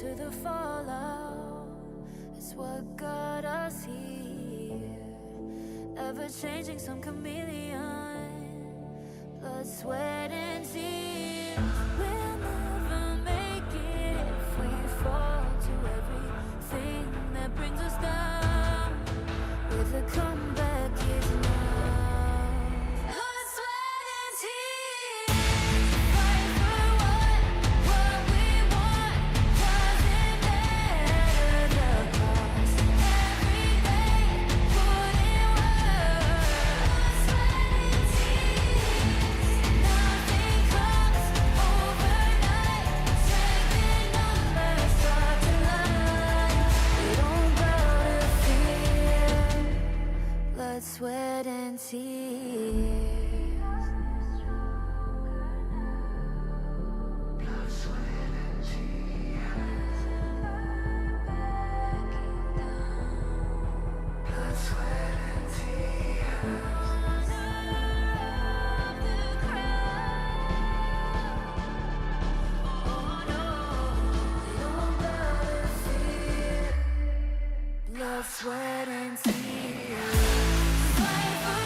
to the fallout. It's what got us here. Ever changing, some chameleon. Blood, sweat, and tears. We'll never make it if we fall to everything that brings us down. With a comeback is now. Blood, sweat, and tears. Fight for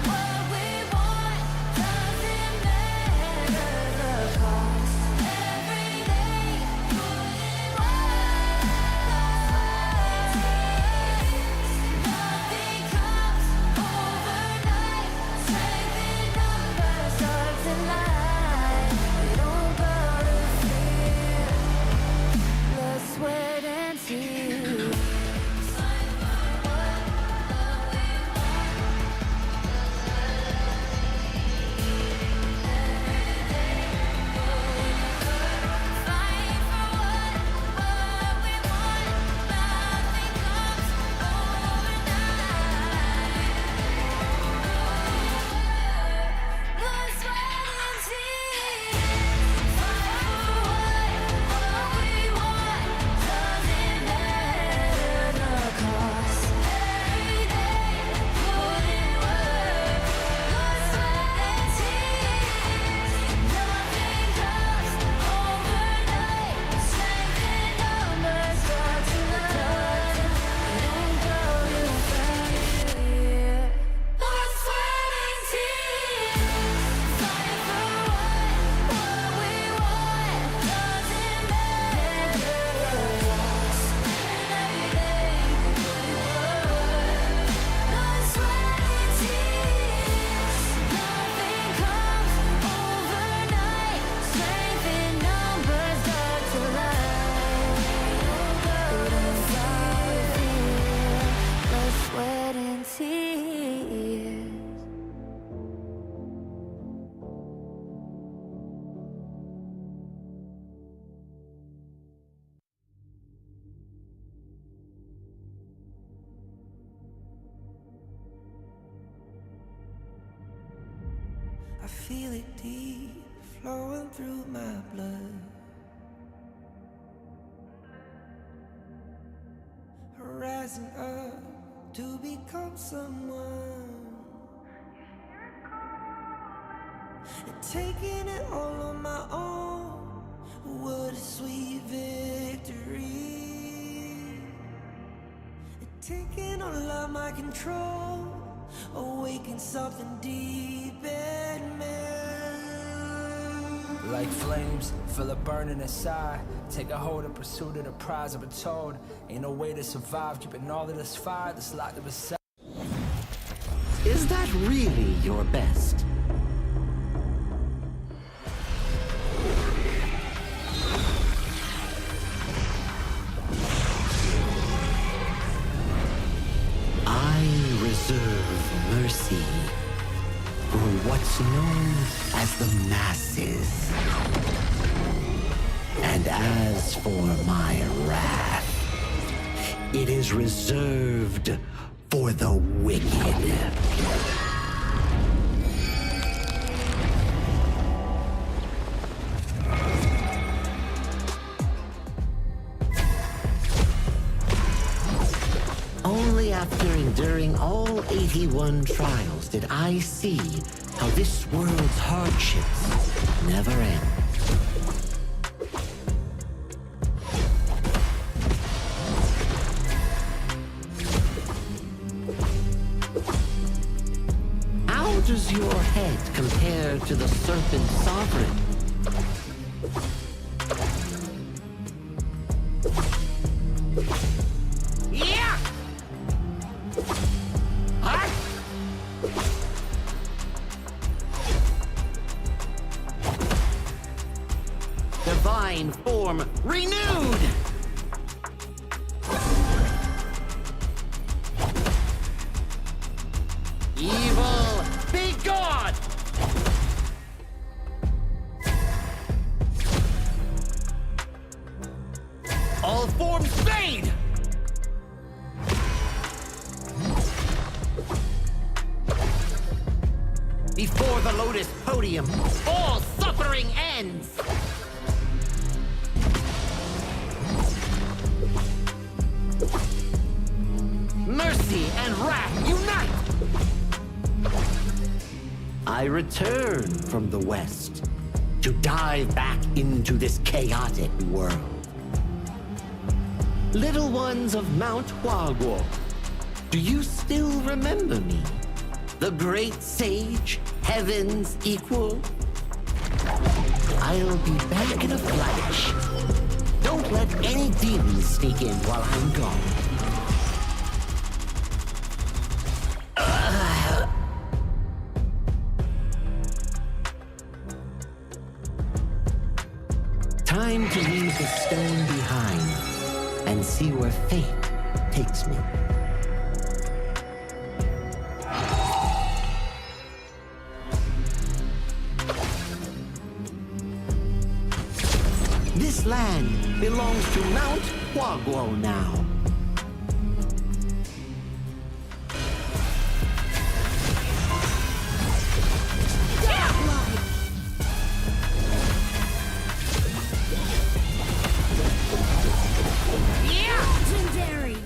what we want. Doesn't matter the cost. Every day, put in work. Blood, sweat, and tears. Nothing comes overnight. Strength in numbers, start to line. We don't bow to fear. Blood, sweat, and tears. Blood, sweat, and tears. Fight for what we want. Doesn't matter the cost. Every day, put in work. Nothing comes overnight. Strength in numbers, start to line. We don't bow to fear. Blood, sweat, and tears. I feel it deep flowing through my blood. Rising up to become someone. And taking it all on my own. What a sweet victory. And taking all of my control. Awaken something deep in me. Like flames, feel it burning inside. Take a hold of pursuit of the prize. I've been told, ain't no way to survive. Keeping all of this fire that's locked up inside. Is that really your best? I reserve mercy for what's known as the masses. And as for my wrath, it is reserved for the wicked. Only after enduring all 81 trials did I see how this world's hardships never end. does your head compare to the Serpent Sovereign? Yeah! Huh? Divine form renewed! Evil, be gone! All forms fade! Before the Lotus Podium, all suffering ends! Mercy and wrath unite! I return from the West to dive back into this chaotic world. Little ones of Mount Huaguo, do you still remember me? The great sage, heaven's equal? I'll be back in a flash. Don't let any demons sneak in while I'm gone. Time to leave the stone behind and see where fate takes me. This land belongs to Mount Huaguo now. Legendary!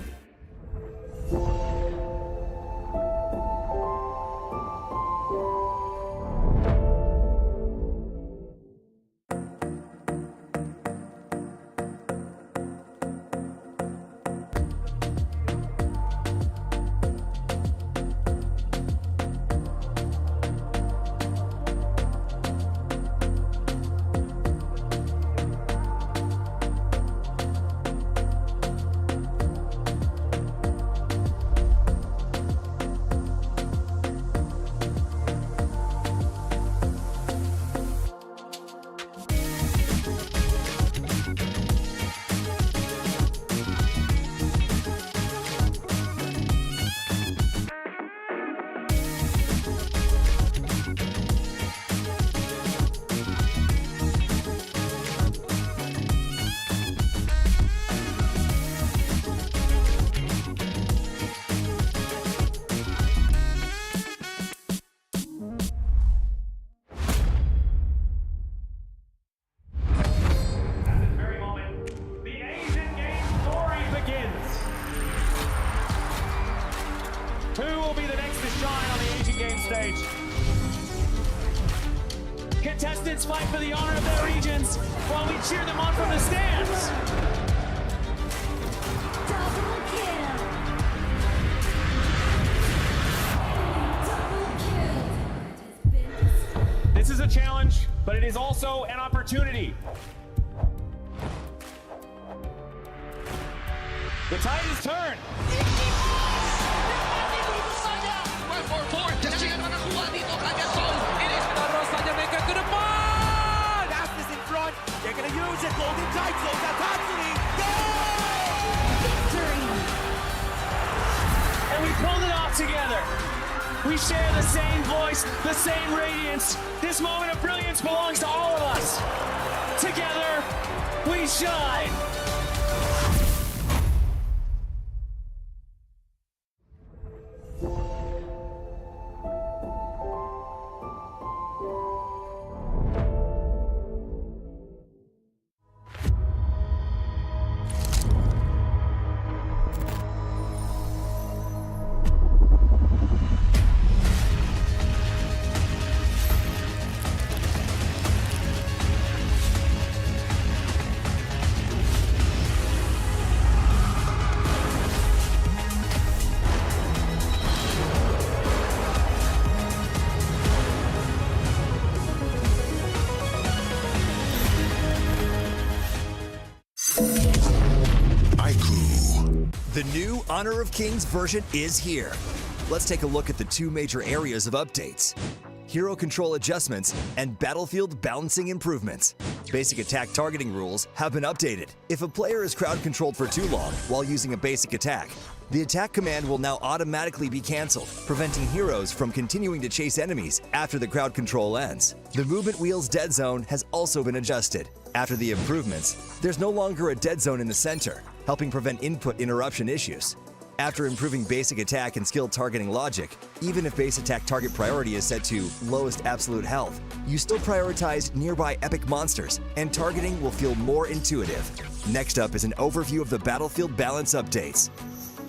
Who will be the next to shine on the Asian Games stage? Contestants fight for the honor of their regions while we cheer them on from the stands. Double kill! Double kill! This is a challenge, but it is also an opportunity. The tide is turned. Aspas in front. They're going to use it. Golden Tide slows down Tatsumi. Victory! And we pulled it off together. We share the same voice, the same radiance. This moment of brilliance belongs to all of us. Together, we shine. Honor of Kings version is here. Let's take a look at the two major areas of updates: hero control adjustments and battlefield balancing improvements. Basic attack targeting rules have been updated. If a player is crowd controlled for too long while using a basic attack, the attack command will now automatically be cancelled, preventing heroes from continuing to chase enemies after the crowd control ends. The movement wheel's dead zone has also been adjusted. After the improvements, there's no longer a dead zone in the center, helping prevent input interruption issues. After improving basic attack and skill targeting logic, even if base attack target priority is set to lowest absolute health, you still prioritize nearby epic monsters, and targeting will feel more intuitive. Next up is an overview of the battlefield balance updates.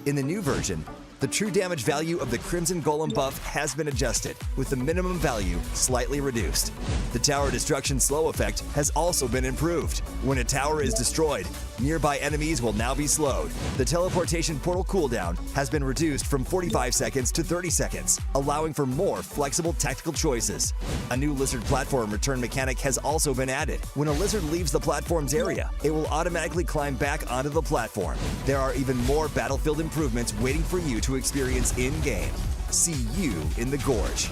In the new version, the true damage value of the Crimson Golem buff has been adjusted, with the minimum value slightly reduced. The tower destruction slow effect has also been improved. When a tower is destroyed, nearby enemies will now be slowed. The teleportation portal cooldown has been reduced from 45 seconds to 30 seconds, allowing for more flexible tactical choices. A new lizard platform return mechanic has also been added. When a lizard leaves the platform's area, it will automatically climb back onto the platform. There are even more battlefield improvements waiting for you to experience in-game. See you in the Gorge.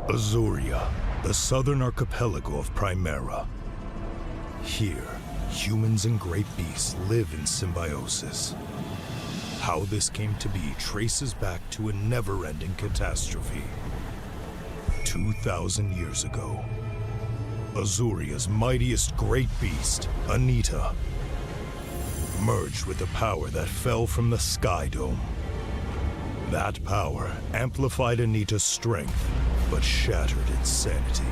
Azuria, the southern archipelago of Primera. Here, humans and great beasts live in symbiosis. How this came to be traces back to a never-ending catastrophe. 2,000 years ago, Azuria's mightiest great beast, Anita, merged with the power that fell from the Sky Dome. That power amplified Anita's strength, but shattered its sanity.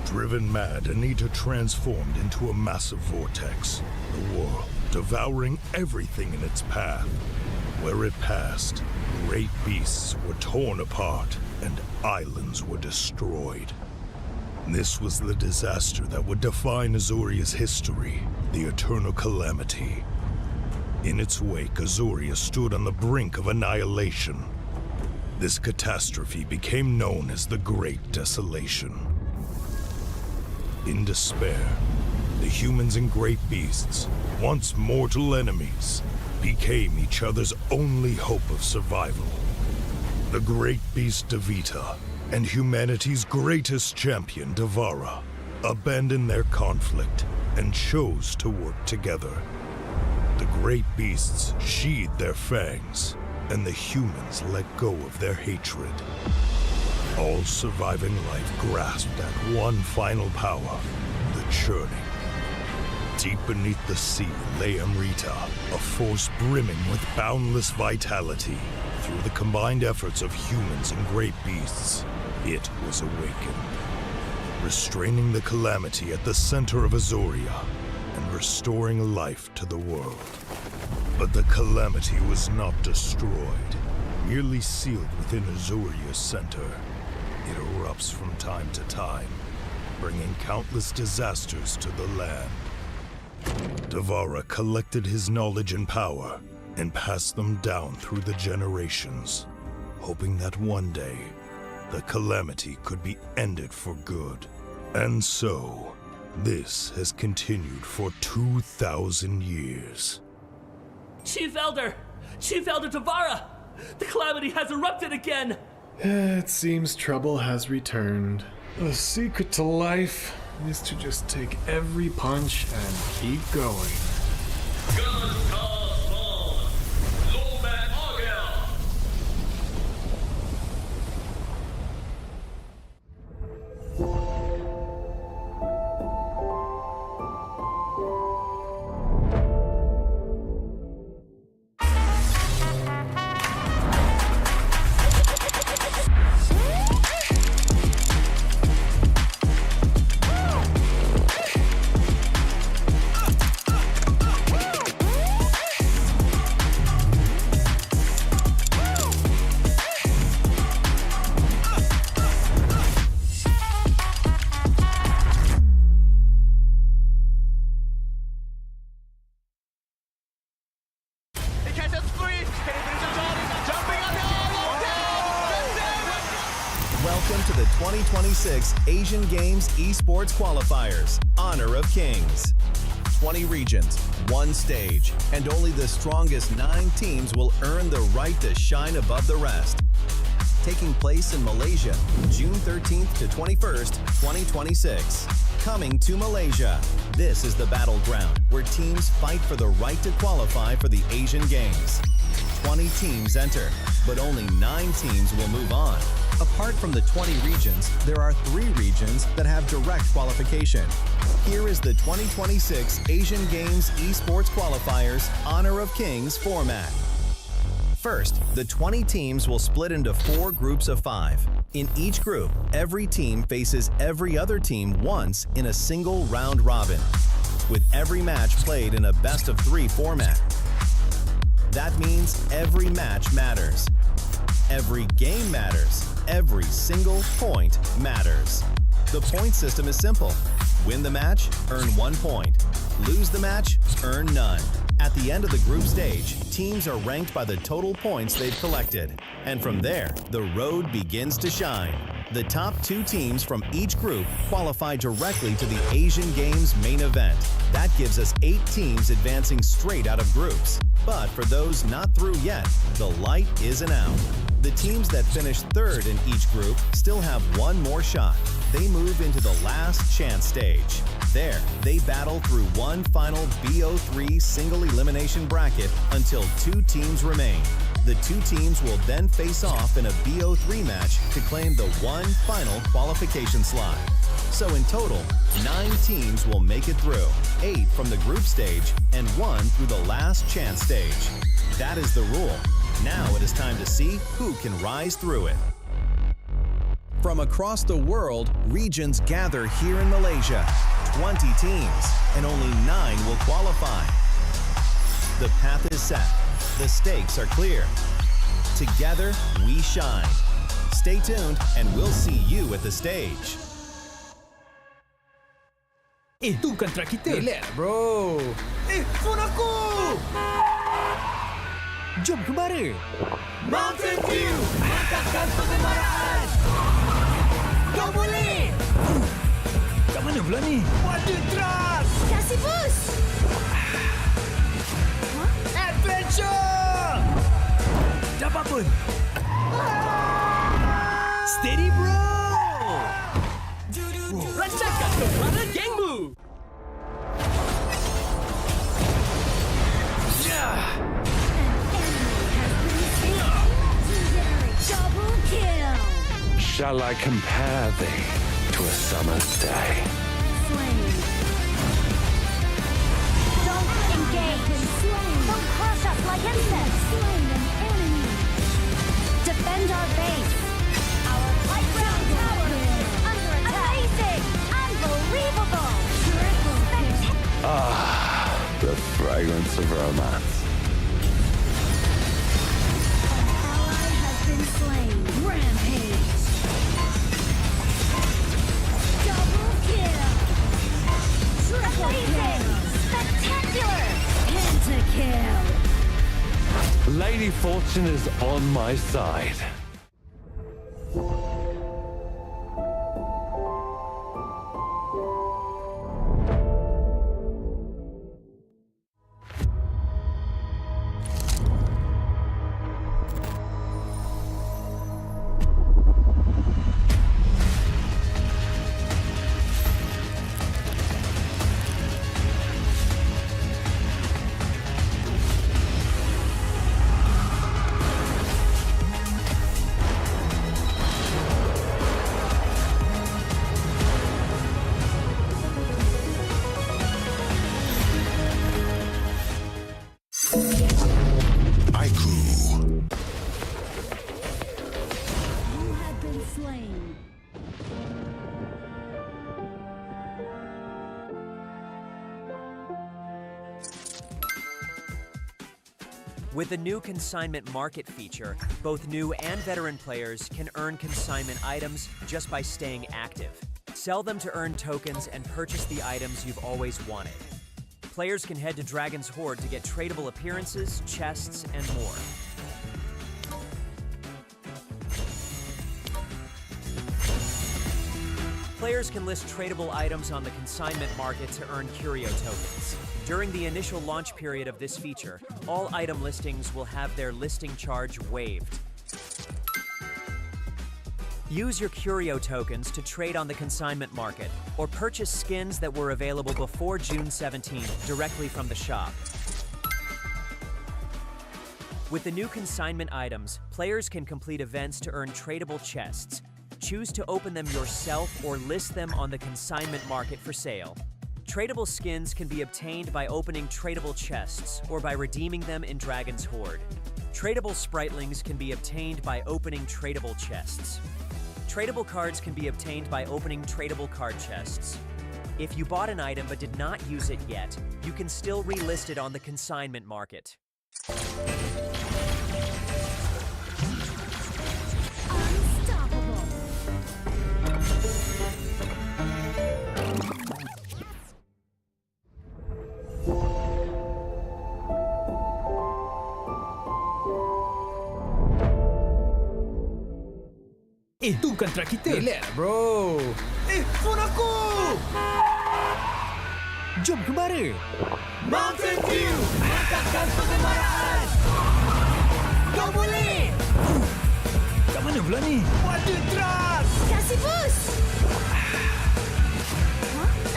Driven mad, Anita transformed into a massive vortex, the world devouring everything in its path. Where it passed, great beasts were torn apart and islands were destroyed. This was the disaster that would define Azuria's history, the Eternal Calamity. In its wake, Azuria stood on the brink of annihilation. This catastrophe became known as the Great Desolation. In despair, the humans and great beasts, once mortal enemies, became each other's only hope of survival. The great beast Devita and humanity's greatest champion Devara abandoned their conflict and chose to work together. The great beasts sheathed their fangs, and the humans let go of their hatred. All surviving life grasped at one final power, the churning. Deep beneath the sea lay Amrita, a force brimming with boundless vitality. Through the combined efforts of humans and great beasts, it was awakened, restraining the calamity at the center of Azuria and restoring life to the world. But the calamity was not destroyed, merely sealed within Azuria's center. It erupts from time to time, bringing countless disasters to the land. Devara collected his knowledge and power and passed them down through the generations, hoping that one day the calamity could be ended for good. And so, this has continued for 2,000 years. Chief Elder Devara! The calamity has erupted again! It seems trouble has returned. The secret to life is to just take every punch and keep going. 2026 Asian Games Esports Qualifiers, Honor of Kings. 20 regions, one stage, and only the strongest 9 teams will earn the right to shine above the rest. Taking place in Malaysia, June 13th to 21st, 2026. Coming to Malaysia. This is the battleground where teams fight for the right to qualify for the Asian Games. 20 teams enter, but only 9 teams will move on. Apart from the 20 regions, there are 3 regions that have direct qualification. Here is the 2026 Asian Games Esports Qualifiers Honor of Kings format. First, the 20 teams will split into 4 groups of 5. In each group, every team faces every other team once in a single round robin, with every match played in a best-of-3 format. That means every match matters. Every game matters. Every single point matters. The point system is simple. Win the match, earn 1 point. Lose the match, earn none. At the end of the group stage, teams are ranked by the total points they've collected. And from there, the road begins to shine. The top 2 teams from each group qualify directly to the Asian Games main event. That gives us 8 teams advancing straight out of groups. But for those not through yet, the light isn't out. The teams that finish 3rd in each group still have 1 more shot. They move into the last chance stage. There, they battle through one final BO3 single elimination bracket until 2 teams remain. The 2 teams will then face off in a BO3 match to claim the one final qualification slot. So in total, 9 teams will make it through, 8 from the group stage and 1 through the last chance stage. That is the rule. Now it is time to see who can rise through it. From across the world, regions gather here in Malaysia. 20 teams, and only 9 will qualify. The path is set. The stakes are clear. Together, we shine. Stay tuned, and we'll see you at the stage. Itu kan track kita. Relax, bro. Phone aku! Jom kembali. Mountain View, angkatkan kegemaran. Kau boleh. Kat mana pula ni? Water Truck, Kasih boost! Adventure. Dapat pun. Steady, bro. Rancangkan kemana gengmu! Legendary double kill! Shall I compare thee to a summer's day? Slain. Don't engage! Slain. Don't crush us like insects! Slain an enemy! Defend our base! Our light round tower is under attack! Amazing! Unbelievable! Triple Ah, the fragrance of romance. ally has been slain. Rampage! Double kill! Triple kill! Spectacular! Pentakill! Lady Fortune is on my side. You have been slain. With the new consignment market feature, both new and veteran players can earn consignment items just by staying active. Sell them to earn tokens and purchase the items you've always wanted. Players can head to Dragon's Hoard to get tradable appearances, chests, and more. Players can list tradable items on the consignment market to earn curio tokens. During the initial launch period of this feature, all item listings will have their listing charge waived. Use your curio tokens to trade on the consignment market, or purchase skins that were available before June 17th directly from the shop. With the new consignment items, players can complete events to earn tradable chests. Choose to open them yourself or list them on the consignment market for sale. Tradable skins can be obtained by opening tradable chests or by redeeming them in Dragon's Hoard. Tradable spritlings can be obtained by opening tradable chests. Tradable cards can be obtained by opening tradable card chests. If you bought an item but did not use it yet, you can still relist it on the consignment market. Itu bukan track kita. Relax, bro. Phone aku! Jom kembara. Mountain View! Angkatkan kegemaran! Kau boleh! Kat mana pula ni? Water truck! Kasih boost!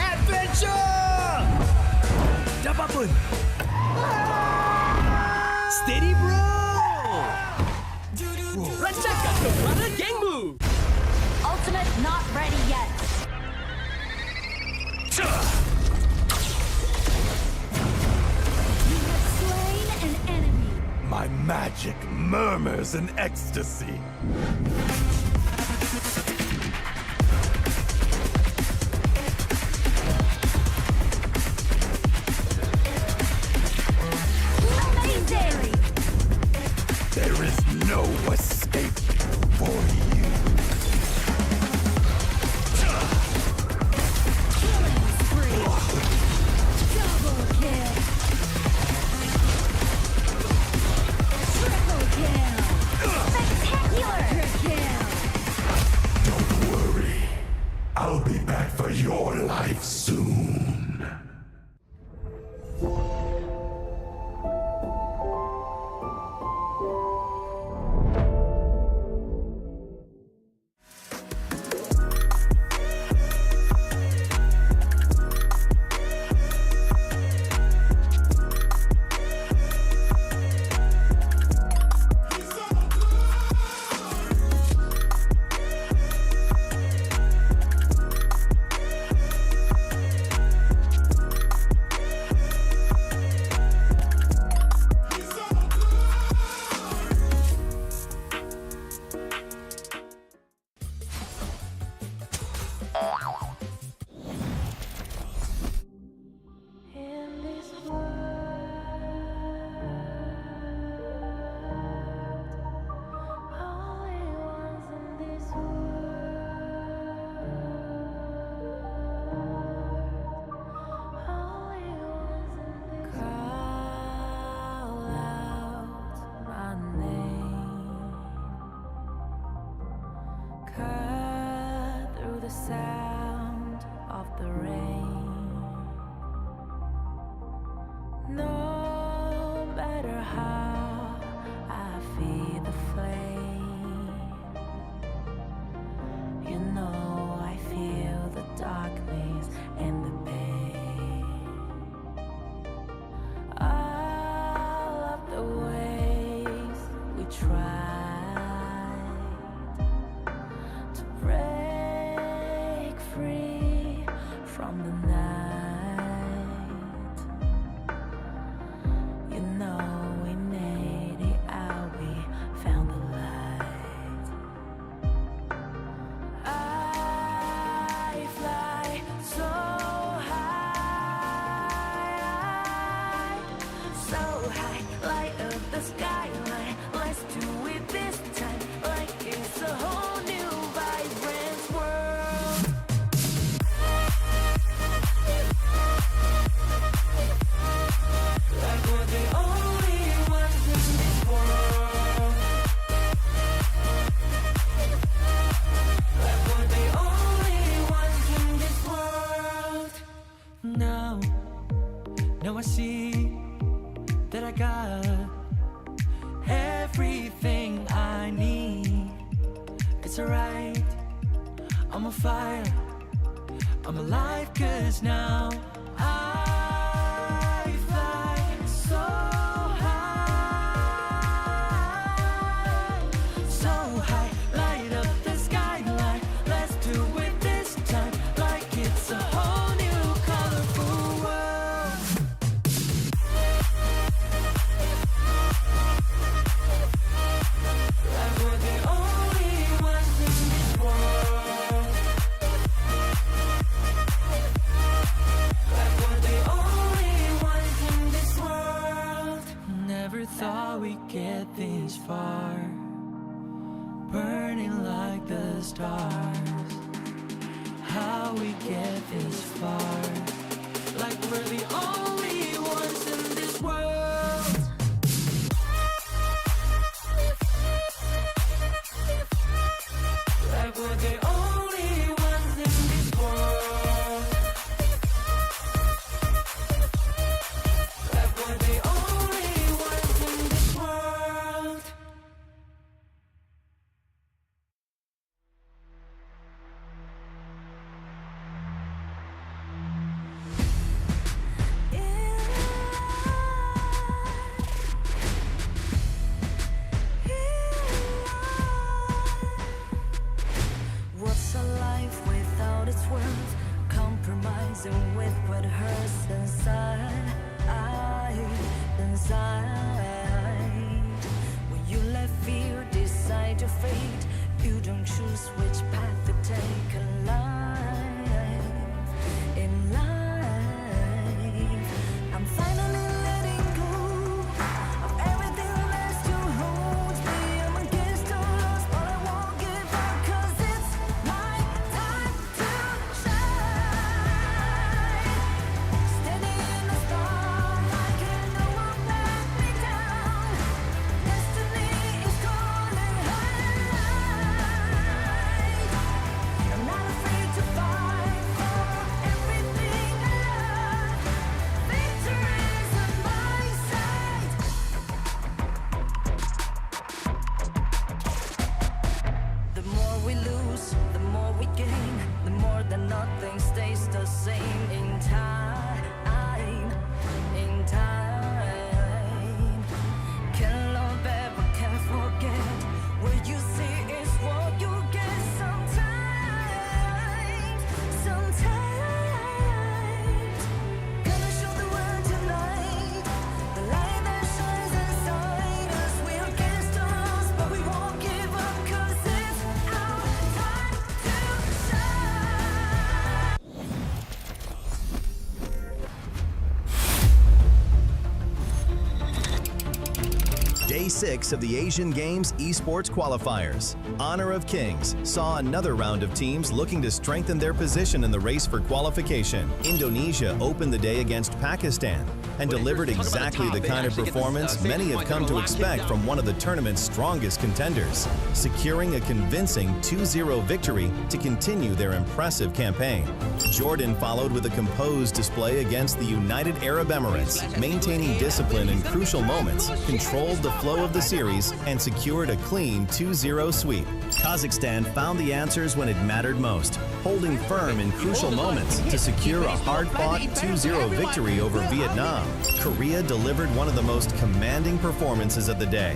Adventure! Dapat pun. Steady, bro! Rancangkan kegemaran gengmu! Ultimate not ready yet. You have slain an enemy. My magic murmurs in ecstasy. Amazing! There is no escape for you. Killing spree. Double kill. Triple kill. Spectacular kill. Don't worry. I'll be back for your life soon. see that I got everything I need. It's alright, I'm on fire, I'm alive, 'cause now I fly so high, so high. Light up the skyline, let's do it this time, like it's a whole new colorful world. Like we're the only ones in this world. Like we're the only ones in this world. Never thought we'd get this far, burning like the stars. How we get this far, like we're the only ones in this world. Like we're the only ones in this world. Like we're the only ones in this world. What's a life without its worth? Compromising with what hurts inside. When you let fear decide your fate, you don't choose which path to take in life. I'm finally letting go of everything that still holds me. I'm against all odds, but I won't give up, 'cause it's my time to shine. Standing in the spotlight, and no one let me down. Destiny is calling high. I'm not afraid to fight for everything I love. Victory's on my side. The more we lose, the more we gain, the more that nothing stays the same. In time, can love ever, can't forget. What you see is what you get. Sometimes gonna show the world tonight, the light that shines inside us. We're against the odds, but we won't give up, 'cause it's our time to shine. Day 6 of the Asian Games Esports Qualifiers. Honor of Kings saw another round of teams looking to strengthen their position in the race for qualification. Indonesia opened the day against Pakistan and delivered exactly the kind of performance many have come to expect from one of the tournament's strongest contenders, securing a convincing 2-0 victory to continue their impressive campaign. Jordan followed with a composed display against the United Arab Emirates, maintaining discipline in crucial moments, controlled the flow of the series, and secured a clean 2-0 sweep. Kazakhstan found the answers when it mattered most, holding firm in crucial moments to secure a hard-fought 2-0 victory over Vietnam. Korea delivered one of the most commanding performances of the day.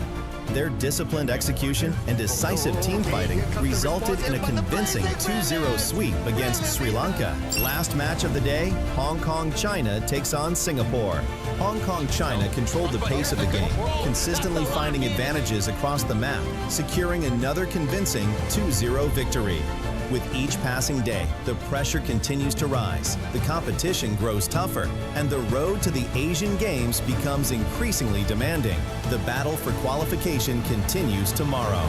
Their disciplined execution and decisive team fighting resulted in a convincing 2-0 sweep against Sri Lanka. Last match of the day, Hong Kong China takes on Singapore. Hong Kong China controlled the pace of the game, consistently finding advantages across the map, securing another convincing 2-0 victory. With each passing day, the pressure continues to rise, the competition grows tougher, and the road to the Asian Games becomes increasingly demanding. The battle for qualification continues tomorrow.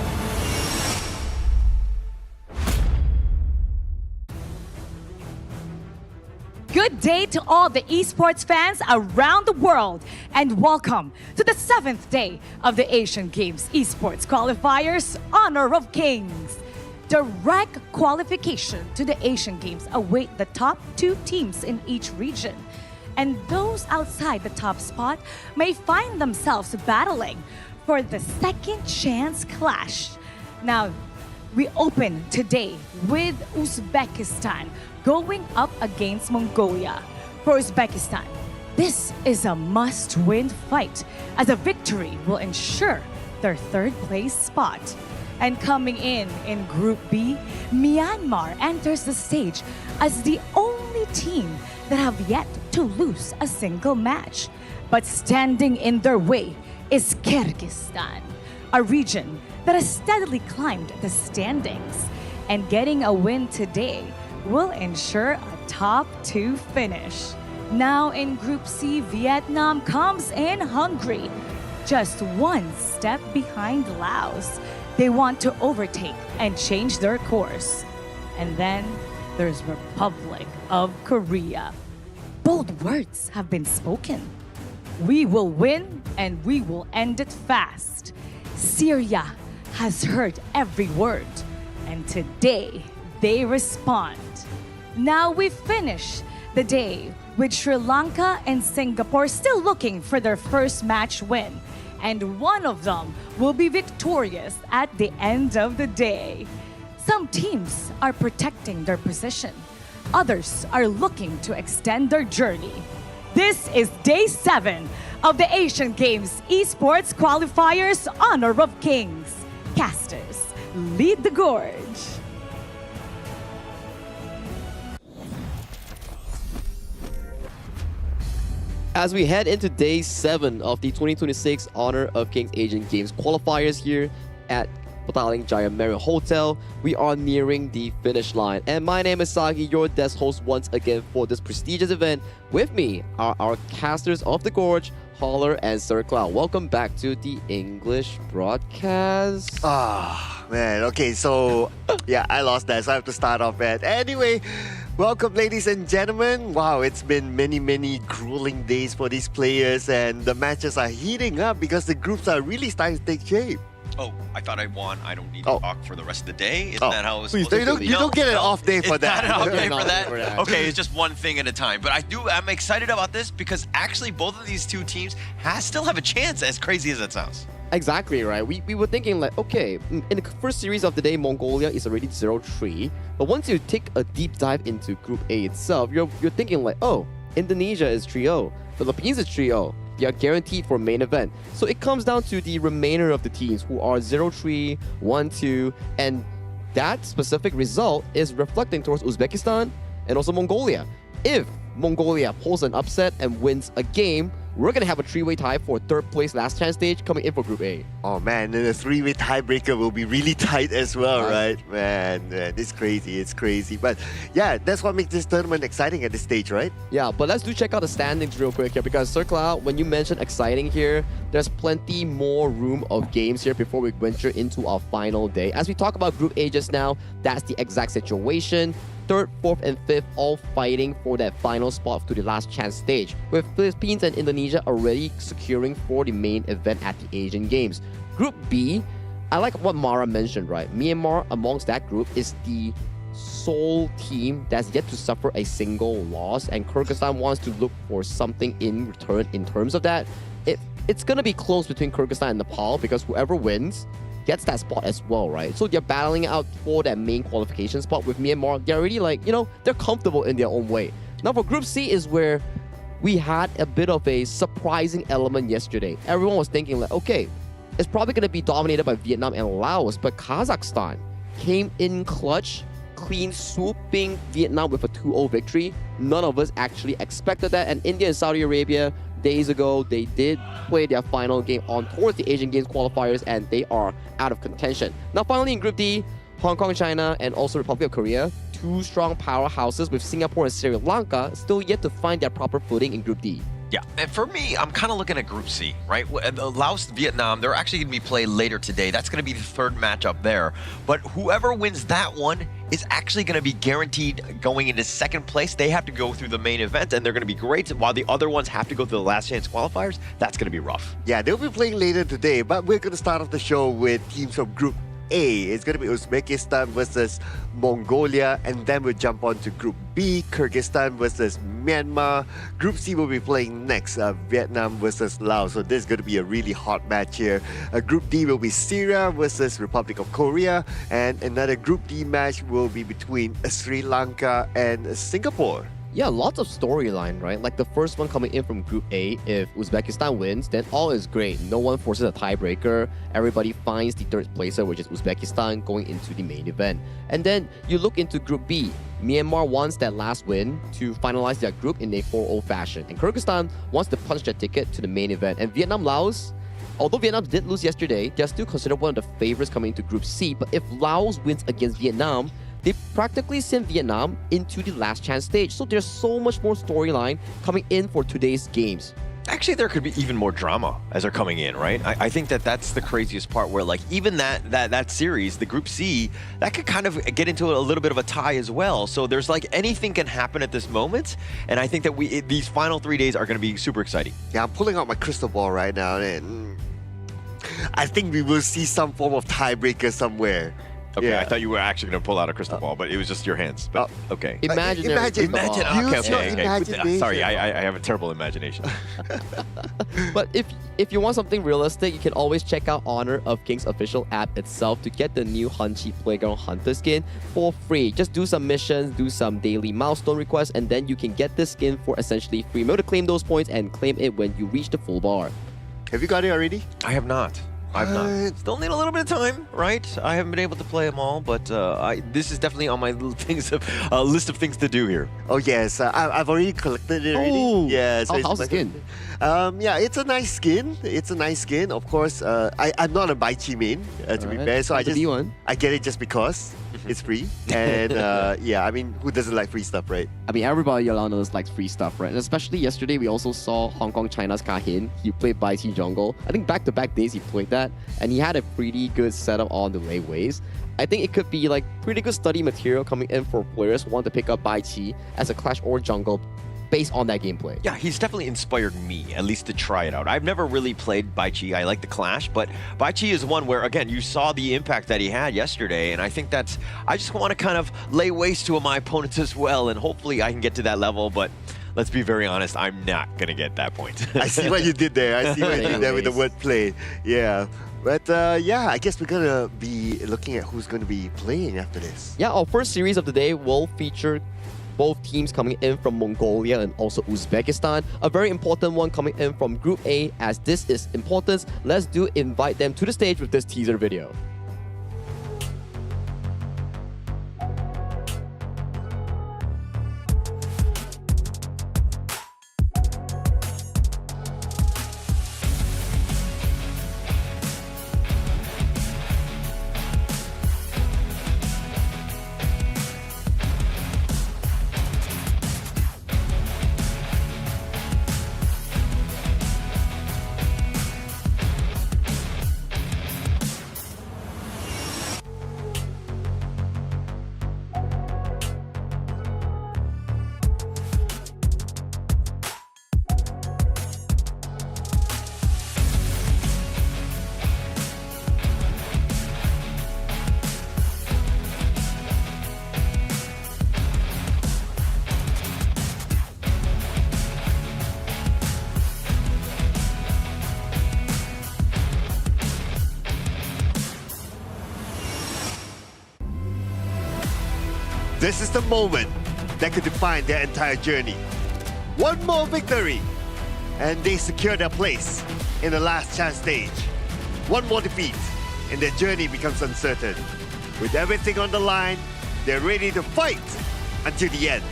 Good day to all the esports fans around the world, and welcome to the 7th day of the Asian Games Esports Qualifiers Honor of Kings. Direct qualification to the Asian Games await the top 2 teams in each region. and those outside the top spot may find themselves battling for the second chance clash. Now, we open today with Uzbekistan going up against Mongolia. For Uzbekistan, this is a must-win fight as a victory will ensure their third place spot. And coming in Group B, Myanmar enters the stage as the only team that have yet to lose a single match. But standing in their way is Kyrgyzstan, a region that has steadily climbed the standings. And getting a win today will ensure a top 2 finish. Now in Group C, Vietnam comes in hungry, just one step behind Laos. They want to overtake and change their course. And then there's Republic of Korea. Bold words have been spoken. We will win and we will end it fast. Syria has heard every word, and today they respond. Now we finish the day with Sri Lanka and Singapore still looking for their first match win, and one of them will be victorious at the end of the day. Some teams are protecting their position. Others are looking to extend their journey. This is day 7 of the Asian Games Esports Qualifiers Honor of Kings. Casters, lead the gorge. As we head into day 7 of the 2026 Honor of Kings Asian Games qualifiers here at Petaling Jaya Marriott Hotel, we are nearing the finish line. And my name is Sagi, your desk host once again for this prestigious event. With me are our casters of the gorge, Holler and Sir Cloud. Welcome back to the English broadcast. Man, okay, so yeah, I lost that, so I have to start off bad. Anyway, welcome ladies and gentlemen. Wow, it's been many grueling days for these players, and the matches are heating up because the groups are really starting to take shape. Oh, I thought I won. I don't need to talk for the rest of the day. Isn't that how it's supposed You don't get an off day for that. Not an off day for that? Okay, it's just one thing at a time. But I'm excited about this because actually both of these two teams still have a chance, as crazy as that sounds. Exactly, right? We were thinking like, okay, in the first series of the day, Mongolia is already 0-3. But once you take a deep dive into Group A itself, you're thinking like, oh, Indonesia is 3-0, Philippines is 3-0. They are guaranteed for main event. So it comes down to the remainder of the teams who are 0-3, 1-2, and that specific result is reflecting towards Uzbekistan and also Mongolia. If Mongolia pulls an upset and wins a game, we're going to have a 3-way tie for third place last chance stage coming in for Group A. Oh man, and the 3-way tiebreaker will be really tight as well, right? Man, it's crazy. But yeah, that's what makes this tournament exciting at this stage, right? Yeah, but let's check out the standings real quick here, because Sir Cloud, when you mentioned exciting here, there's plenty more room of games here before we venture into our final day. As we talk about Group A just now, that's the exact situation. 3rd, 4th, and 5th all fighting for that final spot to the last chance stage, with Philippines and Indonesia already securing for the main event at the Asian Games. Group B, I like what Mara mentioned, right? Myanmar amongst that group is the sole team that's yet to suffer a single loss, and Kyrgyzstan wants to look for something in return in terms of that. It's gonna be close between Kyrgyzstan and Nepal, because whoever wins gets that spot as well, right? So they're battling out for that main qualification spot. With Myanmar, they're already like, they're comfortable in their own way. Now for Group C is where we had a bit of a surprising element yesterday. Everyone was thinking like, okay, it's probably going to be dominated by Vietnam and Laos, but Kazakhstan came in clutch, clean swooping Vietnam with a 2-0 victory. None of us actually expected that, and India and Saudi Arabia days ago, they did play their final game on towards the Asian Games qualifiers, and they are out of contention. Now finally in Group D, Hong Kong, China, and also Republic of Korea, 2 strong powerhouses with Singapore and Sri Lanka still yet to find their proper footing in Group D. Yeah, and for me, I'm kind of looking at Group C, right? Laos, Vietnam, they're actually going to be played later today. That's going to be the 3rd matchup there. But whoever wins that one is actually going to be guaranteed going into 2nd place. They have to go through the main event, and they're going to be great. While the other ones have to go through the last chance qualifiers, that's going to be rough. Yeah, they'll be playing later today, but we're going to start off the show with teams from Group A, it's going to be Uzbekistan versus Mongolia, and then we'll jump on to Group B, Kyrgyzstan versus Myanmar. Group C will be playing next, Vietnam versus Laos. So this is going to be a really hot match here. Group D will be Syria versus Republic of Korea, and another Group D match will be between Sri Lanka and Singapore. Yeah, lots of storyline, right? Like the first one coming in from Group A, if Uzbekistan wins, then all is great. No one forces a tiebreaker. Everybody finds the third placer, which is Uzbekistan, going into the main event. And then you look into Group B. Myanmar wants that last win to finalize their group in a 4-0 fashion. And Kyrgyzstan wants to punch their ticket to the main event. And Vietnam-Laos, although Vietnam did lose yesterday, they're still considered one of the favorites coming into Group C. But if Laos wins against Vietnam, they practically sent Vietnam into the last chance stage. So there's so much more storyline coming in for today's games. Actually, there could be even more drama as they're coming in, right? I think that's the craziest part, where like even that series, the Group C, that could kind of get into a little bit of a tie as well. So there's like anything can happen at this moment, and I think that these final 3 days are going to be super exciting. Yeah, I'm pulling out my crystal ball right now, and I think we will see some form of tiebreaker somewhere. Okay, Yeah. I thought you were actually going to pull out a crystal ball, but it was just your hands. But okay. Imagine. Imagine. Use your Okay. imagination. Sorry, I have a terrible imagination. But if you want something realistic, you can always check out Honor of Kings official app itself to get the new Hunchy Playground Hunter skin for free. Just do some missions, do some daily milestone requests, and then you can get this skin for essentially free. Remember to claim those points and claim it when you reach the full bar. Have you got it already? I have not. I've not. Still need a little bit of time, right? I haven't been able to play them all, but this is definitely on my list of things to do here. Oh yes, I've already collected it already. Oh, yeah, so how's the skin? Yeah, it's a nice skin. It's a nice skin. Of course, I'm not a Baichi main, to be fair, so I get it just because it's free. And yeah, I mean, who doesn't like free stuff, right? I mean, everybody around us likes free stuff, right? And especially yesterday, we also saw Hong Kong China's Kahin. He played Baichi jungle. I think back-to-back days he played that, and he had a pretty good setup on the late waves. I think it could be like pretty good study material coming in for players who want to pick up Baichi as a Clash or jungle based on that gameplay. Yeah, he's definitely inspired me, at least to try it out. I've never really played Baichi. I like the Clash, but Baichi is one where, again, you saw the impact that he had yesterday, and I think I just want to kind of lay waste to my opponents as well, and hopefully I can get to that level, but let's be very honest, I'm not going to get that point. I see what you did there. I see what you did there with the wordplay. Yeah. But yeah, I guess we're going to be looking at who's going to be playing after this. Yeah, our first series of the day will feature both teams coming in from Mongolia and also Uzbekistan. A very important one coming in from Group A, as this is important. Let's invite them to the stage with this teaser video. This is the moment that could define their entire journey. One more victory, and they secure their place in the last chance stage. One more defeat, and their journey becomes uncertain. With everything on the line, they're ready to fight until the end.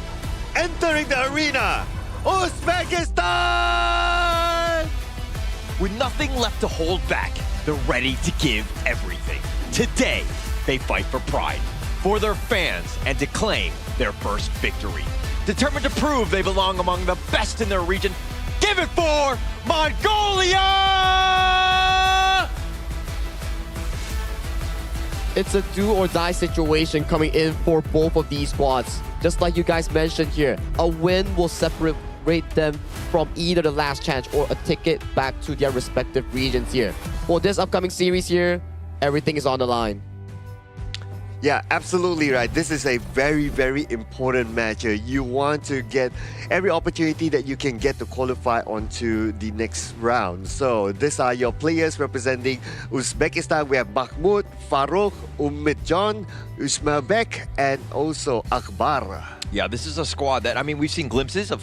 Entering the arena, Uzbekistan! With nothing left to hold back, they're ready to give everything. Today, they fight for pride, for their fans, and to claim their first victory. Determined to prove they belong among the best in their region, give it for Mongolia! It's a do-or-die situation coming in for both of these squads. Just like you guys mentioned here, a win will separate them from either the last chance or a ticket back to their respective regions here. For this upcoming series here, everything is on the line. Yeah, absolutely right. This is a very, very important match. You want to get every opportunity that you can get to qualify onto the next round. So these are your players representing Uzbekistan. We have Mahmoud, Farouk, Ummitjon, Usmailbek, and also Akbar. Yeah, this is a squad that, I mean, we've seen glimpses of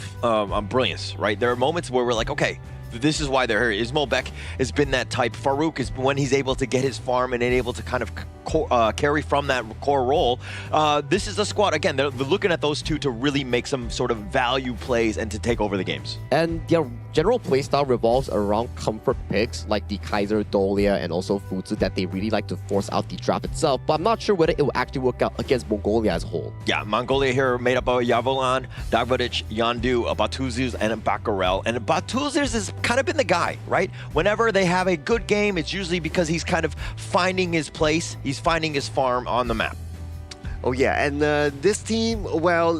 brilliance, right? There are moments where we're like, okay, this is why they're here. Ismailbek has been that type. Farouk is when he's able to get his farm and able to kind of carry from that core role. This is a squad, again, they're looking at those two to really make some sort of value plays and to take over the games. And their general playstyle revolves around comfort picks like the Kaiser, Dolia, and also Futsu that they really like to force out the draft itself, but I'm not sure whether it will actually work out against Mongolia as a whole. Yeah, Mongolia here made up of Yavolan, Dagvadic, Yandu, Batuzuz, and Bakarel. And Batuzuz has kind of been the guy, right? Whenever they have a good game, it's usually because he's kind of finding his place, he's finding his farm on the map. Oh yeah, and this team, well,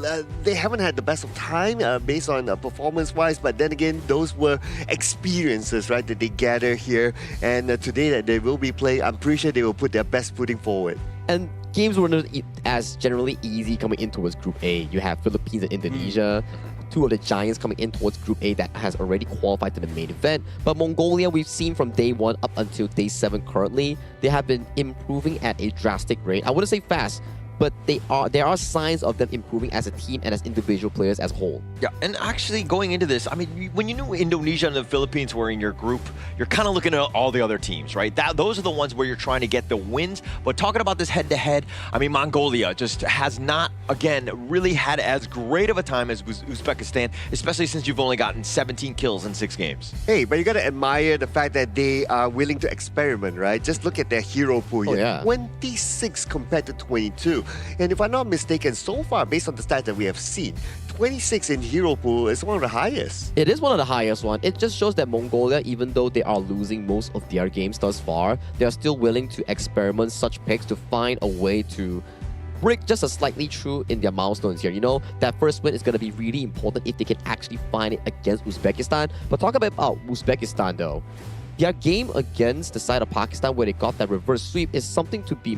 they haven't had the best of time based on performance-wise, but then again, those were experiences, right, that they gather here. And today that they will be playing, I'm pretty sure they will put their best footing forward. And games were not as generally easy coming in towards Group A. You have Philippines and Indonesia, two of the giants coming in towards Group A that has already qualified to the main event. But Mongolia, we've seen from day 1 up until day 7 currently, they have been improving at a drastic rate. I wouldn't say fast, but there are signs of them improving as a team and as individual players as a whole. Yeah, and actually going into this, I mean, when you knew Indonesia and the Philippines were in your group, you're kind of looking at all the other teams, right? Those are the ones where you're trying to get the wins. But talking about this head-to-head, I mean, Mongolia just has not, again, really had as great of a time as Uzbekistan, especially since you've only gotten 17 kills in 6 games. Hey, but you gotta admire the fact that they are willing to experiment, right? Just look at their hero pool here. Yeah. 26 compared to 22. And if I'm not mistaken, so far, based on the stats that we have seen, 26 in hero pool is one of the highest. It is one of the highest one. It just shows that Mongolia, even though they are losing most of their games thus far, they are still willing to experiment such picks to find a way to break just a slightly through in their milestones here. You know, that first win is going to be really important if they can actually find it against Uzbekistan. But talk about Uzbekistan though. Their game against the side of Pakistan where they got that reverse sweep is something to be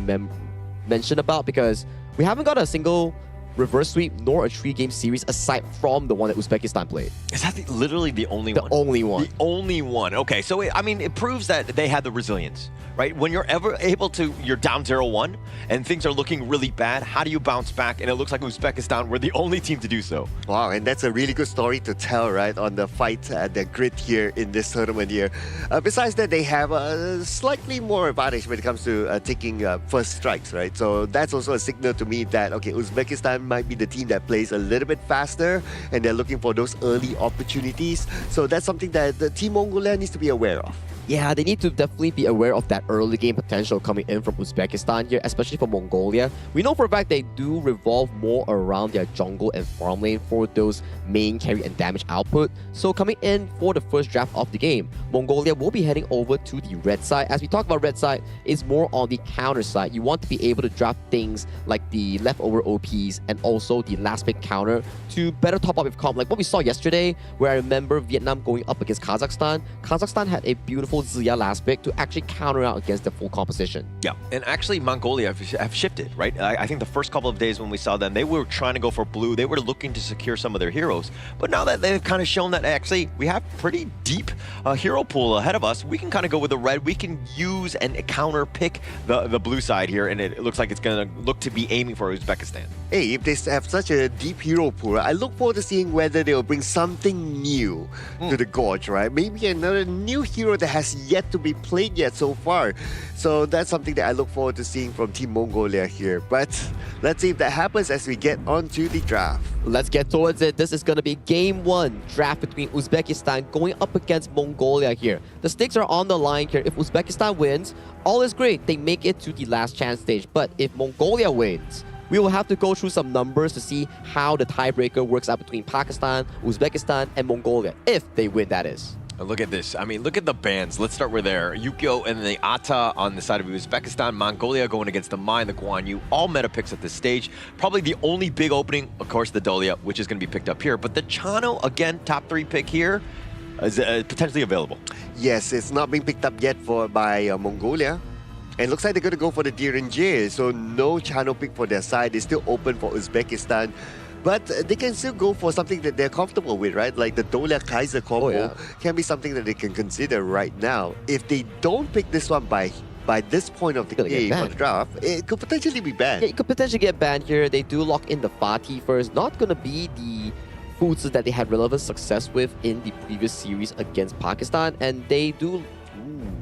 mentioned about, because we haven't got a single reverse sweep nor a 3-game series aside from the one that Uzbekistan played. Is that literally the only one? The only one. The only one. Okay, so I mean, it proves that they had the resilience, right? When you're ever able to, you're down 0-1 and things are looking really bad, how do you bounce back? And it looks like Uzbekistan were the only team to do so. Wow, and that's a really good story to tell, right, on the fight, the grit here in this tournament here. Besides that, they have a slightly more advantage when it comes to taking first strikes, right? So that's also a signal to me that, okay, Uzbekistan might be the team that plays a little bit faster and they're looking for those early opportunities. So that's something that the Team Mongolia needs to be aware of. Yeah, they need to definitely be aware of that early game potential coming in from Uzbekistan here, especially for Mongolia. We know for a fact they do revolve more around their jungle and farm lane for those main carry and damage output. So coming in for the first draft of the game, Mongolia will be heading over to the red side. As we talk about red side, it's more on the counter side. You want to be able to draft things like the leftover OPs and also the last pick counter to better top up with comp. Like what we saw yesterday, where I remember Vietnam going up against Kazakhstan. Kazakhstan had a beautiful Ziya last pick to actually counter out against the full composition. Yeah, and actually Mongolia have shifted, right? I think the first couple of days when we saw them, they were trying to go for blue. They were looking to secure some of their heroes. But now that they've kind of shown that actually we have pretty deep hero pool ahead of us, we can kind of go with the red. We can use and counter pick the blue side here, and it looks like it's going to look to be aiming for Uzbekistan. Hey, if they have such a deep hero pool, I look forward to seeing whether they'll bring something new to the Gorge, right? Maybe another new hero that has yet to be played yet so far. So that's something that I look forward to seeing from Team Mongolia here. But let's see if that happens as we get onto the draft. Let's get towards it. This is going to be Game 1 draft between Uzbekistan going up against Mongolia here. The stakes are on the line here. If Uzbekistan wins, all is great. They make it to the last chance stage. But if Mongolia wins, we will have to go through some numbers to see how the tiebreaker works out between Pakistan, Uzbekistan, and Mongolia. If they win, that is. Look at this. I mean, look at the bands. Let's start with there. Yukio and the Ata on the side of Uzbekistan. Mongolia going against the Mai and the Guan Yu. All meta picks at this stage. Probably the only big opening, of course, the Dolia, which is going to be picked up here. But the Chano, again, top 3 pick here, is potentially available. Yes, it's not being picked up yet by Mongolia. And it looks like they're going to go for the DRNJ, so no channel pick for their side. It's still open for Uzbekistan. But they can still go for something that they're comfortable with, right? Like the Dolia Kaiser combo can be something that they can consider right now. If they don't pick this one by this point of the game or the draft, it could potentially be banned. Yeah, it could potentially get banned here. They do lock in the Fatih first. Not going to be the foods that they had relevant success with in the previous series against Pakistan. And they do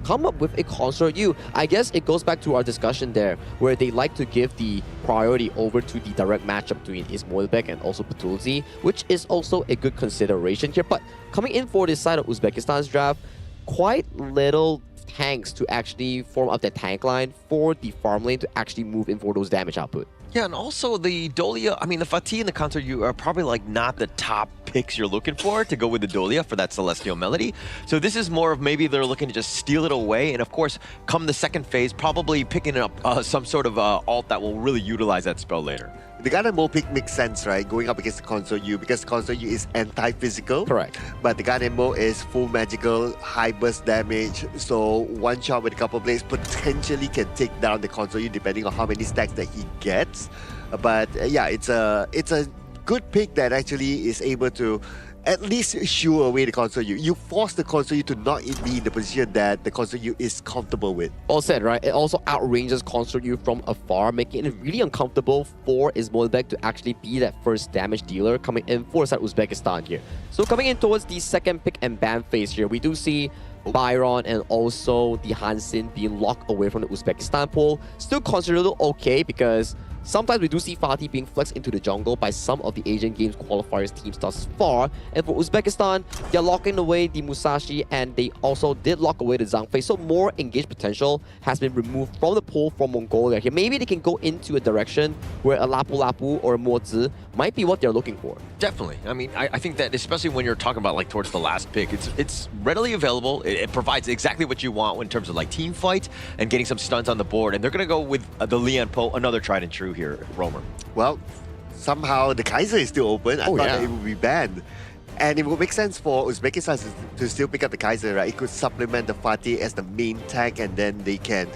come up with a Consort U. I guess it goes back to our discussion there, where they like to give the priority over to the direct matchup between Ismoilbek and also Patulzi, which is also a good consideration here. But coming in for this side of Uzbekistan's draft, quite little tanks to actually form up that tank line for the farm lane to actually move in for those damage output. Yeah, and also the Dolia, I mean, the Fatih and the Consort U are probably like not the top picks you're looking for to go with the Dolia for that Celestial Melody. So this is more of maybe they're looking to just steal it away. And of course, come the second phase, probably picking up some sort of alt that will really utilize that spell later. The Garden pick makes sense, right? Going up against the Consort U, because Consort U is anti-physical. Correct. But the Garden is full magical, high burst damage. So one shot with a couple blades potentially can take down the Consort U depending on how many stacks that he gets. But yeah, it's a good pick that actually is able to at least shoo away the Consort U. You force the Consort U to not be in the position that the Consort U is comfortable with. All said, right? It also outranges Consort U from afar, making it really uncomfortable for Ismoilbek to actually be that first damage dealer coming in for side Uzbekistan here. So coming in towards the second pick and ban phase here, we do see Byron and also the Hansin being locked away from the Uzbekistan pool. Still considered okay because sometimes we do see Fatih being flexed into the jungle by some of the Asian Games qualifiers teams thus far. And for Uzbekistan, they're locking away the Musashi and they also did lock away the Zhang Fei. So more engaged potential has been removed from the pool from Mongolia here. Maybe they can go into a direction where a Lapu Lapu or a Mozi might be what they're looking for. Definitely. I mean, I think that especially when you're talking about like towards the last pick, it's readily available. It provides exactly what you want in terms of like team fight and getting some stuns on the board. And they're going to go with the Lian Po, another tried and true here, Romer. Well, somehow the Kaiser is still open. I thought that it would be banned. And it would make sense for Uzbekistan to still pick up the Kaiser, right? It could supplement the Fatih as the main tank, and then they can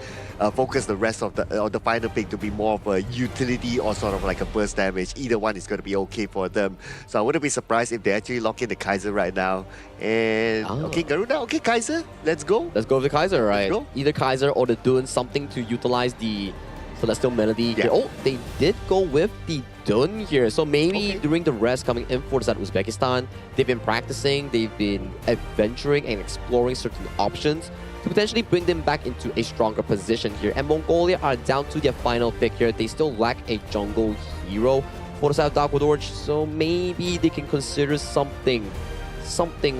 focus the rest of the final pick to be more of a utility or sort of like a burst damage. Either one is going to be okay for them. So I wouldn't be surprised if they actually lock in the Kaiser right now. And okay, Garuda, okay, Kaiser, let's go. Let's go with the Kaiser, right? Either Kaiser or the Dune, something to utilize the Celestial Melody here. Oh, they did go with the Dun here. So maybe during the rest coming in for the side of Uzbekistan, they've been practicing, they've been adventuring and exploring certain options to potentially bring them back into a stronger position here. And Mongolia are down to their final pick here. They still lack a jungle hero for the side of Darkwood, so maybe they can consider something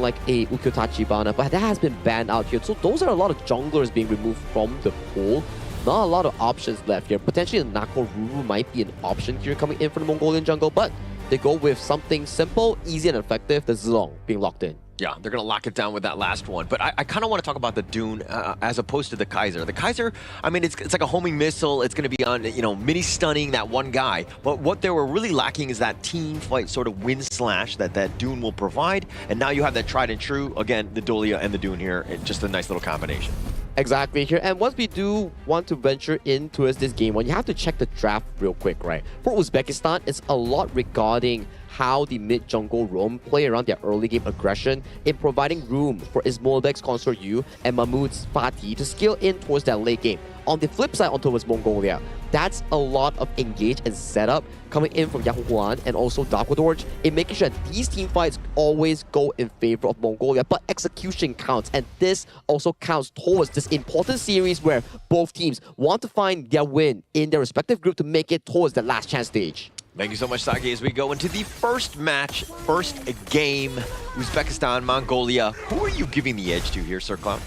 like a Ukyotachi Bana, but that has been banned out here. So those are a lot of junglers being removed from the pool. Not a lot of options left here. Potentially the Nako Ruru might be an option here coming in for the Mongolian jungle, but they go with something simple, easy and effective, the Zilong being locked in. Yeah, they're going to lock it down with that last one. But I kind of want to talk about the Dune as opposed to the Kaiser. The Kaiser, I mean, it's like a homing missile. It's going to be on, mini stunning that one guy. But what they were really lacking is that team fight sort of win slash that Dune will provide. And now you have that tried and true. Again, the Dolia and the Dune here. Just a nice little combination. Exactly here. And once we do want to venture into this game, you have to check the draft real quick, right? For Uzbekistan, it's a lot regarding how the mid-jungle roam play around their early game aggression in providing room for Ismoilbek's Consort U and Mahmoud's Fatih to scale in towards that late game. On the flip side, on towards Mongolia, that's a lot of engage and setup coming in from Yahoo Huan and also Darkwood in making sure that these team fights always go in favor of Mongolia, but execution counts, and this also counts towards this important series where both teams want to find their win in their respective group to make it towards the last chance stage. Thank you so much, Saki. As we go into the first match, first game, Uzbekistan, Mongolia. Who are you giving the edge to here, Sir Cloud?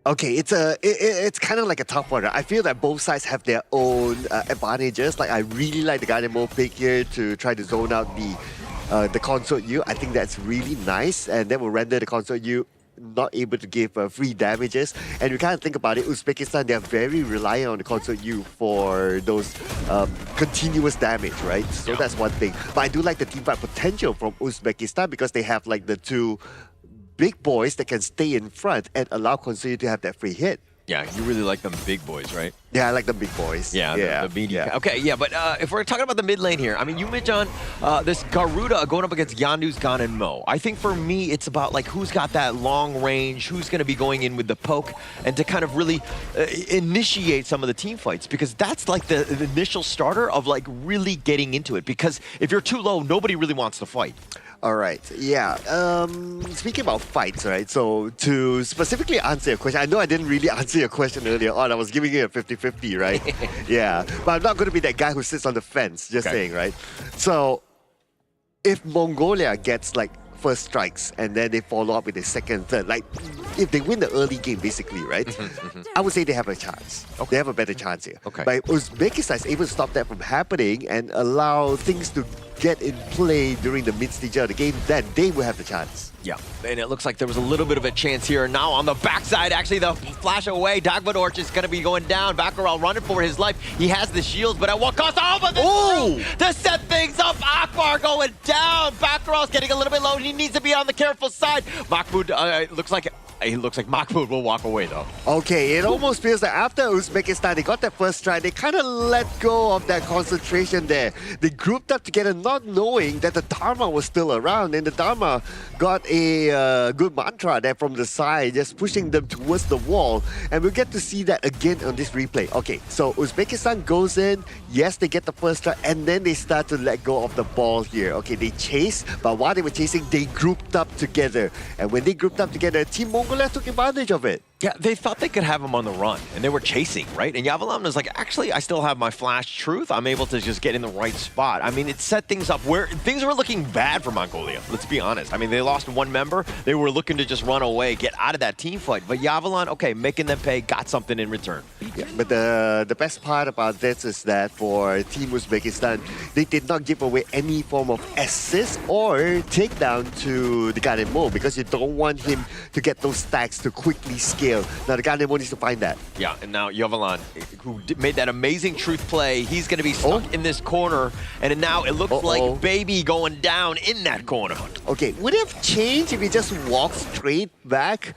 Okay, it's kind of like a tough one. I feel that both sides have their own advantages. Like I really like the Garden pick here to try to zone out the Consort U. I think that's really nice, and that will render the Consort U not able to give free damages. And we kind of think about it, Uzbekistan, they're very reliant on the Consort U for those continuous damage, right? So that's one thing. But I do like the teamfight potential from Uzbekistan because they have like the two big boys that can stay in front and allow Consuelo to have that free hit. Yeah, you really like them big boys, right? Yeah, I like the big boys. Yeah, the meaty. Yeah. Okay, yeah, but if we're talking about the mid lane here, I mean, you mentioned this Garuda going up against Yandus, Gan, and Mo. I think for me, it's about like who's got that long range, who's going to be going in with the poke, and to kind of really initiate some of the team fights, because that's like the initial starter of like really getting into it. Because if you're too low, nobody really wants to fight. All right, yeah. Speaking about fights, right? So to specifically answer your question, I know I didn't really answer your question earlier on. I was giving you a 50-50, right? Yeah, but I'm not going to be that guy who sits on the fence, just saying, right? So if Mongolia gets like first strikes and then they follow up with a second, third, like if they win the early game, basically, right? I would say they have a chance. They have a better chance here. Okay. But if Uzbekistan is able to stop that from happening and allow things to get in play during the mid-stage of the game, then they will have the chance. Yeah, and it looks like there was a little bit of a chance here. Now on the backside, actually, the flash away. Dagvadorch is going to be going down. Baccaral running for his life. He has the shields, but at what cost? Oh, but to set things up, Akbar going down. Baccaral's getting a little bit low. He needs to be on the careful side. Mahmoud looks like Mahmoud will walk away, though. Okay, it almost feels like after Uzbekistan, they got that first try, they kind of let go of that concentration there. They grouped up together not knowing that the Dharma was still around, and the Dharma got a good mantra there from the side, just pushing them towards the wall, and we'll get to see that again on this replay. Okay, so Uzbekistan goes in, yes, they get the first try, and then they start to let go of the ball here. Okay, they chase, but while they were chasing, they grouped up together, and when they grouped up together, Team Mongolia took advantage of it. Yeah, they thought they could have him on the run, and they were chasing, right? And Yavalam was like, actually, I still have my flash truth. I'm able to just get in the right spot. I mean, it set things up where things were looking bad for Mongolia, let's be honest. I mean, they lost one member. They were looking to just run away, get out of that team fight. But Yavalan, okay, making them pay, got something in return. Yeah, but the best part about this is that for Team Uzbekistan, they did not give away any form of assist or takedown to the Ganemo, because you don't want him to get those stacks to quickly scale. Now the Ganemo needs to find that. Yeah, and now Yavalan, who made that amazing truth play, he's going to be stuck in this corner, and now it looks like Baby going down in that corner. Okay, would it have changed if he just walked straight back?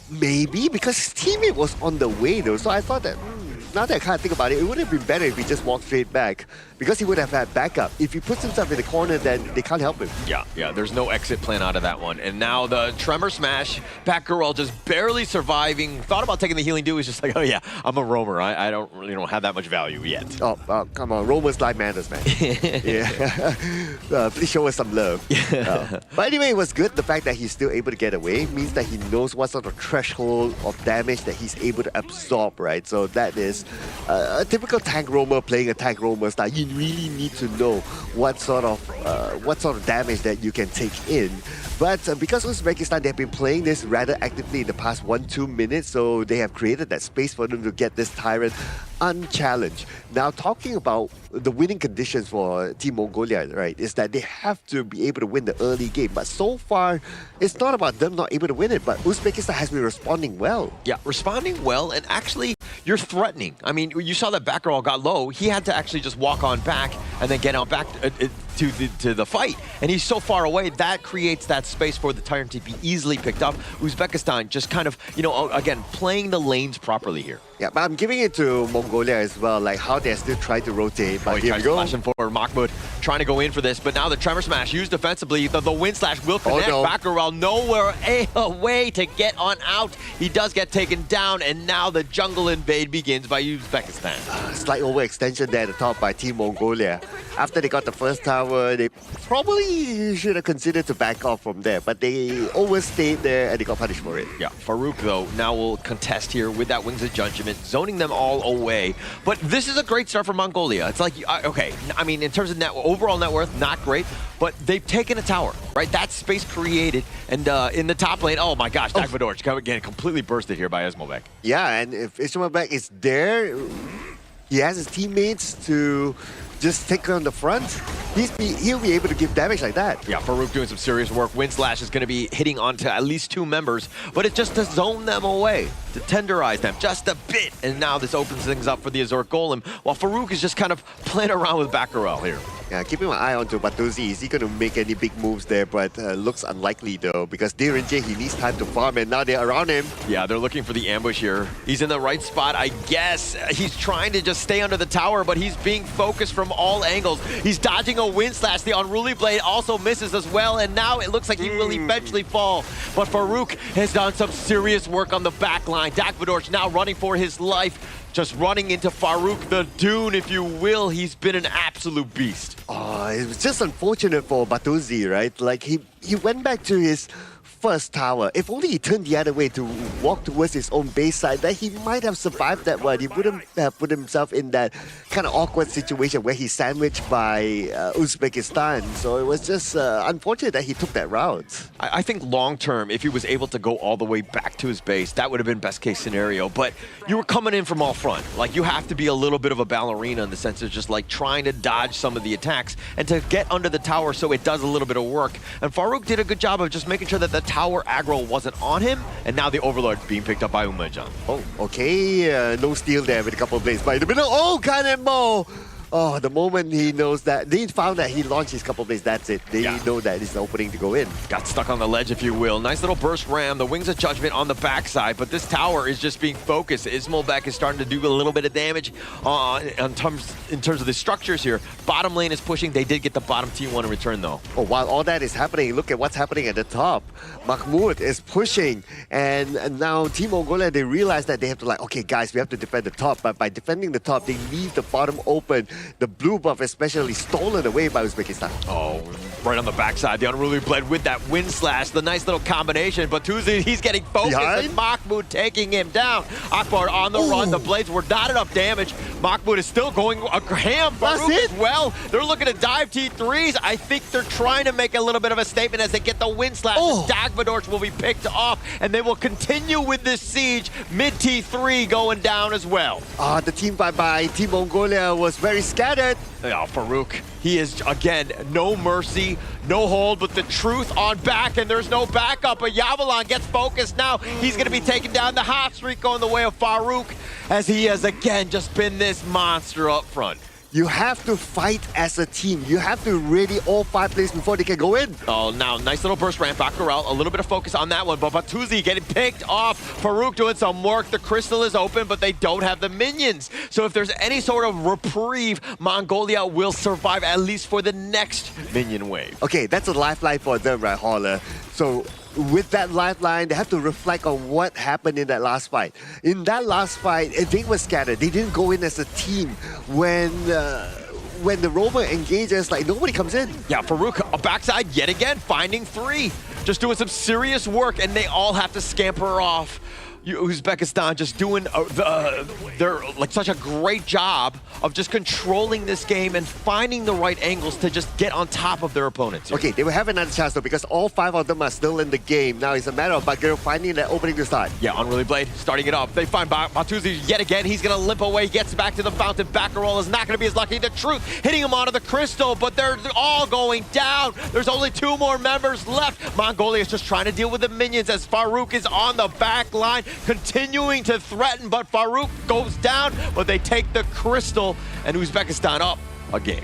Maybe, because his teammate was on the way though, so I thought that, now that I can't think about it, it would have been better if he just walked straight back, because he would have had backup. If he puts himself in the corner, then they can't help him. Yeah, there's no exit plan out of that one. And now the Tremor Smash, Batgirl just barely surviving. Thought about taking the healing dew, he's just like, oh yeah, I'm a roamer. I don't really have that much value yet. Oh, come on, roamers life matters, man. Yeah, please show us some love. But anyway, it was good. The fact that he's still able to get away means that he knows what sort of threshold of damage that he's able to absorb, right? So that is a typical tank roamer playing a tank roamer style. You really need to know what sort of damage that you can take in. But because Uzbekistan, they've been playing this rather actively in the past 1-2 minutes, so they have created that space for them to get this Tyrant unchallenged. Now, talking about the winning conditions for Team Mongolia, right, is that they have to be able to win the early game. But so far, it's not about them not able to win it, but Uzbekistan has been responding well. Yeah, responding well, and actually, you're threatening. I mean, you saw that Baccaral got low. He had to actually just walk on back and then get out back to the fight. And he's so far away, that creates that space for the Tyrant to be easily picked up. Uzbekistan just kind of, again, playing the lanes properly here. Yeah, but I'm giving it to Mongolia as well, like how they're still trying to rotate. But here we go. Flashing for Mahmoud, trying to go in for this, but now the Tremor Smash used defensively. The Wind Slash will connect. Baccaral nowhere a way to get on out. He does get taken down, and now the jungle invade begins by Uzbekistan. Slight overextension there at the top by Team Mongolia. After they got the first tower, they probably should have considered to back off from there, but they overstayed there and they got punished for it. Yeah, Farouk, though, now will contest here with that Wings of Judgment, zoning them all away. But this is a great start for Mongolia. It's like, okay, I mean, in terms of overall net worth, not great, but they've taken a tower, right? That space created, and in the top lane, oh my gosh, Dagvadorch getting completely bursted here by Esmobek. Yeah, and if Esmobek is there, he has his teammates to just take on the front, he'll be able to give damage like that. Yeah, Farouk doing some serious work. Wind Slash is going to be hitting onto at least 2 members, but it's just to zone them away, to tenderize them just a bit. And now this opens things up for the Azure Golem, while Farouk is just kind of playing around with Baccaral here. Yeah, keeping my eye onto Batuzi. Is he going to make any big moves there? But looks unlikely though, because Dirinje, he needs time to farm, and now they're around him. Yeah, they're looking for the ambush here. He's in the right spot, I guess. He's trying to just stay under the tower, but he's being focused from all angles. He's dodging a wind slash. The Unruly Blade also misses as well, and now it looks like he will eventually fall. But Farouk has done some serious work on the back line. Dagvadorj now running for his life. Just running into Farouk the Dune, if you will. He's been an absolute beast. Oh, it was just unfortunate for Batuzi, right? Like, he went back to his first tower. If only he turned the other way to walk towards his own base side, then he might have survived that one. He wouldn't have put himself in that kind of awkward situation where he's sandwiched by Uzbekistan. So it was just unfortunate that he took that route. I think long term, if he was able to go all the way back to his base, that would have been best case scenario. But you were coming in from all front. Like, you have to be a little bit of a ballerina in the sense of just like trying to dodge some of the attacks and to get under the tower so it does a little bit of work. And Farouk did a good job of just making sure that the tower aggro wasn't on him, and now the Overlord being picked up by Umejan. Oh, okay. No steal there with a couple of blades by the middle. Oh, Cannonball! Oh, the moment he knows that, they found that he launched his couple blades, that's it. They know that it's the opening to go in. Got stuck on the ledge, if you will. Nice little burst ram, the Wings of Judgment on the backside, but this tower is just being focused. Ismolbek is starting to do a little bit of damage in terms of the structures here. Bottom lane is pushing. They did get the bottom T1 in return, though. Oh, while all that is happening, look at what's happening at the top. Mahmoud is pushing, and now Team Mongolia, they realize that they have to like, okay, guys, we have to defend the top, but by defending the top, they leave the bottom open. The blue buff especially stolen away by Uzbekistan. Oh, right on the backside. The Unruly Blade with that wind slash. The nice little combination. But Tuzi, he's getting focused. And Mahmoud taking him down. Akbar on the run. The blades were not enough damage. Mahmoud is still going ham. Farouk as well. They're looking to dive T3s. I think they're trying to make a little bit of a statement as they get the wind slash. Dagvadorj will be picked off, and they will continue with this siege. Mid T3 going down as well. The team by Team Mongolia was very scattered. Yeah, Farouk, he is, again, no mercy, no hold, but the truth on back, and there's no backup. But Yavalon gets focused now. He's going to be taking down the hot streak going the way of Farouk, as he has, again, just been this monster up front. You have to fight as a team. You have to ready all 5 plays before they can go in. Oh, now, nice little burst ramp. Bakurel, a little bit of focus on that one, but Batuzi getting picked off. Farouk doing some work. The crystal is open, but they don't have the minions. So if there's any sort of reprieve, Mongolia will survive, at least for the next minion wave. Okay, that's a lifeline for them, right, Holler? So with that lifeline, they have to reflect on what happened in that last fight. In that last fight, they were scattered. They didn't go in as a team. When the rover engages, like, nobody comes in. Yeah, Farouk, a backside yet again, finding 3. Just doing some serious work, and they all have to scamper off. Uzbekistan just doing they're like such a great job of just controlling this game and finding the right angles to just get on top of their opponents. Okay, they will have another chance though, because all 5 of them are still in the game. Now it's a matter of Bagheera finding that opening to start. Yeah, Unruly Blade starting it up. They find Batuzi yet again. He's going to limp away, gets back to the fountain. Bakurel is not going to be as lucky. The truth hitting him onto the crystal, but they're all going down. There's only 2 more members left. Mongolia is just trying to deal with the minions as Farouk is on the back line, continuing to threaten, but Farouk goes down, but they take the crystal, and Uzbekistan up a game.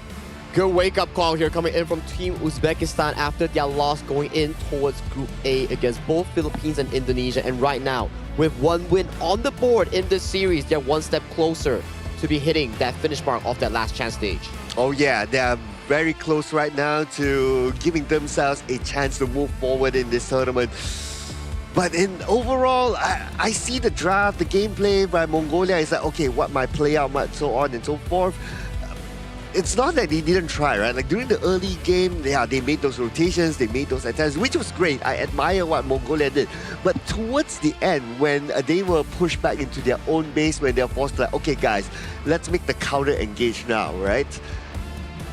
Good wake-up call here coming in from Team Uzbekistan after their loss going in towards Group A against both Philippines and Indonesia. And right now, with 1 win on the board in this series, they're 1 step closer to be hitting that finish mark of that last chance stage. Oh yeah, they are very close right now to giving themselves a chance to move forward in this tournament. But in overall, I see the draft, the gameplay by Mongolia is like, okay, what might play out, so on and so forth. It's not that they didn't try, right? Like during the early game, yeah, they made those rotations, they made those attacks, which was great. I admire what Mongolia did. But towards the end, when they were pushed back into their own base, when they're forced to like, okay guys, let's make the counter engage now, right?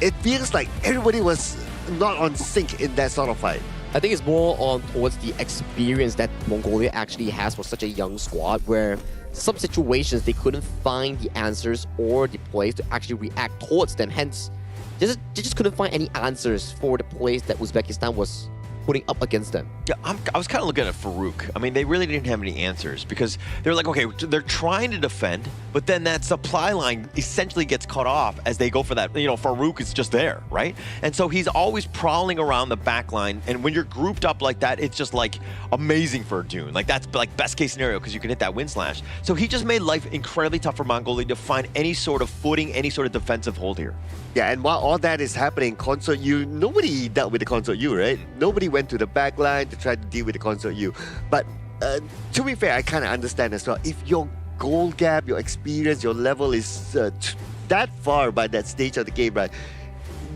It feels like everybody was not on sync in that sort of fight. I think it's more on towards the experience that Mongolia actually has for such a young squad, where some situations they couldn't find the answers or the plays to actually react towards them. Hence, they just couldn't find any answers for the plays that Uzbekistan was putting up against them. Yeah, I was kind of looking at Farouk. I mean, they really didn't have any answers because they're like, okay, they're trying to defend, but then that supply line essentially gets cut off as they go for that. You know, Farouk is just there, right? And so he's always prowling around the back line. And when you're grouped up like that, it's just like amazing for Dune. Like that's like best case scenario because you can hit that wind slash. So he just made life incredibly tough for Mongolia to find any sort of footing, any sort of defensive hold here. Yeah, and while all that is happening, Consort U, nobody dealt with the Consort U, right? Nobody went to the back line to try to deal with the Consort U. But to be fair, I kind of understand as well. If your goal gap, your experience, your level is that far by that stage of the game, right?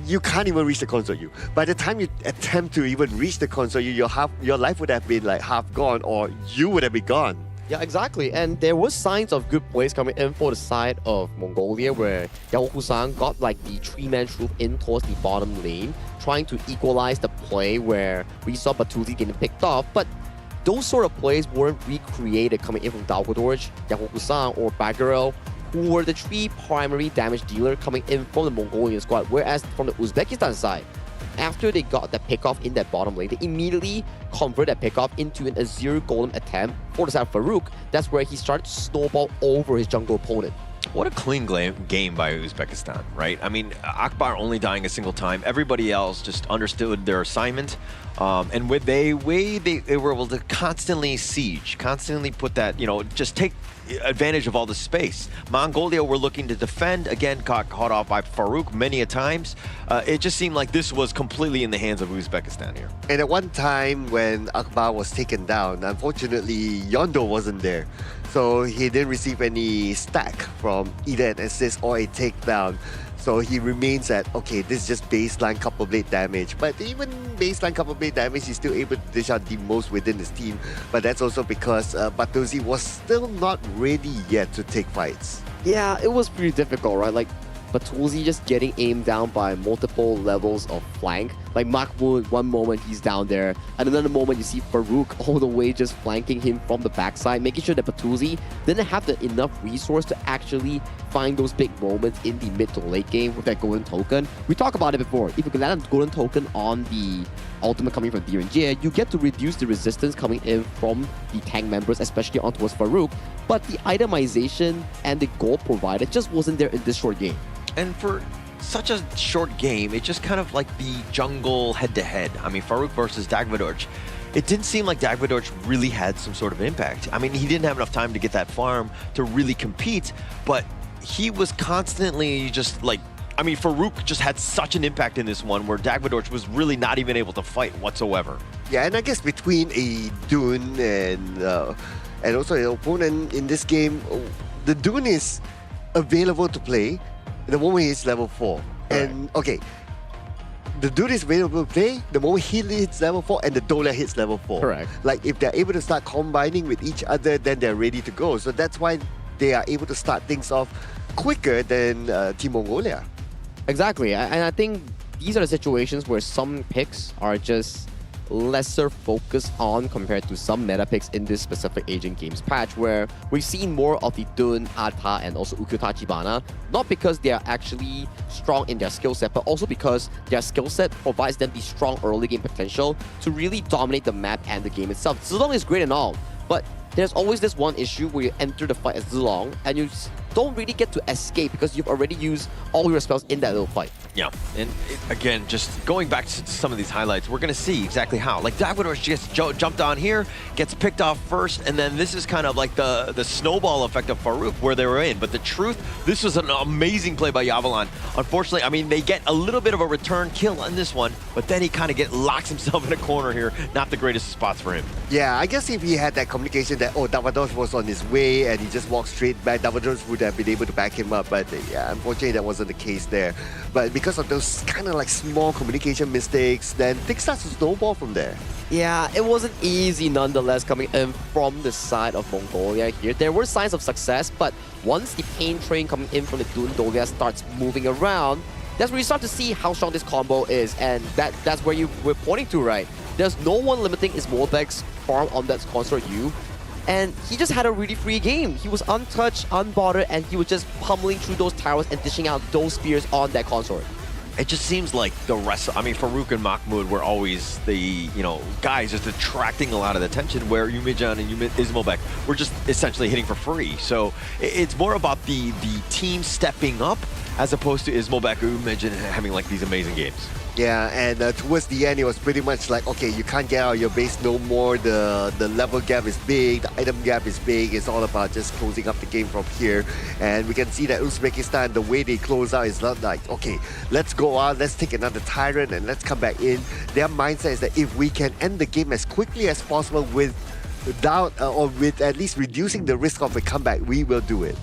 You can't even reach the Consort U. By the time you attempt to even reach the Consort U, your life would have been like half gone, or you would have been gone. Yeah, exactly. And there were signs of good plays coming in for the side of Mongolia, where Yao Husang got like the 3-man troop in towards the bottom lane, trying to equalize the play where we saw Batuzi getting picked off. But those sort of plays weren't recreated coming in from Dalgodorj, Yao Husang, or Bagarel, who were the 3 primary damage dealer coming in from the Mongolian squad. Whereas from the Uzbekistan side, after they got that pickoff in that bottom lane, they immediately converted that pickoff into an Azir Golem attempt for the side of Farouk. That's where he started to snowball over his jungle opponent. What a clean game by Uzbekistan, right? I mean, Akbar only dying a single time. Everybody else just understood their assignment. And with they were able to constantly siege, constantly put that, you know, just take advantage of all the space. Mongolia were looking to defend, again, got caught off by Farouk many a times. It just seemed like this was completely in the hands of Uzbekistan here. And at one time when Akbar was taken down, unfortunately, Yondo wasn't there. So he didn't receive any stack from either an assist or a takedown. So he remains at, okay, this is just baseline couple blade damage. But even baseline couple blade damage, he's still able to dish out the most within his team. But that's also because Batuzi was still not ready yet to take fights. Yeah, it was pretty difficult, right? Like, Batuzi just getting aimed down by multiple levels of flank. Like Mahmoud, one moment he's down there, and another moment you see Farouk all the way just flanking him from the backside, making sure that Batuzi didn't have the enough resource to actually find those big moments in the mid to late game with that golden token. We talked about it before. If you can land a golden token on the ultimate coming from Direnjie, you get to reduce the resistance coming in from the tank members, especially on towards Farouk. But the itemization and the gold provided just wasn't there in this short game. And for such a short game, it just kind of like the jungle head-to-head. I mean, Farouk versus Dagvadorj. It didn't seem like Dagvadorj really had some sort of impact. I mean, he didn't have enough time to get that farm to really compete, but he was constantly just like, I mean, Farouk just had such an impact in this one where Dagvadorj was really not even able to fight whatsoever. Yeah, and I guess between a Dune and also an opponent in this game, the Dune is available to play the moment he's level 4. And okay, the dude is available to play the moment he hits level 4 and the Dolia hits level 4. Correct. Like if they're able to start combining with each other, then they're ready to go. So that's why they are able to start things off quicker than Team Mongolia. Exactly, and I think these are the situations where some picks are just lesser focused on compared to some meta picks in this specific Asian Games patch, where we've seen more of the Dun, Ata, and also Ukyo Tachibana, not because they are actually strong in their skill set, but also because their skill set provides them the strong early game potential to really dominate the map and the game itself. Zilong is great and all, but there's always this one issue where you enter the fight as Zilong and you don't really get to escape because you've already used all your spells in that little fight. Yeah, and again, just going back to some of these highlights, we're going to see exactly how. Like, Dagvadorj just jumped on here, gets picked off first, and then this is kind of like the snowball effect of Farouk where they were in. But the truth, this was an amazing play by Yavalan. Unfortunately, I mean, they get a little bit of a return kill on this one, but then he kind of locks himself in a corner here. Not the greatest spots for him. Yeah, I guess if he had that communication that, oh, Dagvadorj was on his way and he just walked straight back, Dagvadorj would have been able to back him up. But yeah, unfortunately, that wasn't the case there. But because of those kind of like small communication mistakes, then things start to snowball from there. Yeah, it wasn't easy nonetheless coming in from the side of Mongolia here. There were signs of success, but once the pain train coming in from the Dun Dolia starts moving around, that's where you start to see how strong this combo is, and that's where you were pointing to, right? There's no one limiting his Molbek's farm on that Consort U, and he just had a really free game. He was untouched, unbothered, and he was just pummeling through those towers and dishing out those spears on that Consort. it just seems like the rest, I mean, Farouk and Mahmoud were always the, guys just attracting a lot of the attention, where Yumijan and Ismobek were just essentially hitting for free. So it's more about the team stepping up as opposed to Ismobek or Yumijan having like these amazing games. Yeah, and towards the end, it was pretty much like, okay, you can't get out of your base no more. The level gap is big, the item gap is big. It's all about just closing up the game from here. And we can see that Uzbekistan, the way they close out is not like, okay, let's go out, let's take another Tyrant and let's come back in. Their mindset is that if we can end the game as quickly as possible without or with at least reducing the risk of a comeback, we will do it.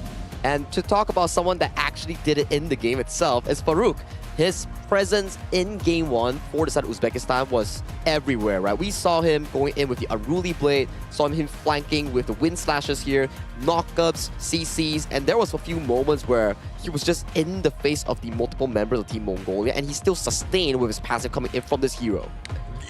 And to talk about someone that actually did it in the game itself is Farouk. His presence in Game 1 for the side of Uzbekistan was everywhere, right? We saw him going in with the Unruly Blade, saw him flanking with the Wind Slashes here, knockups, CCs, and there was a few moments where he was just in the face of the multiple members of Team Mongolia, and he still sustained with his passive coming in from this hero.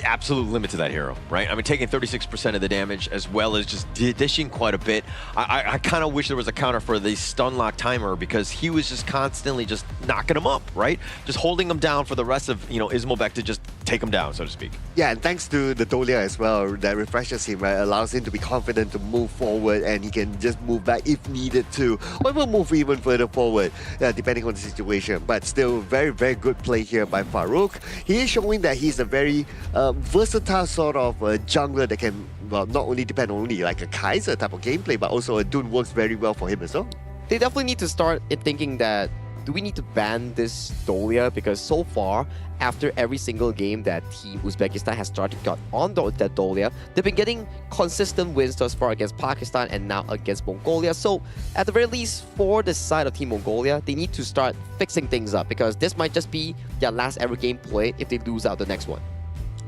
Absolute limit to that hero, right? I mean, taking 36% of the damage as well as just dishing quite a bit. I kind of wish there was a counter for the stun lock timer, because he was just constantly just knocking him up, right? Just holding him down for the rest of, Ismobek to just take him down, so to speak. Yeah, and thanks to the Dolia as well, that refreshes him, right? Allows him to be confident to move forward, and he can just move back if needed to, or even move even further forward, depending on the situation. But still, very, very good play here by Farouk. He is showing that he's a very versatile sort of jungler that can, well, not only depend only like a Kaiser type of gameplay, but also a Dune works very well for him as well. They definitely need to start thinking that, do we need to ban this Dolia? Because so far, after every single game that Team Uzbekistan has started got on that Dolia, they've been getting consistent wins thus far against Pakistan and now against Mongolia. So at the very least, for the side of Team Mongolia, they need to start fixing things up, because this might just be their last ever game played if they lose out the next one.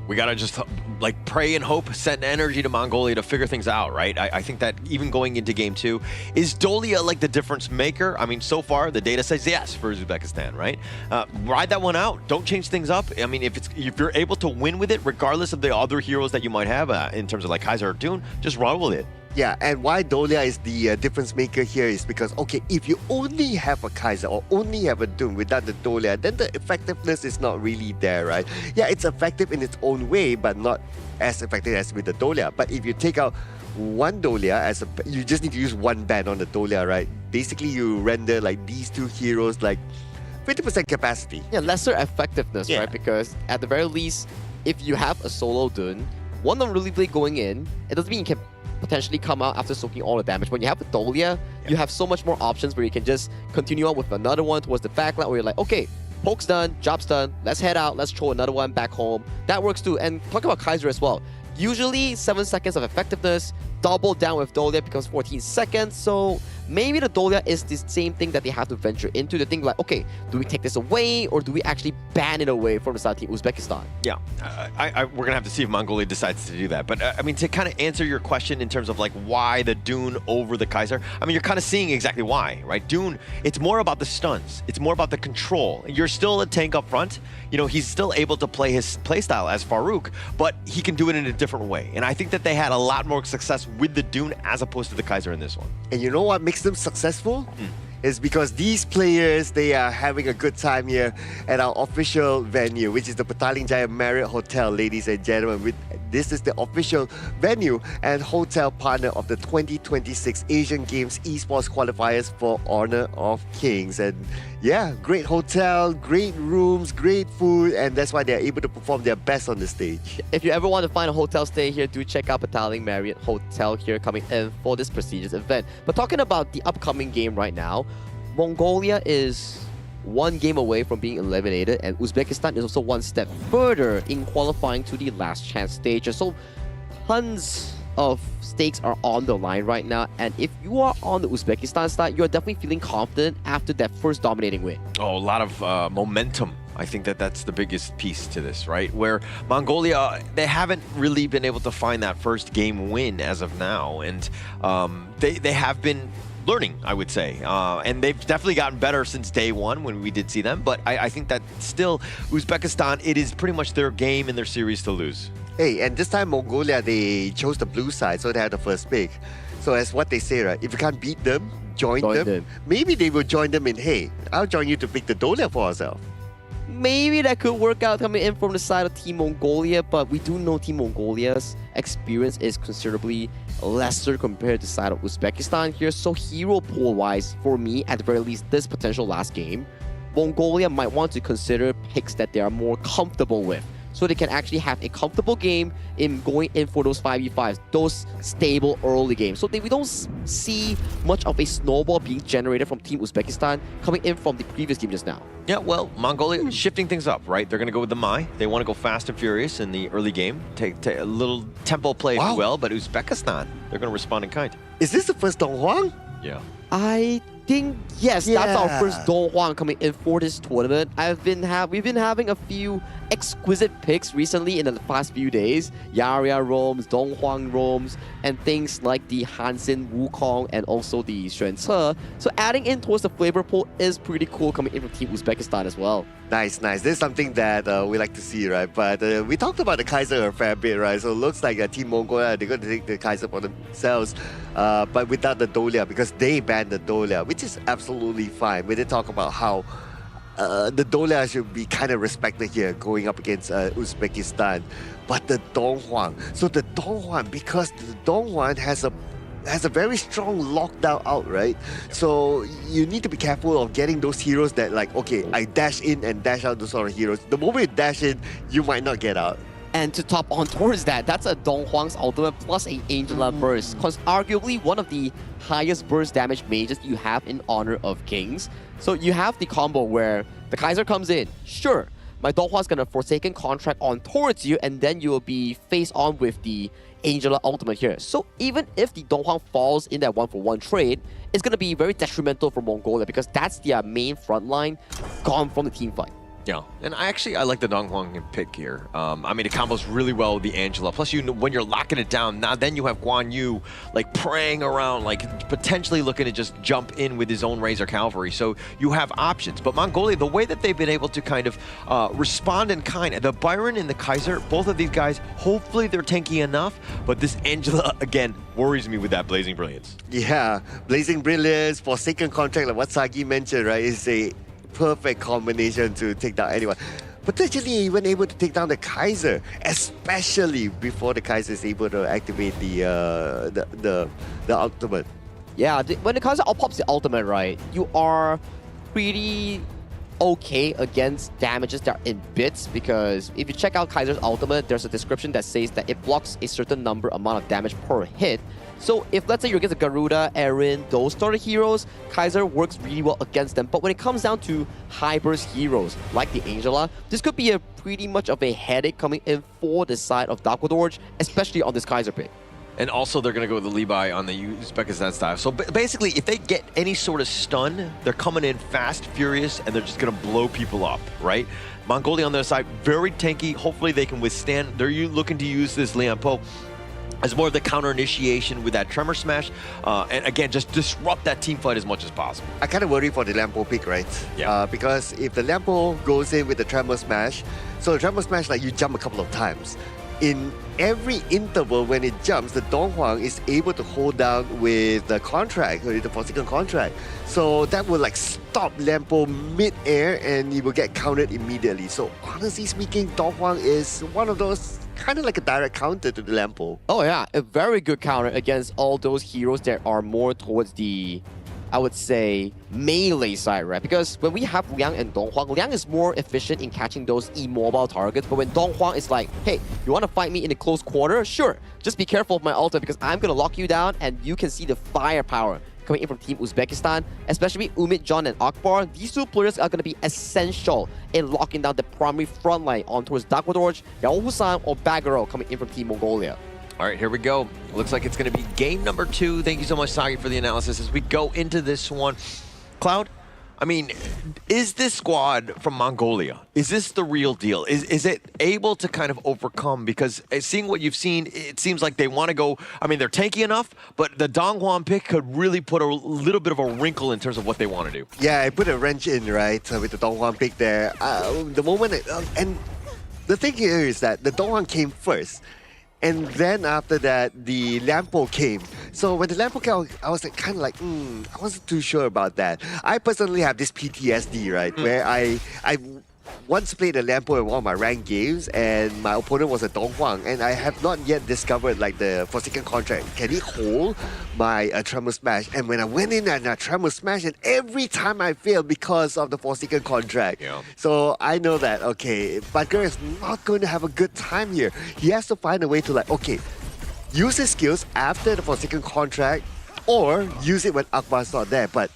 We gotta just like pray and hope, send energy to Mongolia to figure things out, right? I think that even going into Game 2, is Dolia like the difference maker? I mean, so far the data says yes for Uzbekistan, right? Ride that one out. Don't change things up. I mean, if you're able to win with it, regardless of the other heroes that you might have in terms of like Kaiser or Dune, just run with it. Yeah, and why Dolia is the difference maker here is because, okay, if you only have a Kaiser or only have a Doom without the Dolia, then the effectiveness is not really there, right? Yeah, it's effective in its own way, but not as effective as with the Dolia. But if you take out one Dolia, you just need to use one ban on the Dolia, right? Basically, you render like these two heroes like 50% capacity. Yeah, lesser effectiveness, right? Because at the very least, if you have a solo Dune, one Unruly Blade going in, it doesn't mean you can potentially come out after soaking all the damage. When you have a Dolia, you have so much more options where you can just continue on with another one towards the backline, where you're like, okay, poke's done, job's done, let's head out, let's throw another one back home. That works too. And talk about Kaiser as well. Usually 7 seconds of effectiveness, double down with Dolia becomes 14 seconds. So maybe the Dolia is the same thing that they have to venture into. They think like, okay, do we take this away, or do we actually ban it away from the side of Team Uzbekistan? Yeah, we're gonna have to see if Mongolia decides to do that. But I mean, to kind of answer your question in terms of like why the Dune over the Kaiser, I mean, you're kind of seeing exactly why, right? Dune, it's more about the stuns. It's more about the control. You're still a tank up front. He's still able to play his playstyle as Farouk, but he can do it in a different way. And I think that they had a lot more success with the Dune as opposed to the Kaiser in this one. And you know what makes them successful? Is because these players, they are having a good time here at our official venue, which is the Petaling Jaya Marriott Hotel, ladies and gentlemen. This is the official venue and hotel partner of the 2026 Asian Games Esports Qualifiers for Honor of Kings. And yeah, great hotel, great rooms, great food, and that's why they're able to perform their best on the stage. If you ever want to find a hotel stay here, do check out Petaling Marriott Hotel here coming in for this prestigious event. But talking about the upcoming game right now, Mongolia is one game away from being eliminated, and Uzbekistan is also one step further in qualifying to the last chance stage. So tons of stakes are on the line right now, and if you are on the Uzbekistan side, you're definitely feeling confident after that first dominating win. Oh, a lot of momentum. I think that that's the biggest piece to this, right? Where Mongolia, they haven't really been able to find that first game win as of now, and they have been learning, I would say. And they've definitely gotten better since day one when we did see them. But I think that still, Uzbekistan, it is pretty much their game in their series to lose. Hey, and this time Mongolia, they chose the blue side, so they had the first pick. So as what they say, right? If you can't beat them, join them. Maybe they will join them in, hey, I'll join you to pick the Dolia for ourselves. maybe that could work out coming in from the side of Team Mongolia, but we do know Team Mongolia's experience is considerably lesser compared to the side of Uzbekistan here. So hero pool-wise, for me, at the very least, this potential last game, Mongolia might want to consider picks that they are more comfortable with, so they can actually have a comfortable game in going in for those 5v5s, those stable early games. So we don't see much of a snowball being generated from Team Uzbekistan coming in from the previous game just now. Yeah, well, Mongolia shifting things up, right? They're going to go with the Mai. They want to go fast and furious in the early game, take a little tempo play, if you will, but Uzbekistan, they're going to respond in kind. Is this the first Donghuang? Yeah. I think, yes, that's our first Donghuang coming in for this tournament. We've been having a few exquisite picks recently in the past few days. Yaria roams, Donghuang roams, and things like the Hansen Wukong and also the Xuan Ce. So adding in towards the flavor pool is pretty cool coming in from Team Uzbekistan as well. Nice, nice. This is something that we like to see, right? But we talked about the Kaiser a fair bit, right? So it looks like Team Mongolia, they're going to take the Kaiser for themselves, but without the Dolia, because they banned the Dolia, which is absolutely fine. We did talk about how the Dolia should be kind of respected here going up against Uzbekistan. But the Donghuang, so the Donghuang, because the Donghuang has a very strong lockdown out, right? So you need to be careful of getting those heroes that like, okay, I dash in and dash out those sort of heroes. The moment you dash in, you might not get out. And to top on towards that, that's a Donghuang's ultimate plus a Angela burst. Because arguably one of the highest burst damage mages you have in Honor of Kings. So you have the combo where the Kaiser comes in, sure, my Donghuang's gonna Forsaken Contract on towards you, and then you will be face on with the Angela ultimate here. So even if the Donghuang falls in that 1-for-1 trade, it's gonna be very detrimental for Mongolia because that's their main front line gone from the team fight. Yeah, and I like the Donghuang pick here. I mean, it combos really well with the Angela. Plus, when you're locking it down, now then you have Guan Yu like praying around, like potentially looking to just jump in with his own Razor Cavalry. So you have options. But Mongolia, the way that they've been able to kind of respond in kind, the Byron and the Kaiser, both of these guys, hopefully they're tanky enough. But this Angela, again, worries me with that Blazing Brilliance. Yeah, Blazing Brilliance, Forsaken Contract, like what Sagi mentioned, right, is a perfect combination to take down anyone. Potentially even able to take down the Kaiser, especially before the Kaiser is able to activate the ultimate. Yeah, when the Kaiser pops the ultimate, right, you are pretty okay against damages that are in bits, because if you check out Kaiser's ultimate, there's a description that says that it blocks a certain amount of damage per hit. So if let's say you're against a Garuda, Eren, those sort of heroes, Kaiser works really well against them. But when it comes down to high burst heroes like the Angela, this could be a pretty much of a headache coming in for the side of Darkwadorj, especially on this Kaiser pick. And also, they're going to go with the Levi on the Uzbekistan style. So basically, if they get any sort of stun, they're coming in fast, furious, and they're just going to blow people up, right? Mongolia on their side, very tanky. Hopefully, they can withstand. They're looking to use this Lian Po as more of the counter initiation with that Tremor Smash. And again, just disrupt that team fight as much as possible. I kind of worry for the Lampo pick, right? Yeah. Because if the Lampo goes in with the Tremor Smash, so the Tremor Smash, like you jump a couple of times. In every interval when it jumps, the Donghuang is able to hold down with the contract, or the Forsaken Contract. So that will like stop Lampo mid-air and he will get countered immediately. So honestly speaking, Donghuang is one of those kind of like a direct counter to the Lampo. Oh yeah, a very good counter against all those heroes that are more towards the, I would say, melee side, right? Because when we have Liang and Donghuang, Liang is more efficient in catching those immobile targets, but when Donghuang is like, hey, you want to fight me in a close quarter? Sure, just be careful of my ultimate because I'm going to lock you down and you can see the firepower coming in from Team Uzbekistan, especially Umit, John, and Akbar. These two players are going to be essential in locking down the primary front line on towards Darkwadorj, Yao Husan, or Bagaro coming in from Team Mongolia. All right, here we go. Looks like it's going to be game number 2. Thank you so much, Sagi, for the analysis as we go into this one. Cloud, I mean, is this squad from Mongolia, is this the real deal? Is it able to kind of overcome? Because seeing what you've seen, it seems like they want to go, I mean, they're tanky enough, but the Donghuang pick could really put a little bit of a wrinkle in terms of what they want to do. Yeah, I put a wrench in, right, with the Donghuang pick there. The moment, and the thing here is that the Donghuang came first. And then after that, the Lampo came. So when the Lampo came, I was like, kind of like, I wasn't too sure about that. I personally have this PTSD, right? Where I once played a Lampo in one of my ranked games, and my opponent was a Dong Huang, and I have not yet discovered like the Forsaken contract. Can he hold my Tremor Smash? And when I went in and I Tremor Smash, and every time I failed because of the Forsaken contract. Yeah. So I know that, okay, Butker is not going to have a good time here. He has to find a way to like, okay, use his skills after the Forsaken contract, or use it when Akbar's not there. But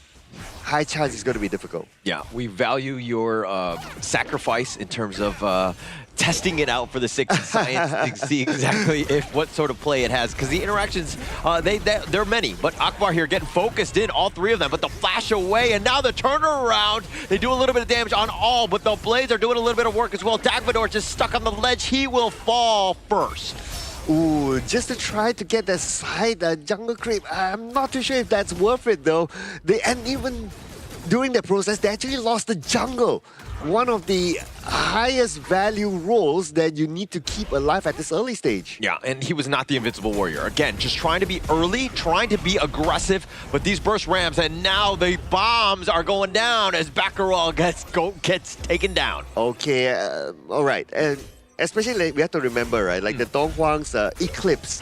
high chance it's going to be difficult. Yeah, we value your sacrifice in terms of testing it out for the sake of science to see exactly what sort of play it has. Because the interactions, they're many. But Akbar here getting focused in, all three of them. But the flash away, and now the turnaround. They do a little bit of damage on all, but the Blades are doing a little bit of work as well. Dagvador just stuck on the ledge. He will fall first. Ooh, just to try to get that side jungle creep. I'm not too sure if that's worth it though. And even during the process, they actually lost the jungle. One of the highest value roles that you need to keep alive at this early stage. Yeah, and he was not the invincible warrior. Again, just trying to be early, trying to be aggressive, but these burst rams, and now the bombs are going down as Baccarat gets taken down. Okay, all right. And especially, like, we have to remember, right? Like the Dong Huang's Eclipse,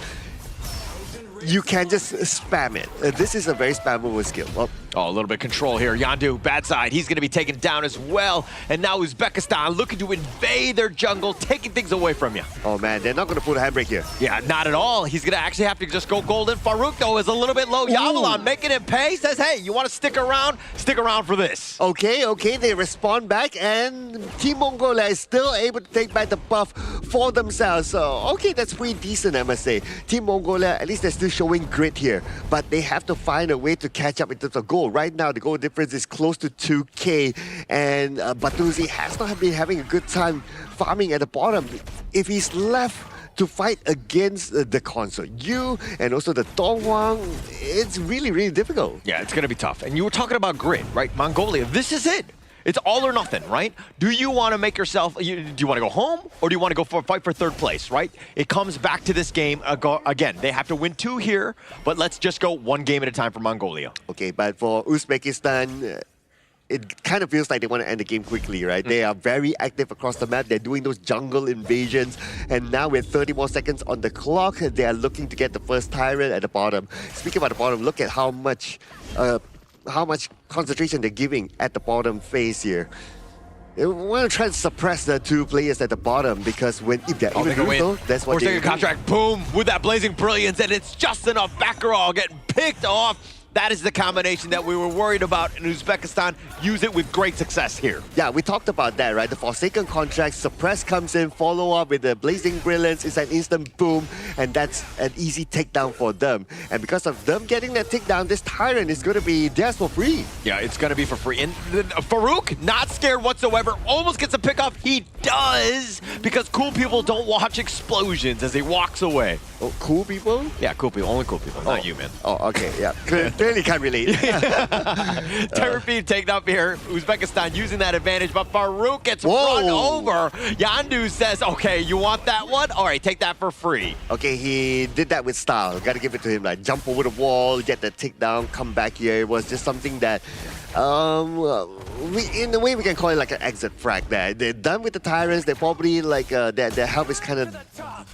you can just spam it. This is a very spammable skill. Oh, a little bit of control here. Yandu, bad side. He's going to be taken down as well. And now Uzbekistan looking to invade their jungle, taking things away from you. Oh, man, they're not going to put a handbrake here. Yeah, not at all. He's going to actually have to just go golden. Farouk, though, is a little bit low. Yavalon making him pay. Says, hey, you want to stick around? Stick around for this. Okay, they respond back, and Team Mongolia is still able to take back the buff for themselves. So, okay, that's pretty decent, I must say. Team Mongolia, at least they're still showing grit here, but they have to find a way to catch up in terms of goal. Right now, the goal difference is close to 2K, and Batuzi has not been having a good time farming at the bottom. If he's left to fight against the console, you and also the Dong Huang, it's really, really difficult. Yeah, it's going to be tough. And you were talking about grit, right? Mongolia, this is it. It's all or nothing, right? Do you want to make yourself, do you want to go home, or do you want to go for a fight for third place, right? It comes back to this game. Again, they have to win 2 here, but let's just go 1 game at a time for Mongolia. Okay, but for Uzbekistan, it kind of feels like they want to end the game quickly, right? They are very active across the map. They're doing those jungle invasions. And now with 30 more seconds on the clock, they are looking to get the first Tyrant at the bottom. Speaking about the bottom, look at how much concentration they're giving at the bottom phase here. They want to try to suppress the 2 players at the bottom, because if they're even though, that's what they do. Contract, boom, with that blazing brilliance, and it's just enough. Baccarat getting picked off. That is the combination that we were worried about in Uzbekistan. Use it with great success here. Yeah, we talked about that, right? The Forsaken contract, Suppress comes in, follow up with the Blazing Brilliance. It's an instant boom, and that's an easy takedown for them. And because of them getting that takedown, this Tyrant is going to be theirs for free. Yeah, it's going to be for free. And Farouk, not scared whatsoever, almost gets a pick off. He does, because cool people don't watch explosions as he walks away. Oh, cool people? Yeah, cool people. Only cool people, not you, man. Oh, okay, yeah. Clearly can't relate. Terrapin taken up here. Uzbekistan using that advantage, but Farouk gets run over. Yandu says, okay, you want that one? All right, take that for free. Okay, he did that with style. Got to give it to him. Like, jump over the wall, get the takedown, come back here. It was just something that, in a way, we can call it like an exit frag there. They're done with the Tyrants. They're probably like, their health is kind of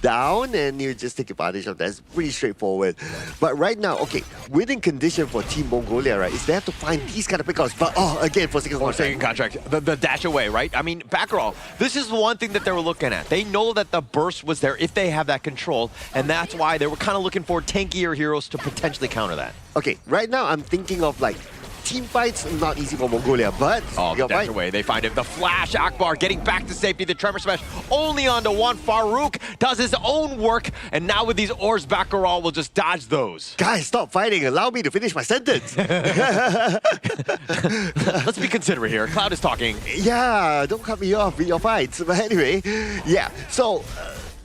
down, and you just take advantage of that. It's pretty straightforward. But right now, okay, winning condition for Team Mongolia, right, is they have to find these kind of pickups. But, again, for second contract. The dash away, right? I mean, Baccarat, this is one thing that they were looking at. They know that the burst was there if they have that control, and that's why they were kind of looking for tankier heroes to potentially counter that. Okay, right now I'm thinking of like team fights, not easy for Mongolia, but that's away. They find it. The flash, Akbar getting back to safety. The Tremor Smash only onto one. Farouk does his own work, and now with these ores, Baccarat will just dodge those. Guys, stop fighting. Allow me to finish my sentence. Let's be considerate here. Cloud is talking. Yeah, don't cut me off with your fights. But anyway, yeah. So,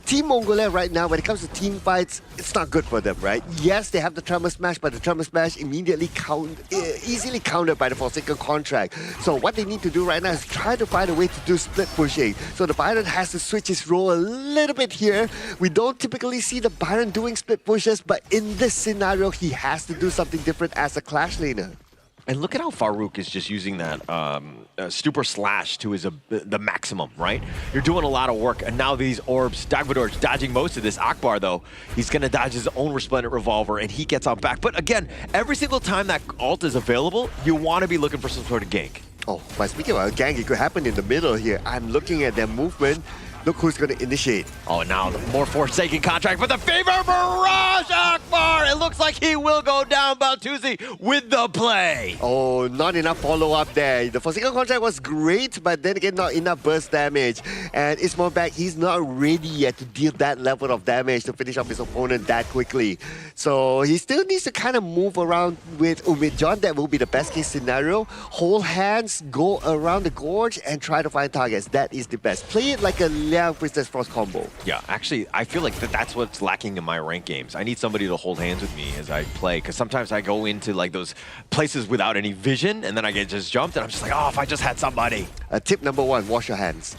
Team Mongolia right now, when it comes to team fights, it's not good for them, right? Yes, they have the Tremor Smash, but the Tremor Smash immediately easily countered by the Forsaken contract. So what they need to do right now is try to find a way to do split pushing. So the Byron has to switch his role a little bit here. We don't typically see the Byron doing split pushes, but in this scenario, he has to do something different as a Clash laner. And look at how Farouk is just using that Stupor Slash to the maximum, right? You're doing a lot of work, and now these orbs, Dagvador's dodging most of this. Akbar, though, he's going to dodge his own Resplendent Revolver, and he gets on back. But again, every single time that ult is available, you want to be looking for some sort of gank. Oh, but speaking about a gank, it could happen in the middle here. I'm looking at their movement. Look who's going to initiate. Oh, now the more Forsaken contract, but the Fever Barrage Akbar! It looks like he will go down, Baltuzzi, with the play. Oh, not enough follow-up there. The Forsaken contract was great, but then again, not enough burst damage. And Ismail he's not ready yet to deal that level of damage to finish off his opponent that quickly. So he still needs to kind of move around with Umid-John. That will be the best case scenario. Hold hands, go around the gorge, and try to find targets. That is the best. Play it like a Liang Priestess Frost combo. Yeah, actually, I feel like that's what's lacking in my ranked games. I need somebody to hold hands with me as I play, because sometimes I go into like those places without any vision, and then I get just jumped, and I'm just like, oh, if I just had somebody. Tip number 1, wash your hands.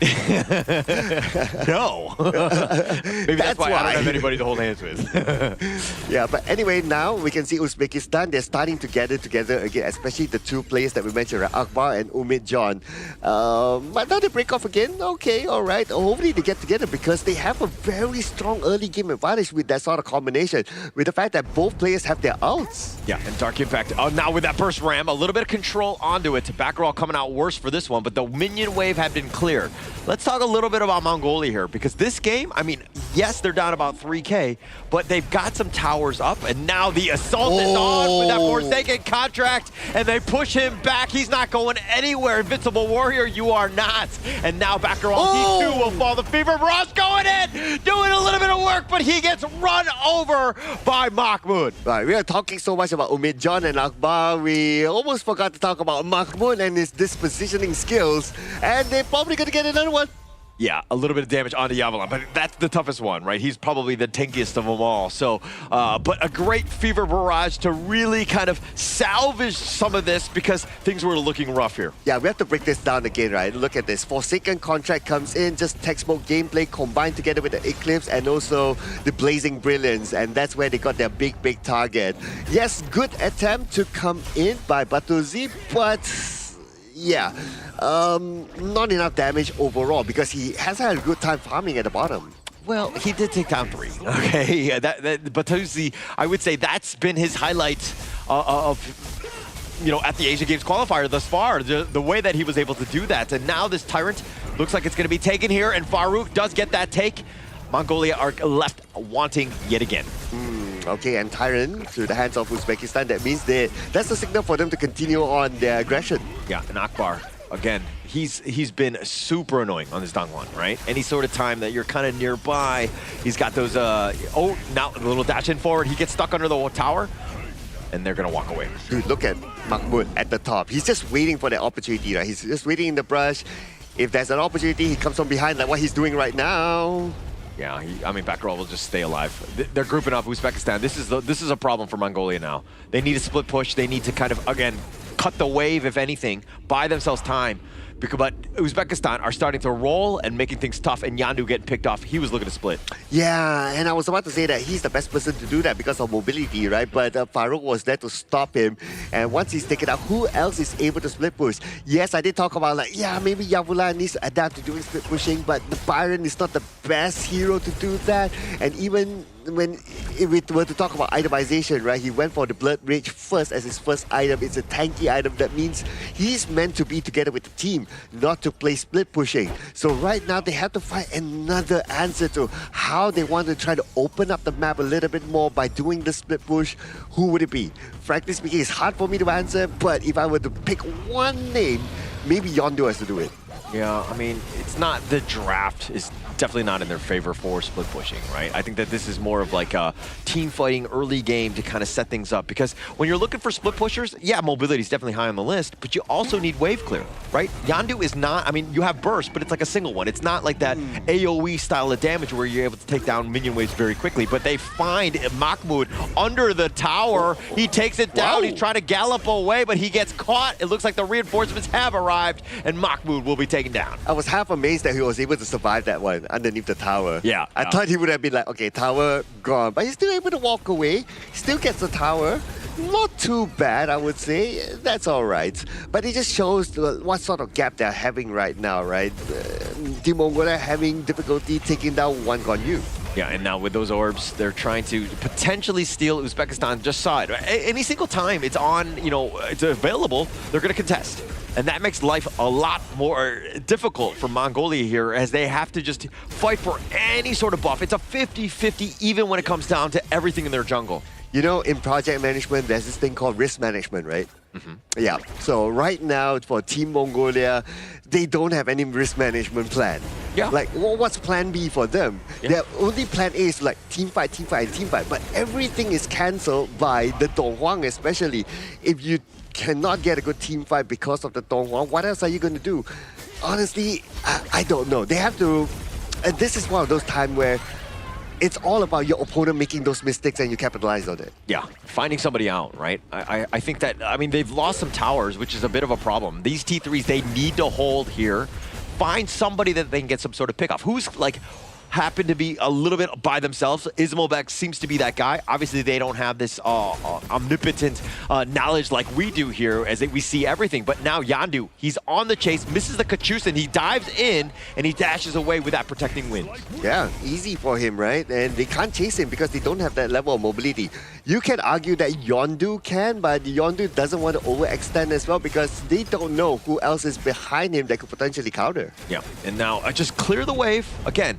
No. Maybe that's why I don't have anybody to hold hands with. Yeah, but anyway, now we can see Uzbekistan, they're starting to gather together again, especially the two players that we mentioned, right? Akbar and Umid-John. But now they break off again. Okay, all right. Hopefully they get together because they have a very strong early game advantage with that sort of combination, with the fact that both players have their ults. Yeah, and Dark Impact, now with that burst ram, a little bit of control onto it. Backroll coming out worse for this one, but the minion wave had been cleared. Let's talk a little bit about Mongolia here, because this game, I mean, yes, they're down about 3K, but they've got some towers up, and now the assault is on with that Forsaken contract, and they push him back. He's not going anywhere. Invincible Warrior, you are not. And now Backroll, he too will fall. The Fever Barrage going in, doing a little bit of work, but he gets run over by Mahmoud. Right, we are talking so much about Umid-John and Akbar, we almost forgot to talk about Mahmoud and his dispositioning skills, and they're probably going to get another one. Yeah, a little bit of damage onto Yavalan, but that's the toughest one, right? He's probably the tankiest of them all. So, but a great Fever Barrage to really kind of salvage some of this because things were looking rough here. Yeah, we have to break this down again, right? Look at this. Forsaken contract comes in, just textbook gameplay combined together with the Eclipse and also the Blazing Brilliance, and that's where they got their big target. Yes, good attempt to come in by Batuzi, but yeah, not enough damage overall because he has had a good time farming at the bottom. Well, he did take down 3, okay? Yeah, Batuzi, I would say that's been his highlight of, you know, at the Asian Games qualifier thus far, the way that he was able to do that. And now this Tyrant looks like it's going to be taken here, and Farouk does get that take. Mongolia are left wanting yet again. Okay, and Tyrant to the hands of Uzbekistan. That means that's the signal for them to continue on their aggression. Yeah, and Akbar, again, he's been super annoying on this Dongwon, right? Any sort of time that you're kind of nearby, he's got those, now a little dash in forward, he gets stuck under the tower, and they're going to walk away. Dude, look at Mahmoud at the top. He's just waiting for the opportunity, right? He's just waiting in the brush. If there's an opportunity, he comes from behind like what he's doing right now. Yeah, I mean, Backroll will just stay alive. They're grouping up Uzbekistan. This is a problem for Mongolia now. They need a split push. They need to kind of, again, cut the wave, if anything, buy themselves time. But Uzbekistan are starting to roll and making things tough, and Yandu getting picked off. He was looking to split. Yeah, and I was about to say that he's the best person to do that because of mobility, right? But Farouk was there to stop him. And once he's taken out, who else is able to split push? Yes, I did talk about like, yeah, maybe Yavalan needs to adapt to doing split pushing, but the Byron is not the best hero to do that. And even when if we were to talk about itemization, right, he went for the Blood Rage first as his first item. It's a tanky item. That means he's meant to be together with the team, not to play split pushing. So right now they have to find another answer to how they want to try to open up the map a little bit more by doing the split push. Who would it be? Frankly speaking, it's hard for me to answer, but if I were to pick one name, maybe Yondu has to do it. Yeah, I mean, it's not the draft is definitely not in their favor for split pushing, right? I think that this is more of like a team fighting early game to kind of set things up, because when you're looking for split pushers, yeah, mobility is definitely high on the list, but you also need wave clear, right? Yandu is not, I mean, you have burst, but it's like a single one. It's not like that AoE style of damage where you're able to take down minion waves very quickly, but they find Mahmoud under the tower. He takes it down. He's trying to gallop away, but he gets caught. It looks like the reinforcements have arrived, and Mahmoud will be taken down. I was half amazed that he was able to survive that one underneath the tower. Yeah. I thought he would have been like, okay, tower gone. But he's still able to walk away. Still gets the tower. not too bad, I would say. That's all right. But it just shows what sort of gap they're having right now, right? Team Mongolia having difficulty taking down one Gonyu. Yeah, and now with those orbs, they're trying to potentially steal Uzbekistan. Just saw it. Any single time it's on, it's available, they're going to contest. And that makes life a lot more difficult for Mongolia here as they have to just fight for any sort of buff. It's a 50-50 even when it comes down to everything in their jungle. You know, in project management, there's this thing called risk management, right? Yeah. So right now, for Team Mongolia, they don't have any risk management plan. Yeah. Like, what's plan B for them? Yeah. Their only plan A is like team fight, team fight, team fight. But everything is cancelled by the Donghuang, especially. If you cannot get a good team fight because of the Donghuang, what else are you going to do? Honestly, I don't know. They have to... And this is one of those times where it's all about your opponent making those mistakes and you capitalize on it. Yeah, finding somebody out, right? I think that, they've lost some towers, which is a bit of a problem. These T3s, they need to hold here. Find somebody that they can get some sort of pick off. Who's like happen to be a little bit by themselves. Ismobek seems to be that guy. Obviously, they don't have this omnipotent knowledge like we do here, as we see everything. But now Yandu, he's on the chase, misses the Kachusa, and he dives in, and he dashes away with that protecting wind. Yeah, easy for him, right? And they can't chase him because they don't have that level of mobility. You can argue that Yondu can, but Yondu doesn't want to overextend as well because they don't know who else is behind him that could potentially counter. Yeah, and now just clear the wave. Again,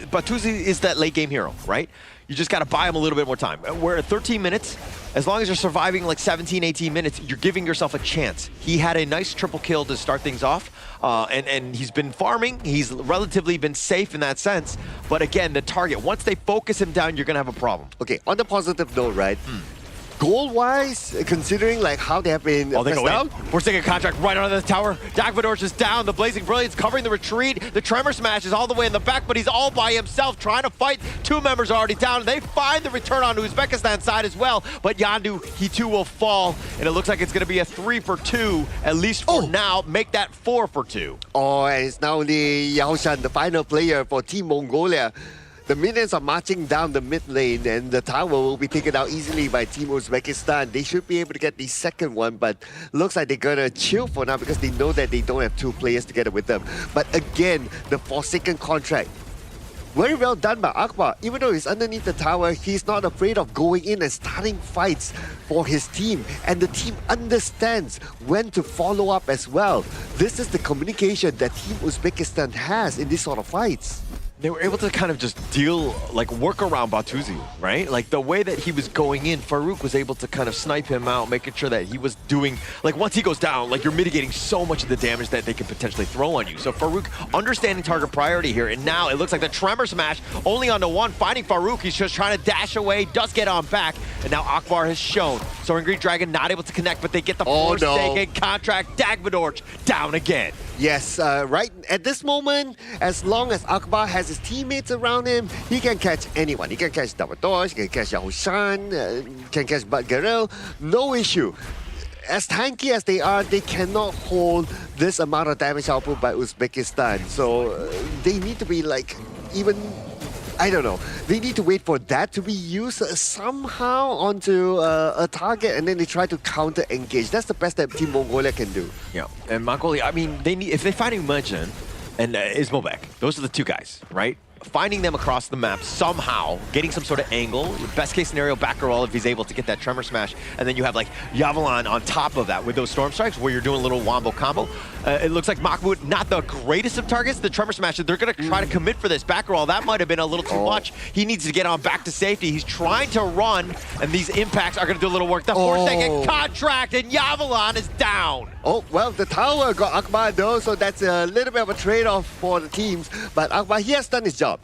Batuzi is that late game hero, right? You just got to buy him a little bit more time. We're at 13 minutes. As long as you're surviving like 17, 18 minutes, you're giving yourself a chance. He had a nice triple kill to start things off, and he's been farming. He's relatively been safe in that sense. But again, the target, once they focus him down, you're going to have a problem. Okay, on the positive note, right? Goal-wise, considering like how they have been they go down. We're taking a contract right under the tower. Dagvadorj is down. The Blazing Brilliance covering the retreat. The Tremor Smash is all the way in the back, but he's all by himself trying to fight. Two members are already down. They find the return on Uzbekistan side as well, but Yandu, he too will fall, and it looks like it's going to be a 3 for 2, at least for now. Make that 4 for 2. Oh, and it's now only Yaoshan, the final player for Team Mongolia. The minions are marching down the mid lane, and the tower will be taken out easily by Team Uzbekistan. They should be able to get the second one, but looks like they're gonna chill for now because they know that they don't have two players together with them. But again, the Forsaken contract. Very well done by Akbar. Even though he's underneath the tower, he's not afraid of going in and starting fights for his team. And the team understands when to follow up as well. This is the communication that Team Uzbekistan has in these sort of fights. They were able to kind of just work around Batuzi, right? Like the way that he was going in, Farouk was able to kind of snipe him out, making sure that he was doing, like once he goes down, like you're mitigating so much of the damage that they can potentially throw on you. So Farouk understanding target priority here, and now it looks like the Tremor Smash only on the one, finding Farouk. He's just trying to dash away, does get on back, and now Akbar has shown. Soaring Green Dragon not able to connect, but they get the Forsaken contract. Dagvadorj down again. Yes, right at this moment, as long as Akbar has his teammates around him, he can catch anyone. He can catch Dagvadorj, he can catch Yaoshan, can catch Badgarel, no issue. As tanky as they are, they cannot hold this amount of damage output by Uzbekistan. So they need to be like, even, I don't know, they need to wait for that to be used somehow onto a target, and then they try to counter-engage. That's the best that Team Mongolia can do. Yeah, and Mongolia, I mean, they need, if they find Imagine and Ismobek, those are the two guys, right? Finding them across the map somehow, getting some sort of angle. Best case scenario, backer roll if he's able to get that Tremor Smash. And then you have like Yavalan on top of that with those Storm Strikes where you're doing a little wombo combo. It looks like Mahmoud, not the greatest of targets. The Tremor Smash, they're going to try to commit for this backer roll. That might have been a little too much. He needs to get on back to safety. He's trying to run, and these impacts are going to do a little work. The Forsaken contract, and Yavalan is down. Oh, well, the tower got Akbar though, so that's a little bit of a trade-off for the teams. But Akbar, he has done his job.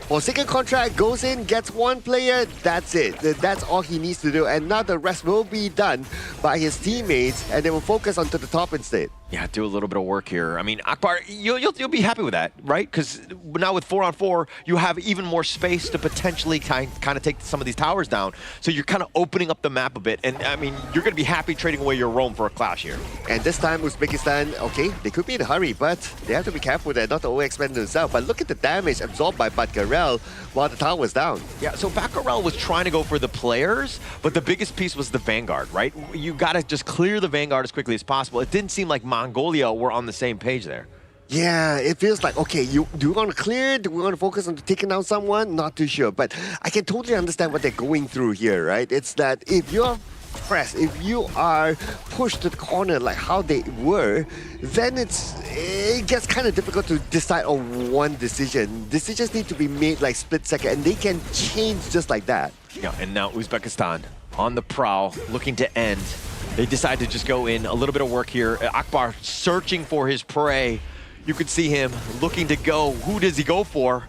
Forsaken contract goes in, gets one player, that's it. That's all he needs to do. And now the rest will be done by his teammates, and they will focus onto the top instead. Yeah, do a little bit of work here. I mean, Akbar, you'll be happy with that, right? Because now with 4-on-4, you have even more space to potentially kind of take some of these towers down. So you're kind of opening up the map a bit. And I mean, you're going to be happy trading away your roam for a clash here. And this time, Uzbekistan, okay, they could be in a hurry, but they have to be careful there not to overexpend themselves. But look at the damage absorbed by Badgarel. Bakkarel while the tower was down. Yeah, so Bakkarel was trying to go for the players, but the biggest piece was the Vanguard, right? You got to just clear the Vanguard as quickly as possible. It didn't seem like Mongolia were on the same page there. Yeah, it feels like, okay, do we want to clear? Do we want to focus on taking down someone? Not too sure. But I can totally understand what they're going through here, right? It's that if you're pressed, if you are pushed to the corner like how they were, then it gets kind of difficult to decide on one decision. Decisions need to be made like split second, and they can change just like that. Yeah, and now Uzbekistan on the prowl, looking to end. They decide to just go in, a little bit of work here. Akbar searching for his prey. You could see him looking to go. Who does he go for?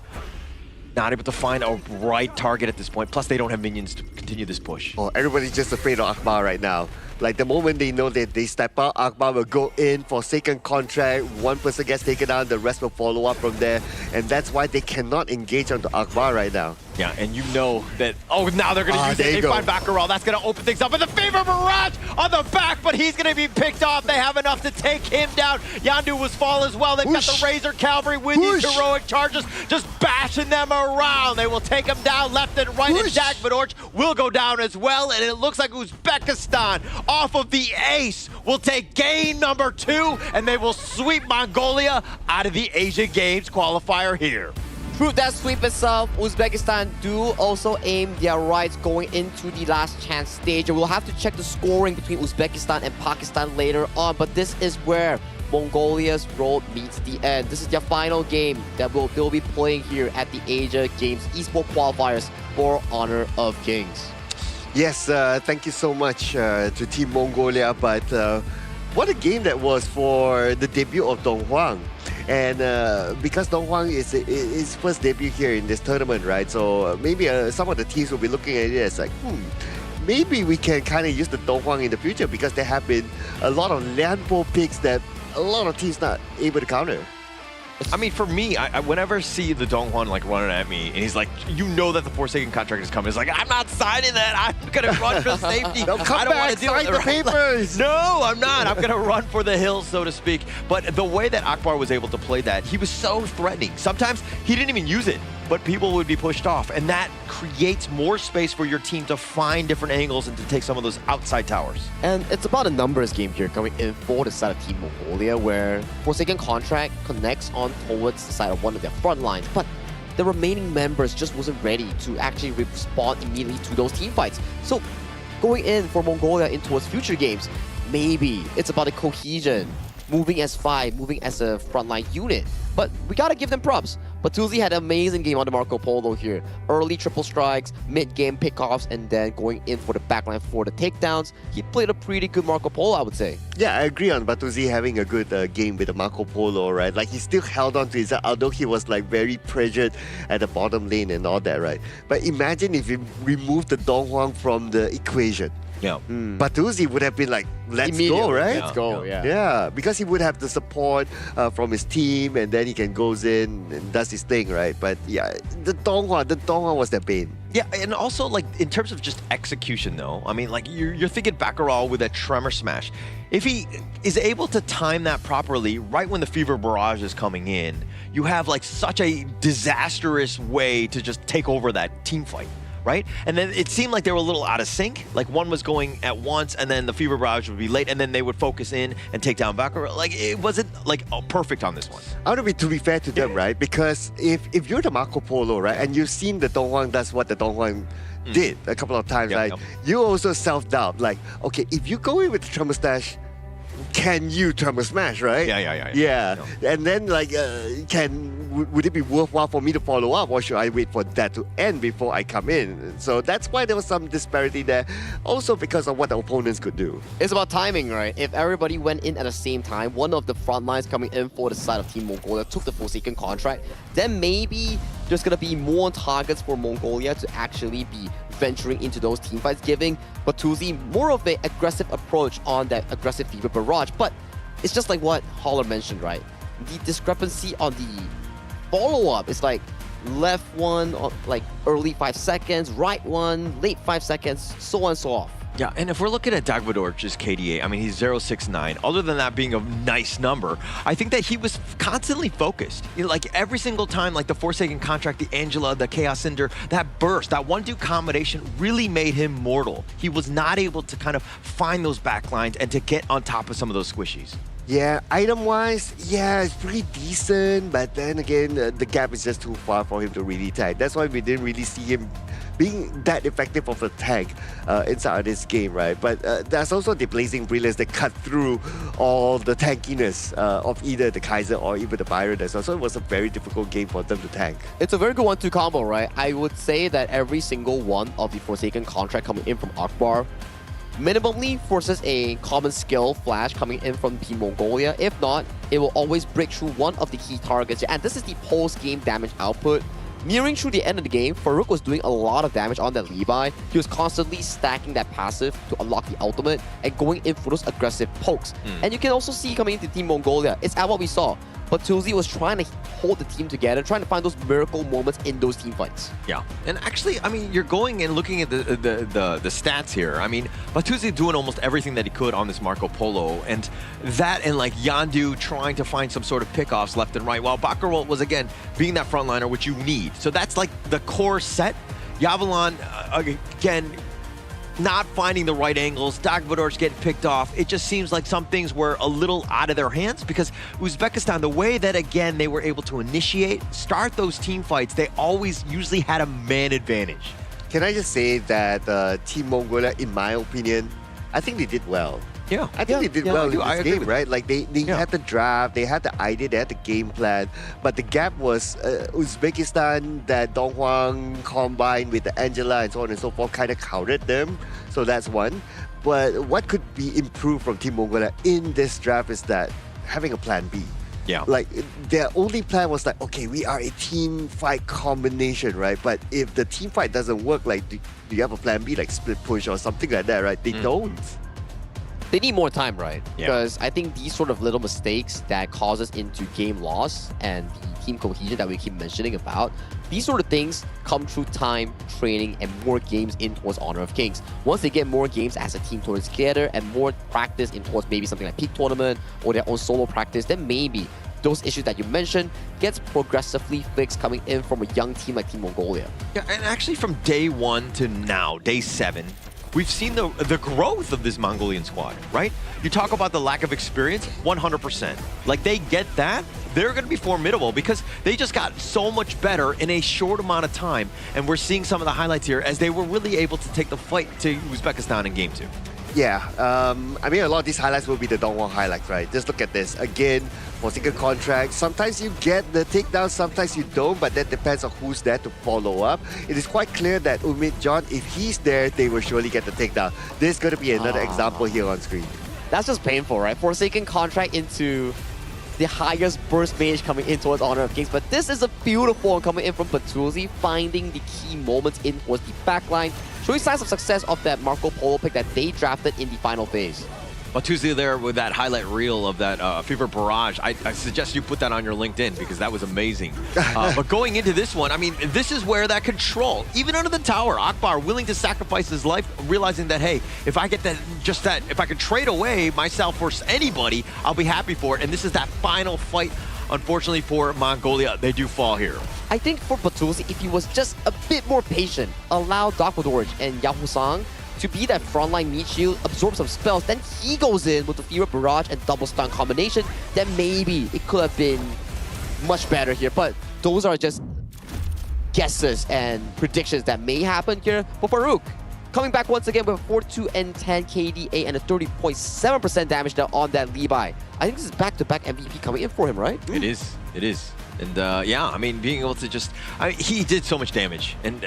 Not able to find a right target at this point. Plus, they don't have minions to continue this push. Oh, everybody's just afraid of Akbar right now. Like, the moment they know that they step out, Akbar will go in for second contract. One person gets taken down, the rest will follow up from there. And that's why they cannot engage onto Akbar right now. Yeah, and you know that, oh, now they're going to use it. They find Bakkarel. That's going to open things up. And the Fever Barrage on the back, but he's going to be picked off. They have enough to take him down. Yandu was fall as well. They've got the Razor Cavalry with these heroic charges, just bashing them around. They will take him down left and right. And Dagmadorch will go down as well. And it looks like Uzbekistan, off of the ace, will take game number 2, and they will sweep Mongolia out of the Asian Games qualifier here. Through that sweep itself, Uzbekistan do also aim their rights going into the last chance stage. We'll have to check the scoring between Uzbekistan and Pakistan later on, but this is where Mongolia's road meets the end. This is their final game that they'll be playing here at the Asia Games Esports Qualifiers for Honor of Kings. Yes, thank you so much to Team Mongolia, but what a game that was for the debut of Dong Huang. And because Dong Huang is his first debut here in this tournament, right? So maybe some of the teams will be looking at it as like, maybe we can kind of use the Dong Huang in the future, because there have been a lot of Lianpo picks that a lot of teams not able to counter. I mean, for me, I whenever see the Dong Huan like running at me, and he's like, you know that the Forsaken contract is coming. It's like, I'm not signing that. I'm gonna run for safety. No, come I don't want back, to deal sign with the papers. No, I'm not. I'm gonna run for the hills, so to speak. But the way that Akbar was able to play that, he was so threatening. Sometimes he didn't even use it, but people would be pushed off, and that creates more space for your team to find different angles and to take some of those outside towers. And it's about a numbers game here coming in for the side of Team Mongolia, where Forsaken Contract connects on towards the side of one of their front lines, but the remaining members just wasn't ready to actually respond immediately to those team fights. So going in for Mongolia in towards future games, maybe it's about the cohesion, moving as 5, moving as a frontline unit. But we gotta give them props. Batuzi had an amazing game on the Marco Polo here. Early triple strikes, mid-game pickoffs, and then going in for the backline for the takedowns. He played a pretty good Marco Polo, I would say. Yeah, I agree on Batuzi having a good game with the Marco Polo, right? Like, he still held on to his, although he was like very pressured at the bottom lane and all that, right? But imagine if you remove the Dong Huang from the equation. Yeah. Batuzi would have been like, let's go, right? Let's go, yeah. Yeah, because he would have the support from his team, and then he can goes in and does his thing, right? But yeah, the Dong Huang was their bane. Yeah, and also, like, in terms of just execution, though, I mean, like, you're thinking Bakkarel with that Tremor Smash. If he is able to time that properly, right when the Fever Barrage is coming in, you have, like, such a disastrous way to just take over that team fight. Right? And then it seemed like they were a little out of sync. Like, one was going at once, and then the Fever Barrage would be late, and then they would focus in and take down Bakkarel. Like, it wasn't, like, perfect on this one. I want to be fair to them, right? Because if you're the Marco Polo, right, and you've seen the Dong Huang does what the Dong Huang did a couple of times, right? You also self-doubt. Like, okay, if you go in with the Tremor Stash, can you Tremor Smash, right? Yeah. No. And then, like, would it be worthwhile for me to follow up, or should I wait for that to end before I come in? So that's why there was some disparity there. Also because of what the opponents could do. It's about timing, right? If everybody went in at the same time, one of the front lines coming in for the side of Team Mongolia took the Forsaken contract, then maybe there's going to be more targets for Mongolia to actually be venturing into those team fights, giving Batuzi more of an aggressive approach on that aggressive Fever Barrage. But it's just like what Holler mentioned, right? The discrepancy on the follow-up is like left one like early 5 seconds, right one late 5 seconds, so on and so off. Yeah, and if we're looking at Dagvador's KDA, I mean, he's 069. Other than that being a nice number, I think that he was constantly focused. You know, like every single time, like the Forsaken Contract, the Angela, the Chaos Cinder, that burst, that 1-2 combination really made him mortal. He was not able to kind of find those backlines and to get on top of some of those squishies. Yeah, item-wise, yeah, it's pretty decent, but then again, the gap is just too far for him to really tank. That's why we didn't really see him being that effective of a tank inside of this game, right? But there's also the Blazing Brilliance that cut through all the tankiness of either the Kaiser or even the Byron as well. So it was a very difficult game for them to tank. It's a very good 1-2 combo, right? I would say that every single one of the Forsaken Contract coming in from Akbar minimally forces a common skill flash coming in from Team Mongolia. If not, it will always break through one of the key targets. And this is the post-game damage output. Nearing through the end of the game, Farouk was doing a lot of damage on that Levi. He was constantly stacking that passive to unlock the ultimate and going in for those aggressive pokes. And you can also see coming into Team Mongolia, it's at what we saw. But Tuzi was trying to hold the team together, trying to find those miracle moments in those team fights. Yeah, and actually, I mean, you're going and looking at the stats here. I mean, Batuzi doing almost everything that he could on this Marco Polo, and that and like Yandu trying to find some sort of pickoffs left and right, while Bakarol was, again, being that frontliner, which you need. So that's like the core set. Yavalon, again, not finding the right angles, Dagvador's getting picked off. It just seems like some things were a little out of their hands because Uzbekistan, the way that, again, they were able to initiate, start those team fights, they always usually had a man advantage. Can I just say that Team Mongolia, in my opinion, I think they did well. Yeah. I think they did well in this game, right? Like they had the draft, they had the idea, they had the game plan, but the gap was Uzbekistan, that Donghuang combined with the Angela and so on and so forth kind of countered them. So that's one. But what could be improved from Team Mongolia in this draft is that having a plan B. Yeah. Like their only plan was like, okay, we are a team fight combination, right? But if the team fight doesn't work, like do you have a plan B, like split push or something like that, right? They don't. They need more time, right? Yeah. Because I think these sort of little mistakes that causes into game loss and the team cohesion that we keep mentioning about, these sort of things come through time, training, and more games in towards Honor of Kings. Once they get more games as a team towards together and more practice in towards maybe something like Peak Tournament or their own solo practice, then maybe those issues that you mentioned gets progressively fixed coming in from a young team like Team Mongolia. Yeah, and actually from day 1 to now, day 7, we've seen the growth of this Mongolian squad, right? You talk about the lack of experience, 100%. Like, they get that, they're going to be formidable because they just got so much better in a short amount of time. And we're seeing some of the highlights here as they were really able to take the fight to Uzbekistan in Game 2. Yeah, I mean, a lot of these highlights will be the Dongwon highlights, right? Just look at this. Again, for single contract, sometimes you get the takedown, sometimes you don't, but that depends on who's there to follow up. It is quite clear that Umid John, if he's there, they will surely get the takedown. There's going to be another example here on screen. That's just painful, right? Forsaken contract into the highest burst mage coming in towards Honor of Kings, but this is a beautiful one coming in from Batuzzi, finding the key moments in towards the backline, showing signs of success of that Marco Polo pick that they drafted in the final phase. Tuesday there with that highlight reel of that Fever Barrage. I suggest you put that on your LinkedIn because that was amazing. But going into this one, I mean, this is where that control, even under the tower, Akbar willing to sacrifice his life, realizing that, hey, if I get that, if I could trade away myself for anybody, I'll be happy for it. And this is that final fight. Unfortunately for Mongolia, they do fall here. I think for Batuzzi, if he was just a bit more patient, allow Dakwadorj and Yahusang to be that frontline meat shield, absorb some spells, then he goes in with the Fever Barrage and double stun combination, then maybe it could have been much better here. But those are just guesses and predictions that may happen here. But Farouk, coming back once again with 4-2 and 10 KDA and a 30.7% damage there on that Levi. I think this is back-to-back MVP coming in for him, right? It is. It is. And yeah, I mean, being able to just, he did so much damage and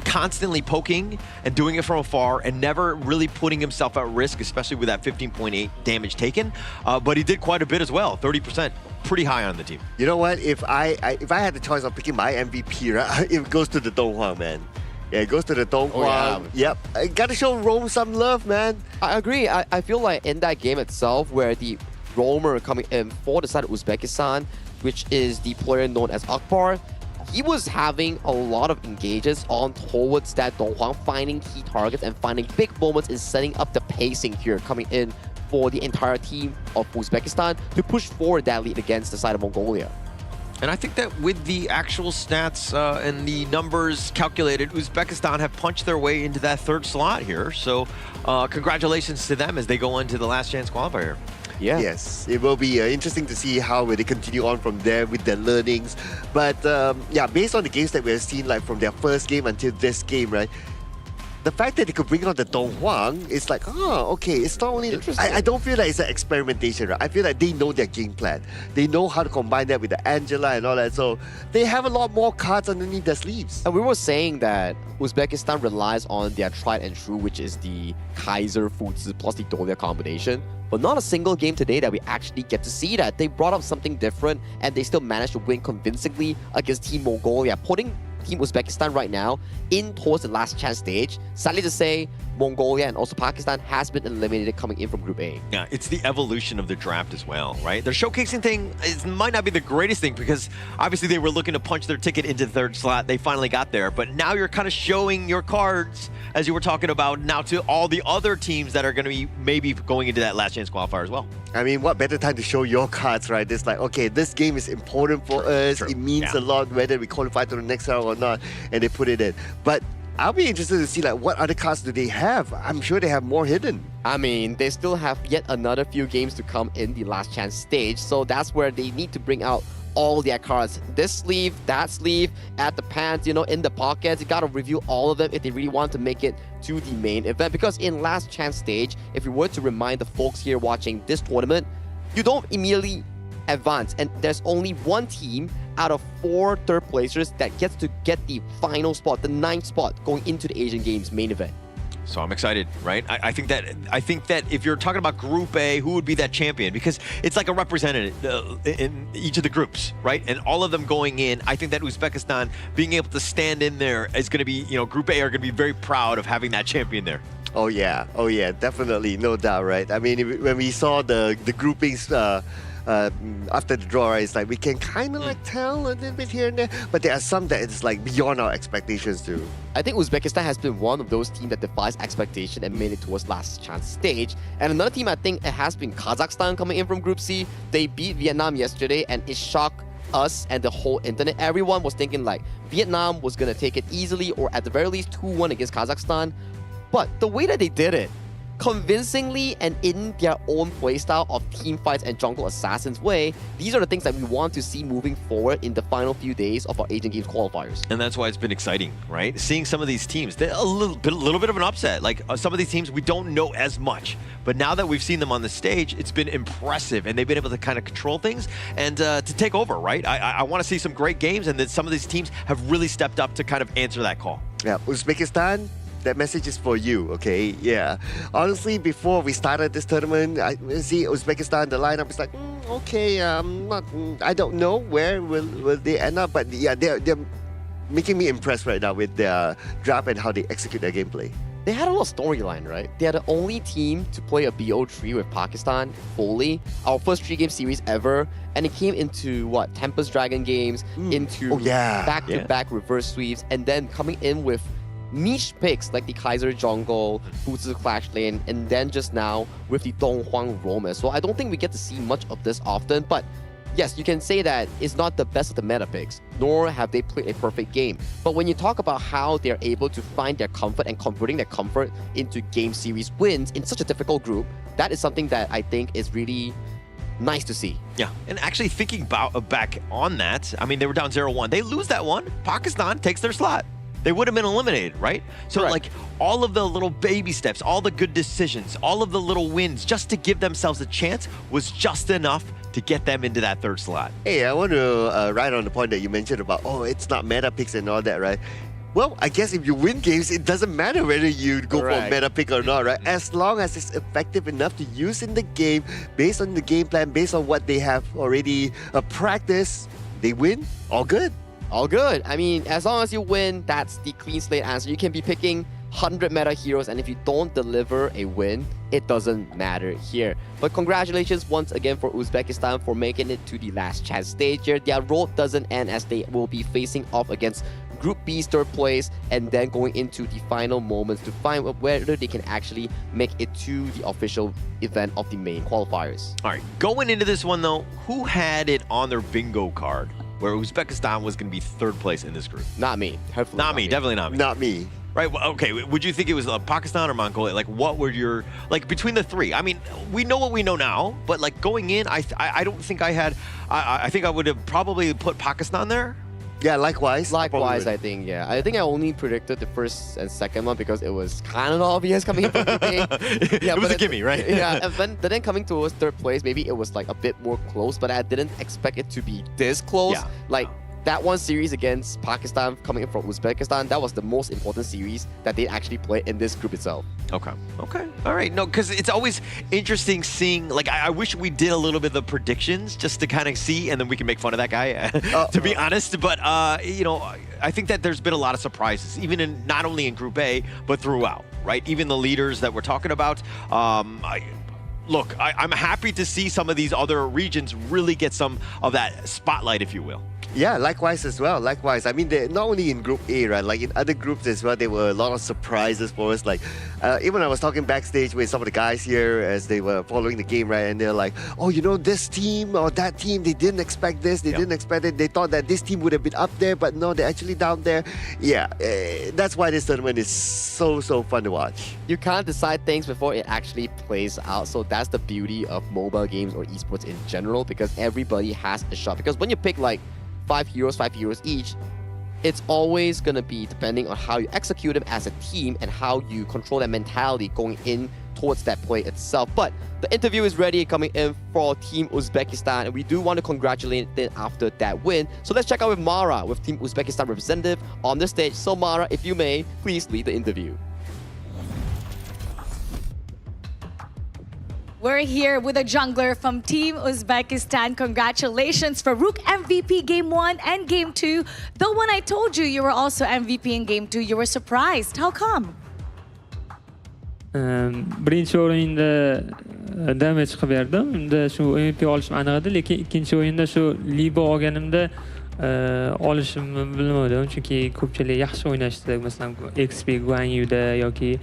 constantly poking and doing it from afar and never really putting himself at risk, especially with that 15.8 damage taken. But he did quite a bit as well, 30%, pretty high on the team. You know what? If I had the choice of picking my MVP, right, it goes to the Donghuang, man. Yeah, it goes to the Donghuang. Oh, yeah. Yep, I gotta show Rome some love, man. I agree. I feel like in that game itself, where the roamer coming in for the side of Uzbekistan, which is the player known as Akbar, he was having a lot of engages on towards that Donghuang, finding key targets and finding big moments in setting up the pacing here, coming in for the entire team of Uzbekistan to push forward that lead against the side of Mongolia. And I think that with the actual stats and the numbers calculated, Uzbekistan have punched their way into that third slot here. So congratulations to them as they go into the last chance qualifier. Yeah. Yes, it will be interesting to see how they continue on from there with their learnings. But yeah, based on the games that we have seen, like from their first game until this game, right? The fact that they could bring out the Donghuang is like, oh, okay, it's not only... I don't feel like it's an experimentation, right? I feel like they know their game plan. They know how to combine that with the Angela and all that, so they have a lot more cards underneath their sleeves. And we were saying that Uzbekistan relies on their tried and true, which is the Kaiser Futsu plus the Dolia combination. But not a single game today that we actually get to see that. They brought up something different and they still managed to win convincingly against Team Mongolia, putting Team Uzbekistan right now in towards the last chance stage. Sadly to say, Mongolia and also Pakistan has been eliminated coming in from Group A. Yeah, it's the evolution of the draft as well, right? Their showcasing thing might not be the greatest thing because obviously they were looking to punch their ticket into the third slot. They finally got there, but now you're kind of showing your cards, as you were talking about, now to all the other teams that are going to be maybe going into that last chance qualifier as well. I mean, what better time to show your cards, right? It's like, okay, this game is important for us. It means a lot whether we qualify to the next round or not, and they put it in. But I'll be interested to see like what other cards do they have. I'm sure they have more hidden. I mean, they still have yet another few games to come in the last chance stage, so that's where they need to bring out all their cards. This sleeve, that sleeve, at the pants, you know, in the pockets. You gotta review all of them if they really want to make it to the main event. Because in last chance stage, if you were to remind the folks here watching this tournament, you don't immediately advance, and there's only one team out of 4 third placers that gets to get the final spot, the 9th spot, going into the Asian Games main event. So I'm excited, right? I think that if you're talking about Group A, who would be that champion? Because it's like a representative in each of the groups, right? And all of them going in, I think that Uzbekistan being able to stand in there is going to be, you know, Group A are going to be very proud of having that champion there. Oh yeah, definitely, no doubt, right? I mean, when we saw the groupings after the draw, right, it's like we can kind of like tell a little bit here and there, but there are some that it's like beyond our expectations too. I think Uzbekistan has been one of those teams that defies expectation and made it towards last chance stage. And another team, I think it has been Kazakhstan coming in from Group C. They beat Vietnam yesterday and it shocked us and the whole internet. Everyone was thinking like Vietnam was going to take it easily or at the very least 2-1 against Kazakhstan. But the way that they did it, convincingly and in their own playstyle of team fights and jungle assassins way, these are the things that we want to see moving forward in the final few days of our Asian Games qualifiers. And that's why it's been exciting, right? Seeing some of these teams, they're a little bit of an upset. Like some of these teams we don't know as much, but now that we've seen them on the stage, it's been impressive, and they've been able to kind of control things and to take over, right? I want to see some great games, and that some of these teams have really stepped up to kind of answer that call. Yeah, Uzbekistan, that message is for you, okay? Yeah. Honestly, before we started this tournament, I see Uzbekistan, the lineup is like, okay, I don't know where will they end up, but yeah, they're making me impressed right now with their draft and how they execute their gameplay. They had a little storyline, right? They are the only team to play a BO3 with Pakistan fully, our first 3-game series ever, and it came into what, Tempest Dragon games, into back-to-back reverse sweeps, and then coming in with niche picks like the Kaiser Jungle, Futsu Clash Lane, and then just now with the Donghuang Roma. So I don't think we get to see much of this often, but yes, you can say that it's not the best of the meta picks, nor have they played a perfect game. But when you talk about how they're able to find their comfort and converting their comfort into game series wins in such a difficult group, that is something that I think is really nice to see. Yeah, and actually thinking about back on that, I mean, they were down 0-1. They lose that one, Pakistan takes their slot. They would have been eliminated, right? So like all of the little baby steps, all the good decisions, all of the little wins just to give themselves a chance was just enough to get them into that third slot. Hey, I want to ride on the point that you mentioned about, it's not meta picks and all that, right? Well, I guess if you win games, it doesn't matter whether you go for a meta pick or not, right? As long as it's effective enough to use in the game, based on the game plan, based on what they have already practiced, they win, all good. All good. I mean, as long as you win, that's the clean slate answer. You can be picking 100 meta heroes, and if you don't deliver a win, it doesn't matter here. But congratulations once again for Uzbekistan for making it to the last chance stage here. Their road doesn't end as they will be facing off against Group B's third place and then going into the final moments to find whether they can actually make it to the official event of the main qualifiers. All right, going into this one though, who had it on their bingo card where Uzbekistan was going to be third place in this group? Not me. Hopefully not me. Definitely not me. Not me. Right, well, okay, would you think it was Pakistan or Mongolia? Like, what were your, like, between the three? I mean, we know what we know now, but, like, going in, I don't think I had, I think I would have probably put Pakistan there. Yeah, likewise. Likewise, I think, yeah. I think I only predicted the first and second one because it was kind of obvious coming in from the game. Yeah, it was a gimme, right? Yeah, and then coming towards third place, maybe it was, like, a bit more close, but I didn't expect it to be this close. Yeah. Like, that one series against Pakistan coming in from Uzbekistan, that was the most important series that they actually played in this group itself. Okay. All right. No, because it's always interesting seeing, like, I wish we did a little bit of the predictions just to kind of see, and then we can make fun of that guy, to be honest. But, you know, I think that there's been a lot of surprises, even in not only in Group A, but throughout, right? Even the leaders that we're talking about. Look, I'm happy to see some of these other regions really get some of that spotlight, if you will. Yeah, likewise as well. Likewise. I mean, not only in Group A, right? Like in other groups as well, there were a lot of surprises for us. Like, even I was talking backstage with some of the guys here as they were following the game, right? And they're like, oh, you know, this team or that team, they didn't expect this, they didn't expect it. They thought that this team would have been up there, but no, they're actually down there. Yeah, that's why this tournament is so fun to watch. You can't decide things before it actually plays out. So that's the beauty of mobile games or esports in general, because everybody has a shot. Because when you pick like 5 heroes each, it's always going to be depending on how you execute them as a team and how you control that mentality going in towards that play itself. But the interview is ready coming in for Team Uzbekistan, and we do want to congratulate them after that win. So let's check out with Mara, with Team Uzbekistan representative on the stage. So Mara, if you may, please lead the interview. We're here with a jungler from Team Uzbekistan. Congratulations for Rook MVP Game 1 and Game 2. Though when I told you you were also MVP in Game 2, you were surprised. How come? Birinchi o'yinda damage qilib berdim. Unda shu MVP olishim aniq edi, lekin ikkinchi o'yinda shu Libo olganimda olishimni bilmadim, chunki ko'pchilik yaxshi o'ynashdi. Masalan, XP Guanyuda yoki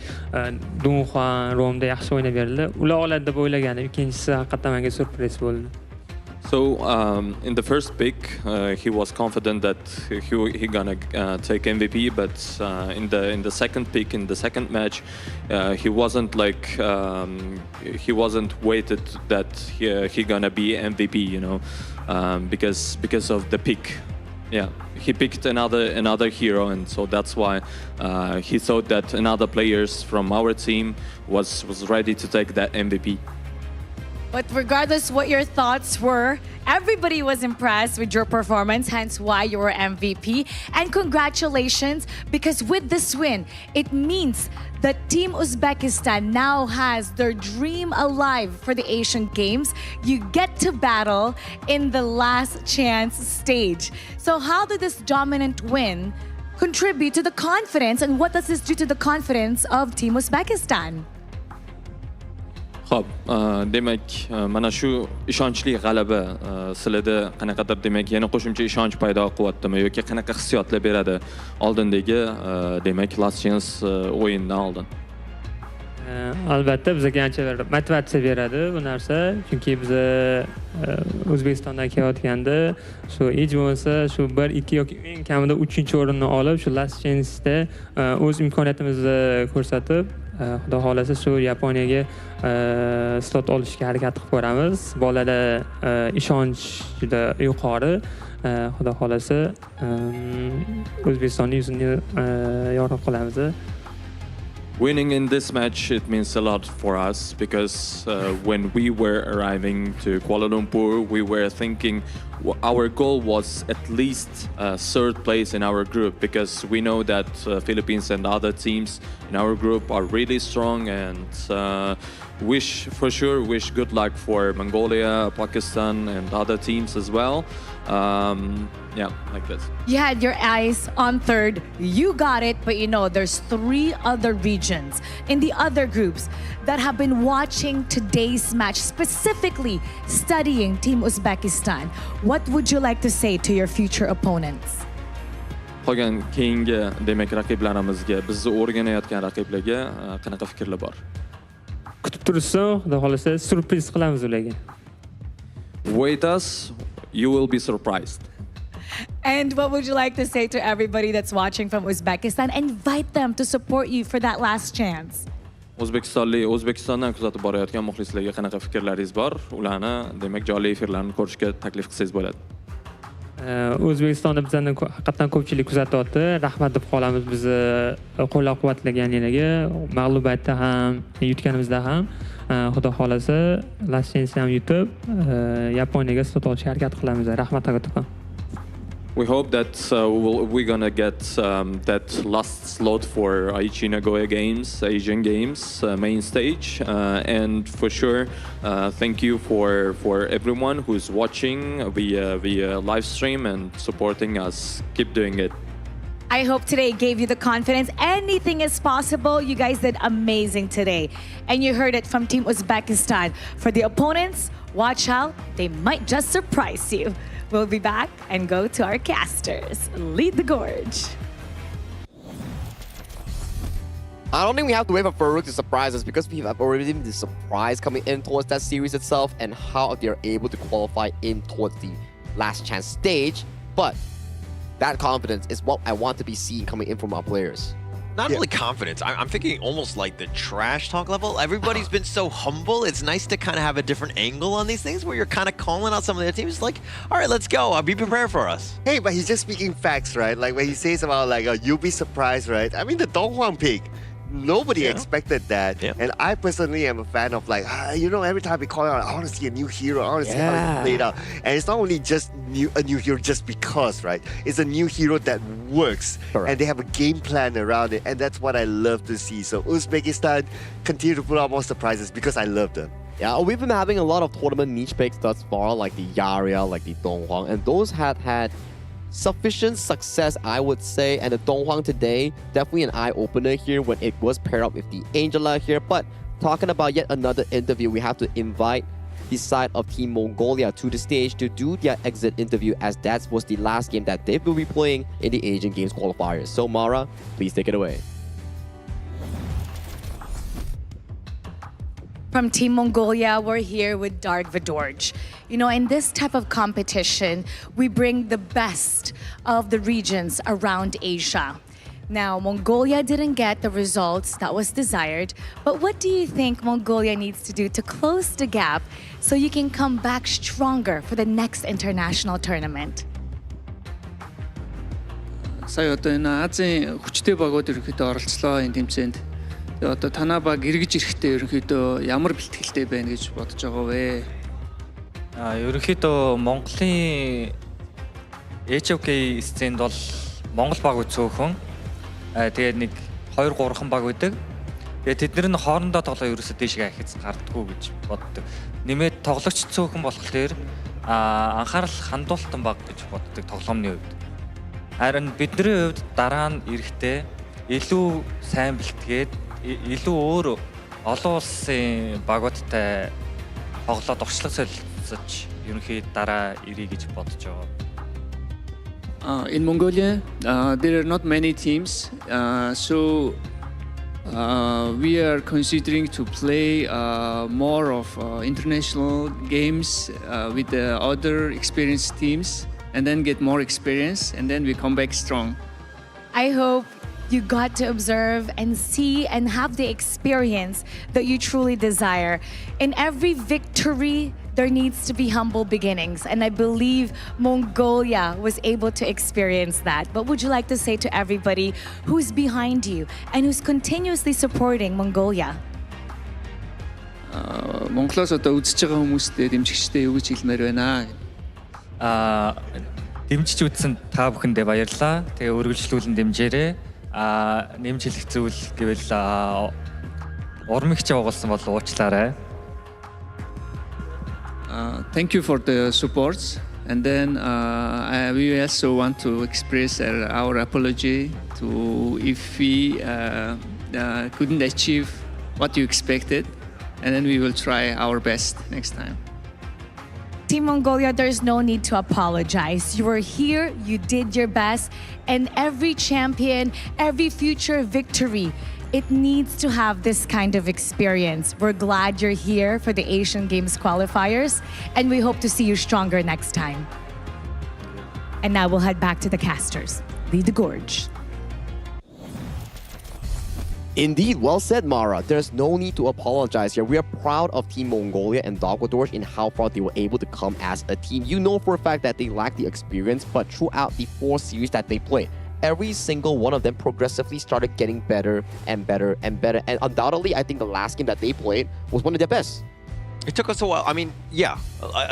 Dunhuan, Romda yaxshi o'ynab berdi. Ular oladi deb o'ylaganim, ikkinchisi haqiqatan menga surpriz bo'ldi. So in the first pick, he was confident that he gonna take MVP, but in the second pick, in the second match, he wasn't like he wasn't weighted that he gonna be MVP, you know, because of the pick. Yeah, he picked another hero, and so that's why he thought that another players from our team was ready to take that MVP. But regardless what your thoughts were, everybody was impressed with your performance, hence why you were MVP. And congratulations, because with this win, it means that Team Uzbekistan now has their dream alive for the Asian Games. You get to battle in the last chance stage. So how did this dominant win contribute to the confidence, and what does this do to the confidence of Team Uzbekistan? Xo'p, demak, mana shu ishonchli g'alaba sizlarda qanaqadir demak yana qo'shimcha ishonch paydo qilyaptimi yoki qanaqa hissiyotlar beradi oldindagi demak last chance o'yindan oldin? Albatta bizga ancha motivatsiya beradi bu narsa, chunki biz O'zbekistondan kelayotganda shu hech bo'lmasa shu 1-2 yoki eng kamida 3-o'rinni olib, shu last chance'da o'z imkoniyatimizni ko'rsatib, xudo xolasa shu Yaponiyaga slot olishga harakat qilib ko'ramiz. Bolada ishonch juda yuqori. Xudo xolasa O'zbekistonning yuzini yorug' qilamiz. Winning in this match, it means a lot for us, because when we were arriving to Kuala Lumpur, we were thinking our goal was at least third place in our group, because we know that Philippines and other teams in our group are really strong, and wish good luck for Mongolia, Pakistan and other teams as well. Yeah, like this. You had your eyes on third, you got it, but you know, there's 3 other regions in the other groups that have been watching today's match, specifically studying Team Uzbekistan. What would you like to say to your future opponents? Qolgan keyingi demak raqiblarimizga, bizni o'rganayotgan raqiblarga qanaqa fikrlar bor? Kutib turishsin, xudo xolasa surpriz qilamiz ularga. Wait us, you will be surprised. And what would you like to say to everybody that's watching from Uzbekistan? Invite them to support you for that last chance. O'zbekistondan kuzatib borayotgan muxlislarga qanaqa fikrlaringiz bor? Ularni demak jonli efirlarni ko'rishga taklif qilsangiz bo'ladi. O'zbekistonda bizani haqiqatan ko'pchilik kuzatyapti. Rahmat deb qolamiz bizni qo'llab-quvvatlaganlarga, mag'lubiyatda ham, yutganimizda ham. Xudo xolasa, last chance ham yutib, Yaponiyaga sut olishga harakat qilamiz. Rahmat aka. We hope that we're gonna get that last slot for Aichi Nagoya Games, Asian Games main stage, and for sure, thank you for everyone who's watching via live stream and supporting us. Keep doing it. I hope today gave you the confidence. Anything is possible. You guys did amazing today. And you heard it from Team Uzbekistan. For the opponents, watch out. They might just surprise you. We'll be back and go to our casters. Lead the gorge. I don't think we have to wait for Farouk to surprise us because we have already seen the surprise coming in towards that series itself and how they're able to qualify in towards the last chance stage. But that confidence is what I want to be seeing coming in from our players. Not really confidence. I'm thinking almost like the trash talk level. Everybody's been so humble. It's nice to kind of have a different angle on these things where you're kind of calling out some of their teams. Like, all right, let's go. I'll be prepared for us. Hey, but he's just speaking facts, right? Like when he says about like, you'll be surprised, right? I mean, the Donghuang pick. Nobody expected that. And I personally am a fan of like, every time we call out, I want to see a new hero. I want to see how it's played out. And it's not only just a new hero just because, right? It's a new hero that works. And they have a game plan around it. And that's what I love to see. So Uzbekistan continue to put out more surprises because I love them. Yeah, we've been having a lot of tournament niche picks thus far, like the Yaria, like the Donghuang. And those have had sufficient success, I would say, and the Donghuang today, definitely an eye-opener here when it was paired up with the Angela here. But talking about yet another interview, we have to invite the side of Team Mongolia to the stage to do their exit interview, as that was the last game that they will be playing in the Asian Games qualifiers. So Mara, please take it away. From Team Mongolia, we're here with Dark Vidorj. You know, in this type of competition, we bring the best of the regions around Asia. Now, Mongolia didn't get the results that was desired, but what do you think Mongolia needs to do to close the gap so you can come back stronger for the next international tournament? Сая одоо энэ Азийн хүчтэй багууд ерөнхийдөө оролцлоо энэ тэмцээнд. Тэгээ одоо танаа баг эргэж ирэхдээ ерөнхийдөө ямар бэлтгэлтэй байна гэж бодож байгаа вэ? Ерөнхийдөө Монголын HOK сценд бол Монгол баг цөөхөн. Тэгээд нэг 2-3хан баг үүдэг. Тэгээд тэднэр нь хоорондоо тоглоо ерөөсөө дээшгээ ахиц гардггүй гэж боддог. Нэмээд тоглогч цөөхөн болохоор анхаарал хандуултан баг гэж боддог тоглоомны хувьд. Харин бидний хувьд дараа нь ирэхдээ илүү сайн бэлтгээд илүү өөр олон улсын багуудтай тоглоод орчлог солилцож ерөнхий дараа ирье гэж бодож байгаа. In Mongolia, there are not many teams, so we are considering to play more of international games with the other experienced teams, and then get more experience, and then we come back strong. I hope you got to observe and see and have the experience that you truly desire. In every victory, there needs to be humble beginnings, and I believe Mongolia was able to experience that. But would you like to say to everybody who's behind you and who's continuously supporting Mongolia? Монголоос одоо үзэж байгаа хүмүүстээ дэмжигчтэй юу гэж хэлмээр байна? Дэмжиж үзсэн та бүхэндээ баярлалаа. Тэгээ үргэлжлүүлэн дэмжээрэй. Нэмж хэлэх зүйл гэвэл урмигч явуулсан бол уучлаарай. Thank you for the support, And then we also want to express our apology to if we couldn't achieve what you expected, and then we will try our best next time. Team Mongolia, there's no need to apologize. You were here, you did your best, and every champion, every future victory, it needs to have this kind of experience. We're glad you're here for the Asian Games qualifiers, and we hope to see you stronger next time. And now we'll head back to the casters. Lead the gorge. Indeed, well said, Mara. There's no need to apologize here. We are proud of Team Mongolia and Dogwadors in how far they were able to come as a team. You know for a fact that they lack the experience, but throughout the 4 series that they played, every single one of them progressively started getting better and better and better. And undoubtedly, I think the last game that they played was one of their best. It took us a while. I mean, yeah,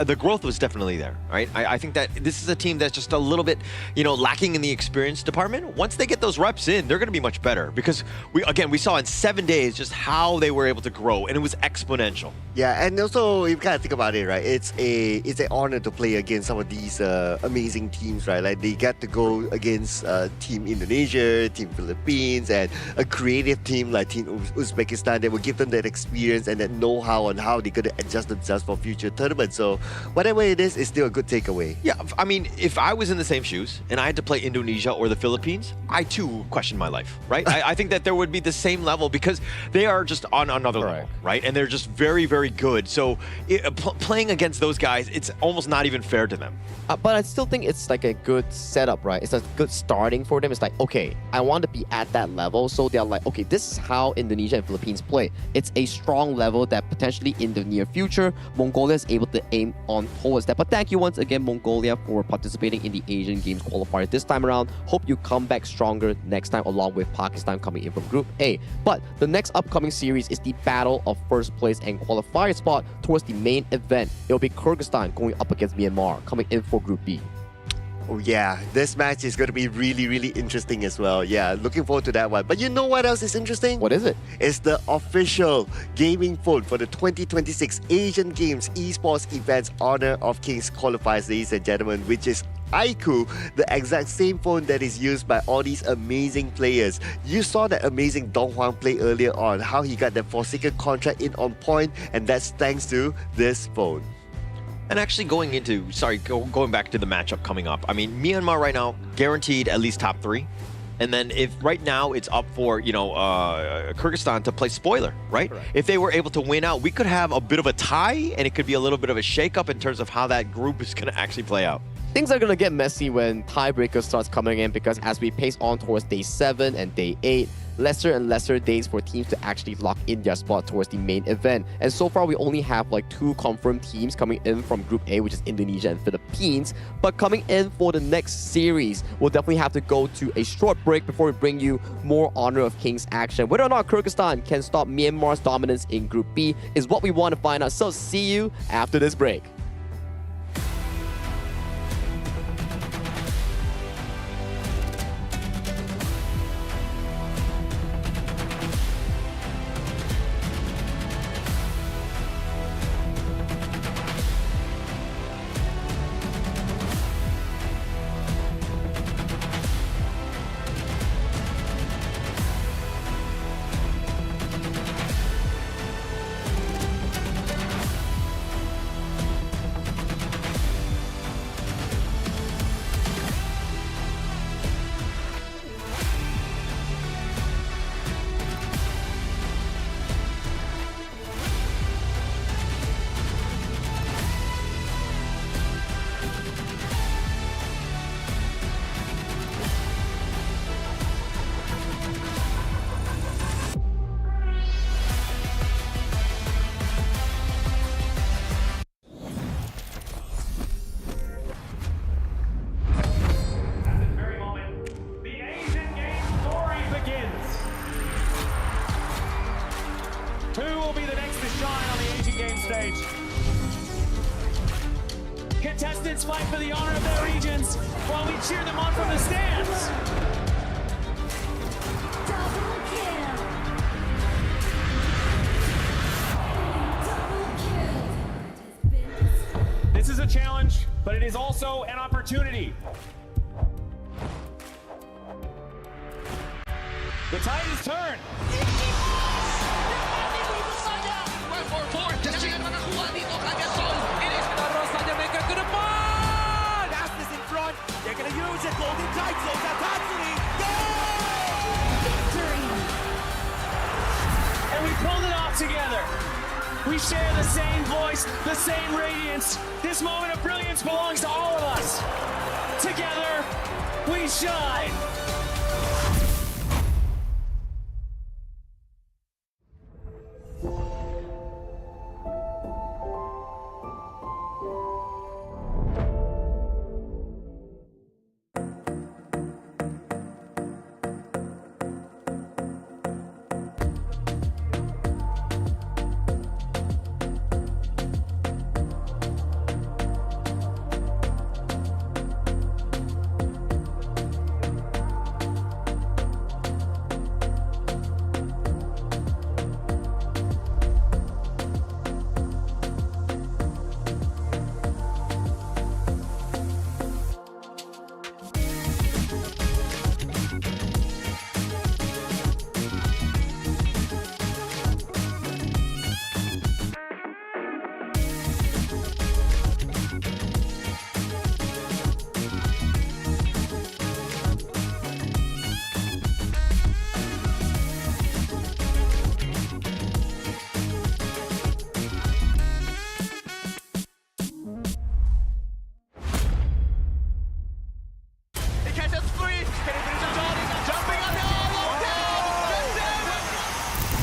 the growth was definitely there, right? I think that this is a team that's just a little bit, lacking in the experience department. Once they get those reps in, they're going to be much better because we saw in 7 days just how they were able to grow, and it was exponential. Yeah, and also you kind of think about it, right? It's an honor to play against some of these amazing teams, right? Like they get to go against Team Indonesia, Team Philippines, and a creative team like Team Uzbekistan that will give them that experience and that know-how on how they could adjust themselves for future tournaments. So whatever it is, it's still a good takeaway. Yeah, I mean, if I was in the same shoes and I had to play Indonesia or the Philippines, I too would question my life, right? I think that there would be the same level because they are just on another level, right? And they're just very, very good. So playing against those guys, it's almost not even fair to them. But I still think it's like a good setup, right? It's a good starting for them. It's like, okay, I want to be at that level. So they're like, okay, this is how Indonesia and Philippines play. It's a strong level that potentially in the near future, Mongolia is able to aim on towards that. But thank you once again, Mongolia, for participating in the Asian Games qualifier this time around. Hope you come back stronger next time, along with Pakistan coming in from Group A. But the next upcoming series is the battle of first place and qualifier spot towards the main event. It'll be Kyrgyzstan going up against Myanmar, coming in for Group B. Oh yeah, this match is going to be really, really interesting as well. Yeah, looking forward to that one. But you know what else is interesting? What is it? It's the official gaming phone for the 2026 Asian Games Esports Events Honor of Kings qualifiers, ladies and gentlemen, which is iQOO, the exact same phone that is used by all these amazing players. You saw that amazing Dong Huang play earlier on, how he got that Forsaken contract in on point, and that's thanks to this phone. And actually going back to the matchup coming up, I mean, Myanmar right now, guaranteed at least top 3. And then if right now it's up for, Kyrgyzstan to play spoiler, right? If they were able to win out, we could have a bit of a tie, and it could be a little bit of a shakeup in terms of how that group is going to actually play out. Things are going to get messy when tiebreaker starts coming in, because as we pace on towards day 7 and day 8, lesser and lesser days for teams to actually lock in their spot towards the main event. And so far, we only have like 2 confirmed teams coming in from Group A, which is Indonesia and Philippines. But coming in for the next series, we'll definitely have to go to a short break before we bring you more Honor of Kings action. Whether or not Kyrgyzstan can stop Myanmar's dominance in Group B is what we want to find out. So see you after this break. Contestants fight for the honor of their regions while we cheer them on from the stands. This is a challenge, but it is also an opportunity. The tide has turned. Fastness in front. They're going to use it. Golden Tide slows down Tatsumi. And we pulled it off together. We share the same voice, the same radiance. This moment of brilliance belongs to all of us. Together, we shine.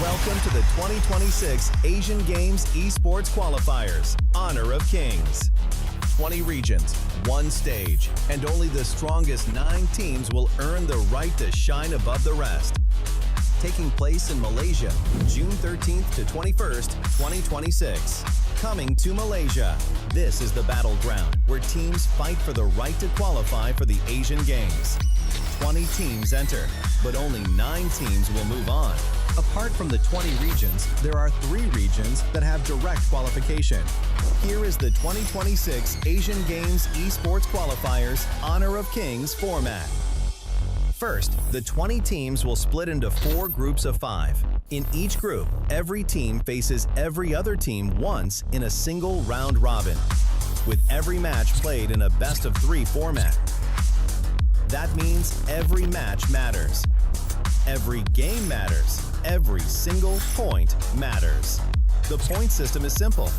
Welcome to the 2026 Asian Games Esports Qualifiers, Honor of Kings. 20 regions, one stage, and only the strongest 9 teams will earn the right to shine above the rest. Taking place in Malaysia, June 13th to 21st, 2026. Coming to Malaysia, this is the battleground where teams fight for the right to qualify for the Asian Games. 20 teams enter, but only 9 teams will move on. Apart from the 20 regions, there are 3 regions that have direct qualification. Here is the 2026 Asian Games Esports Qualifiers Honor of Kings format. First, the 20 teams will split into 4 groups of 5. In each group, every team faces every other team once in a single round robin, with every match played in a best-of-3 format. That means every match matters. Every game matters. Every single point matters. The point system is simple.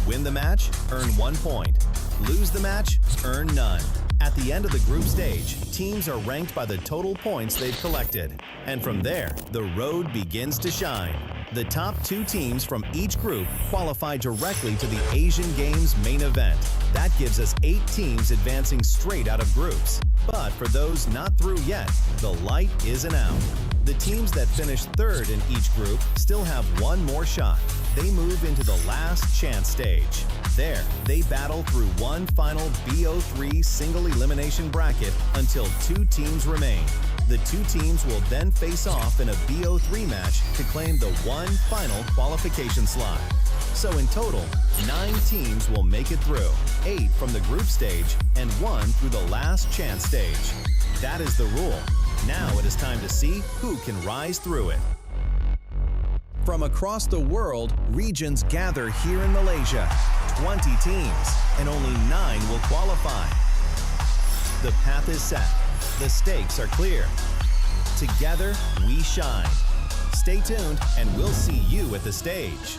Win the match, earn 1 point. Lose the match, earn none. At the end of the group stage, teams are ranked by the total points they've collected. And from there, the road begins to shine. The top 2 teams from each group qualify directly to the Asian Games main event. That gives us 8 teams advancing straight out of groups. But for those not through yet, the light isn't out. The teams that finish 3rd in each group still have 1 more shot. They move into the last chance stage. There, they battle through one final BO3 single elimination bracket until 2 teams remain. The 2 teams will then face off in a BO3 match to claim the one final qualification slot. So in total, 9 teams will make it through, 8 from the group stage and 1 through the last chance stage. That is the rule. Now it is time to see who can rise through it. From across the world, regions gather here in Malaysia. 20 teams, and only 9 will qualify. The path is set. The stakes are clear. Together, we shine. Stay tuned, and we'll see you at the stage.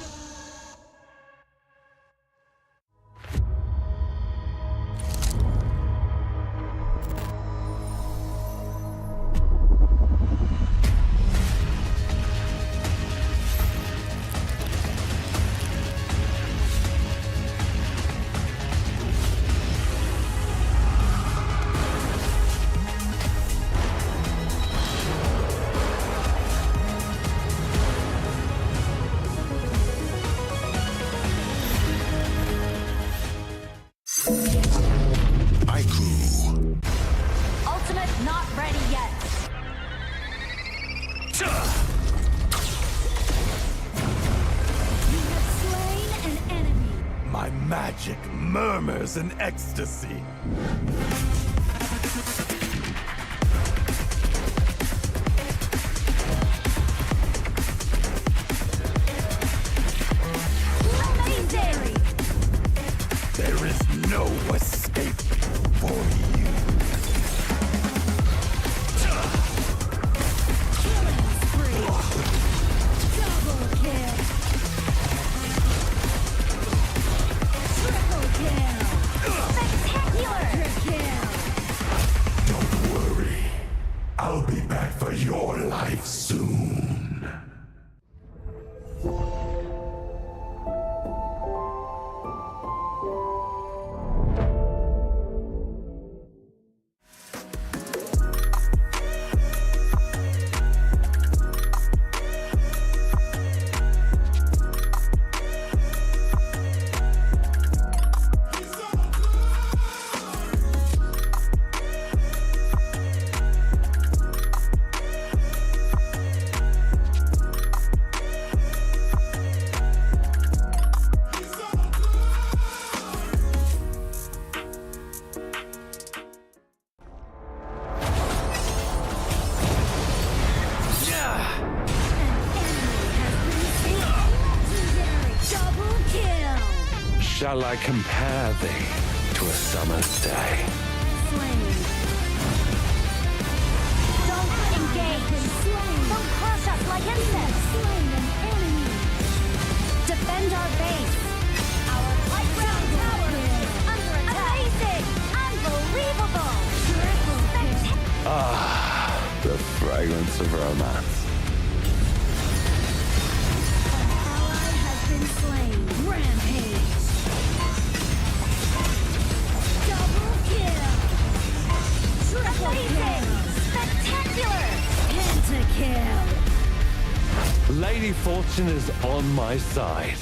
magic murmurs in ecstasy. Amazing! There is no escape for you. Killing spree! Double kill! Triple kill! Spectacular! Kill! Don't worry. I'll be back for your life soon. Double kill! Shall I compare thee to a summer's day? Slain. Don't engage. Slain. Don't crush us like insects. Slain an enemy. Defend our base. Our high ground tower is under attack. Amazing! Unbelievable! Spectacular! Ah, the fragrance of romance. Ally has been slain. Rampage. Double kill. Triple kill. Spectacular. Pentakill. Lady Fortune is on my side.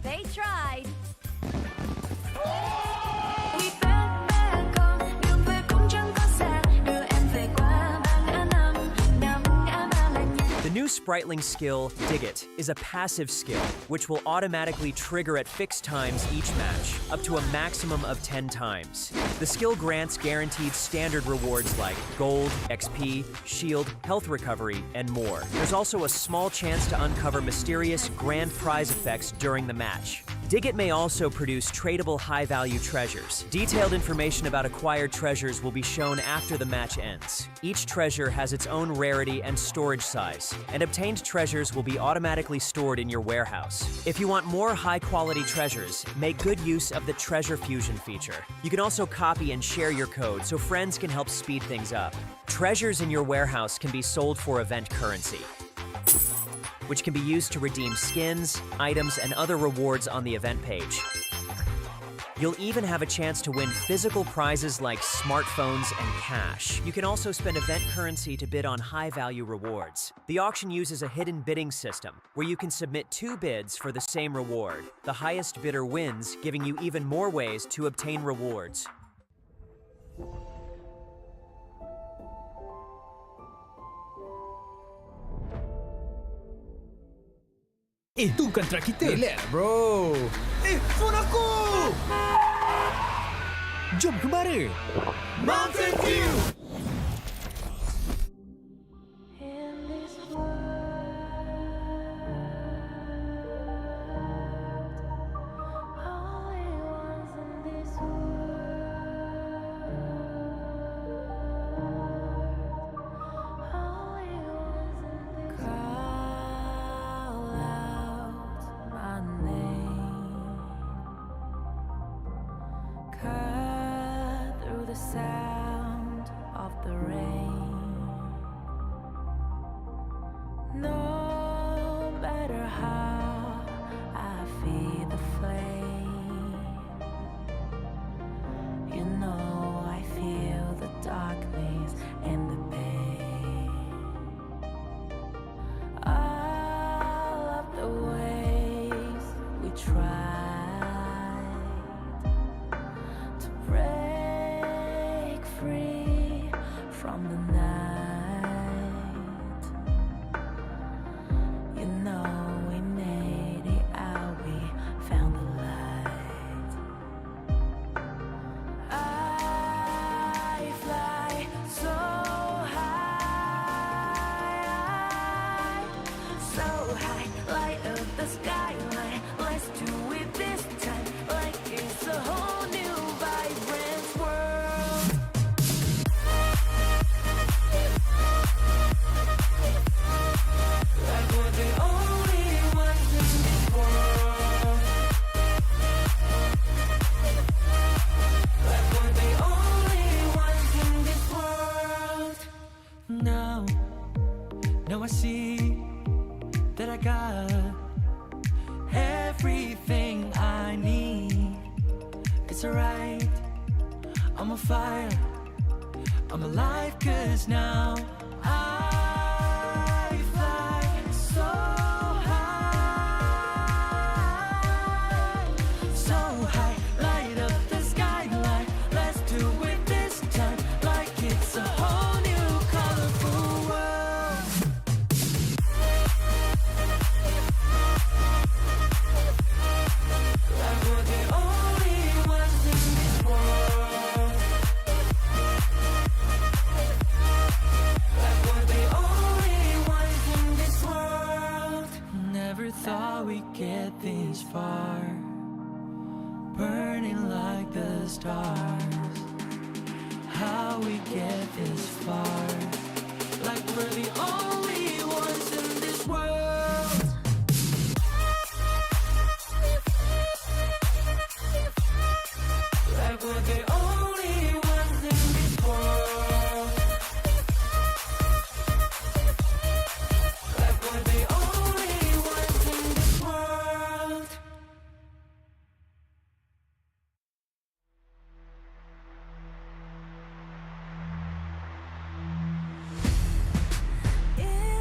They tried. The new Spritling skill, Dig It, is a passive skill, which will automatically trigger at fixed times each match, up to a maximum of 10 times. The skill grants guaranteed standard rewards like gold, XP, shield, health recovery, and more. There's also a small chance to uncover mysterious grand prize effects during the match. Dig It may also produce tradable high-value treasures. Detailed information about acquired treasures will be shown after the match ends. Each treasure has its own rarity and storage size, and obtained treasures will be automatically stored in your warehouse. If you want more high-quality treasures, make good use of the Treasure Fusion feature. You can also copy and share your code so friends can help speed things up. Treasures in your warehouse can be sold for event currency, which can be used to redeem skins, items, and other rewards on the event page. You'll even have a chance to win physical prizes like smartphones and cash. You can also spend event currency to bid on high-value rewards. The auction uses a hidden bidding system, where you can submit 2 bids for the same reward. The highest bidder wins, giving you even more ways to obtain rewards. Itu kontrak kita. Relax bro. Phone aku! Jom kembara. Mountain View! Call No matter how I feed the flame, you know I feel the darkness and the pain. All of the ways we tried to break free from the night, you know we made it out, we found the light. I fly so high, light up the skyline. Let's do it this time, like it's a whole new vibrant world. Like we're the only ones in this world. Like we're the only ones in this world. Now I see that I got everything I need. It's alright, I'm on fire, I'm alive, 'cause now I fly so high, light up the skyline. Let's do it this time, like it's a whole new colorful world. Like we're the only ones in this world. Like we're the only ones in this world. Never thought we'd get this far, burning like the stars. How we get this far? Like we're the only ones in this world. Like we're the only ones in this world. Like we're the only ones in this world. In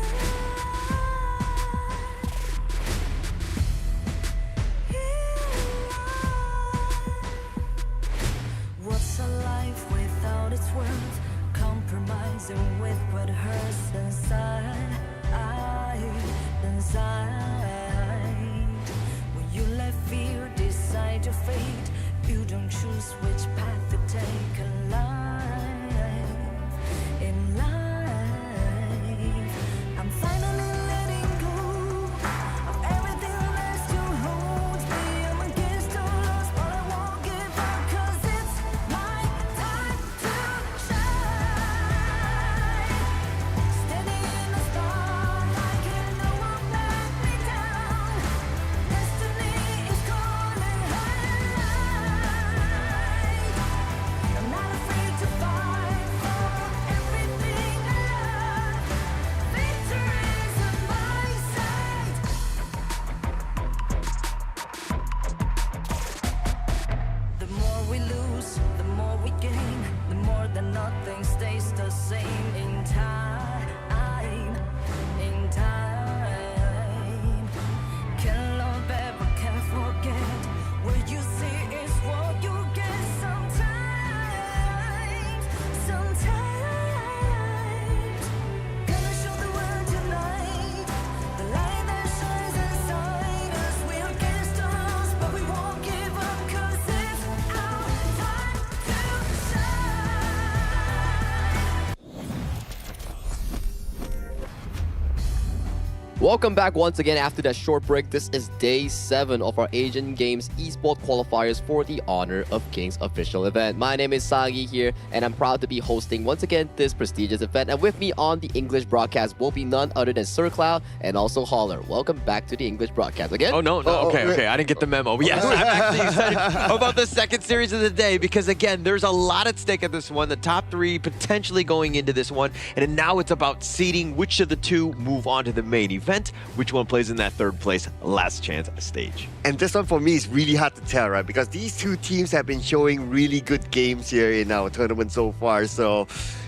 Welcome back once again after that short break. This is day 7 of our Asian Games Esports Qualifiers for the Honor of Kings official event. My name is Sagi here, and I'm proud to be hosting once again this prestigious event. And with me on the English broadcast will be none other than Sir Cloud and also Holler. Welcome back to the English broadcast again. Oh, no. Okay. I didn't get the memo. But yes, I'm actually excited about the second series of the day because, again, there's a lot at stake at this one. The top 3 potentially going into this one. And now it's about seeding which of the 2 move on to the main event, which one plays in that third place last chance stage. And this one for me is really hard to tell, right? Because these 2 teams have been showing really good games here in our tournament so far. So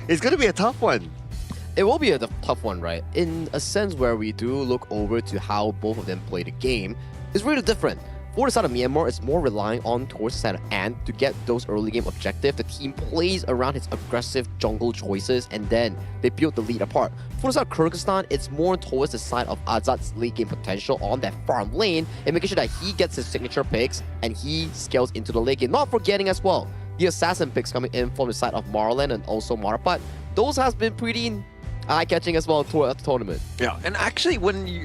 it's going to be a tough one. It will be a tough one, right? In a sense where we do look over to how both of them play the game, it's really different. For the side of Myanmar, it's more relying on towards the side of Ant to get those early game objectives. The team plays around his aggressive jungle choices and then they build the lead apart. For the side of Kyrgyzstan, it's more towards the side of Azad's late game potential on that farm lane and making sure that he gets his signature picks and he scales into the late game. Not forgetting as well, the assassin picks coming in from the side of Marlon and also Marapat. Those has been pretty eye-catching as well throughout the tournament. Yeah, and actually,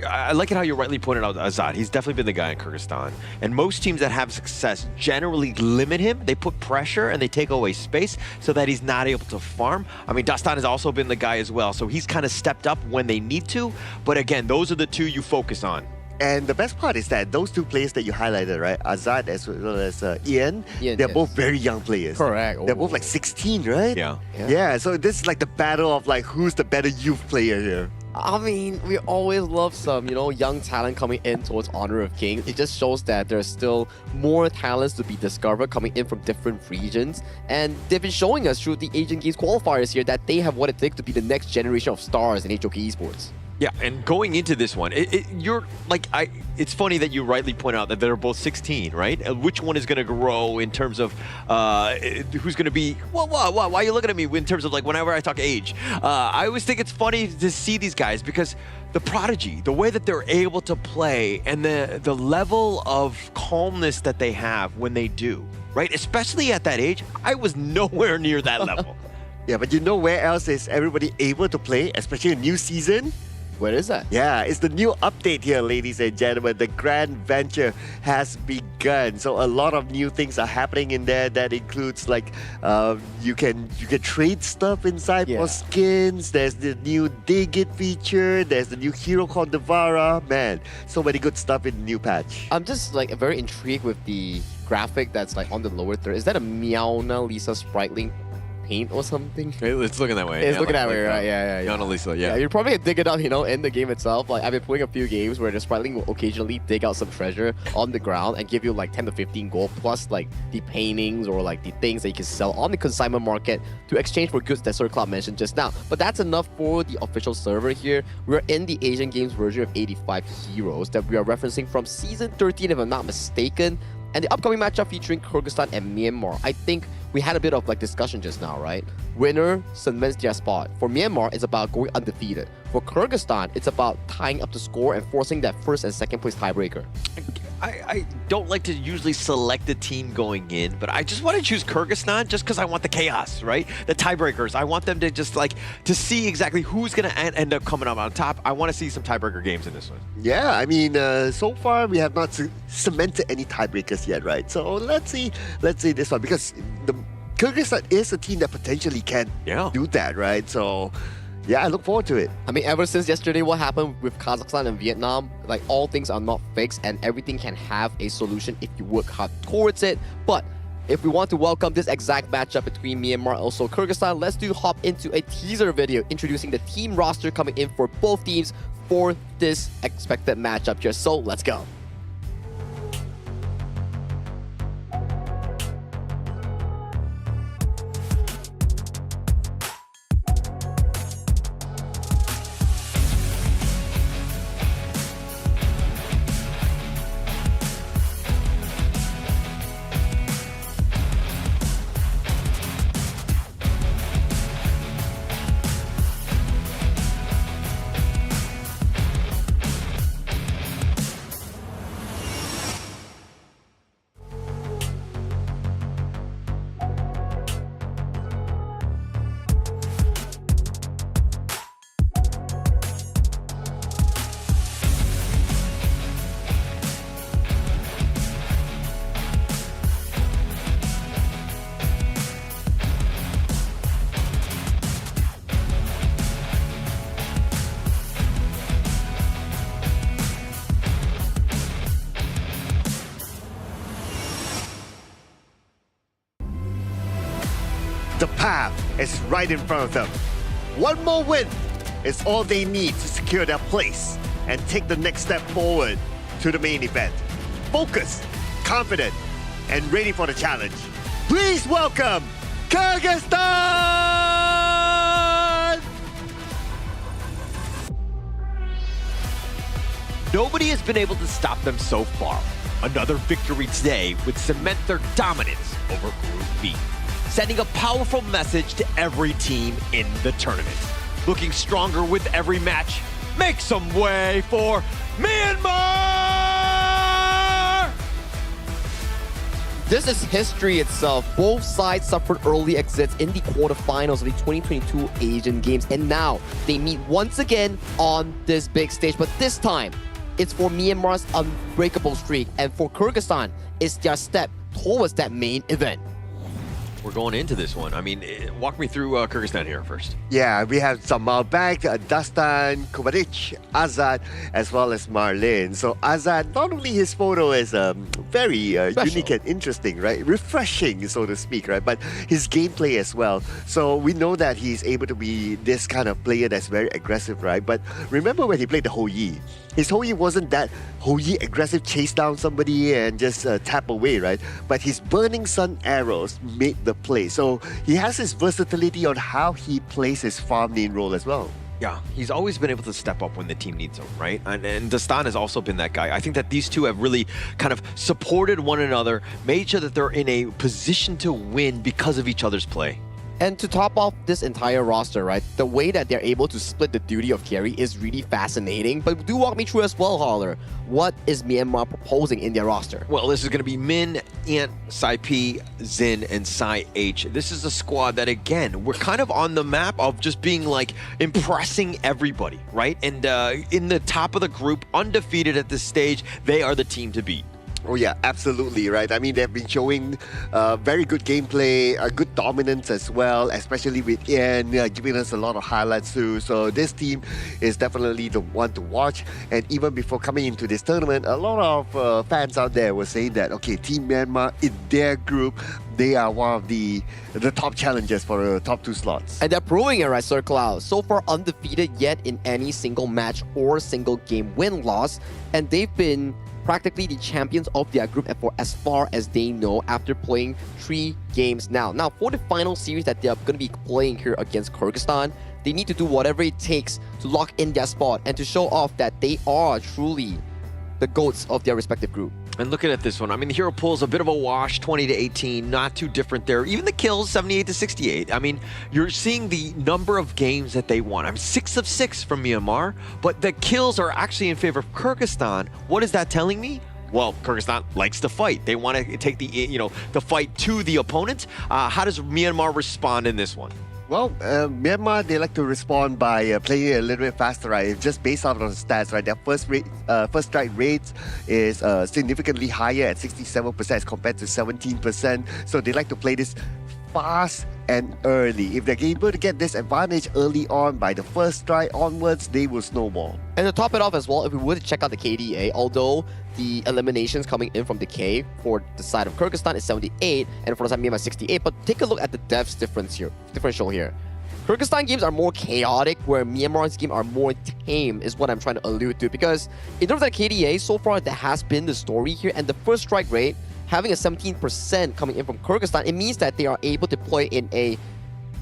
I like it how you rightly pointed out Azad. He's definitely been the guy in Kyrgyzstan. And most teams that have success generally limit him. They put pressure and they take away space so that he's not able to farm. I mean, Dastan has also been the guy as well. So he's kind of stepped up when they need to. But again, those are the 2 you focus on. And the best part is that those 2 players that you highlighted, right? Azad as well as Ian, they're both very young players. Correct. They're both like 16, right? Yeah. So this is like the battle of like who's the better youth player here. I mean, we always love some, young talent coming in towards Honor of Kings. It just shows that there's still more talents to be discovered coming in from different regions. And they've been showing us through the Asian Games qualifiers here that they have what it takes to be the next generation of stars in HOK esports. Yeah, and going into this one, it's funny that you rightly point out that they're both 16, right? Which one is going to grow in terms of who's going to be? Why are you looking at me in terms of like whenever I talk age? I always think it's funny to see these guys because the prodigy, the way that they're able to play, and the level of calmness that they have when they do, right? Especially at that age, I was nowhere near that level. Yeah, but you know where else is everybody able to play, especially a new season? Where is that? Yeah, it's the new update here, ladies and gentlemen. The grand venture has begun. So a lot of new things are happening in there. That includes like you can trade stuff inside for skins. There's the new Dig It feature. There's the new hero called Devara. Man, so many good stuff in the new patch. I'm just like very intrigued with the graphic that's like on the lower third. Is that a Mona Lisa sprite paint or something? It's looking that way. It's looking that way, right? Yeah. Mona Lisa, yeah. You're probably gonna dig it out, in the game itself. Like I've been playing a few games where the spriteling will occasionally dig out some treasure on the ground and give you like 10 to 15 gold plus like the paintings or like the things that you can sell on the consignment market to exchange for goods that Sir Cloud mentioned just now. But that's enough for the official server here. We're in the Asian Games version of 85 heroes that we are referencing from season 13 if I'm not mistaken. And the upcoming matchup featuring Kyrgyzstan and Myanmar. I think we had a bit of like discussion just now, right? Winner cements their spot. For Myanmar, it's about going undefeated. For Kyrgyzstan, it's about tying up the score and forcing that first and second place tiebreaker. I don't like to usually select a team going in, but I just want to choose Kyrgyzstan just because I want the chaos, right? The tiebreakers. I want them to just like to see exactly who's going to end up coming up on top. I want to see some tiebreaker games in this one. Yeah, I mean, so far we have not cemented any tiebreakers yet, right? So let's see this one because the Kyrgyzstan is a team that potentially can do that, right? So yeah, I look forward to it. I mean, ever since yesterday, what happened with Kazakhstan and Vietnam, like all things are not fixed and everything can have a solution if you work hard towards it. But if we want to welcome this exact matchup between Myanmar and also Kyrgyzstan, let's hop into a teaser video introducing the team roster coming in for both teams for this expected matchup here. So let's go. path is right in front of them. One more win is all they need to secure their place and take the next step forward to the main event. Focused, confident, and ready for the challenge. Please welcome Kyrgyzstan! Nobody has been able to stop them so far. Another victory today would cement their dominance over Group B, sending a powerful message to every team in the tournament. Looking stronger with every match, make some way for Myanmar! This is history itself. Both sides suffered early exits in the quarterfinals of the 2022 Asian Games, and now they meet once again on this big stage. But this time, it's for Myanmar's unbreakable streak, and for Kyrgyzstan, it's their step towards that main event. We're going into this one. I mean, walk me through Kyrgyzstan here first. Yeah, we have Zamal back, Dastan, Kovacic, Azad, as well as Marlin. So Azad, not only his photo is very unique and interesting, right? Refreshing, so to speak, right? But his gameplay as well. So we know that he's able to be this kind of player that's very aggressive, right? But remember when he played the Houyi, his Houyi wasn't that Houyi aggressive, chase down somebody and just tap away, right? But his Burning Sun arrows made the play. So he has his versatility on how he plays his farm lane role as well. Yeah, he's always been able to step up when the team needs him, right? And Dastan has also been that guy. I think that these two have really kind of supported one another, made sure that they're in a position to win because of each other's play. And to top off this entire roster, right, the way that they're able to split the duty of carry is really fascinating. But do walk me through as well, Holler. What is Myanmar proposing in their roster? Well, this is going to be Min, Ant, Sai P, Zin, and Sai H. This is a squad that, again, we're kind of on the map of just being like impressing everybody, right? And in the top of the group, undefeated at this stage, they are the team to beat. Oh yeah, absolutely, right? I mean, they've been showing very good gameplay, good dominance as well, especially with Ian giving us a lot of highlights too. So this team is definitely the one to watch. And even before coming into this tournament, a lot of fans out there were saying that, okay, Team Myanmar, in their group, they are one of the top challengers for the top 2 slots. And they're proving it, right, Sir Cloud? So far undefeated yet in any single match or single game win-loss. And they've been practically the champions of their group for as far as they know after playing 3 games now. Now, for the final series that they're going to be playing here against Kyrgyzstan, they need to do whatever it takes to lock in their spot and to show off that they are truly the GOATs of their respective group. And looking at this one, I mean, the hero pool's a bit of a wash, 20-18, not too different there. Even the kills, 78-68. I mean, you're seeing the number of games that they won. I mean, 6 of 6 from Myanmar, but the kills are actually in favor of Kyrgyzstan. What is that telling me? Well, Kyrgyzstan likes to fight. They want to take the fight to the opponent. How does Myanmar respond in this one? Well, Myanmar, they like to respond by playing a little bit faster, right? Just based out on the stats, right? Their first strike rate is significantly higher at 67% as compared to 17%. So they like to play this fast and early. If they're able to get this advantage early on by the first strike onwards, they will snowball. And to top it off as well, if we were to check out the KDA, although the eliminations coming in from the K for the side of Kyrgyzstan is 78 and for the side of Myanmar 68, but take a look at the deaths differential here. Kyrgyzstan games are more chaotic, where Myanmar's games are more tame, is what I'm trying to allude to. Because in terms of the KDA, so far that has been the story here, and the first strike rate having a 17% coming in from Kyrgyzstan, it means that they are able to play in a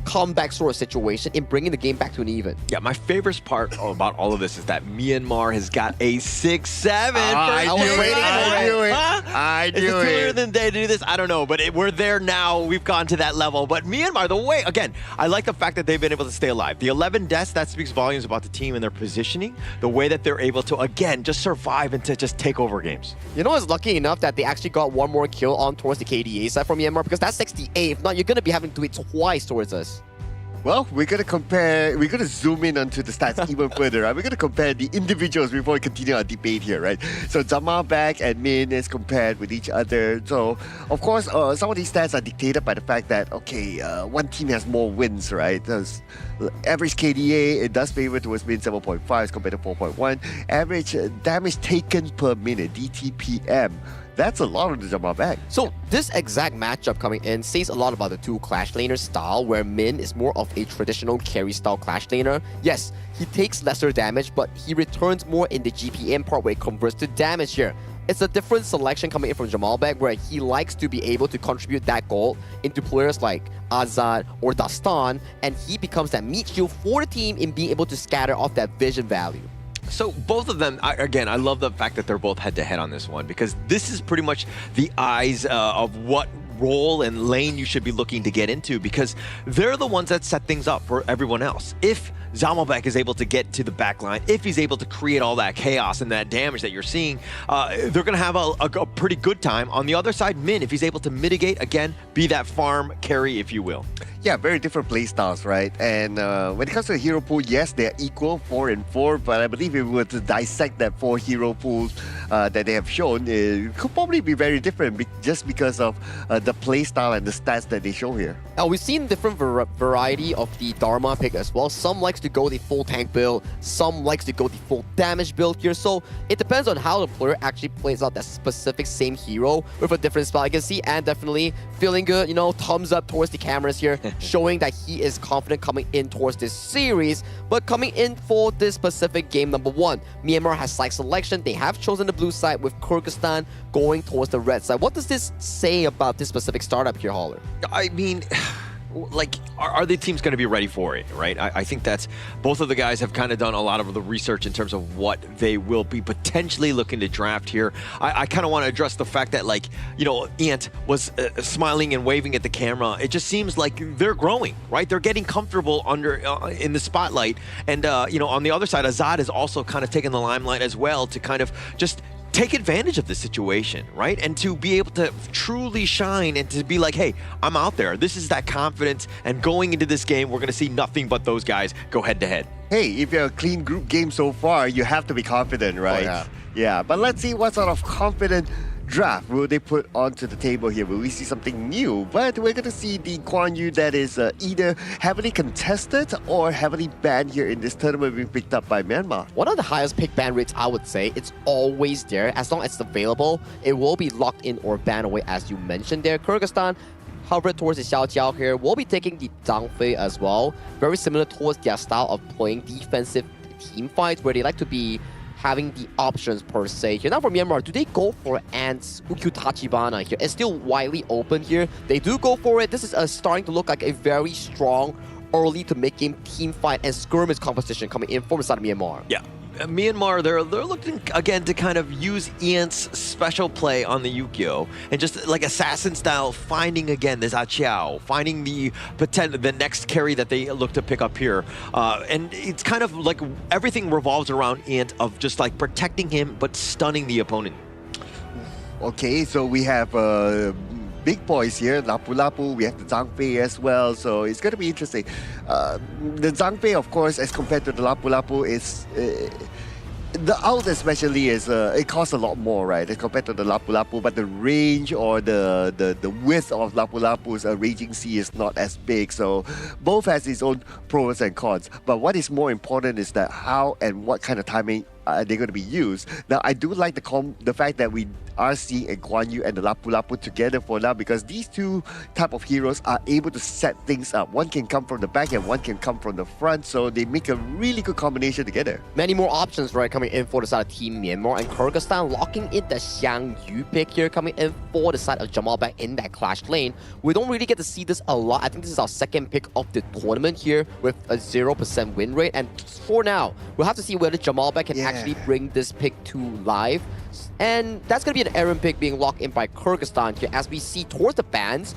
comeback sort of situation in bringing the game back to an even. Yeah, my favorite part about all of this is that Myanmar has got a 6-7. I knew it. I knew Is it too it. early in the day to do this? I don't know, but we're there now. We've gone to that level. But Myanmar, the way, again, I like the fact that they've been able to stay alive. The 11 deaths, that speaks volumes about the team and their positioning. The way that they're able to, again, just survive and to just take over games. You know, it's lucky enough that they actually got one more kill on towards the KDA side from Myanmar, because that's 68. If not, you're going to be having to do it twice towards us. Well, we're going to zoom in onto the stats even further, right? We're going to compare the individuals before we continue our debate here, right? So Jamal Back and Min is compared with each other. So, of course, some of these stats are dictated by the fact that, okay, one team has more wins, right? There's average KDA, it does favor towards Min 7.5 as compared to 4.1. Average damage taken per minute, DTPM. That's a lot of the Jamal back. So this exact matchup coming in says a lot about the two Clash Laner style, where Min is more of a traditional carry style Clash Laner. Yes, he takes lesser damage, but he returns more in the GPM part where it converts to damage here. It's a different selection coming in from Jamalbek, where he likes to be able to contribute that gold into players like Azad or Dastan, and he becomes that meat shield for the team in being able to scatter off that vision value. So both of them, again, I love the fact that they're both head-to-head on this one, because this is pretty much the eyes of what role and lane you should be looking to get into, because they're the ones that set things up for everyone else. If Zamalbek is able to get to the back line, if he's able to create all that chaos and that damage that you're seeing, they're going to have a pretty good time. On the other side, Min, if he's able to mitigate, again, be that farm carry, if you will. Yeah, very different playstyles, right? And when it comes to the hero pool, yes, they're equal, 4 and 4, but I believe if we were to dissect that 4 hero pools that they have shown, it could probably be very different just because of the playstyle and the stats that they show here. Now, we've seen different variety of the Dharma pick as well. Some likes to go the full tank build, some likes to go the full damage build here. So it depends on how the player actually plays out that specific same hero with a different spell. I can see Ant definitely feeling good, you know, thumbs up towards the cameras here, showing that he is confident coming in towards this series. But coming in for this specific game number 1, Myanmar has side selection. They have chosen the blue side with Kyrgyzstan going towards the red side. What does this say about this specific startup here, Holler? I mean, like, are the teams going to be ready for it, right? I think that's, both of the guys have kind of done a lot of the research in terms of what they will be potentially looking to draft here. I kind of want to address the fact that, like, you know, Ant was smiling and waving at the camera. It just seems like they're growing, right? They're getting comfortable under in the spotlight. And, you know, on the other side, Azad is also kind of taking the limelight as well to kind of just take advantage of the situation, right? And to be able to truly shine and to be like, hey, I'm out there. This is that confidence. And going into this game, we're going to see nothing but those guys go head to head. Hey, if you're a clean group game so far, you have to be confident, right? Oh, yeah, but let's see what sort of confident draft will they put onto the table here. Will we see something new? But we're going to see the Guan Yu that is either heavily contested or heavily banned here in this tournament being picked up by Myanmar. One of the highest pick ban rates, I would say. It's always there. As long as it's available, it will be locked in or banned away, as you mentioned there. Kyrgyzstan hovered towards the Xiao Jiao here. We'll be taking the Zhang Fei as well. Very similar towards their style of playing defensive team fights, where they like to be having the options per se here. Now for Myanmar, do they go for Ant's Ukyu Tachibana here? It's still widely open here. They do go for it. This is starting to look like a very strong early to mid-game team fight and skirmish competition coming in from the side of Myanmar. Yeah. Myanmar, they're looking again to kind of use Ian's special play on the Yukio and just like assassin style, finding again this Aqiao, finding the next carry that they look to pick up here. And it's kind of like everything revolves around Ant of just like protecting him but stunning the opponent. Okay, so we have big boys here, Lapu Lapu, we have the Zhang Fei as well, so it's going to be interesting. The Zhang Fei, of course, as compared to the Lapu Lapu, is the ult especially is it costs a lot more, right, as compared to the Lapu Lapu, but the range or the width of Lapu Lapu's Raging Sea is not as big, so both has its own pros and cons. But what is more important is that how and what kind of timing they're going to be used. Now, I do like the fact that we are seeing a Guan Yu and the Lapu Lapu together for now, because these two type of heroes are able to set things up. One can come from the back and one can come from the front, so they make a really good combination together. Many more options, right, coming in for the side of Team Myanmar, and Kyrgyzstan locking in the Xiang Yu pick here, coming in for the side of Jamalbek in that Clash lane. We don't really get to see this a lot. I think this is our second pick of the tournament here with a 0% win rate, and for now, we'll have to see whether Jamalbek can actually bring this pick to live. And that's going to be an errant pick being locked in by Kyrgyzstan here, as we see towards the bans,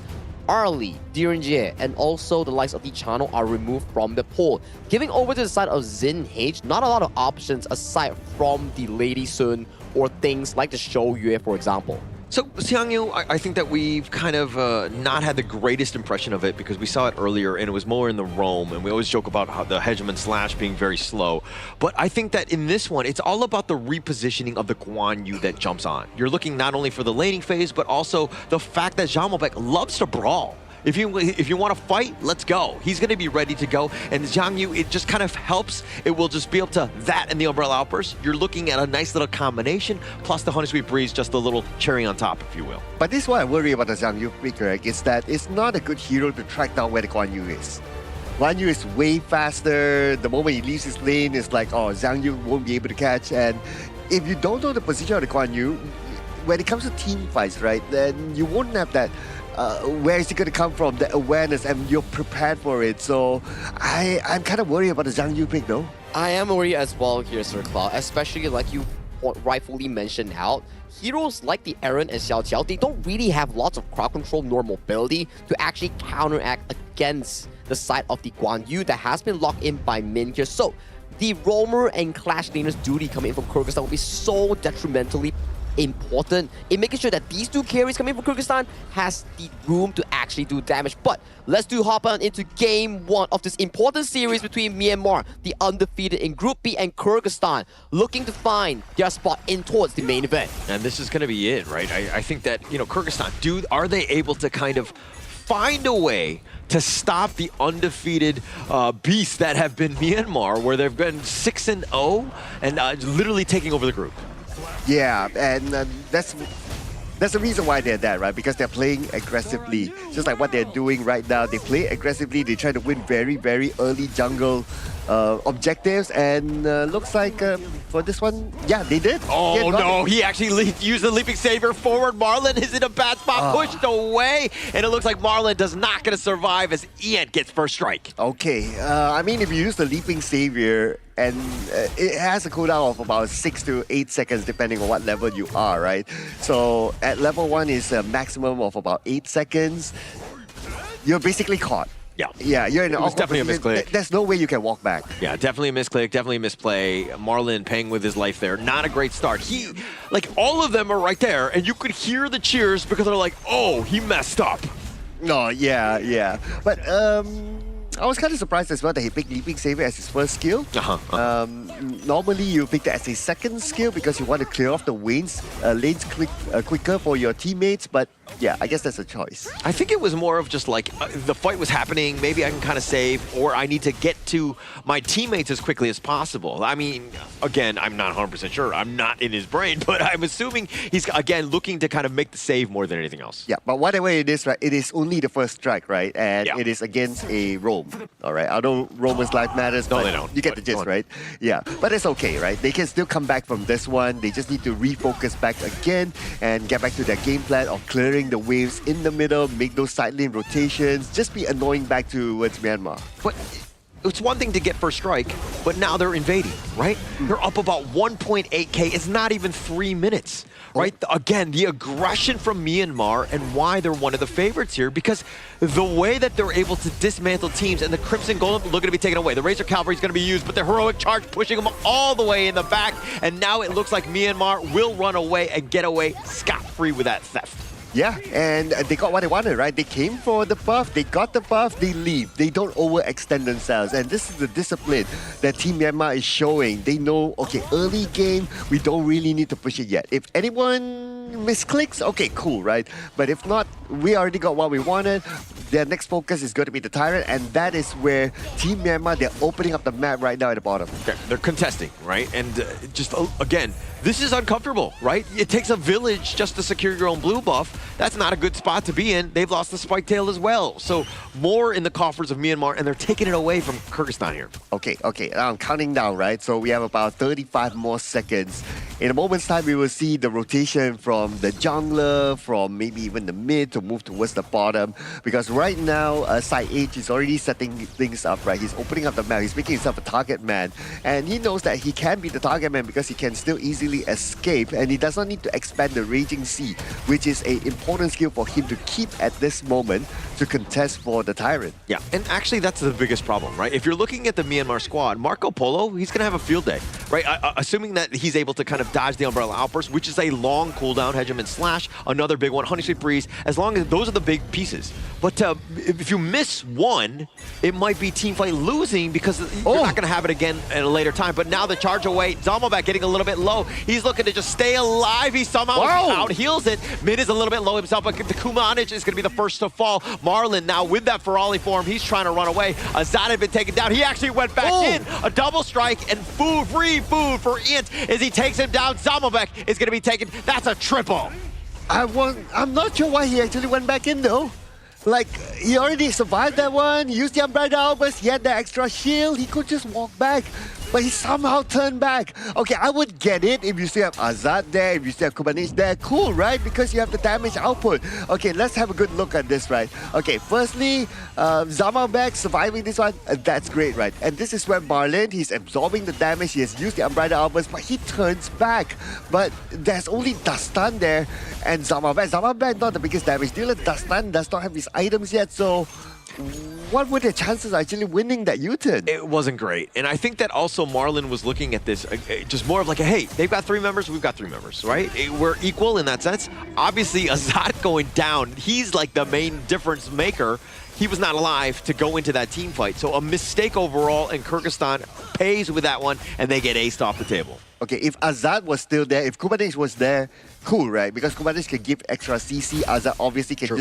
Arlie, Direnjie, and also the likes of the channel are removed from the pool. Giving over to the side of Xin H, not a lot of options aside from the Lady Sun or things like the Shou Yue, for example. So Xiang Yu, I think that we've kind of not had the greatest impression of it because we saw it earlier and it was more in the roam, and we always joke about how the Hegemon Slash being very slow. But I think that in this one, it's all about the repositioning of the Guan Yu that jumps on. You're looking not only for the laning phase, but also the fact that Jamalbek loves to brawl. If you want to fight, let's go. He's going to be ready to go. And Zhang Yu, it just kind of helps. It will just be up to that and the Umbrella Outburst. You're looking at a nice little combination, plus the Honey Sweet Breeze, just a little cherry on top, if you will. But this is what I worry about the Zhang Yu pick, Greg, is that it's not a good hero to track down where the Guan Yu is. Guan Yu is way faster. The moment he leaves his lane, it's like, oh, Zhang Yu won't be able to catch. And if you don't know the position of the Guan Yu, when it comes to team fights, right, then you won't have that where is it going to come from, the awareness, and you're prepared for it. So I'm kind of worried about the Zhang Yu pick, though. I am worried as well here, Sir Cloud, especially like you rightfully mentioned out. Heroes like the Aaron and Xiao Qiao, they don't really have lots of crowd control nor mobility to actually counteract against the side of the Guan Yu that has been locked in by Min here. So the roamer and clash laner's duty coming in from Kyrgyzstan will be so detrimentally important in making sure that these two carries coming from Kyrgyzstan has the room to actually do damage. But let's hop on into game 1 of this important series between Myanmar, the undefeated in Group B, and Kyrgyzstan, looking to find their spot in towards the main event. And this is going to be it, right? I think that, Kyrgyzstan, are they able to kind of find a way to stop the undefeated beasts that have been Myanmar, where they've been 6-0 and literally taking over the group? Yeah, and that's the reason why they're there, right? Because they're playing aggressively, just like what they're doing right now. They play aggressively. They try to win very, very early jungle objectives, and looks like for this one, yeah, they did. Oh no, he actually used the Leaping Savior forward. Marlon is in a bad spot, pushed away, and it looks like Marlon does not going to survive as Ian gets first strike. Okay, I mean, if you use the Leaping Savior, and it has a cooldown of about 6 to 8 seconds depending on what level you are, right? So at level 1 is a maximum of about 8 seconds. You're basically caught. Yeah, you're in an awkward definitely a misclick. There's no way you can walk back. Yeah, definitely a misclick, definitely a misplay. Marlon paying with his life there. Not a great start. All of them are right there, and you could hear the cheers because they're like, oh, he messed up. No, yeah. But I was kind of surprised as well that he picked Leaping Savior as his first skill. Normally you pick that as a second skill because you want to clear off the lanes quicker for your teammates, but yeah, I guess that's a choice. I think it was more of just like the fight was happening, maybe I can kind of save, or I need to get to my teammates as quickly as possible. I mean, again, I'm not 100% sure. I'm not in his brain, but I'm assuming he's, again, looking to kind of make the save more than anything else. Yeah, but whatever it is, right, it is only the first strike, right? And it is against a roam, all right? I know Roman's life matters, no, but they don't. You get the gist, right? Yeah, but it's okay, right? They can still come back from this one. They just need to refocus back again and get back to their game plan of clearing the waves in the middle, make those side lane rotations, just be annoying back towards Myanmar. But it's one thing to get first strike, but now they're invading, right? They're up about 1.8k. It's not even 3 minutes, right? Again, the aggression from Myanmar and why they're one of the favorites here, because the way that they're able to dismantle teams, and the Crimson Golem look to be taken away. The Razor Cavalry is going to be used, but the Heroic Charge pushing them all the way in the back, and now it looks like Myanmar will run away and get away scot-free with that theft. Yeah, and they got what they wanted, right? They came for the buff, they got the buff, they leave. They don't overextend themselves. And this is the discipline that Team Myanmar is showing. They know, okay, early game, we don't really need to push it yet. If anyone misclicks, okay, cool, right? But if not, we already got what we wanted. Their next focus is going to be the Tyrant, and that is where Team Myanmar, they're opening up the map right now at the bottom. Okay, they're contesting, right? And just, again, this is uncomfortable, right? It takes a village just to secure your own blue buff. That's not a good spot to be in. They've lost the Spike Tail as well. So more in the coffers of Myanmar, and they're taking it away from Kyrgyzstan here. Okay, I'm counting down, right? So we have about 35 more seconds. In a moment's time, we will see the rotation from the jungler, from maybe even the mid to move towards the bottom. Because right now, side H is already setting things up, right? He's opening up the map. He's making himself a target man. And he knows that he can be the target man because he can still easily escape. And he does not need to expand the Raging Sea, which is an important skill for him to keep at this moment to contest for the Tyrant. Yeah, and actually that's the biggest problem, right? If you're looking at the Myanmar squad, Marco Polo, he's going to have a field day, right? Assuming that he's able to kind of dodge the Umbrella Outburst, which is a long cooldown, Hegemon Slash, another big one, Honey Sweet Breeze, as long as those are the big pieces. But if you miss one, it might be teamfight losing because you're not going to have it again at a later time. But now the charge away, Zamovac getting a little bit low. He's looking to just stay alive. He somehow out heals it. Mid is a little bit low himself, but the Kumanich is going to be the first to fall. Marlon now with that Ferali form, he's trying to run away. Azad had been taken down. He actually went back in. A double strike and free food for Int as he takes him down. Zamovac is going to be taken. That's a triple. I'm not sure why he actually went back in though. Like, he already survived that one, he used the Umbrella Albus, he had the extra shield, he could just walk back. But he somehow turned back. Okay, I would get it if you still have Azad there, if you still have Kubanich there. Cool, right? Because you have the damage output. Okay, let's have a good look at this, right? Okay, firstly, Zamovac surviving this one, that's great, right? And this is where Marlon, he's absorbing the damage, he has used the Umbrella Albus, but he turns back. But there's only Dastan there, and Zamovac not the biggest damage dealer. Dastan does not have his items yet, so what were the chances of actually winning that U-turn? It wasn't great. And I think that also Marlon was looking at this just more of like, hey, they've got 3 members, we've got 3 members, right? We're equal in that sense. Obviously, Azad going down, he's like the main difference maker. He was not alive to go into that team fight. So a mistake overall, and Kyrgyzstan pays with that one, and they get aced off the table. Okay, if Azad was still there, if Kubanich was there, cool, right? Because Kubanich can give extra CC, Azad obviously can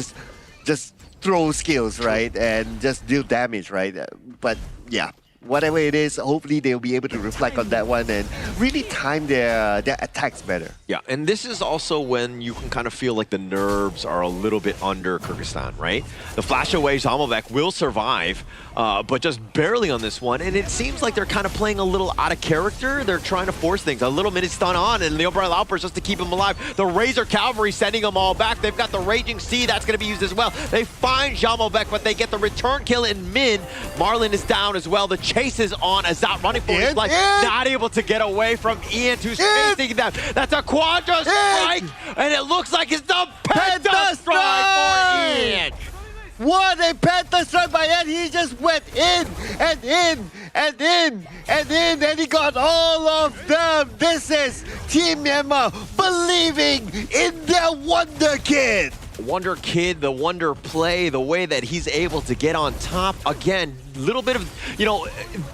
just throw skills, right? And just deal damage, right? But yeah, whatever it is, hopefully they'll be able to reflect on that one and really time their attacks better. Yeah, and this is also when you can kind of feel like the nerves are a little bit under Kyrgyzstan, right? The flash away Zamovac will survive, but just barely on this one. And it seems like they're kind of playing a little out of character. They're trying to force things. A little minute stun on, and the Umbrella Outburst just to keep him alive. The Razor Cavalry sending them all back. They've got the Raging Sea. That's going to be used as well. They find Zamovac, but they get the return kill in mid. Marlon is down as well. The chase is on. Azat running for his life. Not able to get away from Ian, who's chasing them. That's a Quadra Strike, and it looks like it's the Penta Strike for Ian. What a Penta Strike by Ian. He just went in and in and in and in, and he got all of them. This is Team Myanmar believing in their Wonder Kid. Wonder Kid, the Wonder Play, the way that he's able to get on top. Again, little bit of, you know,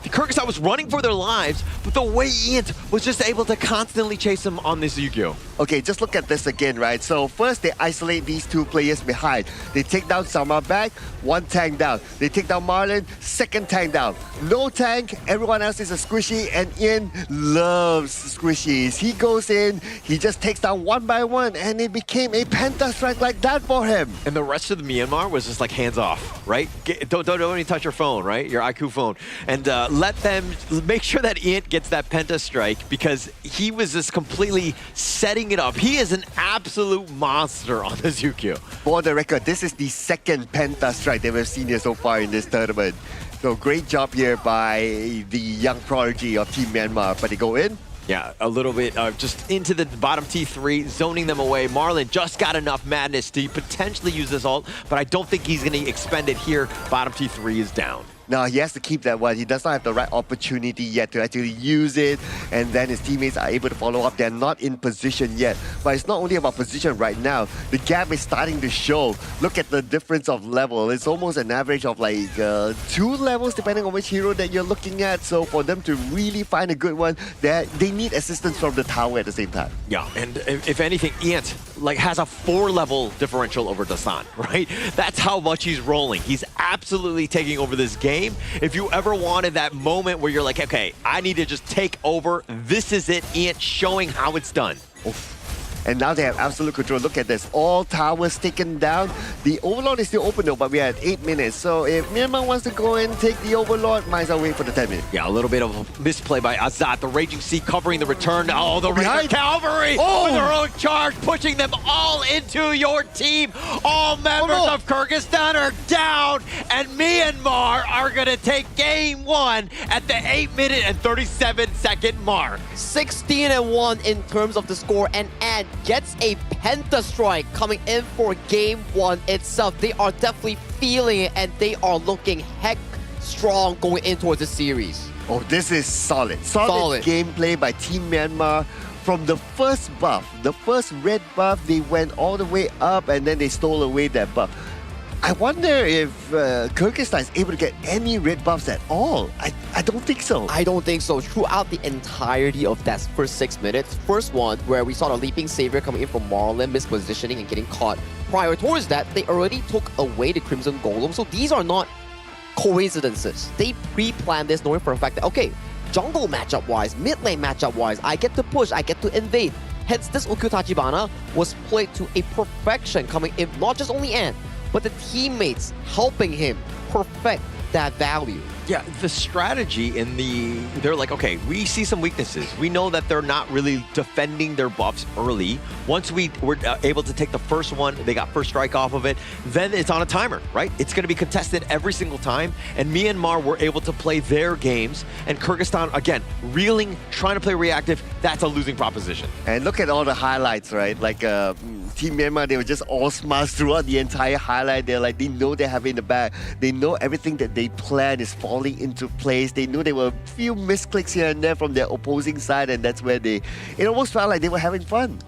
Kyrgyzstan was running for their lives, but the way Ian was just able to constantly chase him on this Yu-Gi-Oh! Okay, just look at this again, right? So first they isolate these 2 players behind. They take down Zamovac, 1 tank down. They take down Marlon, 2nd tank down. No tank, everyone else is a squishy, and Ian loves squishies. He goes in, he just takes down 1 by 1, and it became a Penta Strike like that for him. And the rest of the Myanmar was just like hands off, right? Don't even touch your phone, right? Your IQ phone. And let them make sure that Ian gets that Penta Strike, because he was just completely setting it up. He is an absolute monster on this Yu-Gi-Oh! For the record, this is the 2nd Penta Strike that we've seen here so far in this tournament. So great job here by the young prodigy of Team Myanmar. But they go in. Yeah, a little bit just into the bottom T3, zoning them away. Marlon just got enough madness to potentially use this ult, but I don't think he's going to expend it here. Bottom T3 is down. No, he has to keep that one. He does not have the right opportunity yet to actually use it, and then his teammates are able to follow up. They're not in position yet. But it's not only about position right now. The gap is starting to show. Look at the difference of level. It's almost an average of like 2 levels depending on which hero that you're looking at. So for them to really find a good one, they need assistance from the tower at the same time. Yeah, and if anything, Ant like has a 4-level differential over Dasan, right? That's how much he's rolling. He's absolutely taking over this game. If you ever wanted that moment where you're like, okay, I need to just take over, this is it, Ian, showing how it's done. Oof. And now they have absolute control. Look at this. All towers taken down. The Overlord is still open though, but we are at 8 minutes. So if Myanmar wants to go and take the Overlord, might as well wait for the 10 minutes. Yeah, a little bit of a misplay by Azat. The Raging Sea covering the return. Oh, the Razor Cavalry with their own charge, pushing them all into your team. All members of Kyrgyzstan are down, and Myanmar are going to take game 1 at the 8-minute and 37-second mark. 16-1 in terms of the score, and gets a Penta Strike coming in for game 1 itself. They are definitely feeling it, and they are looking heck strong going in towards the series. Oh, this is solid. Solid gameplay by Team Myanmar. From the first buff, the first red buff, they went all the way up, and then they stole away that buff. I wonder if Kyrgyzstan is able to get any red buffs at all. I don't think so. I don't think so. Throughout the entirety of that first 6 minutes, first one where we saw the leaping savior coming in from Marlon, mispositioning and getting caught. Prior towards that, they already took away the Crimson Golem. So these are not coincidences. They pre-planned this knowing for a fact that, okay, jungle matchup-wise, mid lane matchup-wise, I get to push, I get to invade. Hence, this Ukyu Tachibana was played to a perfection coming in, not just only Ant, but the teammates helping him perfect that value. Yeah, the strategy in they're like, okay, we see some weaknesses. We know that they're not really defending their buffs early. Once we were able to take the first one, they got first strike off of it, then it's on a timer, right? It's going to be contested every single time, and Myanmar were able to play their games, and Kyrgyzstan, again, reeling, trying to play reactive, that's a losing proposition. And look at all the highlights, right? Like Team Myanmar, they were just all smart throughout the entire highlight. They're like, they know they have it in the bag. They know everything that they plan is falling into place. They knew there were a few misclicks here and there from their opposing side, and that's where it almost felt like they were having fun.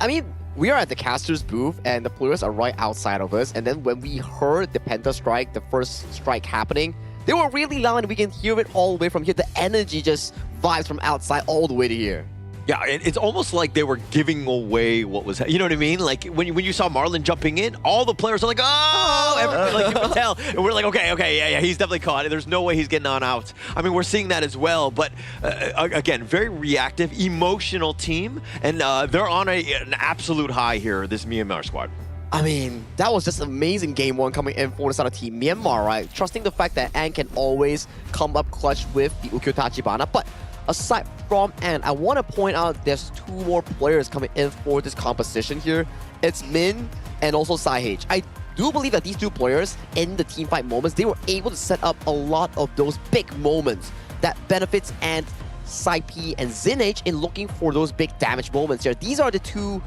I mean, we are at the caster's booth and the players are right outside of us, and then when we heard the Penta strike, the first strike happening, they were really loud and we can hear it all the way from here. The energy just vibes from outside all the way to here. Yeah, it's almost like they were giving away what was, you know what I mean? Like when you saw Marlon jumping in, all the players are like, oh, like you can tell. And we're like, okay, yeah, he's definitely caught. There's no way he's getting on out. I mean, we're seeing that as well. But again, very reactive, emotional team. And they're on an absolute high here, this Myanmar squad. I mean, that was just amazing game one coming in for the Southern team. Myanmar, right? Trusting the fact that Ant can always come up clutch with the Ukyu Tachibana. But aside from Ant, I want to point out there's two more players coming in for this composition here. It's Min and also Saihage. I do believe that these two players, in the teamfight moments, they were able to set up a lot of those big moments that benefits Ant, Sai-P, and Zinage in looking for those big damage moments here. These are the two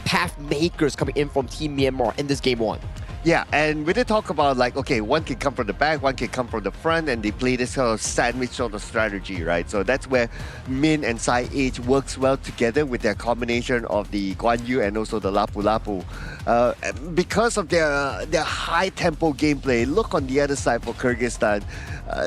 path makers coming in from Team Myanmar in this game one. Yeah, and when they talk about like, okay, one can come from the back, one can come from the front, and they play this sort of sandwich sort of strategy, right? So that's where Min and Sai-H works well together with their combination of the Guan Yu and also the Lapu Lapu. Because of their high tempo gameplay, look on the other side for Kyrgyzstan.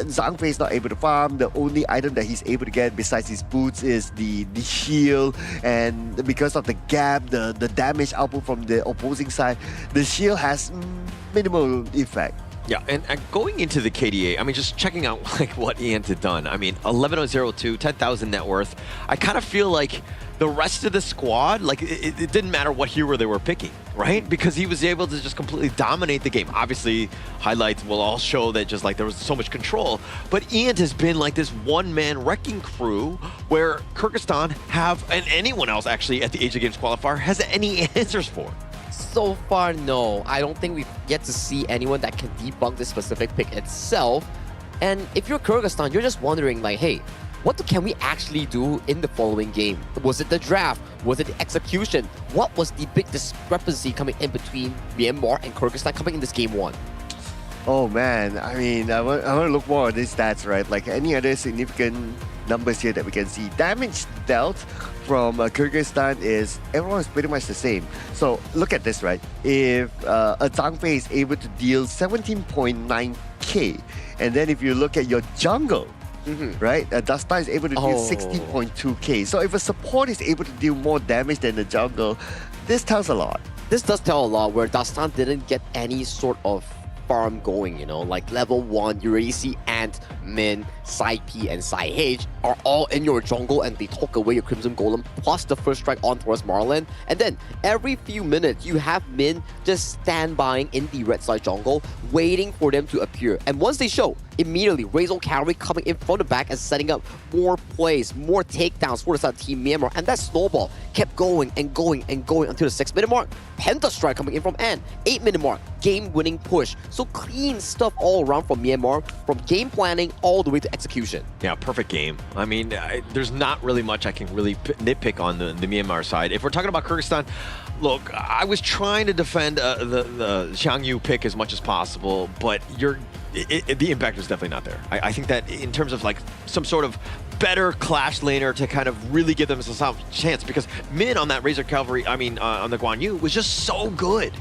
Zhang Fei is not able to farm. The only item that he's able to get besides his boots is the shield, and because of the gap, the damage output from the opposing side, the shield has minimal effect. Yeah, and going into the KDA, I mean, just checking out like what Ant had done. I mean, 11,002, 10,000 net worth. I kind of feel like the rest of the squad, like it didn't matter what hero they were picking, right? Because he was able to just completely dominate the game. Obviously, highlights will all show that just like there was so much control. But Ant has been like this one-man wrecking crew where Kyrgyzstan have, and anyone else actually at the Asian Games qualifier has any answers for. So far, no. I don't think we've yet to see anyone that can debunk this specific pick itself. And if you're Kyrgyzstan, you're just wondering like, hey, what can we actually do in the following game? Was it the draft? Was it the execution? What was the big discrepancy coming in between Myanmar and Kyrgyzstan coming in this game one? Oh man, I mean, I want to look more at these stats, right? Like any other significant numbers here that we can see. Damage dealt from Kyrgyzstan everyone is pretty much the same. So look at this, right? If a Zhang Fei is able to deal 17.9k, and then if you look at your jungle, right? Dasta is able to deal 16.2k. So if a support is able to deal more damage than the jungle, this tells a lot. This does tell a lot where Dastan didn't get any sort of farm going, you know, like level 1, you already see Ant, Min, Sai-P, and Sai-H are all in your jungle and they took away your Crimson Golem plus the first strike on towards Marlon. And then every few minutes, you have Min just standbying in the red side jungle, waiting for them to appear. And once they show, immediately Razor Cavalry coming in from the back and setting up more plays, more takedowns for the side of Team Myanmar. And that snowball kept going and going and going until the 6-minute mark. Penta strike coming in from Ant, 8-minute mark, game-winning push. So clean stuff all around from Myanmar, from game planning all the way to execution. Yeah, perfect game. I mean, there's not really much I can really nitpick on the Myanmar side. If we're talking about Kyrgyzstan, look, I was trying to defend the Xiang Yu pick as much as possible, but the impact was definitely not there. I think that in terms of like some sort of better clash laner to kind of really give them some chance, because Min on that Razor Cavalry, I mean, on the Guan Yu was just so good.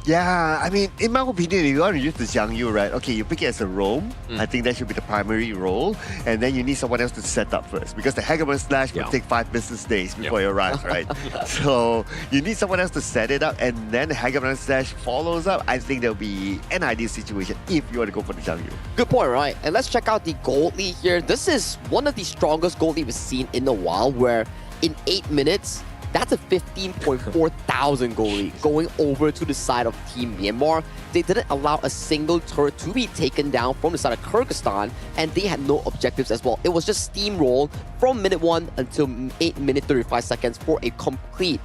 Yeah, I mean, in my opinion, if you want to use the Xiangyu, right? Okay, you pick it as a roam. I think that should be the primary role. And then you need someone else to set up first. Because the Hegemon Slash will take 5 business days before it arrives, right? So you need someone else to set it up. And then the Hegemon Slash follows up. I think there'll be an ideal situation if you want to go for the Xiangyu. Good point, right? And let's check out the gold lead here. This is one of the strongest gold lead we've seen in a while, where in 8 minutes, that's a 15.4 thousand goal lead going over to the side of Team Myanmar. They didn't allow a single turret to be taken down from the side of Kyrgyzstan, and they had no objectives as well. It was just steamroll from minute 1 until 8 minutes 35 seconds for a complete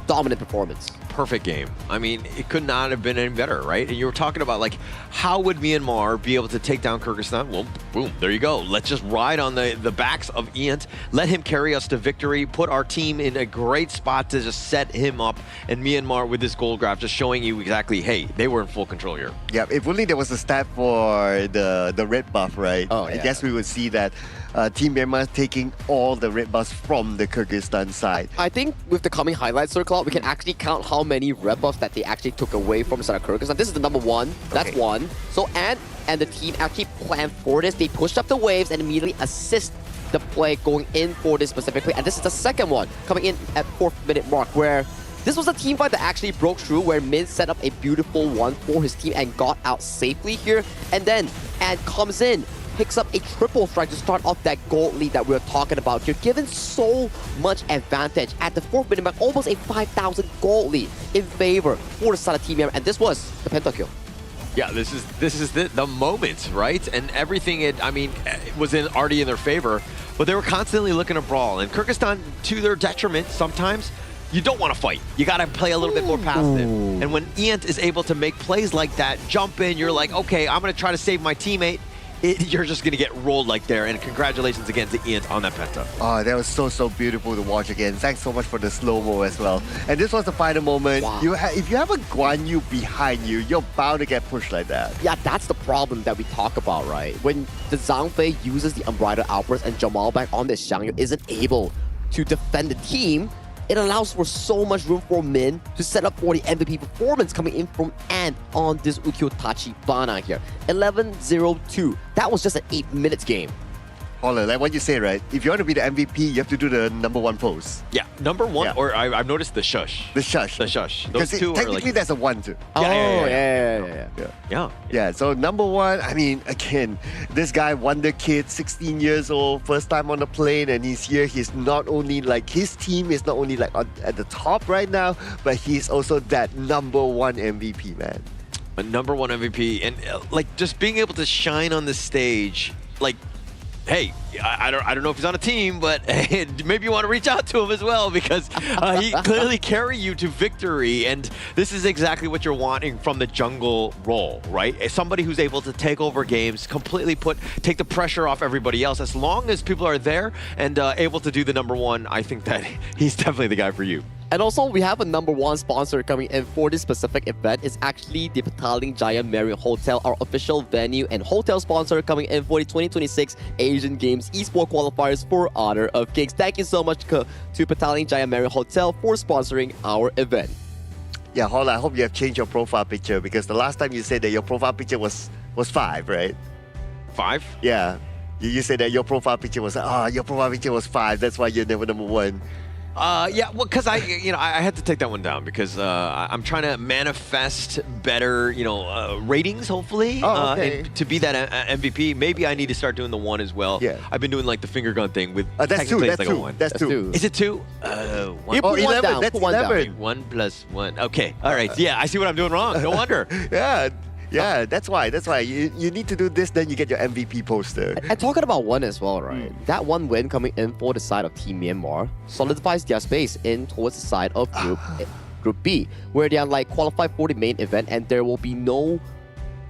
dominant performance. Perfect game. I mean, it could not have been any better, right? And you were talking about, like, how would Myanmar be able to take down Kyrgyzstan? Well, boom, there you go. Let's just ride on the backs of Iant, let him carry us to victory, put our team in a great spot to just set him up, and Myanmar with this gold graph just showing you exactly, hey, they were in full control here. Yeah, if only there was a stat for the red buff, right? I guess we would see that Team Myanmar taking all the red buffs from the Kyrgyzstan side. I think with the coming highlights circle, we can actually count how many red buffs that they actually took away from the side of Kyrgyzstan. This is the number 1. That's 1. So and the team actually planned for this. They pushed up the waves and immediately assist the play going in for this specifically. And this is the second one coming in at 4th minute mark, where this was a team fight that actually broke through, where Min set up a beautiful one for his team and got out safely here. And then Ant comes in, picks up a triple strike to start off that gold lead that we were talking about here, given so much advantage at the 4th minute mark, almost a 5,000 gold lead in favor for the side of Team Myanmar, and this was the pentakill. Yeah, this is the moment, right? And everything, it was already in their favor, but they were constantly looking to brawl. And Kyrgyzstan, to their detriment, sometimes you don't want to fight. You got to play a little bit more passive. And when Iant is able to make plays like that, jump in, you're like, okay, I'm going to try to save my teammate. You're just going to get rolled like there. And congratulations again to Iant on that penta. Oh, that was so beautiful to watch again. Thanks so much for the slow-mo as well. And this was the final moment. Wow. If you have a Guan Yu behind you, you're bound to get pushed like that. Yeah, that's the problem that we talk about, right? When the Zhang Fei uses the Unbridled Outburst and Jamal back on this Xiangyu isn't able to defend the team, it allows for so much room for Min to set up for the MVP performance coming in from Ant on this Ukkyo Tachibana here. 11-0-2. That was just an 8 minutes game. Holla, like what you say, right? If you want to be the MVP, you have to do the number 1 pose. Yeah, number 1, or I've noticed the shush. The shush. The shush. Because Those two technically are like... there's a 1 too. Yeah. So number 1, I mean, again, this guy, Wonder Kid, 16 years old, first time on the plane, and he's here. He's not only like, his team is not only like at the top right now, but he's also that number 1 MVP, man. A number 1 MVP, and like just being able to shine on the stage, like, hey, I don't know if he's on a team, but hey, maybe you want to reach out to him as well, because he clearly carry you to victory, and this is exactly what you're wanting from the jungle role, right? Somebody who's able to take over games, completely take the pressure off everybody else. As long as people are there and able to do the number 1, I think that he's definitely the guy for you. And also, we have a number 1 sponsor coming in for this specific event. It's actually the Petaling Jaya Marriott Hotel, our official venue and hotel sponsor coming in for the 2026 Asian Games Esports Qualifiers for Honor of Kings. Thank you so much to Petaling Jaya Marriott Hotel for sponsoring our event. Yeah, Holla, I hope you have changed your profile picture, because the last time you said that your profile picture was 5, right? 5? Yeah. You said that your profile picture was 5. That's why you're never number 1. Yeah, well, because I had to take that one down because I'm trying to manifest better, ratings, hopefully, to be that MVP. Maybe I need to start doing the 1 as well. Yeah. I've been doing like the finger gun thing with. That's 2. That's like 2. A 1. That's 2. Is it 2? 1. You put 1 down. That's Put 1 down. 1 plus 1. Okay. All right. Yeah, I see what I'm doing wrong. No wonder. Yeah, that's why. You need to do this, then you get your MVP poster. And talking about 1 as well, right? That 1 win coming in for the side of Team Myanmar solidifies their space in towards the side of Group B, where they are like qualified for the main event, and there will be no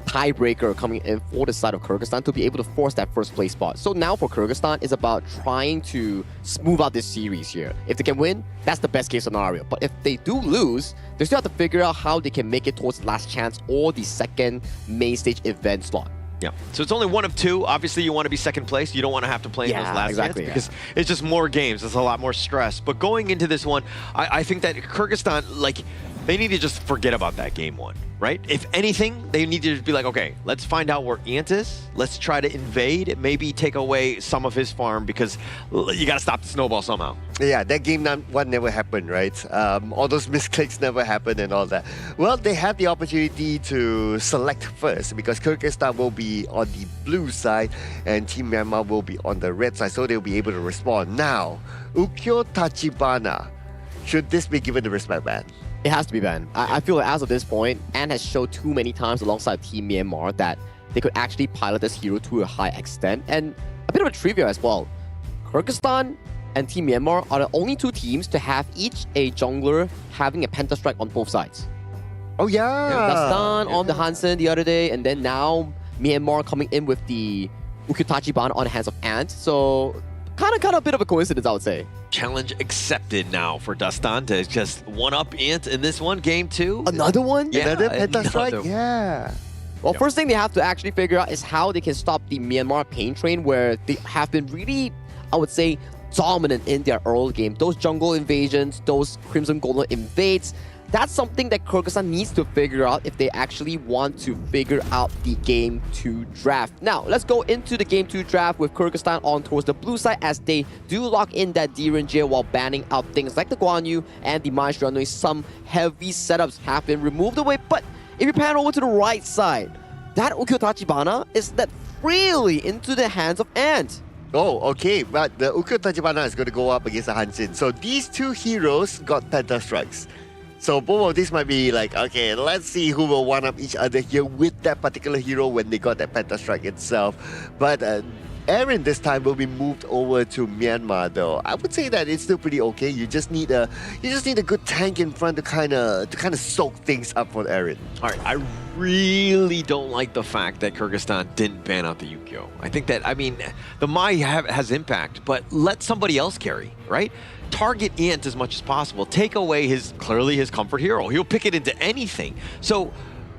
tiebreaker coming in for the side of Kyrgyzstan to be able to force that first place spot. So now for Kyrgyzstan, it's about trying to smooth out this series here. If they can win, that's the best case scenario. But if they do lose, they still have to figure out how they can make it towards the last chance or the second main stage event slot. Yeah, so it's only 1 of 2. Obviously, you want to be second place. You don't want to have to play in those last exactly, because it's just more games. It's a lot more stress. But going into this one, I think that Kyrgyzstan, like, they need to just forget about that game one, right? If anything, they need to just be like, okay, let's find out where Ant is. Let's try to invade, maybe take away some of his farm because you got to stop the snowball somehow. Yeah, that game one never happened, right? All those misclicks never happened and all that. Well, they had the opportunity to select first because Kyrgyzstan will be on the blue side and Team Myanmar will be on the red side, so they'll be able to respond. Now, Ukyo Tachibana, should this be given the respect ban? It has to be banned. I feel like as of this point, Ant has showed too many times alongside Team Myanmar that they could actually pilot this hero to a high extent. And a bit of a trivia as well. Kyrgyzstan and Team Myanmar are the only two teams to have each a jungler having a pentastrike on both sides. Oh yeah! Dastan on the Hansen the other day, and then now Myanmar coming in with the Ukyo-Tachibana on the hands of Ant. So kind of a bit of a coincidence, I would say. Challenge accepted now for Dastan to just one-up Ant in this one, game 2. Another one? Yeah, Another pentastrike? another. Yeah. Well, first thing they have to actually figure out is how they can stop the Myanmar pain train, where they have been really, I would say, dominant in their early game. Those jungle invasions, those Crimson Golem invades, that's something that Kyrgyzstan needs to figure out if they actually want to figure out the Game 2 draft. Now, let's go into the Game 2 draft with Kyrgyzstan on towards the blue side as they do lock in that D-Ranger while banning out things like the Guan Yu and the Mage Runway. Some heavy setups have been removed away, but if you pan over to the right side, that Ukyo-Tachibana is led freely into the hands of Ant. Oh, okay, but the Ukyo-Tachibana is going to go up against the Hansin. So these two heroes got pentastrikes. So both of these might be like, okay, let's see who will one-up each other here with that particular hero when they got that pentastrike itself. But Aaron this time will be moved over to Myanmar though. I would say that it's still pretty okay. You just need a good tank in front to kind of soak things up for Aaron. All right, I really don't like the fact that Kyrgyzstan didn't ban out the Ukyo. I think that, I mean, the Mai has impact, but let somebody else carry, right? Target Ant as much as possible. Take away clearly his comfort hero. He'll pick it into anything. So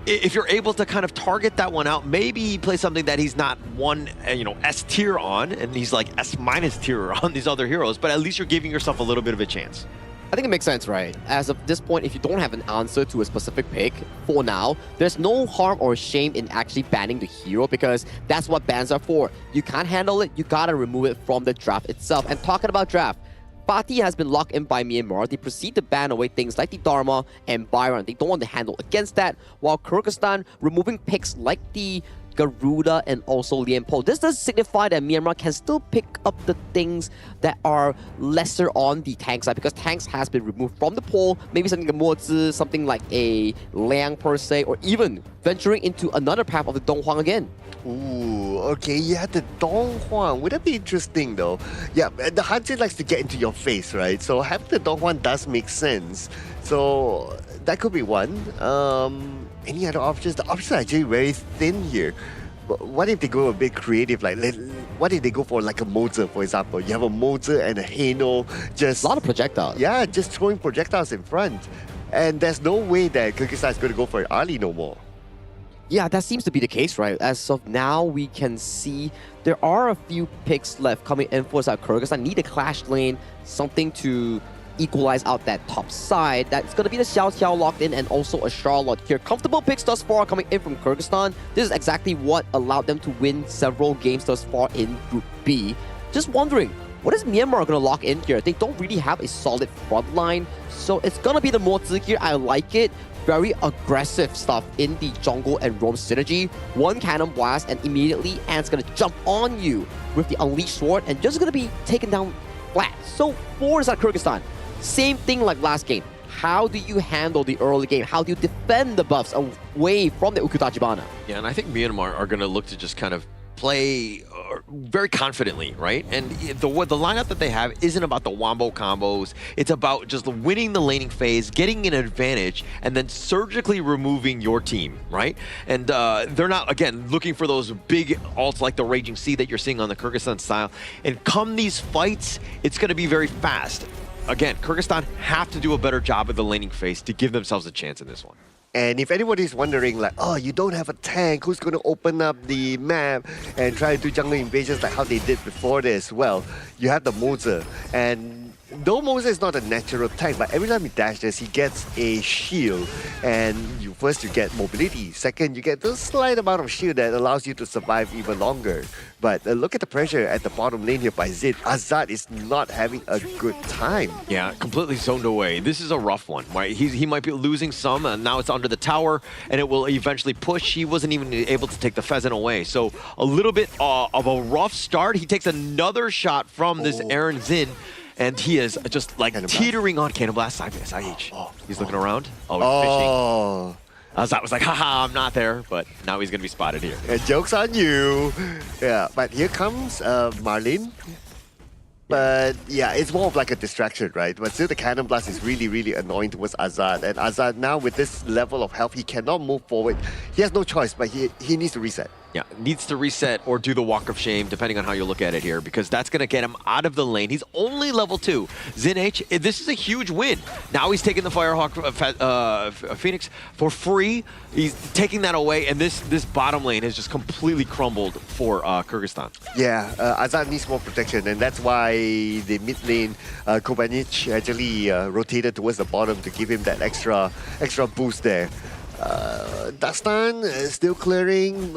if you're able to kind of target that one out, maybe he plays something that he's not S tier on, and he's like S minus tier on these other heroes, but at least you're giving yourself a little bit of a chance. I think it makes sense, right? As of this point, if you don't have an answer to a specific pick, for now, there's no harm or shame in actually banning the hero because that's what bans are for. You can't handle it, you gotta remove it from the draft itself. And talking about draft, Pati has been locked in by Myanmar. They proceed to ban away things like the Dharma and Byron. They don't want to handle against that, while Kyrgyzstan removing picks like the Garuda and also Lianpo. This does signify that Myanmar can still pick up the things that are lesser on the tank side because tanks has been removed from the pool. Maybe something like a Mozi, something like a Liang per se, or even venturing into another path of the Donghuang again. Ooh, okay, yeah, the Donghuang. Would that be interesting though? Yeah, the Hansin likes to get into your face, right? So having the Donghuang does make sense. So that could be one. Any other options? The options are actually very thin here. But what if they go a bit creative? Like, what if they go for like a Mozer, for example? You have a Mozer and a Hano, just... A lot of projectiles. Yeah, just throwing projectiles in front. And there's no way that Kyrgyzstan is going to go for an Ali no more. Yeah, that seems to be the case, right? As of now, we can see there are a few picks left coming in for Kyrgyzstan. Need a clash lane, something to equalize out that top side. That's going to be the Xiao Xiao locked in and also a Charlotte here. Comfortable picks thus far coming in from Kyrgyzstan. This is exactly what allowed them to win several games thus far in Group B. Just wondering, what is Myanmar going to lock in here? They don't really have a solid front line, so it's going to be the Mozi here. I like it. Very aggressive stuff in the jungle and roam synergy. One cannon blast and immediately Ant's going to jump on you with the Unleashed Sword and just going to be taken down flat. So for Kyrgyzstan, same thing like last game. How do you handle the early game? How do you defend the buffs away from the Ukyo-Tachibana? Yeah, and I think Myanmar are going to look to just kind of play very confidently, right? And the lineup that they have isn't about the wombo combos. It's about just winning the laning phase, getting an advantage, and then surgically removing your team, right? And they're not, again, looking for those big ults like the Raging Sea that you're seeing on the Kyrgyzstan style. And come these fights, it's going to be very fast. Again, Kyrgyzstan have to do a better job of the laning phase to give themselves a chance in this one. And if anybody's wondering, like, oh, you don't have a tank, who's going to open up the map and try to do jungle invasions like how they did before this? Well, you have the Mozer. And though Moses is not a natural tank, but every time he dashes, he gets a shield. And first you get mobility. Second, you get the slight amount of shield that allows you to survive even longer. But look at the pressure at the bottom lane here by Zid. Azad is not having a good time. Yeah, completely zoned away. This is a rough one, right? He might be losing some, and now it's under the tower, and it will eventually push. He wasn't even able to take the pheasant away. So a little bit of a rough start. He takes another shot from this Aaron Zin, and he is just like teetering on Cannon Blast. SIH. He's looking around. Oh, he's fishing. Azad was like, haha, I'm not there, but now he's going to be spotted here. Joke's on you. Yeah, but here comes Marlin. But yeah, it's more of like a distraction, right? But still the Cannon Blast is really, really annoying towards Azad. And Azad now with this level of health, he cannot move forward. He has no choice, but he needs to reset. Yeah, needs to reset or do the Walk of Shame, depending on how you look at it here, because that's going to get him out of the lane. He's only level 2. Zin H, this is a huge win. Now he's taking the Firehawk Phoenix for free. He's taking that away, and this bottom lane has just completely crumbled for Kyrgyzstan. Yeah, Azad needs more protection, and that's why the mid lane, Kobanic actually rotated towards the bottom to give him that extra boost there. Dastan is still clearing.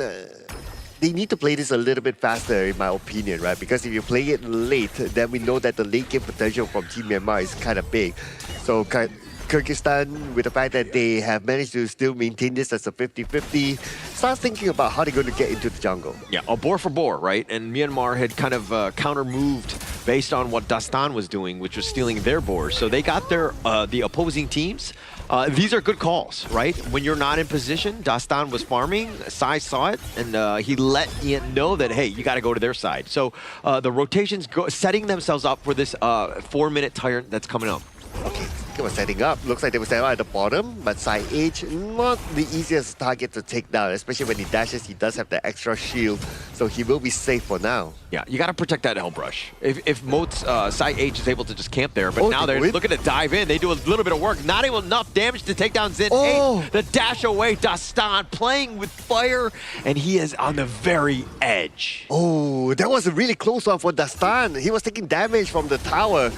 They need to play this a little bit faster, in my opinion, right? Because if you play it late, then we know that the late game potential from Team Myanmar is kind of big. So Kyrgyzstan, with the fact that they have managed to still maintain this as a 50-50, start thinking about how they're going to get into the jungle. Yeah, a boar for boar, right? And Myanmar had kind of counter-moved based on what Dastan was doing, which was stealing their boars. So they got their the opposing teams. These are good calls, right? When you're not in position, Dastan was farming, Sai saw it, and he let Ian know that, hey, you got to go to their side. So the rotations setting themselves up for this 4-minute tyrant that's coming up. Okay, they were setting up. Looks like they were setting up at the bottom, but Sai H, not the easiest target to take down, especially when he dashes. He does have the extra shield, so he will be safe for now. Yeah, you got to protect that Hell Brush. If Moat's Sai H is able to just camp there, but now they're looking to dive in. They do a little bit of work, not able enough damage to take down Zin H. The dash away, Dastan playing with fire, and he is on the very edge. Oh, that was a really close one for Dastan. He was taking damage from the tower,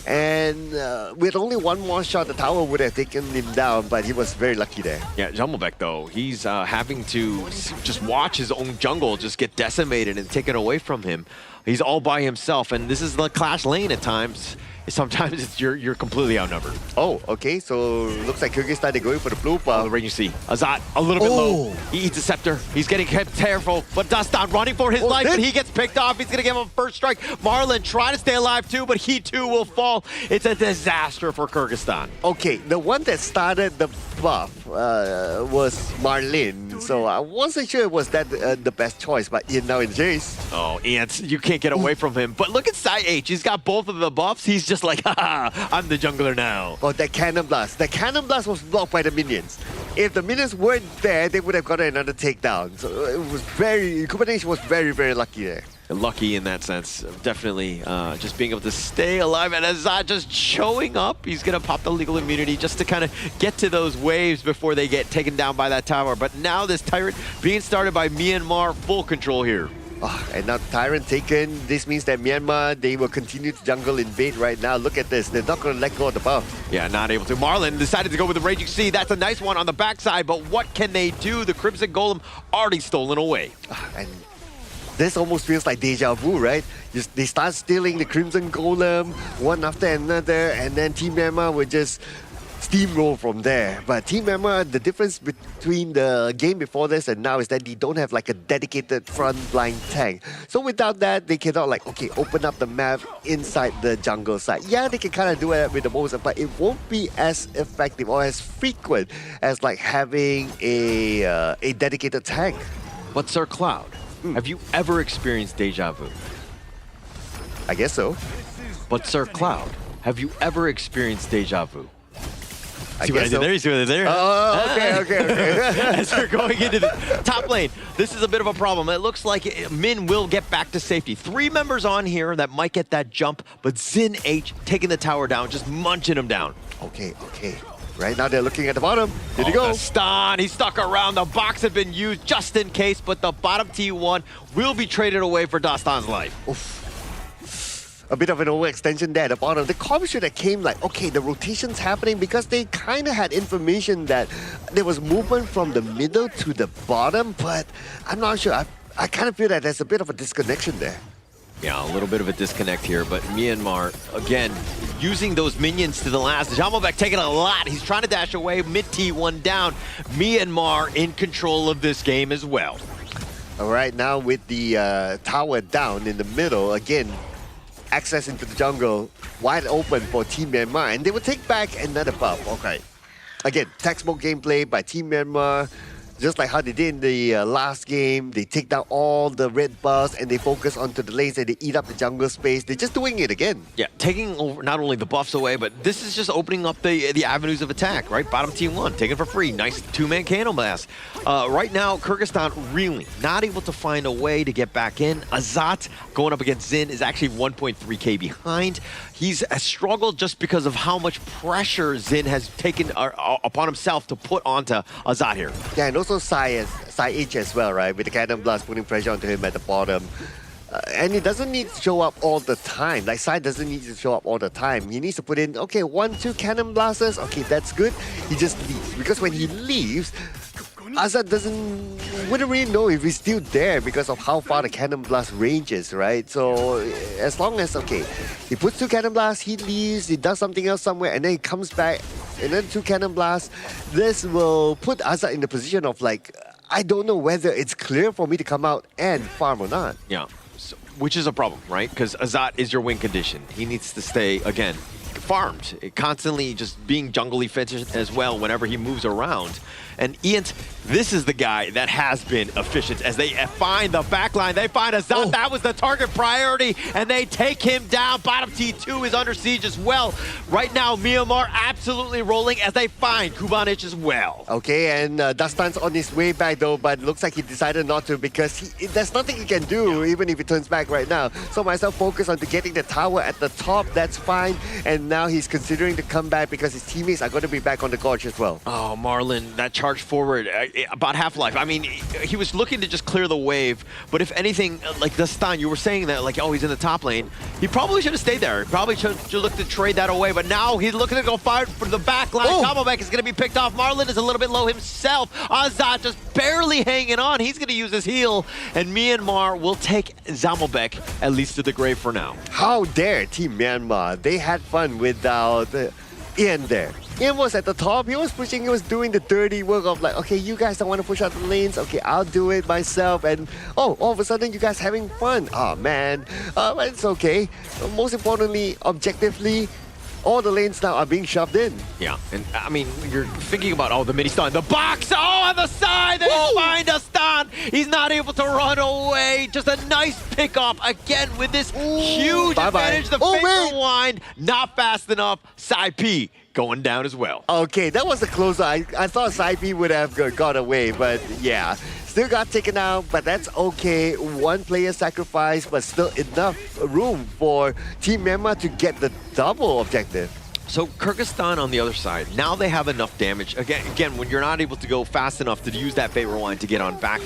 and with only one more shot, the tower would have taken him down, but he was very lucky there. Yeah, Jumblebeck, though, he's having to just watch his own jungle just get decimated and taken away from him. He's all by himself, and this is the clash lane at times. Sometimes it's you're completely outnumbered. Oh, okay. So looks like Kyrgyzstan, they're going for the blue buff. The range you see. Azad, a little bit low. He eats a scepter. He's getting careful, but Dastan running for his life, and he gets picked off. He's going to give him a first strike. Marlin trying to stay alive too, but he too will fall. It's a disaster for Kyrgyzstan. Okay, the one that started the buff was Marlin, so I wasn't sure it was that the best choice, but Ian now in chase. Oh, Ian, you can't get away from him. But look at Sai H. He's got both of the buffs. He's just like, haha, I'm the jungler now. Oh, that Cannon Blast. The Cannon Blast was blocked by the minions. If the minions weren't there, they would have gotten another takedown. So it was combination was very, very lucky there. Lucky in that sense, definitely just being able to stay alive, and Azad just showing up. He's gonna pop the legal immunity just to kind of get to those waves before they get taken down by that tower. But now this Tyrant being started by Myanmar, full control here. Oh, and now Tyrant taken. This means that Myanmar, they will continue to jungle invade right now. Look at this. They're not going to let go of the buff. Yeah, not able to. Marlin decided to go with the Raging Sea. That's a nice one on the backside, but what can they do? The Crimson Golem already stolen away. And this almost feels like deja vu, right? They start stealing the Crimson Golem one after another, and then Team Myanmar will just steamroll from there. But Team Myanmar, the difference between the game before this and now is that they don't have like a dedicated frontline tank. So without that, they cannot like, okay, open up the map inside the jungle side. Yeah, they can kind of do it with the Moses, but it won't be as effective or as frequent as like having a dedicated tank. But Sir Cloud, have you ever experienced deja vu? I guess so. But Sir Cloud, have you ever experienced deja vu? I see what I did there? You see what I did there? Oh, okay. As we're going into the top lane, this is a bit of a problem. It looks like Min will get back to safety. 3 members on here that might get that jump, but Zin H taking the tower down, just munching him down. Okay. Right now they're looking at the bottom. Here you go. Dastan, he's stuck around. The box had been used just in case, but the bottom T1 will be traded away for Dastan's life. Oof. a bit of an overextension there at the bottom. The comms should have came like, okay, the rotation's happening because they kind of had information that there was movement from the middle to the bottom, but I'm not sure. I kind of feel that there's a bit of a disconnection there. Yeah, a little bit of a disconnect here, but Myanmar, again, using those minions to the last. Jamobek taking a lot. He's trying to dash away. Mid T1 down. Myanmar in control of this game as well. All right, now with the tower down in the middle, again, access into the jungle wide open for Team Myanmar, and they will take back another buff. Okay. Again, textbook gameplay by Team Myanmar. Just like how they did in the last game, they take down all the red buffs and they focus onto the lanes and they eat up the jungle space. They're just doing it again. Yeah, taking over not only the buffs away, but this is just opening up the avenues of attack, right? Bottom team 1, taken for free. Nice 2-man cannon blast. Right now, Kyrgyzstan really not able to find a way to get back in. Azat going up against Zin is actually 1.3k behind. He's struggled just because of how much pressure Zin has taken upon himself to put onto Azat here. Yeah, and also Sai H as well, right? With the cannon blast putting pressure onto him at the bottom. And he doesn't need to show up all the time. Like, Sai doesn't need to show up all the time. He needs to put in, okay, 1-2 cannon blasters. Okay, that's good. He just leaves. Because when he leaves, Azat wouldn't really know if he's still there because of how far the cannon blast ranges, right? So as long as, okay, he puts 2 cannon blasts, he leaves, he does something else somewhere, and then he comes back, and then 2 cannon blasts, this will put Azat in the position of like, I don't know whether it's clear for me to come out and farm or not. Yeah, so, which is a problem, right? Because Azat is your win condition. He needs to stay, again, farmed, constantly just being jungle efficient as well whenever he moves around. And Iant, this is the guy that has been efficient as they find the backline. They find Azat. That was the target priority, and they take him down. Bottom T2 is under siege as well. Right now, Myanmar absolutely rolling as they find Kubanich as well. Okay, and Dustan's on his way back though, but looks like he decided not to because there's nothing he can do even if he turns back right now. So myself focus on getting the tower at the top. That's fine. And now he's considering to come back because his teammates are going to be back on the gorge as well. Oh, Marlon, that charge forward about Half-Life. I mean, he was looking to just clear the wave, but if anything, like Dustan, you were saying that, like, oh, he's in the top lane. He probably should have stayed there. He probably should look to trade that away, but now he's looking to go fire for the back line. Jamobek is going to be picked off. Marlon is a little bit low himself. Azat just barely hanging on. He's going to use his heal, and Myanmar will take Jamobek at least to the grave for now. How dare Team Myanmar? They had fun without Ian there. Ian was at the top, he was pushing, he was doing the dirty work of like, okay, you guys don't want to push out the lanes, okay, I'll do it myself, and all of a sudden you guys having fun. Oh man, it's okay. Most importantly, objectively, all the lanes now are being shoved in. Yeah, and I mean, you're thinking about, the mini stun, the box, on the side, they find a stun. He's not able to run away. Just a nice pickup again with this huge advantage. The finger wind, not fast enough. Sai P going down as well. Okay, that was a closer. I thought Sai P would have got away, but yeah. Still got taken out, but that's okay. One player sacrifice, but still enough room for Team Myanmar to get the double objective. So Kyrgyzstan on the other side, now they have enough damage. Again, when you're not able to go fast enough to use that Fate Rewind to get on back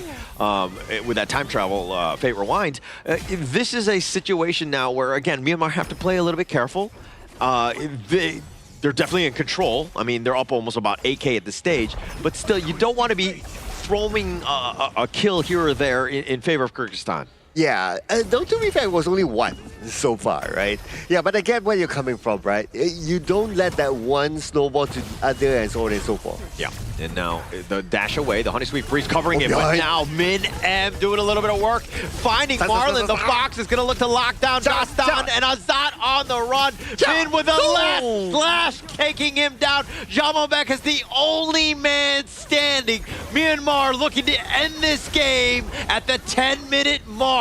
with that time travel Fate Rewind, this is a situation now where, again, Myanmar have to play a little bit careful. They're definitely in control. I mean, they're up almost about 8k at this stage, but still, you don't want to be throwing a kill here or there in favor of Kyrgyzstan. Yeah, though to be fair, it was only one so far, right? Yeah, but I get where you're coming from, right? You don't let that one snowball to the other and so on and so forth. Yeah, and now the dash away, the Honey Sweet Freeze covering it, but now Min M doing a little bit of work, finding Marlon. The box is going to look to lock down Dastan and Azat on the run. Min with a last slash, taking him down. Jamobek is the only man standing. Myanmar looking to end this game at the 10-minute mark.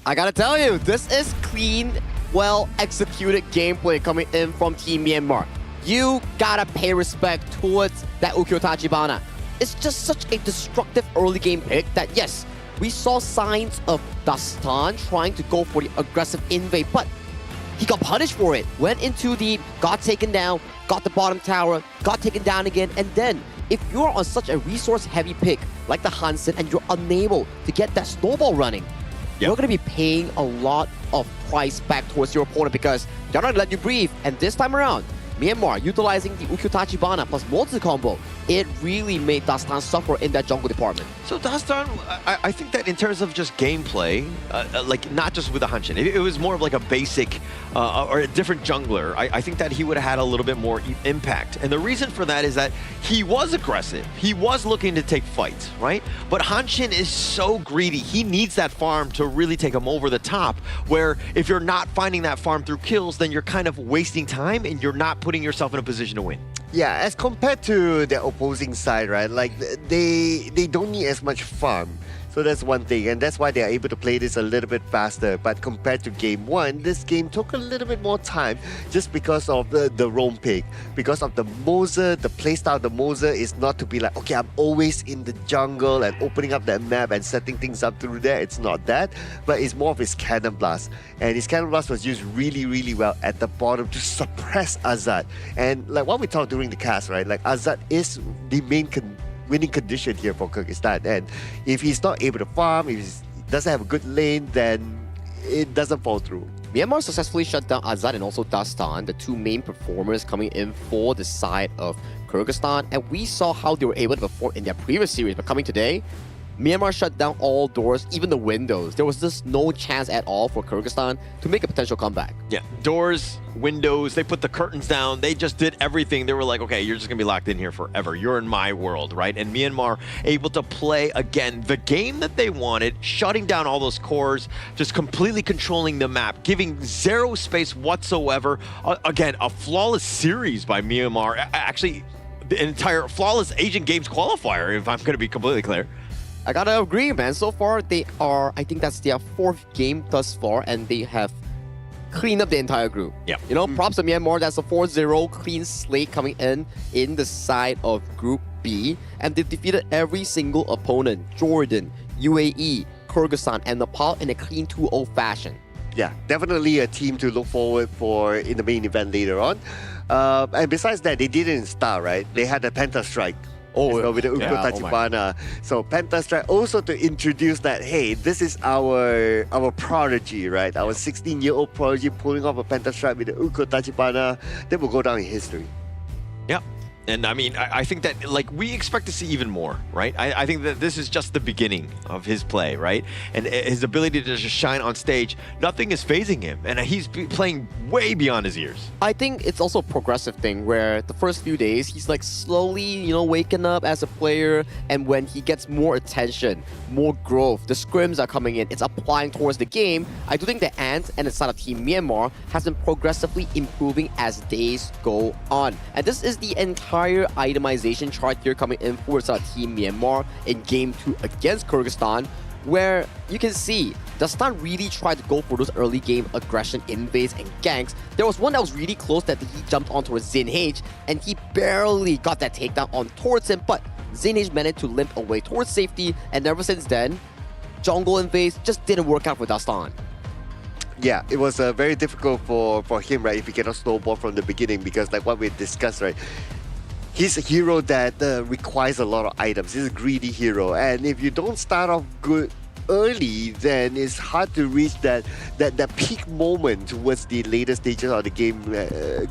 I gotta tell you, this is clean, well-executed gameplay coming in from Team Myanmar. You gotta pay respect towards that Ukyo Tachibana. It's just such a destructive early game pick that, yes, we saw signs of Dastan trying to go for the aggressive invade, but he got punished for it. Went into deep, got taken down, got the bottom tower, got taken down again, and then if you're on such a resource-heavy pick like the Hansen and you're unable to get that snowball running, you're going to be paying a lot of price back towards your opponent because they're not going to let you breathe. And this time around, Myanmar utilizing the Ukyutachibana plus multi combo, it really made Dastan suffer in that jungle department. So Dastan, I think that in terms of just gameplay, like not just with the Hanshin, it was more of like a basic or a different jungler. I think that he would have had a little bit more impact. And the reason for that is that he was aggressive. He was looking to take fights, right? But Hanshin is so greedy. He needs that farm to really take him over the top, where if you're not finding that farm through kills, then you're kind of wasting time and you're not putting yourself in a position to win. Yeah, as compared to the opposing side, right? Like they don't need as much farm. So that's one thing, and that's why they are able to play this a little bit faster. But compared to game one, this game took a little bit more time just because of the roam pick. Because of the Moser, the playstyle of the Moser is not to be like, okay, I'm always in the jungle and opening up that map and setting things up through there. It's not that, but it's more of his Cannon Blast. And his Cannon Blast was used really, really well at the bottom to suppress Azad. And like what we talked during the cast, right? Like Azad is the main winning condition here for Kyrgyzstan, and if he's not able to farm, if he doesn't have a good lane, then it doesn't fall through. Myanmar successfully shut down Azad and also Dastan, the two main performers coming in for the side of Kyrgyzstan, and we saw how they were able to perform in their previous series, but coming today, Myanmar shut down all doors, even the windows. There was just no chance at all for Kyrgyzstan to make a potential comeback. Yeah, doors, windows, they put the curtains down. They just did everything. They were like, okay, you're just going to be locked in here forever. You're in my world, right? And Myanmar able to play, again, the game that they wanted, shutting down all those cores, just completely controlling the map, giving zero space whatsoever. Again, a flawless series by Myanmar. Actually, the entire flawless Asian Games qualifier, if I'm going to be completely clear. I gotta agree, man. So far, they are, I think that's their fourth game thus far, and they have cleaned up the entire group. Yeah. You know, props to Myanmar. That's a 4-0 clean slate coming in the side of Group B, and they've defeated every single opponent: Jordan, UAE, Kyrgyzstan, and Nepal in a clean 2-0 fashion. Yeah, definitely a team to look forward for in the main event later on. And besides that, they didn't start, right? They had a Penta Strike. With the Ukyutachibana. So Penta Strike also to introduce that, hey, this is our prodigy, right? Our 16-year-old prodigy pulling off a Penta Strike with the Ukyutachibana. That will go down in history. Yeah. And I mean, I think that, like, we expect to see even more, right? I think that this is just the beginning of his play, right? And his ability to just shine on stage, nothing is phasing him. And he's playing way beyond his years. I think it's also a progressive thing where the first few days, he's like slowly, you know, waking up as a player. And when he gets more attention, more growth, the scrims are coming in, it's applying towards the game. I do think the Ant and the side of Team Myanmar has been progressively improving as days go on. And this is the entire itemization chart here coming in for Team Myanmar in Game 2 against Kyrgyzstan, where you can see Dastan really tried to go for those early game aggression invades and ganks. There was one that was really close that he jumped on towards Zinhage, and he barely got that takedown on towards him, but Zinhage managed to limp away towards safety, and ever since then, jungle invades just didn't work out for Dastan. Yeah, it was very difficult for him, right, if he cannot snowball from the beginning, because like what we discussed, right, he's a hero that requires a lot of items. He's a greedy hero, and if you don't start off good early, then it's hard to reach that peak moment towards the later stages of the game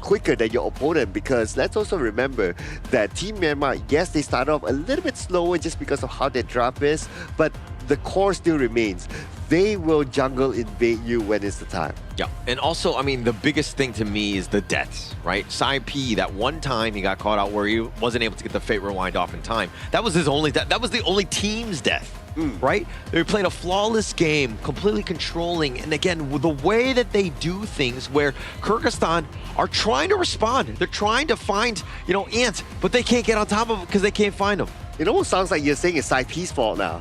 quicker than your opponent. Because let's also remember that Team Myanmar, yes, they started off a little bit slower just because of how their draft is, but the core still remains. They will jungle invade you when it's the time. Yeah, and also, I mean, the biggest thing to me is the deaths, right? Sai P, that one time he got caught out where he wasn't able to get the Fate Rewind off in time. That was his only death. That was the only team's death, right? They were playing a flawless game, completely controlling. And again, with the way that they do things, where Kyrgyzstan are trying to respond. They're trying to find, you know, Ant, but they can't get on top of him because they can't find him. It almost sounds like you're saying it's Sai P's fault now.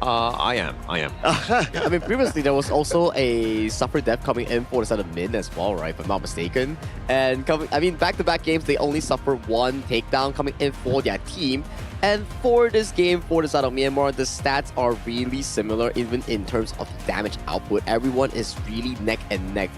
I am. I mean, previously there was also a suffer death coming in for the side of Min as well, right? If I'm not mistaken. And back-to-back games, they only suffer one takedown coming in for their team. And for this game, for the side of Myanmar, the stats are really similar, even in terms of damage output. Everyone is really neck and neck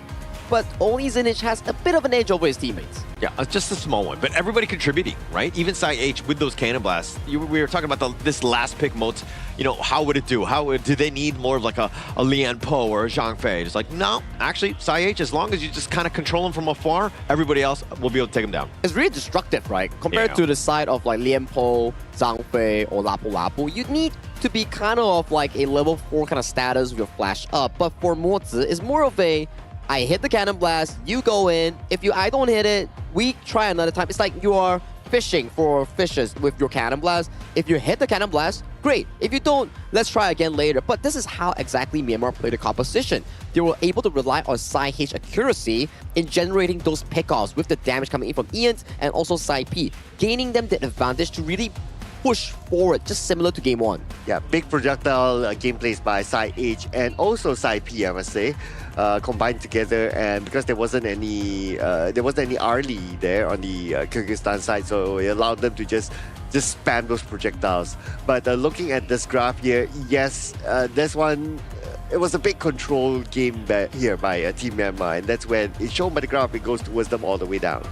but only Zinich has a bit of an edge over his teammates. Yeah, just a small one, but everybody contributing, right? Even Sai H with those cannon blasts. We were talking about this last pick modes. You know, how would it do? Do they need more of like a Lian Po or a Zhang Fei? It's like, no, actually, Sai H, as long as you just kind of control him from afar, everybody else will be able to take him down. It's really destructive, right? Compared to the side of like Lian Po, Zhang Fei, or Lapu Lapu, you need to be kind of like a level 4 kind of status with your flash up. But for Mozi, it's more of a, I hit the cannon blast, you go in. If I don't hit it, we try another time. It's like you are fishing for fishes with your cannon blast. If you hit the cannon blast, great. If you don't, let's try again later. But this is how exactly Myanmar played the composition. They were able to rely on Sai H accuracy in generating those pickoffs with the damage coming in from Ian and also Sai P, gaining them the advantage to really push forward, just similar to game 1. Yeah, big projectile gameplays by Sai H and also Sai P, I must say, combined together. And because there wasn't any Arlie there on the Kyrgyzstan side, so it allowed them to just spam those projectiles. But looking at this graph here, yes, this one, it was a big control game here by Team Myanmar, and that's when it's shown by the graph, it goes towards them all the way down.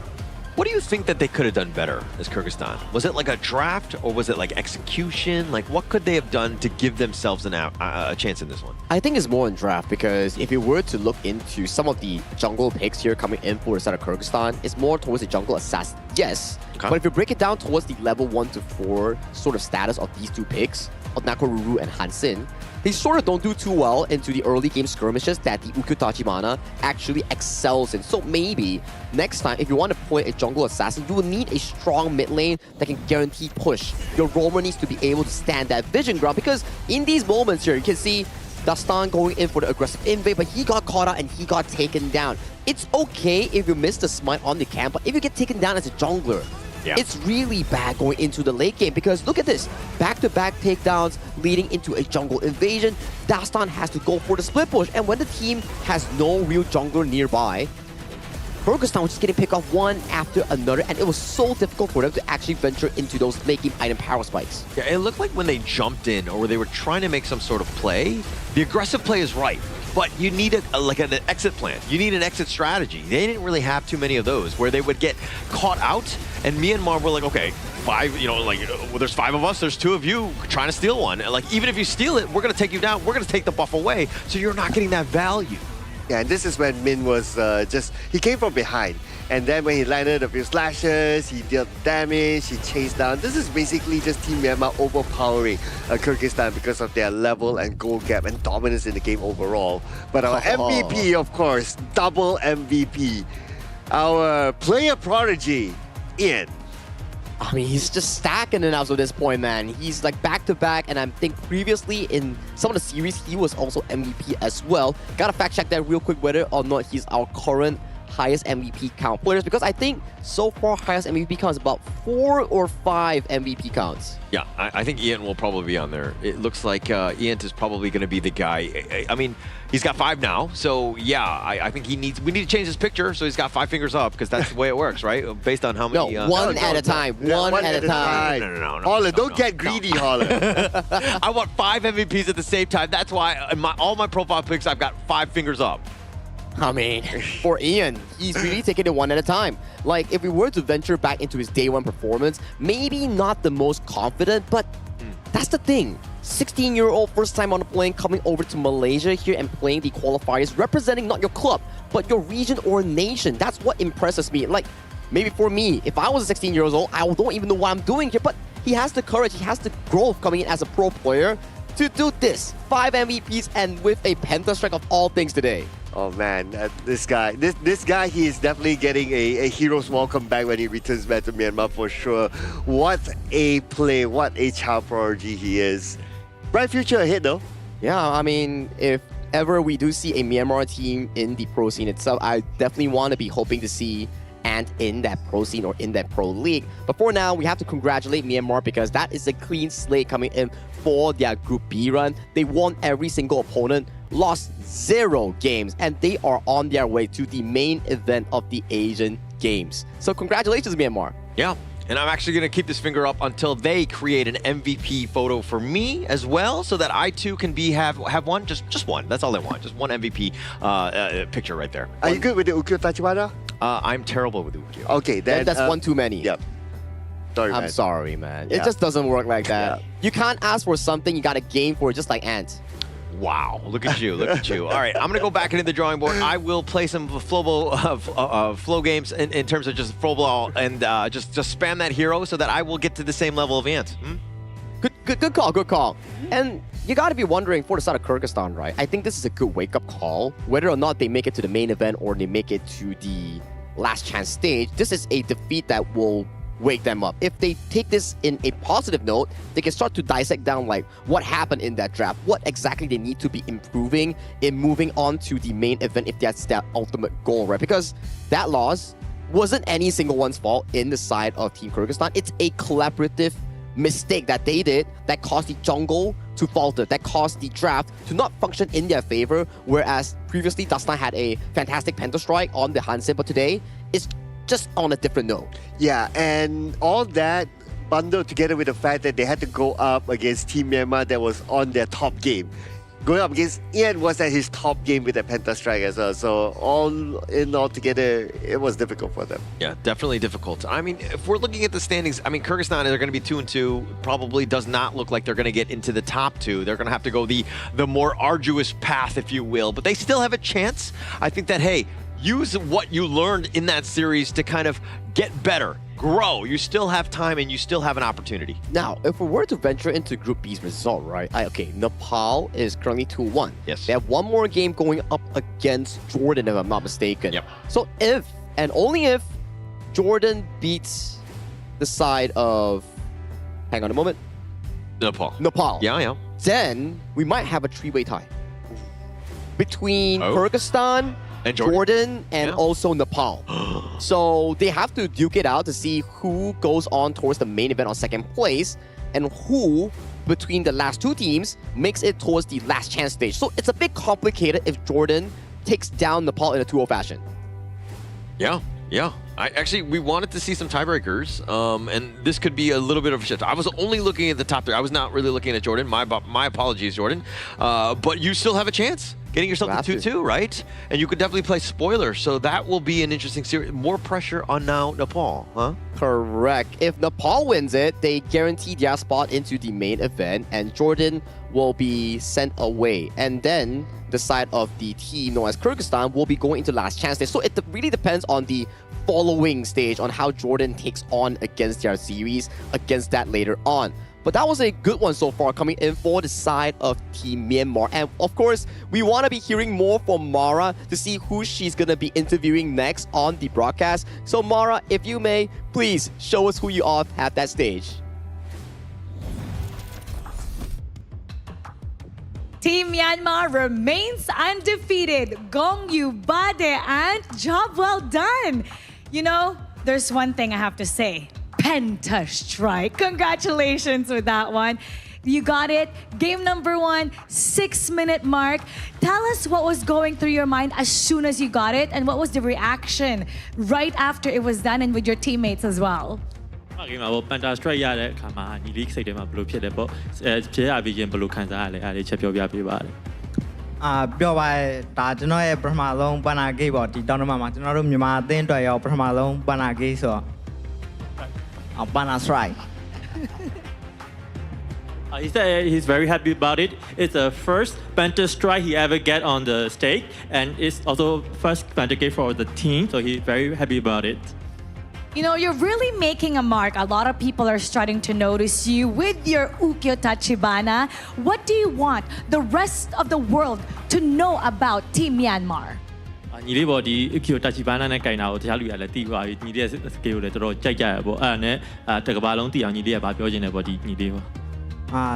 What do you think that they could have done better as Kyrgyzstan? Was it like a draft or was it like execution? Like what could they have done to give themselves a chance in this one? I think it's more in draft because if you were to look into some of the jungle picks here coming in for the side of Kyrgyzstan, it's more towards the jungle assassin. Yes, but if you break it down towards the level 1 to 4 sort of status of these two picks, of Nakoruru and Hansin, they sort of don't do too well into the early game skirmishes that the Ukyu Tachibana actually excels in. So maybe next time, if you want to play a jungle assassin, you will need a strong mid lane that can guarantee push. Your roamer needs to be able to stand that vision ground because in these moments here, you can see Dastan going in for the aggressive invade, but he got caught out and he got taken down. It's okay if you miss the smite on the camp, but if you get taken down as a jungler, it's really bad going into the late game because look at this. Back-to-back takedowns leading into a jungle invasion. Dastan has to go for the split push. And when the team has no real jungler nearby, Kyrgyzstan was just getting picked off one after another, and it was so difficult for them to actually venture into those late game item power spikes. Yeah, it looked like when they jumped in or they were trying to make some sort of play, the aggressive play is right. But you need like an exit plan. You need an exit strategy. They didn't really have too many of those where they would get caught out and Myanmar were like, okay, 5, well, there's 5 of us, there's 2 of you trying to steal one. And like, even if you steal it, we're gonna take you down, we're gonna take the buff away, so you're not getting that value. Yeah, and this is when Min was he came from behind. And then when he landed a few slashes, he dealt damage, he chased down. This is basically just Team Myanmar overpowering Kyrgyzstan because of their level and goal gap and dominance in the game overall. But our MVP, of course, double MVP, our player prodigy, Ian. I mean, he's just stacking it up at this point, man. He's like back-to-back, and I think previously in some of the series, he was also MVP as well. Gotta fact-check that real quick whether or not he's our current highest MVP count players, because I think so far highest MVP count is about 4 or 5 MVP counts. Yeah, I think Ian will probably be on there. It looks like Ian is probably going to be the guy. I mean, he's got 5 now, so yeah, I think we need to change his picture so he's got 5 fingers up because that's the way it works, right? Based on how many. No, one at a time. One at a time. No. Holler, don't get greedy, Holler. I want 5 MVPs at the same time. That's why in all my profile pics, I've got 5 fingers up. I mean, for Ian, he's really taking it one at a time. Like, if we were to venture back into his day 1 performance, maybe not the most confident, but that's the thing. 16-year-old, first time on the plane, coming over to Malaysia here and playing the qualifiers, representing not your club, but your region or nation. That's what impresses me. Like, maybe for me, if I was 16 years old, I don't even know what I'm doing here, but he has the courage, he has the growth coming in as a pro player to do this. 5 MVPs and with a pentastrike of all things today. Oh man, this guy, he is definitely getting a hero's welcome back when he returns back to Myanmar for sure. What a play, what a child prodigy he is. Bright future ahead though. Yeah, I mean, if ever we do see a Myanmar team in the pro scene itself, I definitely want to be hoping to see Ant in that pro scene or in that pro league. But for now, we have to congratulate Myanmar because that is a clean slate coming in for their Group B run. They won every single opponent, lost 0 games, and they are on their way to the main event of the Asian Games. So congratulations, Myanmar. Yeah. And I'm actually going to keep this finger up until they create an MVP photo for me as well, so that I too can have one, just one. That's all I want, just one MVP picture right there. Are you good with the Ukyo Tachibana? I'm terrible with Ukyo. Okay, then That's one too many. Yep. Sorry, I'm man. sorry, man. Yeah. It just doesn't work like that. You can't ask for something, you gotta game for it, just like Ant. Wow, look at you, look at you. All right, I'm going to go back into the drawing board. I will play some flow games in terms of just flowball and just spam that hero so that I will get to the same level of Ant. Good call. And you gotta be wondering for the side of Kyrgyzstan, right? I think this is a good wake-up call. Whether or not they make it to the main event or they make it to the last chance stage, this is a defeat that will wake them up. If they take this in a positive note, they can start to dissect down like what happened in that draft, what exactly they need to be improving in moving on to the main event if that's their ultimate goal, right? Because that loss wasn't any single one's fault in the side of Team Kyrgyzstan. It's a collaborative mistake that they did that caused the jungle to falter, that caused the draft to not function in their favor, whereas previously Dastan had a fantastic Penta Strike on the Hansen, but today it's just on a different note. Yeah, and all that bundled together with the fact that they had to go up against Team Myanmar that was on their top game. Going up against Ian was at his top game with that Penta Strike as well. So all together, it was difficult for them. Yeah, definitely difficult. I mean, if we're looking at the standings, I mean, Kyrgyzstan, they're going to be 2-2. Probably does not look like they're going to get into the top two. They're going to have to go the more arduous path, if you will. But they still have a chance. I think that, hey, use what you learned in that series to kind of get better, grow. You still have time and you still have an opportunity. Now, if we were to venture into Group B's result, right? Okay, Nepal is currently 2-1. Yes. They have one more game going up against Jordan, if I'm not mistaken. Yep. So if, and only if, Jordan beats the side of, hang on a moment. Nepal. Yeah. Then we might have a three-way tie between Kyrgyzstan, and Jordan and also Nepal. So they have to duke it out to see who goes on towards the main event on second place and who between the last two teams makes it towards the last chance stage. So it's a bit complicated if Jordan takes down Nepal in a 2-0 fashion. Yeah. We wanted to see some tiebreakers, and this could be a little bit of a shift. I was only looking at the top three. I was not really looking at Jordan. My apologies, Jordan. But you still have a chance. Getting yourself to 2-2, right? And you could definitely play spoiler, so that will be an interesting series. More pressure on now Nepal, huh? Correct. If Nepal wins it, they guarantee their spot into the main event, and Jordan will be sent away. And then the side of the team known as Kyrgyzstan will be going into last chance stage. So it really depends on the following stage on how Jordan takes on against their series, against that later on. But that was a good one so far coming in for the side of Team Myanmar. And of course, we want to be hearing more from Mara to see who she's going to be interviewing next on the broadcast. So Mara, if you may, please show us who you are at that stage. Team Myanmar remains undefeated. Gong Yu Bade and job well done. You know, there's one thing I have to say. Penta Strike. Congratulations with that one. You got it. Game number 1, 6-minute mark. Tell us what was going through your mind as soon as you got it and what was the reaction right after it was done and with your teammates as well. ဒီမှာပေါ့ Penta Strike ရတဲ့အခါမှာညီလေးစိတ်ထဲမှာဘယ်လိုဖြစ်တယ်ပေါ့ဖြေရပြီးရင်ဘယ်လိုခံစားရလဲအားလေးချက်ပြောပြပေးပါတယ် ပြောပါဒါကျွန်တော်ရဲ့ပထမဆုံးပန်နာဂိတ်ပေါ့ဒီတောင်းတမမှာကျွန်တော်တို့မြန်မာအသင်းအတွက်ရောပထမဆုံးပန်နာဂိတ်ဆိုတော့Penta Strike. He said he's very happy about it. It's the first Penta Strike he ever get on the stage, and it's also first Penta game for the team, so he's very happy about it. You know, you're really making a mark. A lot of people are starting to notice you with your Ukyo Tachibana. What do you want the rest of the world to know about Team Myanmar? ညီလေးပေါ့ဒီ Ukyo Tachibana နဲ့ကင်တာကိုတခြားလူတွေကလည်းသိပါပြီညီလေးရဲ့ skill ကိုလည်းတော်တော်ကြိုက်ကြရပေါ့အဲ့ဒါနဲ့တကဘာလုံးသိအောင်ညီလေးကဗာပြောချင်တယ်ပေါ့ဒီညီလေးပေါ့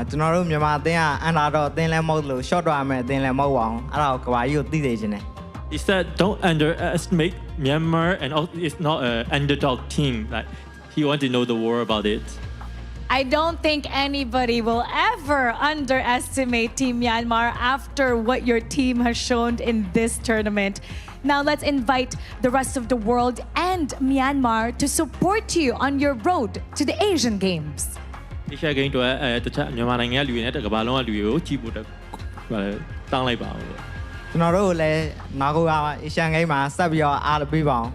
ကျွန်တော်တို့မြန်မာအသင်းကအန်ဒါတော့အသင်းလည်းမဟုတ်လို့ short တော့ရမယ်အသင်းလည်းမဟုတ်ပါဘူးအဲ့ဒါကိုကဘာကြီးကိုသိစေချင်တယ် He said don't underestimate Myanmar and it's not an underdog team like he want to know the world about it I don't think anybody will ever underestimate Team Myanmar after what your team has shown in this tournament. Now let's invite the rest of the world and Myanmar to support you on your road to the Asian Games. Asia Games တို့တခြားမြန်မာနိုင်ငံကလူတွေနဲ့ကမ္ဘာလုံးကလူတွေကိုကြည့်ဖို့တောင်းလိုက်ပါဦး ကျွန်တော်တို့ကိုလည်းနောက်ခုက Asian Game မှာဆက်ပြီးတော့အားပေးပါအောင်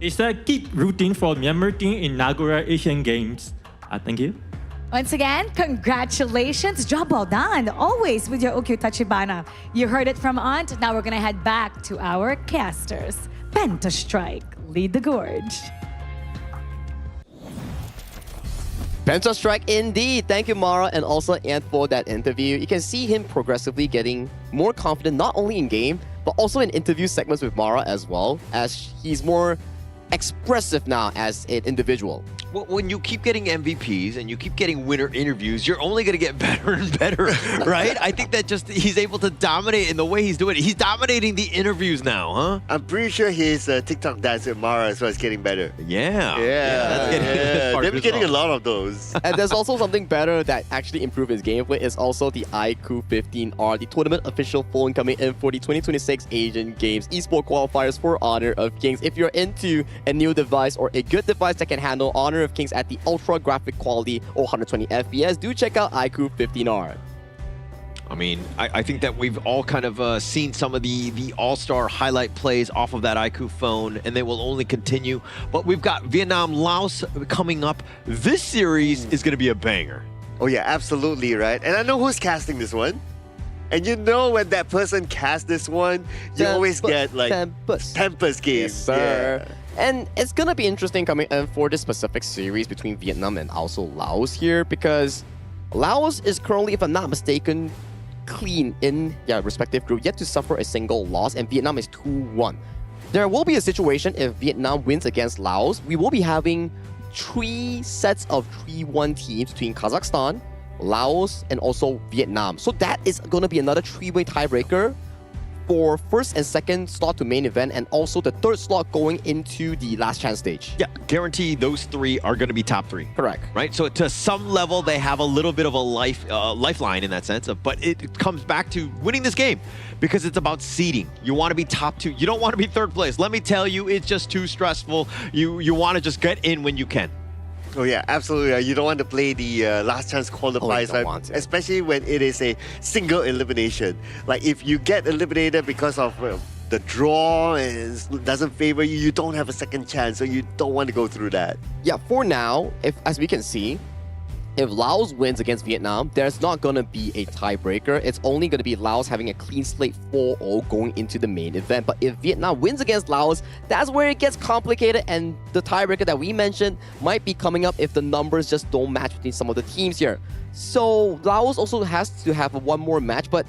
He said keep rooting for Myanmar team in Nagora Asian Games. Thank you. Once again, congratulations. Job well done. Always with your Ukyu Tachibana. You heard it from Aunt. Now we're going to head back to our casters. Penta Strike, lead the gorge. Penta Strike indeed. Thank you, Mara, and also Ant for that interview. You can see him progressively getting more confident, not only in game, but also in interview segments with Mara as well, as he's more expressive now as an individual. Well, when you keep getting MVPs and you keep getting winner interviews, you're only going to get better and better, right? I think that just he's able to dominate in the way he's doing it. He's dominating the interviews now, huh? I'm pretty sure his TikTok dance with Mara as well is getting better. Yeah. They've been getting a lot of those. And there's also something better that actually improved his gameplay is also the IQ 15R, the tournament official phone coming in for the 2026 Asian Games Esports Qualifiers for Honor of Kings. If you're into a new device or a good device that can handle Honor of Kings at the ultra graphic quality or 120 FPS, do check out IQ 15R. I mean, I think that we've all kind of seen some of the all-star highlight plays off of that IQ phone, and they will only continue. But we've got Vietnam, Laos coming up. This series is going to be a banger. Oh yeah, absolutely, right? And I know who's casting this one. And you know when that person casts this one, you always get like Tempest games. Yes, sir. And it's going to be interesting coming in for this specific series between Vietnam and also Laos here, because Laos is currently, if I'm not mistaken, clean in their respective group, yet to suffer a single loss, and Vietnam is 2-1. There will be a situation if Vietnam wins against Laos, we will be having 3 sets of 3-1 teams between Kazakhstan, Laos, and also Vietnam. So that is going to be another 3-way tiebreaker for first and second slot to main event, and also the third slot going into the last chance stage. Yeah, guarantee those 3 are going to be top 3. Correct. Right? So to some level, they have a little bit of a lifeline in that sense, but it comes back to winning this game because it's about seeding. You want to be top 2. You don't want to be third place. Let me tell you, it's just too stressful. You want to just get in when you can. Oh yeah, absolutely. You don't want to play the last chance qualifiers, right? Especially when it is a single elimination. Like if you get eliminated because of the draw and it doesn't favor you, you don't have a second chance, so you don't want to go through that. Yeah, for now, as we can see, if Laos wins against Vietnam, there's not going to be a tiebreaker. It's only going to be Laos having a clean slate 4-0 going into the main event. But if Vietnam wins against Laos, that's where it gets complicated, and the tiebreaker that we mentioned might be coming up if the numbers just don't match between some of the teams here. So Laos also has to have one more match, but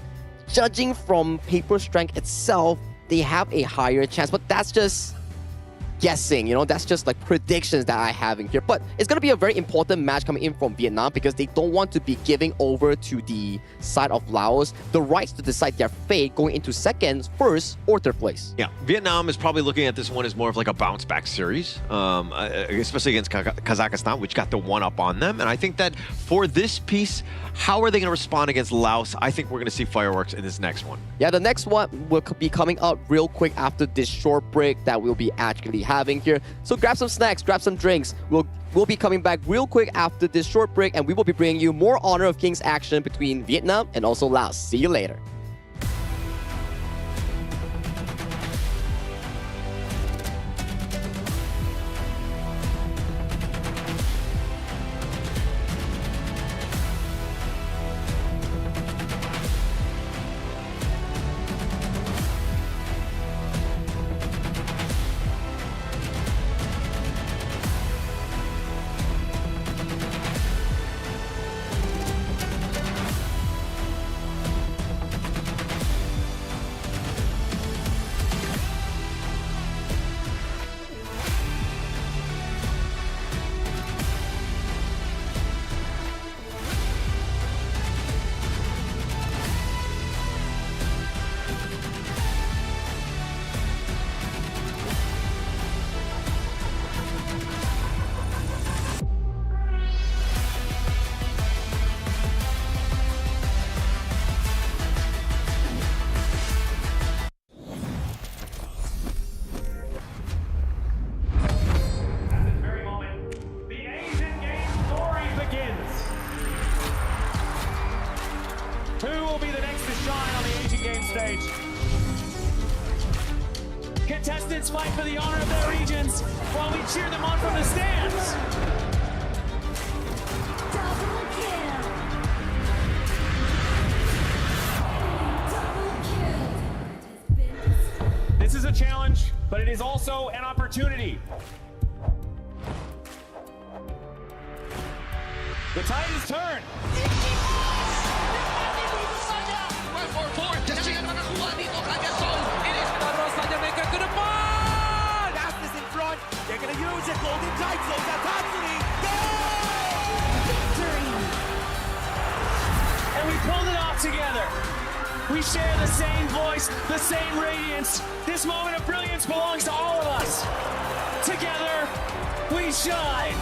judging from paper strength itself, they have a higher chance. But that's just guessing, that's just like predictions that I have in here. But it's going to be a very important match coming in from Vietnam because they don't want to be giving over to the side of Laos the rights to decide their fate going into second, first, or third place. Yeah, Vietnam is probably looking at this one as more of like a bounce back series, especially against Kazakhstan, which got the one up on them. And I think that for this piece, how are they going to respond against Laos? I think we're going to see fireworks in this next one. Yeah, the next one will be coming out real quick after this short break that we'll be actually having here. So grab some snacks, grab some drinks. We'll be coming back real quick after this short break, and we will be bringing you more Honor of Kings action between Vietnam and also Laos. See you later. will be the next to shine on the Asian Games stage. Contestants fight for the honor of their regions while we cheer them on from the stands. Double kill. This is a challenge, but it is also an opportunity. The tide is turned. Mereka ke depan. Aspas in front. They're going to use it. Golden Tight slows down Tatsumi. Victory. And we pulled it off together. We share the same voice, the same radiance. This moment of brilliance belongs to all of us. Together, we shine.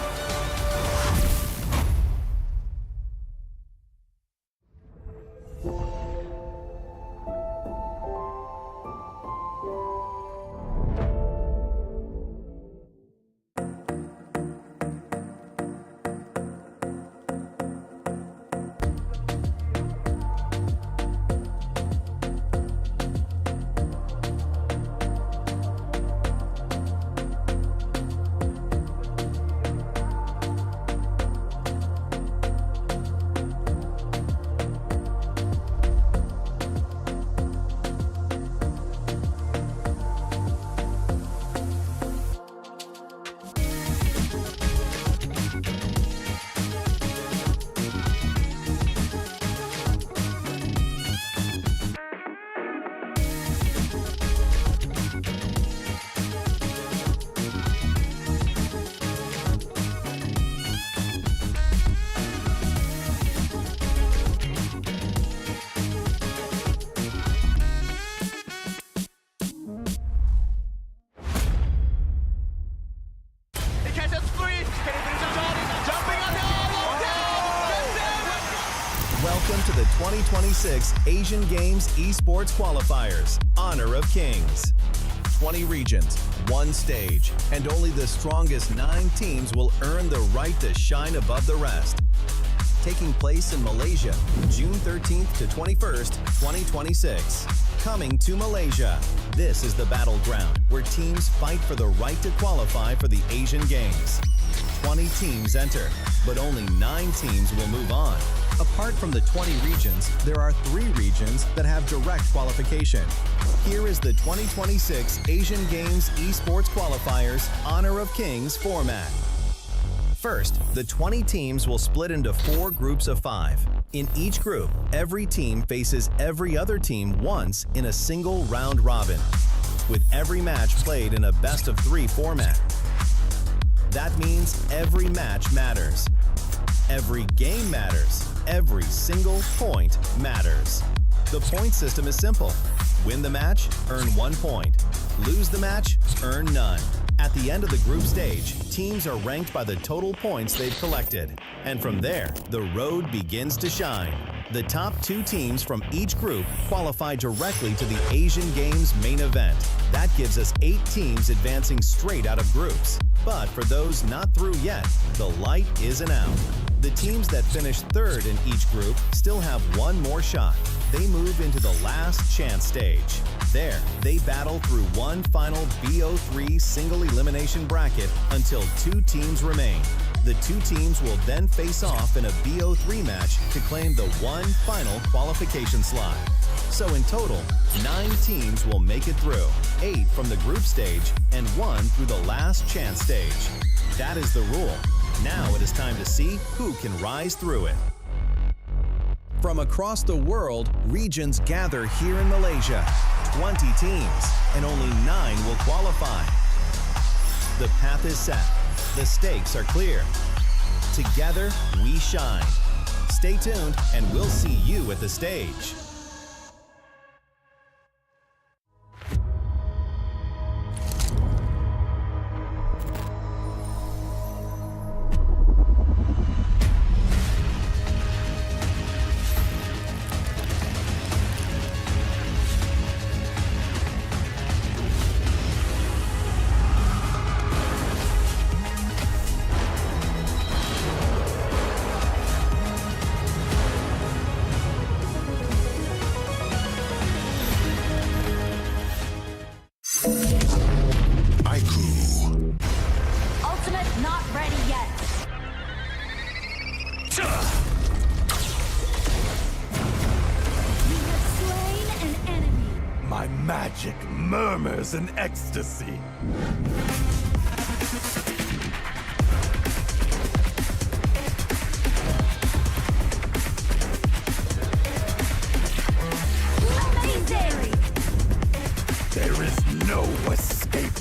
Welcome to the 2026 Asian Games Esports Qualifiers, Honor of Kings. 20 regions, one stage, and only the strongest 9 teams will earn the right to shine above the rest. Taking place in Malaysia, June 13th to 21st, 2026. Coming to Malaysia. This is the battleground where teams fight for the right to qualify for the Asian Games. 20 teams enter, but only 9 teams will move on. Apart from the 20 regions, there are 3 regions that have direct qualification. Here is the 2026 Asian Games Esports Qualifiers Honor of Kings format. First, the 20 teams will split into 4 groups of 5. In each group, every team faces every other team once in a single round robin, with every match played in a best-of-3 format. That means every match matters. Every game matters. Every single point matters. The point system is simple. Win the match, earn 1 point. Lose the match, earn none. At the end of the group stage, teams are ranked by the total points they've collected. And from there, the road begins to shine. The top 2 teams from each group qualify directly to the Asian Games main event. That gives us 8 teams advancing straight out of groups. But for those not through yet, the light isn't out. The teams that finish 3rd in each group still have 1 more shot. They move into the last chance stage. There, they battle through one final BO3 single elimination bracket until 2 teams remain. The 2 teams will then face off in a BO3 match to claim the one final qualification slot. So in total, 9 teams will make it through, 8 from the group stage and 1 through the last chance stage. That is the rule. Now it is time to see who can rise through it. From across the world, regions gather here in Malaysia. 20 teams, and only 9 will qualify. The path is set. The stakes are clear. Together, we shine. Stay tuned, and we'll see you at the stage. Slain an enemy. My magic murmurs in ecstasy. Amazing. There is no escape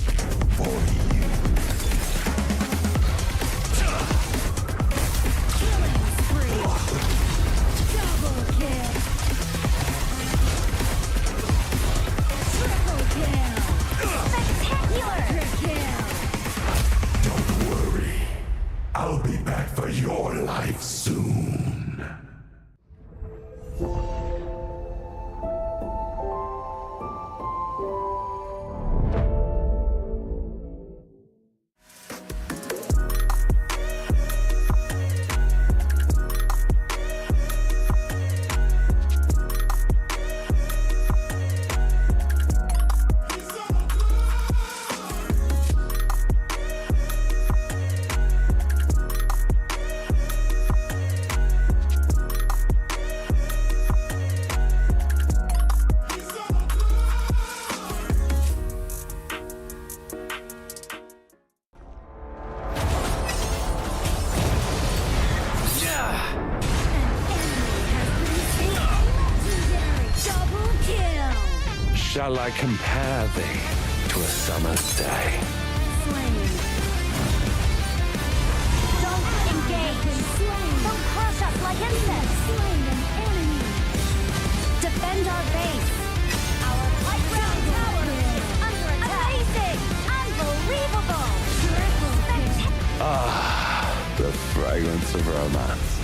for you. Killing spree. Double kill. Triple kill. Spectacular. Kill. Don't worry. I'll be back for your life soon. Double kill. Shall I compare thee to a summer's day? Slain. Don't engage. Slain. Don't crush us like insects. Slain an enemy. Defend our base. Our playground tower is under attack. Amazing. Unbelievable. Ah, the fragrance of romance.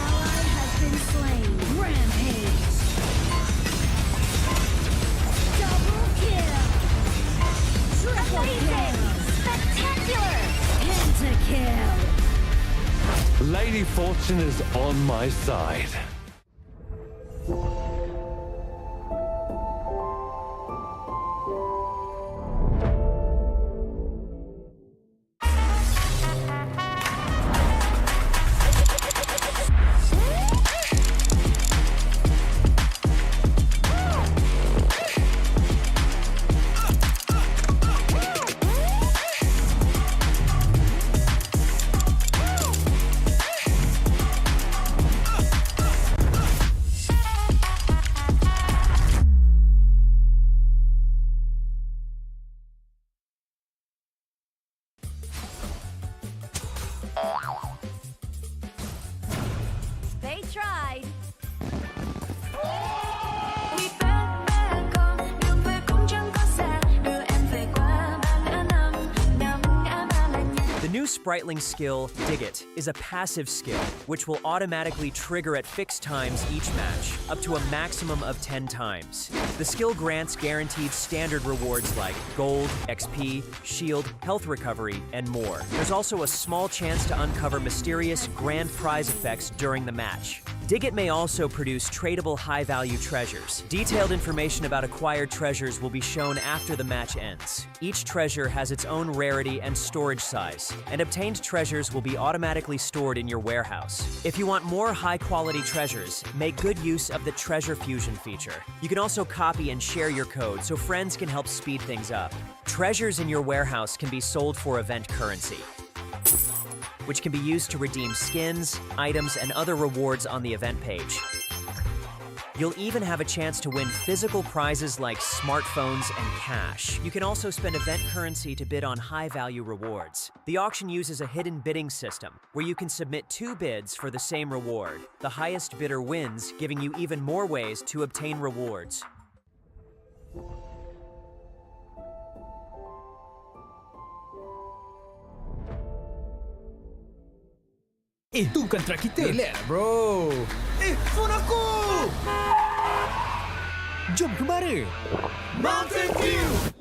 Ally has been slain. Rampage. Double kill. Triple kill. Spectacular. Pentakill. Lady Fortune is on my side. They tried. The new Spritling skill, Dig It, is a passive skill which will automatically trigger at fixed times each match, up to a maximum of 10 times. The skill grants guaranteed standard rewards like gold, XP, shield, health recovery, and more. There's also a small chance to uncover mysterious grand prize effects during the match. Dig It may also produce tradable high-value treasures. Detailed information about acquired treasures will be shown after the match ends. Each treasure has its own rarity and storage size, and obtained treasures will be automatically stored in your warehouse. If you want more high-quality treasures, make good use of the Treasure Fusion feature. You can also copy and share your code so friends can help speed things up. Treasures in your warehouse can be sold for event currency, which can be used to redeem skins, items, and other rewards on the event page. You'll even have a chance to win physical prizes like smartphones and cash. You can also spend event currency to bid on high-value rewards. The auction uses a hidden bidding system, where you can submit 2 bids for the same reward. The highest bidder wins, giving you even more ways to obtain rewards. Itu kontrak kita. Relax lah bro. Phone aku! Jom kembara. Mountain View!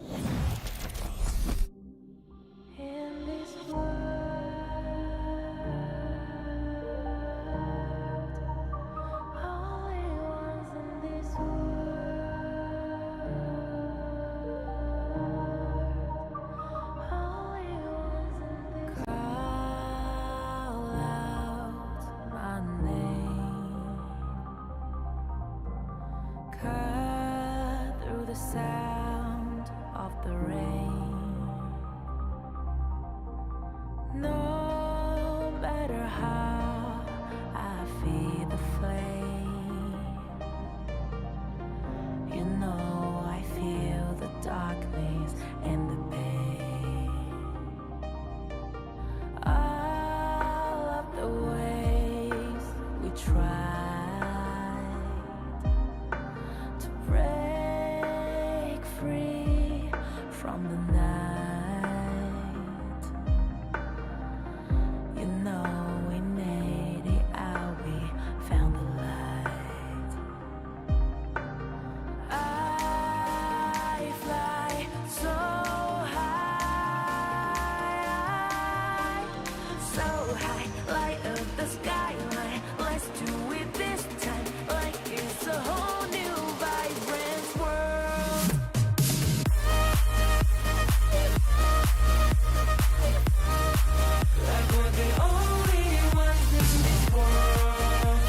No matter how I feed the flame, you know I feel the darkness and the pain. All of the ways we tried to break free from the night, you know we made it out, we found the light. I fly so high, light up the skyline. Let's do it this time, like it's a whole new vibrant world. Like we're the only ones in this world.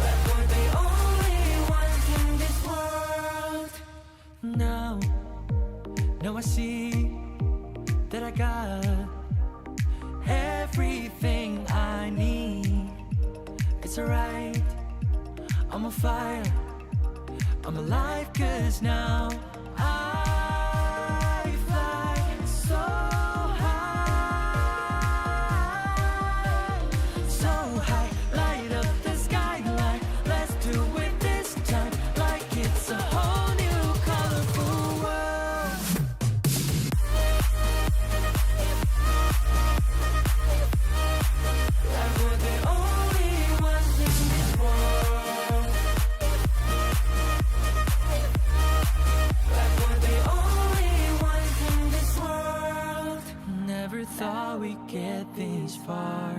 Like we're the only ones in this world. Now I see that I got everything I need. It's alright, I'm on fire, I'm alive, 'cause now I fly so high, light up the skyline. Let's do it this time, like it's a whole new colorful world. Like we're the only ones in this world. Like we're the only ones in this world. Never thought we'd get this far,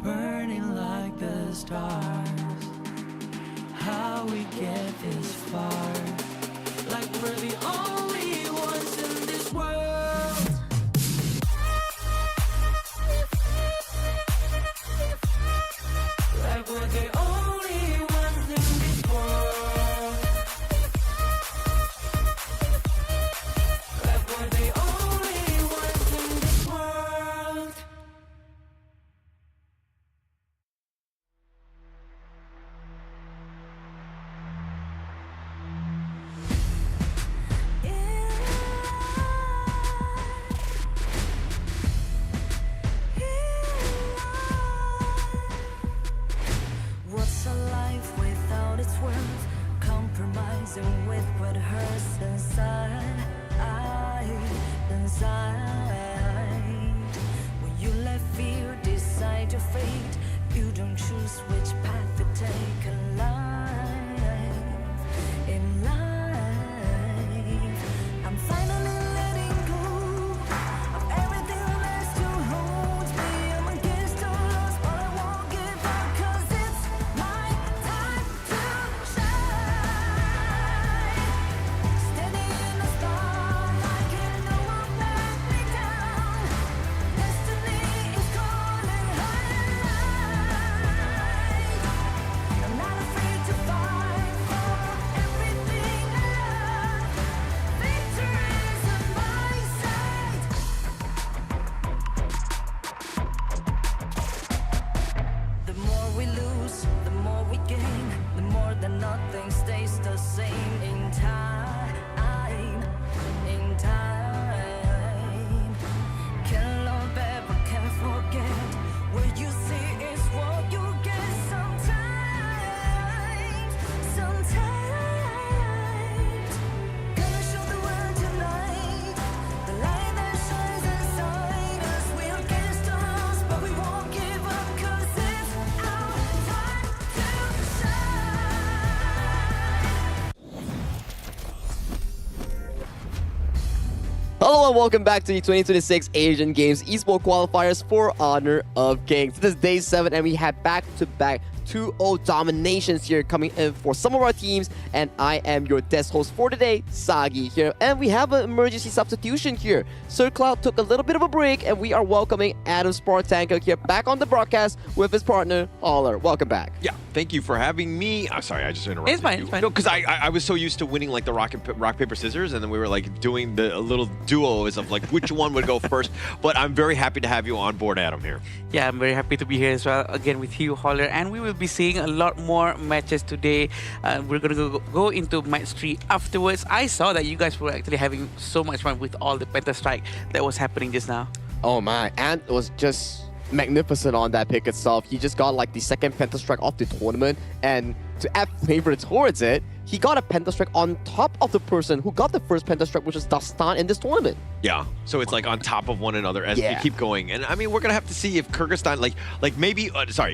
burning like the stars. How we get this far, like we're the only ones in this world. Like we're the only ones in this world. Like we're the only ones in this world. What's a life without its worth? Compromising with what hurts inside. When you let fear decide your fate, you don't choose which path to take in life. In life, I'm finally letting go of everything that still holds me. I'm against all odds, but I won't give up, 'cause it's my time to shine. Standing in the spotlight, and no one let me down. Destiny is calling high. I'm not afraid to fight for everything I love. Victory is on my side. The more we lose, the more we gain. The more that nothing stays the same. In time, can love ever, can't forget. What you see is what you get. Sometimes, gonna show the world tonight. The light that shines inside us. We're against the odds, but we won't give up, 'cause it's our time to Hello and welcome back to the 2026 Asian Games Esports Qualifiers for Honor of Kings. This is day 7 and we had back-to-back 2-0 dominations here coming in for some of our teams, and I am your desk host for today, Sagi here, and we have an emergency substitution here. Sir Cloud took a little bit of a break and we are welcoming Adam Spartanko here back on the broadcast with his partner, Aller. Welcome back. Yeah, Thank you for having me. I'm sorry, I just interrupted. It's fine. You. It's fine. No, because I was so used to winning like the rock paper scissors, and then we were like doing the little duos of like which one would go first. But I'm very happy to have you on board, Adam. Here. Yeah, I'm very happy to be here as well again with you, Holler, and we will be seeing a lot more matches today. We're gonna go into match 3 afterwards. I saw that you guys were actually having so much fun with all the Penta Strike that was happening just now. Oh my, and it was just magnificent on that pick itself. He just got like the second Penta Strike of the tournament, and to add flavor towards it, he got a Penta Strike on top of the person who got the first Penta Strike, which is Dastan in this tournament. Yeah, so it's like on top of one another as we Yeah. keep going. And I mean, we're going to have to see if Kyrgyzstan, like maybe,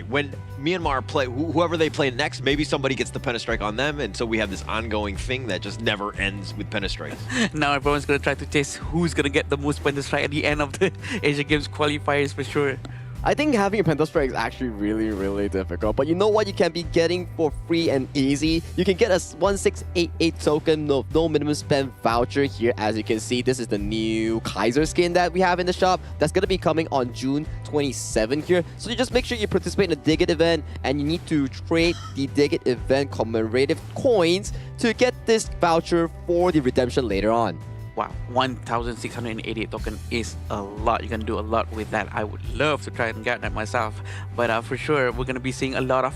when Myanmar play, whoever they play next, maybe somebody gets the Penta Strike on them. And so we have this ongoing thing that just never ends with Penta Strikes. Now everyone's gonna try to chase who's gonna get the most Penta Strike at the end of the Asian Games qualifiers for sure. I think having a Penta Strike is actually really, really difficult. But you know what you can be getting for free and easy? You can get a 1688 token, no minimum spend voucher here. As you can see, this is the new Kaiser skin that we have in the shop. That's going to be coming on June 27 here. So you just make sure you participate in the Dig It event, and you need to trade the Dig It event commemorative coins to get this voucher for the redemption later on. Wow, 1,688 token is a lot. You can do a lot with that. I would love to try and get that myself. But for sure, we're going to be seeing a lot of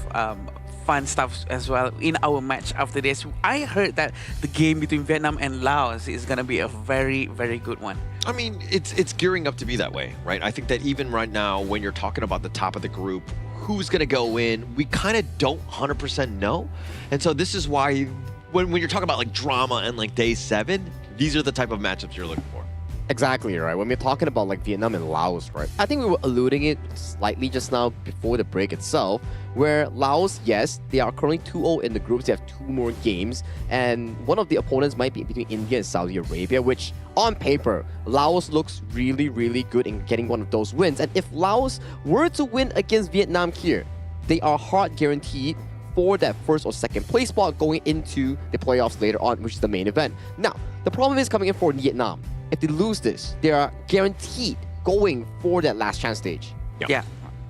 fun stuff as well in our match after this. I heard that the game between Vietnam and Laos is going to be a very, very good one. I mean, it's gearing up to be that way, right? I think that even right now, when you're talking about the top of the group, who's going to go in, we kind of don't 100% know. And so this is why when you're talking about like drama and like day 7, these are the type of matchups you're looking for. Exactly, right? When we're talking about like Vietnam and Laos, right? I think we were alluding it slightly just now before the break itself, where Laos, yes, they are currently 2-0 in the groups. They have 2 more games, and one of the opponents might be between India and Saudi Arabia, which on paper, Laos looks really, really good in getting one of those wins. And if Laos were to win against Vietnam here, they are hard guaranteed for that first or second place spot going into the playoffs later on, which is the main event. Now, the problem is coming in for Vietnam. If they lose this, they are guaranteed going for that last chance stage. Yeah.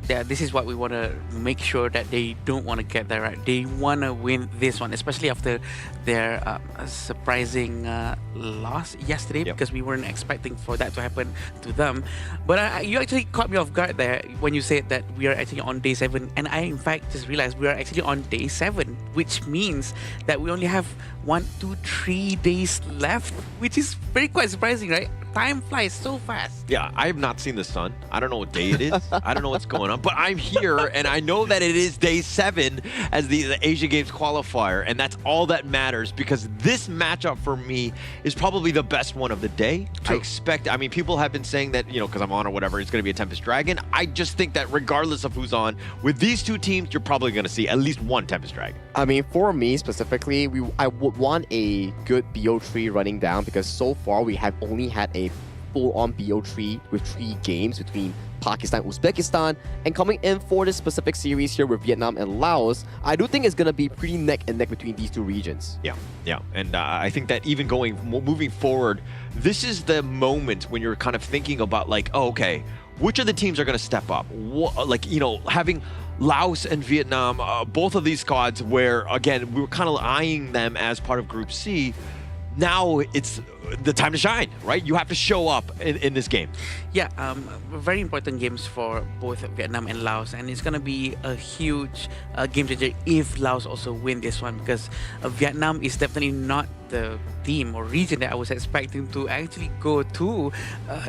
This is what we want to make sure that they don't want to get that right. They want to win this one, especially after their surprising loss yesterday, because we weren't expecting for that to happen to them. But you actually caught me off guard there when you said that we are actually on day 7, and I in fact just realized we are actually on day 7, which means that we only have 1, 2, 3 days left, which is very quite surprising, right? Time flies so fast. Yeah, I have not seen the sun. I don't know what day it is. I don't know what's going on, but I'm here and I know that it is day 7 as the Asian Games qualifier, and that's all that matters because this matchup for me is probably the best one of the day. True. I mean, people have been saying that, because I'm on or whatever, it's going to be a Tempest Dragon. I just think that regardless of who's on, with these 2 teams, you're probably going to see at least one Tempest Dragon. I mean, for me specifically, I would want a good BO3 running down because so far we have only had a full-on BO3 with 3 games between Pakistan, Uzbekistan, and coming in for this specific series here with Vietnam and Laos, I do think it's going to be pretty neck and neck between these 2 regions. Yeah, and I think that even moving forward, this is the moment when you're kind of thinking about like, oh, okay, which of the teams are going to step up? Having Laos and Vietnam, both of these squads where, again, we were kind of eyeing them as part of Group C. Now it's the time to shine, right? You have to show up in this game. Yeah, very important games for both Vietnam and Laos, and it's gonna be a huge game changer if Laos also win this one, because Vietnam is definitely not the team or region that I was expecting to actually go to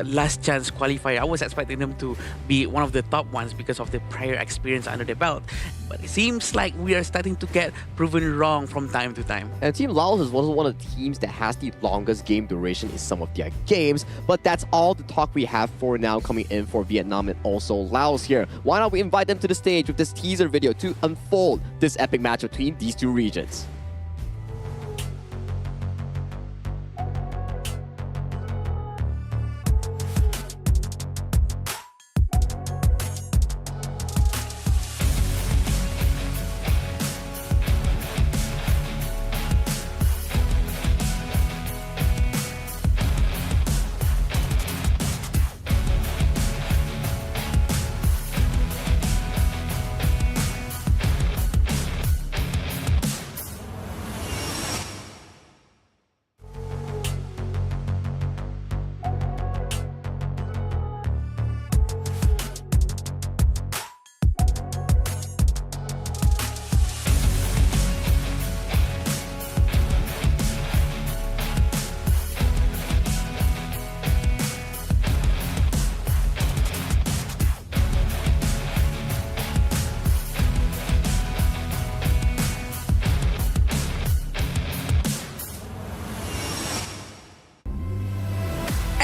last chance qualifier. I was expecting them to be one of the top ones because of the prior experience under their belt, but it seems like we are starting to get proven wrong from time to time. And Team Laos is also one of the teams that has the longest game duration in some of their games, but that's all the talk we have for now coming in for Vietnam and also Laos here. Why not we invite them to the stage with this teaser video to unfold this epic match between these 2 regions.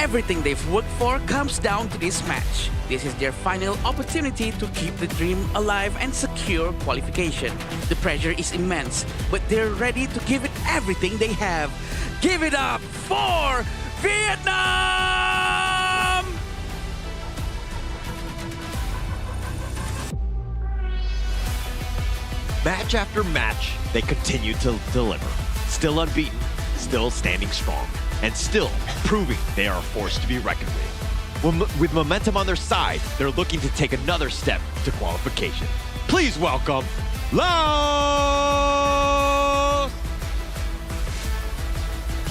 everything they've worked for comes down to this match. This is their final opportunity to keep the dream alive and secure qualification. The pressure is immense, but they're ready to give it everything they have. Give it up for Vietnam! Match after match, they continue to deliver. Still unbeaten, still standing strong, and still proving they are a force to be reckoned with. With momentum on their side, they're looking to take another step to qualification. Please welcome Laos!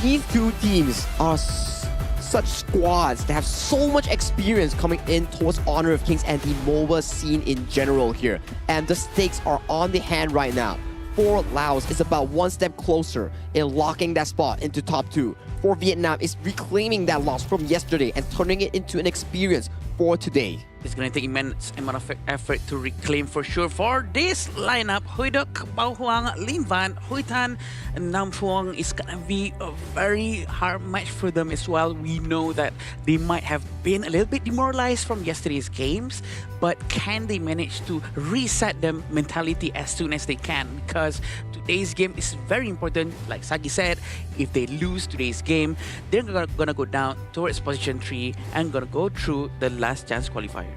These two teams are such squads that have so much experience coming in towards Honor of Kings and the MOBA scene in general here. And the stakes are on the hand right now. For Laos, it's about one step closer in locking that spot into top 2. For Vietnam, it's reclaiming that loss from yesterday and turning it into an experience for today. It's going to take immense amount of effort to reclaim for sure. For this lineup, Huy Duc, Bao Huang, Lin Van, Huy Tan, and Nam Phuong is going to be a very hard match for them as well. We know that they might have been a little bit demoralized from yesterday's games, but can they manage to reset their mentality as soon as they can? Because today's game is very important. Like Sagi said, if they lose today's game, they're gonna go down towards position 3 and gonna go through the last chance qualifier.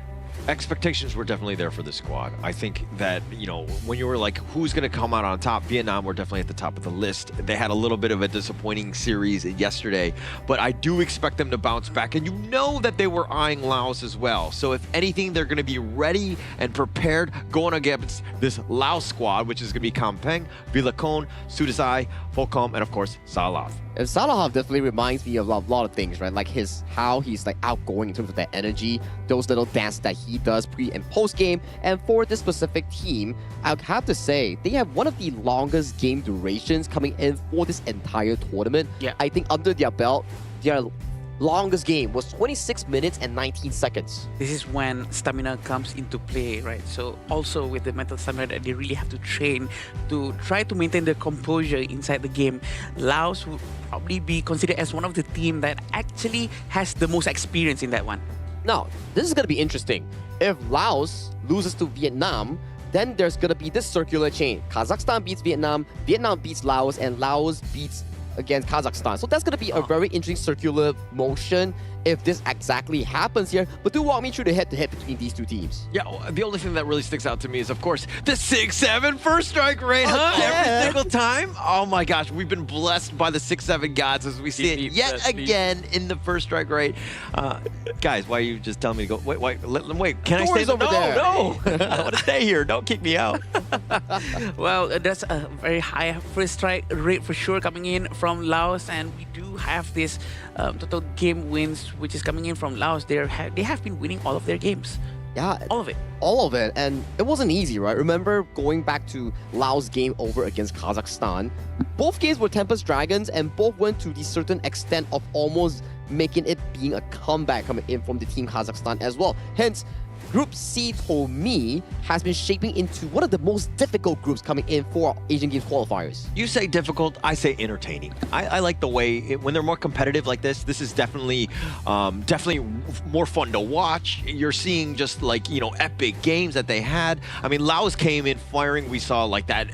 Expectations were definitely there for this squad. I think that, you know, when you were like, who's going to come out on top? Vietnam were definitely at the top of the list. They had a little bit of a disappointing series yesterday, but I do expect them to bounce back. And you know that they were eyeing Laos as well. So if anything, they're going to be ready and prepared going against this Laos squad, which is going to be Kampeng, Vilacon, Sudasai, Folcom, and of course, Salav. And Salahav definitely reminds me of a lot of things, right? Like how he's like outgoing in terms of that energy, those little dances that he does pre and post game. And for this specific team, I would have to say they have one of the longest game durations coming in for this entire tournament. Yeah. I think under their belt, their longest game was 26 minutes and 19 seconds. This is when stamina comes into play, right? So also with the mental stamina that they really have to train to try to maintain their composure inside the game. Laos would probably be considered as one of the team that actually has the most experience in that one. Now, this is going to be interesting. If Laos loses to Vietnam, then there's going to be this circular chain. Kazakhstan beats Vietnam, Vietnam beats Laos, and Laos beats against Kazakhstan. So that's going to be a very interesting circular motion if this exactly happens here. But do walk me through the head-to-head between these two teams. Yeah, the only thing that really sticks out to me is, of course, the 6-7 first strike rate, huh? Every single time. Oh my gosh, we've been blessed by the 6-7 gods as we see it yet again in the first strike rate. Guys, why are you just telling me to go? Wait, can I stay over there? No, I want to stay here. Don't kick me out. Well, that's a very high first strike rate for sure coming in from Laos, and we do have this total game wins which is coming in from Laos. They have been winning all of their games. Yeah, all of it. All of it, and it wasn't easy, right? Remember going back to Laos' game over against Kazakhstan, both games were Tempest Dragons, and both went to the certain extent of almost making it being a comeback coming in from the team Kazakhstan as well. Hence, Group C, to me, has been shaping into one of the most difficult groups coming in for Asian Games qualifiers. You say difficult, I say entertaining. I like the way, when they're more competitive like this is definitely more fun to watch. You're seeing just like, you know, epic games that they had. I mean, Laos came in firing. We saw like that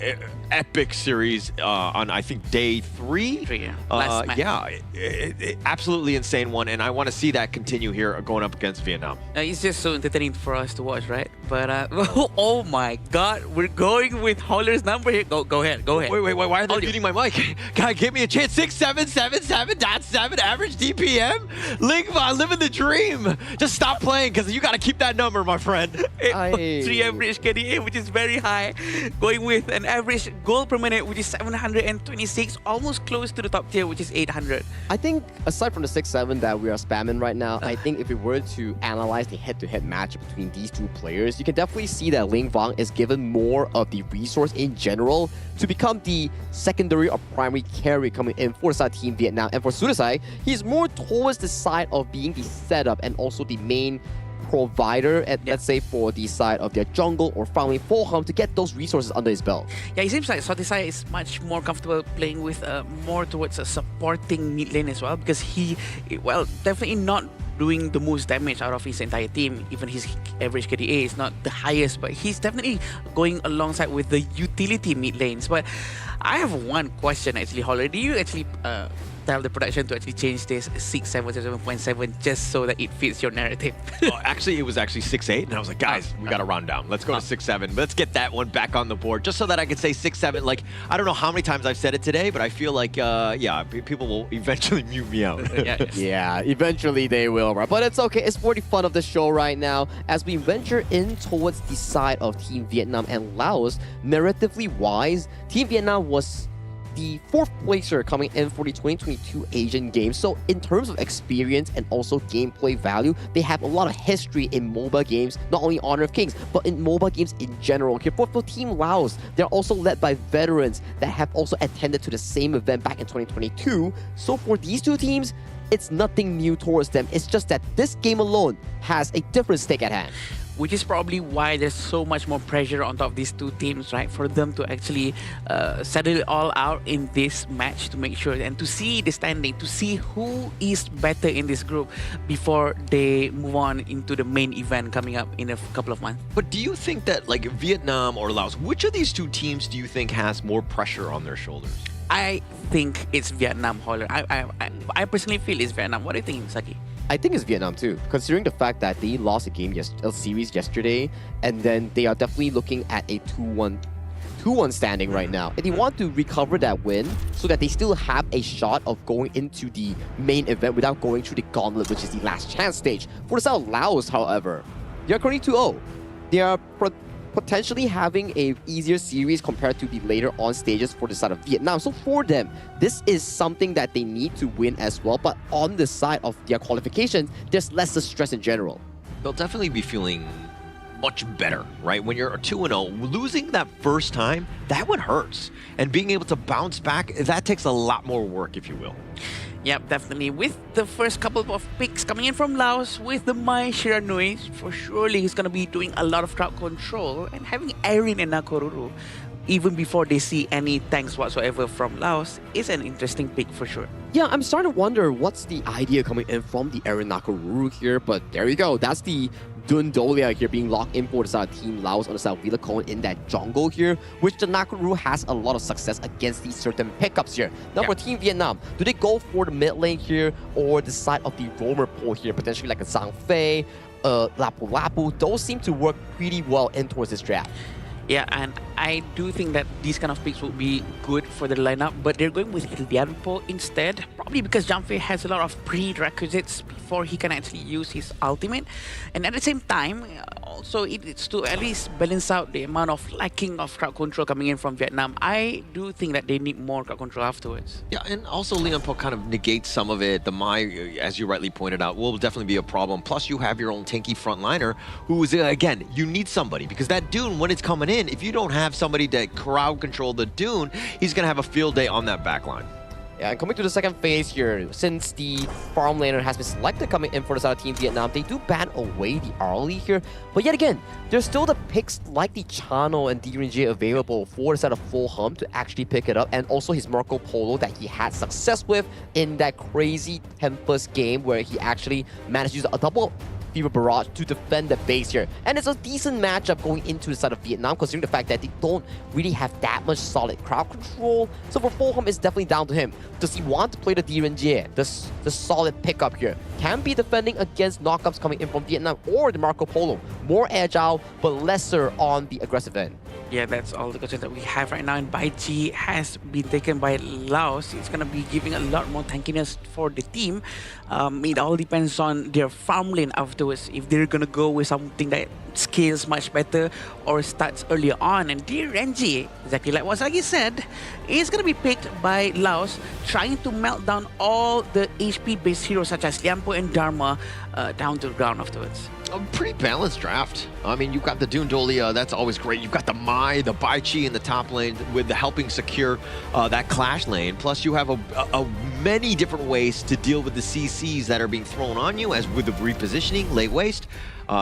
epic series on, I think, day 3. Last match. Yeah, absolutely insane one. And I want to see that continue here going up against Vietnam. It's just so entertaining for us to watch, right? But oh my God, we're going with Holler's number here. Go ahead. Wait, why are they muting my mic? Guy, give me a chance. 6777.7 average DPM. Lingva, living the dream. Just stop playing because you got to keep that number, my friend. 3 average KDA, which is very high. Going with an average goal per minute, which is 726, almost close to the top tier, which is 800. I think aside from the 6-7 that we are spamming right now, I think if we were to analyze the head-to-head match between these two players, you can definitely see that Ling Vang is given more of the resource in general to become the secondary or primary carry coming in for the team Vietnam. And for Sudasai, he's more towards the side of being the setup and also the main provider, at, let's say, for the side of their jungle or farming Fulham to get those resources under his belt. Yeah, it seems like Sotisai is much more comfortable playing with more towards a supporting mid lane as well, because he, well, definitely not doing the most damage out of his entire team. Even his average KDA is not the highest, but he's definitely going alongside with the utility mid lanes. But I have one question actually, Holler. Do you actually tell the production to actually change this 6.7 just so that it fits your narrative? Actually, it was actually 6.8, and I was like, guys, we got to round down. Let's go to 6.7. Let's get that one back on the board, just so that I can say 6.7. Like, I don't know how many times I've said it today, but I feel like, yeah, people will eventually mute me out. Yeah, eventually they will, right? But it's okay. It's for the fun of the show right now. As we venture in towards the side of Team Vietnam and Laos, narratively wise, Team Vietnam was the 4th placer coming in for the 2022 Asian Games. So in terms of experience and also gameplay value, they have a lot of history in MOBA games, not only Honor of Kings, but in MOBA games in general. Here for Team Laos, they're also led by veterans that have also attended to the same event back in 2022. So for these two teams, it's nothing new towards them. It's just that this game alone has a different stake at hand. Which is probably why there's so much more pressure on top of these two teams, right? For them to actually settle it all out in this match to make sure and to see the standing, to see who is better in this group before they move on into the main event coming up in a couple of months. But do you think that, like, Vietnam or Laos, which of these two teams do you think has more pressure on their shoulders? I think it's Vietnam, Holler. I personally feel it's Vietnam. What do you think, Saki? I think it's Vietnam too, considering the fact that they lost a series yesterday, and then they are definitely looking at a 2-1 standing right now. And they want to recover that win so that they still have a shot of going into the main event without going through the gauntlet, which is the last chance stage. For the side of Laos, however, they are currently 2-0. They are potentially having a easier series compared to the later on stages for the side of Vietnam. So for them, this is something that they need to win as well. But on the side of their qualifications, there's less stress in general. They'll definitely be feeling much better, right? When you're 2-0, losing that first time, that one hurts. And being able to bounce back, that takes a lot more work, if you will. Yep, definitely. With the first couple of picks coming in from Laos, with the Mai Shiranui, for surely he's going to be doing a lot of crowd control and having Erin and Nakoruru, even before they see any tanks whatsoever from Laos, is an interesting pick for sure. Yeah, I'm starting to wonder what's the idea coming in from the Erin Nakoruru here, but there you go. That's the Dundolia here being locked in for the side of Team Laos on the side of Villacon in that jungle here, which the Nakoruru has a lot of success against these certain pickups here. Now for Team Vietnam, do they go for the mid lane here or the side of the roamer pool here, potentially like a Zhang Fei, Lapu Lapu? Those seem to work pretty well in towards this draft. Yeah, and I do think that these kind of picks would be good for the lineup, but they're going with Lianpo instead, probably because Zhang Fei has a lot of prerequisites before he can actually use his ultimate. And at the same time, also it's to at least balance out the amount of lacking of crowd control coming in from Vietnam. I do think that they need more crowd control afterwards. Yeah, and also Lianpo kind of negates some of it. The Mai, as you rightly pointed out, will definitely be a problem. Plus you have your own tanky frontliner who is, again, you need somebody, because that Dune, when it's coming in, if you don't have somebody to crowd control the Dune, he's going to have a field day on that backline. Yeah, and coming to the second phase here, since the farm laner has been selected coming in for the side of Team Vietnam, they do ban away the early here. But yet again, there's still the picks like the Chano and DRNG available for the side of Fulham to actually pick it up, and also his Marco Polo that he had success with in that crazy Tempest game where he actually managed to use a double Fever Barrage to defend the base here. And it's a decent matchup going into the side of Vietnam, considering the fact that they don't really have that much solid crowd control. So for Fulham, it's definitely down to him. Does he want to play the DRNG, the solid pickup here? Can be defending against knockups coming in from Vietnam, or the Marco Polo. More agile, but lesser on the aggressive end. Yeah, that's all the questions that we have right now. And Bai Chi has been taken by Laos. It's going to be giving a lot more tankiness for the team. It all depends on their farm lane afterwards. If they're going to go with something that scales much better or starts earlier on. And DRNG, exactly like what Sagi said, is going to be picked by Laos, trying to melt down all the HP-based heroes such as Lianpo and Dharma down to the ground afterwards. A pretty balanced draft. I mean, you've got the Dundolia, that's always great. You've got the Mai, the Bai Chi in the top lane with the helping secure that clash lane. Plus, you have a many different ways to deal with the CCs that are being thrown on you, as with the repositioning, late waste.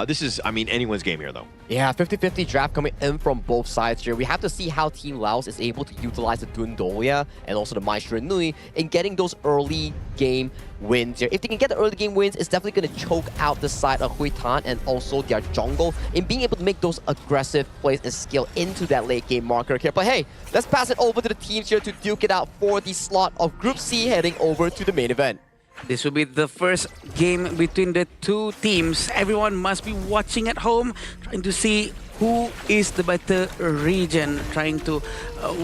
This is, I mean, anyone's game here, though. Yeah, 50-50 draft coming in from both sides here. We have to see how Team Laos is able to utilize the Dundolia and also the Maestro Nui in getting those early game wins here. If they can get the early game wins, it's definitely going to choke out the side of Huitan and also their jungle in being able to make those aggressive plays and scale into that late game marker here. But hey, let's pass it over to the teams here to duke it out for the slot of Group C heading over to the main event. This will be the first game between the two teams. Everyone must be watching at home, trying to see who is the better region, trying to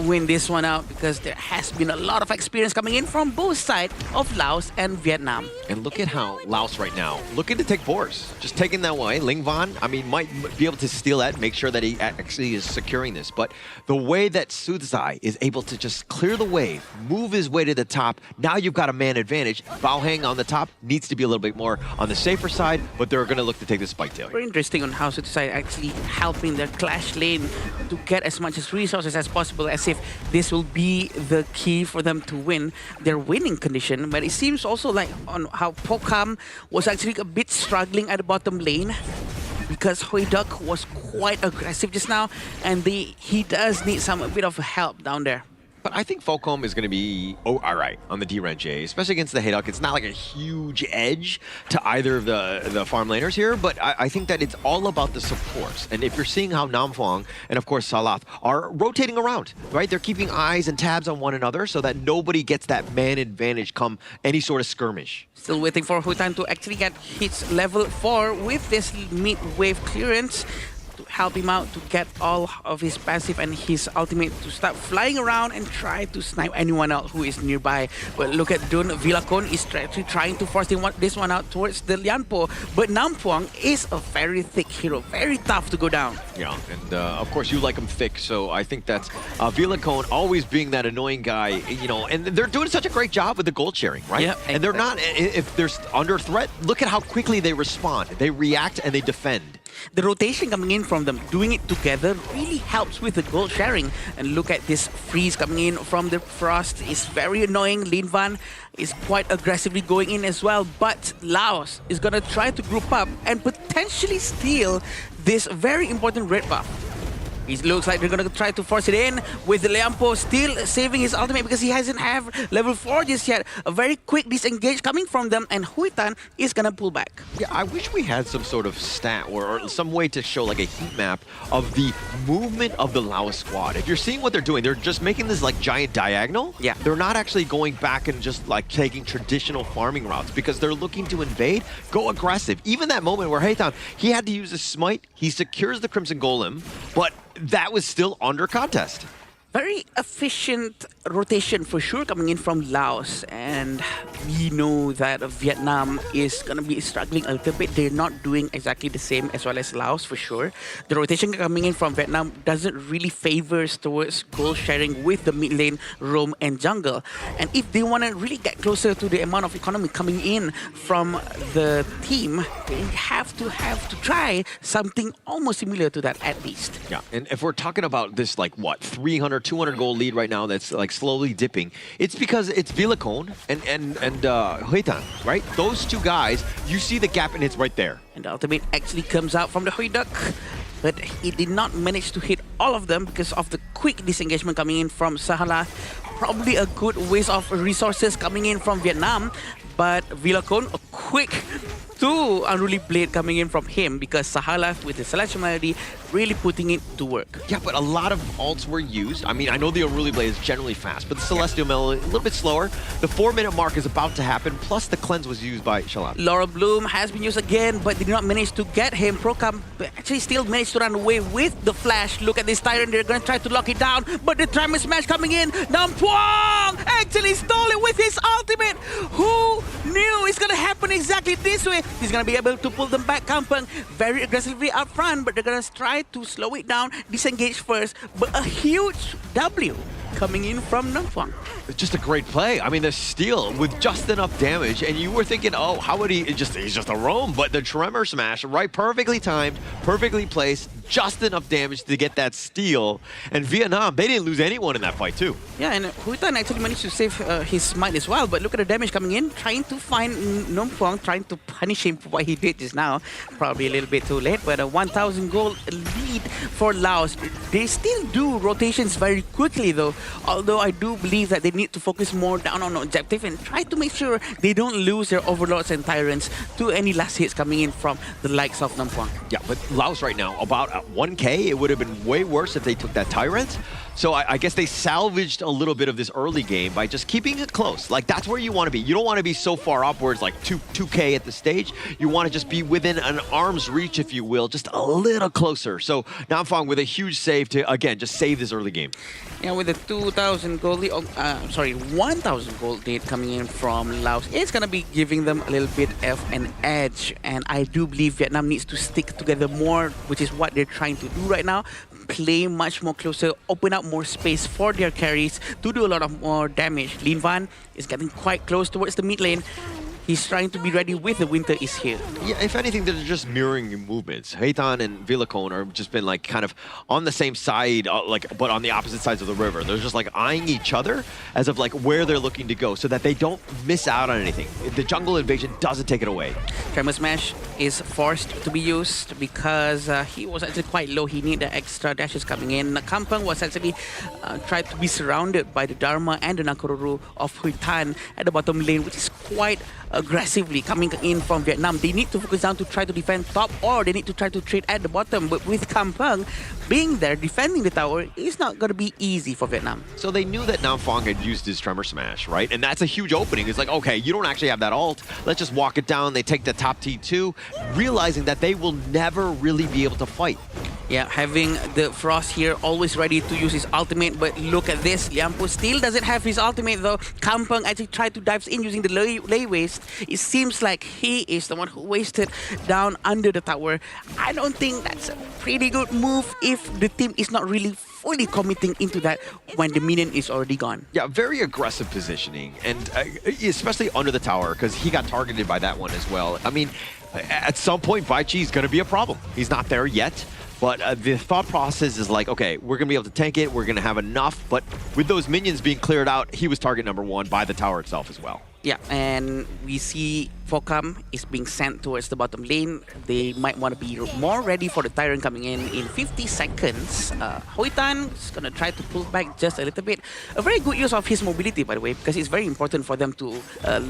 win this one out, because there has been a lot of experience coming in from both sides of Laos and Vietnam. And look at how Laos right now, looking to take Boris. Just taking that way. Ling Van, I mean, might be able to steal that, make sure that he actually is securing this. But the way that Sudzai is able to just clear the wave, move his way to the top, now you've got a man advantage. Bao Heng on the top needs to be a little bit more on the safer side, but they're going to look to take the spike tail. Very interesting on how Sudzai actually helping their clash lane to get as much as resources as possible, as if this will be the key for them to win their winning condition. But it seems also like on how Pokam was actually a bit struggling at the bottom lane, because Hoiduk was quite aggressive just now, and he does need a bit of help down there. But I think Folcom is going to be all right on the D-Ren J, especially against the Hayduk. It's not like a huge edge to either of the farm laners here, but I think that it's all about the supports. And if you're seeing how Namfong and, of course, Salath are rotating around, right? They're keeping eyes and tabs on one another so that nobody gets that man advantage come any sort of skirmish. Still waiting for Huitan to actually get his level 4 with this mid-wave clearance, help him out to get all of his passive and his ultimate to start flying around and try to snipe anyone else who is nearby. But look at Dun Villacon is trying to force this one out towards the Lianpo. But Nampuang is a very thick hero, very tough to go down. Yeah, and of course you like him thick, so I think that's Villacon always being that annoying guy, you know, and they're doing such a great job with the gold sharing, right? Yeah, and they're not, if they're under threat, look at how quickly they respond. They react and they defend. The rotation coming in from them, doing it together, really helps with the gold sharing. And look at this freeze coming in from the Frost. It's very annoying. Lin Van is quite aggressively going in as well. But Laos is going to try to group up and potentially steal this very important red buff. It looks like they're going to try to force it in with Liampo still saving his ultimate because he hasn't have level 4 just yet. A very quick disengage coming from them, and Huitan is going to pull back. Yeah, I wish we had some sort of stat or some way to show like a heat map of the movement of the Laos squad. If you're seeing what they're doing, they're just making this like giant diagonal. Yeah. They're not actually going back and just like taking traditional farming routes because they're looking to invade, go aggressive. Even that moment where Haytham, he had to use a smite, he secures the Crimson Golem, but that was still under contest. Very efficient rotation for sure coming in from Laos, and we know that Vietnam is going to be struggling a little bit. They're not doing exactly the same as well as Laos for sure. The rotation coming in from Vietnam doesn't really favors towards gold sharing with the mid lane, roam and jungle. And if they want to really get closer to the amount of economy coming in from the team, they have to try something almost similar to that at least. Yeah, and if we're talking about this like what, 300, 200 gold lead right now that's like slowly dipping, it's because it's Villacon and Huitan, right? Those two guys, you see the gap and it's right there. And the ultimate actually comes out from the Huiduk, but it did not manage to hit all of them because of the quick disengagement coming in from Sahala. Probably a good waste of resources coming in from Vietnam, but Villacon, a quick 2 Unruly Blade coming in from him because Sahala with the Celestial Melody really putting it to work. Yeah, but a lot of ults were used. I mean, I know the Unruly Blade is generally fast, but the Celestial Melody a little bit slower. The 4-minute mark is about to happen, plus the cleanse was used by Shalat. Laurel Bloom has been used again, but did not manage to get him. Procam actually still managed to run away with the flash. Look at this Tyrant, they're going to try to lock it down, but the Trimer Smash coming in. Nampuang actually stole it with his ultimate. Who knew it's going to happen exactly this way? He's going to be able to pull them back. Kampang very aggressively up front, but they're going to try to slow it down, disengage first, but a huge W coming in from Namfang. Just a great play. I mean, the steal with just enough damage, and you were thinking, oh, how would he's just a roam, but the Tremor Smash, right, perfectly timed, perfectly placed, just enough damage to get that steal. And Vietnam, they didn't lose anyone in that fight too. Yeah, and Huitan actually managed to save his smite as well, but look at the damage coming in, trying to find Namfang, trying to punish him for what he did just now. Probably a little bit too late, but a 1,000 gold lead for Laos. They still do rotations very quickly though, although I do believe that they need to focus more down on objective and try to make sure they don't lose their overlords and tyrants to any last hits coming in from the likes of Namfang. Yeah, but Laos right now, about 1K, it would have been way worse if they took that Tyrant. So I guess they salvaged a little bit of this early game by just keeping it close. Like, that's where you want to be. You don't want to be so far upwards, like 2K at the stage. You want to just be within an arm's reach, if you will, just a little closer. So Namfang with a huge save to, again, just save this early game. Yeah, with the 2,000 gold lead, 1,000 gold lead coming in from Laos, it's going to be giving them a little bit of an edge. And I do believe Vietnam needs to stick together more, which is what they're trying to do right now. Play much more closer, open up more space for their carries to do a lot of more damage. Lin Van is getting quite close towards the mid lane. He's trying to be ready with the winter is here. Yeah, if anything, they're just mirroring your movements. Heitan and Villacone are just been like kind of on the same side, but on the opposite sides of the river. They're just like eyeing each other as of like where they're looking to go so that they don't miss out on anything. The jungle invasion doesn't take it away. Tremor Smash is forced to be used because he was actually quite low. He needed extra dashes coming in. Kampang was actually tried to be surrounded by the Dharma and the Nakoruru of Huitan at the bottom lane, which is quite aggressively coming in from Vietnam. They need to focus down to try to defend top, or they need to try to trade at the bottom. But with Kampang being there defending the tower, it's not going to be easy for Vietnam. So they knew that Namfang had used his Tremor Smash, right? And that's a huge opening. It's like, okay, you don't actually have that ult. Let's just walk it down. They take the top T2, realizing that they will never really be able to fight. Yeah, having the Frost here always ready to use his ultimate, but look at this. Liampo still doesn't have his ultimate though. Kampang actually tried to dive in using the lay waste. It seems like he is the one who wasted down under the tower. I don't think that's a pretty good move if the team is not really fully committing into that when the minion is already gone. Yeah, very aggressive positioning, and especially under the tower, because he got targeted by that one as well. I mean, at some point, Baichi is going to be a problem. He's not there yet. But the thought process is like, okay, we're going to be able to tank it, we're going to have enough, but with those minions being cleared out, he was target number one by the tower itself as well. Yeah, and we see Fokam is being sent towards the bottom lane. They might want to be more ready for the Tyrant coming in 50 seconds. Huitan is going to try to pull back just a little bit. A very good use of his mobility, by the way, because it's very important for them to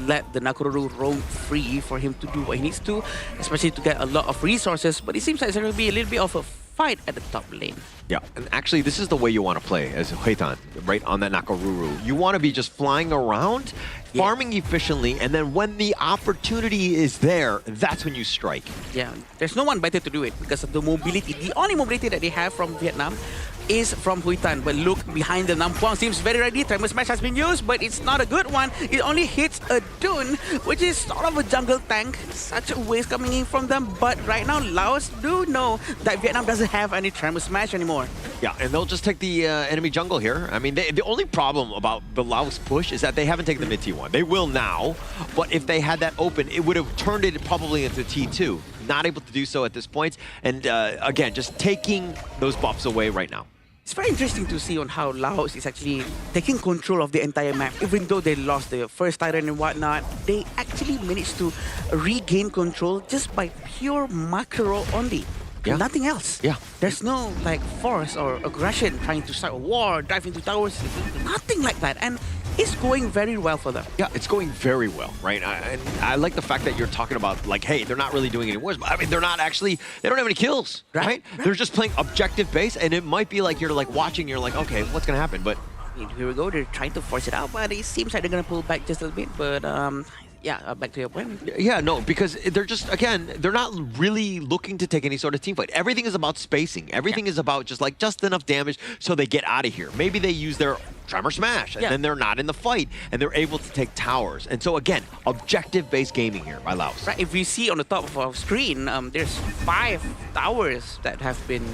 let the Nakoruru roam free for him to do what he needs to, especially to get a lot of resources. But it seems like it's going to be a little bit of a fight at the top lane. Yeah, and actually this is the way you want to play as Heitan, right on that Nakoruru. You want to be just flying around, farming efficiently, and then when the opportunity is there, that's when you strike. Yeah, there's no one better to do it because of the mobility. The only mobility that they have from Vietnam is from Huitan. But look behind the Nampuang, seems very ready. Tremor Smash has been used, but it's not a good one. It only hits a Dune, which is sort of a jungle tank. Such a waste coming in from them. But right now, Laos do know that Vietnam doesn't have any Tremor Smash anymore. Yeah, and they'll just take the enemy jungle here. I mean, the only problem about the Laos push is that they haven't taken the mid T1. They will now, but if they had that open, it would have turned it probably into T2. Not able to do so at this point. And again, just taking those buffs away right now. It's very interesting to see on how Laos is actually taking control of the entire map. Even though they lost the first Tyrant and whatnot, they actually managed to regain control just by pure macro only. Yeah. Nothing else. Yeah. There's no like force or aggression trying to start a war, dive into towers, nothing like that. And it's going very well for them. Yeah, it's going very well, right? And I like the fact that you're talking about like, hey, they're not really doing any wars, but I mean, they're not actually, they don't have any kills, right? They're just playing objective base, and it might be like you're like watching, you're like, okay, what's gonna happen? But here we go, they're trying to force it out, but it seems like they're gonna pull back just a little bit, but yeah, back to your point. Yeah, no, because they're just, again, they're not really looking to take any sort of team fight. Everything is about spacing. Everything is about just enough damage so they get out of here. Maybe they use their Tremor Smash, and then they're not in the fight, and they're able to take towers. And so, again, objective-based gaming here by Laos. Right, if we see on the top of our screen, there's 5 towers that have been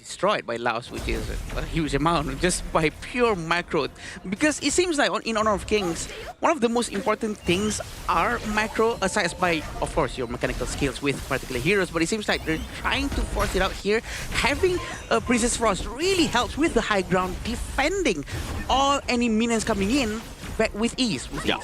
destroyed by Laos, which is a huge amount, just by pure macro. Because it seems like in Honor of Kings, one of the most important things are macro, aside by, of course, your mechanical skills with particular heroes, but it seems like they're trying to force it out here. Having Princess Frost really helps with the high ground, defending all any minions coming in with ease. Yeah.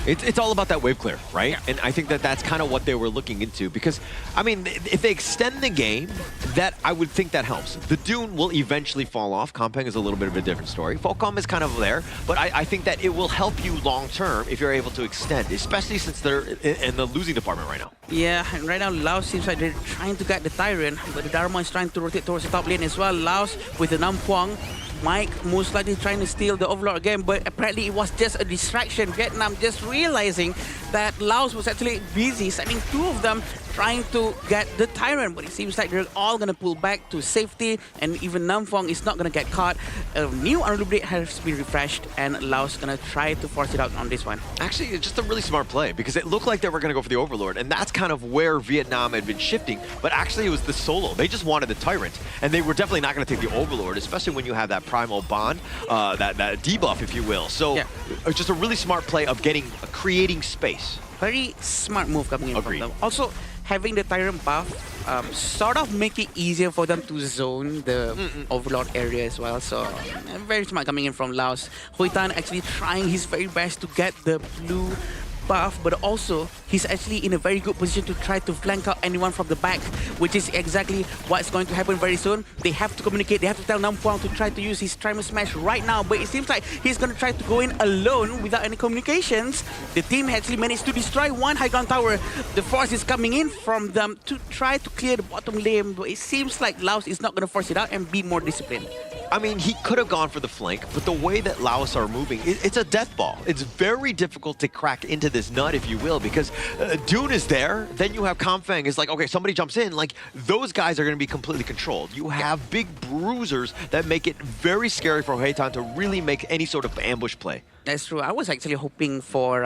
It's all about that wave clear, right? Yeah. And I think that's kind of what they were looking into, because, I mean, if they extend the game, that I would think that helps. The Dune will eventually fall off. Kompeng is a little bit of a different story. Falcom is kind of there, but I think that it will help you long term if you're able to extend, especially since they're in the losing department right now. Yeah, and right now Laos seems like they're trying to get the Tyrant, but the Dharma is trying to rotate towards the top lane as well. Laos with the Nampuang, Mike most likely trying to steal the Overlord again, but apparently it was just a distraction. Vietnam just realizing that Laos was actually busy, sending two of them trying to get the Tyrant, but it seems like they're all going to pull back to safety, and even Namfong is not going to get caught. A new Unruly Blade has been refreshed, and Laos going to try to force it out on this one. Actually, it's just a really smart play, because it looked like they were going to go for the Overlord, and that's kind of where Vietnam had been shifting, but actually it was the solo. They just wanted the Tyrant, and they were definitely not going to take the Overlord, especially when you have that Primal Bond, that debuff, if you will. So it's just a really smart play of creating space. Very smart move coming in from them. Also, having the Tyrant buff sort of make it easier for them to zone the Overlord area as well. So very smart coming in from Laos. Hui Tan actually trying his very best to get the blue buff, but also he's actually in a very good position to try to flank out anyone from the back, which is exactly what's going to happen very soon. They have to communicate, they have to tell Nampuang to try to use his Trimer Smash right now, but it seems like he's going to try to go in alone without any communications. The team actually managed to destroy one high ground tower. The force is coming in from them to try to clear the bottom lane, but it seems like Laos is not going to force it out and be more disciplined. I mean, he could have gone for the flank, but the way that Laos are moving, it's a death ball. It's very difficult to crack into this nut, if you will, because Dune is there, then you have Kompeng is like, okay, somebody jumps in, like, those guys are going to be completely controlled. You have big bruisers that make it very scary for Heitan to really make any sort of ambush play. That's true. I was actually hoping for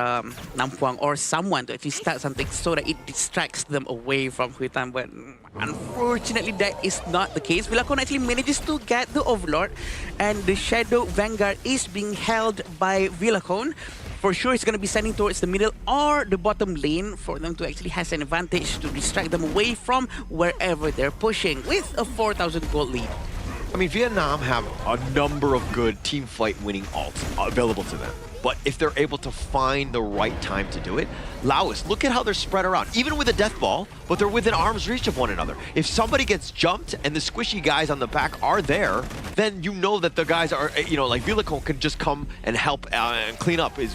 Nampuang or someone to actually start something so that it distracts them away from Huitan, but unfortunately that is not the case. Villacon actually manages to get the Overlord, and the Shadow Vanguard is being held by Villacon. For sure, it's going to be sending towards the middle or the bottom lane for them to actually have an advantage to distract them away from wherever they're pushing with a 4,000 gold lead. I mean, Vietnam have a number of good team fight winning ults available to them. But if they're able to find the right time to do it, Laos, look at how they're spread around, even with a death ball, but they're within arm's reach of one another. If somebody gets jumped and the squishy guys on the back are there, then you know that the guys are, you know, like Villacon can just come and help and clean up his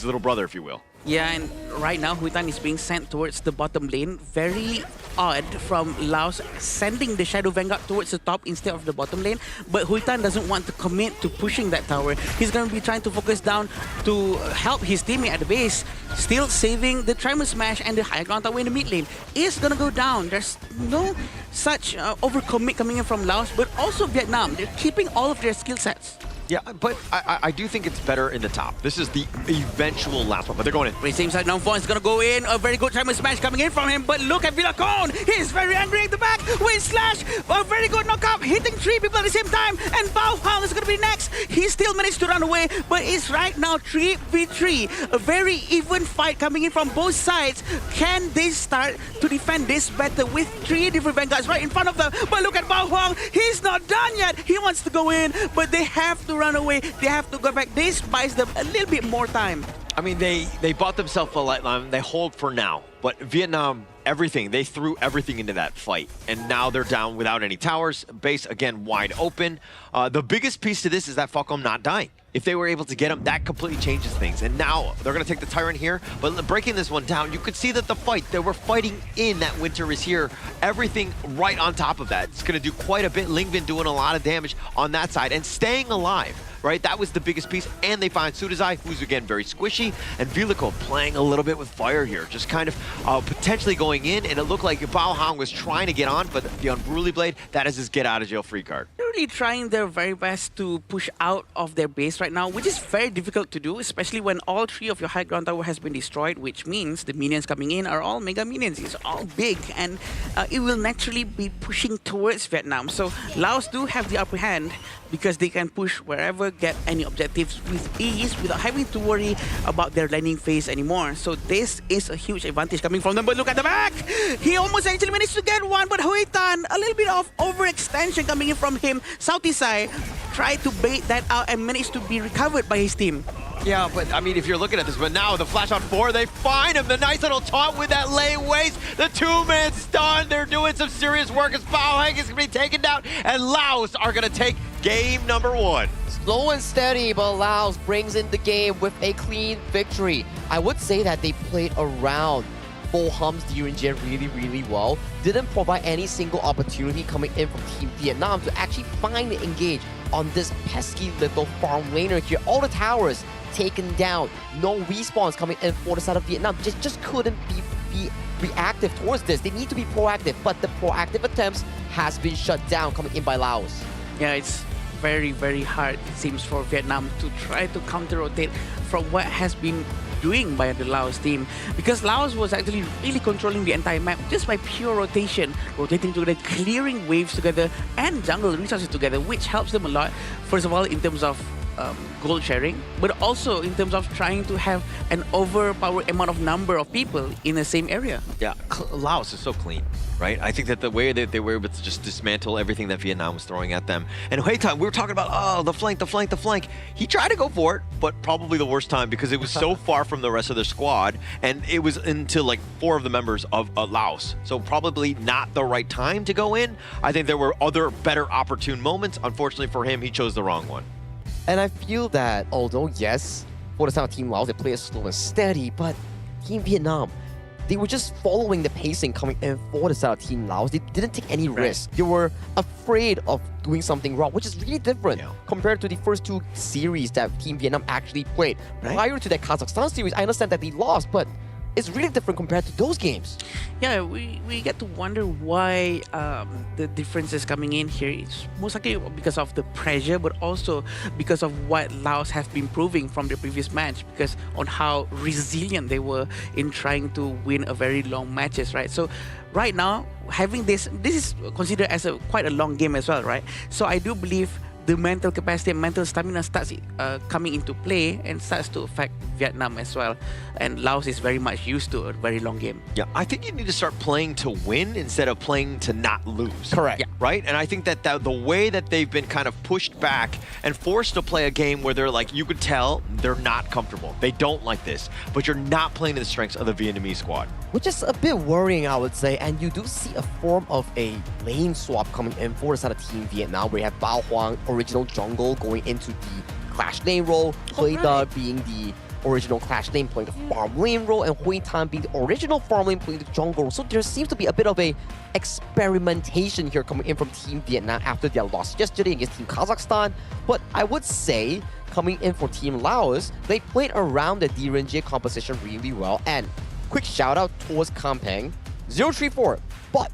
little brother, if you will. Yeah, and right now Huitan is being sent towards the bottom lane. Very odd from Laos sending the Shadow Vanguard towards the top instead of the bottom lane. But Huitan doesn't want to commit to pushing that tower. He's going to be trying to focus down to help his teammate at the base. Still saving the Trimer Smash, and the high ground tower in the mid lane is going to go down. There's no such overcommit coming in from Laos, but also Vietnam. They're keeping all of their skill sets. Yeah, but I do think it's better in the top. This is the eventual last one, but they're going in. It seems like Namfon is going to go in. A very good Trimer Smash coming in from him, but look at Villacon. He's very angry at the back with Slash. A very good knockup, hitting 3 people at the same time, and Bao Hao is going to be next. He still managed to run away, but it's right now 3v3. A very even fight coming in from both sides. Can they start to defend this better with 3 different Vanguards right in front of them? But look at Bao Hao. He's not done yet. He wants to go in, but they have to run away. They have to go back. This buys them a little bit more time. I mean, they bought themselves a light line. They hold for now. But Vietnam, everything, they threw everything into that fight. And now they're down without any towers. Base, again, wide open. The biggest piece to this is that Falcom not dying. If they were able to get him, that completely changes things. And now they're going to take the Tyrant here. But breaking this one down, you could see that the fight, they were fighting in that Winter is here. Everything right on top of that. It's going to do quite a bit. Lingvin doing a lot of damage on that side and staying alive. Right, that was the biggest piece, and they find Sudazai, who's again very squishy, and Villacon playing a little bit with fire here, just kind of potentially going in, and it looked like Bao Hong was trying to get on, but the Unruly Blade, that is his get-out-of-jail-free card. currently trying their very best to push out of their base right now, which is very difficult to do, especially when all 3 of your high ground tower has been destroyed, which means the minions coming in are all mega minions. It's all big, and it will naturally be pushing towards Vietnam. So Laos do have the upper hand because they can push wherever, get any objectives with ease without having to worry about their landing phase anymore. So this is a huge advantage coming from them. But look at the back! He almost actually managed to get one, but Hui Tan, a little bit of overextension coming in from him. Southeast side tried to bait that out and managed to be recovered by his team. Yeah, but I mean, if you're looking at this, but now the flash on 4, they find him. The nice little taunt with that lay waste. The 2-man stun. They're doing some serious work as Bao Heng is going to be taken down, and Laos are going to take game number 1. Slow and steady, but Laos brings in the game with a clean victory. I would say that they played around Boham's DRNG really, really well. Didn't provide any single opportunity coming in from Team Vietnam to actually find and engage on this pesky little farm laner here. All the towers taken down. No respawns coming in for the side of Vietnam. Just couldn't be reactive towards this. They need to be proactive, but the proactive attempts has been shut down coming in by Laos. Yeah, it's very, very hard, it seems, for Vietnam to try to counter-rotate from what has been doing by the Laos team, because Laos was actually really controlling the entire map just by pure rotation, rotating together, clearing waves together and jungle resources together, which helps them a lot. First of all, in terms of gold sharing, but also in terms of trying to have an overpowered amount of number of people in the same area. Yeah, Laos is so clean, right? I think that the way that they were able to just dismantle everything that Vietnam was throwing at them. And Hui Tan, we were talking about, oh, the flank. He tried to go for it, but probably the worst time because it was so far from the rest of their squad, and it was into like 4 of the members of Laos. So probably not the right time to go in. I think there were other better opportune moments. Unfortunately for him, he chose the wrong one. And I feel that although, yes, for the side of Team Laos, they play it slow and steady, but Team Vietnam, they were just following the pacing coming in for the side of Team Laos. They didn't take any risk. They were afraid of doing something wrong, which is really different compared to the first 2 series that Team Vietnam actually played. Prior to that Kazakhstan series, I understand that they lost, but it's really different compared to those games. Yeah, we get to wonder why the difference is coming in here. It's most likely because of the pressure, but also because of what Laos have been proving from the previous match, because on how resilient they were in trying to win a very long matches, right? So right now, having this is considered as quite a long game as well, right? So I do believe the mental capacity and mental stamina starts coming into play and starts to affect Vietnam as well. And Laos is very much used to a very long game. Yeah, I think you need to start playing to win instead of playing to not lose. Correct. Yeah. Right? And I think that the way that they've been kind of pushed back and forced to play a game where they're like, you could tell they're not comfortable. They don't like this, but you're not playing to the strengths of the Vietnamese squad. Which is a bit worrying, I would say. And you do see a form of a lane swap coming in for the side of Team Vietnam, where you have Bao Huang, original jungle, going into the Clash lane role, Hui Da being the original Clash lane playing the farm lane role, and Hui Tan being the original farm lane playing the jungle role. So there seems to be a bit of a experimentation here coming in from Team Vietnam after their loss yesterday against Team Kazakhstan. But I would say, coming in for Team Laos, they played around the DRNG composition really well. And quick shout out towards Kampeng 034. But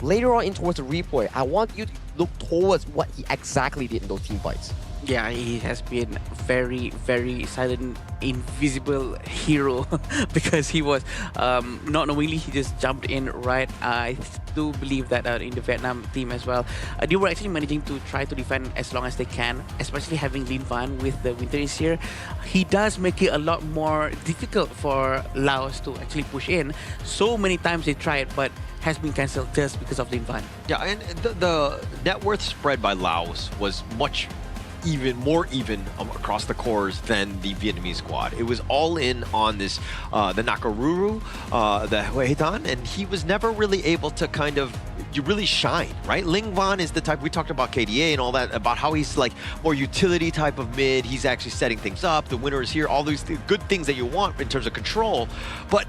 later on in towards the replay, I want you to look towards what he exactly did in those team fights. Yeah, he has been very, very silent, invisible hero because he was not knowingly, he just jumped in right. I do believe that in the Vietnam team as well, they were actually managing to try to defend as long as they can, especially having Lin Van with the Winter is here. He does make it a lot more difficult for Laos to actually push in. So many times they tried, but has been cancelled just because of Lin Van. Yeah, and the net worth spread by Laos was much more even across the cores than the Vietnamese squad. It was all in on this, the Nakaruru, the Hui Tan, and he was never really able to kind of really shine, right? Ling Van is the type, we talked about KDA and all that, about how he's like more utility type of mid. He's actually setting things up. The winner is here, all these good things that you want in terms of control, but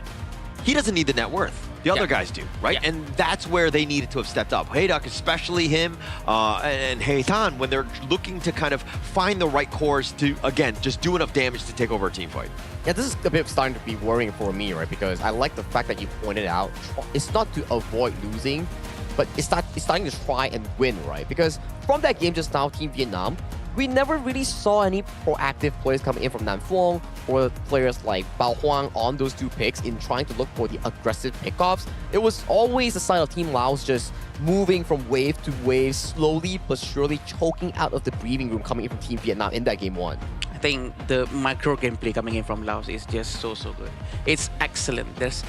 he doesn't need the net worth. The other guys do, right? Yeah. And that's where they needed to have stepped up. Hayduk, especially him, and Heitan, when they're looking to kind of find the right cores to, again, just do enough damage to take over a team fight. Yeah, this is a bit starting to be worrying for me, right? Because I like the fact that you pointed out, it's not to avoid losing, but it's starting to try and win, right? Because from that game just now, Team Vietnam, we never really saw any proactive players coming in from Nam Phuong or players like Bao Huang on those two picks in trying to look for the aggressive pickoffs. It was always the side of Team Laos just moving from wave to wave, slowly but surely choking out of the breathing room coming in from Team Vietnam in that game 1. I think the micro gameplay coming in from Laos is just so good. It's excellent. There's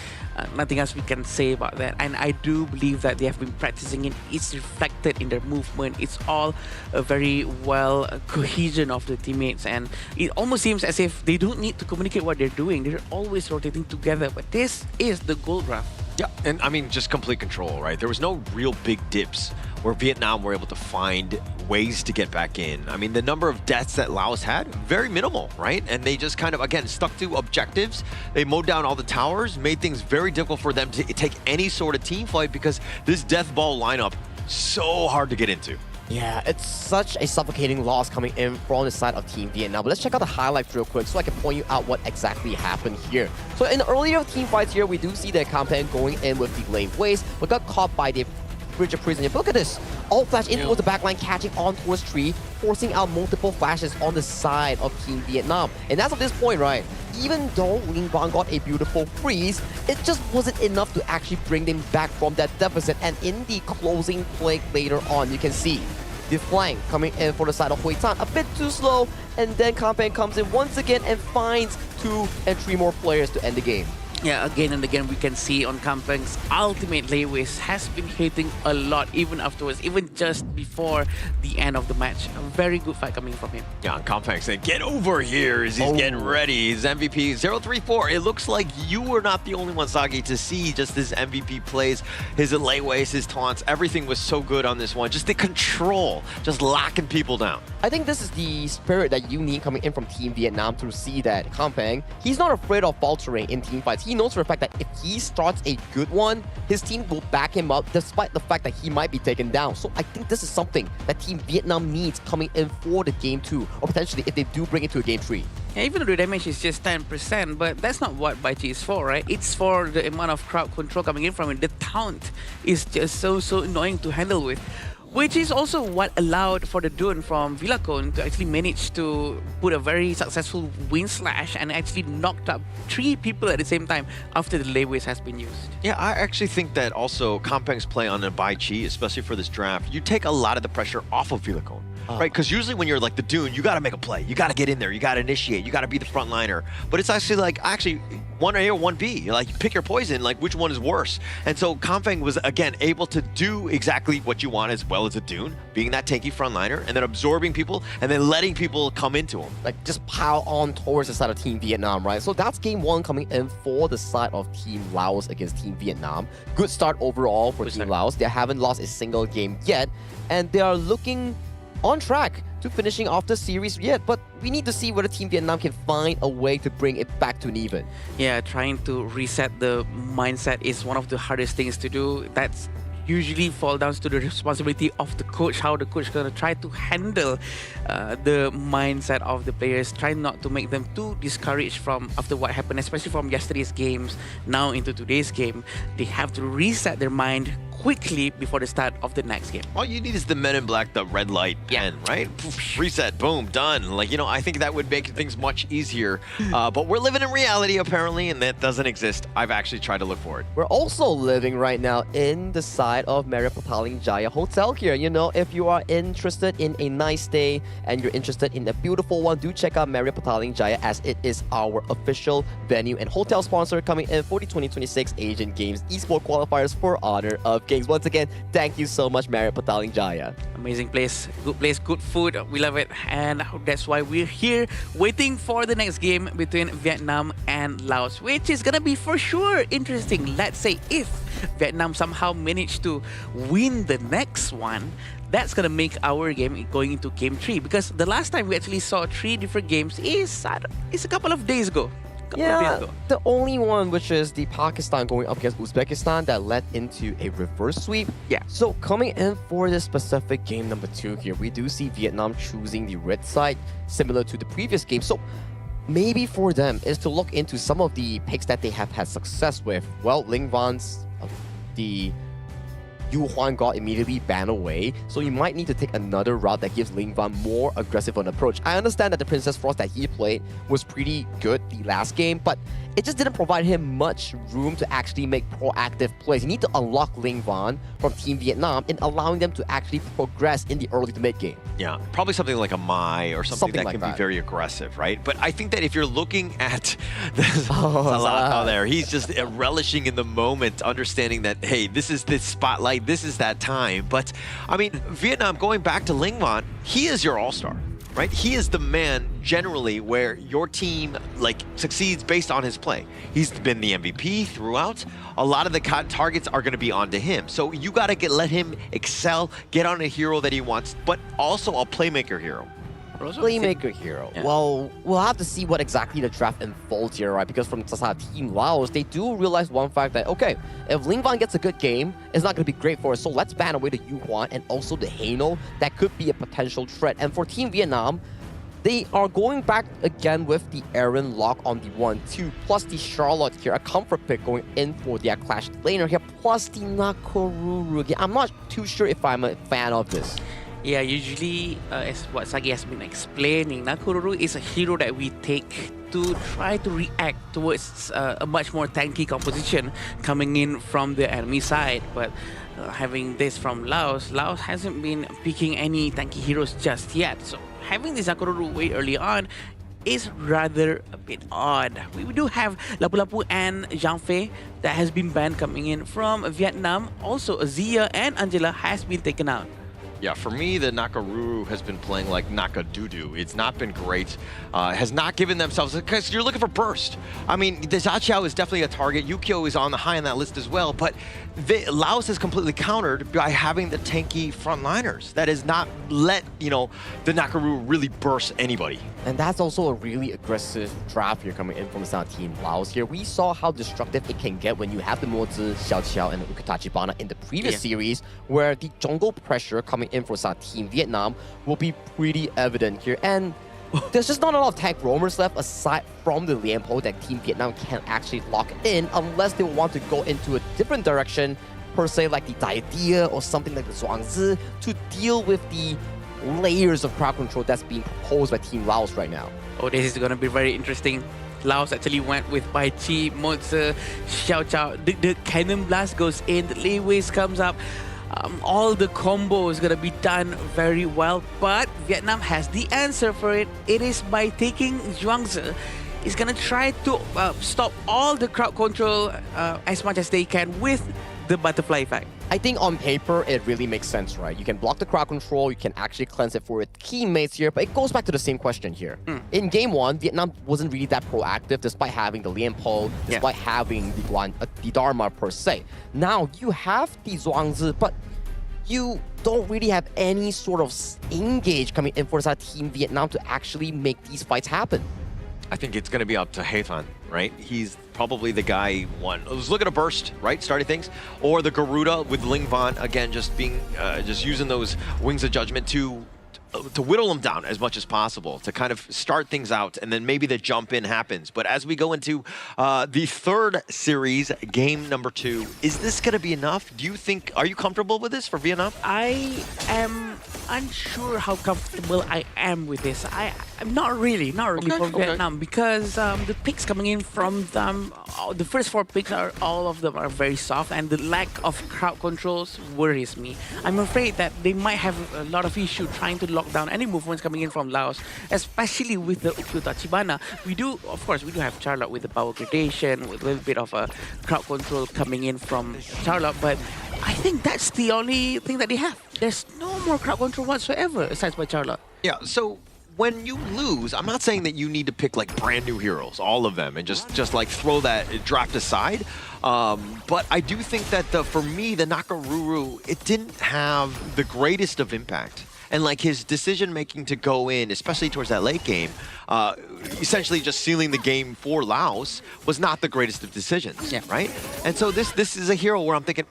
nothing else we can say about that. And I do believe that they have been practicing it. It's reflected in their movement. It's all a very well cohesion of the teammates. And it almost seems as if they don't need to communicate what they're doing. They're always rotating together. But this is the gold rush. Yeah, and I mean, just complete control, right? There was no real big dips where Vietnam were able to find ways to get back in. I mean, the number of deaths that Laos had, very minimal, right? And they just kind of, again, stuck to objectives. They mowed down all the towers, made things very difficult for them to take any sort of team fight because this death ball lineup, so hard to get into. Yeah, it's such a suffocating loss coming in from the side of Team Vietnam. But let's check out the highlights real quick so I can point you out what exactly happened here. So in the earlier team fights here, we do see the campaign going in with the lane waste, but got caught by the Bridge of Prison. Look at this. All flash in towards the backline, catching on towards Tree, forcing out multiple flashes on the side of Team Vietnam. And as of this point, right, even though Ling Bang got a beautiful freeze, it just wasn't enough to actually bring them back from that deficit. And in the closing play later on, you can see the flank coming in for the side of Hui Tan, a bit too slow, and then Campaign comes in once again and finds 2 and 3 more players to end the game. Yeah, again and again we can see on Kampeng's ultimate Lewis has been hitting a lot even afterwards, even just before the end of the match. A very good fight coming from him. Yeah, Kampeng saying, get over here as he's getting ready. His MVP 034. It looks like you were not the only one, Sagi, to see just his MVP plays, his layways, his taunts. Everything was so good on this one. Just the control, just locking people down. I think this is the spirit that you need coming in from Team Vietnam to see that Kampeng, he's not afraid of faltering in team fights. He knows for a fact that if he starts a good one, his team will back him up despite the fact that he might be taken down. So I think this is something that Team Vietnam needs coming in for the game 2, or potentially if they do bring it to a game 3. Yeah, even though the damage is just 10%, but that's not what Baichi is for, right? It's for the amount of crowd control coming in from it. The taunt is just so annoying to handle with. Which is also what allowed for the Dune from Villacon to actually manage to put a very successful wind slash and actually knocked up 3 people at the same time after the layways has been used. Yeah, I actually think that also Kampeng's play on the Bai Chi, especially for this draft, you take a lot of the pressure off of Villacon. Right, because usually when you're like the Dune, you got to make a play. You got to get in there. You got to initiate. You got to be the front liner. But it's actually like, one A or one B. You're like, pick your poison, like which one is worse. And so Kampeng was, again, able to do exactly what you want as well as a Dune, being that tanky front liner, and then absorbing people, and then letting people come into him. Like, just pile on towards the side of Team Vietnam, right? So that's game 1 coming in for the side of Team Laos against Team Vietnam. Good start overall for Team Laos. They haven't lost a single game yet, and they are looking on track to finishing off the series yet, but we need to see whether Team Vietnam can find a way to bring it back to an even. Yeah, trying to reset the mindset is one of the hardest things to do. That's usually fall down to the responsibility of the coach, how the coach is going to try to handle the mindset of the players, try not to make them too discouraged from after what happened, especially from yesterday's games now into today's game. They have to reset their mind quickly before the start of the next game. All you need is the Men in Black, the red light pen, right? Poof, reset, boom, done. Like, you know, I think that would make things much easier. But we're living in reality, apparently, and that doesn't exist. I've actually tried to look for it. We're also living right now in the side of Marriott Petaling Jaya Hotel here. You know, if you are interested in a nice stay and you're interested in a beautiful one, do check out Marriott Petaling Jaya, as it is our official venue and hotel sponsor coming in for the 2026 Asian Games Esports Qualifiers for Honor of Kings. Once again, thank you so much, Marriott Petaling Jaya. Amazing place, good food, we love it, and that's why we're here waiting for the next game between Vietnam and Laos, which is gonna be for sure interesting. Let's say if Vietnam somehow manage to win the next one, that's gonna make our game going into game 3, because the last time we actually saw 3 different games is a couple of days ago. Yeah, the only one, which is the Pakistan going up against Uzbekistan, that led into a reverse sweep. Yeah. So coming in for this specific game number 2 here, we do see Vietnam choosing the red side, similar to the previous game. So maybe for them is to look into some of the picks that they have had success with. Well, Ling Van's the Yu Huan got immediately banned away, so you might need to take another route that gives Ling Van more aggressive on approach. I understand that the Princess Frost that he played was pretty good the last game, but it just didn't provide him much room to actually make proactive plays. You need to unlock Ling Van from Team Vietnam in allowing them to actually progress in the early to mid game. Yeah, probably something like a Mai or something that like can that. be very aggressive, right? But I think that if you're looking at Salah there, he's just relishing in the moment, understanding that, hey, this is the spotlight, this is that time. But, I mean, Vietnam, going back to Ling Van, he is your all-star, right? He is the man generally where your team succeeds based on his play. He's been the MVP throughout. A lot of the targets are going to be onto him. So you got to let him excel, get on a hero that he wants, but also a playmaker hero. Playmaker hero. Yeah. Well, we'll have to see what exactly the draft unfolds here, right? Because from Team Laos, they do realize one fact that, okay, if Ling Van gets a good game, it's not going to be great for us. So let's ban away the Yu Huan and also the Haino. That could be a potential threat. And for Team Vietnam, they are going back again with the Aaron lock on the 1-2, plus the Charlotte here, a comfort pick going in for their Clash laner here, plus the Nakoruru again. I'm not too sure if I'm a fan of this. Yeah, usually, as what Sagi has been explaining, Nakoruru is a hero that we take to try to react towards a much more tanky composition coming in from the enemy side. But having this from Laos hasn't been picking any tanky heroes just yet. So having this Nakoruru way early on is rather a bit odd. We do have Lapu Lapu and Zhang Fei that has been banned coming in from Vietnam. Also, Azia and Angela has been taken out. Yeah, for me, the Nakaruru has been playing like Nakadudu. It's not been great. Has not given themselves, because you're looking for burst. I mean, the Zaqiao is definitely a target. Yukio is on the high on that list as well, but Laos is completely countered by having the tanky frontliners. That has not let, the Nakaruru really burst anybody. And that's also a really aggressive draft here coming in from the Team Laos here. We saw how destructive it can get when you have the Mozi, Xiao Qiao, and the Ukitachibana in the previous series, where the jungle pressure coming in for Team Vietnam will be pretty evident here. And there's just not a lot of tank roamers left aside from the Lian Po that Team Vietnam can actually lock in unless they want to go into a different direction, per se like the Daidia or something like the Zhuangzi, to deal with the layers of crowd control that's being proposed by Team Laos right now. Oh, this is going to be very interesting. Laos actually went with Bai Chi, Mozi, Xiao Qiao. The Cannon Blast goes in, the Lei Weis comes up. All the combo is going to be done very well, but Vietnam has the answer for it. It is by taking Zhuangzi. It's going to try to stop all the crowd control as much as they can with the butterfly effect. I think on paper, it really makes sense, right? You can block the crowd control, you can actually cleanse it for its teammates here, but it goes back to the same question here. In game one, Vietnam wasn't really that proactive despite having the Lian Po, despite having the Dharma per se. Now, you have the Zhuangzi, but you don't really have any sort of engage coming in for Team Vietnam to actually make these fights happen. I think it's going to be up to Haefan, right? He's probably the guy one. Let's look at a burst, right? Starting things. Or the Garuda with Ling Van, again, just being, just using those Wings of Judgment to whittle them down as much as possible, to kind of start things out, and then maybe the jump in happens. But as we go into the third series, game number 2, is this going to be enough? Do you think, are you comfortable with this for Vietnam? I am unsure how comfortable I am with this. I'm not really for Vietnam, because the picks coming in from them, the first 4 picks all of them are very soft, and the lack of crowd controls worries me. I'm afraid that they might have a lot of issue trying to lock down any movements coming in from Laos, especially with the Ukitachibana. We do have Charlotte with the power gradation, with a little bit of a crowd control coming in from Charlotte, but I think that's the only thing that they have. There's no more crowd control whatsoever aside by Charlotte. Yeah, so when you lose, I'm not saying that you need to pick like brand new heroes, all of them, and just like throw that draft aside. But I do think that for me, the Nakaruru, it didn't have the greatest of impact. And like his decision making to go in, especially towards that late game, essentially just sealing the game for Laos, was not the greatest of decisions, right? And so this is a hero where I'm thinking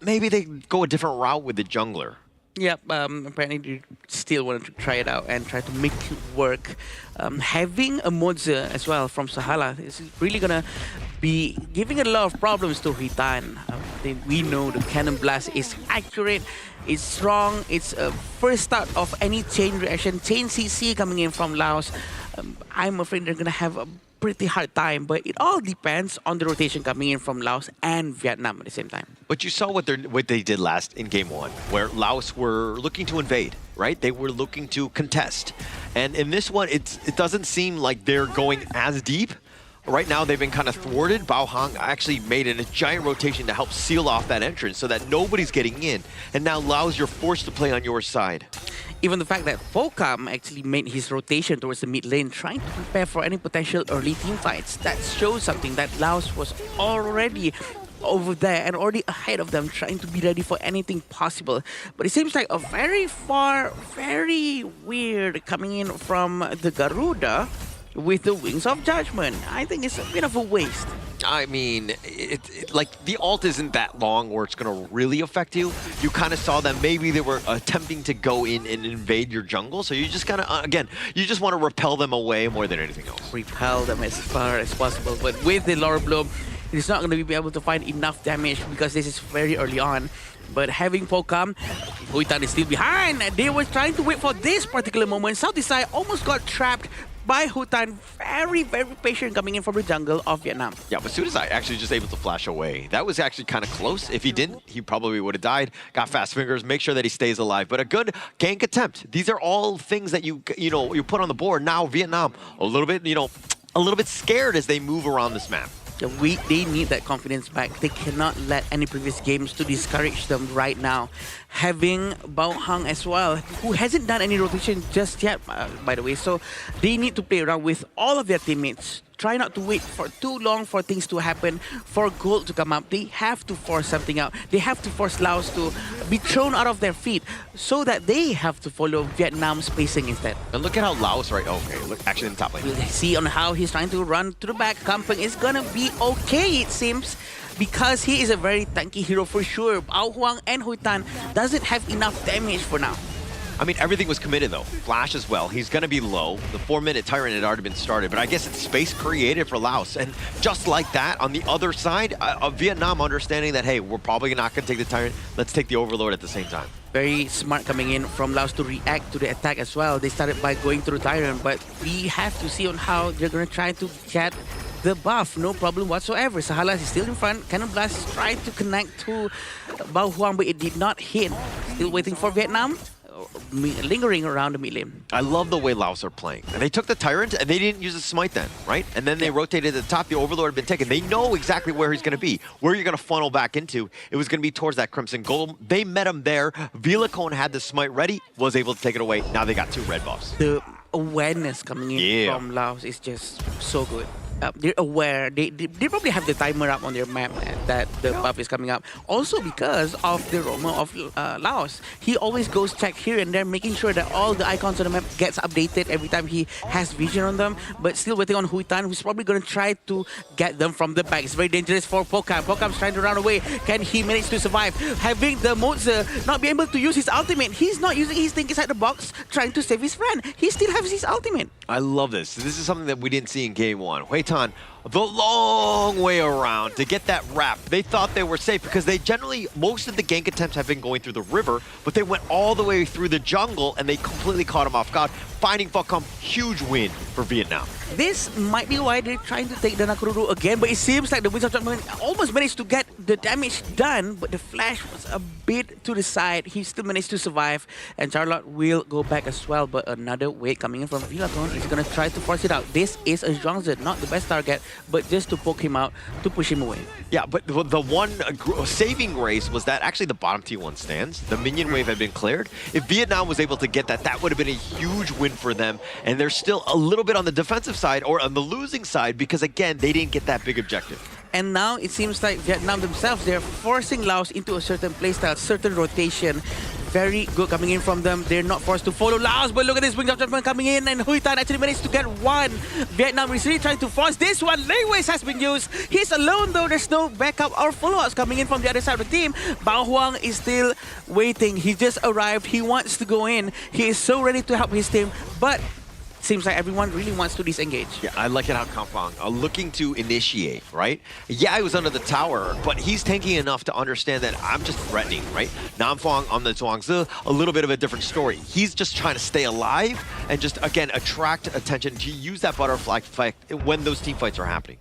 maybe they go a different route with the jungler. Yep, apparently they still wanted to try it out and try to make it work. Having a Moza as well from Sahala is really gonna be giving a lot of problems to Hitan. We know the Cannon Blast is accurate, it's strong, it's a first start of any chain reaction. Chain CC coming in from Laos. I'm afraid they're gonna have a pretty hard time, but it all depends on the rotation coming in from Laos and Vietnam at the same time. But you saw what they did last in game one, where Laos were looking to invade, right? They were looking to contest. And in this one, it doesn't seem like they're going as deep. Right now, they've been kind of thwarted. Bao Hang actually made a giant rotation to help seal off that entrance so that nobody's getting in. And now Laos, you're forced to play on your side. Even the fact that Focam actually made his rotation towards the mid lane, trying to prepare for any potential early team fights, that shows something that Laos was already over there and already ahead of them, trying to be ready for anything possible. But it seems like a very weird coming in from the Garuda with the Wings of Judgment. I think it's a bit of a waste. I mean, like the ult isn't that long where it's going to really affect you. You kind of saw that maybe they were attempting to go in and invade your jungle. So you just kind of, again, you just want to repel them away more than anything else. Repel them as far as possible. But with the Laurel Bloom, it's not going to be able to find enough damage because this is very early on. But having Focam, Huitan is still behind. They were trying to wait for this particular moment. Southeast side almost got trapped by Hutan, very patient coming in from the jungle of Vietnam. Yeah, but Sudasai actually just able to flash away. That was actually kind of close. If he didn't, he probably would have died. Got fast fingers, make sure that he stays alive. But a good gank attempt. These are all things that you put on the board. Now Vietnam a little bit scared as they move around this map. They need that confidence back. They cannot let any previous games to discourage them right now. Having Bao Hang as well, who hasn't done any rotation just yet, by the way. So they need to play around with all of their teammates. Try not to wait for too long for things to happen, for gold to come up. They have to force something out. They have to force Laos to be thrown out of their feet so that they have to follow Vietnam's pacing instead. And look at how Laos, right? Okay, look, actually in the top lane. We'll see on how he's trying to run to the back. Kampeng is gonna be okay, it seems, because he is a very tanky hero for sure. Bao Huang and Huitan doesn't have enough damage for now. I mean, everything was committed, though. Flash as well. He's going to be low. The 4-minute Tyrant had already been started, but I guess it's space created for Laos. And just like that, on the other side, Vietnam understanding that, hey, we're probably not going to take the Tyrant. Let's take the Overlord at the same time. Very smart coming in from Laos to react to the attack as well. They started by going through Tyrant, but we have to see on how they're going to try to get the buff. No problem whatsoever. Sahala is still in front. Cannon Blast is trying to connect to Bao Huang, but it did not hit. Still waiting for Vietnam. Lingering around the mid lane. I love the way Laos are playing. And they took the Tyrant and they didn't use the Smite then, right? And then they rotated at the top. The Overlord had been taken. They know exactly where he's going to be, where you're going to funnel back into. It was going to be towards that Crimson Golem. They met him there. Vilacone had the Smite ready, was able to take it away. Now they got 2 red buffs. The awareness coming in from Laos is just so good. They're aware. They probably have the timer up on their map that the buff is coming up. Also because of the roamer of Laos. He always goes check here and there, making sure that all the icons on the map gets updated every time he has vision on them. But still waiting on Huitan, who's probably going to try to get them from the back. It's very dangerous for Pokam. Pokam's trying to run away. Can he manage to survive? Having the Moza not be able to use his ultimate. He's not using his thing inside the box, trying to save his friend. He still has his ultimate. I love this. This is something that we didn't see in game one. Huitan, the long way around to get that wrap. They thought they were safe because they generally, most of the gank attempts have been going through the river, but they went all the way through the jungle and they completely caught him off guard. Finding Focam, huge win for Vietnam. This might be why they're trying to take the Nakururu again, but it seems like the Wings of Judgment almost managed to get the damage done, but the flash was a bit to the side. He still managed to survive, and Charlotte will go back as well, but another wave coming in from Vilacone is going to try to force it out. This is a Zhuangzi, not the best target, but just to poke him out, to push him away. Yeah, but the one saving grace was that actually the bottom T1 stands. The minion wave had been cleared. If Vietnam was able to get that, that would have been a huge win for them. And they're still a little bit on the defensive side or on the losing side because, again, they didn't get that big objective. And now it seems like Vietnam themselves, they're forcing Laos into a certain playstyle, certain rotation. very good coming in from them. They're not forced to follow Laos, but look at this Wings of Judgment coming in, and Huy Tan actually managed to get one. Vietnam is really trying to force this one. Layways has been used. He's alone though. There's no backup or follow-ups coming in from the other side of the team. Bao Huang is still waiting. He just arrived. He wants to go in. He is so ready to help his team, but seems like everyone really wants to disengage. Yeah, I like it how Kampong are looking to initiate, right? Yeah, he was under the tower, but he's tanky enough to understand that I'm just threatening, right? Namfong on the Zhuangzi, a little bit of a different story. He's just trying to stay alive and just, again, attract attention to use that butterfly effect when those team fights are happening.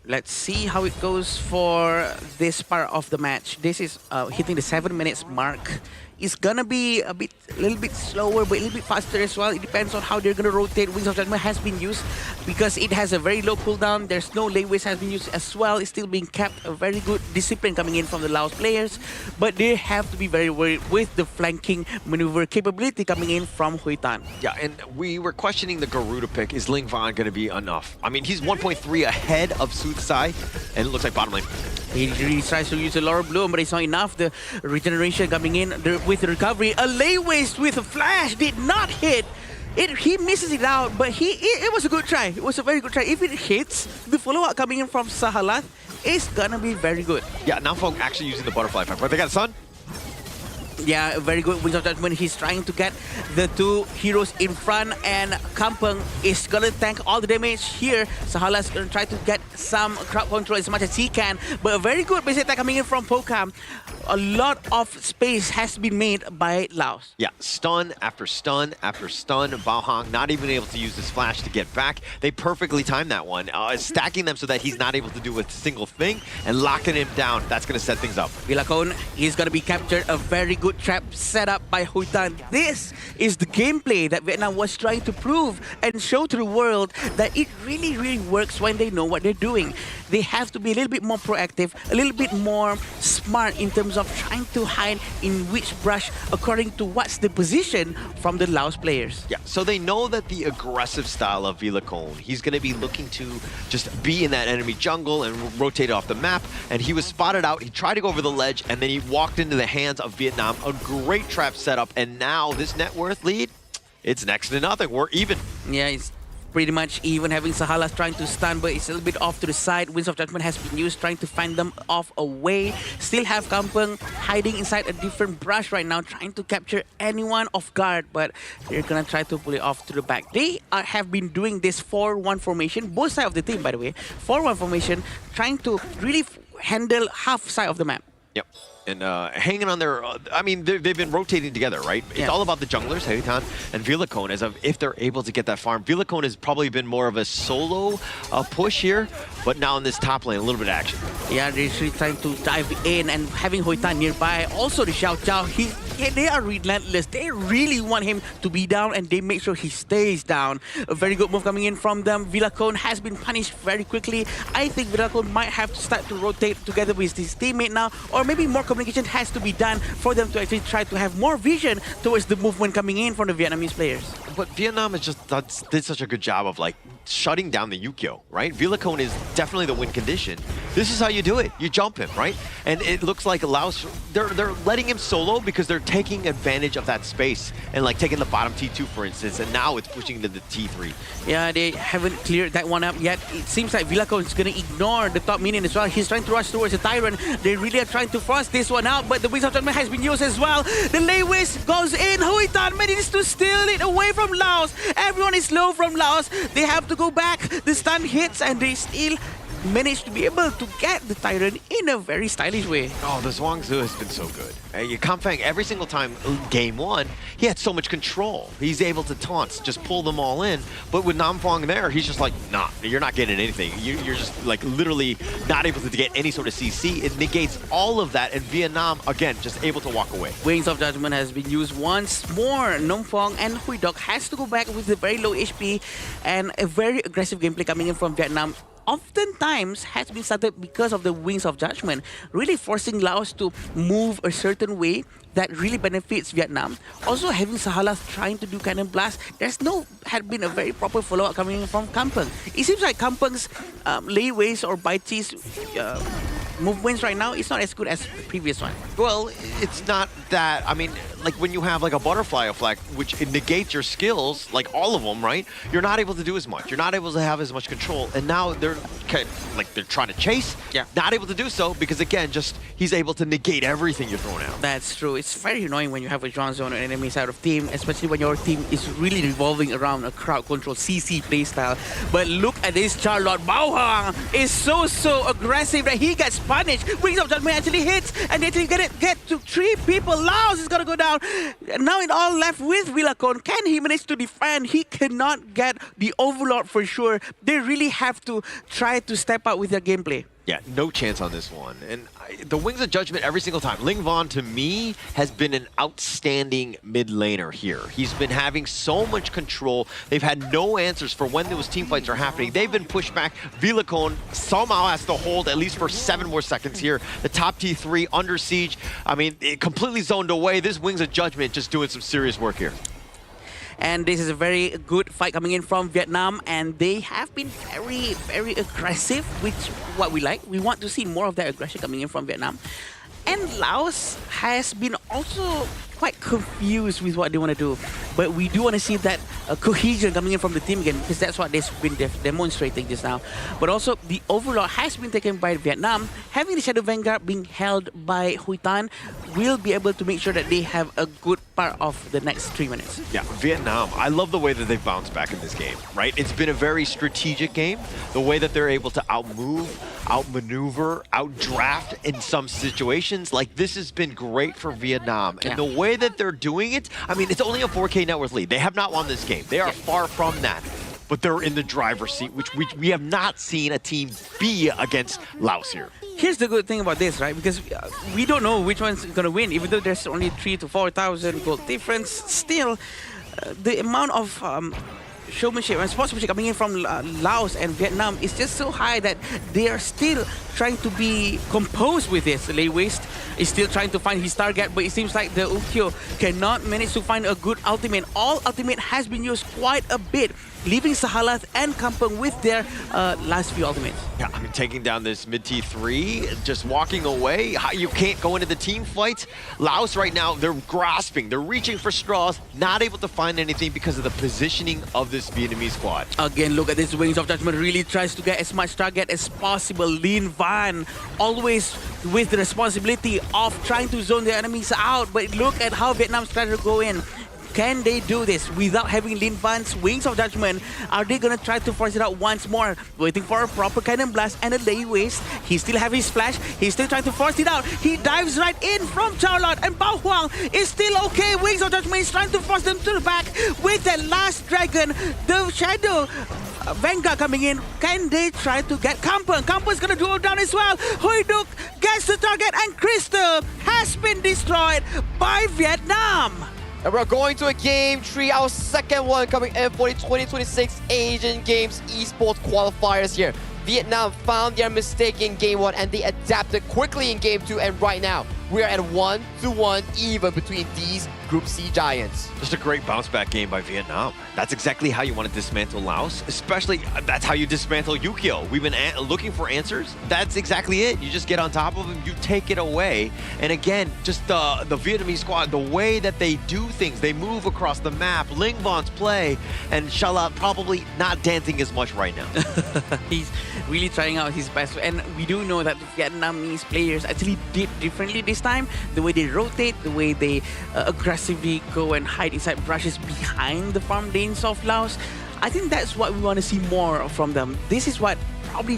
Let's see how it goes for this part of the match. This is hitting the 7 minutes mark. It's gonna be a little bit slower, but a little bit faster as well. It depends on how they're gonna rotate. Wings of Judgment has been used because it has a very low cooldown. There's no layways has been used as well. It's still being kept. A very good discipline coming in from the Laos players, but they have to be very worried with the flanking maneuver capability coming in from Huy Tan. Yeah, and we were questioning the Garuda pick. Is Ling Van gonna be enough? I mean, he's 1.3 ahead of Soothsai, and it looks like bottom lane. He really tries to use the Laurel Bloom, but it's not enough. The regeneration coming in with the recovery. A layways with a flash did not hit. He misses it out, but it was a good try. It was a very good try. If it hits, the follow-up coming in from Sahalat is gonna be very good. Yeah, Namfong actually using the butterfly effect, but they got a Sun. Yeah, very good Wings of Judgment. He's trying to get the two heroes in front, and Kampung is gonna tank all the damage here. Sahalat's gonna try to get some crowd control as much as he can, but a very good base attack coming in from Pokam. A lot of space has been made by Laos. Yeah, stun after stun after stun. Bao Hong not even able to use his flash to get back. They perfectly timed that one, stacking them so that he's not able to do a single thing and locking him down. That's going to set things up. Vilacone is going to be captured. A very good trap set up by Huy Tan. This is the gameplay that Vietnam was trying to prove and show to the world that it really, really works when they know what they're doing. They have to be a little bit more proactive, a little bit more smart in terms of trying to hide in which brush according to what's the position from the Laos players. Yeah, so they know that the aggressive style of Vilacone, he's going to be looking to just be in that enemy jungle and rotate off the map, and he was spotted out. He tried to go over the ledge, and then he walked into the hands of Vietnam. A great trap setup, and now this net worth lead, it's next to nothing. We're even. Yeah, it's pretty much even, having Sahalas trying to stun, but it's a little bit off to the side. Winds of Judgment has been used, trying to find them off away. Still have Kampung hiding inside a different brush right now, trying to capture anyone off guard, but they're gonna try to pull it off to the back. They have been doing this 4-1 formation, both sides of the team, by the way. 4-1 formation, trying to really handle half side of the map. Yep. And hanging on their, I mean, they've been rotating together, right? It's all about the junglers, Heitan and Vilacone, as of if they're able to get that farm. Vilacone has probably been more of a solo push here, but now in this top lane, a little bit of action. Yeah, they're really trying to dive in, and having Huy Tan nearby. Also the Xiao Zhao, they are relentless. They really want him to be down, and they make sure he stays down. A very good move coming in from them. Vilacone has been punished very quickly. I think Vilacone might have to start to rotate together with his teammate now, or maybe more communication has to be done for them to actually try to have more vision towards the movement coming in from the Vietnamese players. But Vietnam has just did such a good job of like shutting down the Yukio, right? Vilacone is definitely the win condition. This is how you do it. You jump him, right? And it looks like Laos, they're letting him solo because they're taking advantage of that space and like taking the bottom T2, for instance, and now it's pushing to the T3. Yeah, they haven't cleared that one up yet. It seems like Vilacone is going to ignore the top minion as well. He's trying to rush towards the Tyrant. They really are trying to force this one out, but the Wings of Judgment has been used as well. The Layways goes in. Huy Tan manages to steal it away from Laos. Everyone is low from Laos. They have to go back. The stun hits, and they still managed to be able to get the Tyrant in a very stylish way. Oh, the Zhuangzi has been so good. Kampfang, every single time game one, he had so much control. He's able to taunt, just pull them all in. But with Namfong there, he's just like, nah, you're not getting anything. You're just like literally not able to get any sort of CC. It negates all of that, and Vietnam, again, just able to walk away. Wings of Judgment has been used once more. Namfong and Huy Dok has to go back with a very low HP and a very aggressive gameplay coming in from Vietnam. Oftentimes has been started because of the Wings of Judgment, really forcing Laos to move a certain way that really benefits Vietnam. Also having Sahalas trying to do Cannon Blast, had been a very proper follow-up coming in from Kampung. It seems like Kampung's layways or Baichi's movements right now is not as good as the previous one. Well, it's not that, I mean, like when you have like a butterfly effect, which it negates your skills, like all of them, right? You're not able to do as much. You're not able to have as much control. And now they're trying to chase. Yeah. Not able to do so because again, just he's able to negate everything you're throwing out. That's true. It's very annoying when you have a John Zone on enemy side of team, especially when your team is really revolving around a crowd control CC playstyle. But look at this Charlotte. Bao Huang is so aggressive that he gets punished. Wings of Judgment actually hits, and they get to 3 people. Laos is gonna go down. Now it all left with Villacon. Can he manage to defend? He cannot get the Overlord for sure. They really have to try to step up with their gameplay. Yeah, no chance on this one. And the Wings of Judgment every single time. Ling Von, to me, has been an outstanding mid laner here. He's been having so much control. They've had no answers for when those team fights are happening. They've been pushed back. Villacon somehow has to hold at least for 7 more seconds here. The top T3 under siege. I mean, it completely zoned away. This Wings of Judgment just doing some serious work here. And this is a very good fight coming in from Vietnam, and they have been very aggressive, which what we like. We want to see more of that aggression coming in from Vietnam. And Laos has been also quite confused with what they want to do. But we do want to see that cohesion coming in from the team again, because that's what they've been demonstrating just now. But also, the Overlord has been taken by Vietnam. Having the Shadow Vanguard being held by Huy Tan will be able to make sure that they have a good part of the next 3 minutes. Yeah, Vietnam, I love the way that they've bounced back in this game, right? It's been a very strategic game. The way that they're able to outmove, outmaneuver, outdraft in some situations. Like, this has been great for Vietnam. And the way that they're doing it, I mean, it's only a 4K net worth lead. They have not won this game. They are far from that. But they're in the driver's seat, which we have not seen a team be against Laos here. Here's the good thing about this, right? Because we don't know which one's going to win. Even though there's only 3,000 to 4,000 gold difference, still, the amount of showmanship and sportsmanship coming in from Laos and Vietnam is just so high that they are still trying to be composed with this. Lei Waste is still trying to find his target, but it seems like the Ukyo cannot manage to find a good ultimate. All ultimate has been used quite a bit, leaving Sahalath and Kampung with their last few ultimates. Yeah, I mean, taking down this mid T3, just walking away. You can't go into the team fight. Laos right now, they're grasping, they're reaching for straws, not able to find anything because of the positioning of this Vietnamese squad. Again, look at this. Wings of Judgment really tries to get as much target as possible. Lin Van always with the responsibility of trying to zone the enemies out, but look at how Vietnam's trying to go in. Can they do this without having Lin Van's Wings of Judgment? Are they gonna try to force it out once more? Waiting for a proper cannon blast and a Lei Waste. He still have his flash. He's still trying to force it out. He dives right in from Charlotte, and Bao Huang is still okay. Wings of Judgment is trying to force them to the back with that last dragon. The Shadow Vanguard coming in. Can they try to get Kampung? Kampung's gonna do it down as well. Hoi Duk gets the target, and Crystal has been destroyed by Vietnam. And we're going to a game 3, our second one coming in for the 2026 Asian Games Esports Qualifiers here. Vietnam found their mistake in game 1 and they adapted quickly in game 2, and right now we are at 1-1 even between these Group C giants. Just a great bounce back game by Vietnam. That's exactly how you want to dismantle Laos, especially that's how you dismantle Yukio. We've been looking for answers. That's exactly it. You just get on top of him, you take it away. And again, just the Vietnamese squad, the way that they do things, they move across the map, Ling Von's play, and Shala probably not dancing as much right now. He's really trying out his best, and we do know that Vietnamese players actually did differently this time. The way they rotate, the way they aggressively go and hide inside brushes behind the farm lanes of Laos. I think that's what we want to see more from them. This is what probably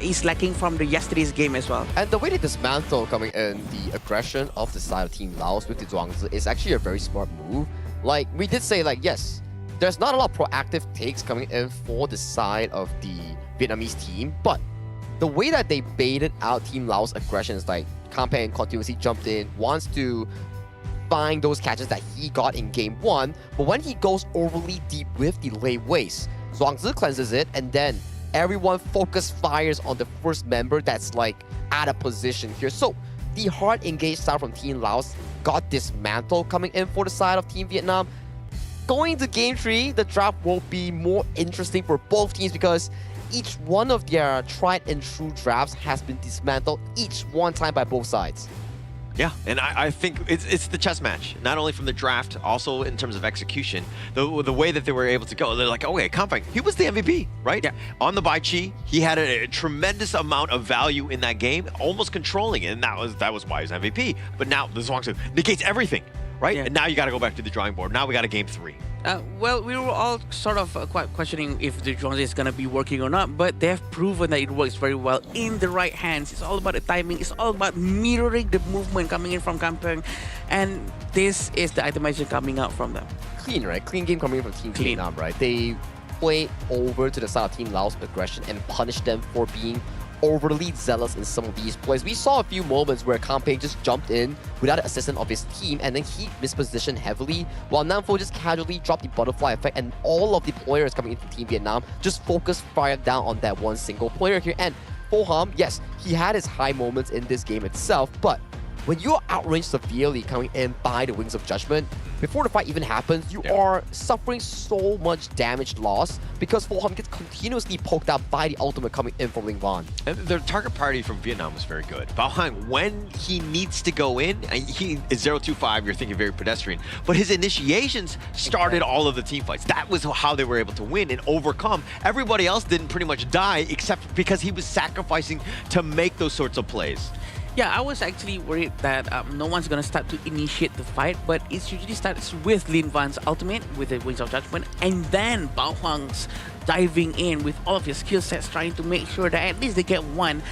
is lacking from the yesterday's game as well. And the way they dismantle coming in, the aggression of the side of Team Laos with the Zhuangzi is actually a very smart move. Like, we did say, like, yes, there's not a lot of proactive takes coming in for the side of the Vietnamese team, but the way that they baited out Team Laos' aggression is like Campaign continuously jumped in, wants to find those catches that he got in game 1, but when he goes overly deep with the Lei Waste, Zhuangzi cleanses it, and then everyone focus fires on the first member that's like out of position here. So the hard engaged style from Team Laos got dismantled coming in for the side of Team Vietnam. Going to game 3, the draft will be more interesting for both teams because each one of their tried and true drafts has been dismantled each one time by both sides. Yeah, and I think it's the chess match, not only from the draft, also in terms of execution. The way that they were able to go, they're like, okay, Kampang, he was the MVP, right? Yeah. On the Bai Chi, he had a tremendous amount of value in that game, almost controlling it, and that was why he was MVP. But now the Zhuangzi negates everything, right? Yeah. And now you got to go back to the drawing board. Now we got a game 3. Well, we were all sort of quite questioning if the Zhuangzi is going to be working or not, but they have proven that it works very well in the right hands. It's all about the timing. It's all about mirroring the movement coming in from Kampang, and this is the itemization coming out from them. Clean, right? Clean game coming from Team Vietnam, right? They play over to the side of Team Laos aggression and punish them for being overly zealous in some of these plays. We saw a few moments where Kampang just jumped in without the assistance of his team, and then he mispositioned heavily, while Namfo just casually dropped the butterfly effect, and all of the players coming into Team Vietnam just focused fire down on that one single player here. And Foham, yes, he had his high moments in this game itself, but when you're outranged severely coming in by the Wings of Judgment, before the fight even happens, you are suffering so much damage loss because Foham gets continuously poked out by the ultimate coming in from Ling Van. And their target priority from Vietnam was very good. Bao Hang, when he needs to go in, and he is 0-2-5, you're thinking very pedestrian, but his initiations started all of the team fights. That was how they were able to win and overcome. Everybody else didn't pretty much die except because he was sacrificing to make those sorts of plays. Yeah, I was actually worried that no one's going to start to initiate the fight, but it usually starts with Lin Van's ultimate, with the Wings of Judgment, and then Bao Huang's diving in with all of his skill sets, trying to make sure that at least they get one.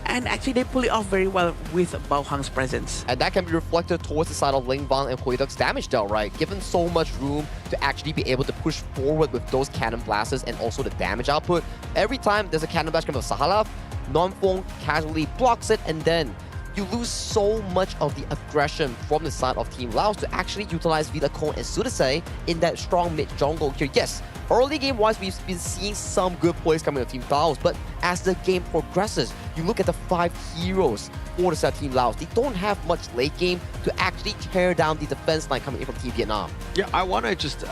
And actually, they pull it off very well with Bao Hang's presence. And that can be reflected towards the side of Ling Van and Hui Duck's damage dealt, right? Given so much room to actually be able to push forward with those cannon blasts and also the damage output, every time there's a cannon blast coming from Sahalaf, Namfong casually blocks it, and then you lose so much of the aggression from the side of Team Laos to actually utilize Vilacon and Sudasai in that strong mid jungle here. Yes, early game wise, we've been seeing some good plays coming from Team Laos, but as the game progresses, you look at the 5 heroes for the side of Team Laos. They don't have much late game to actually tear down the defense line coming in from Team Vietnam. Yeah, I want to just,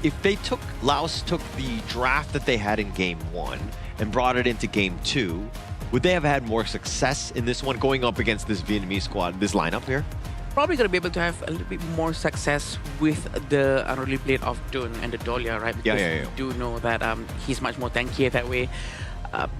if they Laos took the draft that they had in game 1 and brought it into game 2, would they have had more success in this one going up against this Vietnamese squad, this lineup here? Probably going to be able to have a little bit more success with the unruly blade of Dun and the Dahlia, right? Because we do know that he's much more tankier that way.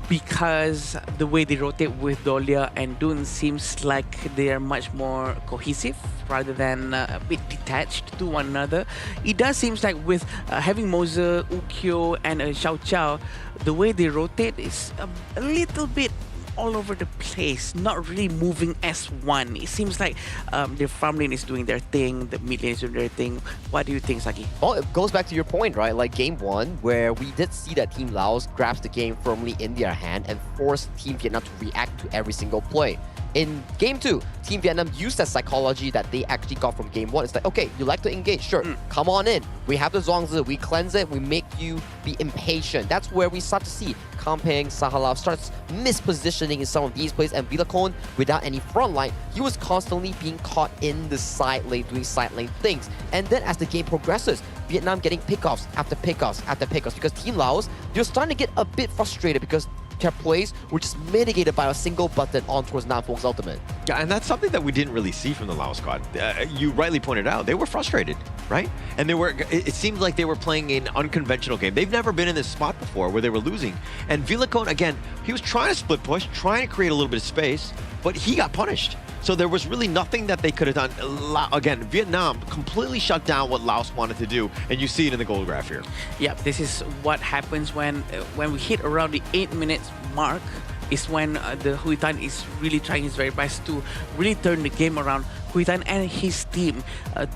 Because the way they rotate with Dahlia and Dun seems like they are much more cohesive rather than a bit detached to one another. It does seem like with having Moser, Ukyo and Xiao Chao, the way they rotate is a little bit all over the place, not really moving as one. It seems like the farm lane is doing their thing, the mid lane is doing their thing. What do you think, Saki? Well, it goes back to your point, right? Like game 1, where we did see that Team Laos grabs the game firmly in their hand and force Team Vietnam to react to every single play. In game 2, Team Vietnam used that psychology that they actually got from game 1. It's like, okay, you like to engage, sure, come on in. We have the Zhuangzi, we cleanse it, we make you be impatient. That's where we start to see Kampang, Sahalaf starts mispositioning in some of these plays, and Vilacon, without any front line, he was constantly being caught in the side lane, doing side lane things. And then as the game progresses, Vietnam getting pickoffs after pickoffs after pickoffs, because Team Laos, they're starting to get a bit frustrated because their plays were just mitigated by a single button on towards Namfong's ultimate. Yeah, and that's something that we didn't really see from the Laos squad. You rightly pointed out, they were frustrated, right? And it seemed like they were playing an unconventional game. They've never been in this spot before where they were losing. And Vilacon, again, he was trying to split push, trying to create a little bit of space, but he got punished. So there was really nothing that they could have done. Again, Vietnam completely shut down what Laos wanted to do, and you see it in the goal graph here. Yeah, this is what happens when we hit around the 8 minutes mark, is when the Huitan is really trying his very best to really turn the game around. Huitan and his team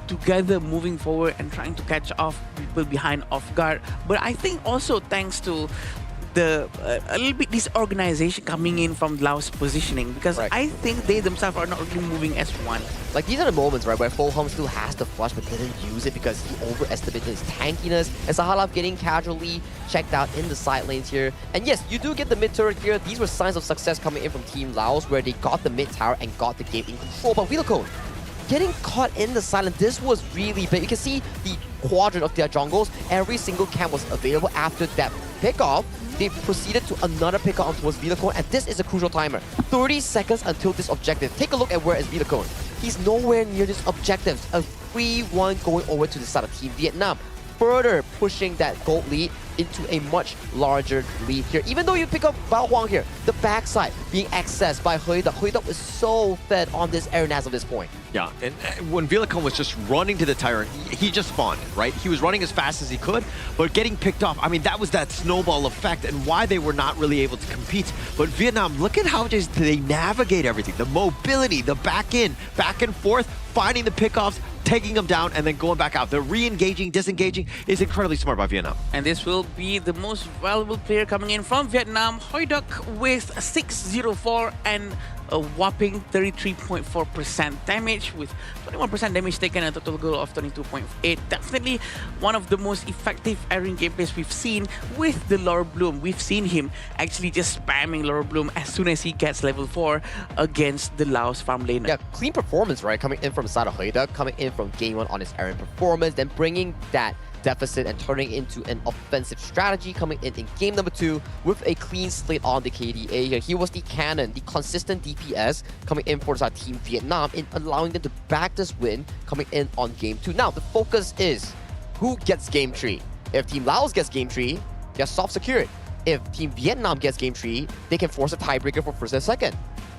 together moving forward and trying to catch off people behind off guard. But I think also thanks to a little bit disorganization coming in from Laos positioning, because I think they themselves are not really moving as one. Like these are the moments, right, where Foham still has the flush but didn't use it because he overestimated his tankiness, and Sahalaf getting casually checked out in the side lanes here. And yes, you do get the mid turret here. These were signs of success coming in from Team Laos, where they got the mid tower and got the game in control. But Vilacon getting caught in the silent, this was really big. You can see the quadrant of their jungles. Every single camp was available after that pickoff. They proceeded to another pickoff towards Vilacon, and this is a crucial timer. 30 seconds until this objective. Take a look at where is Vilacon. he's nowhere near this objective. A 3-1 going over to the side of Team Vietnam, further pushing that gold lead into a much larger lead here. Even though you pick up Bao Huang here, the backside being accessed by Hui Duc. Hui Duc is so fed on this Aaron as of this point. Yeah, and when Villicon was just running to the tyrant, he just spawned, right? He was running as fast as he could, but getting picked off, I mean, that was that snowball effect and why they were not really able to compete. But Vietnam, look at how just they navigate everything. The mobility, the back and forth, finding the pickoffs, taking them down, and then going back out. The re-engaging, disengaging is incredibly smart by Vietnam. And this will be the most valuable player coming in from Vietnam, Hui Duc, with 604 and a whopping 33.4% damage with 21% damage taken and a total goal of 22.8. Definitely one of the most effective Aaron gameplays we've seen with the Laura Bloom. We've seen him actually just spamming Laura Bloom as soon as he gets level 4 against the Laos farm laner. Yeah, clean performance, right? Coming in from the side of Hui Duc, coming in from game 1 on his Aaron performance, then bringing that deficit and turning into an offensive strategy coming in game number 2 with a clean slate on the KDA here. He was the cannon, the consistent DPS coming in for the Team Vietnam in allowing them to back this win coming in on game 2. Now, the focus is who gets game 3. If Team Laos gets game 3, they're soft secured. If Team Vietnam gets game 3, they can force a tiebreaker for first and second.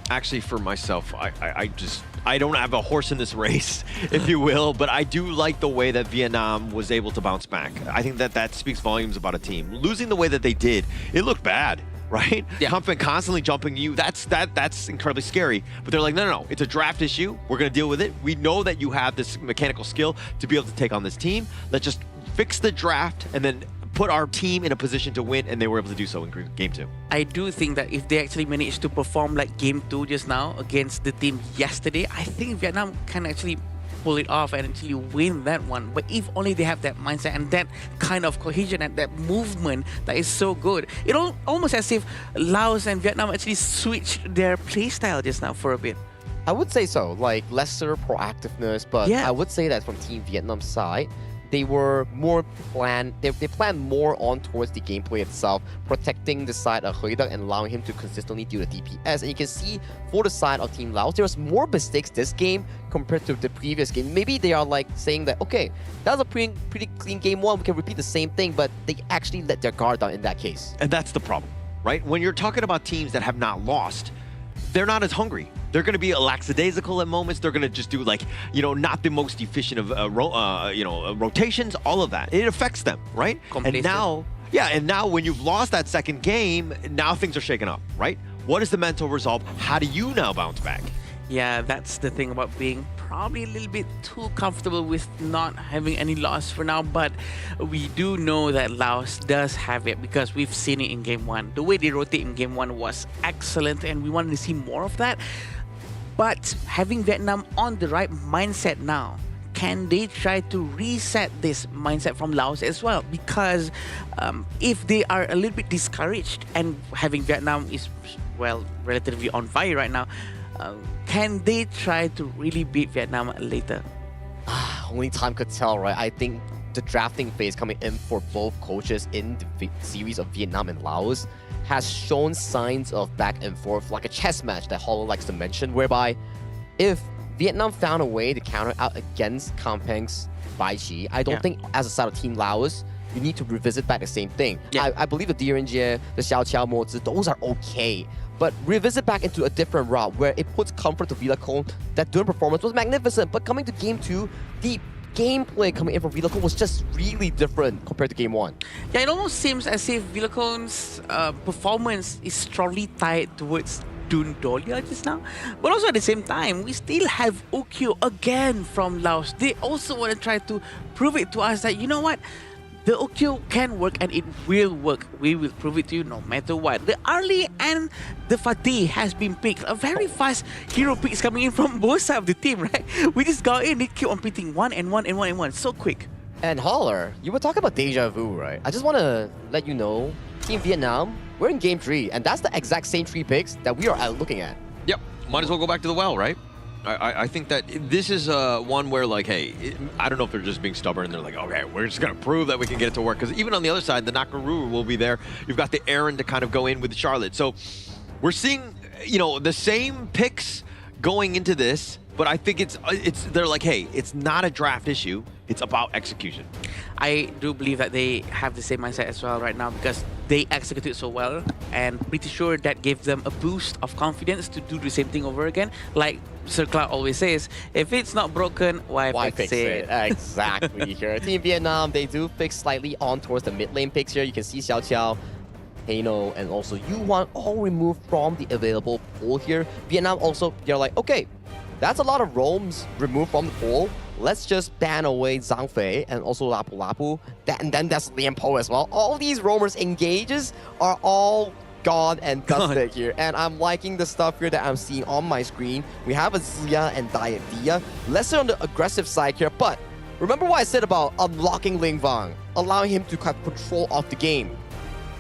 Actually, for myself, I don't have a horse in this race, if you will, but I do like the way that Vietnam was able to bounce back. I think that speaks volumes about a team. Losing the way that they did, it looked bad, right? Yeah. Constantly jumping you, that's incredibly scary. But they're like, no, it's a draft issue. We're going to deal with it. We know that you have this mechanical skill to be able to take on this team. Let's just fix the draft and then put our team in a position to win, and they were able to do so in game 2. I do think that if they actually managed to perform like game 2 just now against the team yesterday, I think Vietnam can actually pull it off and actually win that one. But if only they have that mindset and that kind of cohesion and that movement that is so good. It almost as if Laos and Vietnam actually switched their playstyle just now for a bit. I would say so, like lesser proactiveness, but yeah. I would say that from Team Vietnam's side, they were more planned. They planned more on towards the gameplay itself, protecting the side of Hui Duc and allowing him to consistently do the DPS. And you can see for the side of Team Laos, there was more mistakes this game compared to the previous game. Maybe they are like saying that, okay, that was a pretty clean game 1. We can repeat the same thing, but they actually let their guard down in that case. And that's the problem, right? When you're talking about teams that have not lost, they're not as hungry. They're going to be lackadaisical at moments. They're going to just do not the most efficient of rotations, all of that. It affects them, right? Complacent. And now when you've lost that second game, now things are shaken up, right? What is the mental resolve? How do you now bounce back? Yeah, that's the thing about being probably a little bit too comfortable with not having any loss for now, but we do know that Laos does have it because we've seen it in game 1. The way they rotate in game 1 was excellent and we wanted to see more of that. But having Vietnam on the right mindset now, can they try to reset this mindset from Laos as well? Because if they are a little bit discouraged and having Vietnam is, well, relatively on fire right now, can they try to really beat Vietnam later? Only time could tell, right? I think the drafting phase coming in for both coaches in the series of Vietnam and Laos has shown signs of back and forth, like a chess match that Hollow likes to mention, whereby if Vietnam found a way to counter out against Kampeng's Bai Chi, I don't think as a side of Team Laos, you need to revisit back the same thing. I believe the Direnjie, the Xiao Qiao Mozi, those are okay. But revisit back into a different route where it puts comfort to Villicon. That during performance was magnificent, but coming to game 2, the gameplay coming in from Villicon was just really different compared to game 1. Yeah, it almost seems as if Villicon's performance is strongly tied towards Dun Dolia just now. But also at the same time, we still have Okyo again from Laos. They also want to try to prove it to us that, you know what? The Okyo can work and it will work. We will prove it to you no matter what. The Arlie and the Fatih has been picked. A very fast hero picks coming in from both sides of the team, right? We just got in, they keep on picking 1 and 1 and 1 and 1. So quick. And Holler, you were talking about deja vu, right? I just want to let you know, Team Vietnam, we're in game 3, and that's the exact same 3 picks that we are looking at. Yep, might as well go back to the well, right? I think that this is one where, like, hey, I don't know if they're just being stubborn and they're like, okay, we're just going to prove that we can get it to work. Because even on the other side, the Nakaruru will be there. You've got the Aaron to kind of go in with Charlotte. So we're seeing, the same picks going into this. but I think they're like, hey, it's not a draft issue. It's about execution. I do believe that they have the same mindset as well right now because they executed so well, and pretty sure that gave them a boost of confidence to do the same thing over again. Like Sir Cloud always says, if it's not broken, why fix it? Exactly here. Team Vietnam, they do fix slightly on towards the mid lane picks here. You can see Xiao Qiao, Hano, and also Yuan all removed from the available pool here. Vietnam also, they're like, okay, that's a lot of roams removed from the pool. Let's just ban away Zhang Fei and also Lapu Lapu. And then there's Lian Po as well. All these roamers engages are all gone and dusted here. And I'm liking the stuff here that I'm seeing on my screen. We have a Zia and Dia. Lesser on the aggressive side here, but remember what I said about unlocking Ling Vang, allowing him to have control of the game.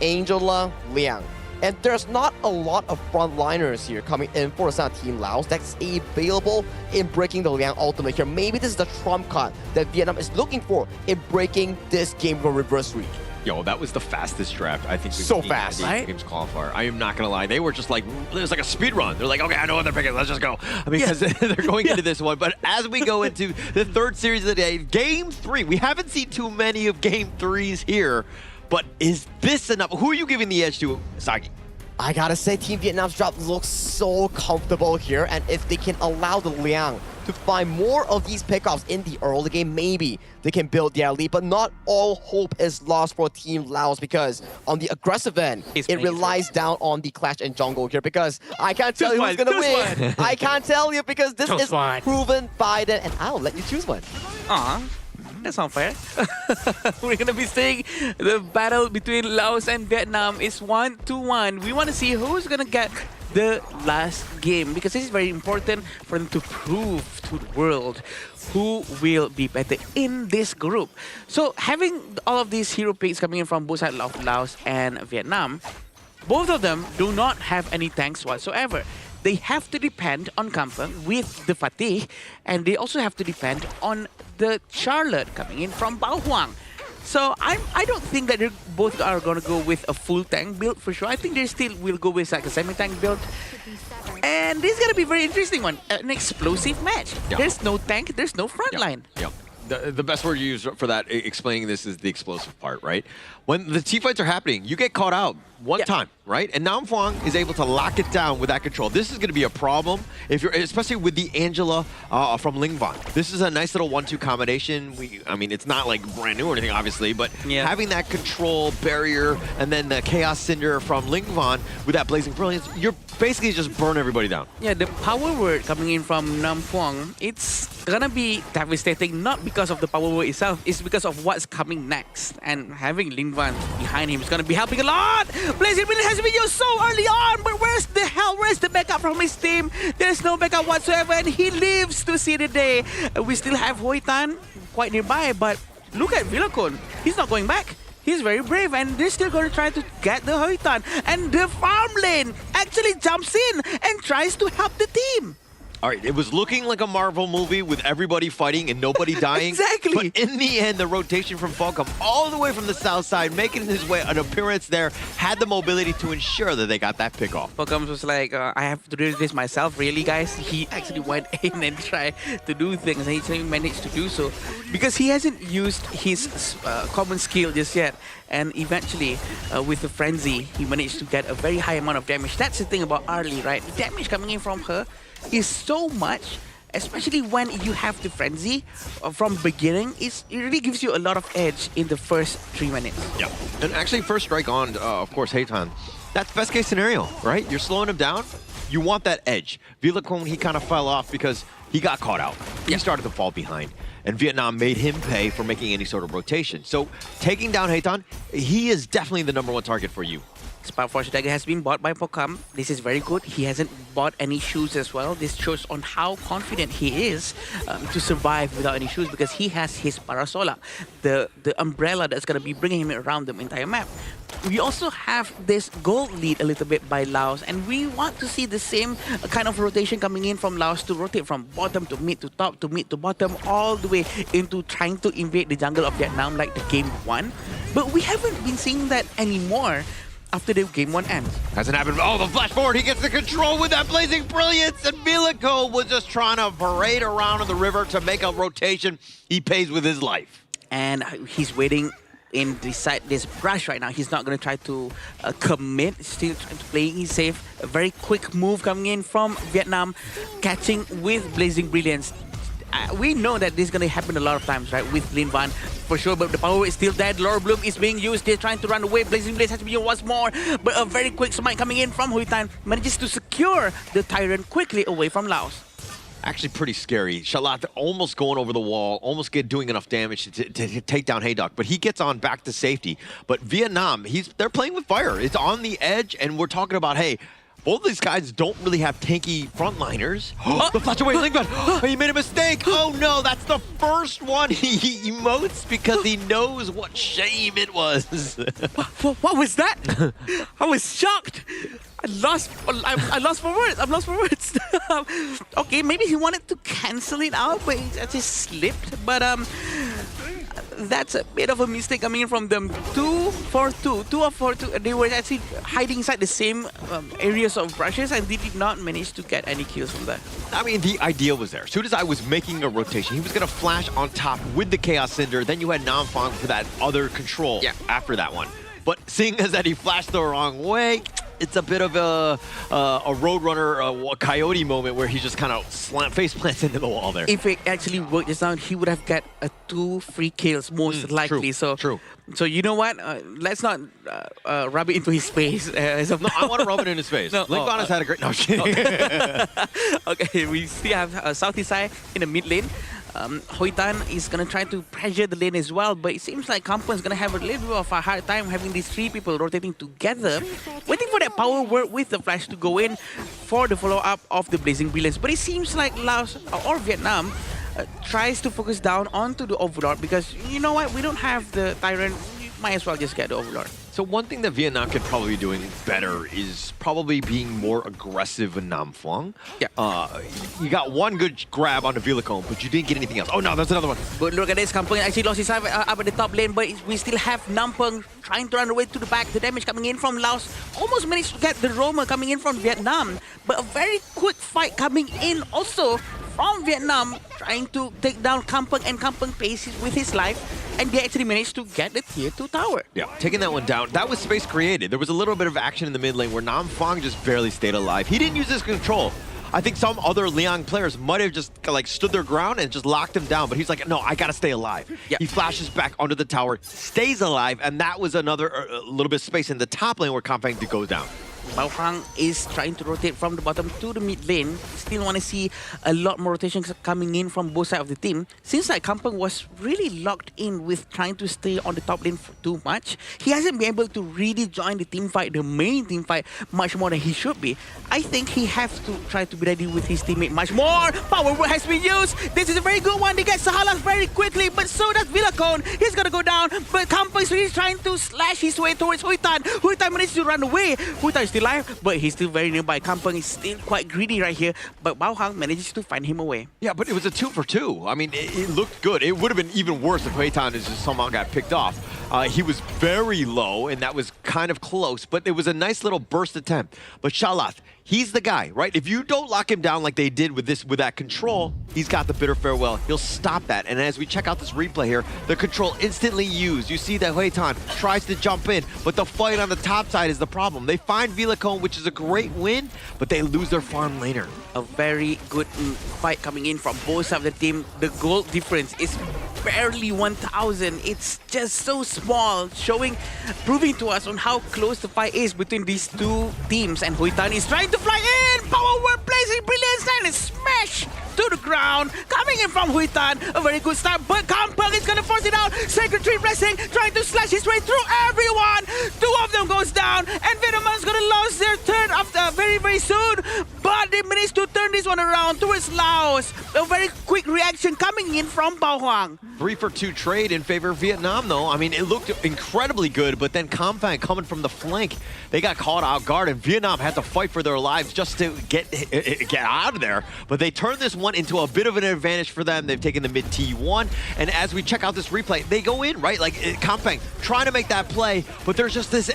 Angela, Liang. And there's not a lot of frontliners here coming in for the Team Laos that's available in breaking the Liang ultimate here. Maybe this is the trump card that Vietnam is looking for in breaking this game from reverse sweep. Yo, that was the fastest draft I think we've So seen fast, at the right? Asian Games qualifier. I am not gonna lie, they were just like, it was like a speed run. They're like, okay, I know what they're picking, let's just go. I mean, because they're going into this one. But as we go into the third series of the day, Game 3, we haven't seen too many of Game 3s here, but is this enough? Who are you giving the edge to, Sagi? I gotta say, Team Vietnam's drop looks so comfortable here, and if they can allow the Liang to find more of these pickoffs in the early game, maybe they can build their lead, but not all hope is lost for Team Laos because on the aggressive end, it relies down on the clash in jungle here because I can't tell you who's gonna win. I can't tell you because this is proven by them, and I'll let you choose one. That's not fair. We're gonna be seeing the battle between Laos and Vietnam is 1-1. We want to see who's gonna get the last game because this is very important for them to prove to the world who will be better in this group. So having all of these hero picks coming in from both sides of Laos and Vietnam, both of them do not have any tanks whatsoever. They have to depend on Kampung with the Fatih, and they also have to depend on the Charlotte coming in from Bao Huang. So I don't think that they both are going to go with a full tank build for sure. I think they still will go with like a semi-tank build. And this is going to be a very interesting one. An explosive match. Yeah. There's no tank, there's no front line. Yep. The best word you use for that, explaining this, is the explosive part, right? When the teamfights are happening, you get caught out one time, right? And Nam Phuong is able to lock it down with that control. This is going to be a problem, if you're, especially with the Angela from Lingvan. This is a nice little 1-2 combination. I mean, it's not like brand new or anything, obviously, but having that control barrier and then the Chaos Cinder from Lingvan with that Blazing Brilliance, you're basically just burn everybody down. Yeah, the power word coming in from Nam Phuong, it's gonna be devastating, not because of the power word itself, it's because of what's coming next. And having Lingvan behind him is gonna be helping a lot. Blazing Brilliance has been used so early on, but where's the backup from his team? There's no backup whatsoever, and he lives to see the day. We still have Hoi Tan quite nearby, but look at Villacon. He's not going back. He's very brave, and they're still going to try to get the Hoi Tan. And the farm lane actually jumps in and tries to help the team. All right, it was looking like a Marvel movie with everybody fighting and nobody dying. Exactly. But in the end, the rotation from Falcom all the way from the south side, making his way an appearance there, had the mobility to ensure that they got that pick off. Falcom was like, I have to do this myself, really, guys? He actually went in and tried to do things, and he actually managed to do so because he hasn't used his common skill just yet. And eventually, with the Frenzy, he managed to get a very high amount of damage. That's the thing about Arlie, right? The damage coming in from her is so much, especially when you have the Frenzy from beginning. It really gives you a lot of edge in the first 3 minutes. Yeah, and actually first strike on, of course, Heitan. That's best case scenario, right? You're slowing him down. You want that edge. Villacon, he kind of fell off because he got caught out. He started to fall behind. And Vietnam made him pay for making any sort of rotation. So taking down Heitan, he is definitely the #1 target for you. Spark Force Dagger has been bought by Pokam. This is very good. He hasn't bought any shoes as well. This shows on how confident he is to survive without any shoes because he has his Parasola, the umbrella that's going to be bringing him around the entire map. We also have this gold lead a little bit by Laos, and we want to see the same kind of rotation coming in from Laos to rotate from bottom to mid to top to mid to bottom all the way into trying to invade the jungle of Vietnam like the game 1. But we haven't been seeing that anymore. after the game 1 ends. Hasn't happened. Oh, the flash forward. He gets the control with that blazing brilliance. And Vilico was just trying to parade around in the river to make a rotation. He pays with his life. And he's waiting inside this brush right now. He's not going to try to commit. Still trying to play it safe. A very quick move coming in from Vietnam, catching with blazing brilliance. We know that this is going to happen a lot of times, right, with Lin Van, for sure, but the power is still dead. Lore Bloom is being used. They're trying to run away. Blazing Blaze has to be used once more, but a very quick smite coming in from Huy Tan manages to secure the Tyrant quickly away from Laos. Actually pretty scary. Shalat almost going over the wall, almost doing enough damage to take down Haydock, but he gets on back to safety. But Vietnam, they're playing with fire. It's on the edge, and we're talking about, hey, both these guys don't really have tanky frontliners. The flash away, Lingban. He made a mistake. Oh no, that's the first one he emotes because he knows what shame it was. What was that? I was shocked. I lost for words. I'm lost for words. Okay, maybe he wanted to cancel it out, but it actually slipped. But that's a bit of a mistake coming in from them. 2 for 2. 2 of 4. They were actually hiding inside the same areas of brushes, and they did not manage to get any kills from that. I mean, the idea was there. As soon as I was making a rotation, he was going to flash on top with the Chaos Cinder. Then you had Namfang for that other control after that one. But seeing as that he flashed the wrong way, it's a bit of a Roadrunner, a Coyote moment where he just kind of face plants into the wall there. If it actually worked just now, he would have got 2 free kills most likely. True. So you know what? Let's not rub it into his face. No, I want to rub it in his face. Lingban has had a great... No, Okay, we still have Southeast Side in the mid lane. Huy Tan is going to try to pressure the lane as well, but it seems like Kampa is going to have a little bit of a hard time having these 3 people rotating together, waiting for that power word with the flash to go in for the follow-up of the Blazing Brilliance. But it seems like Laos or Vietnam tries to focus down onto the Overlord because, you know what, we don't have the Tyrant, you might as well just get the Overlord. So one thing that Vietnam could probably be doing better is probably being more aggressive with Nam Phuong. Yeah. You got one good grab on the Vilicone, but you didn't get anything else. Oh no, that's another one. But look at this, Kampung actually lost his life up at the top lane, but we still have Nam Phuong trying to run away to the back. The damage coming in from Laos almost managed to get the Roamer coming in from Vietnam, but a very quick fight coming in also from Vietnam, trying to take down Kampung, and Kampung pays with his life, and they actually managed to get the tier 2 tower. Yeah, taking that one down. That was space created. There was a little bit of action in the mid lane where Nam Phuong just barely stayed alive. He didn't use his control. I think some other Liang players might have just like stood their ground and just locked him down, but he's like, no, I gotta stay alive. He flashes back onto the tower, stays alive, and that was another little bit of space in the top lane where Kampang goes down. Bao Hang is trying to rotate from the bottom to the mid lane. Still want to see a lot more rotations coming in from both sides of the team. Since like Kampung was really locked in with trying to stay on the top lane for too much, he hasn't been able to really join the team fight, the main team fight, much more than he should be. I think he has to try to be ready with his teammate much more. Power word has been used. This is a very good one. They get Sahalas very quickly, but so does Villacone. He's gonna go down, but Kampung is really trying to slash his way towards Huy Tan. Huy Tan managed to run away. Huy Tan is still alive, but he's still very nearby. Kampung is still quite greedy right here, but Bao Hang manages to find him away. Yeah, but it was a 2 for 2. I mean, it looked good. It would have been even worse if Huy Tan just somehow got picked off. He was very low, and that was kind of close, but it was a nice little burst attempt. But Shalath, he's the guy, right? If you don't lock him down like they did with that control, he's got the bitter farewell. He'll stop that. And as we check out this replay here, the control instantly used. You see that Huy Tan tries to jump in, but the fight on the top side is the problem. They find Villacone, which is a great win, but they lose their farm laner. A very good fight coming in from both sides of the team. The gold difference is barely 1,000. It's just so small, proving to us on how close the fight is between these two teams. And Huy Tan is trying to fly in. Power word Blazing Brilliance and smash to the ground. Coming in from Huy Tan, a very good start, but Kampung is gonna force it out. Sacred Tree Blessing trying to slash his way through everyone. 2 of them goes down, and Venom's gonna lose their turn after very soon. But they managed to turn this one around towards Laos. A very quick reaction coming in from Bao Huang. 3-for-2 trade in favor of Vietnam, though. I mean, it looked incredibly good, but then Kampang coming from the flank, they got caught out guard, and Vietnam had to fight for their lives just to get out of there. But they turned this one into a bit of an advantage for them. They've taken the mid T1, and as we check out this replay, they go in, right? Like, Kampang trying to make that play, but there's just this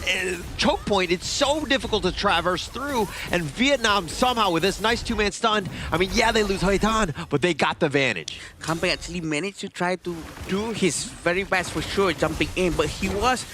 choke point. It's so difficult to traverse through, and Vietnam somehow with this nice two-man stun, I mean, yeah, they lose Hoi Tan, but they got the advantage. Kampang actually managed to try to do his very best for sure jumping in, but he was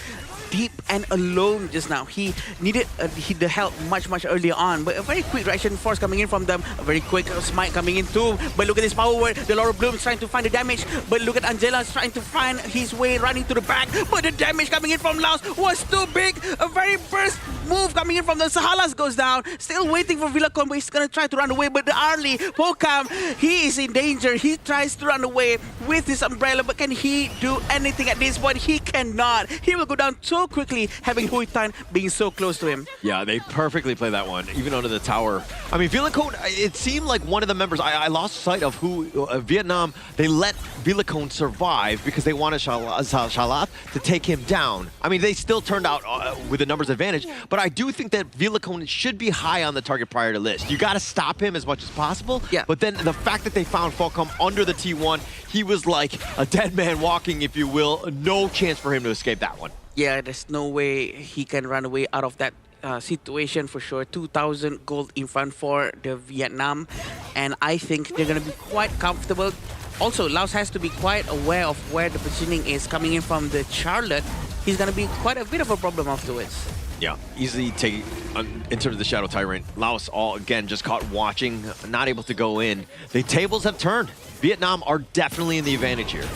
deep and alone just now. He needed the help much earlier on, but a very quick reaction force coming in from them, a very quick smite coming in too. But look at this power word, the Laura Bloom is trying to find the damage, but look at Angela trying to find his way running to the back, but the damage coming in from Laos was too big. A very burst move coming in from the Sahalas goes down, still waiting for Villacon, but he's gonna try to run away, but the Arlie, Pokam, he is in danger. He tries to run away with his umbrella, but can he do anything at this point? He cannot. He will go down so quickly, having Hoi Tan being so close to him. Yeah, they perfectly play that one, even under the tower. I mean, Villacon, it seemed like one of the members, I lost sight of who, Vietnam, they let Villacon survive because they wanted Shalat to take him down. I mean, they still turned out with a numbers advantage, but I do think that Villacon should be high on the target priority list. You got to stop him as much as possible, but then the fact that they found Falcom under the T1, he was like a dead man walking, if you will. No chance for him to escape that one. Yeah, there's no way he can run away out of that situation for sure. 2,000 gold in front for the Vietnam, and I think they're going to be quite comfortable. Also, Laos has to be quite aware of where the positioning is coming in from the Charlotte. He's going to be quite a bit of a problem afterwards. Yeah, easily take in terms of the Shadow Tyrant. Laos all again just caught watching, not able to go in. The tables have turned. Vietnam are definitely in the advantage here.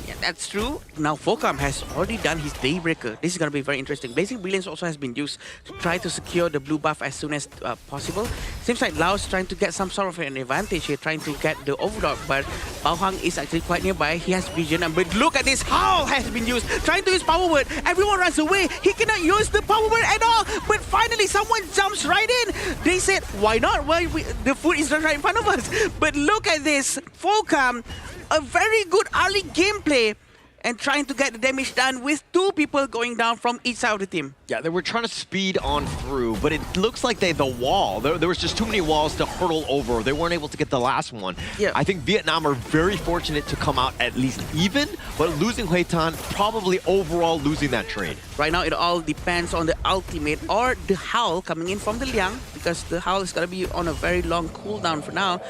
Yeah, that's true. Now Focam has already done his Daybreaker. This is going to be very interesting. Blazing Brilliance also has been used to try to secure the blue buff as soon as possible. Seems like Laos trying to get some sort of an advantage here, trying to get the Overdog, but Bao Huang is actually quite nearby. He has vision, but look at this. Howl has been used, trying to use Power Word. Everyone runs away. He cannot use the Power Word at all, but finally someone jumps right in. They said, why not? Well, the food is right in front of us. But look at this. Focam, a very good early gameplay and trying to get the damage done with two people going down from each side of the team. Yeah, they were trying to speed on through, but it looks like the wall, there was just too many walls to hurdle over. They weren't able to get the last one. Yeah. I think Vietnam are very fortunate to come out at least even, but losing Hoi Tan, probably overall losing that trade. Right now, it all depends on the ultimate or the Howl coming in from the Liang, because the Howl is going to be on a very long cooldown for now.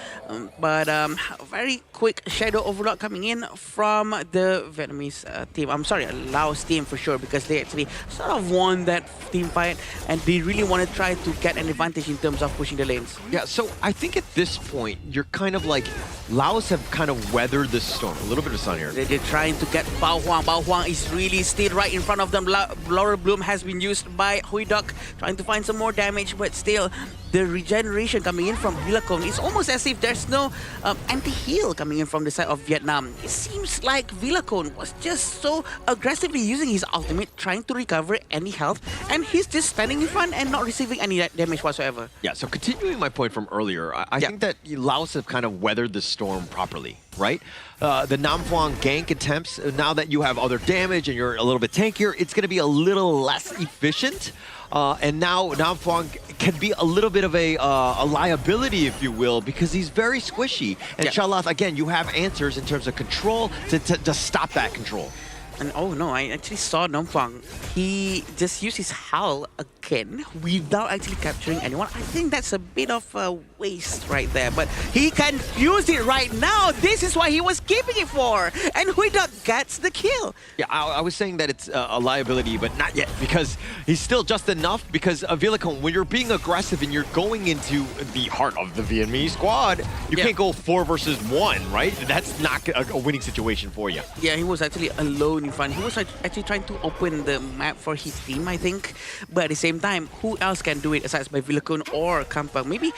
But a very quick Shadow Overlord coming in from the Vietnamese team. I'm sorry, Laos team for sure, because they actually sort of won that team fight, and they really want to try to get an advantage in terms of pushing the lanes. Yeah, so I think at this point, you're kind of like, Laos have kind of weathered the storm. A little bit of sun here. They're trying to get Bao Huang. Bao Huang is really still right in front of them. Laura Bloom has been used by Hui Duck, trying to find some more damage, but still, the regeneration coming in from Villacon, it's almost as if there's no anti-heal coming in from the side of Vietnam. It seems like Villacon was just so aggressively using his ultimate, trying to recover any health, and he's just standing in front and not receiving any damage whatsoever. Yeah, so continuing my point from earlier, I think that Laos have kind of weathered the storm properly, right? The Nam Phuong gank attempts, now that you have other damage and you're a little bit tankier, it's going to be a little less efficient. And now Nam Phuong can be a little bit of a liability, if you will, because he's very squishy. And Shalath, again, you have answers in terms of control to stop that control. And oh no, I actually saw Nam Phuong. He just used his Howl again without actually capturing anyone. I think that's a bit of a waste right there, but he can use it right now. This is why he was keeping it for. And Hui Duck gets the kill. Yeah, I was saying that it's a liability, but not yet, because he's still just enough, because Villacon, when you're being aggressive and you're going into the heart of the Vietnamese squad, you can't go 4 versus 1, right? That's not a winning situation for you. Yeah, he was actually alone in front. He was actually trying to open the map for his team, I think. But at the same time, who else can do it aside by Villacon or Kampang? Maybe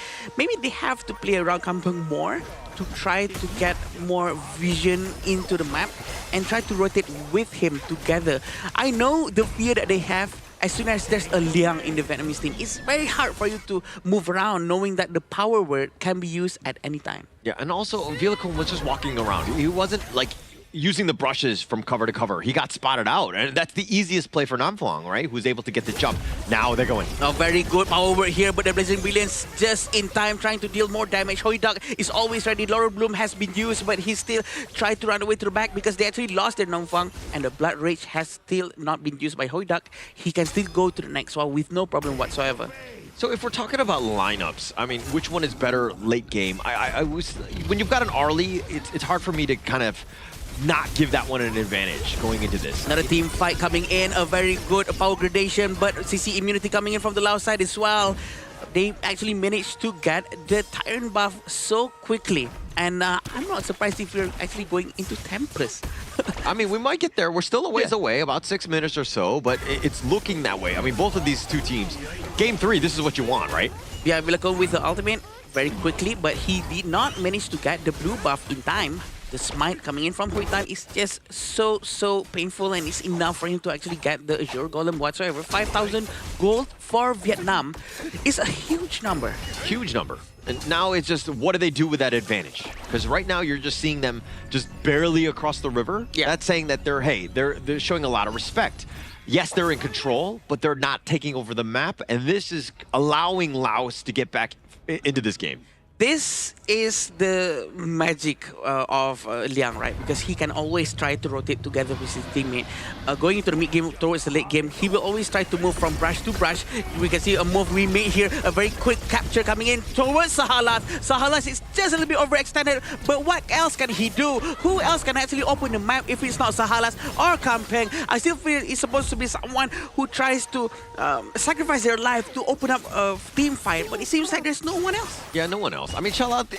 they have to play around Kampang more to try to get more vision into the map and try to rotate with him together. I know the fear that they have as soon as there's a Liang in the Vietnamese team, it's very hard for you to move around knowing that the power word can be used at any time. Yeah, and also Villicum was just walking around. He wasn't like using the brushes from cover to cover. He got spotted out, and that's the easiest play for Namfang, right? Who's able to get the jump. Now they're going. A very good power word here, but the Blazing Brilliance just in time trying to deal more damage. Hoidak is always ready. Laurel Bloom has been used, but he still tried to run away to the back because they actually lost their Namfang, and the Blood Rage has still not been used by Hoidak. He can still go to the next one with no problem whatsoever. So if we're talking about lineups, I mean, which one is better late game? I was when you've got an Arlie, it's hard for me to kind of not give that one an advantage going into this. Another team fight coming in, a very good power gradation, but CC immunity coming in from the Laos side as well. They actually managed to get the Tyrant buff so quickly. And I'm not surprised if we're actually going into Tempest. I mean, we might get there. We're still a ways away, about 6 minutes or so, but it's looking that way. I mean, both of these two teams, Game 3, this is what you want, right? Yeah, Villico with the ultimate very quickly, but he did not manage to get the blue buff in time. The smite coming in from Huitan is just so painful, and it's enough for him to actually get the Azure Golem whatsoever. 5,000 gold for Vietnam is a huge number. Huge number. And now it's just, what do they do with that advantage? Because right now you're just seeing them just barely across the river. Yeah. That's saying that they're showing a lot of respect. Yes, they're in control, but they're not taking over the map, and this is allowing Laos to get back into this game. This is the magic of Liang, right? Because he can always try to rotate together with his teammate. Going into the mid game towards the late game, he will always try to move from brush to brush. We can see a move we made here, a very quick capture coming in towards Sahalas. Sahalas is just a little bit overextended, but what else can he do? Who else can actually open the map if it's not Sahalas or Kampeng? I still feel it's supposed to be someone who tries to sacrifice their life to open up a team fight, but it seems like there's no one else. Yeah, no one else. I mean, Shalat,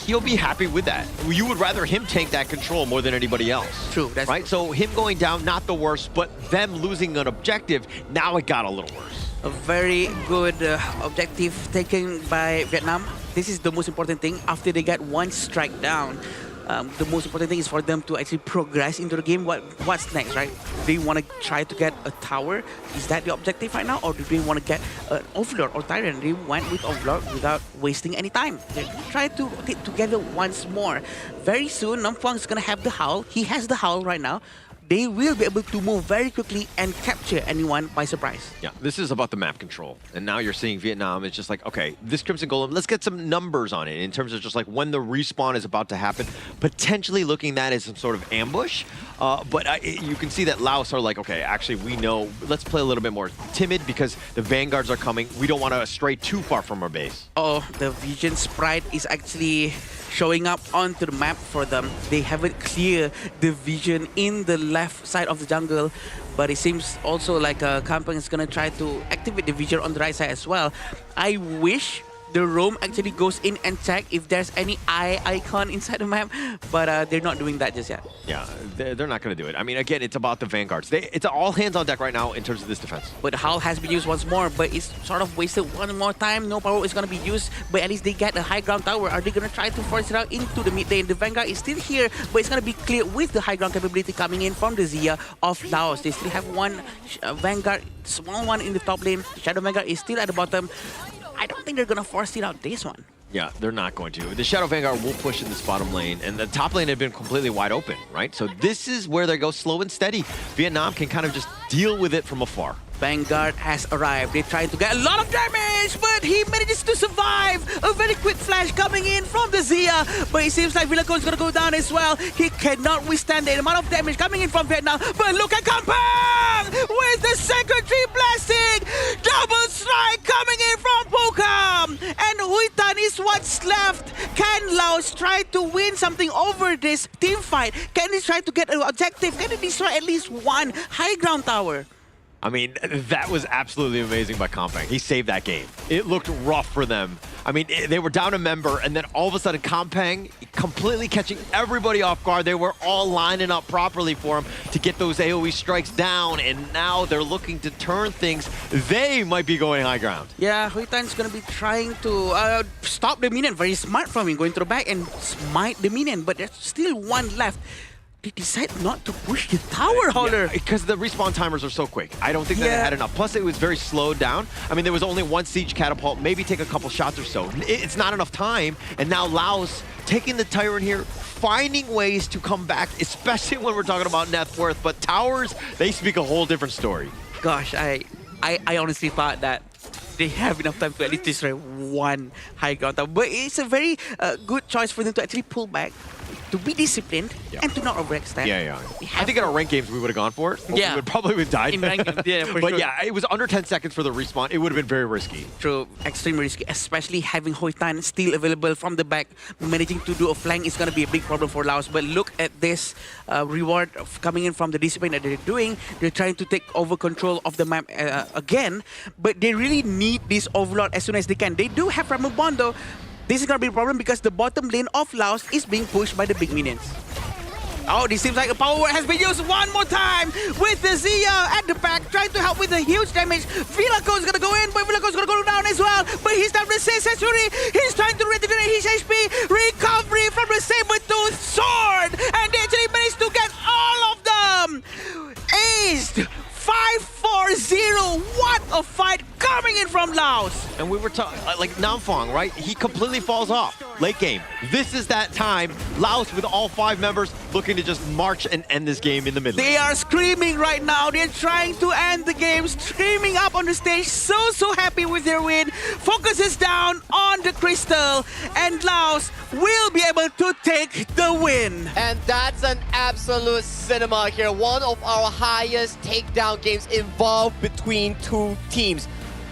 he'll be happy with that. You would rather him take that control more than anybody else. True, that's right. So him going down, not the worst, but them losing an objective, now it got a little worse. A very good objective taken by Vietnam. This is the most important thing. After they get one strike down, the most important thing is for them to actually progress into the game. What's next, right? Do they want to try to get a tower? Is that the objective right now? Or do they want to get an Overlord or Tyrant? They went with Overlord without wasting any time. They try to rotate together once more. Very soon, Namfang is going to have the Howl. He has the Howl right now. They will be able to move very quickly and capture anyone by surprise. Yeah, this is about the map control. And now you're seeing Vietnam, it's just like, okay, this Crimson Golem, let's get some numbers on it in terms of just like when the respawn is about to happen, potentially looking at that as some sort of ambush. But you can see that Laos are like, okay, actually we know, let's play a little bit more timid because the Vanguards are coming. We don't want to stray too far from our base. Oh, the Vision Sprite is actually showing up onto the map for them. They haven't cleared the vision in the left side of the jungle, but it seems also like Kampeng is gonna try to activate the vision on the right side as well. I wish the roam actually goes in and check if there's any eye icon inside the map, but they're not doing that just yet. Yeah, they're not going to do it. I mean, again, it's about the Vanguards. It's all hands on deck right now in terms of this defense. But Howl has been used once more, but it's sort of wasted one more time. No power is going to be used, but at least they get a high ground tower. Are they going to try to force it out into the mid lane? The Vanguard is still here, but it's going to be clear with the high ground capability coming in from the Zia of Laos. They still have one Vanguard, small one in the top lane. The Shadow Vanguard is still at the bottom. I don't think they're going to force it out this one. Yeah, they're not going to. The Shadow Vanguard will push in this bottom lane, and the top lane had been completely wide open, right? So this is where they go slow and steady. Vietnam can kind of just deal with it from afar. Vanguard has arrived. They try to get a lot of damage, but he manages to survive. A very quick flash coming in from the Zia, but it seems like Villico is going to go down as well. He cannot withstand the amount of damage coming in from Vietnam, but look at Kampeng with the secondary blasting. Double strike coming in from Pokam, and Huitan is what's left. Can Laos try to win something over this team fight? Can they try to get an objective? Can they destroy at least one high ground tower? I mean, that was absolutely amazing by Kampeng. He saved that game. It looked rough for them. I mean, they were down a member, and then all of a sudden, Kampeng completely catching everybody off guard. They were all lining up properly for him to get those AoE strikes down, and now they're looking to turn things. They might be going high ground. Yeah, Huitan's going to be trying to stop the minion. Very smart from him, going to the back and smite the minion, but there's still one left. they decide not to push the tower, Howler. Because the respawn timers are so quick. I don't think that it had enough. Plus, it was very slowed down. I mean, there was only one siege catapult, maybe take a couple shots or so. It's not enough time. And now Laos taking the Tyrant here, finding ways to come back, especially when we're talking about net worth. But towers, they speak a whole different story. Gosh, I honestly thought that they have enough time to at least destroy one high ground tower. But it's a very good choice for them to actually pull back, to be disciplined, and to not overextend. Yeah. I think in our ranked games, we would have gone for it. Or we would probably have died. In ranked games, yeah, for but sure. yeah, it was under 10 seconds for the respawn. It would have been very risky. True, extremely risky, especially having Hoitan still available from the back. Managing to do a flank is going to be a big problem for Laos. But look at this reward of coming in from the discipline that they're doing. They're trying to take over control of the map again, but they really need this overlord as soon as they can. They do have Ramon though. This is going to be a problem because the bottom lane of Laos is being pushed by the big minions. Oh, this seems like a power word has been used one more time with the Zia at the back, trying to help with the huge damage. Villaco is going to go in, but Villaco is going to go down as well. But he's down to 6 Century. He's trying to regenerate his HP. Recovery from the saber-tooth sword. And they actually managed to get all of them. Aced. 5-4-0. What a fight coming in from Laos. And we were talking, like Namfong, right? He completely falls off late game. This is that time. Laos with all 5 members looking to just march and end this game in the middle. They are screaming right now. They're trying to end the game, streaming up on the stage. So happy with their win. Focus is down on the crystal. And Laos will be able to take the win. And that's an absolute cinema here. One of our highest takedown games involved between two teams.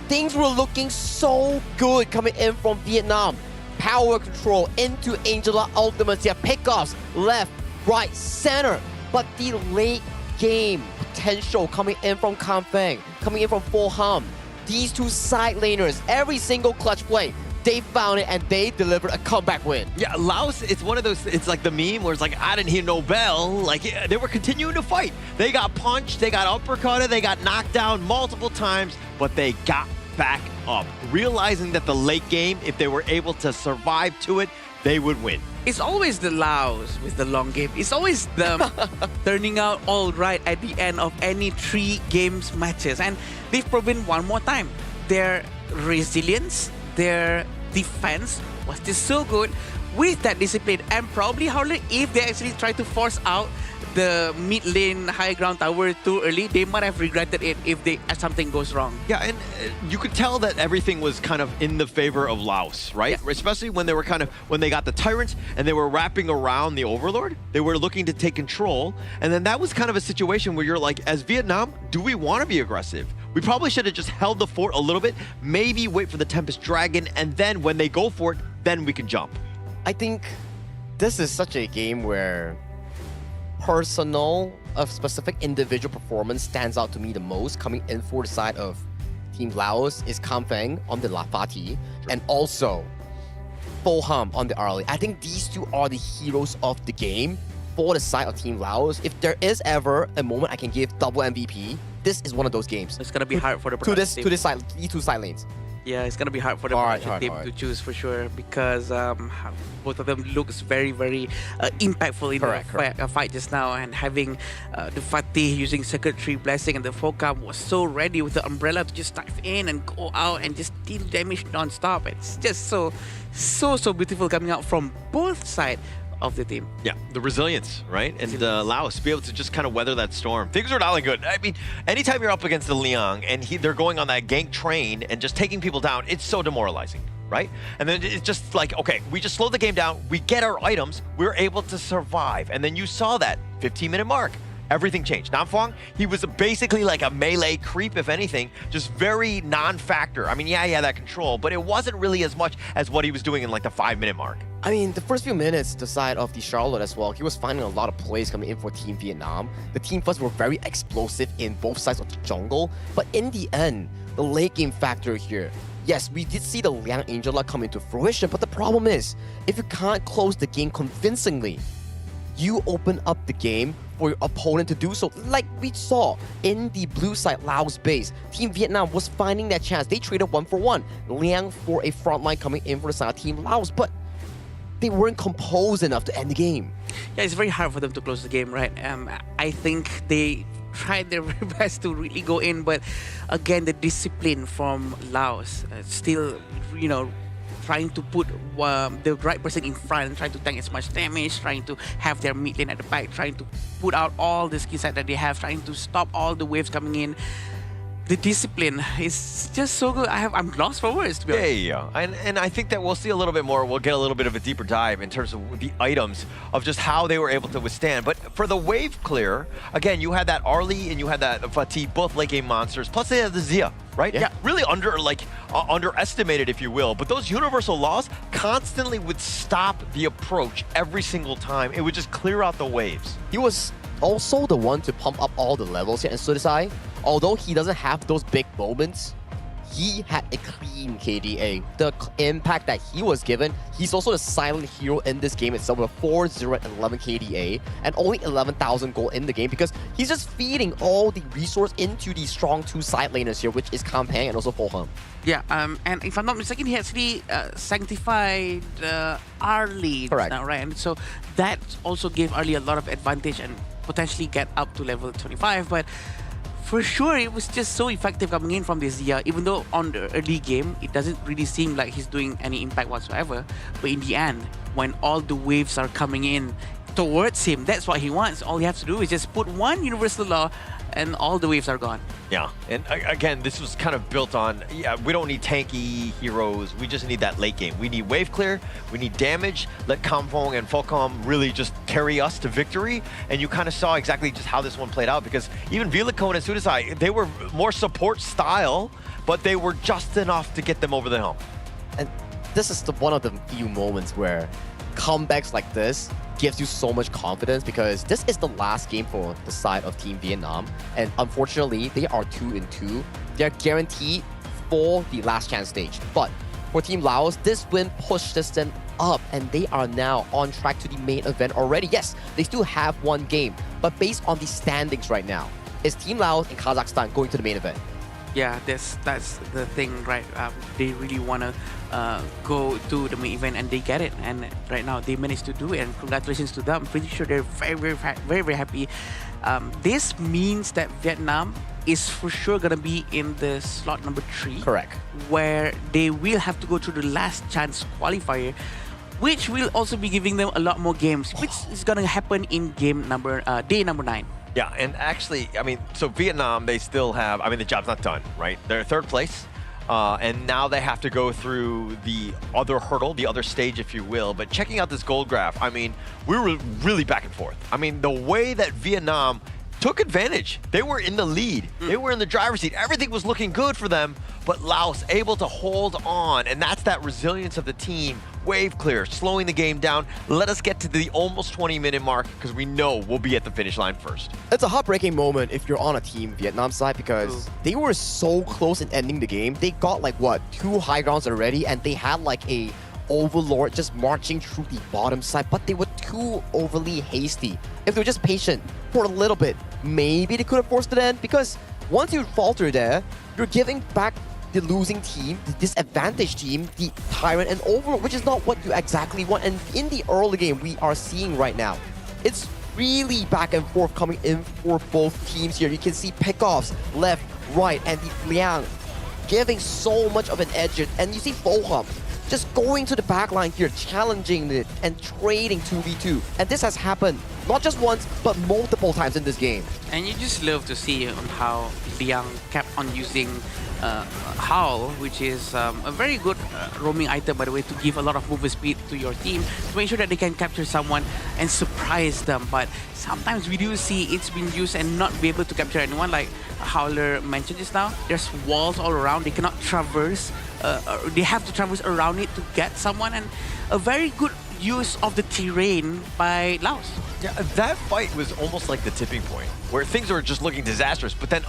Things were looking so good coming in from Vietnam. Power control into Angela Ultimates here. Pickoffs left, right, center. But the late game potential coming in from Kampeng, coming in from Foham. These two side laners, every single clutch play, they found it and they delivered a comeback win. Yeah, Laos, it's one of those, it's like the meme where it's like, I didn't hear no bell. Like, they were continuing to fight. They got punched, they got uppercutted, they got knocked down multiple times, but they got back up, realizing that the late game, if they were able to survive to it, they would win. It's always the Laos with the long game. It's always them turning out all right at the end of any 3 games matches. And they've proven one more time their resilience, their defense was just so good with that discipline. And probably, Howler, if they actually try to force out the mid lane high ground tower too early, they might have regretted it if something goes wrong. Yeah, and you could tell that everything was kind of in the favor of Laos, right? Yeah. Especially when they were when they got the Tyrants and they were wrapping around the Overlord. They were looking to take control. And then that was kind of a situation where you're like, as Vietnam, do we want to be aggressive? We probably should have just held the fort a little bit, maybe wait for the Tempest Dragon, and then when they go for it, then we can jump. I think this is such a game where a specific individual performance stands out to me the most. Coming in for the side of Team Laos is Kampeng on the Lafati, and also Foham on the RLA. I think these two are the heroes of the game for the side of Team Laos. If there is ever a moment I can give double MVP, this is one of those games. It's gonna be hard for the to this side, these two side lanes. Yeah, it's gonna be hard for the team to choose for sure, because both of them looks very impactful in the fight just now. And having the Fatih using Secretary Blessing and the Focam was so ready with the umbrella to just dive in and go out and just deal damage non-stop. It's just so beautiful coming out from both sides of the team. Yeah, the resilience, right? And Laos be able to just kind of weather that storm. Things are not good. I mean, anytime you're up against the Liang and they're going on that gank train and just taking people down, it's so demoralizing, right? And then it's just like, okay, we just slow the game down, we get our items, we're able to survive. And then you saw that 15-minute mark. Everything changed. Namfong, he was basically like a melee creep, if anything, just very non-factor. I mean, yeah, he had that control, but it wasn't really as much as what he was doing in like the 5-minute mark. I mean, the first few minutes, the side of the Charlotte as well, he was finding a lot of plays coming in for Team Vietnam. The Team First were very explosive in both sides of the jungle, but in the end, the late game factor here, yes, we did see the Liang Angela come into fruition, but the problem is, if you can't close the game convincingly, you open up the game for your opponent to do so. Like we saw in the blue side Laos base, Team Vietnam was finding that chance. They traded 1-for-1. Liang for a frontline coming in for the side of Team Laos, but they weren't composed enough to end the game. Yeah, it's very hard for them to close the game, right? I think they tried their very best to really go in, but again, the discipline from Laos still, trying to put the right person in front, trying to tank as much damage, trying to have their mid lane at the back, trying to put out all the skill set that they have, trying to stop all the waves coming in. The discipline is just so good. I'm lost for words, to be honest. Yeah. And I think that we'll see a little bit more. We'll get a little bit of a deeper dive in terms of the items of just how they were able to withstand. But for the wave clear, again, you had that Arlie and you had that Fatih, both late game monsters. Plus they had the Zia, right? Yeah. Really underestimated, if you will. But those universal laws constantly would stop the approach every single time. It would just clear out the waves. He was also the one to pump up all the levels here in Sudisai. Although he doesn't have those big moments, he had a clean KDA. The impact that he was given, he's also the silent hero in this game itself with 4-0 and 11 KDA and only 11,000 gold in the game because he's just feeding all the resource into the strong two side laners here, which is Kampang and also Foham. Yeah, and if I'm not mistaken, he actually sanctified Arlie now, right? And so that also gave Arlie a lot of advantage and potentially get up to level 25, but for sure, it was just so effective coming in from this Zia, even though on the early game, it doesn't really seem like he's doing any impact whatsoever. But in the end, when all the waves are coming in towards him, that's what he wants. All he has to do is just put one universal law and all the waves are gone. Yeah, and again, this was kind of built on, we don't need tanky heroes, we just need that late game. We need wave clear, we need damage, let Kampong and Folcom really just carry us to victory, and you kind of saw exactly just how this one played out, because even Vilicone and Sudisai, they were more support style, but they were just enough to get them over the hill. And this is one of the few moments where comebacks like this gives you so much confidence because this is the last game for the side of Team Vietnam, and unfortunately they are 2-2. They're guaranteed for the last chance stage. But for Team Laos, this win pushed them up and they are now on track to the main event already. Yes, they still have one game, but based on the standings right now, is Team Laos and Kazakhstan going to the main event? Yeah, that's the thing, right? They really want to go to the main event and they get it. And right now they managed to do it, and congratulations to them. I'm pretty sure they're very happy. This means that Vietnam is for sure going to be in the slot number 3. Correct. Where they will have to go through the last chance qualifier, which will also be giving them a lot more games, which is going to happen in game number day number 9. Yeah, and actually, I mean, so Vietnam, they still have, the job's not done, right? They're 3rd place, and now they have to go through the other hurdle, the other stage, if you will. But checking out this gold graph, we were really back and forth. The way that Vietnam took advantage, they were in the lead, they were in the driver's seat, everything was looking good for them, but Laos able to hold on, and that's that resilience of the team. Wave clear, slowing the game down. Let us get to the almost 20-minute mark because we know we'll be at the finish line first. It's a heartbreaking moment if you're on a Team Vietnam side because they were so close in ending the game. They got 2 high grounds already, and they had a overlord just marching through the bottom side, but they were too overly hasty. If they were just patient for a little bit, maybe they could have forced it in, because once you falter there, you're giving back the losing team, the disadvantaged team, the Tyrant and Overlord, which is not what you exactly want. And in the early game we are seeing right now, it's really back and forth coming in for both teams here. You can see pickoffs left, right, and the Liang giving so much of an edge. And you see Foham just going to the back line here, challenging it and trading 2v2. And this has happened not just once, but multiple times in this game. And you just love to see on how Liang kept on using Howl, which is a very good roaming item, by the way, to give a lot of movement speed to your team, to make sure that they can capture someone and surprise them. But sometimes we do see it's been used and not be able to capture anyone, like Howler mentioned just now. There's walls all around, they cannot traverse, they have to traverse around it to get someone, and a very good use of the terrain by Laos. Yeah, that fight was almost like the tipping point, where things were just looking disastrous, but then,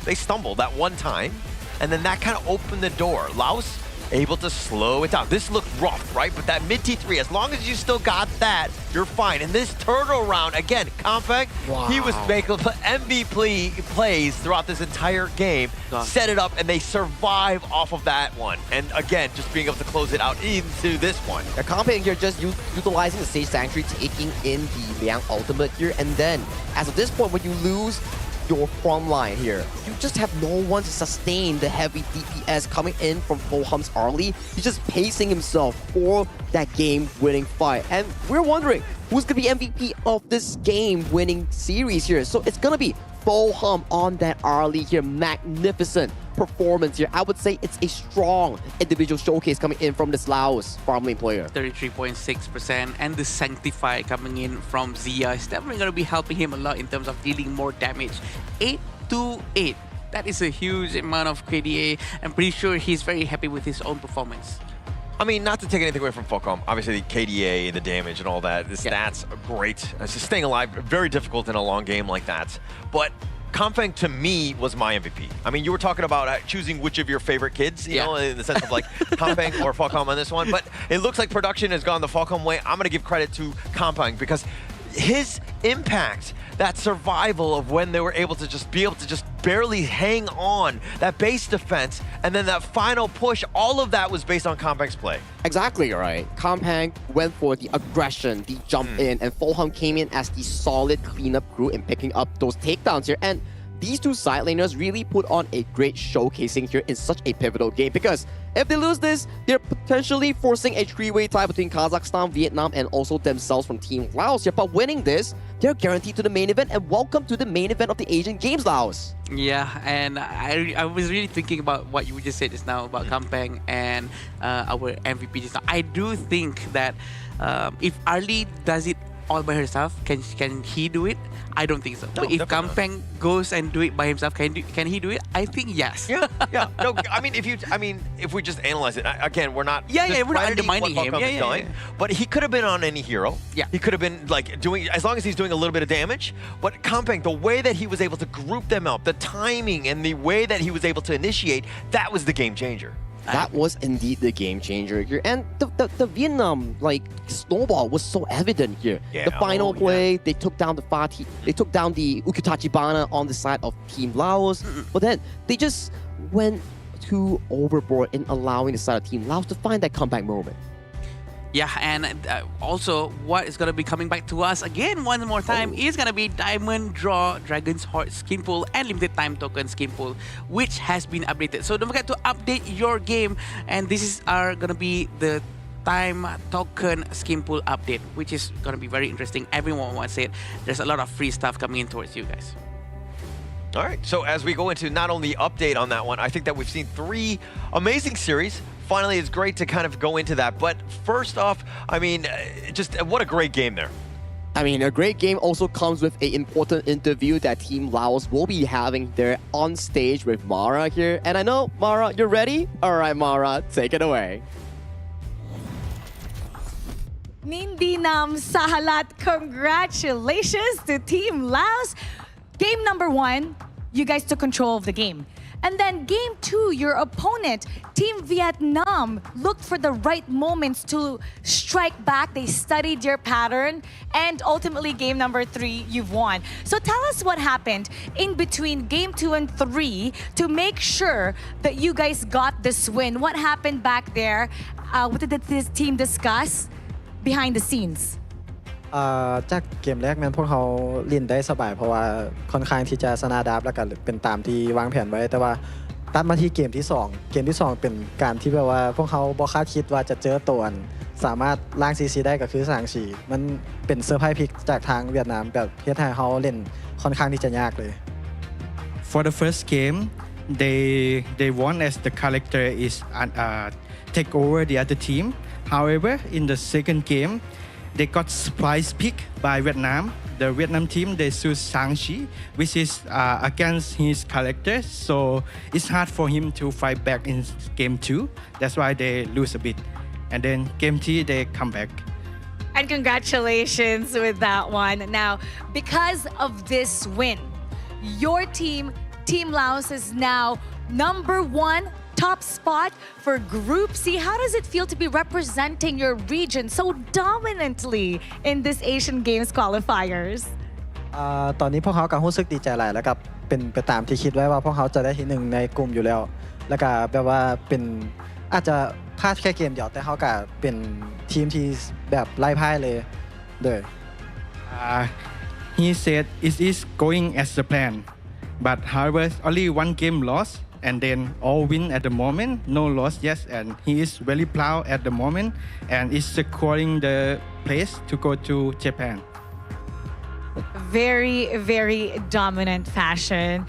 they stumbled that one time, and then that kind of opened the door. Laos able to slow it down. This looked rough, right? But that mid T3, as long as you still got that, you're fine. And this turtle round, again, Compact, he was making MVP plays throughout this entire game, set it up, and they survive off of that one. And again, just being able to close it out into this one. Compact here just utilizing the Sage Sanctuary, taking in the Liang ultimate here, and then, as of this point, when you lose your front line here, you just have no one to sustain the heavy DPS coming in from Foham's early. He's just pacing himself for that game-winning fight. And we're wondering, who's going to be MVP of this game-winning series here? So it's going to be Foham on that early here. Magnificent performance here. I would say it's a strong individual showcase coming in from this Laos farmlane player. 33.6%, and the Sanctify coming in from Zia is definitely going to be helping him a lot in terms of dealing more damage. 8-8. That is a huge amount of KDA. I'm pretty sure he's very happy with his own performance. I mean, not to take anything away from Falcom, obviously the KDA, the damage and all that, the stats are great. It's just staying alive, very difficult in a long game like that. But Compang, to me, was my MVP. I mean, you were talking about choosing which of your favorite kids, you know, in the sense of like Compang or Falcom on this one. But it looks like production has gone the Falcom way. I'm going to give credit to Compang because his impact, that survival of when they were able to just barely hang on, that base defense, and then that final push, all of that was based on Compang's play. Exactly right. Compang went for the aggression, the jump in, and Fulham came in as the solid cleanup crew in picking up those takedowns here. And these two side laners really put on a great showcasing here in such a pivotal game, because if they lose this, they're potentially forcing a three-way tie between Kazakhstan, Vietnam, and also themselves from Team Laos here. But winning this, they're guaranteed to the main event, and welcome to the main event of the Asian Games, Laos. Yeah, and I was really thinking about what you just said just now about Kampang and our MVP just now. I do think that if Arlie does it all by herself, can he do it? I don't think so. No, but if Kampang goes and do it by himself, can he do it? I think yes. Yeah. No, I mean, if we just analyze it, again, we're not we're not undermining him. But he could have been on any hero. Yeah. He could have been like doing, as long as he's doing a little bit of damage. But Kampang, the way that he was able to group them up, the timing and the way that he was able to initiate, that was the game changer. That was indeed the game changer here. And the Vietnam snowball was so evident here. Yeah, the final play, they took down the Fatih, they took down the Ukutachibana on the side of Team Laos. But then they just went too overboard in allowing the side of Team Laos to find that comeback moment. Yeah, and also what is going to be coming back to us again one more time is going to be Diamond Draw, Dragon's Heart skin pool, and Limited Time Token skin pool, which has been updated. So don't forget to update your game, and this is going to be the time token skin pool update, which is going to be very interesting. Everyone wants it. There's a lot of free stuff coming in towards you guys. All right, so as we go into not only update on that one, I think that we've seen 3 amazing series. Finally, it's great to kind of go into that. But first off, I mean, just what a great game there. I mean, a great game also comes with an important interview that Team Laos will be having there on stage with Mara here. And I know, Mara, you're ready? All right, Mara, take it away. Nindinam Sahalat, congratulations to Team Laos. Game number 1, you guys took control of the game. And then game 2, your opponent, Team Vietnam, looked for the right moments to strike back. They studied your pattern. And ultimately, game number 3, you've won. So tell us what happened in between game 2 and 3 to make sure that you guys got this win. What happened back there? What did this team discuss behind the scenes? จากเกมแรกนั้นพวกเขาเล่นได้สบายเพราะว่าค่อนข้างที่จะสนาดับแล้วก็เป็นตามที่วางแผนไว้แต่ว่าตัดมาที่เกมที่2เป็นการที่แบบว่าพวกเขาบ่คาดคิดว่าจะเจอตัวสามารถล้างซีซีได้ก็คือสางสีมันเป็นเซอร์ไพรส์พลิกจากทางเวียดนามแบบเฮ็ดให้เขาเล่นค่อนข้างที่จะยากเลย For the first game they won as the character is take over the other team. However, in the second game they got surprise pick by Vietnam. The Vietnam team, they choose Sang-chi, which is against his character. So it's hard for him to fight back in game 2. That's why they lose a bit. And then game 3, they come back. And congratulations with that one. Now, because of this win, your team, Team Laos, is now #1 top spot for Group C. How does it feel to be representing your region so dominantly in this Asian Games qualifiers? ตอนนี้พวกเขาก็รู้สึกดีใจหลายแล้วก็เป็นไปตามที่คิดไว้ว่าพวกเขาจะได้ที่หนึ่งในกลุ่มอยู่แล้วแล้วก็แบบว่าเป็นอาจจะพลาดแค่เกมเดียวแต่เขาก็เป็นทีมที่แบบไล่พ่ายเลยเด้อ He said it is going as the plan, but however, only one game lost, and then all win at the moment, no loss yet, and he is very proud at the moment, and is securing the place to go to Japan. Very, very dominant fashion.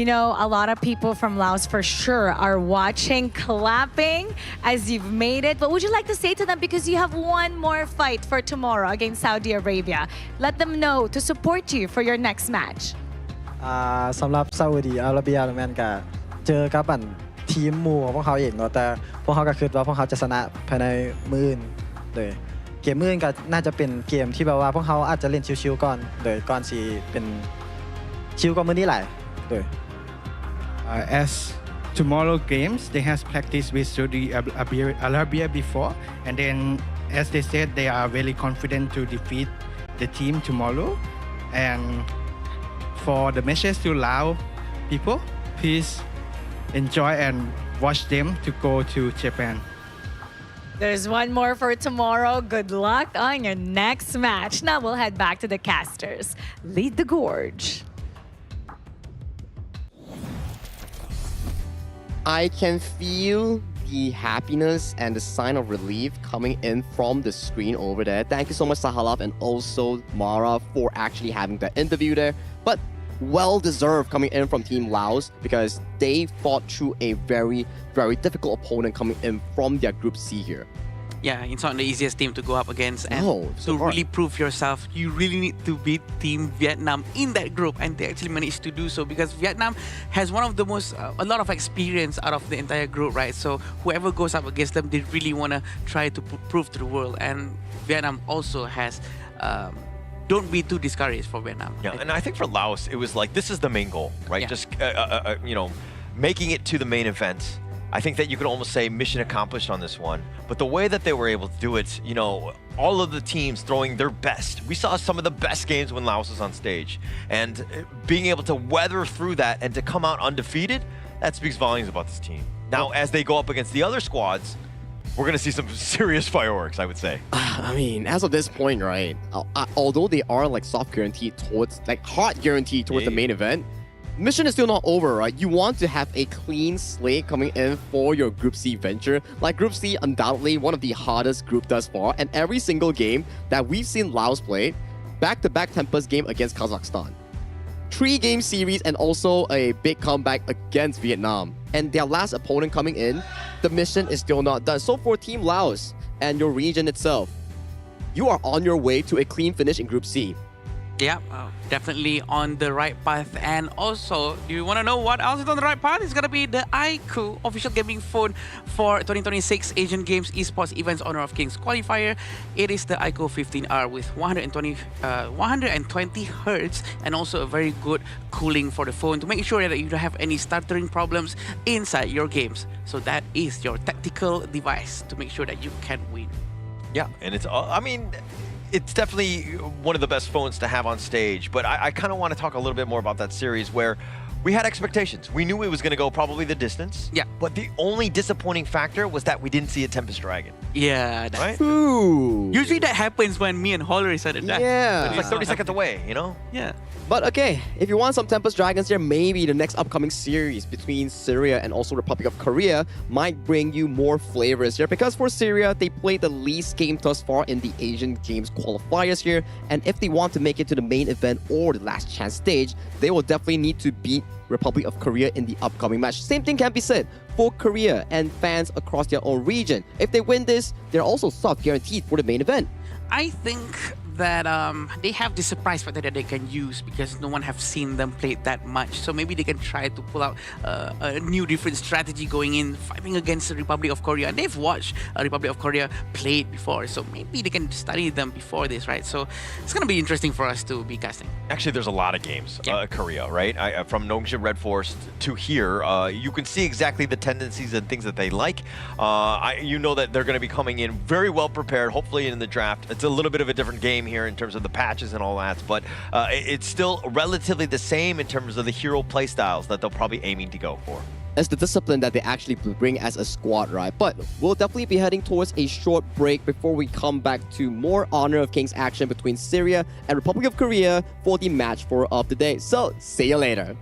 You know, a lot of people from Laos for sure are watching, clapping as you've made it. What would you like to say to them? Because you have one more fight for tomorrow against Saudi Arabia. Let them know to support you for your next match. สำหรับซาอุดีอาระเบียแมนก็เจอกับทีมหมู่ของพวกเขาเองเนาะแต่พวกเขาก็คิดว่าพวกเขาจะชนะภายในมื้ออื่นเลยเกมมื้ออื่นก็น่าจะเป็นเกมที่แบบว่าพวกเขาอาจจะเล่นชิวๆก่อนเลยก่อนสิเป็นชิวกว่ามื้อนี้หลายเลย As tomorrow games, they has practiced with Saudi Arabia before, and then as they said, they are very confident to defeat the team tomorrow. And for the message to Lao people, please enjoy and watch them to go to Japan. There's one more for tomorrow. Good luck on your next match. Now we'll head back to the casters. Lead the gorge. I can feel the happiness and the sign of relief coming in from the screen over there. Thank you so much, Sahalaf, and also Mara for actually having that interview there. But well-deserved coming in from Team Laos because they fought through a very, very difficult opponent coming in from their Group C here. Yeah, it's not the easiest team to go up against, and so to really prove yourself, you really need to beat Team Vietnam in that group, and they actually managed to do so because Vietnam has one of the most, a lot of experience out of the entire group, right? So whoever goes up against them, they really want to try to prove to the world, and Vietnam also has. Don't be too discouraged for Vietnam. Yeah, and I think for Laos, it was like this is the main goal, right? Yeah. Just you know, making it to the main event. I think that you could almost say mission accomplished on this one. But the way that they were able to do it, you know, all of the teams throwing their best. We saw some of the best games when Laos was on stage. And being able to weather through that and to come out undefeated, that speaks volumes about this team. Now, as they go up against the other squads, we're going to see some serious fireworks, I would say. I mean, as of this point, right, although they are like soft guaranteed towards, like hard guaranteed towards the main event, mission is still not over, right? You want to have a clean slate coming in for your Group C venture. Like Group C, undoubtedly one of the hardest group thus far, and every single game that we've seen Laos play, back-to-back Tempest game against Kazakhstan. 3-game series and also a big comeback against Vietnam. And their last opponent coming in, the mission is still not done. So for Team Laos and your region itself, you are on your way to a clean finish in Group C. Yeah, definitely on the right path. And also, do you want to know what else is on the right path? It's going to be the iQOO official gaming phone for 2026 Asian Games Esports Events Honor of Kings qualifier. It is the iQOO 15R with 120 Hz and also a very good cooling for the phone to make sure that you don't have any stuttering problems inside your games. So that is your tactical device to make sure that you can win. Yeah, and it's, I mean, it's definitely one of the best phones to have on stage, but I kind of want to talk a little bit more about that series where we had expectations. We knew it was going to go probably the distance. Yeah. But the only disappointing factor was that we didn't see a Tempest Dragon. Yeah. Right? Ooh. Usually that happens when me and Holler said it. Yeah. It's like 30 seconds away, you know? Yeah. But okay, if you want some Tempest Dragons here, maybe the next upcoming series between Syria and also Republic of Korea might bring you more flavors here. Because for Syria, they played the least game thus far in the Asian Games qualifiers here. And if they want to make it to the main event or the last chance stage, they will definitely need to beat Republic of Korea in the upcoming match. Same thing can be said for Korea and fans across their own region. If they win this, they're also soft guaranteed for the main event. I think that they have this surprise factor that they can use because no one have seen them play that much. So maybe they can try to pull out a new different strategy going in, fighting against the Republic of Korea. And they've watched Republic of Korea play before, so maybe they can study them before this, right? So it's gonna be interesting for us to be casting. Actually, there's a lot of games, Korea, right? From Nongshim Red Force to here, you can see exactly the tendencies and things that they like. You know that they're going to be coming in very well prepared, hopefully in the draft. It's a little bit of a different game here in terms of the patches and all that, but it's still relatively the same in terms of the hero playstyles that they'll probably aiming to go for. As the discipline that they actually bring as a squad, right? But we'll definitely be heading towards a short break before we come back to more Honor of Kings action between Syria and Republic of Korea for the match 4 of the day. So, see you later.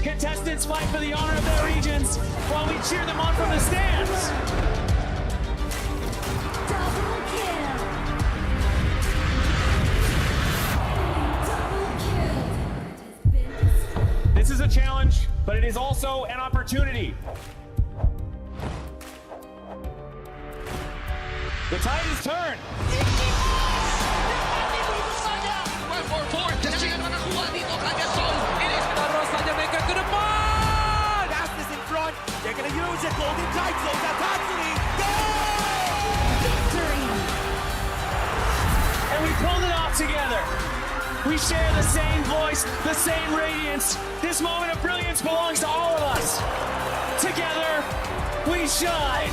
Contestants fight for the honor of their regions while we cheer them on from the stands. Double kill. This is a challenge, but it is also an opportunity. The tide is turned. Aspas in front. They're going to use it. Golden Tides goes out. Tatsumi. Victory. And we pulled it off together. We share the same voice, the same radiance. This moment of brilliance belongs to all of us. Together, we shine.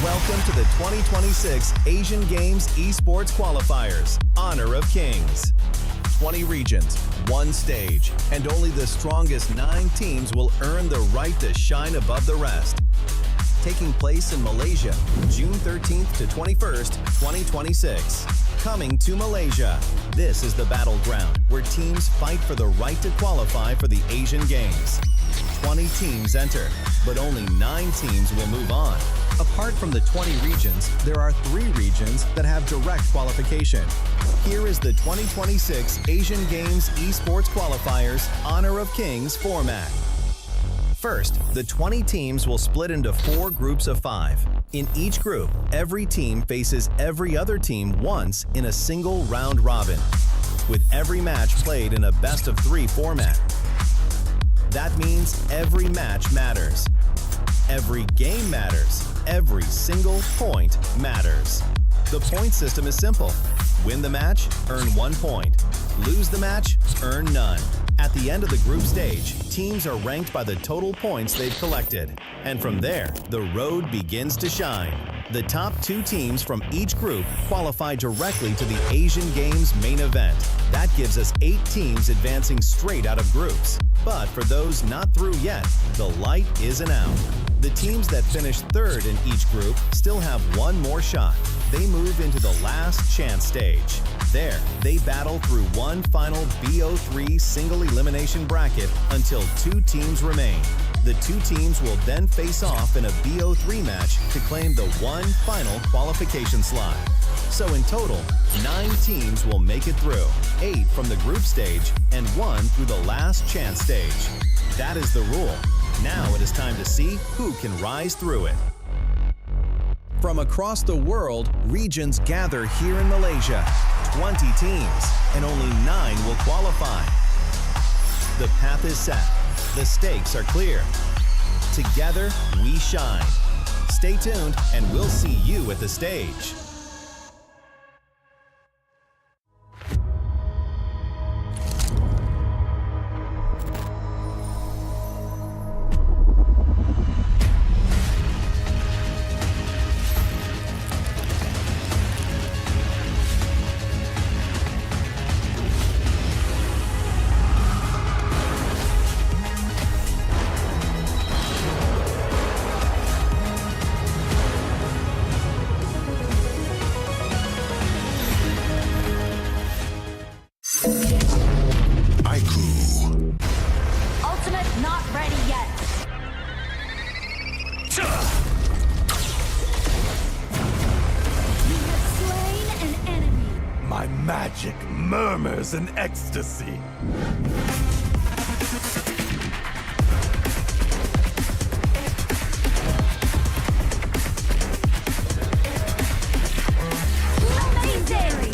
Welcome to the 2026 Asian Games Esports Qualifiers, Honor of Kings. 20 regions, 1 stage, and only the strongest 9 teams will earn the right to shine above the rest. Taking place in Malaysia, June 13th to 21st, 2026. Coming to Malaysia, this is the battleground where teams fight for the right to qualify for the Asian Games. 20 teams enter, but only 9 teams will move on. Apart from the 20 regions, there are 3 regions that have direct qualification. Here is the 2026 Asian Games Esports Qualifiers Honor of Kings format. First, the 20 teams will split into 4 groups of 5. In each group, every team faces every other team once in a single round robin, with every match played in a best-of-3 format. That means every match matters. Every game matters. Every single point matters. The point system is simple. Win the match, earn 1 point. Lose the match, earn none. At the end of the group stage, teams are ranked by the total points they've collected. And from there, the road begins to shine. The top 2 teams from each group qualify directly to the Asian Games main event. That gives us 8 teams advancing straight out of groups. But for those not through yet, the light isn't out. The teams that finish 3rd in each group still have 1 more shot. They move into the last chance stage. There, they battle through one final BO3 single elimination bracket until 2 teams remain. The 2 teams will then face off in a BO3 match to claim the one final qualification slot. So in total, 9 teams will make it through, 8 from the group stage and 1 through the last chance stage. That is the rule. Now it is time to see who can rise through it. From across the world, regions gather here in Malaysia. 20 teams, and only 9 will qualify. The path is set. The stakes are clear. Together, we shine. Stay tuned, and we'll see you at the stage. Ultimate not ready yet. You have slain an enemy. My magic murmurs in ecstasy. Amazing!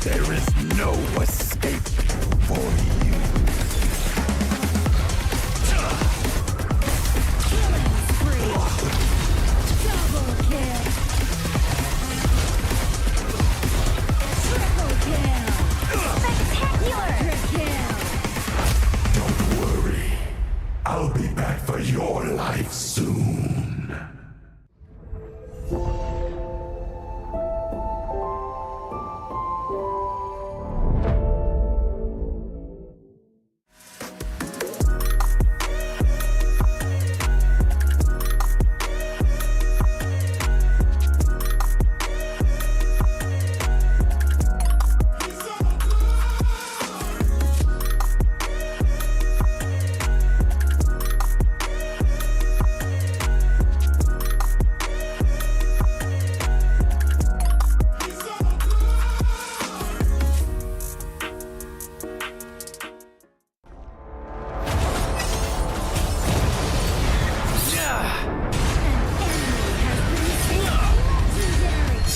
There is no escape for you. Killing spree. Double kill. Triple kill. Spectacular kill. Don't worry. I'll be back for your life soon.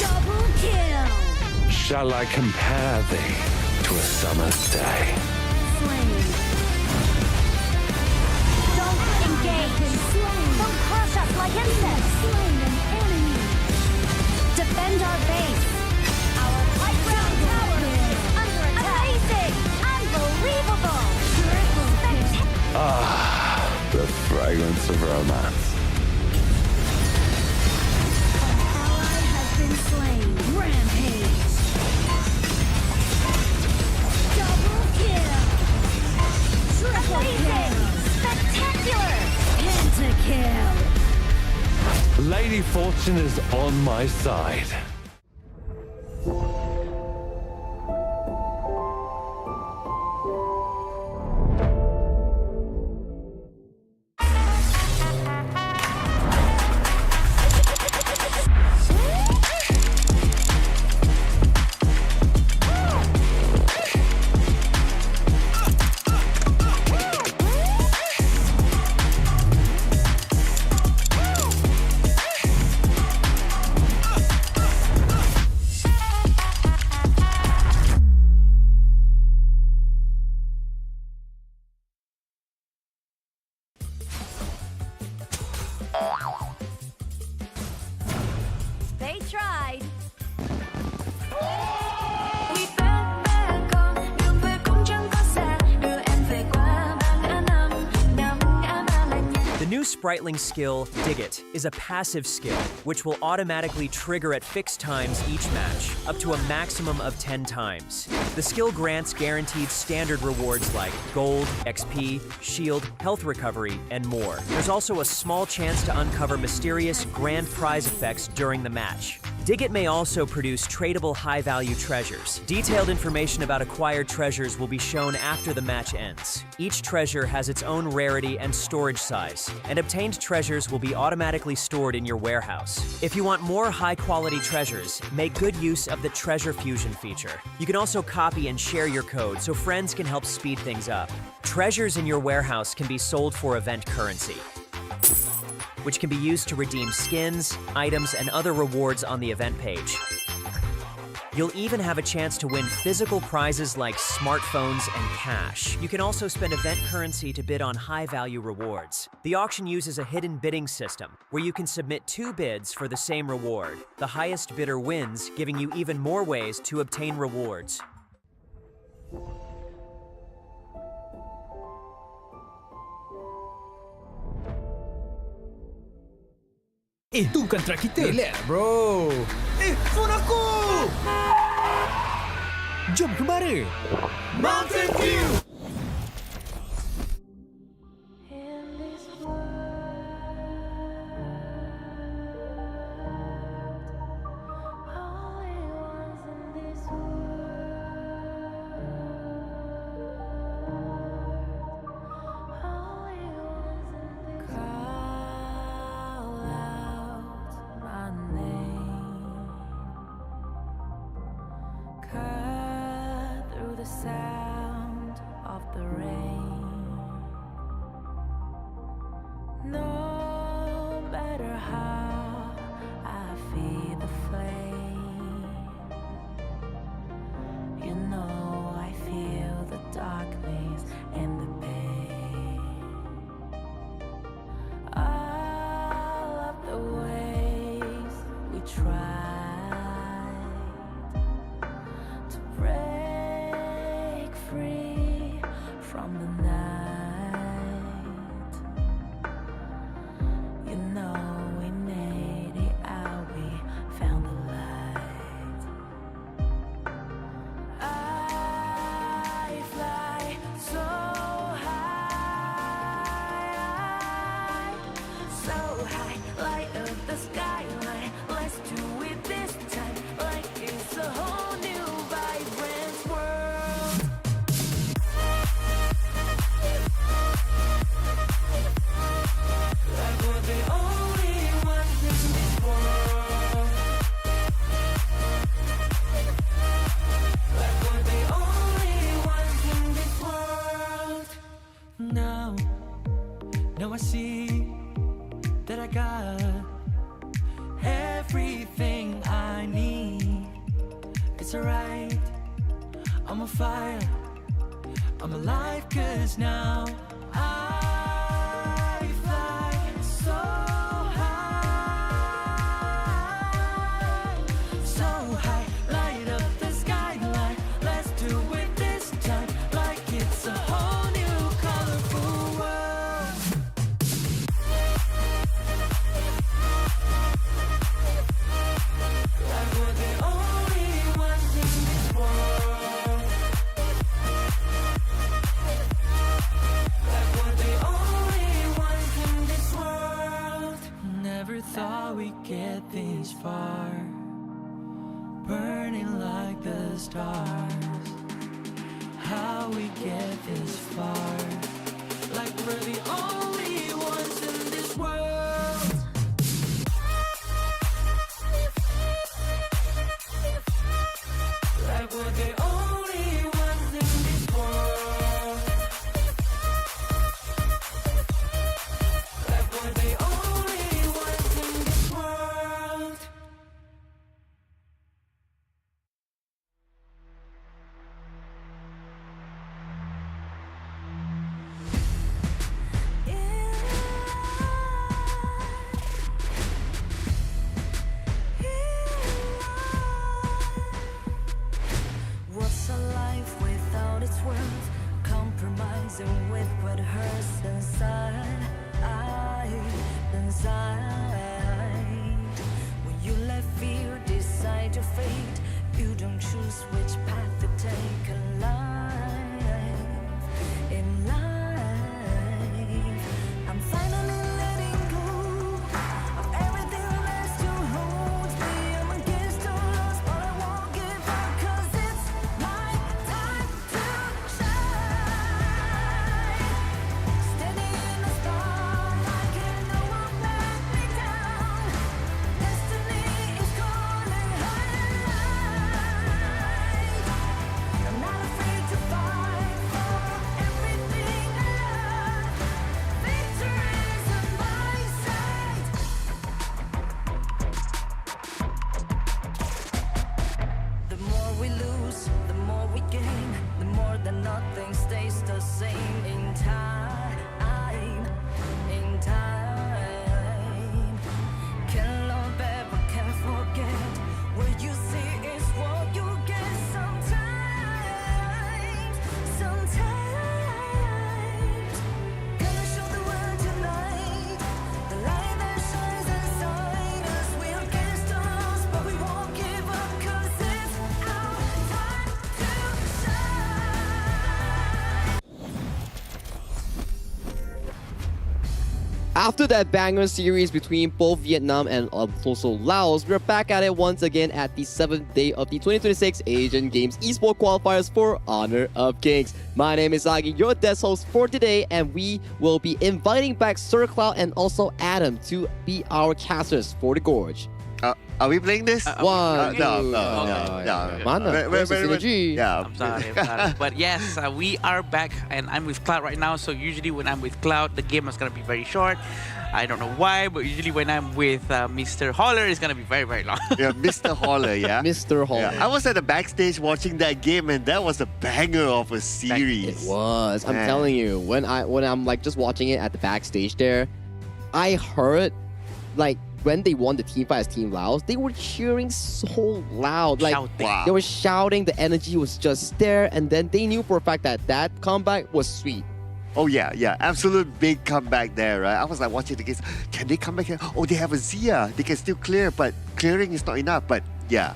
Double kill. Shall I compare thee to a summer's day? Slain. Don't engage. Slain. Don't crush us like insects. Slain an enemy. Defend our base. Our playground tower is under attack. Amazing. Unbelievable. Triple Ah, the fragrance of romance. ally has been slain. Rampage. Double kill. Triple kill. Spectacular. Pentakill. Lady Fortune is on my side. Spriteling skill, Dig It, is a passive skill, which will automatically trigger at fixed times each match, up to a maximum of 10 times. The skill grants guaranteed standard rewards like gold, XP, shield, health recovery, and more. There's also a small chance to uncover mysterious grand prize effects during the match. Dig It may also produce tradable high-value treasures. Detailed information about acquired treasures will be shown after the match ends. Each treasure has its own rarity and storage size, and obtained treasures will be automatically stored in your warehouse. If you want more high-quality treasures, make good use of the Treasure Fusion feature. You can also copy and share your code so friends can help speed things up. Treasures in your warehouse can be sold for event currency, which can be used to redeem skins, items, and other rewards on the event page. You'll even have a chance to win physical prizes like smartphones and cash. You can also spend event currency to bid on high-value rewards. The auction uses a hidden bidding system, where you can submit 2 bids for the same reward. The highest bidder wins, giving you even more ways to obtain rewards. Itu bukan track kita. Relax bro. Phone aku! Jom kembara. Mountain View! Sound of the rain. No matter how I feed the flame, you know I feel the darkness and the pain. All of the ways we tried to break free from the night. You know we made it out, we found the light. I fly so high, light up the skyline. Let's do it this time, like it's a whole new vibrant world. Like we're the only ones in this world. Like we're the only ones in this world. Now I see that I got everything I need. It's alright, I'm on fire, I'm alive, 'cause now I fly so high, light up the skyline. Let's do it this time, like it's a whole new colorful world. Like we're the only ones in this world. Like we're the only ones in this world. Never thought we'd get this far, burning like the stars. How we get this far, like we're the only ones in this world. Like we're the only ones in this world. Like we're the only ones in this world. After that banger series between both Vietnam and also Laos, we're back at it once again at the 7th day of the 2026 Asian Games Esports Qualifiers for Honor of Kings. My name is Agi, your desk host for today, and we will be inviting back Sir Cloud and also Adam to be our casters for the Gorge. Are we playing this? One, no. Mana, where's the synergy? Yeah. I'm sorry. But yes, we are back, and I'm with Cloud right now. So usually when I'm with Cloud, the game is gonna be very short. I don't know why, but usually when I'm with Mr. Holler, it's gonna be very, very long. Yeah, Mr. Holler, yeah. Mr. Holler. Yeah. I was at the backstage watching that game, and that was a banger of a series. It was. I'm telling you, when I'm like just watching it at the backstage there, I heard like when they won the team fight as Team Laos, they were cheering so loud. Like Shouting. they were shouting, the energy was just there, and then they knew for a fact that that comeback was sweet. Oh yeah. Absolute big comeback there, right? I was like watching the games. Can they come back here? Oh, they have a Zia. They can still clear, but clearing is not enough. But yeah.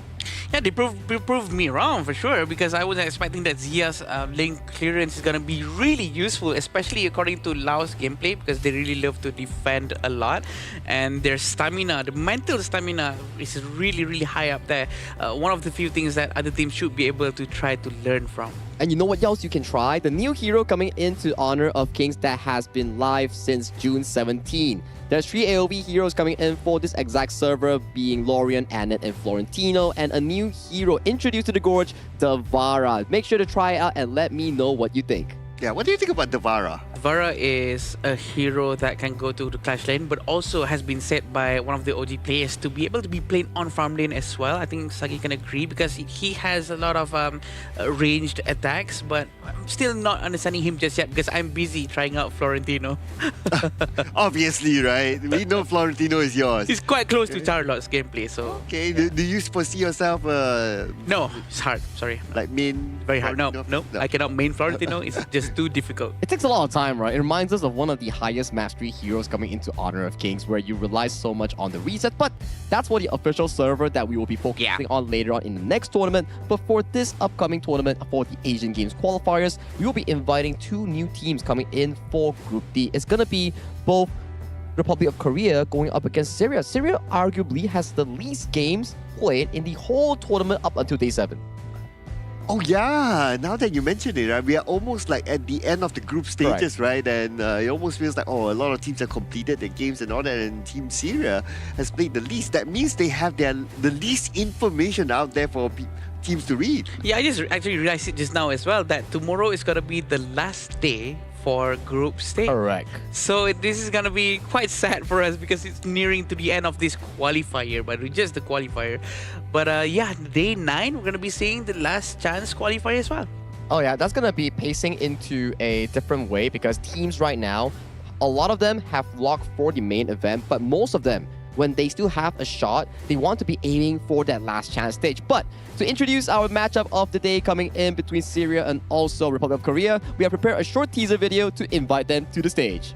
Yeah, they proved me wrong for sure, because I wasn't expecting that Zia's lane clearance is gonna be really useful, especially according to Laos gameplay, because they really love to defend a lot, and their stamina, the mental stamina, is really, really high up there. One of the few things that other teams should be able to try to learn from. And you know what else you can try? The new hero coming into Honor of Kings that has been live since June 17. There's 3 AoV heroes coming in for this exact server, being Lorian, Annette, and Florentino, and a new hero introduced to the Gorge, Davara. Make sure to try it out and let me know what you think. Yeah, what do you think about Davara? Davara is a hero that can go to the Clash lane, but also has been said by one of the OG players to be able to be played on farm lane as well. I think Sagi can agree, because he has a lot of ranged attacks, but I'm still not understanding him just yet, because I'm busy trying out Florentino. Obviously, right? We know Florentino is yours. He's quite close to Charlotte's gameplay, so... Okay, do you foresee yourself... No, it's hard. Sorry. Like main... Very hard. No. I cannot main Florentino. It's just too difficult. It takes a lot of time, right? It reminds us of one of the highest mastery heroes coming into Honor of Kings, where you rely so much on the reset, but that's for the official server that we will be focusing on later on in the next tournament. But for this upcoming tournament for the Asian Games Qualifiers, we will be inviting 2 new teams coming in for Group D. It's gonna be both Republic of Korea going up against Syria. Syria arguably has the least games played in the whole tournament up until day 7. Oh yeah, now that you mention it, right, we are almost like at the end of the group stages, right? And it almost feels like, oh, a lot of teams have completed their games and all that, and Team Syria has played the least. That means they have the least information out there for teams to read. Yeah, I just actually realized it just now as well, that tomorrow is gonna be the last day for group stage. Correct. So this is gonna be quite sad for us, because it's nearing to the end of this qualifier, but just the qualifier. But yeah, day 9, we're gonna be seeing the last chance qualifier as well. Oh yeah, that's gonna be pacing into a different way, because teams right now, a lot of them have locked for the main event, but most of them, when they still have a shot, they want to be aiming for that last chance stage. But to introduce our matchup of the day coming in between Syria and also Republic of Korea, we have prepared a short teaser video to invite them to the stage.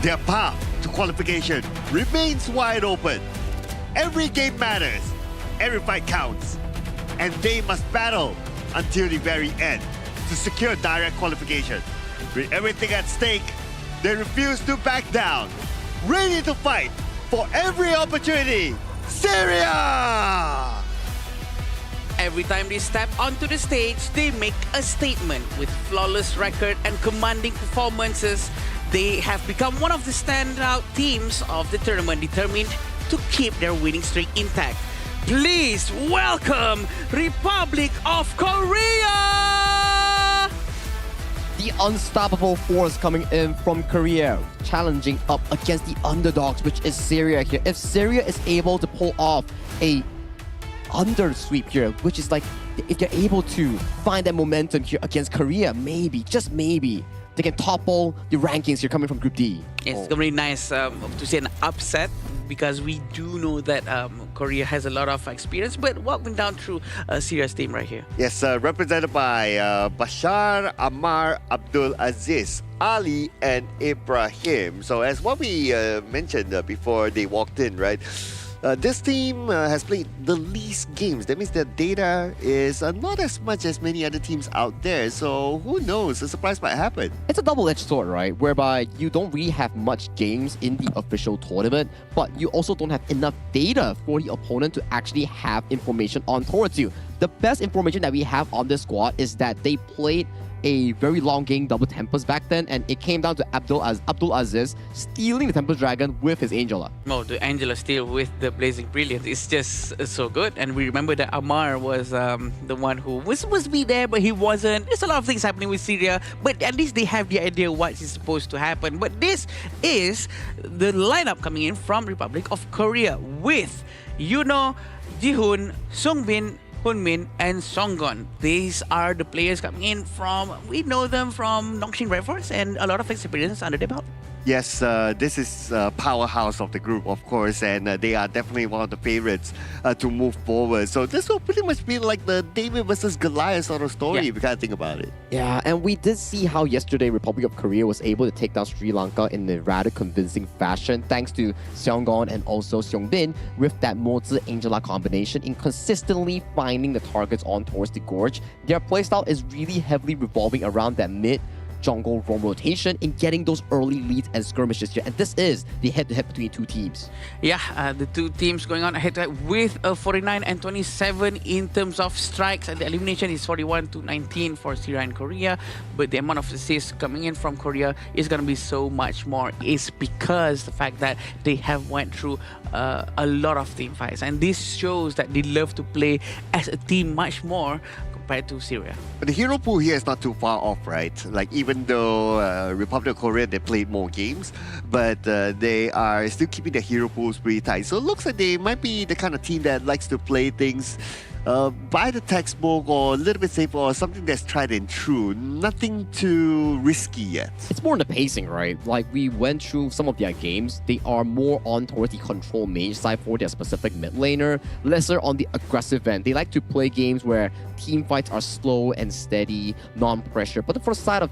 Their path to qualification remains wide open. Every game matters, every fight counts, and they must battle until the very end to secure direct qualification. With everything at stake, they refuse to back down, ready to fight for every opportunity. Syria! Every time they step onto the stage, they make a statement. With flawless record and commanding performances, they have become one of the standout teams of the tournament, determined to keep their winning streak intact. Please welcome Republic of Korea! The unstoppable force coming in from Korea, challenging up against the underdogs, which is Syria here. If Syria is able to pull off a under sweep here, which is like, if they're able to find that momentum here against Korea, maybe, just maybe, they can topple the rankings here coming from Group D. It's gonna be nice to see an upset, because we do know that Korea has a lot of experience, but walking down through Syria's team right here. Yes, represented by Bashar, Ammar, Abdul Aziz, Ali, and Ibrahim. So as what we mentioned before they walked in, right? This team has played the least games. That means their data is not as much as many other teams out there. So who knows? A surprise might happen. It's a double-edged sword, right? Whereby you don't really have much games in the official tournament, but you also don't have enough data for the opponent to actually have information on towards you. The best information that we have on this squad is that they played a very long game double Tempest back then, and it came down to Abdul Aziz stealing the Tempest Dragon with his Angela. Oh, the Angela steal with the Blazing Brilliance is just so good. And we remember that Ammar was the one who was supposed to be there, but he wasn't. There's a lot of things happening with Syria, but at least they have the idea what is supposed to happen. But this is the lineup coming in from Republic of Korea with Yuno, Jihoon, Sungbin, Hunmin, and Songgon. These are the players coming in from, we know them from Nongshim Red Force and a lot of experience under their belt. Yes, this is powerhouse of the group, of course, and they are definitely one of the favorites to move forward. So this will pretty much be like the David versus Goliath sort of story, if you kind of think about it. Yeah, and we did see how yesterday Republic of Korea was able to take down Sri Lanka in a rather convincing fashion, thanks to Seonggon and also Seongbin with that Mozi Angela combination in consistently finding the targets on towards the gorge. Their playstyle is really heavily revolving around that mid jungle roam rotation in getting those early leads and skirmishes here. And this is the head-to-head between two teams. Yeah, the two teams going on head-to-head with a 49 and 27 in terms of strikes, and the elimination is 41 to 19 for Syria and Korea. But the amount of assists coming in from Korea is going to be so much more. It's because the fact that they have went through a lot of team fights, and this shows that they love to play as a team much more compared to Syria. But the hero pool here is not too far off, right? Like, even though Republic of Korea, they played more games, but they are still keeping their hero pools pretty tight. So it looks like they might be the kind of team that likes to play things by the textbook, or a little bit safer, or something that's tried and true. Nothing too risky yet. It's more in the pacing, right? Like, we went through some of their games. They are more on towards the control mage side for their specific mid laner, lesser on the aggressive end. They like to play games where team fights are slow and steady, non-pressure. But for the side of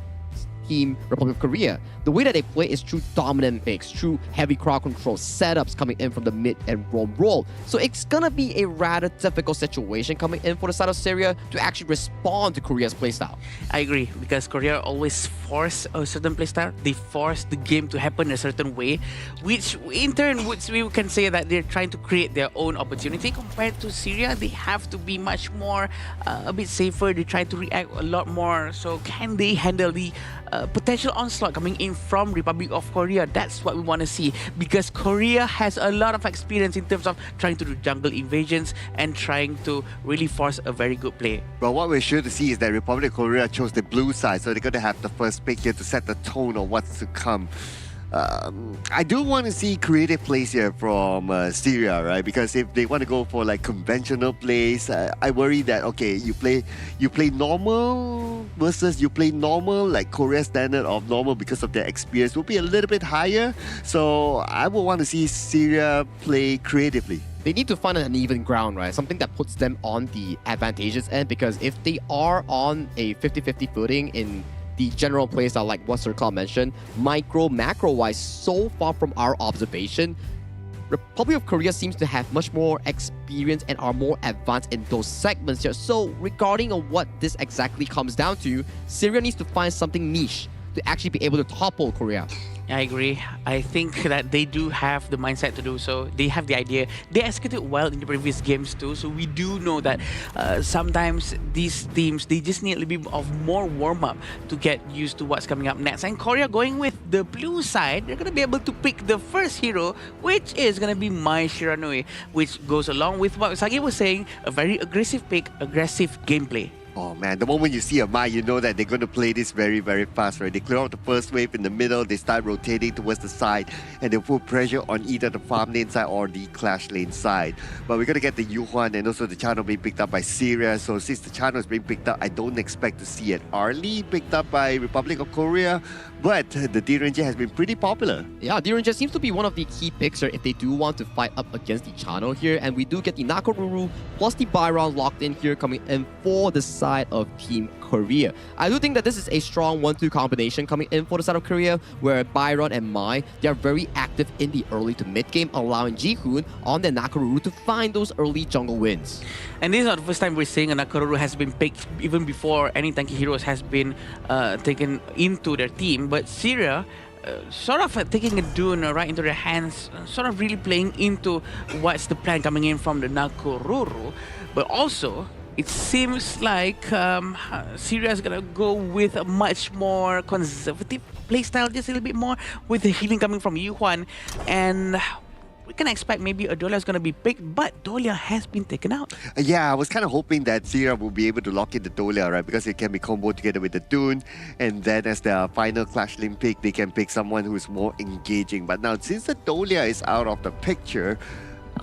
Team Republic of Korea, the way that they play is through dominant picks, through heavy crowd control, setups coming in from the mid and roll. So it's gonna be a rather difficult situation coming in for the side of Syria to actually respond to Korea's playstyle. I agree, because Korea always force a certain playstyle. They force the game to happen a certain way, which in turn we can say that they're trying to create their own opportunity. Compared to Syria, they have to be much more a bit safer. They try to react a lot more. So can they handle the potential onslaught coming in from Republic of Korea? That's what we want to see, because Korea has a lot of experience in terms of trying to do jungle invasions and trying to really force a very good play. But what we're sure to see is that Republic of Korea chose the blue side, so they're going to have the first pick here to set the tone of what's to come. I do want to see creative plays here from Syria, right? Because if they want to go for like conventional plays, I worry that, okay, you play normal versus you play normal, like Korea's standard of normal because of their experience will be a little bit higher. So I would want to see Syria play creatively. They need to find an uneven ground, right? Something that puts them on the advantageous end, because if they are on a 50-50 footing in the general playstyle, like what Sir Cloud mentioned, macro-wise, so far from our observation, Republic of Korea seems to have much more experience and are more advanced in those segments here. So regarding on what this exactly comes down to, Syria needs to find something niche to actually be able to topple Korea. I agree. I think that they do have the mindset to do so. They have the idea. They executed well in the previous games too. So we do know that sometimes these teams, they just need a little bit of more warm-up to get used to what's coming up next. And Korea going with the blue side, they're going to be able to pick the first hero, which is going to be Mai Shiranui, which goes along with what Sagi was saying, a very aggressive pick, aggressive gameplay. Oh man, the moment you see a Mai, you know that they're going to play this very, very fast, right? They clear out the first wave in the middle, they start rotating towards the side, and they'll put pressure on either the farm lane side or the clash lane side. But we're going to get the Yuhuan and also the channel being picked up by Syria. So since the channel is being picked up, I don't expect to see it early picked up by Republic of Korea. But the D-Ranger has been pretty popular. Yeah, D-Ranger seems to be one of the key picks if they do want to fight up against the channel here. And we do get the Nakoruru plus the Byron locked in here coming in for the side of Team Korea. I do think that this is a strong 1-2 combination coming in for the side of Korea, where Byron and Mai, they are very active in the early to mid game, allowing Jihoon on their Nakoruru to find those early jungle wins. And this is not the first time we're seeing a Nakoruru has been picked even before any tanky heroes has been taken into their team. But Syria sort of taking a Dune right into their hands, sort of really playing into what's the plan coming in from the Nakoruru. But also, it seems like Syria is going to go with a much more conservative playstyle, just a little bit more with the healing coming from Yuhuan. And we can expect maybe Adolia is going to be picked, but Dolia has been taken out. Yeah, I was kind of hoping that Syria will be able to lock in the Dolia, right? Because it can be comboed together with the Dune, and then as their final Clash Lane pick, they can pick someone who is more engaging. But now, since the Dolia is out of the picture,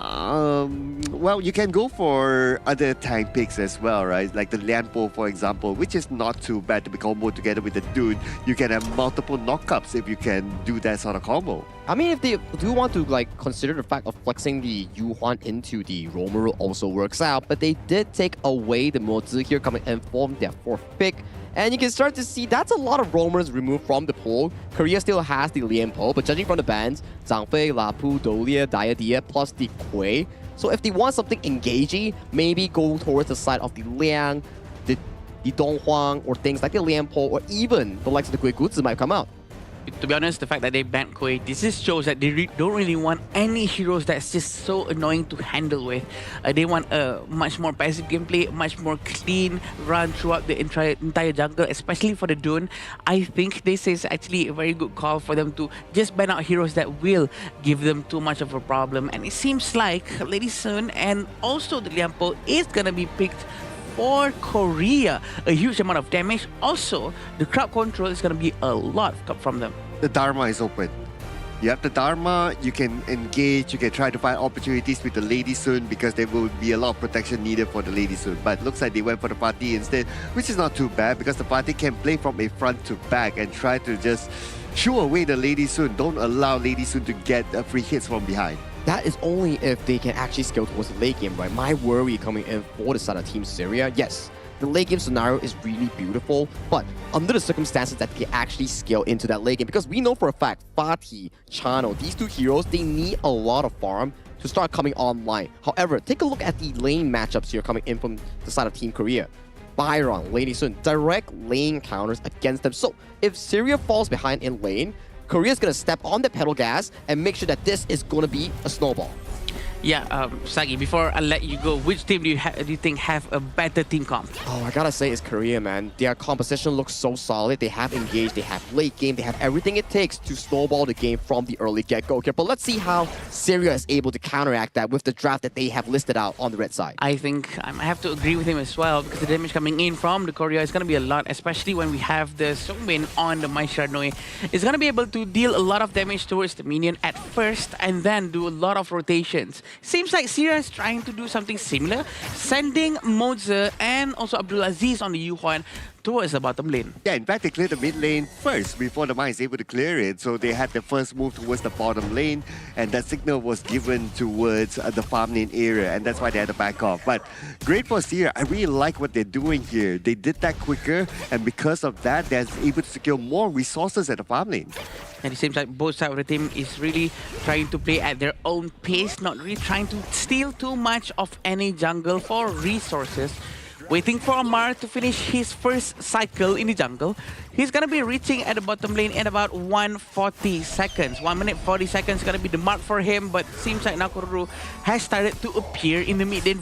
well, you can go for other tank picks as well, right? Like the Lianpo, for example, which is not too bad to be comboed together with the Dune. You can have multiple knockups if you can do that sort of combo. I mean, if they do want to consider the fact of flexing the Yuhuan into the Romero also works out, but they did take away the Mozi here coming in for their fourth pick. And you can start to see that's a lot of roamers removed from the pool. Korea still has the Lianpo, but judging from the bans, Zhang Fei, Lapu, Dolia, Diadia, plus the Kui. So if they want something engaging, maybe go towards the side of the Liang, the Donghuang, or things like the Lianpo, or even the likes of the Kui Gutsu might come out. To be honest, the fact that they banned Kui, this just shows that they don't really want any heroes that's just so annoying to handle with. They want a much more passive gameplay, much more clean run throughout the entire jungle, especially for the Dune. I think this is actually a very good call for them to just ban out heroes that will give them too much of a problem. And it seems like Lady Sun and also the Lianpo is gonna be picked for Korea. A huge amount of damage. Also, the crowd control is going to be a lot from them. The Dharma is open. You have the Dharma, you can engage, you can try to find opportunities with the Lady Sun because there will be a lot of protection needed for the Lady Sun. But looks like they went for the party instead, which is not too bad because the party can play from a front to back and try to just shoo away the Lady Sun. Don't allow Lady Sun to get free hits from behind. That is only if they can actually scale towards the late game, right? My worry coming in for the side of Team Syria, yes, the late game scenario is really beautiful, but under the circumstances that they actually scale into that late game, because we know for a fact, Fatih, Chano, these two heroes, they need a lot of farm to start coming online. However, take a look at the lane matchups here coming in from the side of Team Korea. Byron, Lady Sun, direct lane counters against them. So if Syria falls behind in lane, Korea's gonna step on the pedal gas and make sure that this is gonna be a snowball. Yeah, Sagi, before I let you go, which team do you think have a better team comp? Oh, I gotta say it's Korea, man. Their composition looks so solid. They have engaged, they have late game, they have everything it takes to snowball the game from the early get-go here. But let's see how Syria is able to counteract that with the draft that they have listed out on the red side. I think I have to agree with him as well because the damage coming in from the Korea is going to be a lot, especially when we have the Songbin on the Mai Shiranui. It's going to be able to deal a lot of damage towards the minion at first and then do a lot of rotations. Seems like Syria is trying to do something similar, sending Moza and also Abdulaziz on the Yuhuan towards the bottom lane. Yeah, in fact, they cleared the mid lane first before the Mai is able to clear it. So they had the first move towards the bottom lane, and that signal was given towards the farm lane area, and that's why they had to back off. But great for Syria. I really like what they're doing here. They did that quicker, and because of that, they're able to secure more resources at the farm lane. And it seems like both sides of the team is really trying to play at their own pace, not really trying to steal too much of any jungle for resources. waiting for Amar to finish his first cycle in the jungle. He's gonna be reaching at the bottom lane in about 140 seconds. 1 minute 40 seconds is gonna be the mark for him, but seems like Nakoruru has started to appear in the mid lane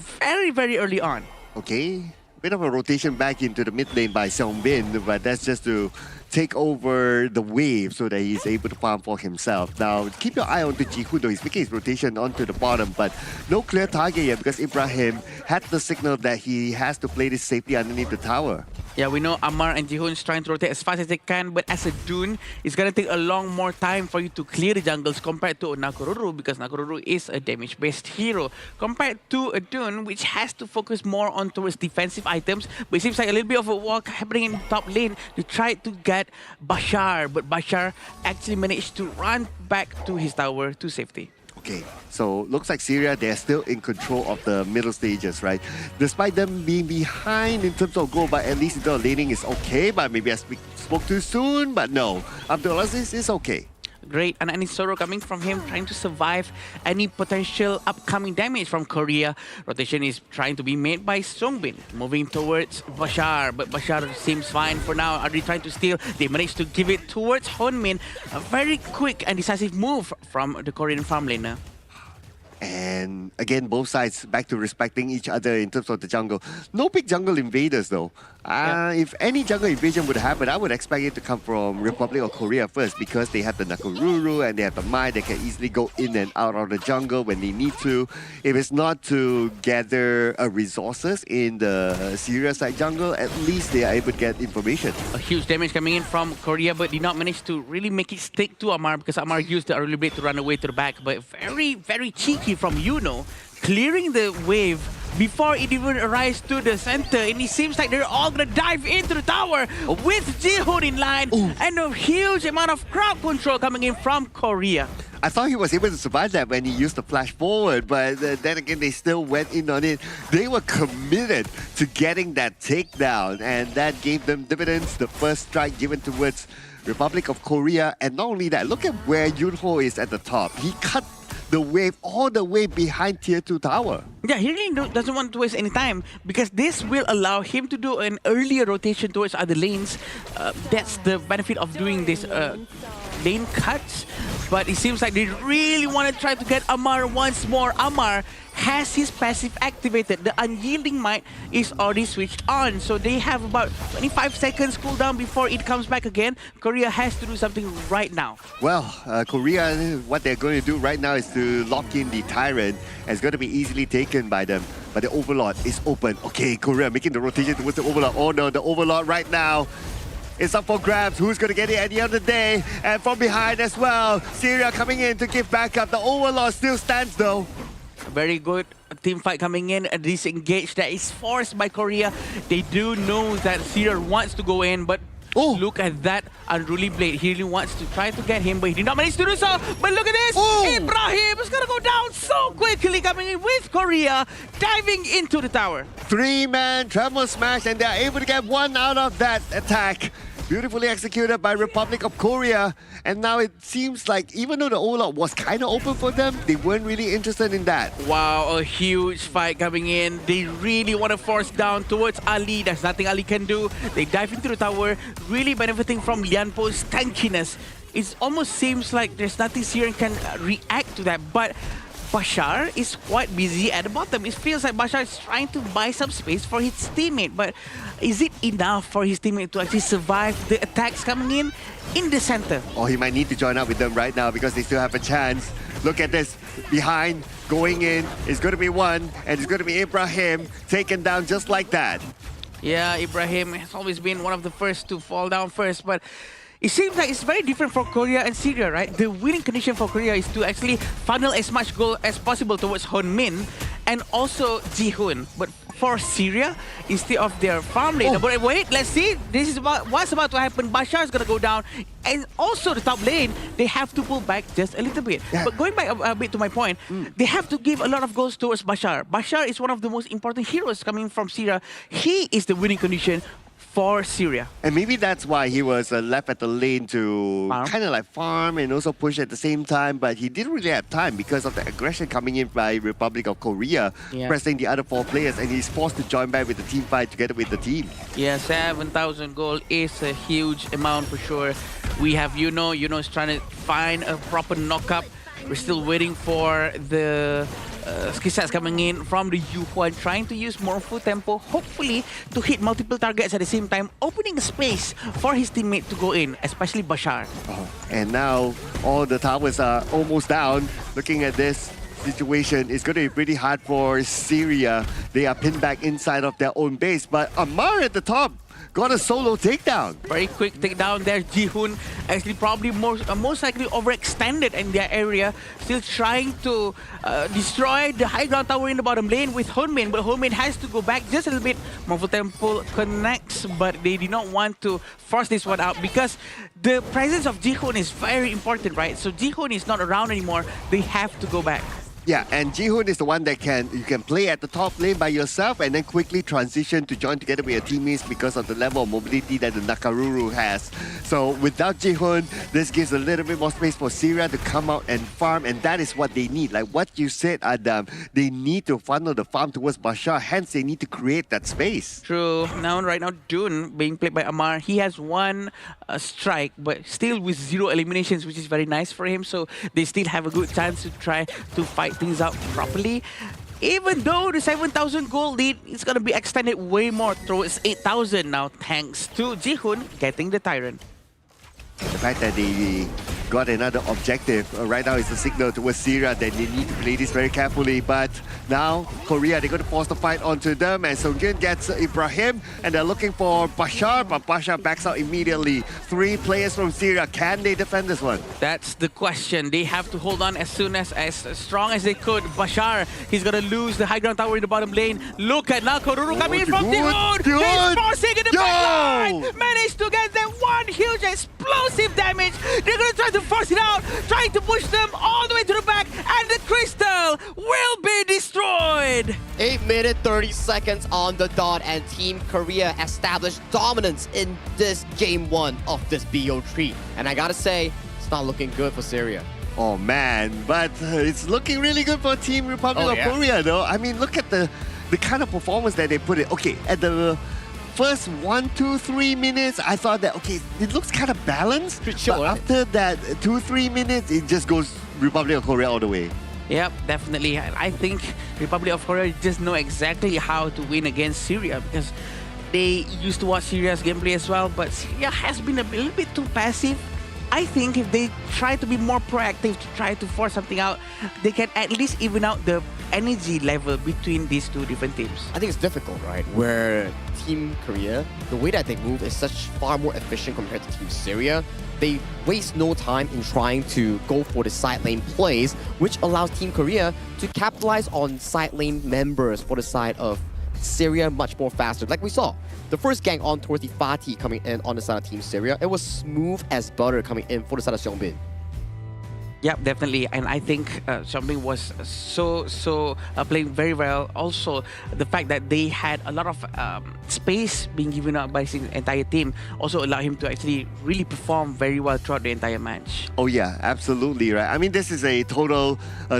very early on. Okay, bit of a rotation back into the mid lane by Seongbin, but that's just to take over the wave so that he's able to farm for himself. Now, keep your eye on the Jihoon though. He's making his rotation onto the bottom, but no clear target yet because Ibrahim had the signal that he has to play this safely underneath the tower. Yeah, we know Amar and Jihoon is trying to rotate as fast as they can, but as a Dune, it's gonna take a long more time for you to clear the jungles compared to Nakoruru, because Nakoruru is a damage-based hero. Compared to a Dune, which has to focus more on towards defensive items, but it seems like a little bit of a walk happening in top lane. They tried to get Bashar, but Bashar actually managed to run back to his tower to safety. Okay, so looks like Syria, they're still in control of the middle stages, right? Despite them being behind in terms of goal, but at least in terms of laning is okay, but maybe I spoke too soon, but no. Abdulaziz is okay. Great, and any sorrow coming from him, trying to survive any potential upcoming damage from Korea. Rotation is trying to be made by Seongbin, moving towards Bashar, but Bashar seems fine for now. Are they trying to steal? They managed to give it towards Honmin. A very quick and decisive move from the Korean farm laner. And again, both sides back to respecting each other in terms of the jungle. No big jungle invaders though. If any jungle invasion would happen, I would expect it to come from Republic of Korea first, because they have the Nakoruru and they have the Mai. They can easily go in and out of the jungle when they need to. If it's not to gather resources in the Syria side jungle, at least they are able to get information. A huge damage coming in from Korea, but did not manage to really make it stick to Amar, because Amar used the early blade to run away to the back. But very cheeky from Yuno, clearing the wave before it even arrives to the center, and it seems like they're all gonna dive into the tower with Jihoon in line. And a huge amount of crowd control coming in from Korea. I thought he was able to survive that when he used the flash forward, but then again, they still went in on it. They were committed to getting that takedown, and that gave them dividends. The first strike given towards Republic of Korea, and not only that, look at where Yunho is at the top. He cut the wave all the way behind tier 2 tower. Yeah, he really doesn't want to waste any time, because this will allow him to do an earlier rotation towards other lanes. That's the benefit of doing this lane cuts. But it seems like they really want to try to get Amar once more. Amar has his passive activated. The Unyielding Might is already switched on. So they have about 25 seconds cooldown before it comes back again. Korea has to do something right now. Well, Korea, what they're going to do right now is to lock in the Tyrant. And it's going to be easily taken by them. But the Overlord is open. Okay, Korea making the rotation towards the Overlord. Oh no, the Overlord right now. It's up for grabs. Who's going to get it at the end of the day? And from behind as well, Syria coming in to give backup. The Overlord still stands though. Very good team fight coming in. A disengage that is forced by Korea. They do know that Syria wants to go in, but look at that unruly blade. He really wants to try to get him, but he did not manage to do so. But look at this! Ibrahim is gonna go down so quickly, coming in with Korea, diving into the tower. 3-man treble smash, and they're able to get one out of that attack. Beautifully executed by Republic of Korea. And now it seems like even though the Overlord was kind of open for them, they weren't really interested in that. Wow, a huge fight coming in. They really want to force down towards Ali. There's nothing Ali can do. They dive into the tower, really benefiting from Lianpo's tankiness. It almost seems like there's nothing Syrian can react to that, but Bashar is quite busy at the bottom. It feels like Bashar is trying to buy some space for his teammate, but is it enough for his teammate to actually survive the attacks coming in the center? Or he might need to join up with them right now because they still have a chance. Look at this. Behind, going in, is going to be one, and it's going to be Ibrahim taken down just like that. Yeah, Ibrahim has always been one of the first to fall down first, but it seems like it's very different for Korea and Syria, right? The winning condition for Korea is to actually funnel as much goal as possible towards Honmin and also Jihoon. But for Syria, instead of their farm lane. But wait, let's see. This is what's about to happen. Bashar is going to go down. And also the top lane, they have to pull back just a little bit. Yeah. But going back a bit to my point, they have to give a lot of goals towards Bashar. Bashar is one of the most important heroes coming from Syria. He is the winning condition for Syria. And maybe that's why he was left at the lane to kind of like farm and also push at the same time. But he didn't really have time because of the aggression coming in by Republic of Korea, pressing the other 4 players, and he's forced to join back with the team fight together with the team. Yeah, 7,000 gold is a huge amount for sure. We have Yuno. Yuno is trying to find a proper knock-up. We're still waiting for the skill sets coming in from the Yuhuan, trying to use more full tempo, hopefully to hit multiple targets at the same time, opening a space for his teammate to go in, especially Bashar. And now all the towers are almost down. Looking at this situation, it's going to be pretty hard for Syria. They are pinned back inside of their own base, but Amar at the top got a solo takedown. Very quick takedown there. Jihoon actually probably most likely overextended in their area, still trying to destroy the high ground tower in the bottom lane with Honmin, but Honmin has to go back just a little bit. Marvel Temple connects, but they did not want to force this one out because the presence of Jihoon is very important, right? So Jihoon is not around anymore. They have to go back. Yeah, and Jihoon is the one that you can play at the top lane by yourself and then quickly transition to join together with your teammates because of the level of mobility that the Nakaruru has. So without Jihoon, this gives a little bit more space for Syria to come out and farm, and that is what they need. Like what you said, Adam, they need to funnel the farm towards Bashar, hence they need to create that space. True. Right now, Dune being played by Amar, he has one strike, but still with 0 eliminations, which is very nice for him. So they still have a good chance to try to fight things out properly. Even though the 7,000 gold lead is going to be extended way more towards 8,000 now, thanks to Jihoon getting the Tyrant. The fact that they got another objective right now is a signal towards Syria that they need to play this very carefully. But now, Korea, they're going to force the fight onto them, and Sungkyun gets Ibrahim, and they're looking for Bashar, but Bashar backs out immediately. 3 players from Syria, can they defend this one? That's the question. They have to hold on as strong as they could. Bashar, he's going to lose the high ground tower in the bottom lane. Look at now, Koruru coming in from the hood. He's forcing in the back line. Managed to get them one huge explosive damage. They're going to try to force it out, trying to push them all the way to the back, and the crystal will be destroyed. 8 minutes, 30 seconds on the dot, and Team Korea established dominance in this game 1 of this BO3. And I gotta say, it's not looking good for Syria. Oh man, but it's looking really good for Team Republic of Korea though. I mean, look at the kind of performance that they put in. Okay, at the first 1, 2, 3 minutes, I thought that, okay, it looks kind of balanced. Sure, but after that 2, 3 minutes, it just goes Republic of Korea all the way. Yep, definitely. I think Republic of Korea just know exactly how to win against Syria because they used to watch Syria's gameplay as well, but Syria has been a little bit too passive. I think if they try to be more proactive, to try to force something out, they can at least even out the energy level between these 2 different teams. I think it's difficult, right? Where Team Korea, the way that they move is such far more efficient compared to Team Syria. They waste no time in trying to go for the side lane plays, which allows Team Korea to capitalize on side lane members for the side of Syria much more faster. Like we saw, the first gang on towards the Fatih coming in on the side of Team Syria, it was smooth as butter coming in for the side of Seongbin. Yep, definitely. And I think Xiaobing was so playing very well. Also, the fact that they had a lot of space being given out by his entire team also allowed him to actually really perform very well throughout the entire match. Oh yeah, absolutely, right? I mean, this is a total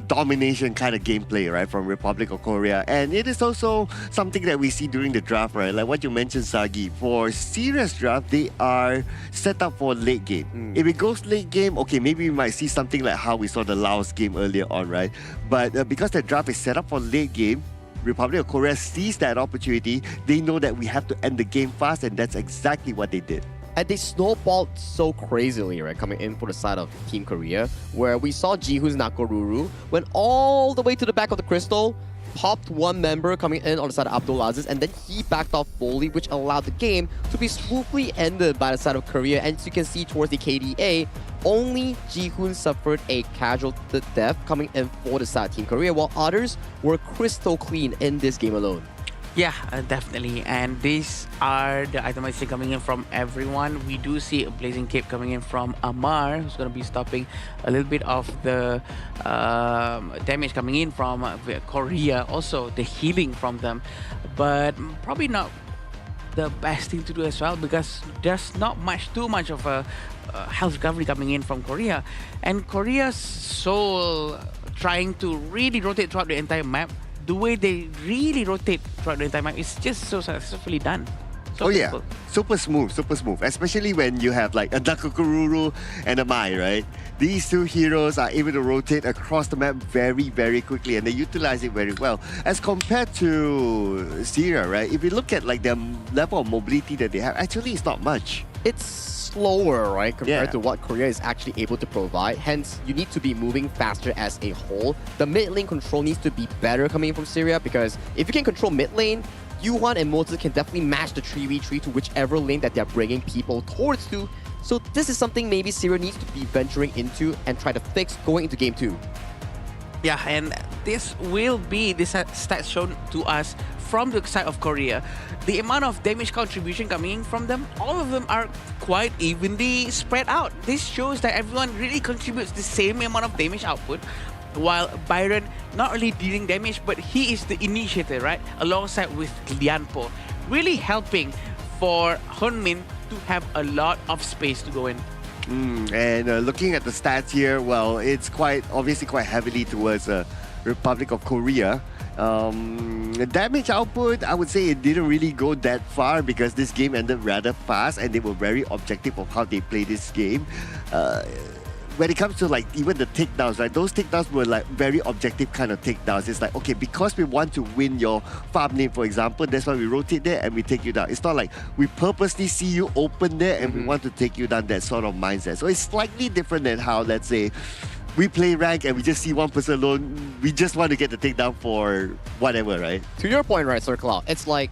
domination kind of gameplay, right, from Republic of Korea. And it is also something that we see during the draft, right? Like what you mentioned, Sagi. For serious draft, they are set up for late game. If it goes late game, okay, maybe we might see something like how we saw the Laos game earlier on, right? But because the draft is set up for late game, Republic of Korea sees that opportunity. They know that we have to end the game fast, and that's exactly what they did. And they snowballed so crazily, right, coming in for the side of Team Korea, where we saw Jihoon's Nakoruru went all the way to the back of the crystal, popped one member coming in on the side of Abdulaziz, and then he backed off fully, which allowed the game to be smoothly ended by the side of Korea. And as you can see towards the KDA, only Jihoon suffered a casualty death coming in for the side of Team Korea, while others were crystal clean in this game alone. Yeah, definitely. And these are the itemization coming in from everyone. We do see a Blazing Cape coming in from Amar, who's going to be stopping a little bit of the damage coming in from Korea. Also, the healing from them. But probably not the best thing to do as well, because there's not too much of a health recovery coming in from Korea, and Korea's soul trying to really rotate throughout the entire map. The way they really rotate throughout the entire map is just so successfully done. So simple. Super smooth. Especially when you have like a Dakukururu and a Mai, right? These two heroes are able to rotate across the map very, very quickly, and they utilize it very well. As compared to Syria, right? If you look at like the level of mobility that they have, actually it's not much. It's slower, right, compared to what Korea is actually able to provide. Hence, you need to be moving faster as a whole. The mid lane control needs to be better coming in from Syria, because if you can control mid lane, Yuan and Moses can definitely match the 3v3 to whichever lane that they're bringing people towards to. So this is something maybe Syria needs to be venturing into and try to fix going into game 2. Yeah, and this will be the stats shown to us from the side of Korea. The amount of damage contribution coming in from them, all of them are quite evenly spread out. This shows that everyone really contributes the same amount of damage output, while Byron not only dealing damage, but he is the initiator, right? Alongside with Lianpo, really helping for Hunmin to have a lot of space to go in. And looking at the stats here, well, it's obviously quite heavily towards Republic of Korea. Damage output, I would say it didn't really go that far, because this game ended rather fast and they were very objective of how they play this game. When it comes to like even the takedowns, right? Those takedowns were like very objective kind of takedowns. It's like, okay, because we want to win your farm lane, for example, that's why we rotate there and we take you down. It's not like we purposely see you open there and we want to take you down, that sort of mindset. So it's slightly different than how, let's say, we play rank and we just see one person alone. We just want to get the takedown for whatever, right? To your point, right, Sir Cloud, it's like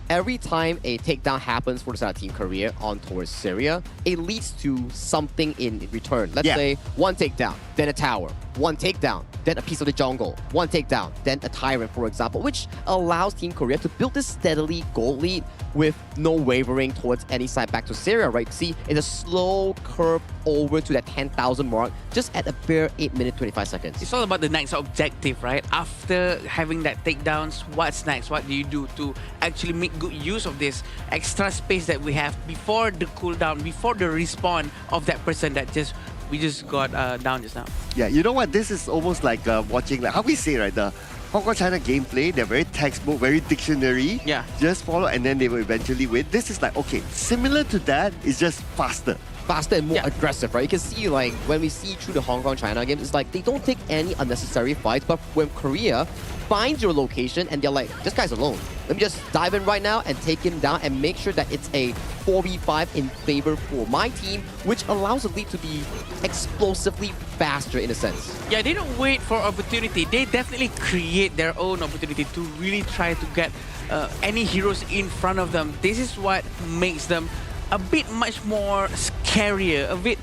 every time a takedown happens for the side of Team Korea on towards Syria, it leads to something in return. Let's say one takedown, then a tower, one takedown, then a piece of the jungle, one takedown, then a tyrant, for example, which allows Team Korea to build this steadily goal lead with no wavering towards any side back to Syria, right? See, it's a slow curve over to that 10,000 mark just at a bare 8 minutes 25 seconds. It's all about the next objective, right? After having that takedowns, what's next? What do you do to actually make good use of this extra space that we have before the cooldown, before the respawn of that person that we just got down just now? Yeah, you know what? This is almost like watching, like how we say, right? The Hong Kong China gameplay, they're very textbook, very dictionary. Yeah. Just follow and then they will eventually win. This is like, okay, similar to that, it's just faster. Faster and more aggressive, right? You can see, like, when we see through the Hong Kong China games, it's like they don't take any unnecessary fights, but when Korea finds your location and they're like, this guy's alone, let me just dive in right now and take him down and make sure that it's a 4v5 in favor for my team, which allows the lead to be explosively faster in a sense. Yeah, they don't wait for opportunity. They definitely create their own opportunity to really try to get any heroes in front of them. This is what makes them a bit much more scarier, a bit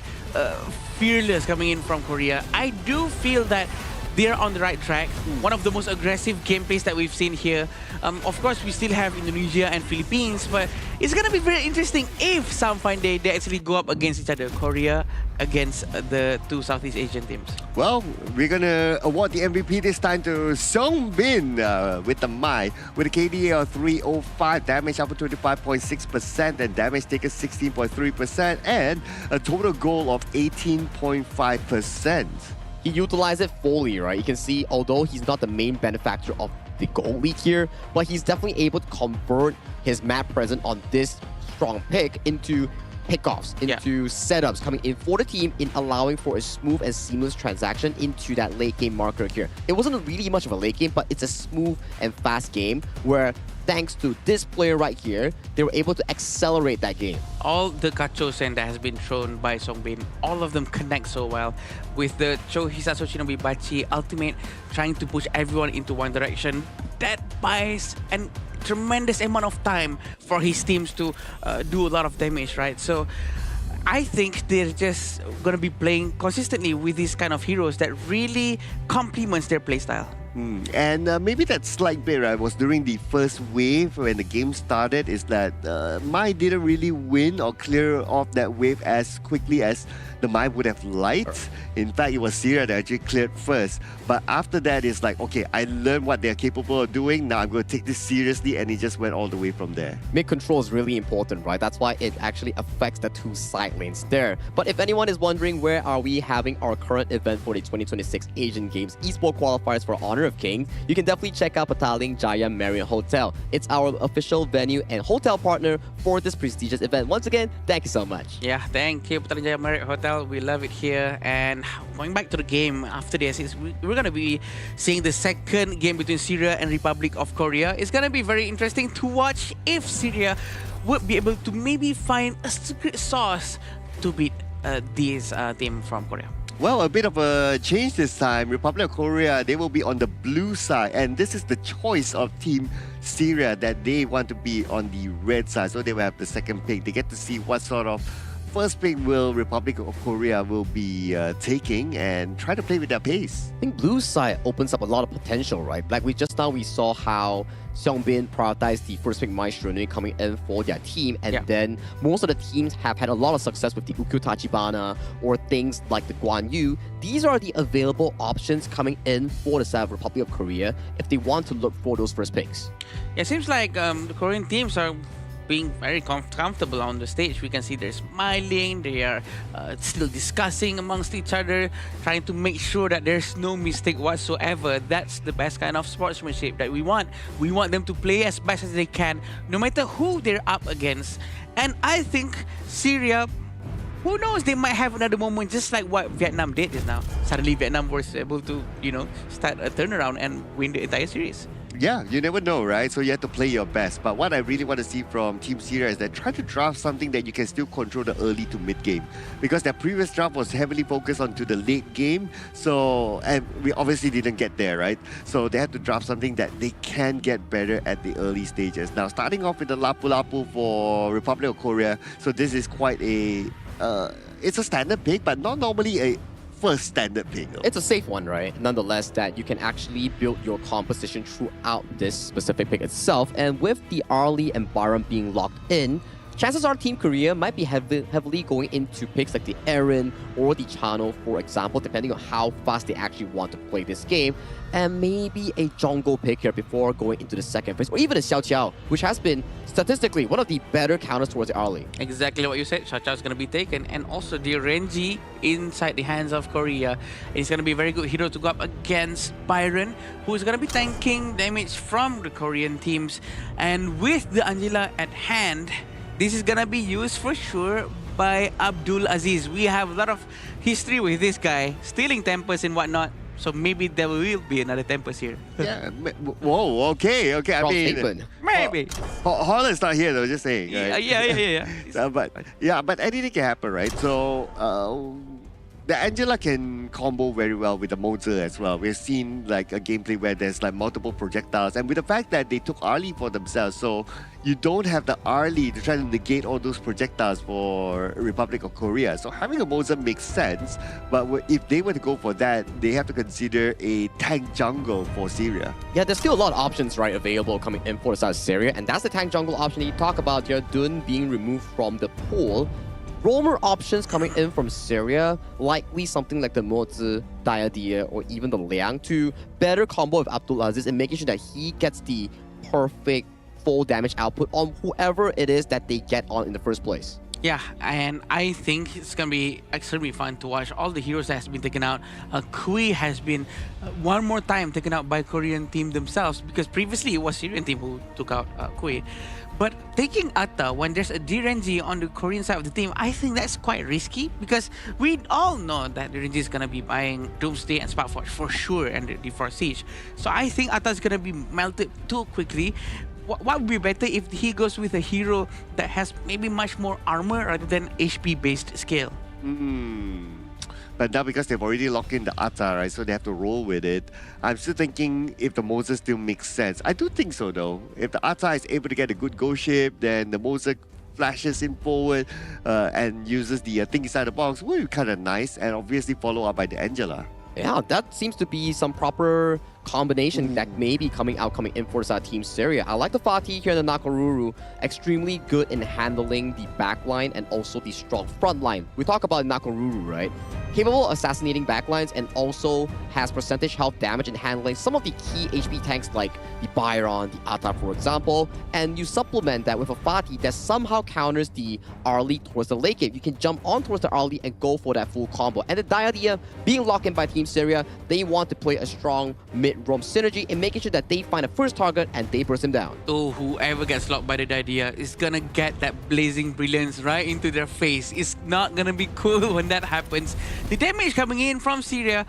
fearless coming in from Korea. I do feel that they're on the right track. One of the most aggressive gameplays that we've seen here. Of course, we still have Indonesia and Philippines, but it's gonna be very interesting if some fine day they actually go up against each other. Korea against the two Southeast Asian teams. Well, we're gonna award the MVP this time to Song Bin with the Mai, with a KDA of 305, damage output 25.6%, and damage taken 16.3%, and a total goal of 18.5%. He utilized it fully, right? You can see, although he's not the main benefactor of the goal lead here, but he's definitely able to convert his map presence on this strong pick into pickoffs, into setups coming in for the team, in allowing for a smooth and seamless transaction into that late game marker here. It wasn't really much of a late game, but it's a smooth and fast game where, thanks to this player right here, they were able to accelerate that game. All the Kachosen that has been thrown by Songbin, all of them connect so well with the Cho Hisaso Shinobi Bachi ultimate trying to push everyone into one direction. That buys a tremendous amount of time for his teams to do a lot of damage, right? So I think they're just going to be playing consistently with these kind of heroes that really complements their playstyle. And maybe that slight bit, right, was during the first wave when the game started, is that Mai didn't really win or clear off that wave as quickly as the map would have liked. In fact, it was Syria that actually cleared first. But after that, it's like, okay, I learned what they're capable of doing. Now I'm going to take this seriously, and it just went all the way from there. Mid control is really important, right? That's why it actually affects the two side lanes there. But if anyone is wondering where are we having our current event for the 2026 Asian Games Esports Qualifiers for Honor of Kings, you can definitely check out Petaling Jaya Marriott Hotel. It's our official venue and hotel partner for this prestigious event. Once again, thank you so much. Yeah, thank you, Petaling Jaya Marriott Hotel. We love it here. And going back to the game after this, we're going to be seeing the second game between Syria and Republic of Korea. It's going to be very interesting to watch if Syria would be able to maybe find a secret sauce to beat this team from Korea. Well, a bit of a change this time. Republic of Korea, they will be on the blue side. And this is the choice of Team Syria that they want to be on the red side. So they will have the second pick. They get to see what sort of first pick will Republic of Korea will be taking and try to play with their pace. I think blue side opens up a lot of potential, right? Like we saw how Seongbin prioritized the first pick Maestro coming in for their team, and then most of the teams have had a lot of success with the Ukyu Tachibana or things like the Guan Yu. These are the available options coming in for the side of Republic of Korea if they want to look for those first picks. Yeah, it seems like the Korean teams are being very comfortable on the stage. We can see they're smiling, they are still discussing amongst each other, trying to make sure that there's no mistake whatsoever. That's the best kind of sportsmanship that we want. We want them to play as best as they can, no matter who they're up against. And I think Syria, who knows, they might have another moment just like what Vietnam did just now. Suddenly Vietnam was able to, start a turnaround and win the entire series. Yeah, you never know, right? So you have to play your best. But what I really want to see from Team Syria is that try to draft something that you can still control the early to mid game. Because their previous draft was heavily focused onto the late game. And we obviously didn't get there, right? So they have to draft something that they can get better at the early stages. Now, starting off with the Lapu Lapu for Republic of Korea. So this is quite a... it's a standard pick, but not normally a first standard pick. It's a safe one, right? Nonetheless, that you can actually build your composition throughout this specific pick itself. And with the Arlie and Byron being locked in, chances are Team Korea might be heavily going into picks like the Eren or the Chano, for example, depending on how fast they actually want to play this game. And maybe a jungle pick here before going into the second phase, or even a Xiao Qiao, which has been statistically one of the better counters towards the Arlie. Exactly what you said. Xiao Qiao is going to be taken, and also the Renji inside the hands of Korea. It's going to be a very good hero to go up against Byron, who is going to be tanking damage from the Korean teams. And with the Angela at hand, this is going to be used for sure by Abdul Aziz. We have a lot of history with this guy, stealing tempers and whatnot. So maybe there will be another tempers here. Yeah. Whoa, okay. I mean, maybe. Holland's not here though, just saying. Right? Yeah. But anything can happen, right? So the Angela can combo very well with the Mozer as well. We've seen like a gameplay where there's like multiple projectiles, and with the fact that they took Arlie for themselves, so you don't have the Arlie to try to negate all those projectiles for Republic of Korea. So having a Mozer makes sense, but if they were to go for that, they have to consider a tank jungle for Syria. Yeah, there's still a lot of options, right, available coming in for the side of Syria, and that's the tank jungle option you talk about here, Dun being removed from the pool. Roamer options coming in from Syria, likely something like the Mozi, Diadia, or even the Liang to better combo with Abdul Aziz and making sure that he gets the perfect full damage output on whoever it is that they get on in the first place. Yeah, and I think it's going to be extremely fun to watch all the heroes that has been taken out. Kui has been one more time taken out by Korean team themselves, because previously it was Syrian team who took out Kui. But taking Atta when there's a DRNG on the Korean side of the team, I think that's quite risky, because we all know that DRNG is going to be buying Doomsday and Sparkforge for sure and the D4 Siege. So I think Atta is going to be melted too quickly. What would be better if he goes with a hero that has maybe much more armor rather than HP based scale? But now because they've already locked in the Atta, right, so they have to roll with it. I'm still thinking if the Moses still makes sense. I do think so though. If the Atta is able to get a good go ship, then the Moses flashes in forward and uses the thing inside the box, will be kind of nice, and obviously follow up by the Angela. Yeah, that seems to be some proper combination that may be coming in for Team Syria. I like the Fatih here in the Nakoruru. Extremely good in handling the backline and also the strong front line. We talk about Nakoruru, right? Capable of assassinating backlines and also has percentage health damage and handling some of the key HP tanks like the Byron, the Atta, for example. And you supplement that with a Fatih that somehow counters the Arlie towards the late game. You can jump on towards the Arlie and go for that full combo. And the Diadia being locked in by Team Syria, they want to play a strong mid-roam synergy and making sure that they find a first target and they burst him down. Oh, whoever gets locked by the Diadia is gonna get that blazing brilliance right into their face. It's not gonna be cool when that happens. The damage coming in from Syria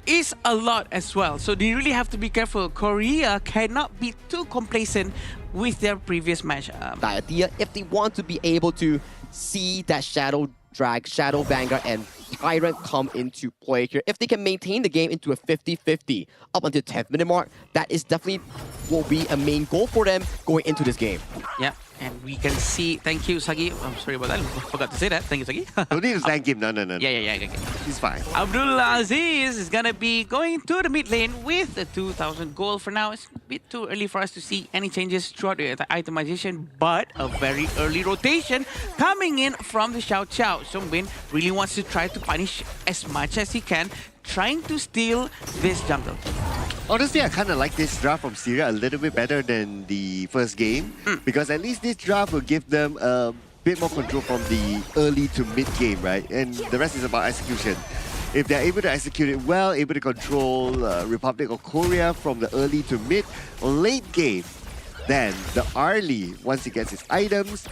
is a lot as well, so they really have to be careful. Korea cannot be too complacent with their previous match. Diadia, if they want to be able to see that Shadow Drag, Shadow Vanguard, and Tyrant come into play here, if they can maintain the game into a 50-50 up until 10th minute mark, that is definitely will be a main goal for them going into this game. Yeah, and we can see, thank you, Sagi. I'm sorry about that, I forgot to say that. Thank you, Sagi. Don't need to thank him, no. Yeah. He's fine. Abdul Aziz is gonna be going to the mid lane with a 2,000 gold. For now, it's a bit too early for us to see any changes throughout the itemization, but a very early rotation coming in from the Xiao Xiao. Songbin really wants to try to punish as much as he can, trying to steal this jungle. Honestly, I kind of like this draft from Syria a little bit better than the first game because at least this draft will give them a bit more control from the early to mid game, right? And the rest is about execution. If they're able to execute it well, able to control Republic of Korea from the early to mid or late game, then the Arlie, once he gets his items,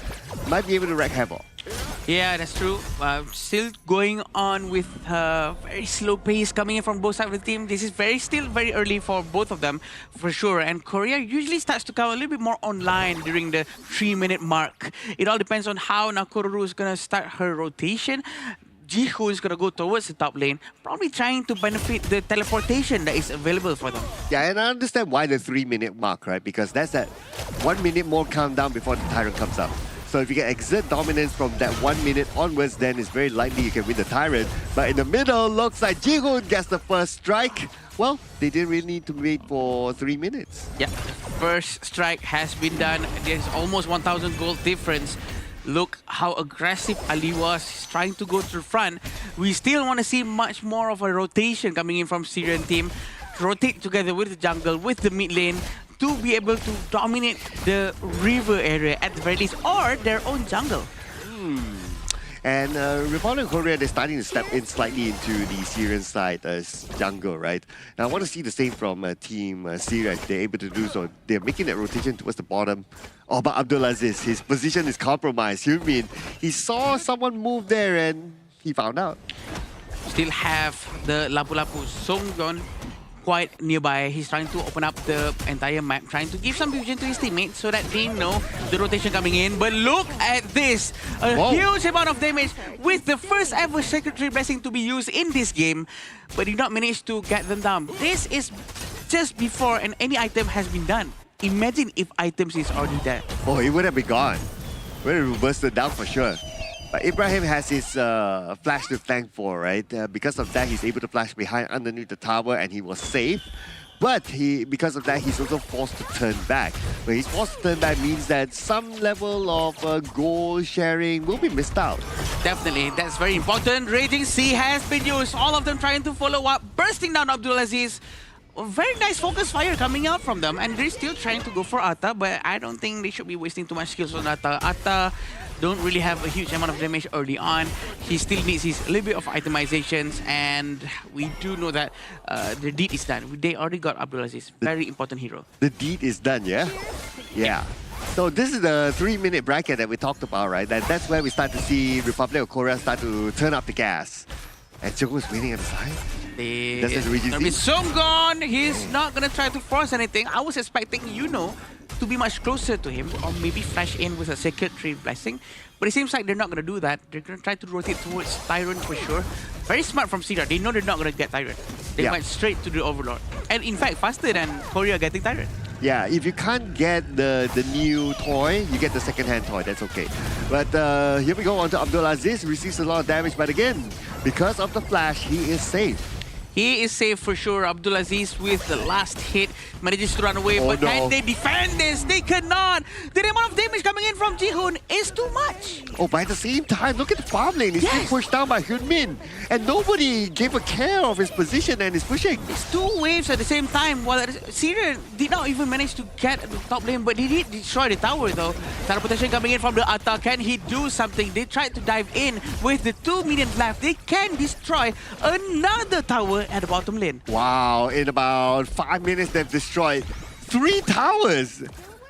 might be able to wreak havoc. Yeah, that's true. Still going on with very slow pace coming in from both sides of the team. This is still very early for both of them, for sure. And Korea usually starts to come a little bit more online during the 3-minute mark. It all depends on how Nakoruru is going to start her rotation. Jiho is going to go towards the top lane, probably trying to benefit the teleportation that is available for them. Yeah, and I understand why the 3-minute mark, right? Because that's that 1 minute more countdown before the Tyrant comes up. So if you can exert dominance from that 1 minute onwards, then it's very likely you can win the Tyrant. But in the middle, looks like Jihoon gets the first strike. Well, they didn't really need to wait for 3 minutes. Yeah, first strike has been done. There's almost 1,000 gold difference. Look how aggressive Ali was. He's trying to go to the front. We still want to see much more of a rotation coming in from Syrian team. Rotate together with the jungle, with the mid lane, to be able to dominate the river area at the very least, or their own jungle. And Republic of Korea, they're starting to step in slightly into the Syrian side as jungle, right? And I want to see the same from Team Syria if they're able to do so. They're making that rotation towards the bottom. Oh, but Abdulaziz, his position is compromised. You mean he saw someone move there and he found out. Still have the Lapu-Lapu Songgon quite nearby. He's trying to open up the entire map, trying to give some vision to his teammates so that they know the rotation coming in. But look at this! A huge amount of damage with the first ever Secretary Blessing to be used in this game, but did not manage to get them down. This is just before any item has been done. Imagine if items is already there. Oh, he would have been gone. Would have bursted down for sure. But Ibrahim has his flash to thank for, right? Because of that, he's able to flash behind underneath the tower and he was safe. But because of that, he's also forced to turn back. When he's forced to turn back means that some level of goal sharing will be missed out. Definitely, that's very important. Raging Sea has been used. All of them trying to follow up, bursting down Abdulaziz. Very nice focus fire coming out from them, and they're still trying to go for Atta, but I don't think they should be wasting too much skills on Atta. Atta don't really have a huge amount of damage early on. He still needs his little bit of itemizations, and we do know that the deed is done. They already got Abdulaziz, very important hero. The deed is done, yeah? Yeah. So this is the 3-minute bracket that we talked about, right? That's where we start to see Republic of Korea start to turn up the gas. And Joko is waiting at the side. That's his Regency. Songgon, he's not gonna try to force anything. I was expecting to be much closer to him, or maybe flash in with a Secretary Blessing. But it seems like they're not gonna do that. They're gonna try to rotate towards Tyrant for sure. Very smart from Syria. They know they're not gonna get Tyrant. They went straight to the Overlord. And in fact, faster than Korea getting Tyrant. Yeah, if you can't get the new toy, you get the second-hand toy. That's okay. But here we go on to Abdulaziz. Receives a lot of damage, but again, because of the flash, he is safe. He is safe for sure. Abdulaziz with the last hit manages to run away, but can they defend this? They cannot. The amount of damage coming in from Jihoon is too much. Oh, by the same time, look at the farm lane. He's being pushed down by Hyunmin. And nobody gave a care of his position and is pushing. It's two waves at the same time. While Syria did not even manage to get the top lane, but he did destroy the tower though. Teleportation coming in from the Atta. Can he do something? They tried to dive in with the 2 minions left. They can destroy another tower at the bottom lane. Wow, in about 5 minutes they've destroyed 3 towers.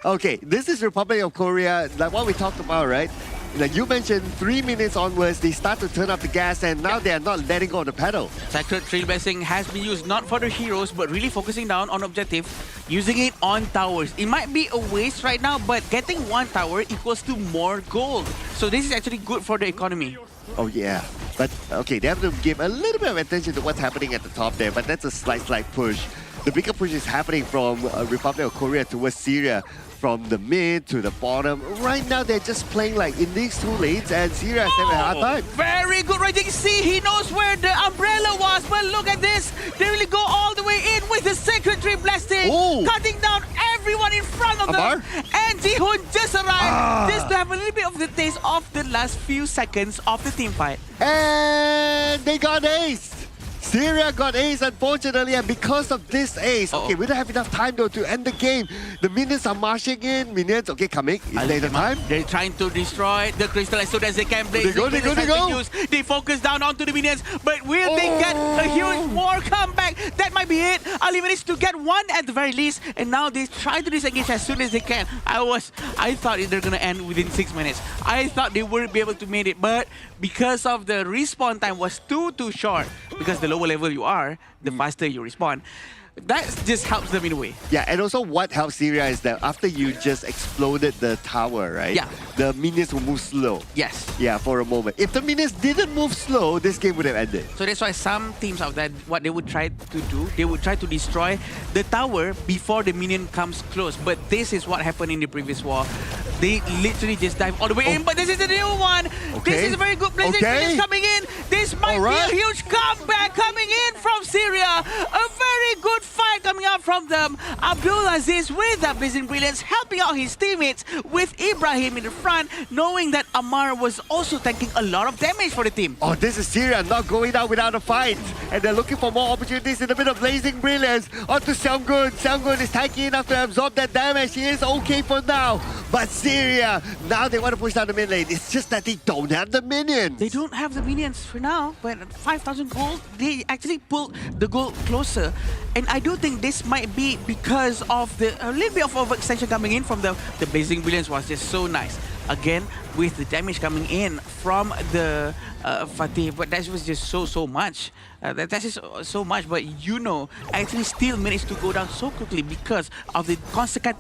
Okay, this is Republic of Korea, like what we talked about, right? Like you mentioned, 3 minutes onwards, they start to turn up the gas and now they are not letting go of the pedal. Sacred Trailblazing has been used not for the heroes, but really focusing down on objective, using it on towers. It might be a waste right now, but getting 1 tower equals to more gold. So this is actually good for the economy. Oh yeah, but okay, they have to give a little bit of attention to what's happening at the top there, but that's a slight push. The bigger push is happening from Republic of Korea towards Syria. From the mid to the bottom. Right now, they're just playing like in these 2 lanes, and Syria is having a hard time. Very good Raging Sea. He knows where the umbrella was, but look at this. They really go all the way in with the Sacred Tree Blasting, cutting down everyone in front of them. And Jihoon just arrived just to have a little bit of the taste of the last few seconds of the team fight. And they got ace. Syria got ace, unfortunately, and because of this ace, okay, we don't have enough time though to end the game. The minions are marching in. Minions, okay, coming. Is there the time? They're trying to destroy the crystal as soon as they can. They go. They focus down onto the minions, but will they get a huge war comeback? That might be it. Ali managed to get 1 at the very least, and now they try to disengage as soon as they can. I thought they're gonna end within 6 minutes. I thought they wouldn't be able to make it, but because of the respawn time was too short, because the lower level you are, the faster you respawn. That just helps them in a way. Yeah, and also what helps Syria is that after you just exploded the tower, right? Yeah. The minions will move slow. Yes. Yeah, for a moment. If the minions didn't move slow, this game would have ended. So that's why some teams out there, what they would try to do, they would try to destroy the tower before the minion comes close. But this is what happened in the previous war. They literally just dive all the way in, but this is the new one. This is a very good blazing minions coming in. This might be a huge comeback coming in from Syria. A very good fight coming out from them. Abdulaziz with that blazing brilliance, helping out his teammates with Ibrahim in the front, knowing that Ammar was also tanking a lot of damage for the team. Oh, this is Syria not going down without a fight. And they're looking for more opportunities in the middle of blazing brilliance. On to Seunggun. Seunggun is tanking enough to absorb that damage. He is okay for now. But Syria, now they want to push down the mid lane. It's just that they don't have the minions. They don't have the minions for now, but 5,000 gold, they actually pulled the goal closer. And I do think this might be because of a little bit of overextension coming in from the blazing brilliance was just so nice. Again, with the damage coming in from the Fatih, but that was just so much. That's just so much, but actually still managed to go down so quickly because of the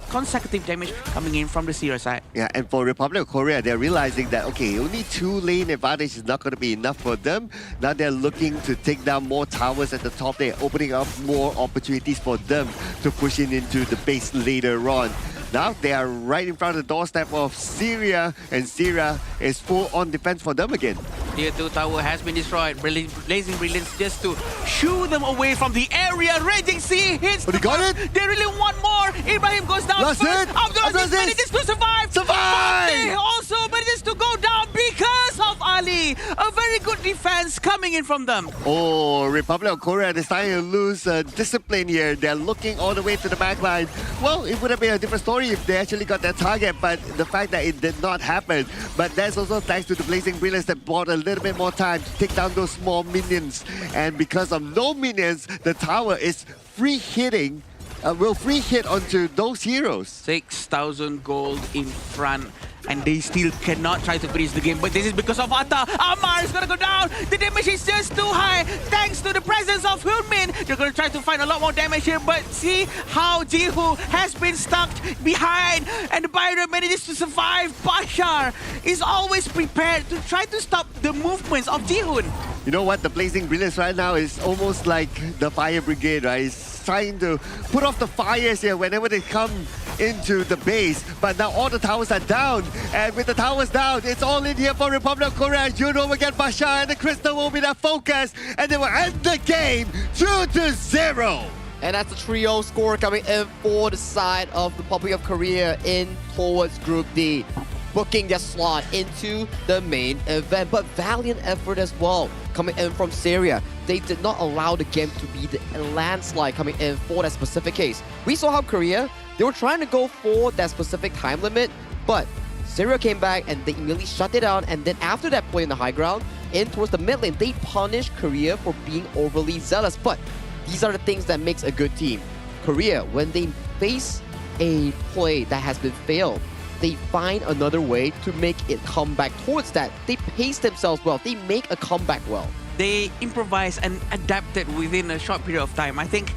consecutive damage coming in from the Syria side. Yeah, and for Republic of Korea, they're realizing that, okay, only 2 lane advantage is not going to be enough for them. Now they're looking to take down more towers at the top. They're opening up more opportunities for them to push into the base later on. Now they are right in front of the doorstep of Syria, and Syria is full on defense for them again. Tier 2 tower has been destroyed. Blazing Brilliance just to shoo them away from the area. Raging Sea hits they got it. They really want more. Ibrahim goes down That's first. it. Abdulaziz manages to survive. Fatih also manages to go down because of Ali. A very good defense coming in from them. Oh, Republic of Korea is starting to lose discipline here. They're looking all the way to the back line. Well, it would have been a different story if they actually got their target, but the fact that it did not happen. But that's also thanks to the Blazing Brilliance that bought a little bit more time to take down those small minions. And because of no minions, the tower is free hitting, will free hit onto those heroes. 6,000 gold in front, and they still cannot try to finish the game. But this is because of Atta. Ammar is gonna go down. The damage is just too high. Thanks to the presence of Hyunmin, they're gonna try to find a lot more damage here. But see how Jihu has been stuck behind, and the Byron manages to survive. Bashar is always prepared to try to stop the movements of Jihoon. you know what? The Blazing Brilliance right now is almost like the Fire Brigade, right? It's trying to put off the fires here whenever they come into the base. But now all the towers are down. And with the towers down, it's all in here for Republic of Korea. Juno will get Bashar and the Crystal will be their focus. And they will end the game 2-0. And that's the trio score coming in for the side of the Republic of Korea in towards Group D, booking their slot into the main event. But valiant effort as well coming in from Syria. They did not allow the game to be the landslide coming in for that specific case. We saw how Korea, they were trying to go for that specific time limit, but Syria came back and they immediately shut it down. And then after that play in the high ground, in towards the mid lane, they punished Korea for being overly zealous. But these are the things that makes a good team. Korea, when they face a play that has been failed, they find another way to make it come back towards that. They pace themselves well. They make a comeback well. They improvised and adapted within a short period of time. I think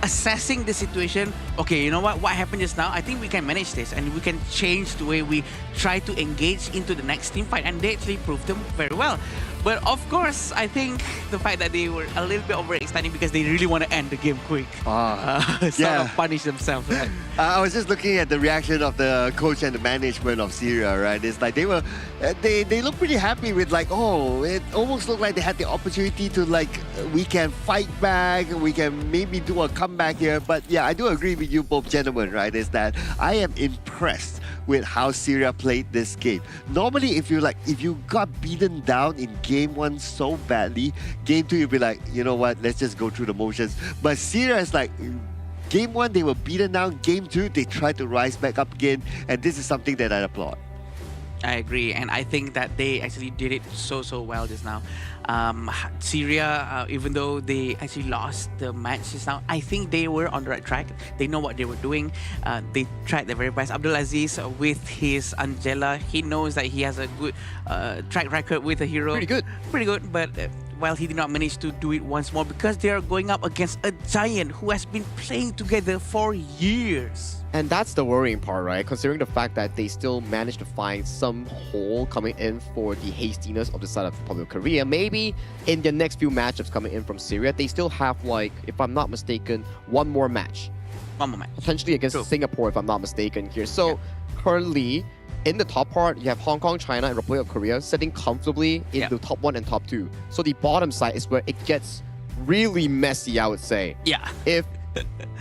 assessing the situation, okay, you know what happened just now, I think we can manage this and we can change the way we try to engage into the next team fight, and they actually proved them very well. But of course, I think the fact that they were a little bit overextending because they really want to end the game quick. Sort of punish themselves, right? I was just looking at the reaction of the coach and the management of Syria, right? It's like they were, they look pretty happy with like, oh, it almost looked like they had the opportunity to like, we can fight back, we can maybe do a comeback here. But yeah, I do agree with you both gentlemen, right? Is that I am impressed with how Syria played this game. Normally, if you got beaten down in game 1 so badly, game 2 you'll be like, you know what, let's just go through the motions. But Syria is like, game 1 they were beaten down, game 2 they tried to rise back up again, and this is something that I applaud. I agree, and I think that they actually did it so well just now. Syria, even though they actually lost the match just now, I think they were on the right track. They know what they were doing. They tried their very best. Abdulaziz with his Angela, he knows that he has a good track record with a hero. Pretty good, but well, he did not manage to do it once more because they are going up against a giant who has been playing together for years. And that's the worrying part, right? Considering the fact that they still managed to find some hole coming in for the hastiness of the side of the Republic of Korea. Maybe in the next few matchups coming in from Syria, they still have, like, if I'm not mistaken, one more match. Potentially against Singapore, if I'm not mistaken here. So currently, in the top part, you have Hong Kong, China, and Republic of Korea sitting comfortably in the top 1 and top 2. So the bottom side is where it gets really messy, I would say. Yeah. If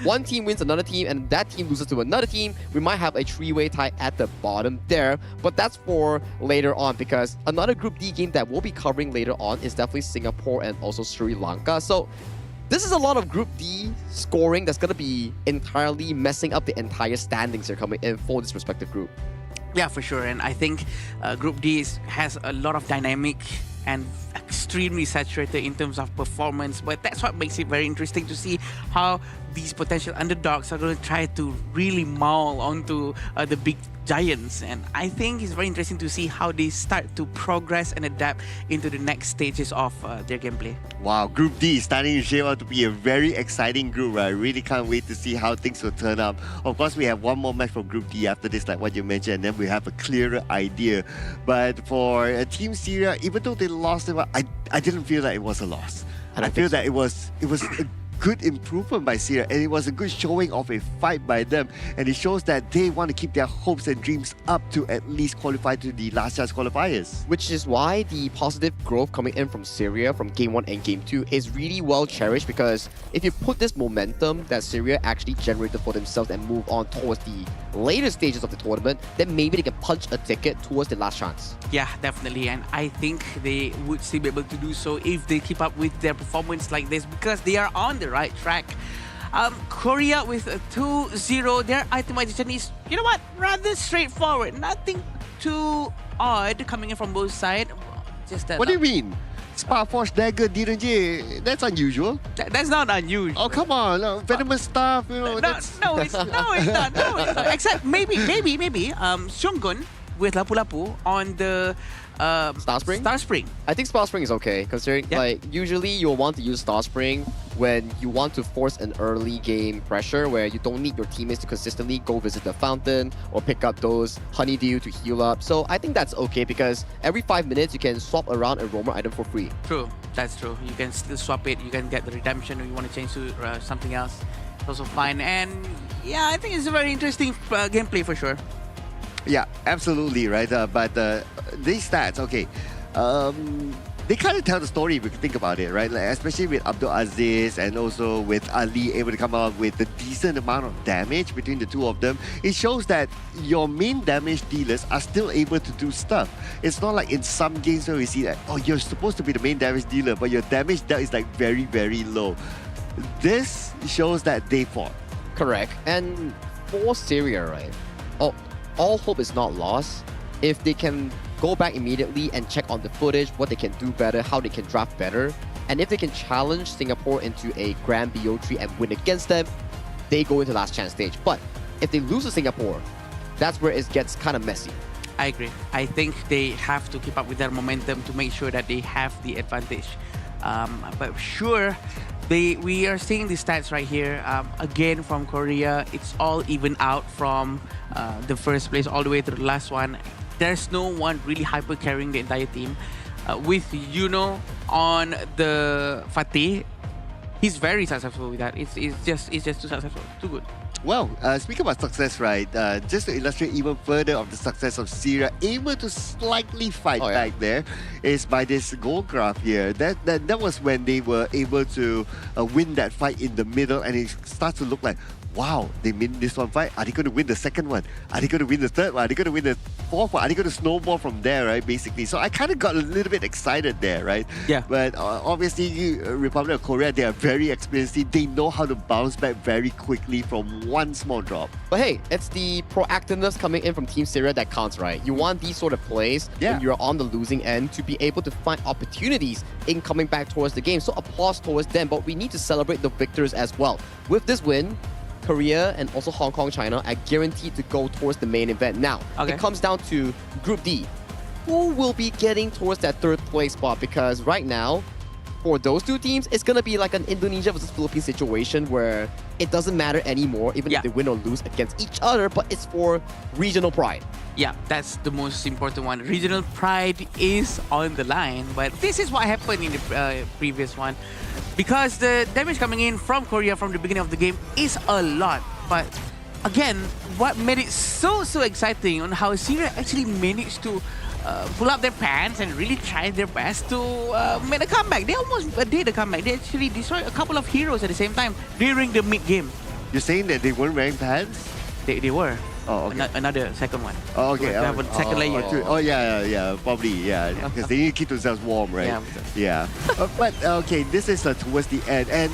one team wins another team and that team loses to another team, we might have a three-way tie at the bottom there. But that's for later on, because another Group D game that we'll be covering later on is definitely Singapore and also Sri Lanka. So this is a lot of Group D scoring that's going to be entirely messing up the entire standings here coming in for this respective group. Yeah, for sure. And I think Group D has a lot of dynamic and extremely saturated in terms of performance, but that's what makes it very interesting to see how these potential underdogs are going to try to really maul onto the big giants. And I think it's very interesting to see how they start to progress and adapt into the next stages of their gameplay. Wow, Group D is starting to shape out to be a very exciting group. I really can't wait to see how things will turn out. Of course, we have one more match for Group D after this, like what you mentioned, and then we have a clearer idea. But for Team Syria, even though they lost, I didn't feel that it was a loss. I feel that it was a good improvement by Syria, and it was a good showing of a fight by them, and it shows that they want to keep their hopes and dreams up to at least qualify to the last chance qualifiers. Which is why the positive growth coming in from Syria from Game 1 and Game 2 is really well cherished, because if you put this momentum that Syria actually generated for themselves and move on towards the later stages of the tournament, then maybe they can punch a ticket towards the last chance. Yeah, definitely, and I think they would still be able to do so if they keep up with their performance like this, because they are on the right track. Korea with a 2-0, their itemization is, you know what, rather straightforward. Nothing too odd coming in from both sides. Just that. What do you mean? Spa Force Dagger DNJ, that's unusual. That's not unusual. Oh, come on, venomous stuff, you know. No, it's not. Except maybe Shungun with Lapu-Lapu on the Star Spring? Star Spring. I think Star Spring is okay, considering like usually you'll want to use Star Spring when you want to force an early game pressure where you don't need your teammates to consistently go visit the fountain or pick up those honeydew to heal up. So I think that's okay because every 5 minutes you can swap around a roamer item for free. True, that's true. You can still swap it. You can get the redemption if you want to change to something else. It's also fine. And yeah, I think it's a very interesting gameplay for sure. Yeah, absolutely, right? But these stats, okay, they kind of tell the story if you think about it, right? Like, especially with Abdul Aziz and also with Ali able to come out with a decent amount of damage between the two of them. It shows that your main damage dealers are still able to do stuff. It's not like in some games where we see that, oh, you're supposed to be the main damage dealer, but your damage dealt is like very, very low. This shows that they fought. Correct. And for Syria, right? All hope is not lost. If they can go back immediately and check on the footage, what they can do better, how they can draft better, and if they can challenge Singapore into a Grand BO3 and win against them, they go into last chance stage. But if they lose to Singapore, that's where it gets kind of messy. I agree. I think they have to keep up with their momentum to make sure that they have the advantage. But sure, we are seeing the stats right here. Again, from Korea, it's all even out from the first place all the way to the last one. There's no one really hyper carrying the entire team. With Yuno on the Fatih, he's very successful with that. It's just too successful, too good. Well, speaking about success, right, just to illustrate even further of the success of Syria, able to slightly fight back there is by this goal graph here. That was when they were able to win that fight in the middle, and it starts to look like, wow, they win this one fight. Are they going to win the second one? Are they going to win the third one? Are they going to win the fourth one? Are they going to snowball from there, right, basically? So I kind of got a little bit excited there, right? Yeah. But obviously, Republic of Korea, they are very experienced. They know how to bounce back very quickly from one small drop. But hey, it's the proactiveness coming in from Team Syria that counts, right? You want these sort of plays when you're on the losing end to be able to find opportunities in coming back towards the game. So applause towards them, but we need to celebrate the victors as well. With this win, Korea and also Hong Kong, China are guaranteed to go towards the main event. Now, it comes down to Group D. Who will be getting towards that third place spot? Because right now, for those two teams, it's going to be like an Indonesia versus Philippines situation where it doesn't matter anymore, even if they win or lose against each other, but it's for regional pride. Yeah, that's the most important one. Regional pride is on the line, but this is what happened in the previous one. Because the damage coming in from Korea from the beginning of the game is a lot. But again, what made it so exciting on how Syria actually managed to pull up their pants and really try their best to make a comeback. They almost did a comeback. They actually destroyed a couple of heroes at the same time during the mid-game. You're saying that they weren't wearing pants? They were. Oh, okay. Another second one. Oh, okay. They have a second layer. Probably, yeah. Because they need to keep themselves warm, right? Yeah. But, okay, this is towards the end. And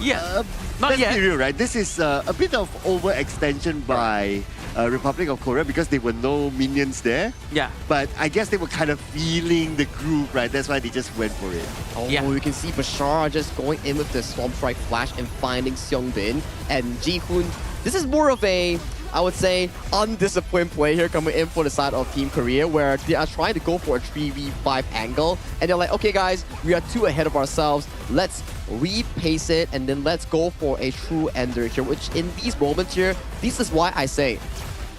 let's be real, right? This is a bit of overextension by Republic of Korea because there were no minions there. Yeah. But I guess they were kind of feeling the groove, right? That's why they just went for it. Oh, you can see Bashar just going in with the Storm Strike Flash and finding Seongbin. And Ji-hoon, this is more of a, I would say, undisciplined play here coming in for the side of Team Korea, where they are trying to go for a 3v5 angle. And they're like, okay, guys, we are too ahead of ourselves. Let's repace it, and then let's go for a true ender here, which in these moments here, this is why I say,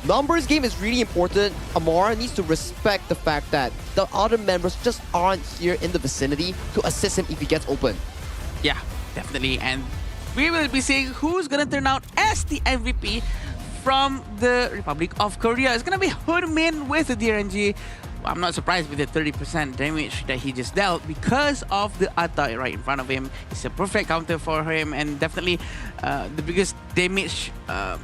numbers game is really important. Amar needs to respect the fact that the other members just aren't here in the vicinity to assist him if he gets open. Yeah, definitely. And we will be seeing who's going to turn out as the MVP from the Republic of Korea. It's going to be Hoodmin with the DRNG. I'm not surprised with the 30% damage that he just dealt because of the Atta right in front of him. It's a perfect counter for him, and definitely the biggest damage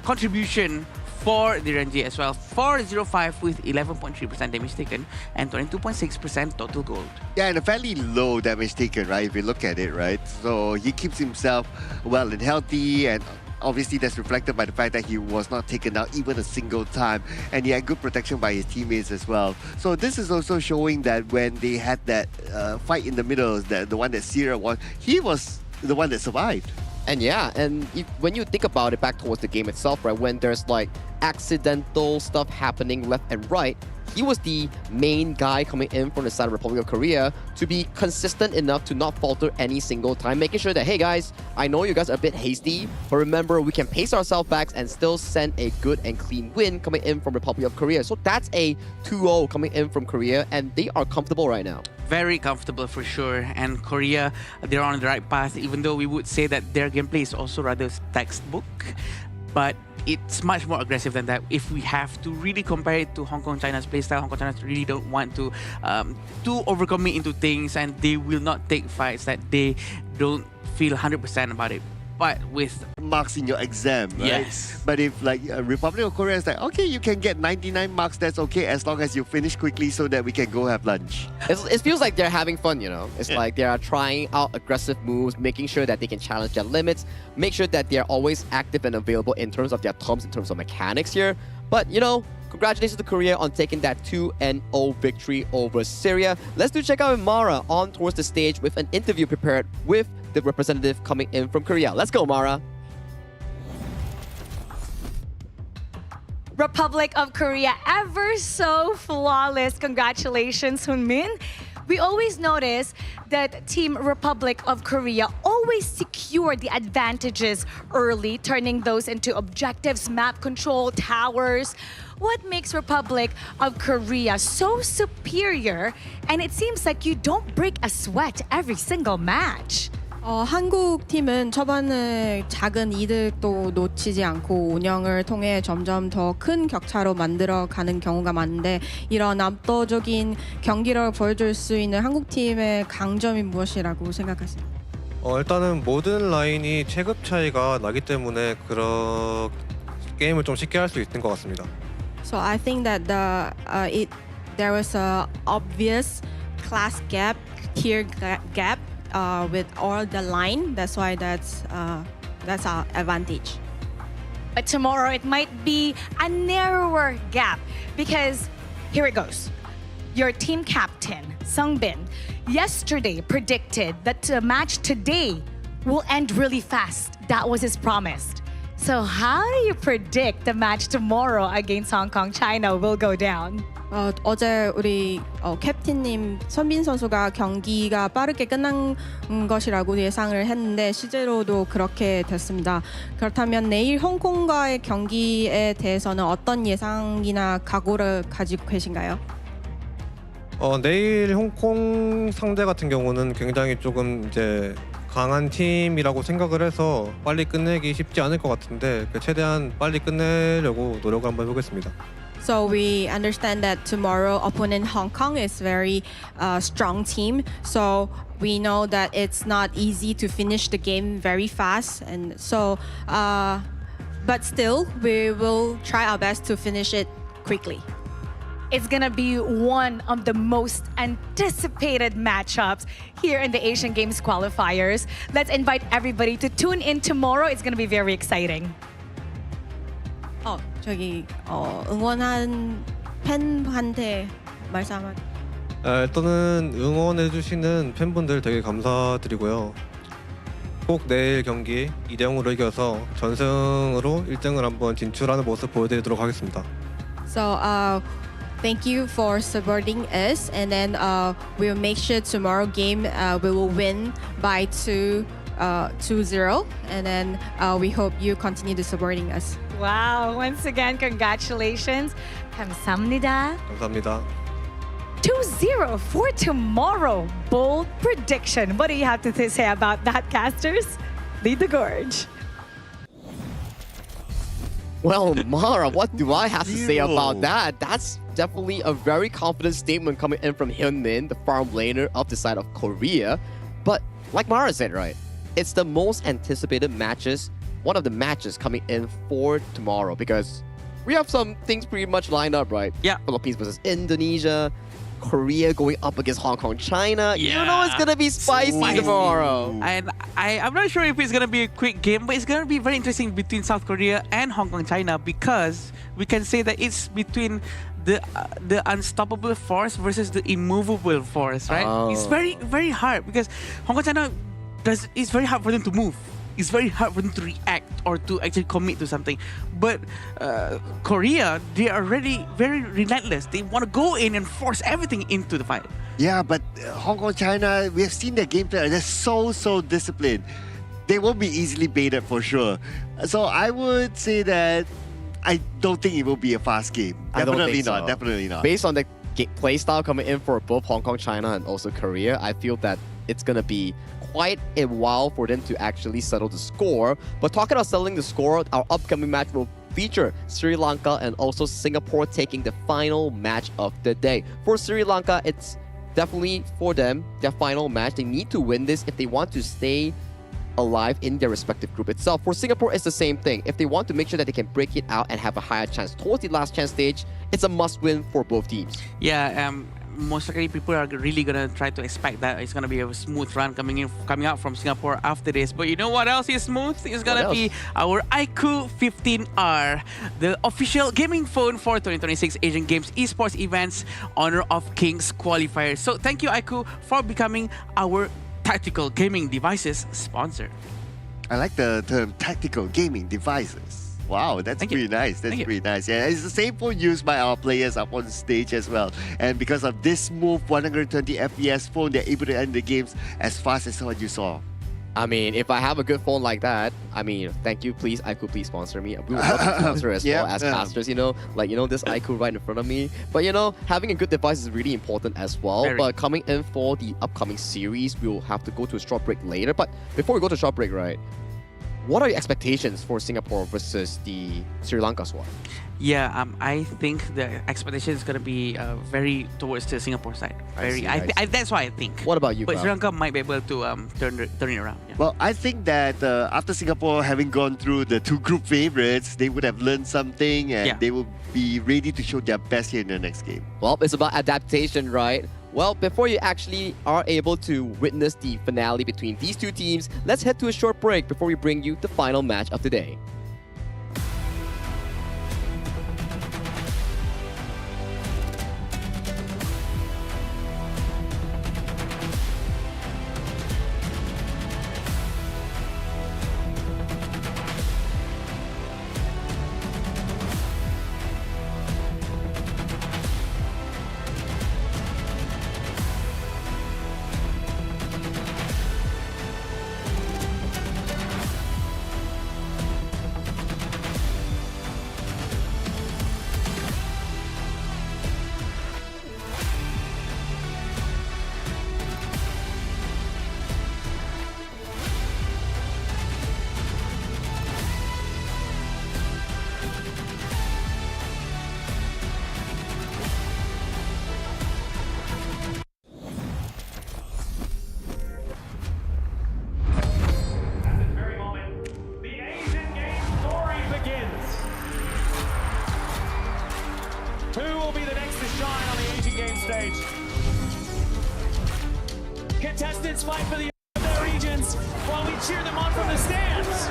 contribution for the DRNG as well. 405 with 11.3% damage taken and 22.6% total gold. Yeah, and a fairly low damage taken, right? If you look at it, right? So he keeps himself well and healthy, and obviously that's reflected by the fact that he was not taken out even a single time, and he had good protection by his teammates as well. So this is also showing that when they had that fight in the middle, the one that Syria won, he was the one that survived. And yeah, and when you think about it back towards the game itself, right, when there's like accidental stuff happening left and right, he was the main guy coming in from the side of Republic of Korea to be consistent enough to not falter any single time, making sure that, hey guys, I know you guys are a bit hasty, but remember, we can pace ourselves back and still send a good and clean win coming in from Republic of Korea. So that's a 2-0 coming in from Korea, and they are comfortable right now. Very comfortable for sure. And Korea, they're on the right path, even though we would say that their gameplay is also rather textbook. But it's much more aggressive than that. If we have to really compare it to Hong Kong China's playstyle, Hong Kong China really don't want to overcommit into things, and they will not take fights that they don't feel 100% about it. But with marks in your exam, right? Yes. But if like Republic of Korea is like, okay, you can get 99 marks, that's okay, as long as you finish quickly so that we can go have lunch. It feels like they're having fun, you know? It's like they are trying out aggressive moves, making sure that they can challenge their limits, make sure that they're always active and available in terms of their terms, in terms of mechanics here. But, you know, congratulations to Korea on taking that 2-0 victory over Syria. Let's do check out Mara on towards the stage with an interview prepared with the representative coming in from Korea. Let's go, Mara. Republic of Korea, ever so flawless. Congratulations, Hunmin. We always notice that Team Republic of Korea always secure the advantages early, turning those into objectives, map control, towers. What makes Republic of Korea so superior? And it seems like you don't break a sweat every single match. 한국 팀은 초반에 작은 이득도 놓치지 않고 운영을 통해 점점 더 큰 격차로 만들어가는 경우가 많은데, 이런 압도적인 경기력을 보여줄 수 있는 한국 팀의 강점이 무엇이라고 생각하세요? 일단은 모든 라인이 체급 차이가 나기 때문에 그런 게임을 좀 쉽게 할 수 있는 것 같습니다. So I think that there was a obvious class gap, tier gap. With all the line, that's why that's our advantage. But tomorrow it might be a narrower gap, because here it goes. Your team captain, Sung Bin, yesterday predicted that the match today will end really fast. That was his promise. So how do you predict the match tomorrow against Hong Kong China will go down? 어제 우리 캡틴님 선빈 선수가 경기가 빠르게 끝난 것이라고 예상을 했는데 실제로도 그렇게 됐습니다. 그렇다면 내일 홍콩과의 경기에 대해서는 어떤 예상이나 각오를 가지고 계신가요? 내일 홍콩 상대 같은 경우는 굉장히 조금 이제 강한 팀이라고 생각을 해서 빨리 끝내기 쉽지 않을 것 같은데 최대한 빨리 끝내려고 노력을 한번 해보겠습니다. So we understand that tomorrow opponent Hong Kong is very strong team. So we know that it's not easy to finish the game very fast, and so but still we will try our best to finish it quickly. It's gonna be one of the most anticipated matchups here in the Asian Games qualifiers. Let's invite everybody to tune in tomorrow. It's gonna be very exciting. 응원한 팬한테 말씀 한번. 일단은 응원해주시는 팬분들 되게 감사드리고요. 꼭 내일 경기 2대0으로 이겨서 전승으로 1등을 한번 진출하는 모습 보여드리도록 하겠습니다. So thank you for supporting us, and then we'll make sure tomorrow game we will win by 2-0, and then we hope you continue to supporting us. Wow, once again, congratulations. 감사합니다. 감사합니다. 2-0 for tomorrow. Bold prediction. What do you have to say about that, casters? Lead the gorge. Well, Mara, what do I have to say about that? That's definitely a very confident statement coming in from Hyunmin, the farm laner of the side of Korea. But like Mara said, right, it's the most anticipated matches, one of the matches coming in for tomorrow, because we have some things pretty much lined up, right? Yeah. Philippines versus Indonesia, Korea going up against Hong Kong, China. Yeah. You know it's gonna be spicy tomorrow. And I'm not sure if it's gonna be a quick game, but it's gonna be very interesting between South Korea and Hong Kong, China, because we can say that it's between the unstoppable force versus the immovable force, right? It's very, very hard because Hong Kong, China it's very hard for them to move. it's very hard for them to react or to actually commit to something. But Korea, they are already very relentless. They want to go in and force everything into the fight. Yeah, but Hong Kong, China, we have seen their gameplay. They're so disciplined. They won't be easily baited for sure. So I would say that I don't think it will be a fast game. I don't Definitely think so. not. Definitely not. Based on the play style coming in for both Hong Kong, China, and also Korea, I feel that it's gonna be quite a while for them to actually settle the score. But talking about settling the score, our upcoming match will feature Sri Lanka and also Singapore taking the final match of the day. For Sri Lanka, it's definitely for them their final match. They need to win this if they want to stay alive in their respective group itself. For Singapore, it's the same thing. If they want to make sure that they can break it out and have a higher chance towards the last chance stage, it's a must-win for both teams. Yeah, most likely people are really gonna try to expect that it's gonna be a smooth run coming out from Singapore after this. But you know what else is smooth? It's gonna be our iQOO 15R, the official gaming phone for 2026 Asian Games Esports Events Honor of Kings qualifiers. So thank you, iQOO, for becoming our tactical gaming devices sponsor. I like the term tactical gaming devices. Wow, that's pretty nice. That's pretty nice. Yeah, it's the same phone used by our players up on stage as well. And because of this smooth 120 FPS phone, they're able to end the games as fast as what you saw. I mean, if I have a good phone like that, I mean, thank you, please, iQOO, please sponsor me. We would love to sponsor as well as casters, you know, like, you know, this iQOO right in front of me. But, you know, having a good device is really important as well. But coming in for the upcoming series, we'll have to go to a short break later. But before we go to short break, right, what are your expectations for Singapore versus the Sri Lanka squad? Yeah, I think the expectation is going to be very towards the Singapore side. That's why I think. What about you, But Bob? Sri Lanka might be able to turn it around. Yeah. Well, I think that after Singapore having gone through the two group favorites, they would have learned something and they will be ready to show their best here in the next game. Well, it's about adaptation, right? Well, before you actually are able to witness the finale between these two teams, let's head to a short break before we bring you the final match of the day. Who will be the next to shine on the Asian Games stage? Contestants fight for their regions while we cheer them on from the stands.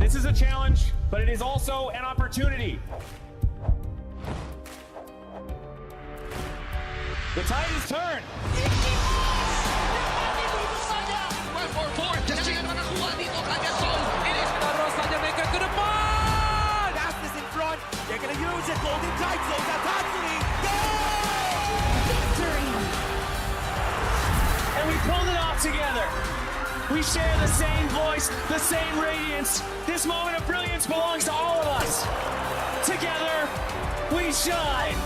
This is a challenge, but it is also an opportunity. The tide is turned. Aspas in front. They're going to use it. Golden Tide slows out Tatsumi. And we pulled it off together. We share the same voice, the same radiance. This moment of brilliance belongs to all of us. Together, we shine.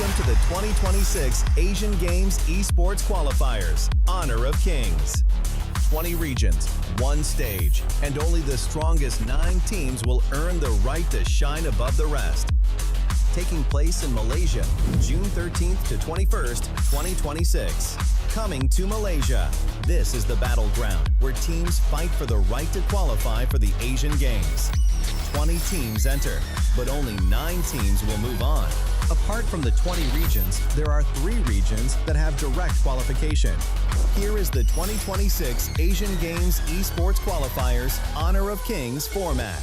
Welcome to the 2026 Asian Games Esports Qualifiers, Honor of Kings. 20 regions, one stage, and only the strongest 9 teams will earn the right to shine above the rest. Taking place in Malaysia, June 13th to 21st, 2026. Coming to Malaysia, this is the battleground where teams fight for the right to qualify for the Asian Games. 20 teams enter, but only 9 teams will move on. Apart from the 20 regions, there are 3 regions that have direct qualification. Here is the 2026 Asian Games Esports Qualifiers Honor of Kings format.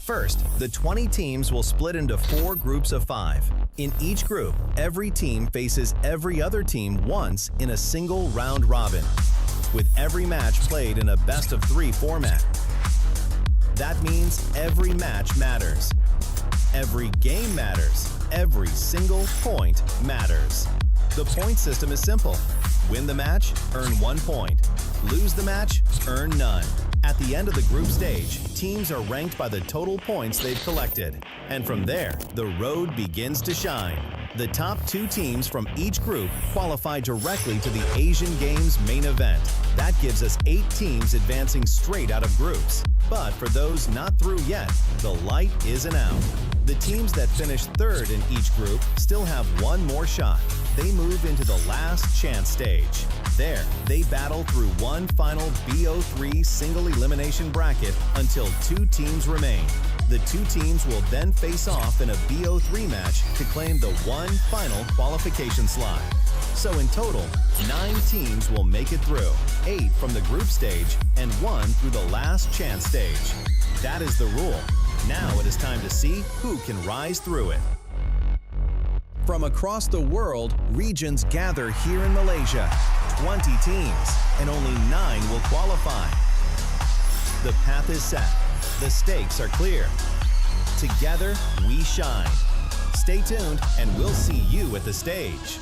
First, the 20 teams will split into 4 groups of 5. In each group, every team faces every other team once in a single round robin, with every match played in a best-of-3 format. That means every match matters. Every game matters. Every single point matters. The point system is simple. Win the match, earn 1 point. Lose the match, earn none. At the end of the group stage, teams are ranked by the total points they've collected. And from there, the road begins to shine. The top 2 teams from each group qualify directly to the Asian Games main event. That gives us 8 teams advancing straight out of groups. But for those not through yet, the light isn't out. The teams that finish 3rd in each group still have 1 more shot. They move into the last chance stage. There, they battle through one final BO3 single elimination bracket until 2 teams remain. The 2 teams will then face off in a BO3 match to claim the one final qualification slot. So in total, 9 teams will make it through, 8 from the group stage and 1 through the last chance stage. That is the rule. Now it is time to see who can rise through it. From across the world, regions gather here in Malaysia. 20 teams, and only 9 will qualify. The path is set. The stakes are clear. Together, we shine. Stay tuned, and we'll see you at the stage.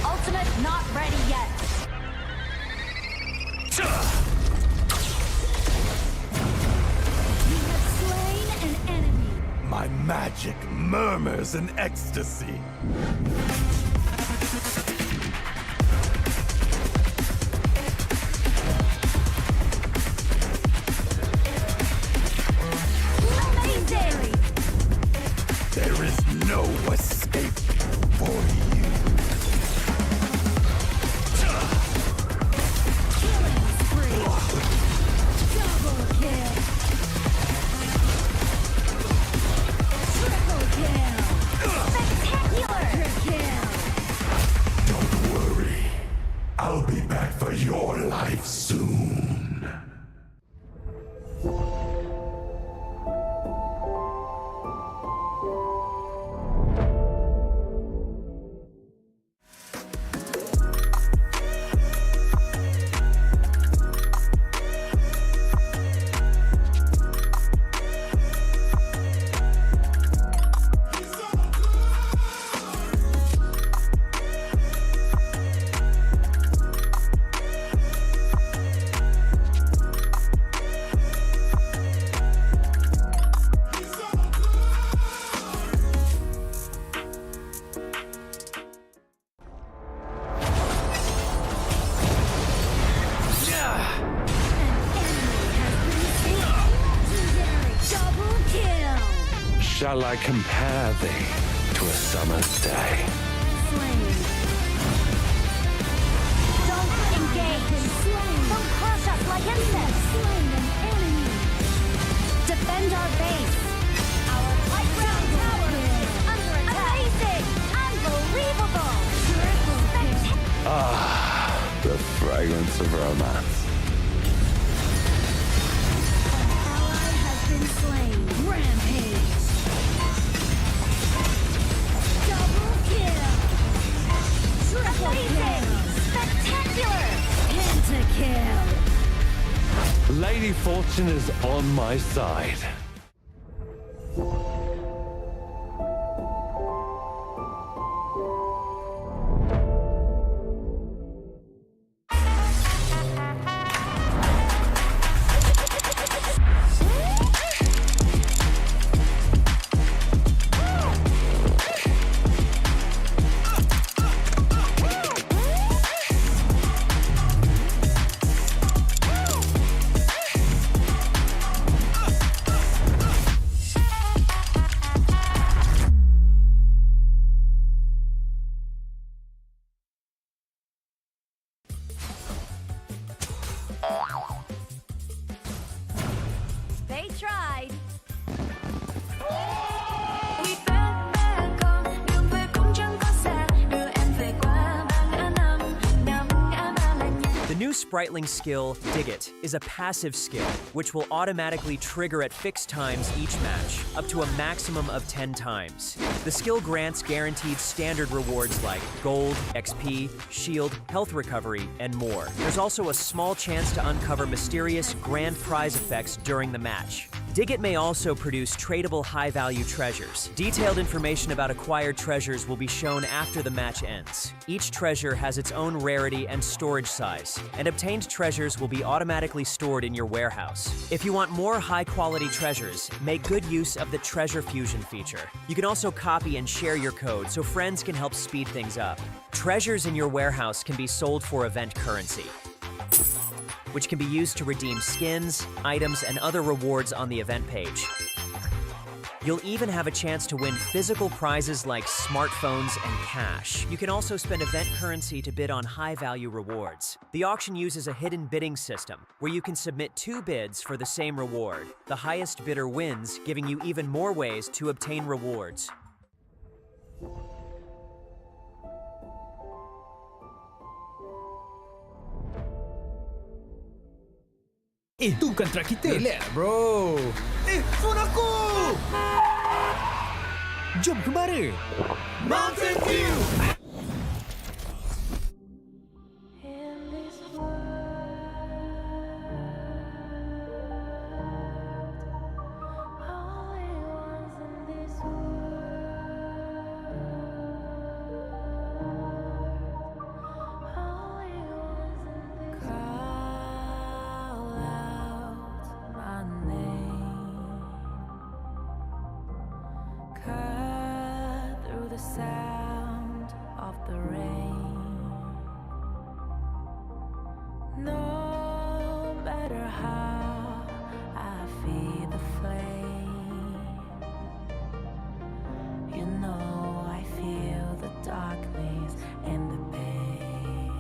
Ultimate not ready yet. You have slain an enemy. My magic murmurs in ecstasy. Amazing! There is no escape for you. Killing spree. Double kill. Triple kill. Spectacular kill. Don't worry. I'll be back for your life soon. Double kill. Shall I compare thee to a summer's day? Slain. Don't engage. Slain. Don't crush us like insects. Slain an enemy. Defend our base. Our light round tower is under attack. Amazing. Unbelievable. Triple Ah, the fragrance of romance. been slain. Rampage. Double kill. Triple kill. Spectacular. Pentakill. Lady Fortune is on my side. They tried. The new Spritling skill, Dig It, is a passive skill, which will automatically trigger at fixed times each match, up to a maximum of 10 times. The skill grants guaranteed standard rewards like gold, XP, shield, health recovery, and more. There's also a small chance to uncover mysterious grand prize effects during the match. Dig It may also produce tradable high-value treasures. Detailed information about acquired treasures will be shown after the match ends. Each treasure has its own rarity and storage size, and obtained treasures will be automatically stored in your warehouse. If you want more high-quality treasures, make good use of the Treasure Fusion feature. You can also copy and share your code so friends can help speed things up. Treasures in your warehouse can be sold for event currency, which can be used to redeem skins, items, and other rewards on the event page. You'll even have a chance to win physical prizes like smartphones and cash. You can also spend event currency to bid on high-value rewards. The auction uses a hidden bidding system, where you can submit 2 bids for the same reward. The highest bidder wins, giving you even more ways to obtain rewards. Itu bukan track kita. Relax bro. Phone aku! Jom ke mana? Mountain View! Sound of the rain. No matter how I feel the flame, you know I feel the darkness and the pain.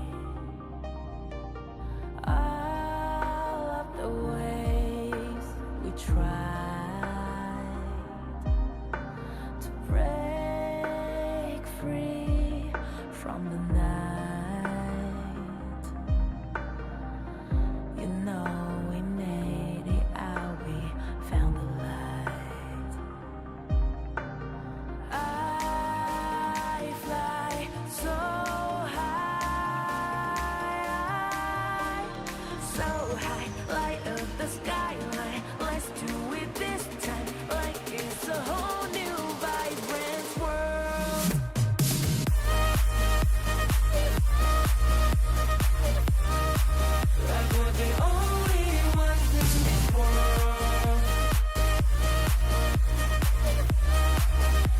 All of the ways we tried to break free from the night. You know we made it out, we found the light. I fly so high, light up the skyline. Let's do it this time, like it's a whole new vibrant world. Like we're the only ones in this world.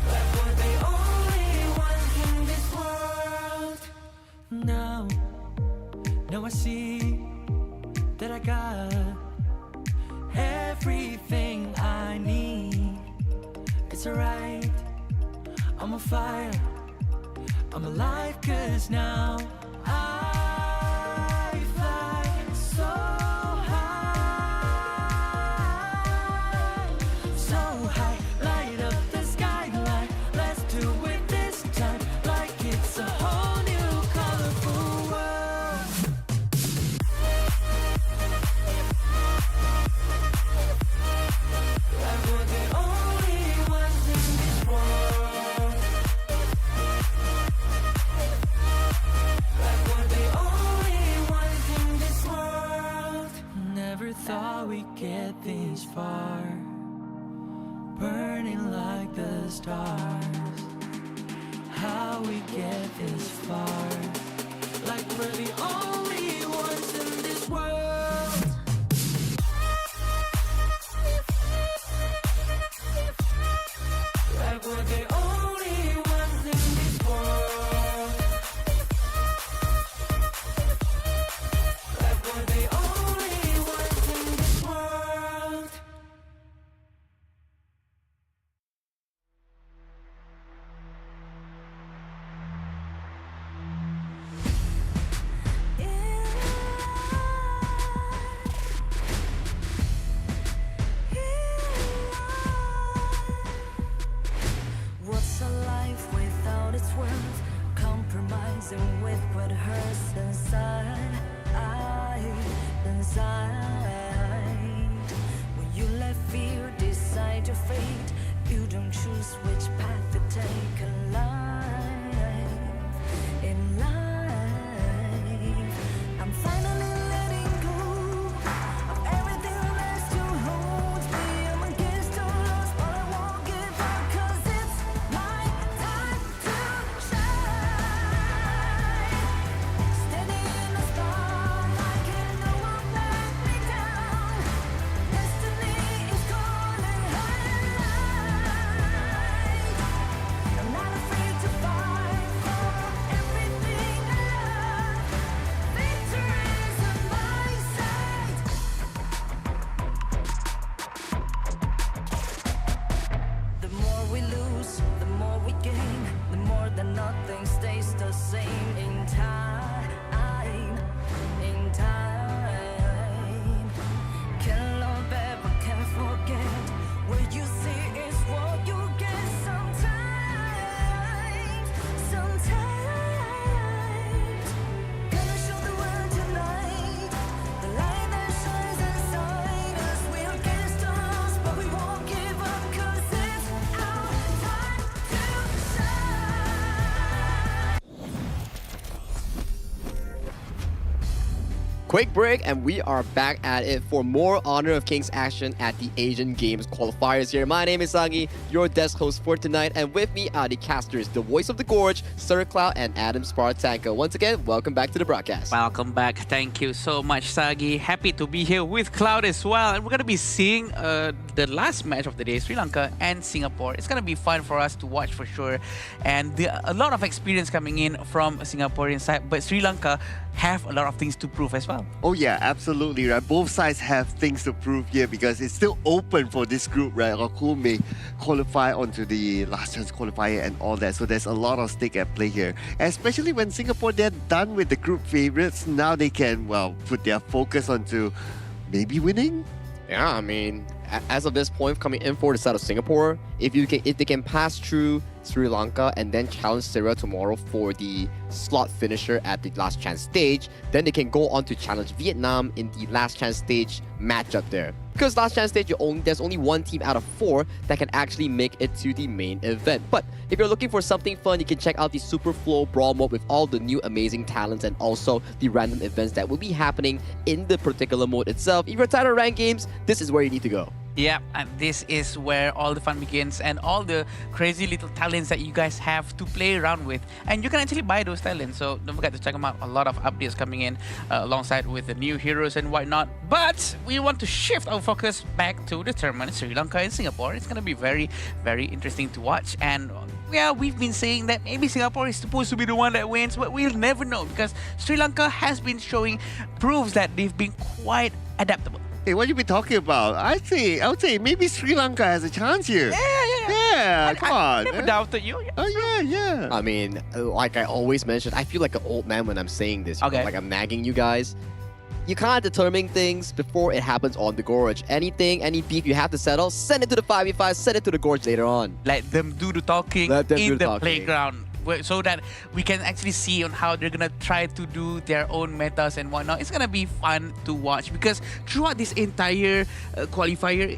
Like we're the only ones in this world. Now I see that I got everything I need. It's alright, I'm on fire, I'm alive, 'cause now I fly so high, light up the skyline. Let's do it this time, like it's a whole new colorful world. thought we'd get this far, burning like the stars. How we get this far, like we're the only ones in this world. Like we're the only ones in this world. Like we're the only ones in this world. What's a life without its worth? Compromising with what hurts inside. When you let fear decide your fate, you don't choose which path to take in life. In life, I'm finally letting go of everything that still holds me. I'm against all odds, but I won't give up, 'cause it's my time to shine. Standing in the spotlight, and no one let me down. Destiny is calling high. I'm not afraid to fight for everything I love. Victory's on my side. The more we lose, the more we gain. The more that nothing stays the same in time. In time. Can't love ever, can't forget. What you see is what you get sometimes. Sometimes. Gonna show the world tonight. The light that shines inside us. We're against the odds, but we won't give up, 'cause it's our time to shine. Quick break, and we are back at it for more Honor of Kings action at the Asian Games Qualifiers here. My name is Sangi, your desk host for tonight, and with me are the casters, the voice of the Gorge, Sir Cloud, and Adam Spartanko. Once again, welcome back to the broadcast. Welcome back. Thank you so much, Sagi. Happy to be here with Cloud as well. And we're going to be seeing the last match of the day, Sri Lanka and Singapore. It's going to be fun for us to watch for sure. And a lot of experience coming in from Singaporean side. But Sri Lanka have a lot of things to prove as well. Oh yeah, absolutely, right? Both sides have things to prove here because it's still open for this group, right? Who may qualify onto the last chance qualifier and all that. So there's a lot of stake at play here. Especially when Singapore, they're done with the group favorites. Now they can, well, put their focus onto maybe winning. Yeah, I mean, as of this point, coming in for the side of Singapore, if they can pass through Sri Lanka and then challenge Syria tomorrow for the slot finisher at the last chance stage, then they can go on to challenge Vietnam in the last chance stage matchup there. Because last chance stage, there's only one team out of 4 that can actually make it to the main event. But if you're looking for something fun, you can check out the Super Flow Brawl mode with all the new amazing talents and also the random events that will be happening in the particular mode itself. If you're tired of ranked games, this is where you need to go. Yeah, and this is where all the fun begins and all the crazy little talents that you guys have to play around with. And you can actually buy those talents, so don't forget to check them out. A lot of updates coming in alongside with the new heroes and whatnot. But we want to shift our focus back to the tournament, Sri Lanka and Singapore. It's going to be very, very interesting to watch. And yeah, we've been saying that maybe Singapore is supposed to be the one that wins, but we'll never know because Sri Lanka has been showing proofs that they've been quite adaptable. Hey, what you been talking about? I would say maybe Sri Lanka has a chance here. Yeah, come on. I never doubted you. Oh, yeah. I mean, like I always mention, I feel like an old man when I'm saying this. You know, like I'm nagging you guys. You can't determine things before it happens on the Gorge. Any beef you have to settle, send it to the 5v5, send it to the Gorge later on. Let them do the talking in the playground, so that we can actually see on how they're gonna try to do their own metas and whatnot. It's gonna be fun to watch because throughout this entire qualifier,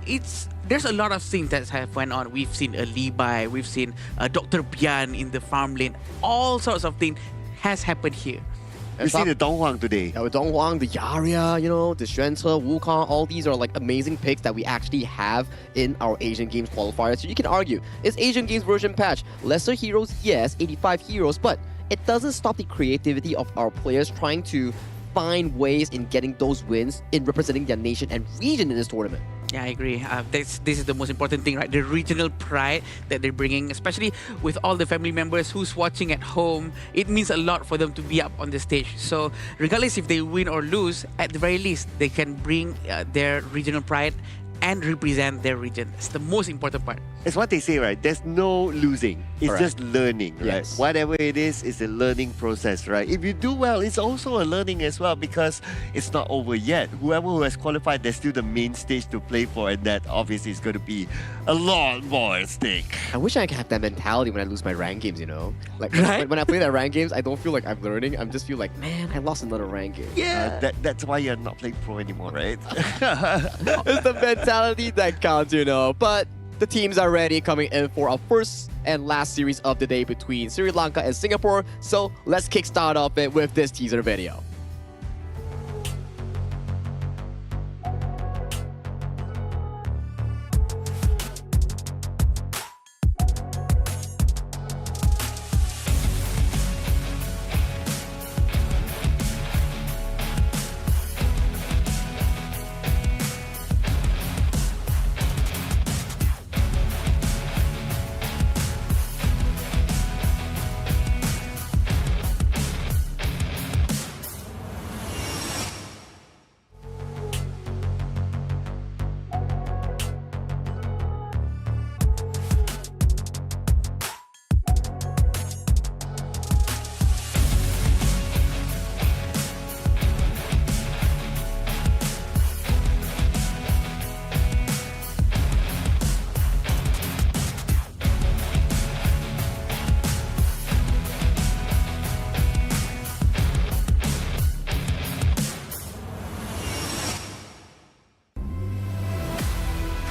there's a lot of things that have went on. We've seen a Levi, we've seen Dr. Bian in the farm lane. All sorts of things has happened here. You see the Donghuang today. Yeah, with Donghuang, the Yaria, the Xuanche, Wukong, all these are like amazing picks that we actually have in our Asian Games qualifiers. So you can argue, it's Asian Games version patch. Lesser heroes, yes, 85 heroes, but it doesn't stop the creativity of our players trying to find ways in getting those wins in representing their nation and region in this tournament. Yeah, I agree. This is the most important thing, right? The regional pride that they're bringing, especially with all the family members who's watching at home. It means a lot for them to be up on the stage. So regardless if they win or lose, at the very least, they can bring their regional pride and represent their region. It's the most important part. It's what they say, right? There's no losing. It's Correct. just learning, right? Yes. Whatever it is, it's a learning process, right? If you do well, it's also a learning as well because it's not over yet. Whoever who has qualified, there's still the main stage to play for, and that obviously is going to be a lot more at stake. I wish I could have that mentality when I lose my rank games, Like Right? when I play that rank games, I don't feel like I'm learning. I just feel like, man, I lost another rank game. That's why you're not playing pro anymore, right? It's the mentality that counts, But the teams are ready, coming in for our first and last series of the day between Sri Lanka and Singapore. So let's kickstart off it with this teaser video.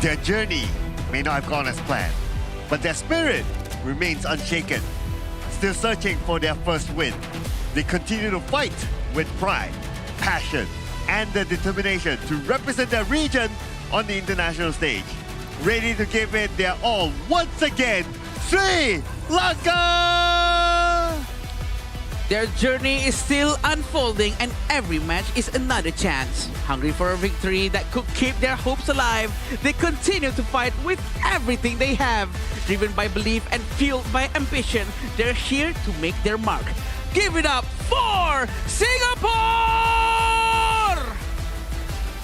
Their journey may not have gone as planned, but their spirit remains unshaken. Still searching for their first win, they continue to fight with pride, passion, and the determination to represent their region on the international stage. Ready to give it their all once again, Sri Lanka! Their journey is still unfolding and every match is another chance. Hungry for a victory that could keep their hopes alive, they continue to fight with everything they have. Driven by belief and fueled by ambition, they're here to make their mark. Give it up for Singapore!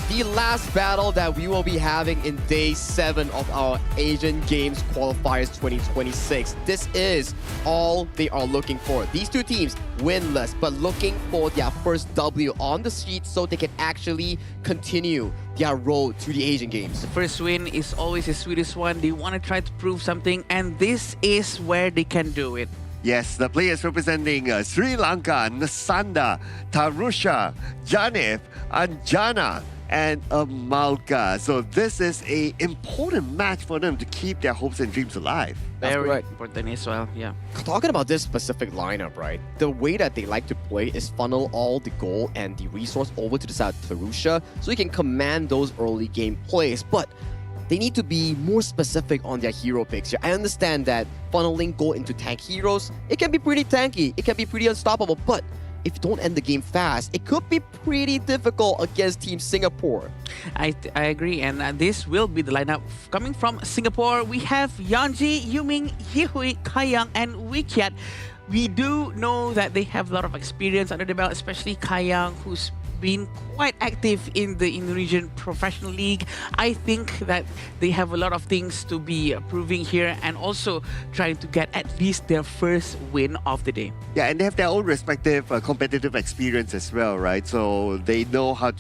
The last battle that we will be having in day 7 of our Asian Games Qualifiers 2026. This is all they are looking for. These two teams winless, but looking for their first W on the street so they can actually continue their road to the Asian Games. The first win is always the sweetest one. They want to try to prove something, and this is where they can do it. Yes, the players representing Sri Lanka, Nasanda, Tarusha, Janif, Anjana, and Amalka. So this is an important match for them to keep their hopes and dreams alive. Very important as well, yeah. Talking about this specific lineup, right? The way that they like to play is funnel all the gold and the resource over to the side of Tarusha so you can command those early game plays. But they need to be more specific on their hero picks here. I understand that funneling gold into tank heroes, it can be pretty tanky, it can be pretty unstoppable, but if you don't end the game fast, it could be pretty difficult against Team Singapore. I agree, and this will be the lineup coming from Singapore. We have Yanji, Yuming, Yihui, Kayang, and Wikiat. We do know that they have a lot of experience under the belt, especially Kayang, who's been quite active in the Indonesian professional league. I think that they have a lot of things to be proving here and also trying to get at least their first win of the day. Yeah, and they have their own respective competitive experience as well, right? So they know how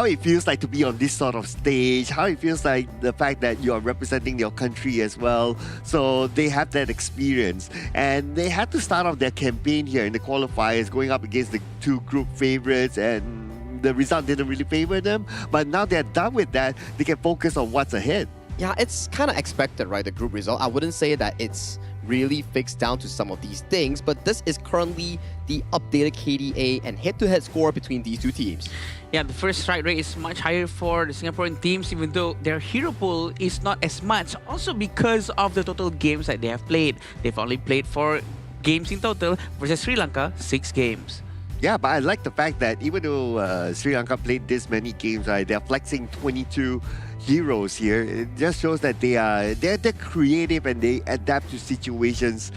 it feels like to be on this sort of stage, how it feels like the fact that you are representing your country as well. So they have that experience. And they had to start off their campaign here in the qualifiers, going up against the two group favorites, and the result didn't really favor them. But now they're done with that, they can focus on what's ahead. Yeah, it's kind of expected, right, the group result. I wouldn't say that it's really fixed down to some of these things, but this is currently the updated KDA and head-to-head score between these two teams. Yeah, the first strike rate is much higher for the Singaporean teams, even though their hero pool is not as much. Also because of the total games that they have played. They've only played 4 games in total versus Sri Lanka, 6 games. Yeah, but I like the fact that even though Sri Lanka played this many games, right, they're flexing 22 heroes here. It just shows that they're creative and they adapt to situations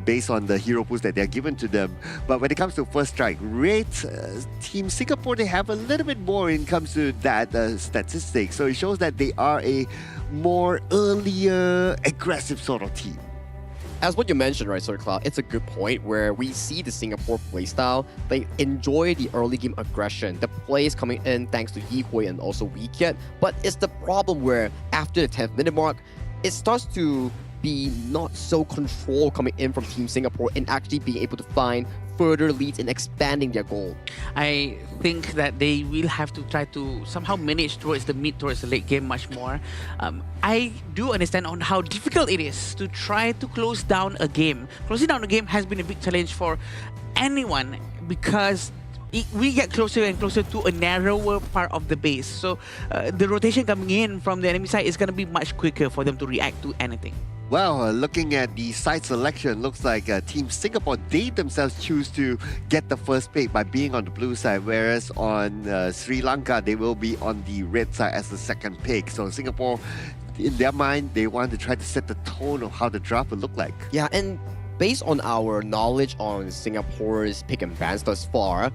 based on the hero pools that they're given to them. But when it comes to first strike rate, Team Singapore, they have a little bit more when it comes to that statistic. So it shows that they are a more earlier, aggressive sort of team. As what you mentioned, right, Sir Cloud, it's a good point where we see the Singapore playstyle. They enjoy the early game aggression, the plays coming in thanks to Yi Hui and also Weekiet. But it's the problem where after the 10th minute mark, it starts to be not so controlled coming in from Team Singapore and actually being able to find further leads in expanding their goal. I think that they will have to try to somehow manage towards the late game much more. I do understand on how difficult it is to try to close down a game. Closing down a game has been a big challenge for anyone because we get closer and closer to a narrower part of the base. So the rotation coming in from the enemy side is going to be much quicker for them to react to anything. Well, looking at the side selection, looks like Team Singapore, they themselves choose to get the first pick by being on the blue side, whereas on Sri Lanka, they will be on the red side as the second pick. So Singapore, in their mind, they want to try to set the tone of how the draft will look like. Yeah, and based on our knowledge on Singapore's pick and bans thus far,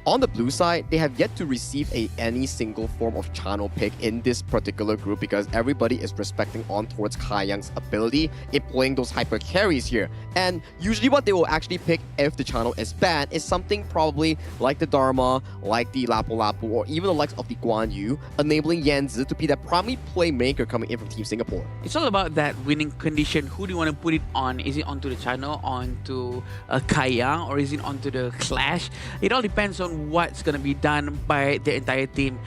on the blue side, they have yet to receive any single form of channel pick in this particular group because everybody is respecting on towards Kai Young's ability in playing those hyper carries here. And usually what they will actually pick if the channel is banned is something probably like the Dharma, like the Lapu Lapu, or even the likes of the Guan Yu, enabling Yanzi to be the primary playmaker coming in from Team Singapore. It's all about that winning condition. Who do you want to put it on? Is it onto the channel, onto Kai Yang, or is it onto the Clash? It all depends on what's going to be done by the entire team,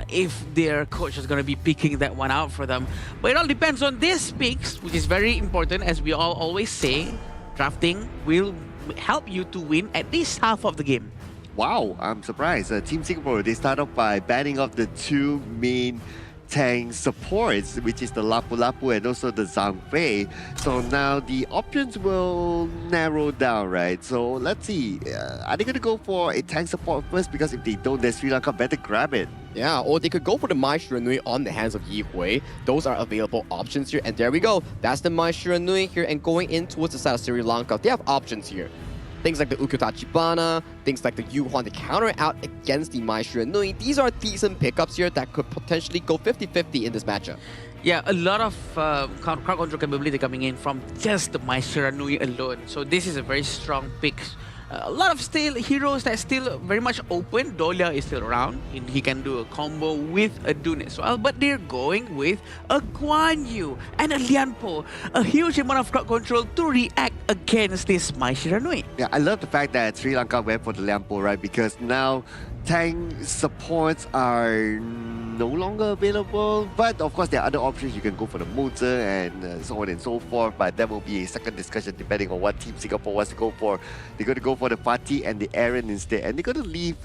if their coach is going to be picking that one out for them. But it all depends on these picks, which is very important. As we all always say, drafting will help you to win at least half of the game. Wow, I'm surprised. Team Singapore, they start off by banning off the 2 main tank supports, which is the Lapu Lapu and also the Zhang Fei. So now the options will narrow down, right? So let's see, are they going to go for a tank support first? Because if they don't, then Sri Lanka better grab it. Yeah, or they could go for the Mai Shiranui on the hands of Yi Hui. Those are available options here, and there we go. That's the Mai Shiranui here, and going in towards the side of Sri Lanka, they have options here. Things like the Ukutachibana, things like the Yu Huan to counter out against the Mai Shiranui. These are decent pickups here that could potentially go 50-50 in this matchup. Yeah, a lot of crowd control capability coming in from just the Mai Shiranui alone. So this is a very strong pick. A lot of still heroes that still very much open. Dolia is still around. He can do a combo with a Dune as well. But they're going with a Guan Yu and a Lianpo. A huge amount of crowd control to react against this Mai Shiranui. Yeah, I love the fact that Sri Lanka went for the Lianpo, right? Because now tank supports are no longer available. But of course, there are other options. You can go for the Mozer and so on and so forth. But that will be a second discussion depending on what Team Singapore wants to go for. They're going to go for the Fatih and the Aaron instead. And they're going to leave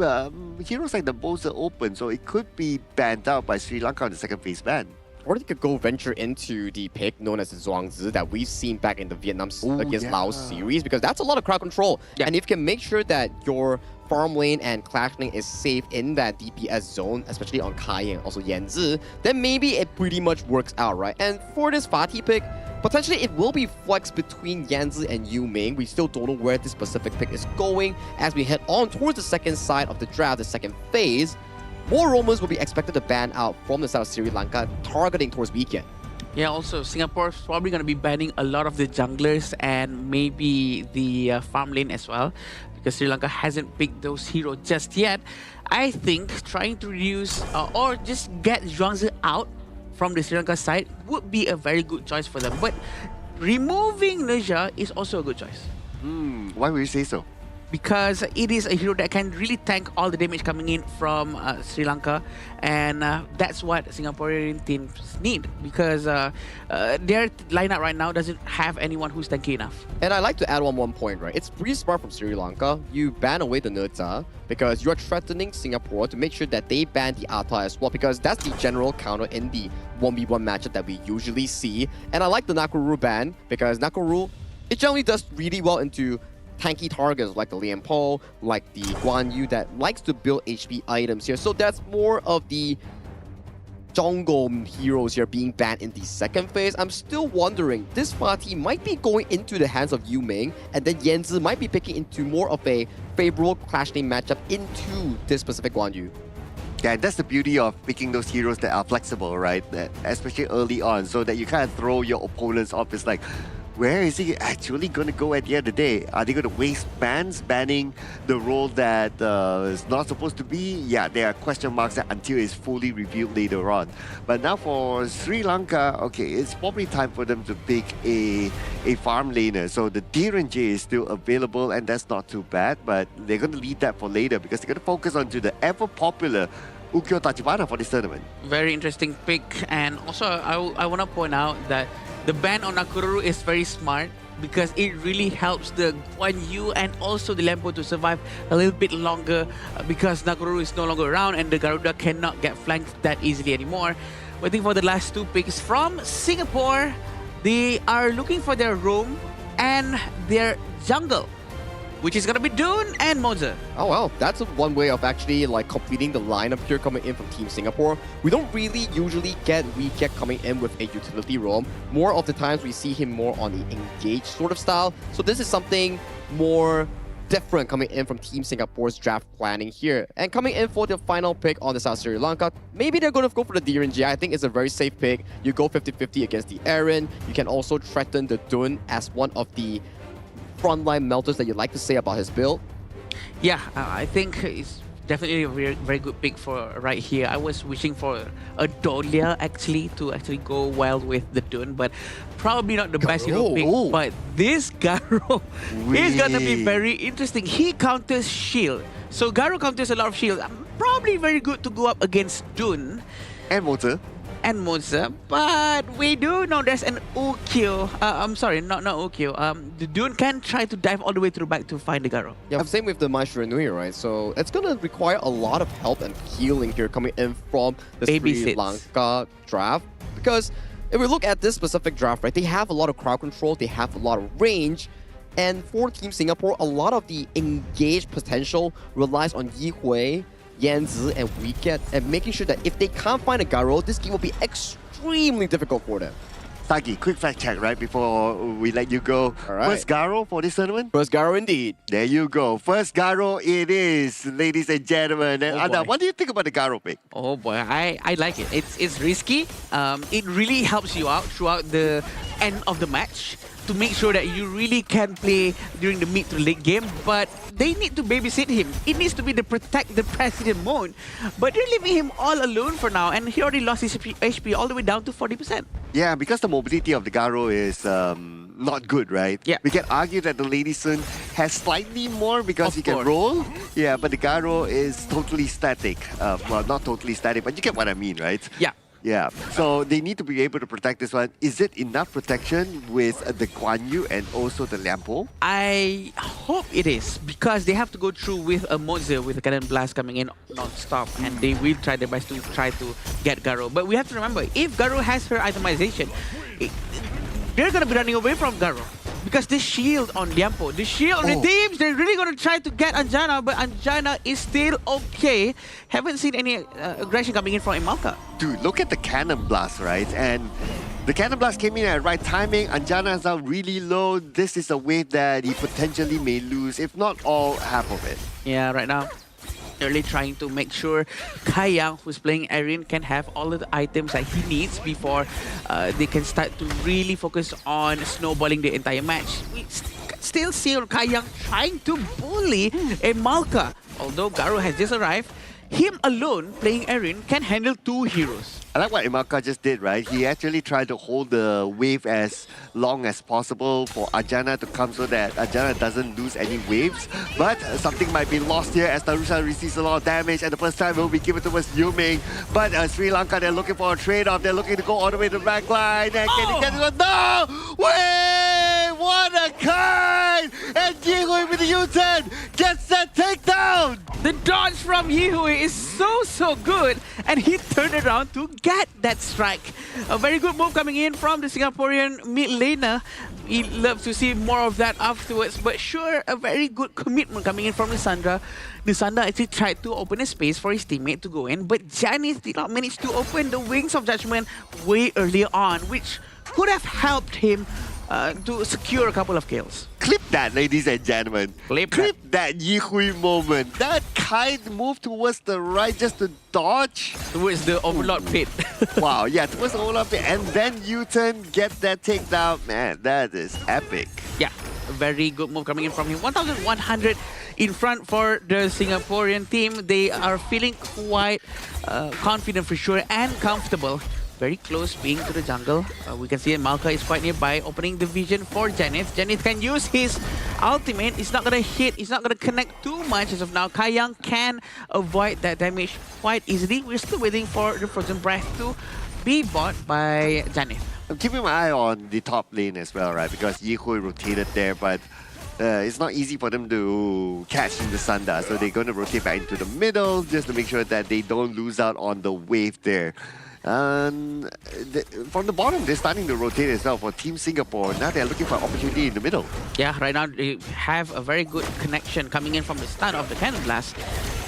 heroes like the Mozer open. So it could be banned out by Sri Lanka on the second phase ban. Or they could go venture into the pick known as the Zhuangzi that we've seen back in the Vietnam against Laos series, because that's a lot of crowd control. Yeah. And if you can make sure that your farm lane and clash lane is safe in that DPS zone, especially on Kai and also Yanzi, then maybe it pretty much works out, right? And for this Fatih pick, potentially it will be flexed between Yanzi and Yu Ming. We still don't know where this specific pick is going as we head on towards the second side of the draft, the second phase. More rumors will be expected to ban out from the side of Sri Lanka, targeting towards weekend. Yeah, also Singapore's probably going to be banning a lot of the junglers and maybe the farm lane as well, because Sri Lanka hasn't picked those heroes just yet. I think trying to reduce or just get Zhuangzi out from the Sri Lanka side would be a very good choice for them. But removing Neja is also a good choice. Why would you say so? because it is a hero that can really tank all the damage coming in from Sri Lanka, and that's what Singaporean teams need, because their lineup right now doesn't have anyone who's tanky enough. And I'd like to add one point, right? It's pretty smart from Sri Lanka. You ban away the Nerta because you're threatening Singapore to make sure that they ban the Ata as well, because that's the general counter in the 1v1 matchup that we usually see. And I like the Nakoruru ban because Nakoruru, it generally does really well into tanky targets like the Liam Po, like the Guan Yu that likes to build HP items here. So that's more of the jungle heroes here being banned in the second phase. I'm still wondering, this party might be going into the hands of Yu Ming, and then Yanzi might be picking into more of a favorable clash name matchup into this specific Guan Yu. Yeah, that's the beauty of picking those heroes that are flexible, right? That, especially early on, so that you kind of throw your opponents off. It's like, where is he actually going to go at the end of the day? Are they going to waste bans, banning the role that is not supposed to be? Yeah, there are question marks until it's fully revealed later on. But now for Sri Lanka, okay, it's probably time for them to pick a farm laner. So the Dhiran J is still available, and that's not too bad, but they're going to leave that for later because they're going to focus onto the ever-popular Ukyo Tachibana for this tournament. Very interesting pick, and also I want to point out that the ban on Nakoruru is very smart because it really helps the Guan Yu and also the Lempo to survive a little bit longer, because Nakoruru is no longer around and the Garuda cannot get flanked that easily anymore. Waiting for the last two picks from Singapore. They are looking for their roam and their jungle, which is going to be Dune and Moza. Oh well, that's one way of actually like completing the lineup here coming in from Team Singapore. We don't really usually get Weekend coming in with a utility roam. More of the times we see him more on the engaged sort of style. So this is something more different coming in from Team Singapore's draft planning here. And coming in for the final pick on the South Sri Lanka, maybe they're going to go for the Dhiran J. I think it's a very safe pick. You go 50-50 against the Aaron. You can also threaten the Dune as one of the frontline melters that you like to say about his build. Yeah, I think it's definitely a very, very good pick for right here. I was wishing for a Dolia actually to go wild with the Dune, but probably not the best hero pick. But this Garo is gonna be very interesting. He counters shield, so Garo counters a lot of shield. Probably very good to go up against Dune and Moza. But we do know there's an Ukyo. I'm sorry, not Ukyo. The Dune can try to dive all the way through back to find the Garo. Yeah, same with the Maestro Nui, right? So it's gonna require a lot of help and healing here coming in from the Sri Lanka draft. Because if we look at this specific draft, right, they have a lot of crowd control, they have a lot of range. And for Team Singapore, a lot of the engaged potential relies on Yi Hui, Yanzi, and Weekend, and making sure that if they can't find a Garo, this game will be extremely difficult for them. Sagi, quick fact check right before we let you go. All right. First Garo for this tournament? First Garo indeed. There you go. First Garo it is, ladies and gentlemen. And Ada, what do you think about the Garo pick? Oh boy, I like it. It's risky. It really helps you out throughout the end of the match to make sure that you really can play during the mid to late game, but they need to babysit him. It needs to be the protect the president mode, but they're leaving him all alone for now, and he already lost his HP all the way down to 40%. Yeah, because the mobility of the Garo is not good, right? Yeah. We can argue that the Lady Sun has slightly more because he can roll. Yeah, but the Garo is totally static. Well, not totally static, but you get what I mean, right? Yeah. Yeah, so they need to be able to protect this one. Is it enough protection with the Guan Yu and also the Lampo? I hope it is, because they have to go through with a Moza with a Cannon Blast coming in non-stop, and they will try their best to get Garo. But we have to remember, if Garo has her itemization, they're going to be running away from Garo. Because the shield on Liampo, the shield redeems, they're really going to try to get Anjana, but Anjana is still okay. Haven't seen any aggression coming in from Imalka. Dude, look at the Cannon Blast, right? And the Cannon Blast came in at right timing. Anjana is now really low. This is a wave that he potentially may lose, if not all, half of it. Yeah, right now, they're really trying to make sure Kai Yang, who's playing Erin, can have all of the items that he needs before they can start to really focus on snowballing the entire match. We still see Kai Yang trying to bully a Malka. Although Garo has just arrived, him alone playing Erin can handle 2 heroes. I like what Imalka just did, right? He actually tried to hold the wave as long as possible for Ajana to come so that Ajana doesn't lose any waves. But something might be lost here as Tarusha receives a lot of damage, and the first time will be given towards Yuming. But Sri Lanka, they're looking for a trade-off. They're looking to go all the way to the back line. And can he get it? No! Wait! What a kind! And Yihui with the U-turn gets that takedown! The dodge from Yihui is so good, and he turned around to get that strike. A very good move coming in from the Singaporean mid laner. We'd love to see more of that afterwards, but sure, a very good commitment coming in from Nisandra. Nisandra actually tried to open a space for his teammate to go in, but Janice did not manage to open the Wings of Judgment way earlier on, which could have helped him to secure a couple of kills. Clip that, ladies and gentlemen. Clip that Yihui moment. That kind move towards the right just to dodge. Towards the Overlord pit. Wow, yeah, towards the Overlord pit. And then U-turn, get that takedown. Man, that is epic. Yeah, a very good move coming in from him. 1,100 in front for the Singaporean team. They are feeling quite confident for sure and comfortable. Very close being to the jungle. We can see Malka is quite nearby, opening the vision for Janeth. Janeth can use his ultimate. It's not going to hit. It's not going to connect too much as of now. Kaiyang can avoid that damage quite easily. We're still waiting for the Frozen Breath to be bought by Janeth. I'm keeping my eye on the top lane as well, right? Because Yihui rotated there, but it's not easy for them to catch in the Sunda. So they're going to rotate back into the middle just to make sure that they don't lose out on the wave there. And from the bottom, they're starting to rotate as well for Team Singapore. Now they're looking for an opportunity in the middle. Yeah, right now they have a very good connection coming in from the start of the Cannon Blast.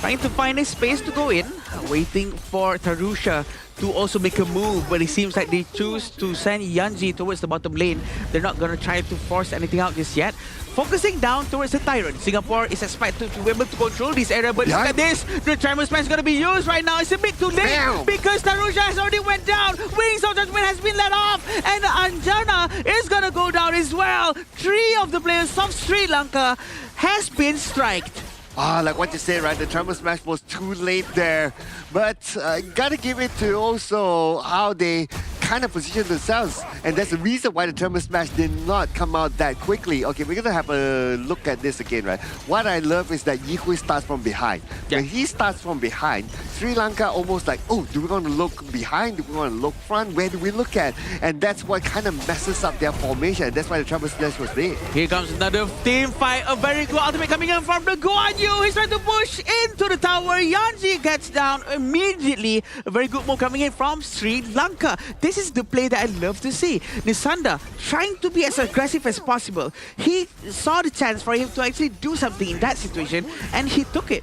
Trying to find a space to go in, waiting for Tarusha to also make a move, but it seems like they choose to send Yanji towards the bottom lane. They're not going to try to force anything out just yet. Focusing down towards the Tyrant. Singapore is expected to be able to control this area, but look at this. The Tremor Smash is going to be used right now. It's a bit too late because Tarusha has already went down. Wings of Judgment has been let off, and Anjana is going to go down as well. 3 of the players of Sri Lanka has been striked. Like what you said, right? The Tremor Smash was too late there. But gotta give it to also how they kind of position themselves. And that's the reason why the Tremor Smash did not come out that quickly. Okay, we're gonna have a look at this again, right? What I love is that Yihui starts from behind. Yeah. When he starts from behind, Sri Lanka almost like, oh, do we want to look behind? Do we want to look front? Where do we look at? And that's what kind of messes up their formation. That's why the Tremor Smash was there. Here comes another team fight. A very good ultimate coming in from the Guan Yu. He's trying to push into the tower. Yanji gets down immediately. A very good move coming in from Sri Lanka. This is the play that I love to see. Nisanda trying to be as aggressive as possible. He saw the chance for him to actually do something in that situation, and he took it.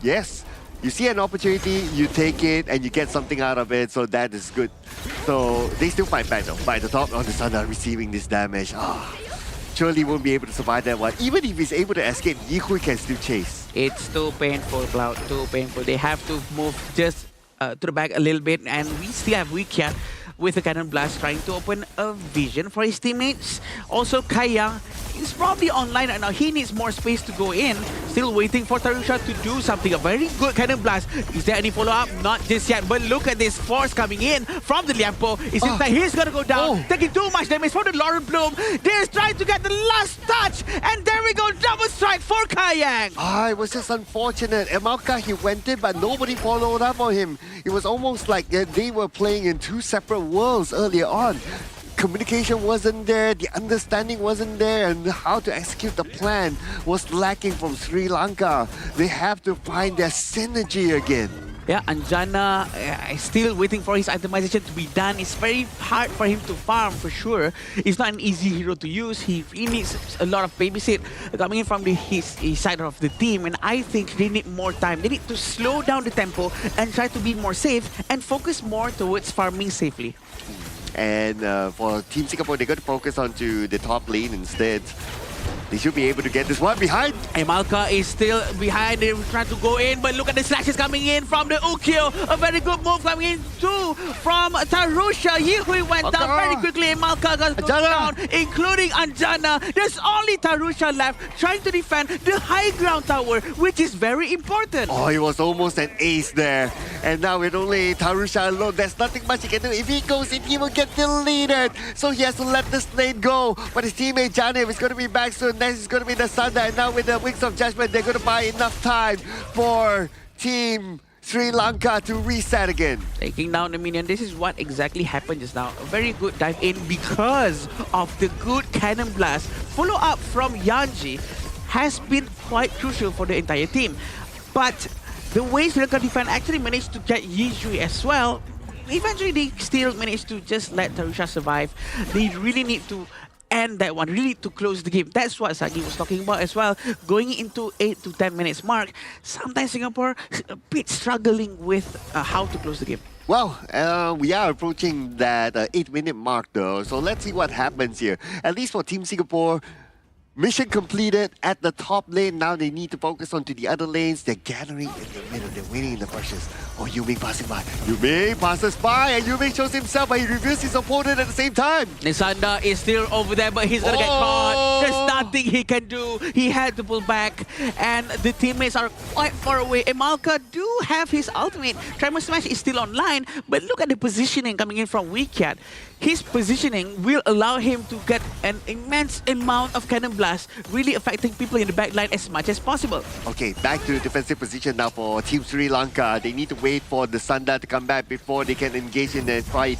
Yes. You see an opportunity, you take it, and you get something out of it, so that is good. So they still fight back though. By the top of Nisanda receiving this damage. Surely won't be able to survive that one. Even if he's able to escape, Yihui can still chase. It's too painful, Cloud. Too painful. They have to move just to the back a little bit, and we still have Wikiat with a Cannon Blast trying to open a vision for his teammates. Also, Kaiyang is probably online right now. He needs more space to go in. Still waiting for Tarusha to do something. A very good Cannon Blast. Is there any follow-up? Not just yet. But look at this force coming in from the Liampo. It seems like he's going to go down. Taking too much damage from the Lauren Bloom. They're trying to get the last touch. And there we go. Double strike for Kaiyang. It was just unfortunate. Emalka, he went in, but nobody followed up on him. It was almost like they were playing in 2 separate worlds earlier on. Communication wasn't there, the understanding wasn't there, and how to execute the plan was lacking from Sri Lanka. They have to find their synergy again. Yeah, Anjana is still waiting for his itemization to be done. It's very hard for him to farm for sure. It's not an easy hero to use. He needs a lot of babysit coming in from his side of the team, and I think they need more time. They need to slow down the tempo and try to be more safe and focus more towards farming safely. And for Team Singapore, they're going to focus onto the top lane instead. They should be able to get this one behind. Emalka is still behind. They're trying to go in, but look at the slashes coming in from the Ukyo. A very good move coming in too from Tarusha. Yihui went down very quickly. Emalka got down, including Anjana. There's only Tarusha left trying to defend the high ground tower, which is very important. Oh, it was almost an ace there. And now with only Tarusha alone, there's nothing much he can do. If he goes in, he will get deleted. So he has to let this lane go. But his teammate Janev is going to be back soon. Next is going to be the Thunder. And now with the Wings of Judgment, they're going to buy enough time for Team Sri Lanka to reset again. Taking down the minion. This is what exactly happened just now. A very good dive in because of the good cannon blast. Follow up from Yanji has been quite crucial for the entire team. But the way Sri Lanka defense actually managed to get Yijui as well, eventually they still managed to just let Tarusha survive. They really need to end that one, really to close the game. That's what Sagi was talking about as well. Going into 8 to 10 minutes mark, sometimes Singapore a bit struggling with how to close the game. Well, we are approaching that 8-minute mark though, so let's see what happens here. At least for Team Singapore, mission completed at the top lane. Now they need to focus on to the other lanes. They're gathering in the middle. They're waiting in the bushes. Oh, Yuming passing by. Yuming passes by and Yuming shows himself, but he reveals his opponent at the same time. Nisanda is still over there, but he's gonna get caught. There's nothing he can do. He had to pull back, and the teammates are quite far away. Emalka do have his ultimate. Tremor Smash is still online, but look at the positioning coming in from Wikiat. His positioning will allow him to get an immense amount of cannon blast, really affecting people in the backline as much as possible. Okay, back to the defensive position now for Team Sri Lanka. They need to wait for the Sunda to come back before they can engage in the fight.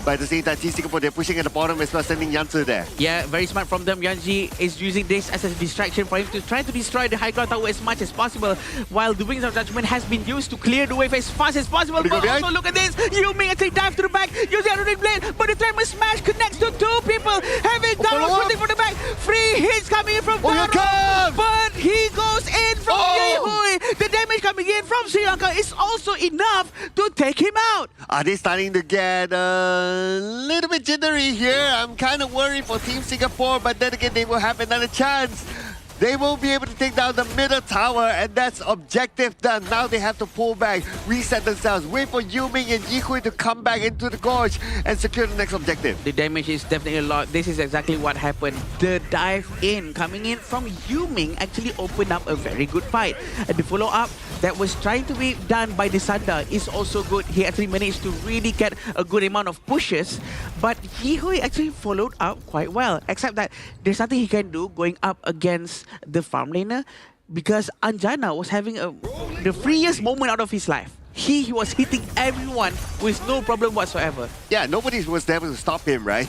But at the same time, Team Singapore, they're pushing at the bottom as well, sending Yansu there. Yeah, very smart from them. Yanji is using this as a distraction for him to try to destroy the high ground tower as much as possible, while the Wings of Judgment has been used to clear the wave as fast as possible. But also look at this, Yuming actually dive to the back, using a blade, but the Tremor Smash connects to two people, having Garo shooting from the back. 3 hits coming in from Garo, but he goes in from Yehui. The damage coming in from Sri Lanka is also enough to take him out. Are they starting to get a little bit jittery here? I'm kind of worried for Team Singapore, but then again, they will have another chance. They will be able to take down the middle tower, and that's objective done. Now they have to pull back, reset themselves, wait for Yuming and Yihui to come back into the gorge and secure the next objective. The damage is definitely a lot. This is exactly what happened. The dive in coming in from Yuming actually opened up a very good fight. And the follow-up that was trying to be done by the Sanda is also good. He actually managed to really get a good amount of pushes, but Yihui actually followed up quite well, except that there's nothing he can do going up against the farm laner, because Anjana was having the freest moment out of his life. He was hitting everyone with no problem whatsoever. Yeah, nobody was there to stop him, right?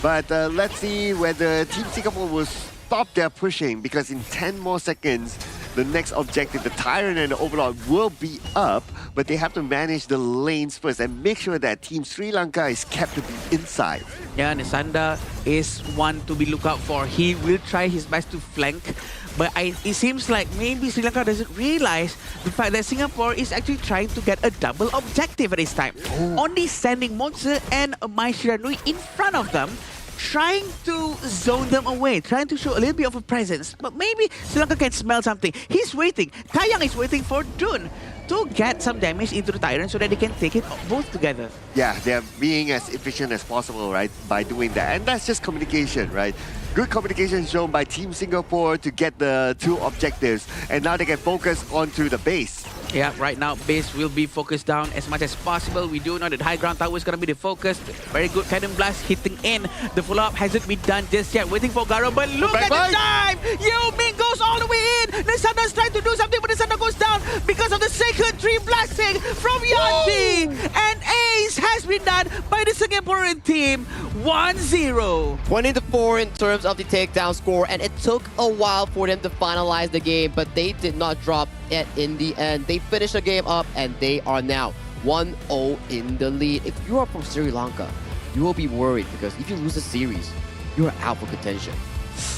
But let's see whether Team Singapore will stop their pushing, because in 10 more seconds, the next objective, the Tyrant and the Overlord, will be up, but they have to manage the lanes first and make sure that Team Sri Lanka is kept to be inside. Yeah, Nisanda is one to be looked out for. He will try his best to flank, but it seems like maybe Sri Lanka doesn't realize the fact that Singapore is actually trying to get a double objective at this time. Only sending Monster and Mai Shiranui in front of them, trying to zone them away, trying to show a little bit of a presence. But maybe Sri Lanka can smell something. He's waiting. Taeyang is waiting for Dun to get some damage into the Tyrant so that they can take it both together. Yeah, they're being as efficient as possible, right, by doing that. And that's just communication, right? Good communication shown by Team Singapore to get the 2 objectives. And now they can focus onto the base. Yeah, right now base will be focused down as much as possible. We do know that high ground tower is going to be the focus. Very good cannon blast hitting in. The follow-up hasn't been done just yet. Waiting for Garo, but look at the time! Yuming goes all the way in! Nisanda's trying to do something, but Nisanda goes down because of the Sacred Tree blasting from Yanti! And ace has been done by the Singaporean team. 1-0. 20-4 in terms of the takedown score, and it took a while for them to finalize the game, but they did not drop it in the end. They finished the game up, and they are now 1-0 in the lead. If you are from Sri Lanka, you will be worried, because if you lose the series, you are out for contention.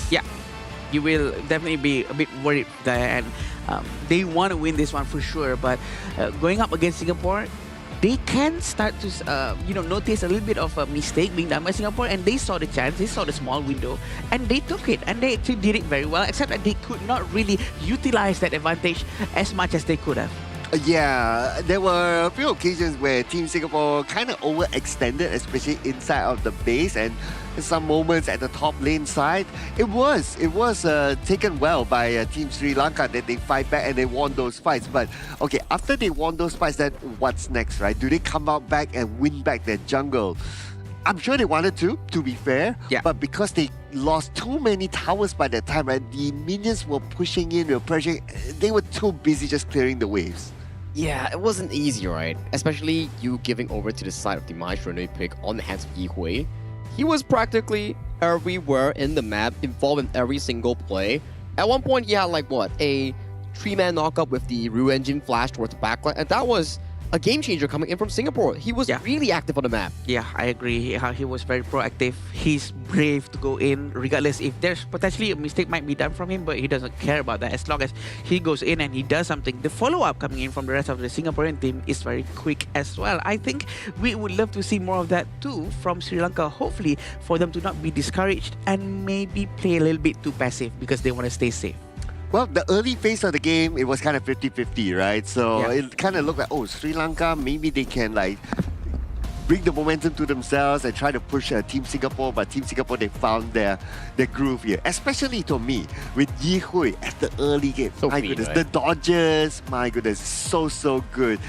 Yeah, you will definitely be a bit worried there, and they want to win this one for sure, but going up against Singapore, they can start to notice a little bit of a mistake being done by Singapore, and they saw the chance, they saw the small window, and they took it, and they actually did it very well, except that they could not really utilize that advantage as much as they could have. Yeah, there were a few occasions where Team Singapore kind of overextended, especially inside of the base, and some moments at the top lane side. It was taken well by Team Sri Lanka that they fight back and they won those fights. But okay, after they won those fights, then what's next, right? Do they come out back and win back their jungle? I'm sure they wanted to be fair, but because they lost too many towers by that time, right? The minions were pushing in, they were pressuring, they were too busy just clearing the waves. Yeah, it wasn't easy, right? Especially you giving over to the side of the Maestro pick on the hands of Yi Hui. He was practically everywhere in the map, involved in every single play. At one point, he had a 3-man knockup with the Rue Engine flash towards the backline, and that was a game changer coming in from Singapore. He was really active on the map. Yeah, I agree. He was very proactive. He's brave to go in, regardless if there's potentially a mistake might be done from him, but he doesn't care about that. As long as he goes in and he does something, the follow-up coming in from the rest of the Singaporean team is very quick as well. I think we would love to see more of that too from Sri Lanka, hopefully for them to not be discouraged and maybe play a little bit too passive because they want to stay safe. Well, the early phase of the game, it was kind of 50-50, right? So it kind of looked like, Sri Lanka, maybe they can bring the momentum to themselves and try to push Team Singapore. But Team Singapore, they found their groove here. Especially to me, with Yi Hui at the early game. My goodness, the dodges, my goodness, so good.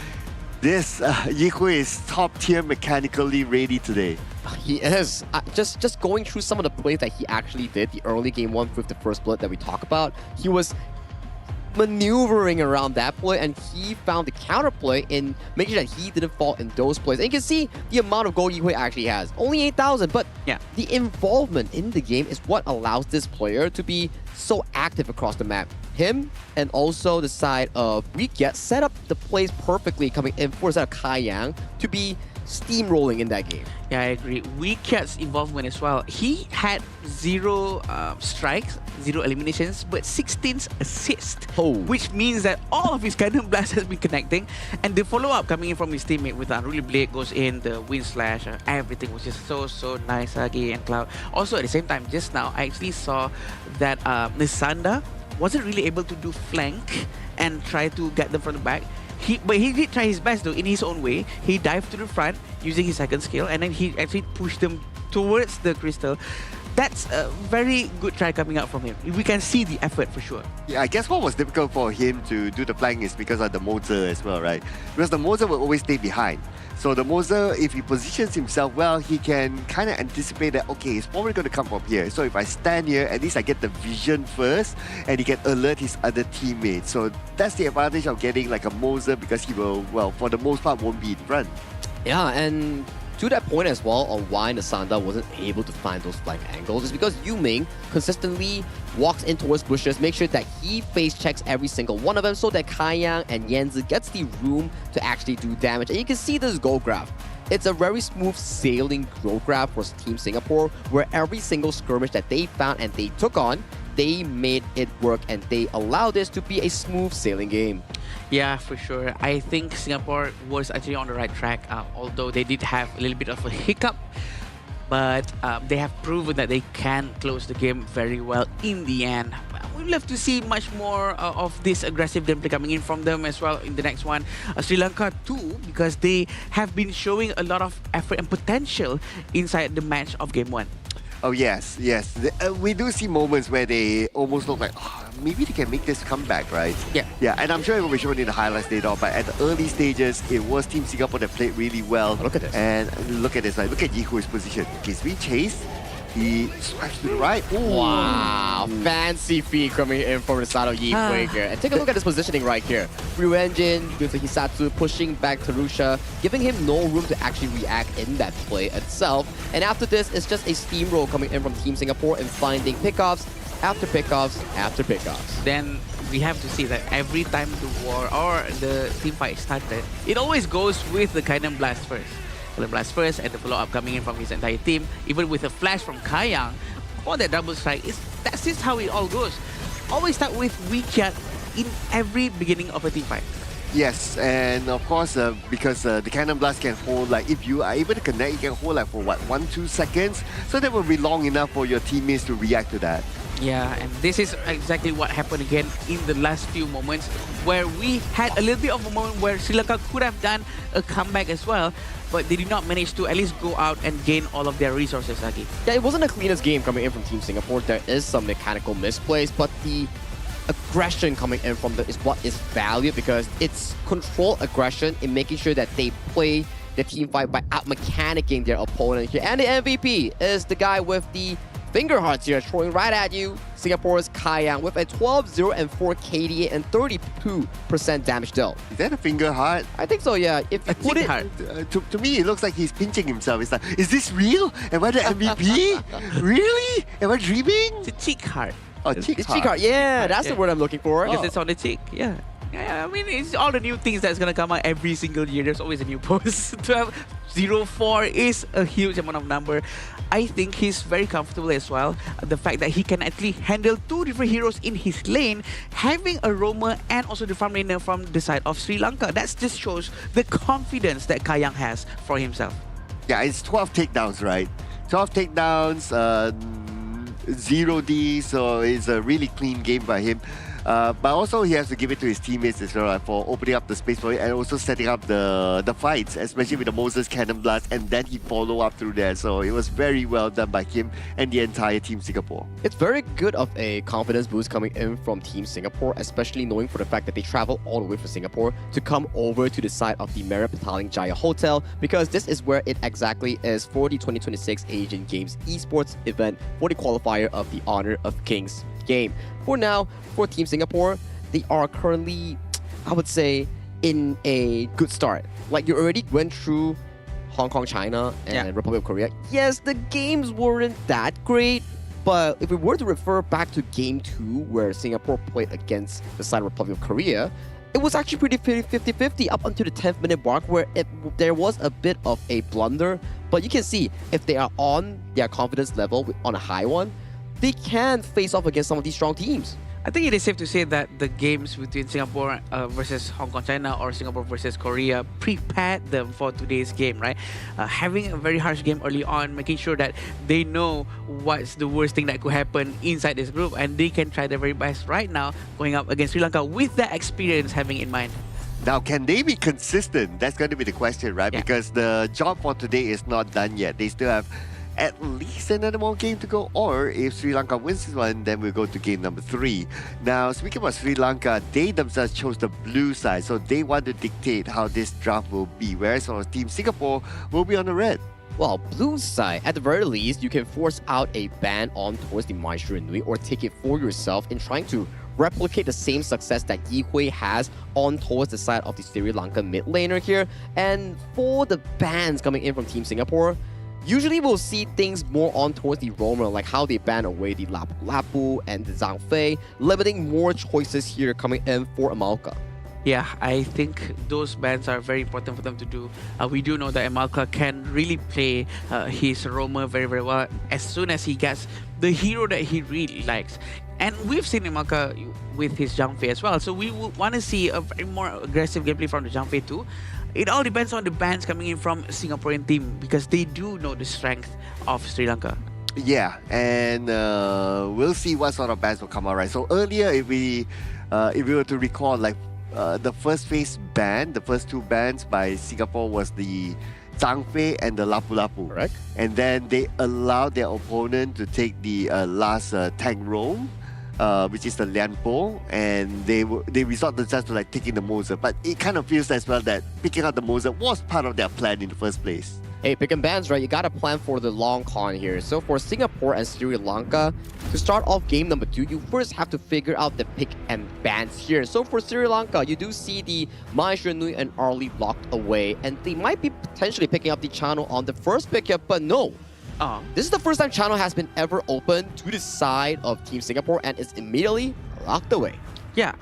This Yi Hui is top tier mechanically ready today. He is. Just going through some of the plays that he actually did, the early game one with the first blood that we talk about, he was maneuvering around that play, and he found the counterplay in making sure that he didn't fall in those plays. And you can see the amount of gold Yi Hui actually has. Only 8,000, but the involvement in the game is what allows this player to be so active across the map. Him and also the side of Weekyat set up the plays perfectly coming in for the side of Kai Yang to be steamrolling in that game. Yeah, I agree. Weekyat's involvement as well. He had 0 strikes, 0 eliminations, but 16 assists, which means that all of his cannon blast has been connecting, and the follow-up coming in from his teammate with Unruly Blade goes in, the Wind Slash, everything was just so nice, Sagi and Cloud. Also, at the same time, just now, I actually saw that Nisanda wasn't really able to do flank and try to get them from the back. But he did try his best though, in his own way. He dived to the front using his second skill, and then he actually pushed them towards the crystal. That's a very good try coming out from him. We can see the effort for sure. Yeah, I guess what was difficult for him to do the flank is because of the Mozer as well, right? Because the Mozer will always stay behind. So the Mozer, if he positions himself well, he can kind of anticipate that, okay, he's probably going to come from here. So if I stand here, at least I get the vision first, and he can alert his other teammates. So that's the advantage of getting like a Mozer, because he will, well, for the most part, won't be in front. Yeah, and to that point as well on why Nasanda wasn't able to find those flank angles is because Yu Ming consistently walks in towards bushes, make sure that he face checks every single one of them so that Kai Yang and Yanzi gets the room to actually do damage. And you can see this goal graph. It's a very smooth sailing goal graph for Team Singapore, where every single skirmish that they found and they took on, they made it work and they allowed this to be a smooth sailing game. Yeah, for sure. I think Singapore was actually on the right track, although they did have a little bit of a hiccup. But they have proven that they can close the game very well in the end. We'd love to see much more of this aggressive gameplay coming in from them as well in the next one. Sri Lanka too, because they have been showing a lot of effort and potential inside the match of game 1. Oh yes. We do see moments where they almost look like, maybe they can make this comeback, right? Yeah, and I'm sure it will be shown in the highlights later on, but at the early stages, it was Team Singapore that played really well. Look at this. And look at this, look at Yi Hui's position. Okay, so we chase. He swipes to the right. Ooh. Wow, fancy feed coming in from the side of Yi Hui here. And take a look at his positioning right here. Ryu Engine with the Hisatsu pushing back Tarusha, giving him no room to actually react in that play itself. And after this, it's just a steamroll coming in from Team Singapore and finding pickoffs after pickoffs after pickoffs. Then we have to see that every time the war or the team fight started, it always goes with the Cannon Blast first. Blast first and the follow-up coming in from his entire team, even with a flash from Kai Yang for that double strike. That's just how it all goes. Always start with Weekyat in every beginning of a team fight. Yes, and of course, because the Cannon Blast can hold, like, if you are able to connect, you can hold like for what, 1-2 seconds? So that will be long enough for your teammates to react to that. Yeah, and this is exactly what happened again in the last few moments, where we had a little bit of a moment where Sri Lanka could have done a comeback as well, but they did not manage to at least go out and gain all of their resources, Agi. Yeah, it wasn't the cleanest game coming in from Team Singapore. There is some mechanical misplays, but the aggression coming in from them is what is valued, because it's controlled aggression in making sure that they play the team fight by out-mechanicking their opponent here. And the MVP is the guy with the finger hearts here, throwing right at you. Singapore's Kayang with a 12-0 and 4 KDA and 32% damage dealt. Is that a finger heart? I think so, yeah. If you put it... To me, it looks like he's pinching himself. It's like, is this real? Am I the MVP? Really? Am I dreaming? It's a cheek heart. Oh, cheek heart. Cheek heart, yeah, that's the word I'm looking for. Because it's on the cheek, yeah. Yeah, I mean, it's all the new things that's gonna come out every single year. There's always a new post. 12-0-4 is a huge amount of number. I think he's very comfortable as well. The fact that he can actually handle two different heroes in his lane, having a roamer and also the farm laner from the side of Sri Lanka. That just shows the confidence that Kayang has for himself. Yeah, it's 12 takedowns, right? 12 takedowns, 0D, so it's a really clean game by him. But also he has to give it to his teammates as well, right, for opening up the space for it and also setting up the fights, especially with the Moses Cannon Blast, and then he follow up through there. So it was very well done by him and the entire Team Singapore. It's very good of a confidence boost coming in from Team Singapore, especially knowing for the fact that they travel all the way from Singapore to come over to the side of the Marriott Petaling Jaya Hotel, because this is where it exactly is for the 2026 Asian Games Esports event for the qualifier of the Honor of Kings game. For now, for Team Singapore, they are currently, I would say, in a good start. Like, you already went through Hong Kong, China, and Republic of Korea. Yes, the games weren't that great, but if we were to refer back to Game 2, where Singapore played against the side of Republic of Korea, it was actually pretty 50-50 up until the 10th minute mark, where there was a bit of a blunder. But you can see, if they are on their confidence level on a high one, they can face off against some of these strong teams. I think it is safe to say that the games between Singapore versus Hong Kong, China, or Singapore versus Korea prepared them for today's game, right? Having a very harsh game early on, making sure that they know what's the worst thing that could happen inside this group, and they can try their very best right now going up against Sri Lanka with that experience having in mind. Now, can they be consistent? That's going to be the question, right? Yeah. Because the job for today is not done yet. They still have at least another more game to go, or if Sri Lanka wins this one, then we'll go to game number 3. Now, speaking about Sri Lanka, they themselves chose the blue side, so they want to dictate how this draft will be, whereas our Team Singapore will be on the red. Well, blue side, at the very least, you can force out a ban on towards the Maestro Nui, or take it for yourself in trying to replicate the same success that Yi Hui has on towards the side of the Sri Lanka mid laner here. And for the bans coming in from Team Singapore, usually we'll see things more on towards the roamer, like how they ban away the Lapu Lapu and the Zhang Fei, limiting more choices here coming in for Amalka. Yeah, I think those bans are very important for them to do. We do know that Amalka can really play his roamer very, very well as soon as he gets the hero that he really likes. And we've seen Amalka with his Zhang Fei as well, so we will want to see a very more aggressive gameplay from the Zhang Fei too. It all depends on the bans coming in from Singaporean team, because they do know the strength of Sri Lanka. Yeah, and we'll see what sort of bans will come out, right? So earlier, if we were to recall, like the first phase ban, the first 2 bans by Singapore was the Zhang Fei and the Lapu Lapu. Correct. And then they allowed their opponent to take the last tank roam, which is the Lian Po, and they resort themselves to like taking the Mozart. But it kind of feels as well that picking up the Mozart was part of their plan in the first place. Hey, pick and bans, right? You gotta plan for the long con here. So for Singapore and Sri Lanka, to start off game number 2, you first have to figure out the pick and bans here. So for Sri Lanka, you do see the Maestro Nui and Arlie locked away, and they might be potentially picking up the channel on the first pick here, but no. This is the first time channel has been ever opened to the side of Team Singapore, and it's immediately locked away. Yeah,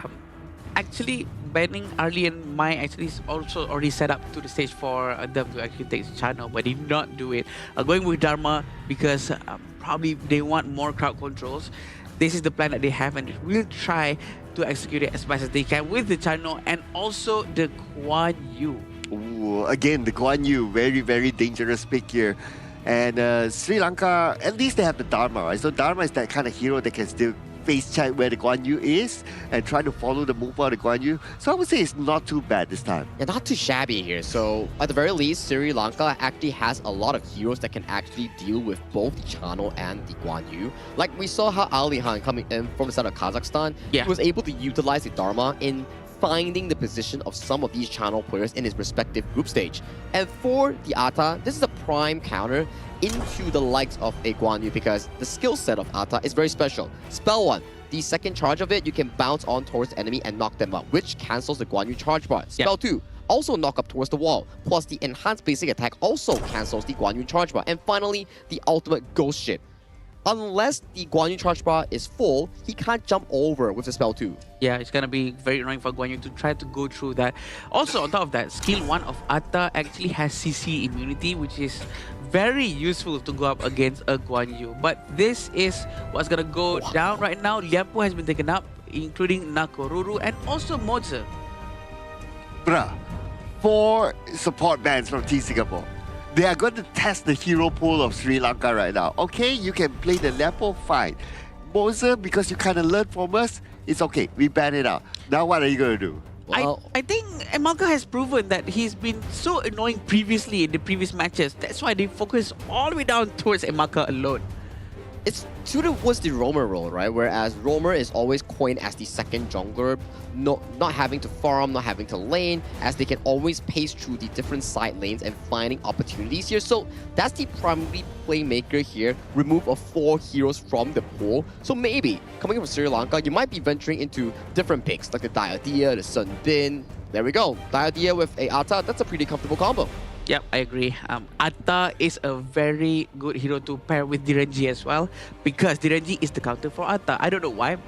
actually banning Arlie and Mai actually is also already set up to the stage for them to actually take the channel, but they did not do it. Going with Dharma because probably they want more crowd controls. This is the plan that they have, and we'll try to execute it as best as they can with the Chano and also the Guan Yu. Ooh, again, the Guan Yu, very, very dangerous pick here. And Sri Lanka, at least they have the Dharma, right? So Dharma is that kind of hero that can still face check where the Guan Yu is and try to follow the move of the Guan Yu. So I would say it's not too bad this time. Yeah, not too shabby here. So at the very least, Sri Lanka actually has a lot of heroes that can actually deal with both Chano and the Guan Yu. Like we saw how Alihan coming in from the side of Kazakhstan, he was able to utilize the Dharma in finding the position of some of these channel players in his respective group stage. And for the Atta, this is a prime counter into the likes of a Guan Yu because the skill set of Atta is very special. Spell 1, the second charge of it, you can bounce on towards the enemy and knock them out, which cancels the Guan Yu charge bar. Spell 2, also knock up towards the wall, plus the enhanced basic attack also cancels the Guan Yu charge bar. And finally, the ultimate ghost ship. Unless the Guan Yu charge bar is full, he can't jump over with the spell 2. Yeah, it's gonna be very annoying for Guan Yu to try to go through that. Also, on top of that, skill 1 of Atta actually has CC immunity, which is very useful to go up against a Guan Yu. But this is what's gonna go down right now. Liampo has been taken up, including Nakoruru and also Moza. Bruh, 4 support bans from Team Singapore. They are going to test the hero pool of Sri Lanka right now. Okay, you can play the Lepo, fine. Moza, because you kind of learned from us, it's okay. We ban it out. Now what are you going to do? I think Emalka has proven that he's been so annoying previously in the previous matches. That's why they focus all the way down towards Emalka alone. It's towards the roamer role, right? Whereas roamer is always coined as the second jungler, not having to farm, not having to lane, as they can always pace through the different side lanes and finding opportunities here. So that's the primary playmaker here. Remove of 4 heroes from the pool. So maybe coming from Sri Lanka, you might be venturing into different picks like the Diadia, the Sun Bin. There we go. Diadia with a Atta, that's a pretty comfortable combo. Yep, I agree. Atta is a very good hero to pair with Direnji as well, because Direnji is the counter for Atta. I don't know why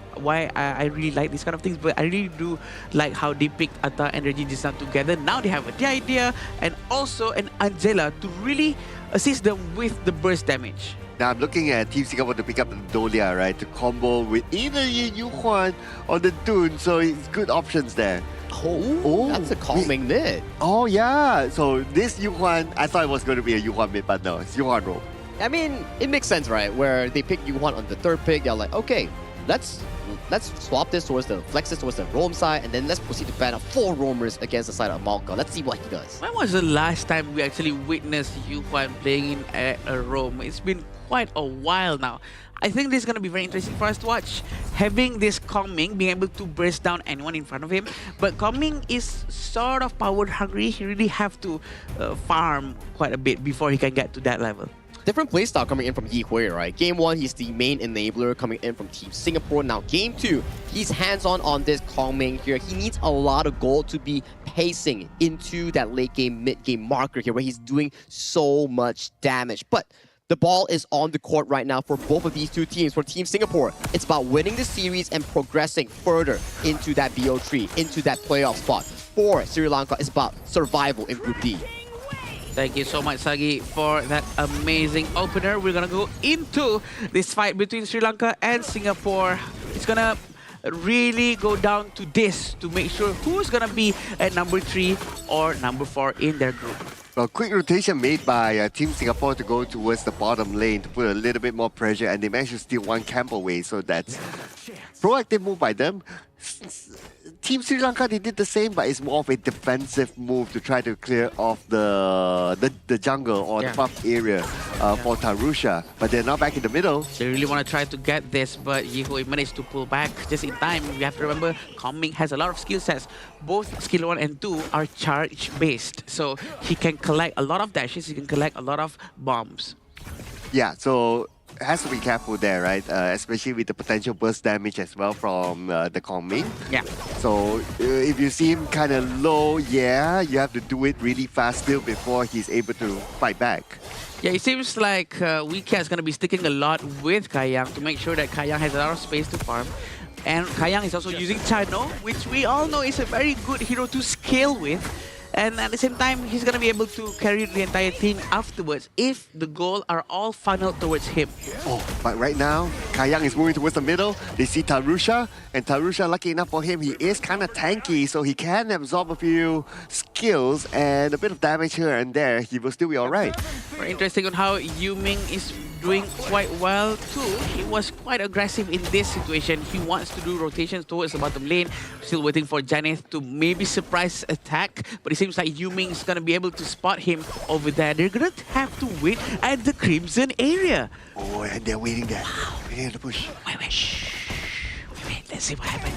I really like these kind of things, but I really do like how they picked Atta and Direnji just now together. Now they have the idea and also an Angela to really assist them with the burst damage. Now I'm looking at Team Singapore to pick up the Dolia, right? To combo with either Yu Huan or the Dune, so it's good options there. Oh, that's a calming mid. Oh yeah, so this Yu Huan, I thought it was going to be a Yu Huan mid, but no, it's Yu Huan roll. I mean, it makes sense, right? Where they pick Yu Huan on the 3rd pick, they're like, okay, let's swap this towards the flex this towards the roam side, and then let's proceed to ban out 4 roamers against the side of Malka. Let's see what he does. When was the last time we actually witnessed Yu Huan playing in a roam? It's been quite a while now. I think this is going to be very interesting for us to watch. Having this Kong Ming, being able to burst down anyone in front of him. But Kong Ming is sort of power hungry. He really have to farm quite a bit before he can get to that level. Different playstyle coming in from Yi Hui, right? Game 1, he's the main enabler coming in from Team Singapore. Now, Game 2, he's hands-on on this Kong Ming here. He needs a lot of gold to be pacing into that late game, mid game marker here, where he's doing so much damage. But the ball is on the court right now for both of these two teams. For Team Singapore, it's about winning the series and progressing further into that BO3, into that playoff spot. For Sri Lanka, it's about survival in Group D. Thank you so much, Sagi, for that amazing opener. We're going to go into this fight between Sri Lanka and Singapore. It's going to really go down to this to make sure who's going to be at number 3 or number 4 in their group. A quick rotation made by Team Singapore to go towards the bottom lane to put a little bit more pressure, and they managed to steal 1 camp away, so that's proactive move by them. Team Sri Lanka, they did the same, but it's more of a defensive move to try to clear off the jungle or the buff area for Tarusha. But they're now back in the middle. They really want to try to get this, but Yi Hui managed to pull back just in time. You have to remember, Kong Ming has a lot of skill sets. Both skill 1 and 2 are charge-based, so he can collect a lot of dashes, he can collect a lot of bombs. Yeah, so has to be careful there, right? Especially with the potential burst damage as well from the Kong Ming. Yeah. So if you see him kind of low, yeah, you have to do it really fast still before he's able to fight back. Yeah, it seems like WeCat's going to be sticking a lot with Kayang to make sure that Kayang has a lot of space to farm. And Kayang is also using Chano, which we all know is a very good hero to scale with. And at the same time, he's going to be able to carry the entire team afterwards if the goal are all funneled towards him. Oh, but right now, Kayang is moving towards the middle. They see Tarusha, and Tarusha, lucky enough for him, he is kind of tanky, so he can absorb a few skills and a bit of damage here and there. He will still be alright. Very interesting on how Yuming is doing quite well too. He was quite aggressive in this situation. He wants to do rotations towards the bottom lane. Still waiting for Janeth to maybe surprise attack, but it seems like Yuming is gonna be able to spot him over there. They're gonna have to wait at the Crimson area. Oh, and they're waiting there. Waiting to push. Wait, let's see what happens.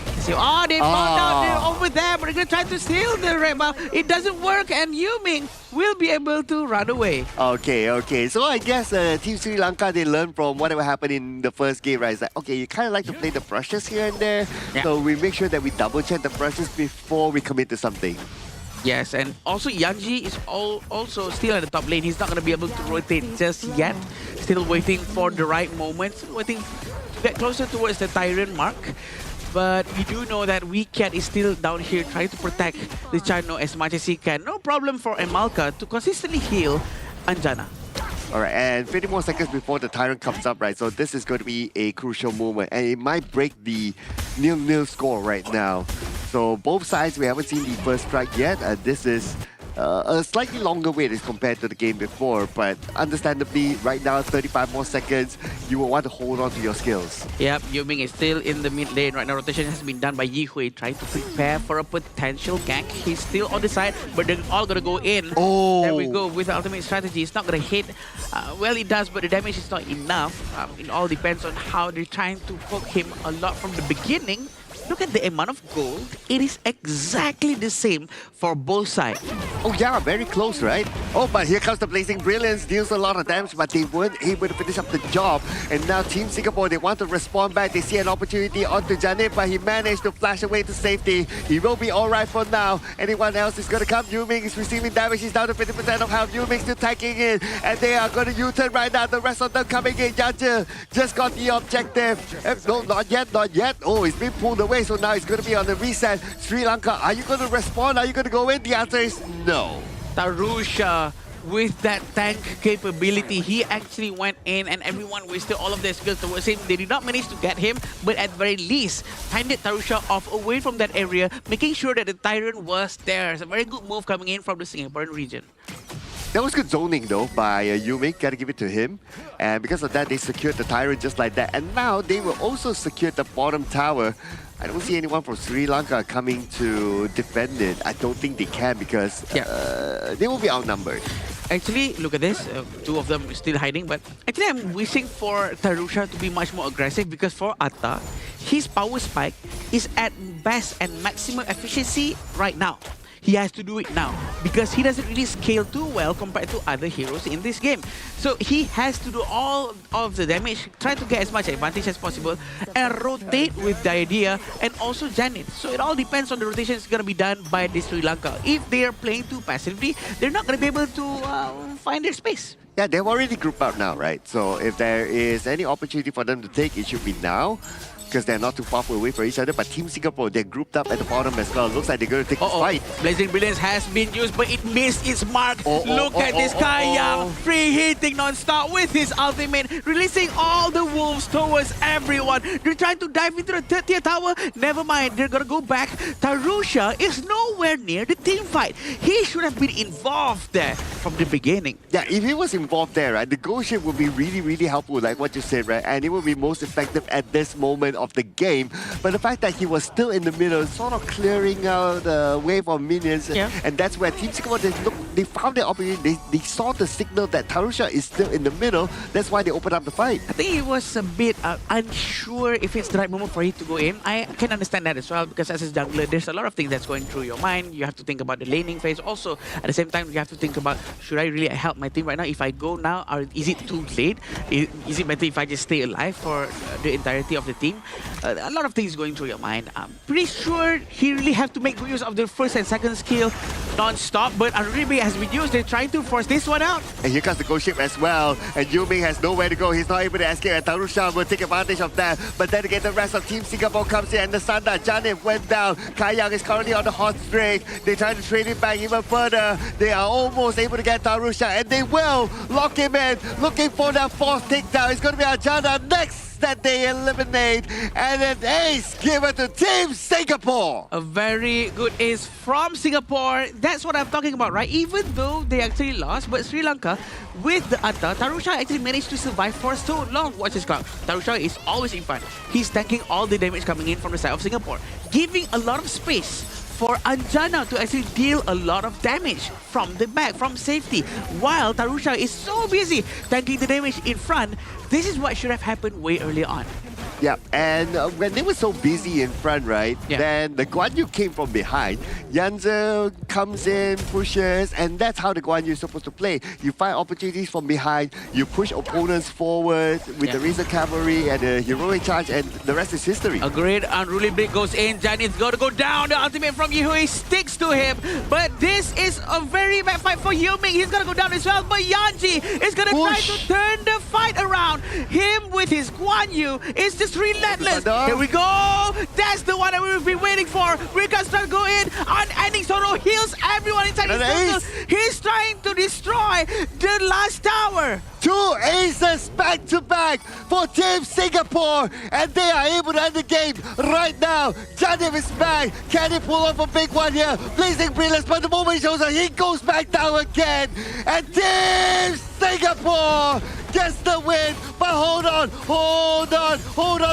Let's see. Oh, they found out they're over there, but they're gonna try to steal the red buff. It doesn't work, and Yuming will be able to run away. Okay. So I guess Team Sri Lanka, they learned from whatever happened in the first game, right? It's like, okay, you kind of like to play the brushes here and there. Yeah. So we make sure that we double check the brushes before we commit to something. Yes, and also Yanji is also still at the top lane. He's not going to be able to rotate just yet. Still waiting for the right moment. Still waiting to get closer towards the Tyrant mark. But we do know that Weecat is still down here trying to protect the Chano as much as he can. No problem for Emalka to consistently heal Anjana. Alright, and 50 more seconds before the Tyrant comes up, right? So this is going to be a crucial moment, and it might break the 0-0 score right now. So both sides, we haven't seen the first strike yet. This is a slightly longer wait as compared to the game before, but understandably, right now, 35 more seconds, you will want to hold on to your skills. Yep, Yuming is still in the mid lane right now. Rotation has been done by Yihui, trying to prepare for a potential gank. He's still on the side, but they're all gonna go in. Oh! There we go with the ultimate strategy. It's not gonna hit. Well, it does, but the damage is not enough. It all depends on how they're trying to poke him a lot from the beginning. Look at the amount of gold. It is exactly the same for both sides. Oh yeah, very close, right? Oh, but here comes the Blazing Brilliance, deals a lot of damage, but they weren't able to finish up the job. And now Team Singapore, they want to respond back. They see an opportunity onto Janit, but he managed to flash away to safety. He will be alright for now. Anyone else is going to come. Yuming is receiving damage. He's down to 50% of health. Yuming still tanking in, and they are going to U-turn right now. The rest of them coming in. Yaja just got the objective. No, not yet. Oh, it's been pulled away. So now it's going to be on the reset. Sri Lanka, are you going to respond? Are you going to go in? The answer is no. Tarusha, with that tank capability, he actually went in and everyone wasted all of their skills towards him. They did not manage to get him, but at very least, handed Tarusha off away from that area, making sure that the Tyrant was there. It's a very good move coming in from the Singaporean region. That was good zoning though by Yuming, gotta give it to him. And because of that, they secured the Tyrant just like that. And now they will also secure the bottom tower. I don't see anyone from Sri Lanka coming to defend it. I don't think they can because they will be outnumbered. Actually, look at this. Two of them still hiding, but actually I'm wishing for Tarusha to be much more aggressive because for Atta, his power spike is at best and maximum efficiency right now. He has to do it now because he doesn't really scale too well compared to other heroes in this game. So he has to do all of the damage, try to get as much advantage as possible and rotate with the idea and also Janit. So it all depends on the rotation that's going to be done by the Sri Lanka. If they are playing too passively, they're not going to be able to find their space. Yeah, they've already grouped out now, right? So if there is any opportunity for them to take, it should be now. Because they're not too far away from each other, but Team Singapore, they're grouped up at the bottom as well. Looks like they're going to take the fight. Blazing Brilliance has been used, but it missed its mark. Look at this Kayang, free hitting non-stop with his ultimate, releasing all the wolves towards everyone. They're trying to dive into the 30th tower. Never mind, they're going to go back. Tarusha is nowhere near the team fight. He should have been involved there from the beginning. Yeah, if he was involved there, right, the goal ship would be really, really helpful, like what you said, right? And it would be most effective at this moment of the game. But the fact that he was still in the middle, sort of clearing out the wave of minions, and that's where Team Singapore, they found the opportunity, they saw the signal that Tarusha is still in the middle. That's why they opened up the fight. I think he was a bit unsure if it's the right moment for him to go in. I can understand that as well because as a jungler, there's a lot of things that's going through your mind. You have to think about the laning phase. Also, at the same time, you have to think about, should I really help my team right now? If I go now, is it too late? Is it better if I just stay alive for the entirety of the team? a lot of things going through your mind. I'm pretty sure he really have to make good use of the first and second skill non-stop, but Aribe has been used. They're trying to force this one out. And here comes the ghost ship as well. And Yuming has nowhere to go. He's not able to escape. And Tarusha will take advantage of that. But then again, the rest of Team Singapore comes in. And the Sanda, Janif went down. Kayang is currently on the hot streak. They try to trade it back even further. They are almost able to get Tarusha. And they will lock him in. Looking for that fourth takedown. It's going to be Ajana next that they eliminate, and an ace given to Team Singapore. A very good ace from Singapore. That's what I'm talking about, right? Even though they actually lost, but Sri Lanka, with the Atta, Tarusha actually managed to survive for so long. Watch this crowd. Tarusha is always in front. He's tanking all the damage coming in from the side of Singapore, giving a lot of space for Anjana to actually deal a lot of damage from the back, from safety, while Tarusha is so busy tanking the damage in front. This is what should have happened way earlier on. Yeah, and when they were so busy in front, right, then the Guan Yu came from behind. Yanzi comes in, pushes, and that's how the Guan Yu is supposed to play. You find opportunities from behind, you push opponents forward with the Razor Cavalry and the heroic charge, and the rest is history. A great unruly blade goes in. Janit's got to go down. The ultimate from Yihui sticks to him, but this is a very bad fight for Yuming. He's going to go down as well, but Yanji is going to try to turn the fight around. Him with his Guan Yu is just relentless. Here we go. That's the one that we've been waiting for. Rika's trying to go in. Unending Sorrow heals everyone inside his circle. He's trying to destroy the last tower. 2 aces back to back for Team Singapore, and they are able to end the game right now. Janif is back. Can he pull off a big one here? Blazing Brilliance, but the moment he shows up, he goes back down again. And Team Singapore gets the win. But hold on,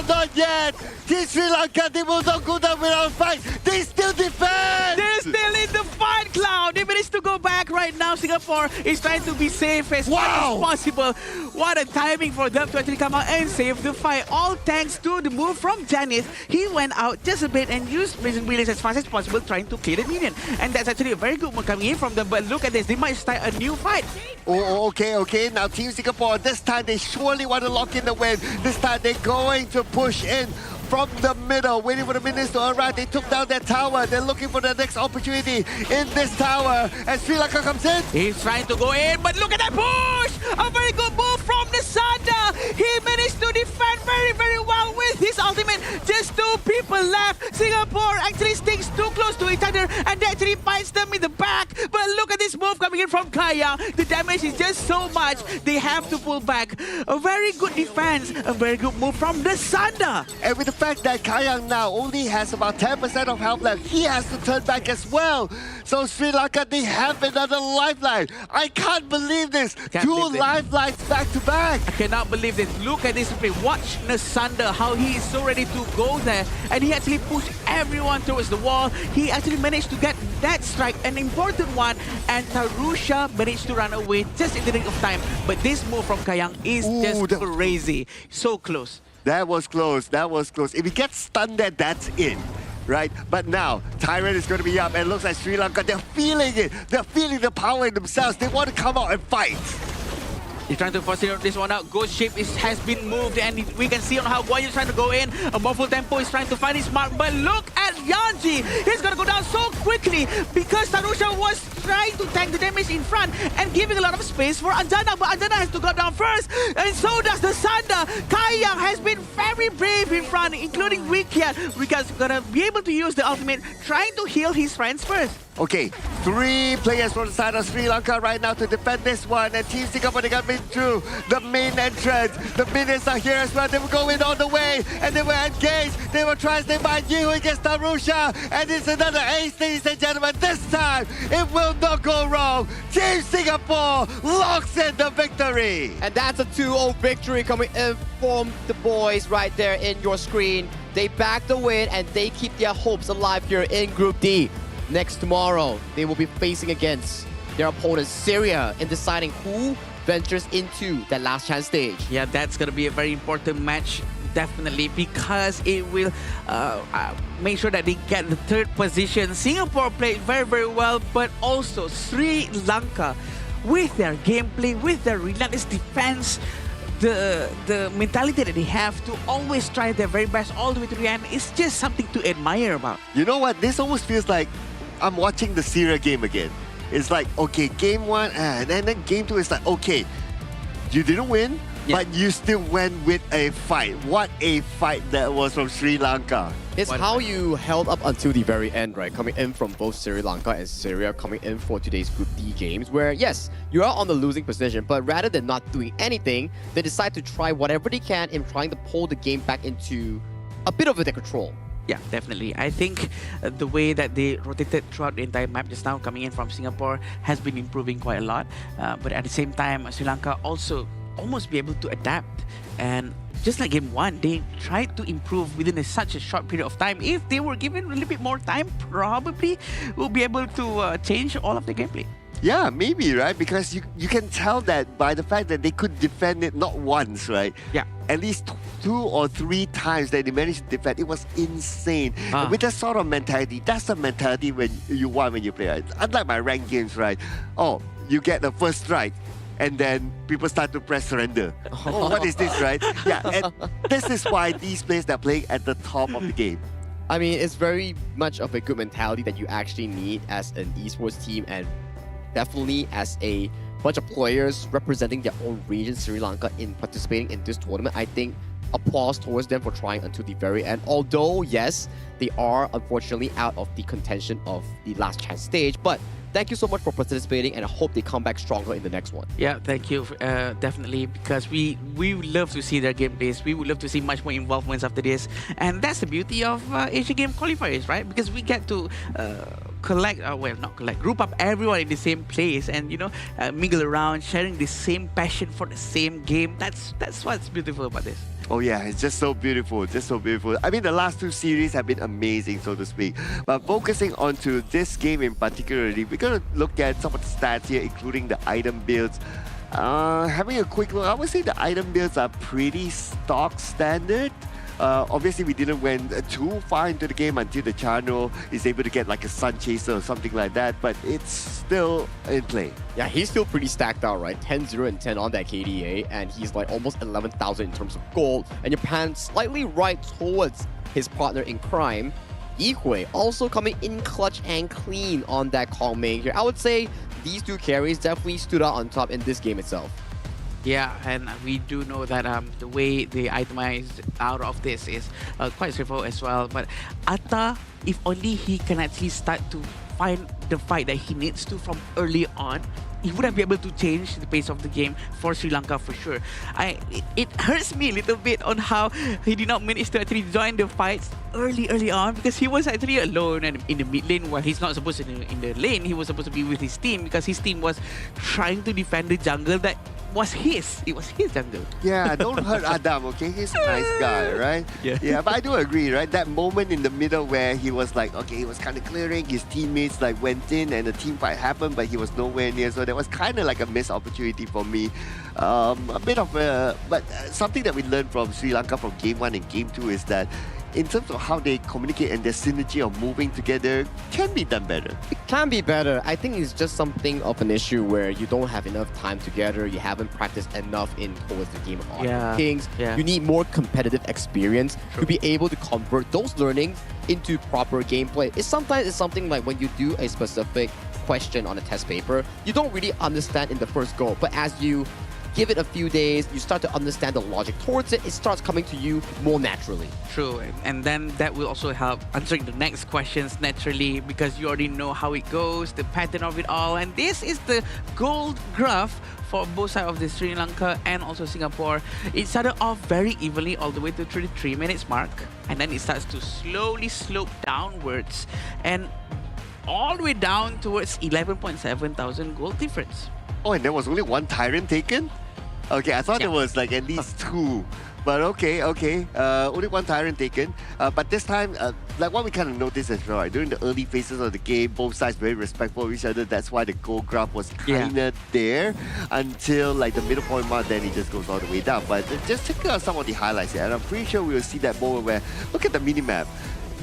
not yet. Team Sri Lanka, they will not go down without a fight. They still defend. They're still in the fight, Cloud. They managed to go back right now. Singapore is trying to be safe as much as possible. What a timing for them to actually come out and save the fight. All thanks to the move from Janice. He went out just a bit and used Blazing Brilliance as fast as possible, trying to kill the minion. And that's actually a very good one coming in from them. But look at this. They might start a new fight. Oh, okay. Now Team Singapore, this time they surely want to lock in the win. This time they're going to push in from the middle, waiting for the minions to arrive. They took down that tower. They're looking for the next opportunity in this tower. And Sri Lanka comes in. He's trying to go in, but look at that push! A very good move from the Sanda. He managed to defend very, very well with his ultimate. Just 2 people left. Singapore actually sticks too close to each other, and they actually bites them in the back. But look at this move coming in from Kaya. The damage is just so much. They have to pull back. A very good defense. A very good move from the Sanda. And with the fact that Kayang now only has about 10% of health left, he has to turn back as well. So Sri Lanka, they have another lifeline. I can't believe this. 2 lifelines back to back. I cannot believe this. Look at this play. Watch Nasanda, how he is so ready to go there. And he actually pushed everyone towards the wall. He actually managed to get that strike, an important one. And Tarusha managed to run away just in the nick of time. But this move from Kayang is just crazy. So close. That was close. If he gets stunned there, that's it. Right? But now, Tyrant is going to be up, and it looks like Sri Lanka, they're feeling it. They're feeling the power in themselves. They want to come out and fight. He's trying to force this one out. Ghost Ship has been moved, and we can see on how Guan Yu is trying to go in. A more full tempo is trying to find his mark, but look at Yanji. He's going to go down so quickly because Tarusha was trying to tank the damage in front and giving a lot of space for Anjana, but Anjana has to go down first, and so does the Sanda. Kayang has been very brave in front, including Rikiat. Rikiat's going to be able to use the ultimate, trying to heal his friends first. Okay, 3 players from the side of Sri Lanka right now to defend this one, and Team Singapore, they got in through the main entrance. The minions are here as well. They will go in all the way, and they will engage. They will try to stay by Yihui against Tarusha, and it's another ace, ladies and gentlemen. This time, it will not go wrong. Team Singapore locks in the victory. And that's a 2-0 victory coming in from the boys right there in your screen. They back the win, and they keep their hopes alive here in Group D. Next tomorrow, they will be facing against their opponent Syria in deciding who ventures into that last chance stage. Yeah, that's going to be a very important match, definitely, because it will make sure that they get the 3rd position. Singapore played very, very well, but also Sri Lanka, with their gameplay, with their relentless defense, the mentality that they have to always try their very best all the way to the end is just something to admire about. You know what? This almost feels like I'm watching the Syria game again. It's like, okay, game 1, and then game 2 is like, okay, you didn't win, but you still went with a fight. What a fight that was from Sri Lanka. It's how you held up until the very end, right? Coming in from both Sri Lanka and Syria, coming in for today's Group D games, where yes, you are on the losing position, but rather than not doing anything, they decide to try whatever they can in trying to pull the game back into a bit of their control. Yeah, definitely. I think the way that they rotated throughout the entire map just now, coming in from Singapore, has been improving quite a lot. But at the same time, Sri Lanka also almost be able to adapt. And just like game 1, they tried to improve within such a short period of time. If they were given a little bit more time, probably will be able to change all of the gameplay. Yeah, maybe, right? Because you can tell that by the fact that they could defend it not once, right? Yeah. At least 2 or 3 times that they managed to defend. It was insane. And with that sort of mentality, that's the mentality when you want when you play. Right? Unlike my ranked games, right? Oh, you get the first strike, and then people start to press surrender. Oh, what is this, right? Yeah, and this is why these players that are playing at the top of the game. I mean, it's very much of a good mentality that you actually need as an esports team, and definitely as a bunch of players representing their own region, Sri Lanka, in participating in this tournament. I think applause towards them for trying until the very end. Although, yes, they are unfortunately out of the contention of the last chance stage, but thank you so much for participating, and I hope they come back stronger in the next one. Yeah, thank you, definitely, because we would love to see their gameplays. We would love to see much more involvements after this, and that's the beauty of Asian Game Qualifiers, right? Because we get to group up everyone in the same place, and mingle around, sharing the same passion for the same game. That's what's beautiful about this. Oh yeah, it's just so beautiful, just so beautiful. I mean, the last 2 series have been amazing, so to speak. But focusing onto this game in particular, we're going to look at some of the stats here, including the item builds. Having a quick look, I would say the item builds are pretty stock standard. Obviously, we didn't went too far into the game until the Chano is able to get like a Sun Chaser or something like that, but it's still in play. Yeah, he's still pretty stacked out, right? 10, 0, and 10 on that KDA, and he's like almost 11,000 in terms of gold, and Japan slightly right towards his partner in crime, Yihui, also coming in clutch and clean on that Kong main here. I would say these 2 carries definitely stood out on top in this game itself. Yeah, and we do know that the way they itemized out of this is quite straightforward as well. But Atta, if only he can actually start to find the fight that he needs to from early on, he would have been able to change the pace of the game for Sri Lanka for sure. It hurts me a little bit on how he did not manage to actually join the fights early on, because he was actually alone and in the mid lane while he's not supposed to be in the lane. He was supposed to be with his team because his team was trying to defend the jungle that was his. It was his jungle. Yeah, don't hurt Adam, okay? He's a nice guy, right? Yeah. But I do agree, right? That moment in the middle where he was like, okay, he was kind of clearing, his teammates like went in and the team fight happened, but he was nowhere near. So that was kind of like a missed opportunity for me. A bit of a, but something that we learned from Sri Lanka from game 1 and game 2 is that in terms of how they communicate and their synergy of moving together can be done better. It can be better. I think it's just something of an issue where you don't have enough time together, you haven't practiced enough in towards the game of Honor of Kings. You need more competitive experience to be able to convert those learnings into proper gameplay. Sometimes it's something like when you do a specific question on a test paper, you don't really understand in the first go, but as you give it a few days, you start to understand the logic towards it, it starts coming to you more naturally. True, and then that will also help answering the next questions naturally, because you already know how it goes, the pattern of it all, and this is the gold graph for both sides of the Sri Lanka and also Singapore. It started off very evenly all the way to 33 minutes mark, and then it starts to slowly slope downwards, and all the way down towards 11.7 thousand gold difference. Oh, and there was only 1 Tyrant taken? Okay, I thought there was like at least 2. But okay. Only 1 Tyrant taken. But this time, like what we kind of noticed as well, right? During the early phases of the game, both sides very respectful of each other. That's why the goal graph was kind of there until like the middle point mark, then it just goes all the way down. But just check out some of the highlights here. And I'm pretty sure we will see that moment where, look at the minimap.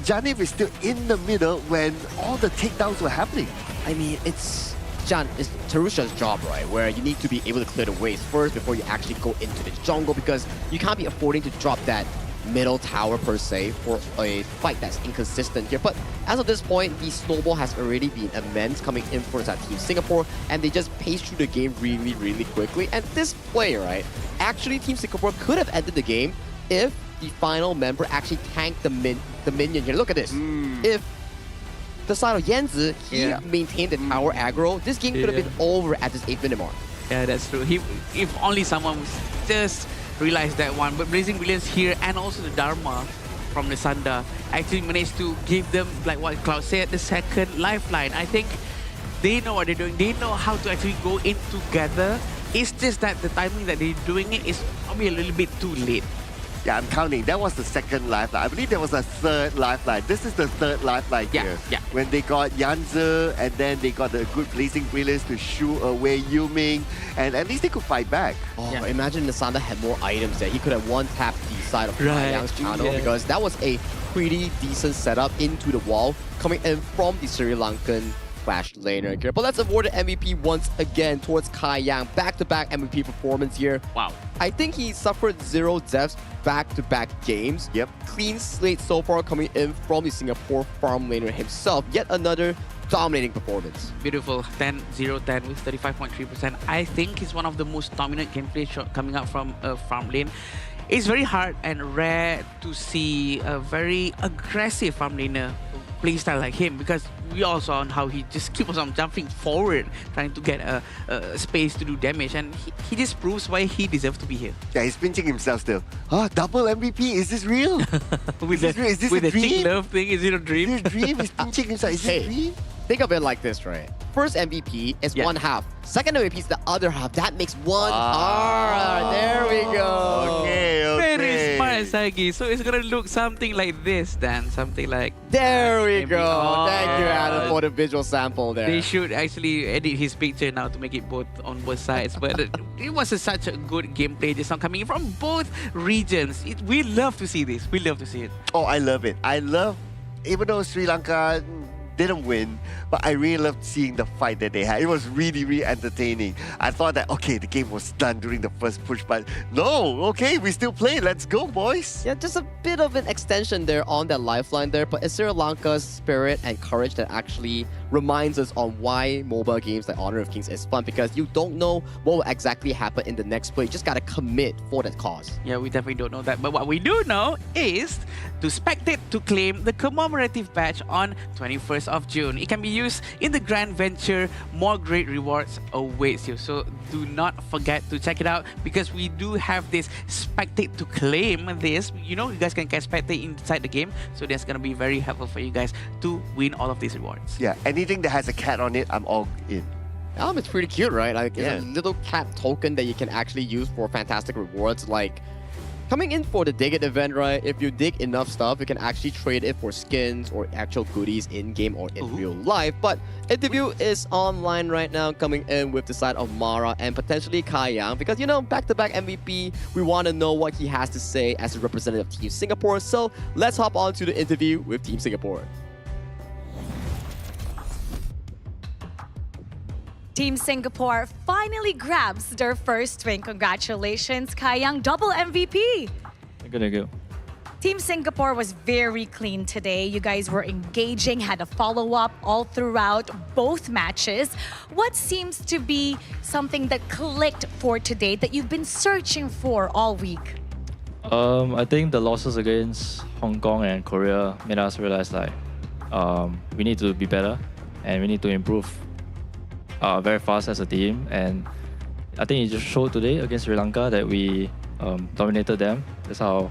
Janif is still in the middle when all the takedowns were happening. I mean, it's it's Tarusha's job, right? Where you need to be able to clear the waves first before you actually go into the jungle, because you can't be affording to drop that middle tower per se for a fight that's inconsistent here. But as of this point, the snowball has already been immense coming in for that Team Singapore, and they just paced through the game really, really quickly. And this play, right, actually Team Singapore could have ended the game if the final member actually tanked the minion here. Look at this. If the side of Yanzi, he maintained the tower aggro, this game could have been over at this 8-minute mark. Yeah, that's true. If only someone was just realized that one. But Blazing Brilliance here and also the Dharma from the Sanda actually managed to give them, like what Cloud said, the second lifeline. I think they know what they're doing. They know how to actually go in together. It's just that the timing that they're doing it is probably a little bit too late. Yeah, I'm counting. That was the second lifeline. I believe there was a third lifeline. This is the third lifeline here. Yeah. When they got Yanzi and then they got the good Blazing Brilliance to shoo away Yuming, and at least they could fight back. Oh, imagine Nasanda had more items there. He could have one-tapped the side of Yang's channel, because that was a pretty decent setup into the wall coming in from the Sri Lankan Flash laner here. But let's award the MVP once again towards Kai Yang. Back-to-back MVP performance here. Wow. I think he suffered 0 deaths back-to-back games. Yep. Clean slate so far coming in from the Singapore farm laner himself. Yet another dominating performance. Beautiful. 10-0-10 with 35.3%. I think he's one of the most dominant gameplay shot coming out from farm lane. It's very hard and rare to see a very aggressive farm laner playstyle like him, because we all saw on how he just keeps on jumping forward, trying to get a space to do damage, and he just proves why he deserves to be here. Yeah, he's pinching himself still. Double MVP? Is this real? With is this with a the chick dream? love thing, is it a dream? Is it a dream? He's pinching himself. Is it a dream? Think of it like this, right? First MVP is one half. Second MVP is the other half. That makes one. There we go. Okay. Very smart, Sagi. So it's gonna look something like this then. Something like... There we go. Oh, Thank you, Adam, for the visual sample there. They should actually edit his picture now to make it both on both sides. But it was such a good gameplay just now coming from both regions. We love to see this. We love to see it. Oh, I love it. I love, even though Sri Lanka didn't win, but I really loved seeing the fight that they had. It was really, really entertaining. I thought that, okay, the game was done during the first push, but no, okay, we still play. Let's go, boys. Yeah, just a bit of an extension there on that lifeline there, but it's Sri Lanka's spirit and courage that actually reminds us on why mobile games like Honor of Kings is fun, because you don't know what will exactly happen in the next play. You just gotta commit for that cause. Yeah, we definitely don't know that. But what we do know is to spectate to claim the commemorative badge on 21st of June. It can be used in the Grand Venture. More great rewards awaits you. So do not forget to check it out, because we do have this spectate to claim this. You know, you guys can spectate inside the game. So that's going to be very helpful for you guys to win all of these rewards. Yeah, anything that has a cat on it, I'm all in. It's pretty cute, right? Like, it's a little cat token that you can actually use for fantastic rewards. Like, coming in for the Dig It event, right? If you dig enough stuff, you can actually trade it for skins or actual goodies in-game or in real life. But interview is online right now, coming in with the side of Mara and potentially Kai Yang, because, you know, back-to-back MVP, we want to know what he has to say as a representative of Team Singapore. So let's hop on to the interview with Team Singapore. Team Singapore finally grabs their first win. Congratulations, Kai Yang, double MVP. Thank you. Team Singapore was very clean today. You guys were engaging, had a follow-up all throughout both matches. What seems to be something that clicked for today that you've been searching for all week? I think the losses against Hong Kong and Korea made us realize we need to be better and we need to improve very fast as a team. And I think it just showed today against Sri Lanka that we dominated them. That's how,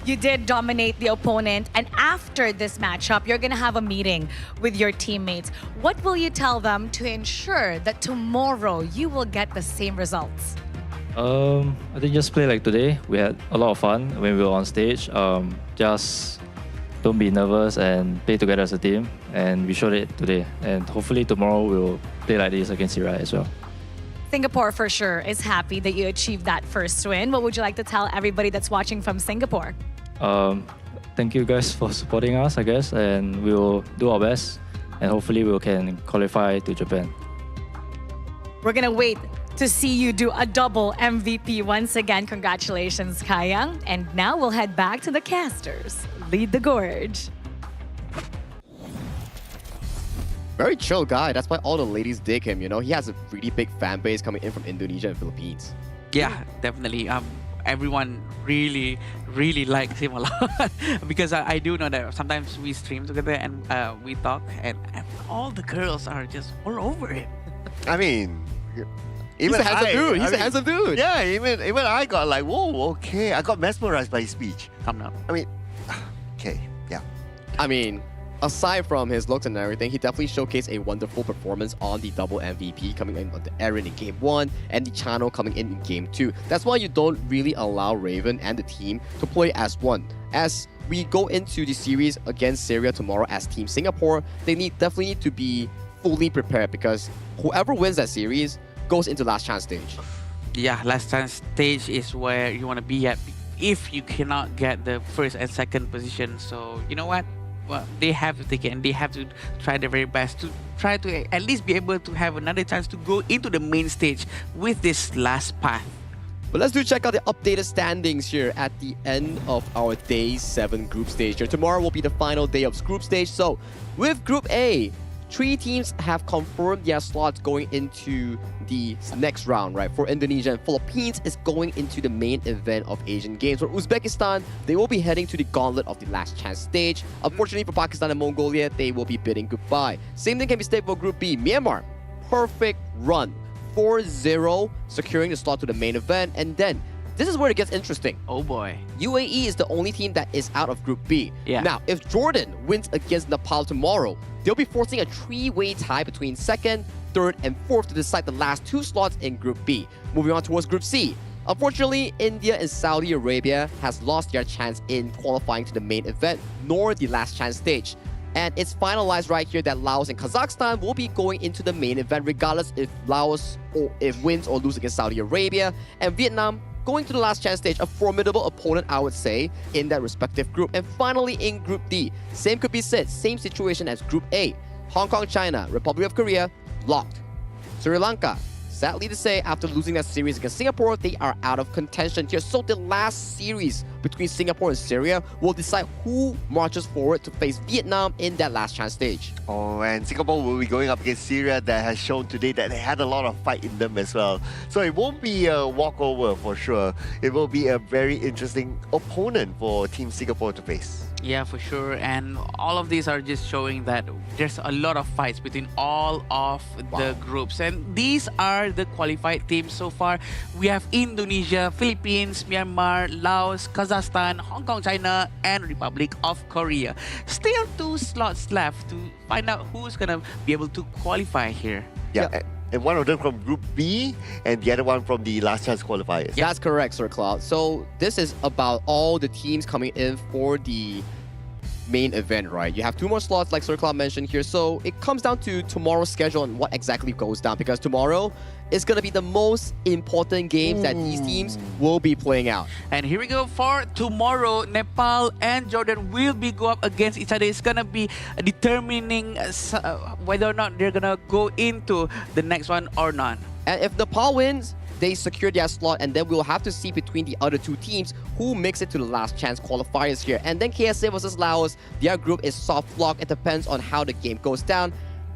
You did dominate the opponent, and after this matchup, you're going to have a meeting with your teammates. What will you tell them to ensure that tomorrow you will get the same results? I think just play like today. We had a lot of fun when we were on stage. Just don't be nervous and play together as a team. And we showed it today. And hopefully tomorrow we'll play like this against Iran as well. Singapore for sure is happy that you achieved that first win. What would you like to tell everybody that's watching from Singapore? Thank you guys for supporting us, I guess. And we will do our best and hopefully we can qualify to Japan. We're gonna wait to see you do a double MVP once again. Congratulations, Kayang. And now we'll head back to the casters. Lead the gorge. Very chill guy. That's why all the ladies dig him, you know? He has a really big fan base coming in from Indonesia and Philippines. Yeah, definitely. Everyone really likes him a lot because I do know that sometimes we stream together and we talk and all the girls are just all over him. I mean, He's a handsome dude. He's a handsome dude. Yeah, even I got like, whoa, okay. I got mesmerized by his speech. Come now. I mean, okay, yeah. I mean, aside from his looks and everything, he definitely showcased a wonderful performance on the double MVP coming in on the Eren in Game 1 and the Channel coming in Game 2. That's why you don't really allow Raven and the team to play as one. As we go into the series against Syria tomorrow as Team Singapore, they definitely need to be fully prepared because whoever wins that series goes into last chance stage. Yeah, last chance stage is where you want to be at if you cannot get the first and second position. So you know what? Well, they have to take it and they have to try their very best to try to at least be able to have another chance to go into the main stage with this last path. But let's check out the updated standings here at the end of our Day 7 group stage here. Tomorrow will be the final day of group stage. So with Group A, 3 teams have confirmed their slots going into the next round, right? For Indonesia and Philippines is going into the main event of Asian Games. For Uzbekistan, they will be heading to the gauntlet of the last chance stage. Unfortunately for Pakistan and Mongolia, they will be bidding goodbye. Same thing can be stated for Group B. Myanmar, perfect run. 4-0, securing the slot to the main event. And then, this is where it gets interesting. Oh boy. UAE is the only team that is out of Group B. Yeah. Now, if Jordan wins against Nepal tomorrow, they'll be forcing a 3-way tie between 2nd, 3rd, and 4th to decide the last 2 slots in Group B. Moving on towards Group C. Unfortunately, India and Saudi Arabia has lost their chance in qualifying to the main event, nor the last chance stage. And it's finalized right here that Laos and Kazakhstan will be going into the main event regardless if Laos wins or loses against Saudi Arabia. And Vietnam going to the last chance stage, a formidable opponent, I would say, in that respective group. And finally, in Group D, same could be said, same situation as Group A. Hong Kong, China, Republic of Korea, locked. Sri Lanka, sadly to say, after losing that series against Singapore, they are out of contention here. So the last series between Singapore and Syria will decide who marches forward to face Vietnam in that last chance stage. Oh, and Singapore will be going up against Syria that has shown today that they had a lot of fight in them as well. So it won't be a walkover for sure. It will be a very interesting opponent for Team Singapore to face. Yeah, for sure. And all of these are just showing that there's a lot of fights between all of the groups. And these are the qualified teams so far. We have Indonesia, Philippines, Myanmar, Laos, Kazakhstan, Hong Kong, China, and Republic of Korea. Still 2 slots left to find out who's going to be able to qualify here. Yeah. And one of them from Group B and the other one from the last chance qualifiers. Yeah. That's correct, Sir Cloud. So this is about all the teams coming in for the main event, right? You have 2 more slots like Sir Cloud mentioned here. So it comes down to tomorrow's schedule and what exactly goes down, because tomorrow is going to be the most important games that these teams will be playing out. And here we go for tomorrow. Nepal and Jordan will be go up against each other. It's going to be determining whether or not they're going to go into the next one or not. And if Nepal wins, they secure their slot, and then we'll have to see between the other 2 teams who makes it to the last chance qualifiers here. And then KSA versus Laos, their group is soft lock. It depends on how the game goes down.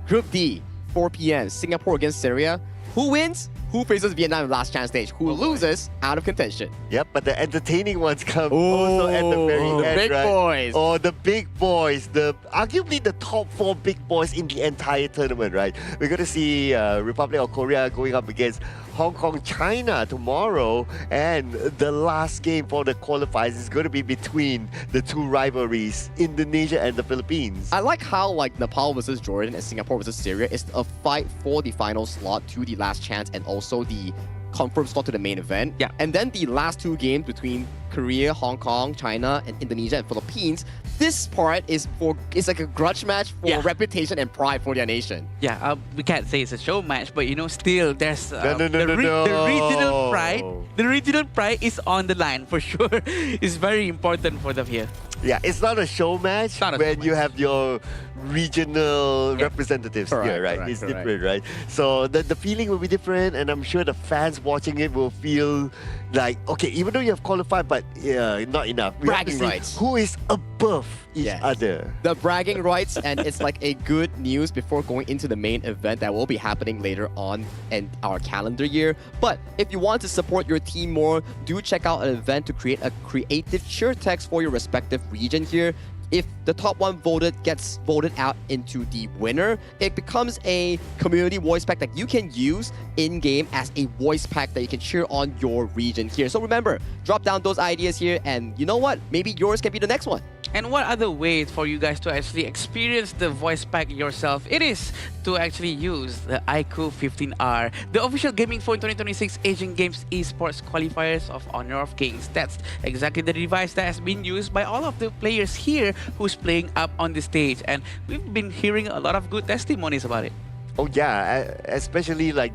Group D, 4 p.m. Singapore against Syria. Who wins? Who faces Vietnam in last chance stage? Who loses? Out of contention. Yep, but the entertaining ones come also at the very end, the big right? boys. Oh, the big boys. Arguably the top 4 big boys in the entire tournament, right? We're going to see Republic of Korea going up against Hong Kong, China tomorrow. And the last game for the qualifiers is going to be between the 2 rivalries, Indonesia and the Philippines. I like how Nepal versus Jordan and Singapore versus Syria is a fight for the final slot to the last chance and also the confirmed slot to the main event. Yeah. And then the last 2 games between Korea, Hong Kong, China, and Indonesia and Philippines. This part is like a grudge match for reputation and pride for their nation. Yeah, we can't say it's a show match, but still there's No. the regional pride. The regional pride is on the line for sure. It's very important for them here. Yeah, it's not a show match when you have your regional representatives here, Correct, right? correct, It's correct. different, right? So the feeling will be different, and I'm sure the fans watching it will feel like, okay, even though you have qualified, but not enough. We have to Bragging see rights. who is above each other. The bragging rights, and it's like a good news before going into the main event that will be happening later on in our calendar year. But if you want to support your team more, do check out an event to create a creative cheer text for your respective region here. If the top one voted gets voted out into the winner, it becomes a community voice pack that you can use in-game as a voice pack that you can cheer on your region here. So remember, drop down those ideas here, and you know what? Maybe yours can be the next one. And what other way for you guys to actually experience the voice pack yourself? It is to actually use the iQOO 15R, the official gaming phone 2026 Asian Games Esports Qualifiers of Honor of Kings. That's exactly the device that has been used by all of the players here who's playing up on the stage. And we've been hearing a lot of good testimonies about it. Oh yeah, especially like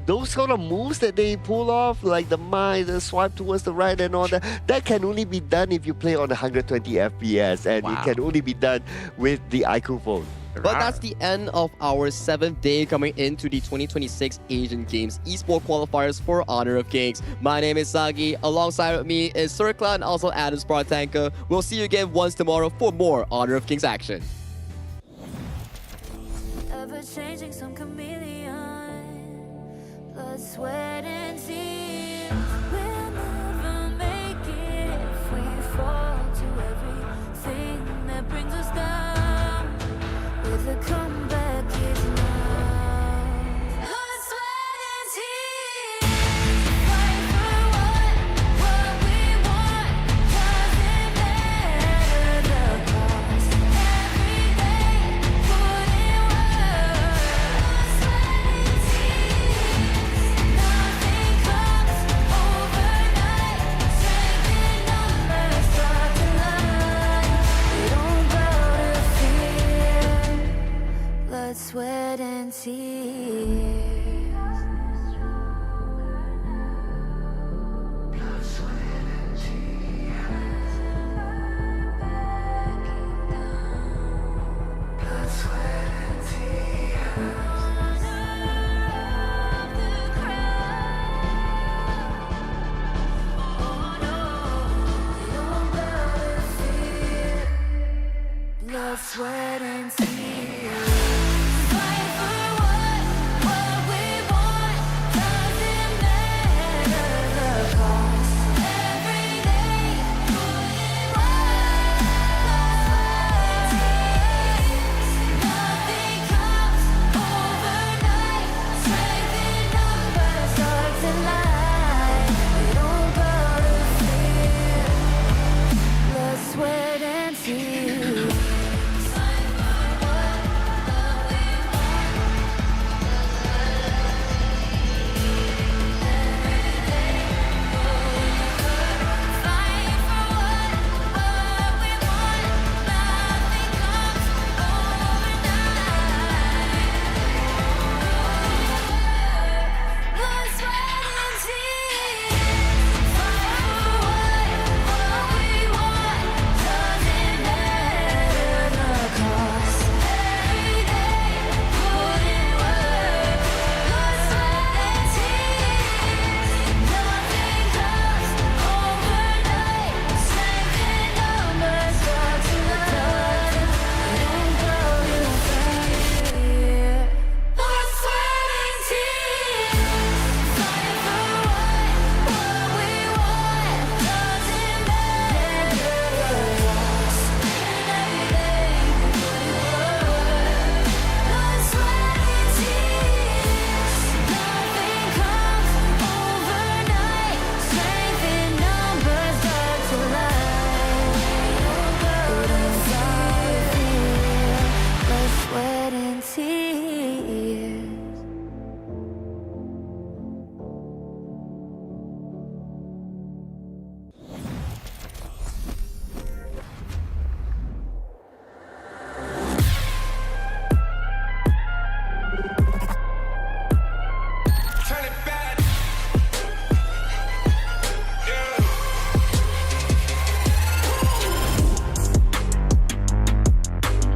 those sort of moves that they pull off, like the swipe towards the right and all that, that can only be done if you play on 120 FPS, and it can only be done with the iQOO phone. But that's the end of our 7th day coming into the 2026 Asian Games Esports Qualifiers for Honor of Kings. My name is Sagi. Alongside with me is Circla and also Adam Spartanka. We'll see you again once tomorrow for more Honor of Kings action. Ever changing, some chameleon. Blood, sweat, and tears. We'll never make it if we fall to everything that brings us down. With a comeback is now. Blood, sweat, and tears. Fight for what we want. Doesn't matter the cost. Every day, put in work. Blood, sweat, and tears. Nothing comes overnight. Strength in numbers start to line. We don't bow to fear. Blood, sweat, and tears.